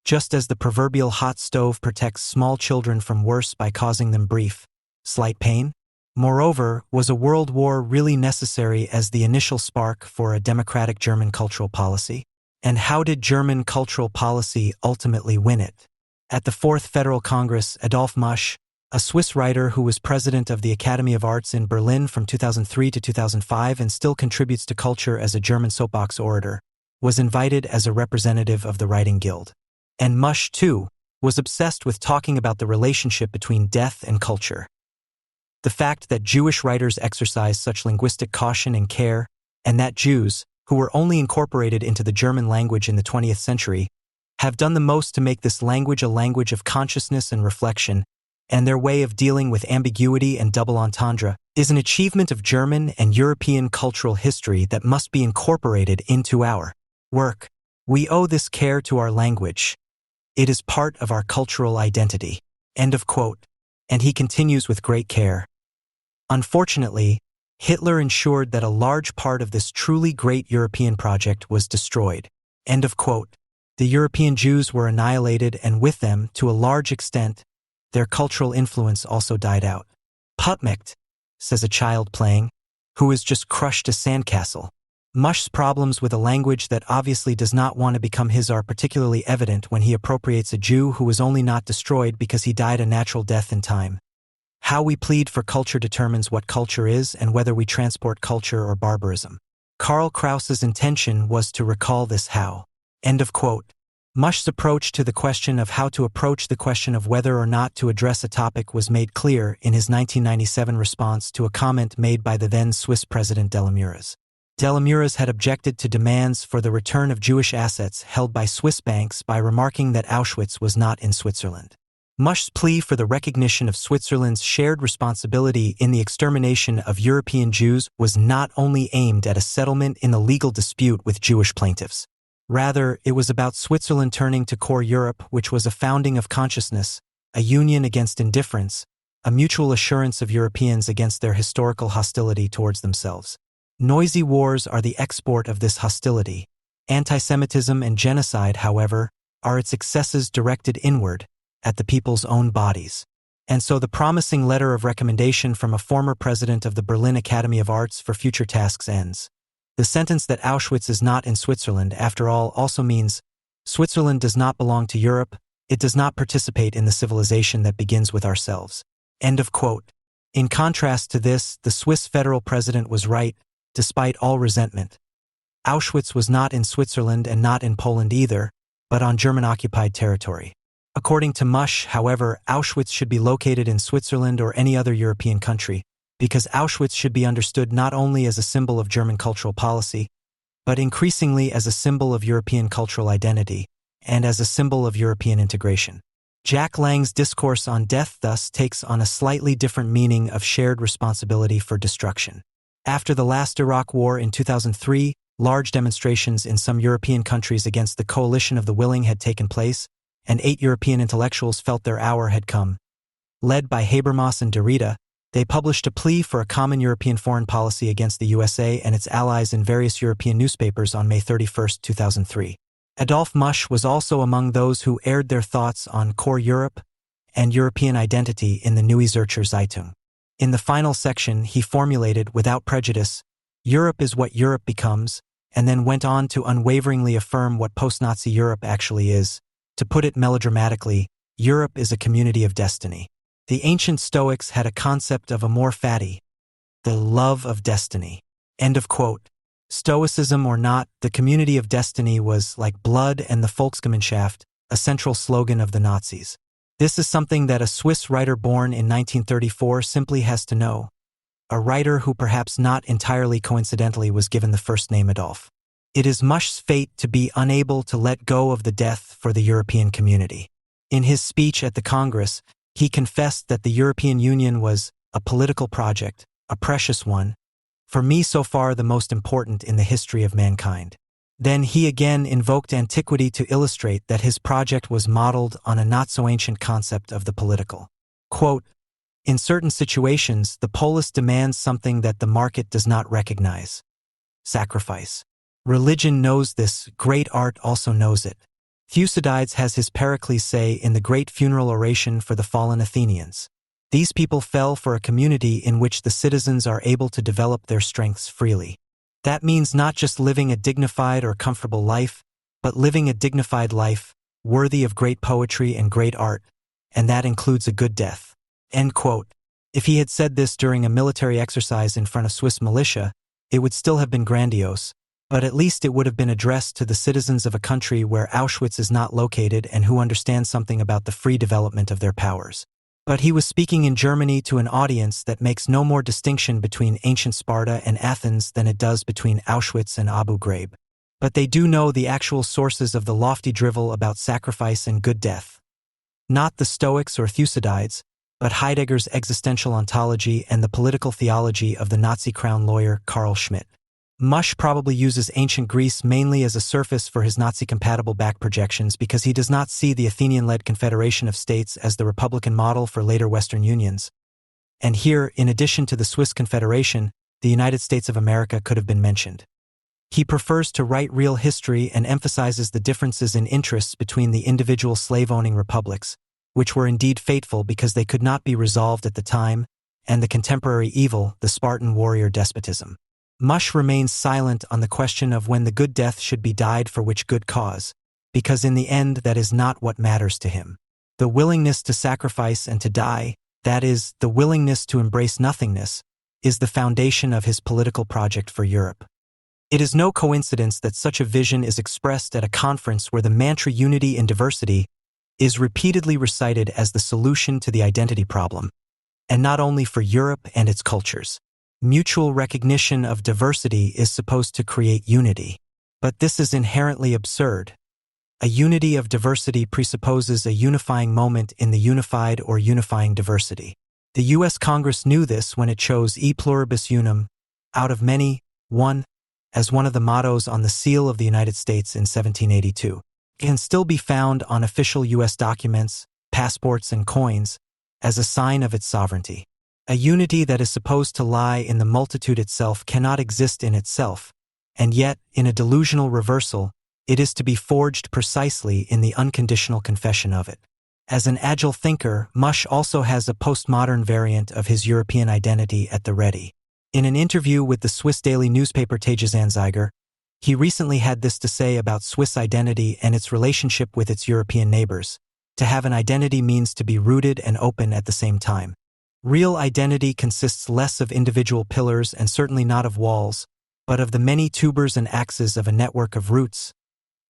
S1: just as the proverbial hot stove protects small children from worse by causing them brief, slight pain? Moreover, was a world war really necessary as the initial spark for a democratic German cultural policy? And how did German cultural policy ultimately win it? At the Fourth Federal Congress, Adolf Musch, a Swiss writer who was president of the Academy of Arts in Berlin from 2003 to 2005 and still contributes to culture as a German soapbox orator, was invited as a representative of the Writing Guild. And Musch, too, was obsessed with talking about the relationship between death and culture. The fact that Jewish writers exercise such linguistic caution and care, and that Jews, who were only incorporated into the German language in the 20th century, have done the most to make this language a language of consciousness and reflection, and their way of dealing with ambiguity and double entendre, is an achievement of German and European cultural history that must be incorporated into our work. We owe this care to our language. It is part of our cultural identity. End of quote. And he continues with great care. Unfortunately, Hitler ensured that a large part of this truly great European project was destroyed. End of quote. The European Jews were annihilated, and with them, to a large extent, their cultural influence also died out. Putmicht, says a child playing, who is just crushed a sandcastle. Musch's problems with a language that obviously does not want to become his are particularly evident when he appropriates a Jew who was only not destroyed because he died a natural death in time. How we plead for culture determines what culture is and whether we transport culture or barbarism. Karl Kraus's intention was to recall this how. End of quote. Musch's approach to the question of how to approach the question of whether or not to address a topic was made clear in his 1997 response to a comment made by the then Swiss President Delamiras. Delamiras had objected to demands for the return of Jewish assets held by Swiss banks by remarking that Auschwitz was not in Switzerland. Musch's plea for the recognition of Switzerland's shared responsibility in the extermination of European Jews was not only aimed at a settlement in the legal dispute with Jewish plaintiffs. Rather, it was about Switzerland turning to core Europe, which was a founding of consciousness, a union against indifference, a mutual assurance of Europeans against their historical hostility towards themselves. Noisy wars are the export of this hostility. Antisemitism and genocide, however, are its excesses directed inward, at the people's own bodies. And so the promising letter of recommendation from a former president of the Berlin Academy of Arts for future tasks ends. The sentence that Auschwitz is not in Switzerland, after all, also means Switzerland does not belong to Europe, it does not participate in the civilization that begins with ourselves. End of quote. In contrast to this, the Swiss federal president was right, despite all resentment. Auschwitz was not in Switzerland and not in Poland either, but on German-occupied territory. According to Musch, however, Auschwitz should be located in Switzerland or any other European country, because Auschwitz should be understood not only as a symbol of German cultural policy, but increasingly as a symbol of European cultural identity, and as a symbol of European integration. Jack Lang's discourse on death thus takes on a slightly different meaning of shared responsibility for destruction. After the last Iraq War in 2003, large demonstrations in some European countries against the coalition of the willing had taken place, and 8 European intellectuals felt their hour had come. Led by Habermas and Derrida, they published a plea for a common European foreign policy against the USA and its allies in various European newspapers on May 31, 2003. Adolf Musch was also among those who aired their thoughts on core Europe and European identity in the Neue Zürcher Zeitung. In the final section, he formulated, without prejudice, Europe is what Europe becomes, and then went on to unwaveringly affirm what post-Nazi Europe actually is. To put it melodramatically, Europe is a community of destiny. The ancient Stoics had a concept of amor fati, the love of destiny. End of quote. Stoicism or not, the community of destiny was, like blood and the Volksgemeinschaft, a central slogan of the Nazis. This is something that a Swiss writer born in 1934 simply has to know. A writer who perhaps not entirely coincidentally was given the first name Adolf. It is Mush's fate to be unable to let go of the death for the European community. In his speech at the Congress, he confessed that the European Union was a political project, a precious one, for me so far the most important in the history of mankind. Then he again invoked antiquity to illustrate that his project was modeled on a not-so-ancient concept of the political. Quote, in certain situations, the polis demands something that the market does not recognize. Sacrifice. Religion knows this, great art also knows it. Thucydides has his Pericles say in the great funeral oration for the fallen Athenians. These people fell for a community in which the citizens are able to develop their strengths freely. That means not just living a dignified or comfortable life, but living a dignified life, worthy of great poetry and great art, and that includes a good death. End quote. If he had said this during a military exercise in front of Swiss militia, it would still have been grandiose, but at least it would have been addressed to the citizens of a country where Auschwitz is not located and who understand something about the free development of their powers. But he was speaking in Germany to an audience that makes no more distinction between ancient Sparta and Athens than it does between Auschwitz and Abu Ghraib. But they do know the actual sources of the lofty drivel about sacrifice and good death. Not the Stoics or Thucydides, but Heidegger's existential ontology and the political theology of the Nazi crown lawyer Carl Schmitt. Mush probably uses ancient Greece mainly as a surface for his Nazi-compatible back projections because he does not see the Athenian-led Confederation of States as the Republican model for later Western unions. And here, in addition to the Swiss Confederation, the United States of America could have been mentioned. He prefers to write real history and emphasizes the differences in interests between the individual slave-owning republics, which were indeed fateful because they could not be resolved at the time, and the contemporary evil, the Spartan warrior despotism. Mush remains silent on the question of when the good death should be died for which good cause, because in the end that is not what matters to him. The willingness to sacrifice and to die, that is, the willingness to embrace nothingness, is the foundation of his political project for Europe. It is no coincidence that such a vision is expressed at a conference where the mantra unity in diversity is repeatedly recited as the solution to the identity problem, and not only for Europe and its cultures. Mutual recognition of diversity is supposed to create unity. But this is inherently absurd. A unity of diversity presupposes a unifying moment in the unified or unifying diversity. The U.S. Congress knew this when it chose E pluribus unum, out of many, one, as one of the mottos on the seal of the United States in 1782. It can still be found on official U.S. documents, passports, and coins as a sign of its sovereignty. A unity that is supposed to lie in the multitude itself cannot exist in itself, and yet, in a delusional reversal, it is to be forged precisely in the unconditional confession of it. As an agile thinker, Mush also has a postmodern variant of his European identity at the ready. In an interview with the Swiss daily newspaper Tagesanzeiger, he recently had this to say about Swiss identity and its relationship with its European neighbors. To have an identity means to be rooted and open at the same time. Real identity consists less of individual pillars and certainly not of walls, but of the many tubers and axes of a network of roots.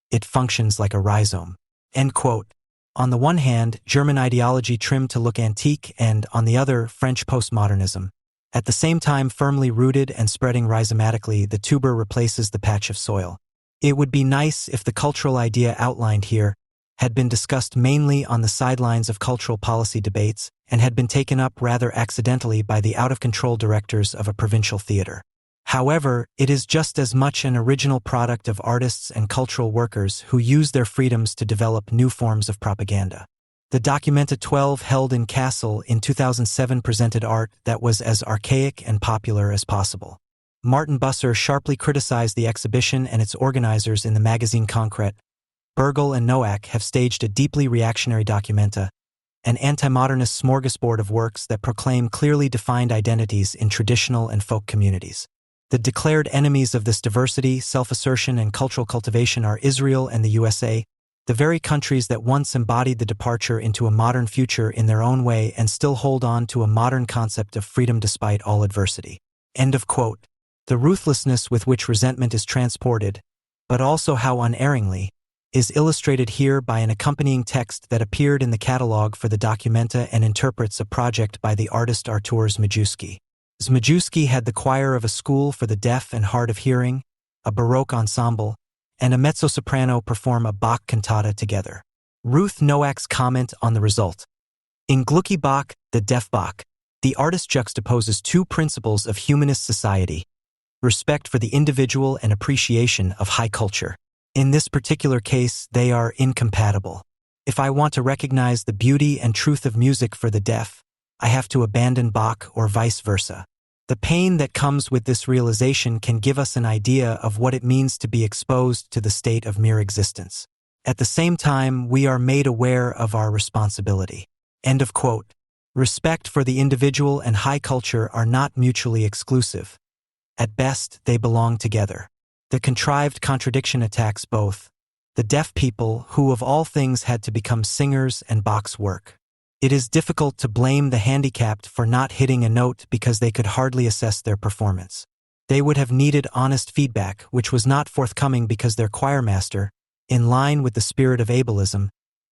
S1: It functions like a rhizome. End quote. On the one hand, German ideology trimmed to look antique and, on the other, French postmodernism. At the same time firmly rooted and spreading rhizomatically, the tuber replaces the patch of soil. It would be nice if the cultural idea outlined here had been discussed mainly on the sidelines of cultural policy debates and had been taken up rather accidentally by the out-of-control directors of a provincial theater. However, it is just as much an original product of artists and cultural workers who use their freedoms to develop new forms of propaganda. The Documenta 12 held in Kassel in 2007 presented art that was as archaic and popular as possible. Martin Busser sharply criticized the exhibition and its organizers in the magazine Concrete. Bergel and Noack have staged a deeply reactionary Documenta, an anti-modernist smorgasbord of works that proclaim clearly defined identities in traditional and folk communities. The declared enemies of this diversity, self-assertion, and cultural cultivation are Israel and the USA, the very countries that once embodied the departure into a modern future in their own way and still hold on to a modern concept of freedom despite all adversity. End of quote. The ruthlessness with which resentment is transported, but also how unerringly, is illustrated here by an accompanying text that appeared in the catalog for the Documenta and interprets a project by the artist Artur Zmajewski. Zmajewski had the choir of a school for the deaf and hard of hearing, a Baroque ensemble, and a mezzo-soprano perform a Bach cantata together. Ruth Nowak's comment on the result. In Glucky Bach, the Deaf Bach, the artist juxtaposes two principles of humanist society: respect for the individual and appreciation of high culture. In this particular case, they are incompatible. If I want to recognize the beauty and truth of music for the deaf, I have to abandon Bach or vice versa. The pain that comes with this realization can give us an idea of what it means to be exposed to the state of mere existence. At the same time, we are made aware of our responsibility. End of quote. Respect for the individual and high culture are not mutually exclusive. At best, they belong together. The contrived contradiction attacks both. The deaf people, who of all things had to become singers and Bach's work. It is difficult to blame the handicapped for not hitting a note because they could hardly assess their performance. They would have needed honest feedback, which was not forthcoming because their choirmaster, in line with the spirit of ableism,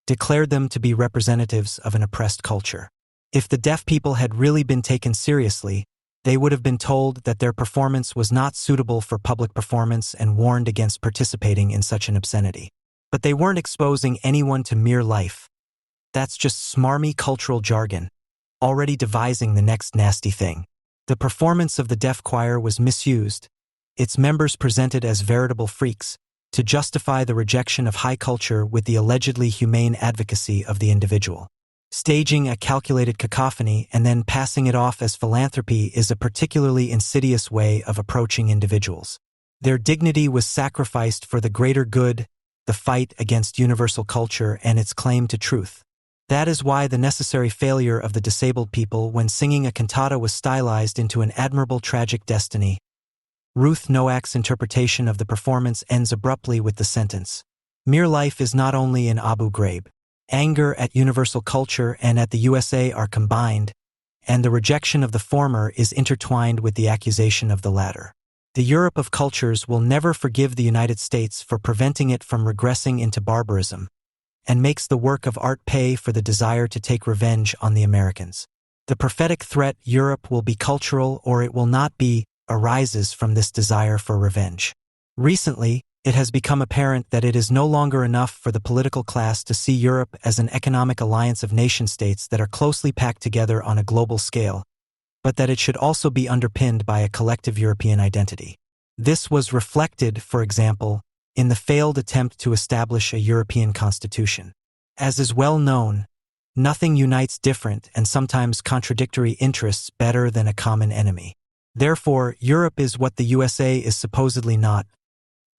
S1: declared them to be representatives of an oppressed culture. If the deaf people had really been taken seriously, they would have been told that their performance was not suitable for public performance and warned against participating in such an obscenity. But they weren't exposing anyone to mere life. That's just smarmy cultural jargon, already devising the next nasty thing. The performance of the deaf choir was misused, its members presented as veritable freaks, to justify the rejection of high culture with the allegedly humane advocacy of the individual. Staging a calculated cacophony and then passing it off as philanthropy is a particularly insidious way of approaching individuals. Their dignity was sacrificed for the greater good, the fight against universal culture and its claim to truth. That is why the necessary failure of the disabled people when singing a cantata was stylized into an admirable tragic destiny. Ruth Nowak's interpretation of the performance ends abruptly with the sentence, "Mere life is not only in Abu Ghraib. Anger at universal culture and at the USA are combined, and the rejection of the former is intertwined with the accusation of the latter. The Europe of cultures will never forgive the United States for preventing it from regressing into barbarism, and makes the work of art pay for the desire to take revenge on the Americans. The prophetic threat, Europe will be cultural or it will not be, arises from this desire for revenge. Recently, it has become apparent that it is no longer enough for the political class to see Europe as an economic alliance of nation-states that are closely packed together on a global scale, but that it should also be underpinned by a collective European identity. This was reflected, for example, in the failed attempt to establish a European constitution. As is well known, nothing unites different and sometimes contradictory interests better than a common enemy. Therefore, Europe is what the USA is supposedly not: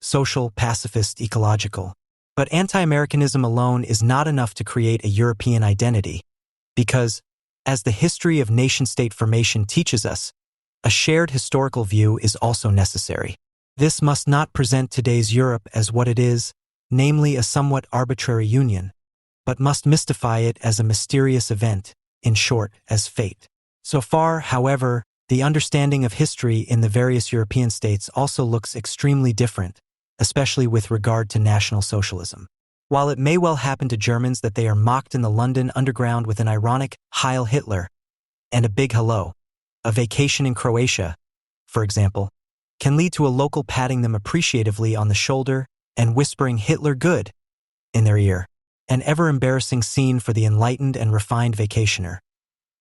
S1: social, pacifist, ecological. But anti-Americanism alone is not enough to create a European identity, because, as the history of nation-state formation teaches us, a shared historical view is also necessary. This must not present today's Europe as what it is, namely a somewhat arbitrary union, but must mystify it as a mysterious event, in short, as fate. So far, however, the understanding of history in the various European states also looks extremely different, especially with regard to National Socialism. While it may well happen to Germans that they are mocked in the London underground with an ironic "Heil Hitler" and a big hello, a vacation in Croatia, for example, can lead to a local patting them appreciatively on the shoulder and whispering "Hitler good" in their ear, an ever-embarrassing scene for the enlightened and refined vacationer,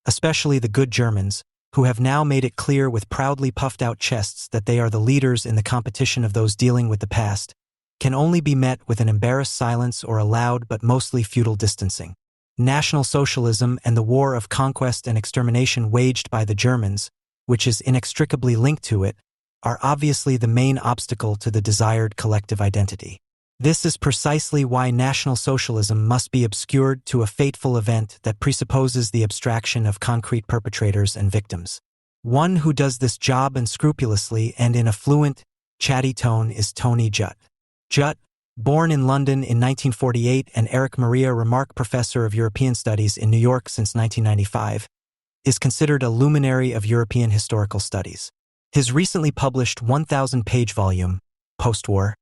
S1: especially the good Germans, who have now made it clear with proudly puffed-out chests that they are the leaders in the competition of those dealing with the past, can only be met with an embarrassed silence or a loud but mostly futile distancing. National Socialism and the war of conquest and extermination waged by the Germans, which is inextricably linked to it, are obviously the main obstacle to the desired collective identity. This is precisely why National Socialism must be obscured to a fateful event that presupposes the abstraction of concrete perpetrators and victims. One who does this job unscrupulously and in a fluent, chatty tone is Tony Judt. Judt, Born in London in 1948 and Eric Maria Remarque Professor of European Studies in New York since 1995, is considered a luminary of European historical studies. His recently published 1,000-page volume, Postwar,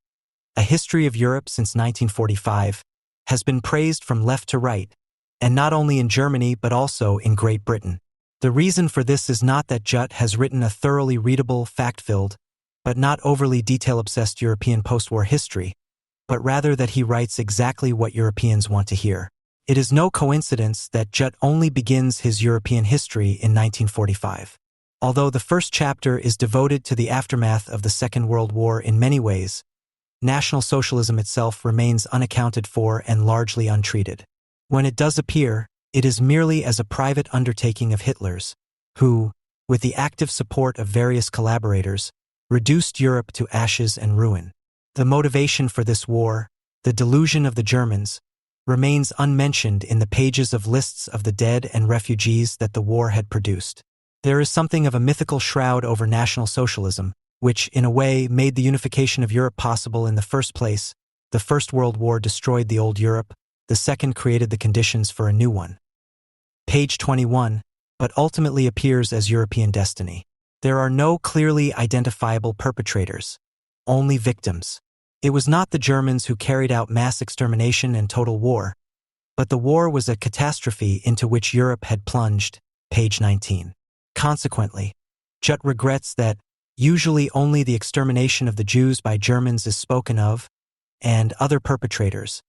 S1: A History of Europe Since 1945, has been praised from left to right, and not only in Germany but also in Great Britain. The reason for this is not that Judt has written a thoroughly readable, fact-filled, but not overly detail-obsessed European post-war history, but rather that he writes exactly what Europeans want to hear. It is no coincidence that Judt only begins his European history in 1945. Although the first chapter is devoted to the aftermath of the Second World War in many ways, National Socialism itself remains unaccounted for and largely untreated. When it does appear, it is merely as a private undertaking of Hitler's, who, with the active support of various collaborators, reduced Europe to ashes and ruin. The motivation for this war, the delusion of the Germans, remains unmentioned in the pages of lists of the dead and refugees that the war had produced. There is something of a mythical shroud over National Socialism, which, in a way, made the unification of Europe possible in the first place. The First World War destroyed the old Europe, the second created the conditions for a new one. Page 21, but ultimately appears as European destiny. There are no clearly identifiable perpetrators, only victims. It was not the Germans who carried out mass extermination and total war, but the war was a catastrophe into which Europe had plunged. Page 19. Consequently, Judt regrets that usually only the extermination of the Jews by Germans is spoken of, and other perpetrators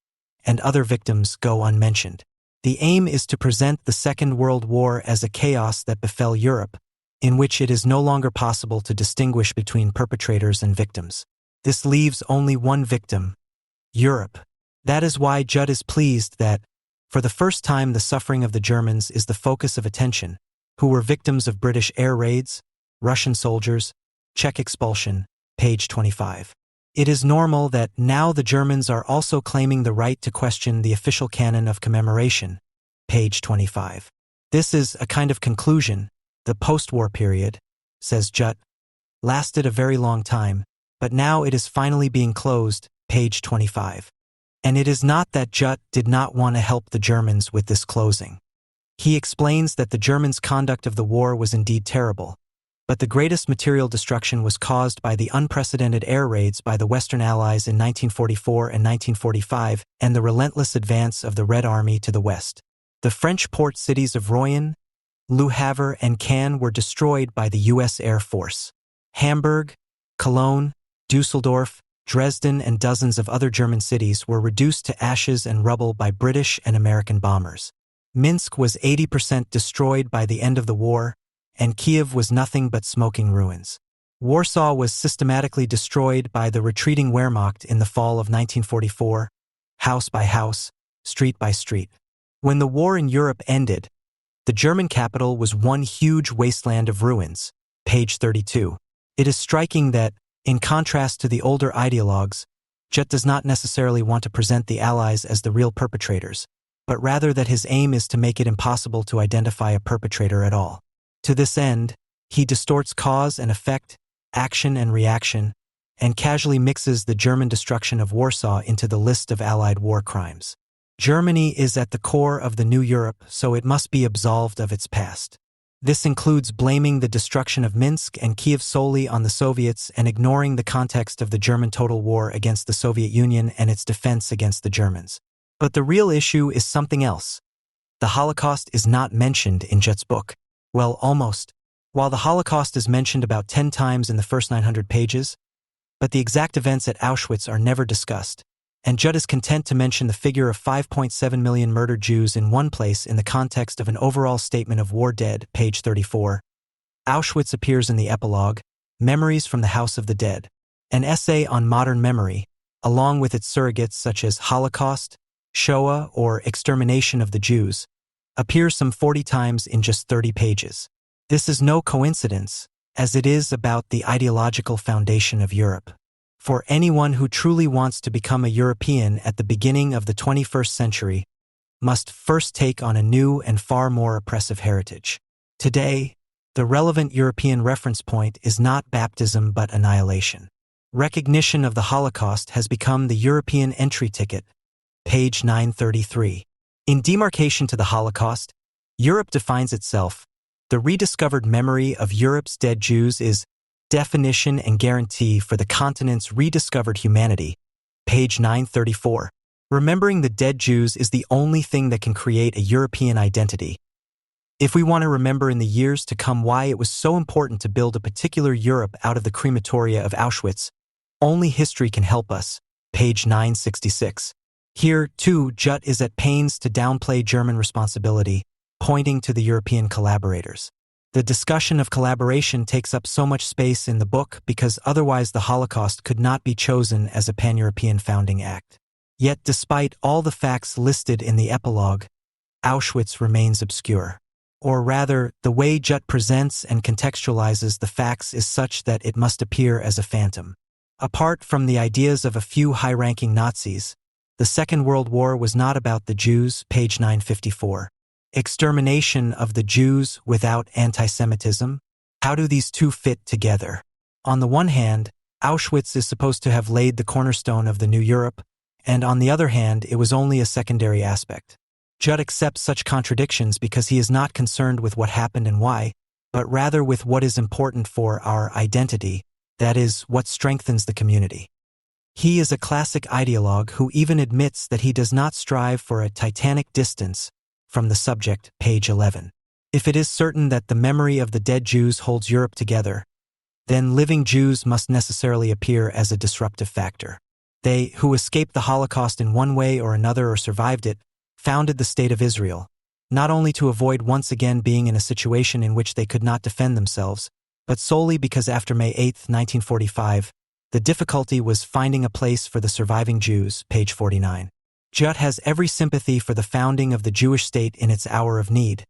S1: and other victims go unmentioned. The aim is to present the Second World War as a chaos that befell Europe, in which it is no longer possible to distinguish between perpetrators and victims. This leaves only one victim, Europe. That is why Judt is pleased that, for the first time, the suffering of the Germans is the focus of attention, who were victims of British air raids, Russian soldiers, Czech expulsion. Page 25. It is normal that now the Germans are also claiming the right to question the official canon of commemoration. Page 25. This is a kind of conclusion. The post-war period, says Judt, lasted a very long time, but now it is finally being closed. Page 25. And it is not that Judt did not want to help the Germans with this closing. He explains that the Germans' conduct of the war was indeed terrible, but the greatest material destruction was caused by the unprecedented air raids by the Western Allies in 1944 and 1945 and the relentless advance of the Red Army to the west. The French port cities of Royan, Le Havre, and Caen were destroyed by the U.S. Air Force. Hamburg, Cologne, Dusseldorf, Dresden, and dozens of other German cities were reduced to ashes and rubble by British and American bombers. Minsk was 80% destroyed by the end of the war, and Kiev was nothing but smoking ruins. Warsaw was systematically destroyed by the retreating Wehrmacht in the fall of 1944, house by house, street by street. When the war in Europe ended, the German capital was one huge wasteland of ruins. Page 32. It is striking that, in contrast to the older ideologues, Judt does not necessarily want to present the Allies as the real perpetrators, but rather that his aim is to make it impossible to identify a perpetrator at all. To this end, he distorts cause and effect, action and reaction, and casually mixes the German destruction of Warsaw into the list of Allied war crimes. Germany is at the core of the new Europe, so it must be absolved of its past. This includes blaming the destruction of Minsk and Kiev solely on the Soviets and ignoring the context of the German total war against the Soviet Union and its defense against the Germans. But the real issue is something else. The Holocaust is not mentioned in Judt's book. Well, almost. While the Holocaust is mentioned about 10 times in the first 900 pages, but the exact events at Auschwitz are never discussed, and Judt is content to mention the figure of 5.7 million murdered Jews in one place in the context of an overall statement of war dead. Page 34. Auschwitz appears in the epilogue, Memories from the House of the Dead, an essay on modern memory, along with its surrogates such as Holocaust, Shoah, or Extermination of the Jews, appears some 40 times in just 30 pages. This is no coincidence, as it is about the ideological foundation of Europe. For anyone who truly wants to become a European at the beginning of the 21st century, must first take on a new and far more oppressive heritage. Today, the relevant European reference point is not baptism but annihilation. Recognition of the Holocaust has become the European entry ticket, page 933. In Demarcation to the Holocaust, Europe defines itself. The rediscovered memory of Europe's dead Jews is definition and guarantee for the continent's rediscovered humanity, page 934. Remembering the dead Jews is the only thing that can create a European identity. If we want to remember in the years to come why it was so important to build a particular Europe out of the crematoria of Auschwitz, only history can help us, page 966. Here, too, Judt is at pains to downplay German responsibility, pointing to the European collaborators. The discussion of collaboration takes up so much space in the book because otherwise the Holocaust could not be chosen as a pan-European founding act. Yet despite all the facts listed in the epilogue, Auschwitz remains obscure. Or rather, the way Judt presents and contextualizes the facts is such that it must appear as a phantom. Apart from the ideas of a few high-ranking Nazis, the Second World War was not about the Jews, page 954. Extermination of the Jews without anti-Semitism? How do these two fit together? On the one hand, Auschwitz is supposed to have laid the cornerstone of the new Europe, and on the other hand, it was only a secondary aspect. Judd accepts such contradictions because he is not concerned with what happened and why, but rather with what is important for our identity, that is, what strengthens the community. He is a classic ideologue who even admits that he does not strive for a titanic distance from the subject, page 11. If it is certain that the memory of the dead Jews holds Europe together, then living Jews must necessarily appear as a disruptive factor. They, who escaped the Holocaust in one way or another or survived it, founded the State of Israel, not only to avoid once again being in a situation in which they could not defend themselves, but solely because after May 8, 1945, the difficulty was finding a place for the surviving Jews, page 49. Judt has every sympathy for the founding of the Jewish state in its hour of need,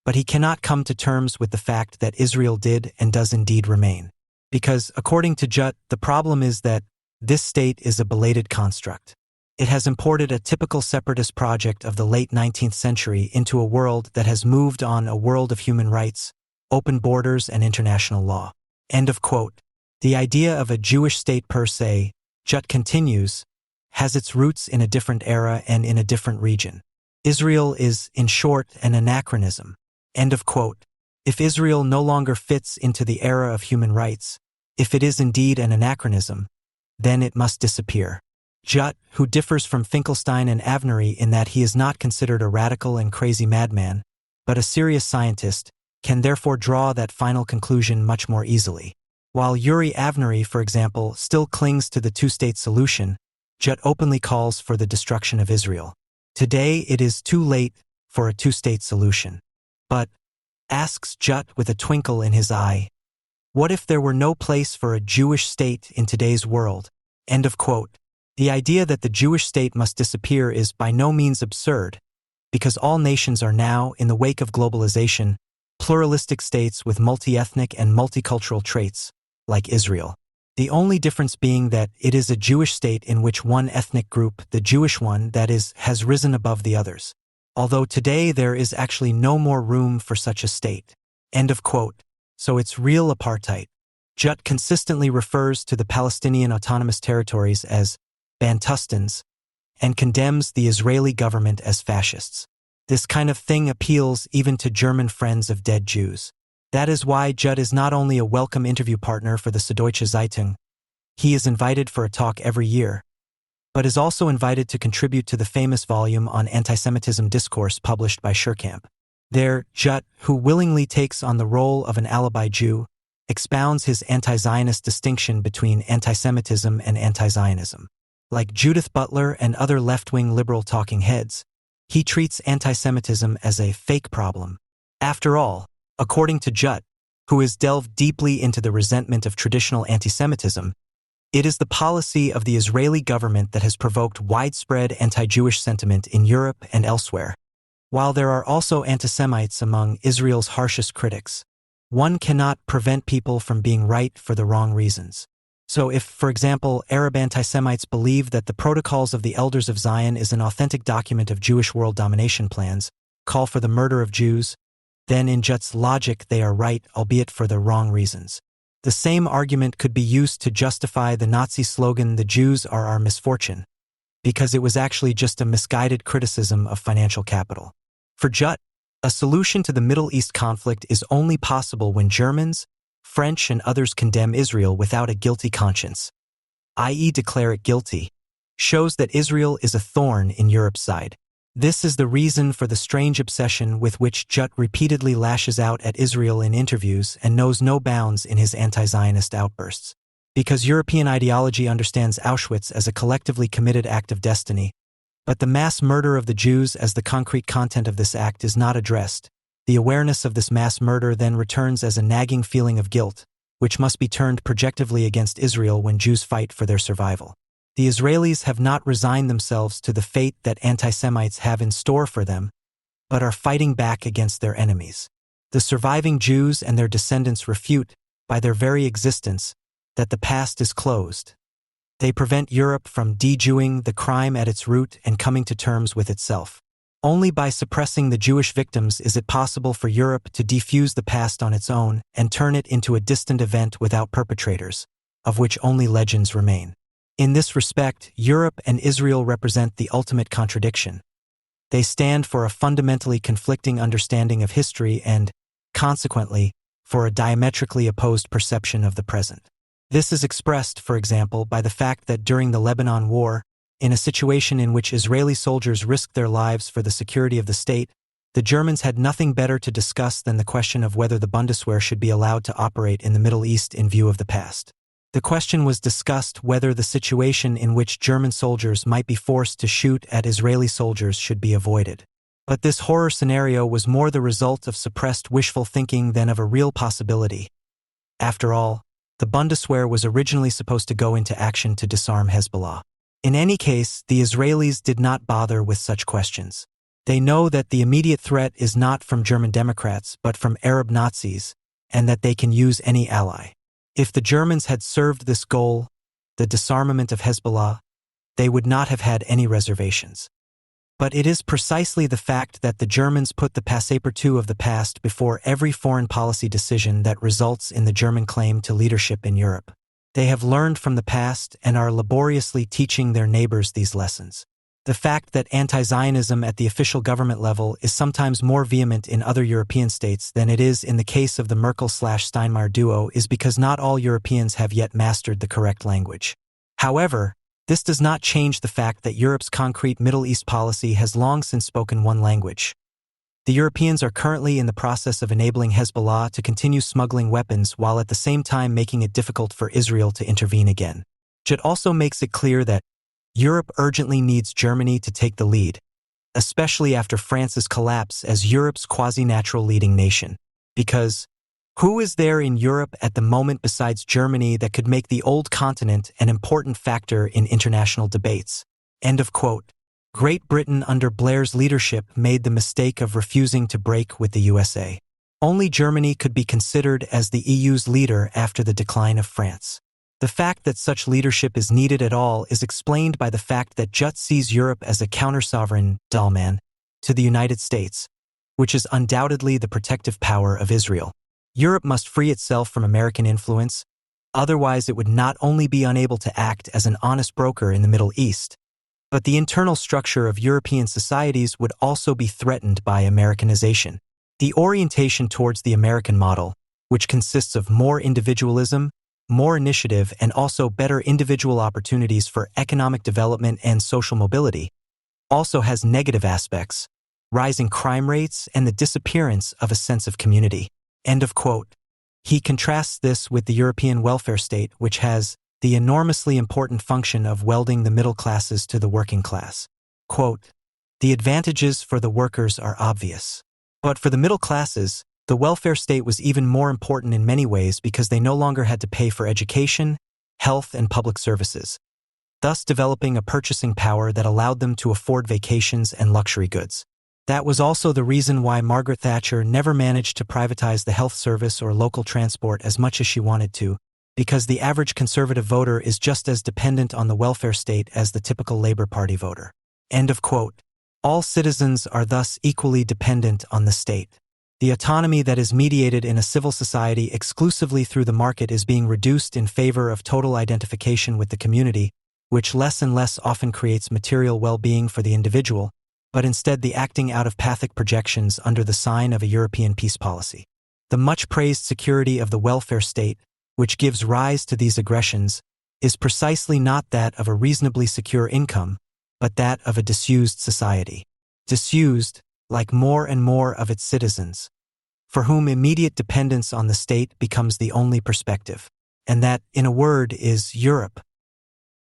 S1: but he cannot come to terms with the fact that Israel did and does indeed remain. Because, according to Judt, the problem is that this state is a belated construct. It has imported a typical separatist project of the late 19th century into a world that has moved on, a world of human rights, open borders, and international law. End of quote. The idea of a Jewish state per se, Judt continues, has its roots in a different era and in a different region. Israel is, in short, an anachronism. End of quote. If Israel no longer fits into the era of human rights, if it is indeed an anachronism, then it must disappear. Judt, who differs from Finkelstein and Avnery in that he is not considered a radical and crazy madman, but a serious scientist, can therefore draw that final conclusion much more easily. While Yuri Avnery, for example, still clings to the two-state solution, Judt openly calls for the destruction of Israel. Today it is too late for a two-state solution. But, asks Judt with a twinkle in his eye, what if there were no place for a Jewish state in today's world? End of quote. The idea that the Jewish state must disappear is by no means absurd, because all nations are now, in the wake of globalization, pluralistic states with multi-ethnic and multicultural traits, like Israel. The only difference being that it is a Jewish state in which one ethnic group, the Jewish one, that is, has risen above the others. Although today there is actually no more room for such a state. End of quote. So it's real apartheid. Judt consistently refers to the Palestinian Autonomous Territories as Bantustans and condemns the Israeli government as fascists. This kind of thing appeals even to German friends of dead Jews. That is why Judt is not only a welcome interview partner for the Süddeutsche Zeitung, he is invited for a talk every year, but is also invited to contribute to the famous volume on antisemitism discourse published by Schurkamp. There, Judt, who willingly takes on the role of an alibi Jew, expounds his anti-Zionist distinction between antisemitism and anti-Zionism. Like Judith Butler and other left-wing liberal talking heads, he treats antisemitism as a fake problem. After all, according to Judt, who has delved deeply into the resentment of traditional antisemitism, it is the policy of the Israeli government that has provoked widespread anti-Jewish sentiment in Europe and elsewhere. While there are also antisemites among Israel's harshest critics, one cannot prevent people from being right for the wrong reasons. So if, for example, Arab antisemites believe that the Protocols of the Elders of Zion is an authentic document of Jewish world domination plans, call for the murder of Jews, then in Jut's logic they are right, albeit for the wrong reasons. The same argument could be used to justify the Nazi slogan, "The Jews are our misfortune," because it was actually just a misguided criticism of financial capital. For Judd, a solution to the Middle East conflict is only possible when Germans, French, and others condemn Israel without a guilty conscience, i.e. declare it guilty, shows that Israel is a thorn in Europe's side. This is the reason for the strange obsession with which Judd repeatedly lashes out at Israel in interviews and knows no bounds in his anti-Zionist outbursts. Because European ideology understands Auschwitz as a collectively committed act of destiny, but the mass murder of the Jews as the concrete content of this act is not addressed. The awareness of this mass murder then returns as a nagging feeling of guilt, which must be turned projectively against Israel when Jews fight for their survival. The Israelis have not resigned themselves to the fate that anti-Semites have in store for them, but are fighting back against their enemies. The surviving Jews and their descendants refute, by their very existence, that the past is closed. They prevent Europe from de-Jewing the crime at its root and coming to terms with itself. Only by suppressing the Jewish victims is it possible for Europe to defuse the past on its own and turn it into a distant event without perpetrators, of which only legends remain. In this respect, Europe and Israel represent the ultimate contradiction. They stand for a fundamentally conflicting understanding of history and, consequently, for a diametrically opposed perception of the present. This is expressed, for example, by the fact that during the Lebanon War, in a situation in which Israeli soldiers risked their lives for the security of the state, the Germans had nothing better to discuss than the question of whether the Bundeswehr should be allowed to operate in the Middle East in view of the past. The question was discussed whether the situation in which German soldiers might be forced to shoot at Israeli soldiers should be avoided. But this horror scenario was more the result of suppressed wishful thinking than of a real possibility. After all, the Bundeswehr was originally supposed to go into action to disarm Hezbollah. In any case, the Israelis did not bother with such questions. They know that the immediate threat is not from German Democrats but from Arab Nazis, and that they can use any ally. If the Germans had served this goal, the disarmament of Hezbollah, they would not have had any reservations. But it is precisely the fact that the Germans put the passé-partout of the past before every foreign policy decision that results in the German claim to leadership in Europe. They have learned from the past and are laboriously teaching their neighbors these lessons. The fact that anti-Zionism at the official government level is sometimes more vehement in other European states than it is in the case of the Merkel/Steinmeier duo is because not all Europeans have yet mastered the correct language. However, this does not change the fact that Europe's concrete Middle East policy has long since spoken one language. The Europeans are currently in the process of enabling Hezbollah to continue smuggling weapons while at the same time making it difficult for Israel to intervene again. Judd also makes it clear that Europe urgently needs Germany to take the lead, especially after France's collapse as Europe's quasi-natural leading nation. Because who is there in Europe at the moment besides Germany that could make the old continent an important factor in international debates? End of quote. Great Britain under Blair's leadership made the mistake of refusing to break with the USA. Only Germany could be considered as the EU's leader after the decline of France. The fact that such leadership is needed at all is explained by the fact that Judd sees Europe as a counter-sovereign dollman to the United States, which is undoubtedly the protective power of Israel. Europe must free itself from American influence, otherwise it would not only be unable to act as an honest broker in the Middle East, but the internal structure of European societies would also be threatened by Americanization. The orientation towards the American model, which consists of more individualism, more initiative, and also better individual opportunities for economic development and social mobility, also has negative aspects, rising crime rates and the disappearance of a sense of community. End of quote. He contrasts this with the European welfare state, which has the enormously important function of welding the middle classes to the working class. Quote, "The advantages for the workers are obvious. But for the middle classes, the welfare state was even more important in many ways because they no longer had to pay for education, health, and public services, thus developing a purchasing power that allowed them to afford vacations and luxury goods. That was also the reason why Margaret Thatcher never managed to privatize the health service or local transport as much as she wanted to, because the average conservative voter is just as dependent on the welfare state as the typical Labour Party voter." End of quote. All citizens are thus equally dependent on the state. The autonomy that is mediated in a civil society exclusively through the market is being reduced in favor of total identification with the community, which less and less often creates material well-being for the individual, but instead the acting out of pathic projections under the sign of a European peace policy. The much-praised security of the welfare state, which gives rise to these aggressions, is precisely not that of a reasonably secure income, but that of a disused society. Disused, like more and more of its citizens, for whom immediate dependence on the state becomes the only perspective. And that, in a word, is Europe,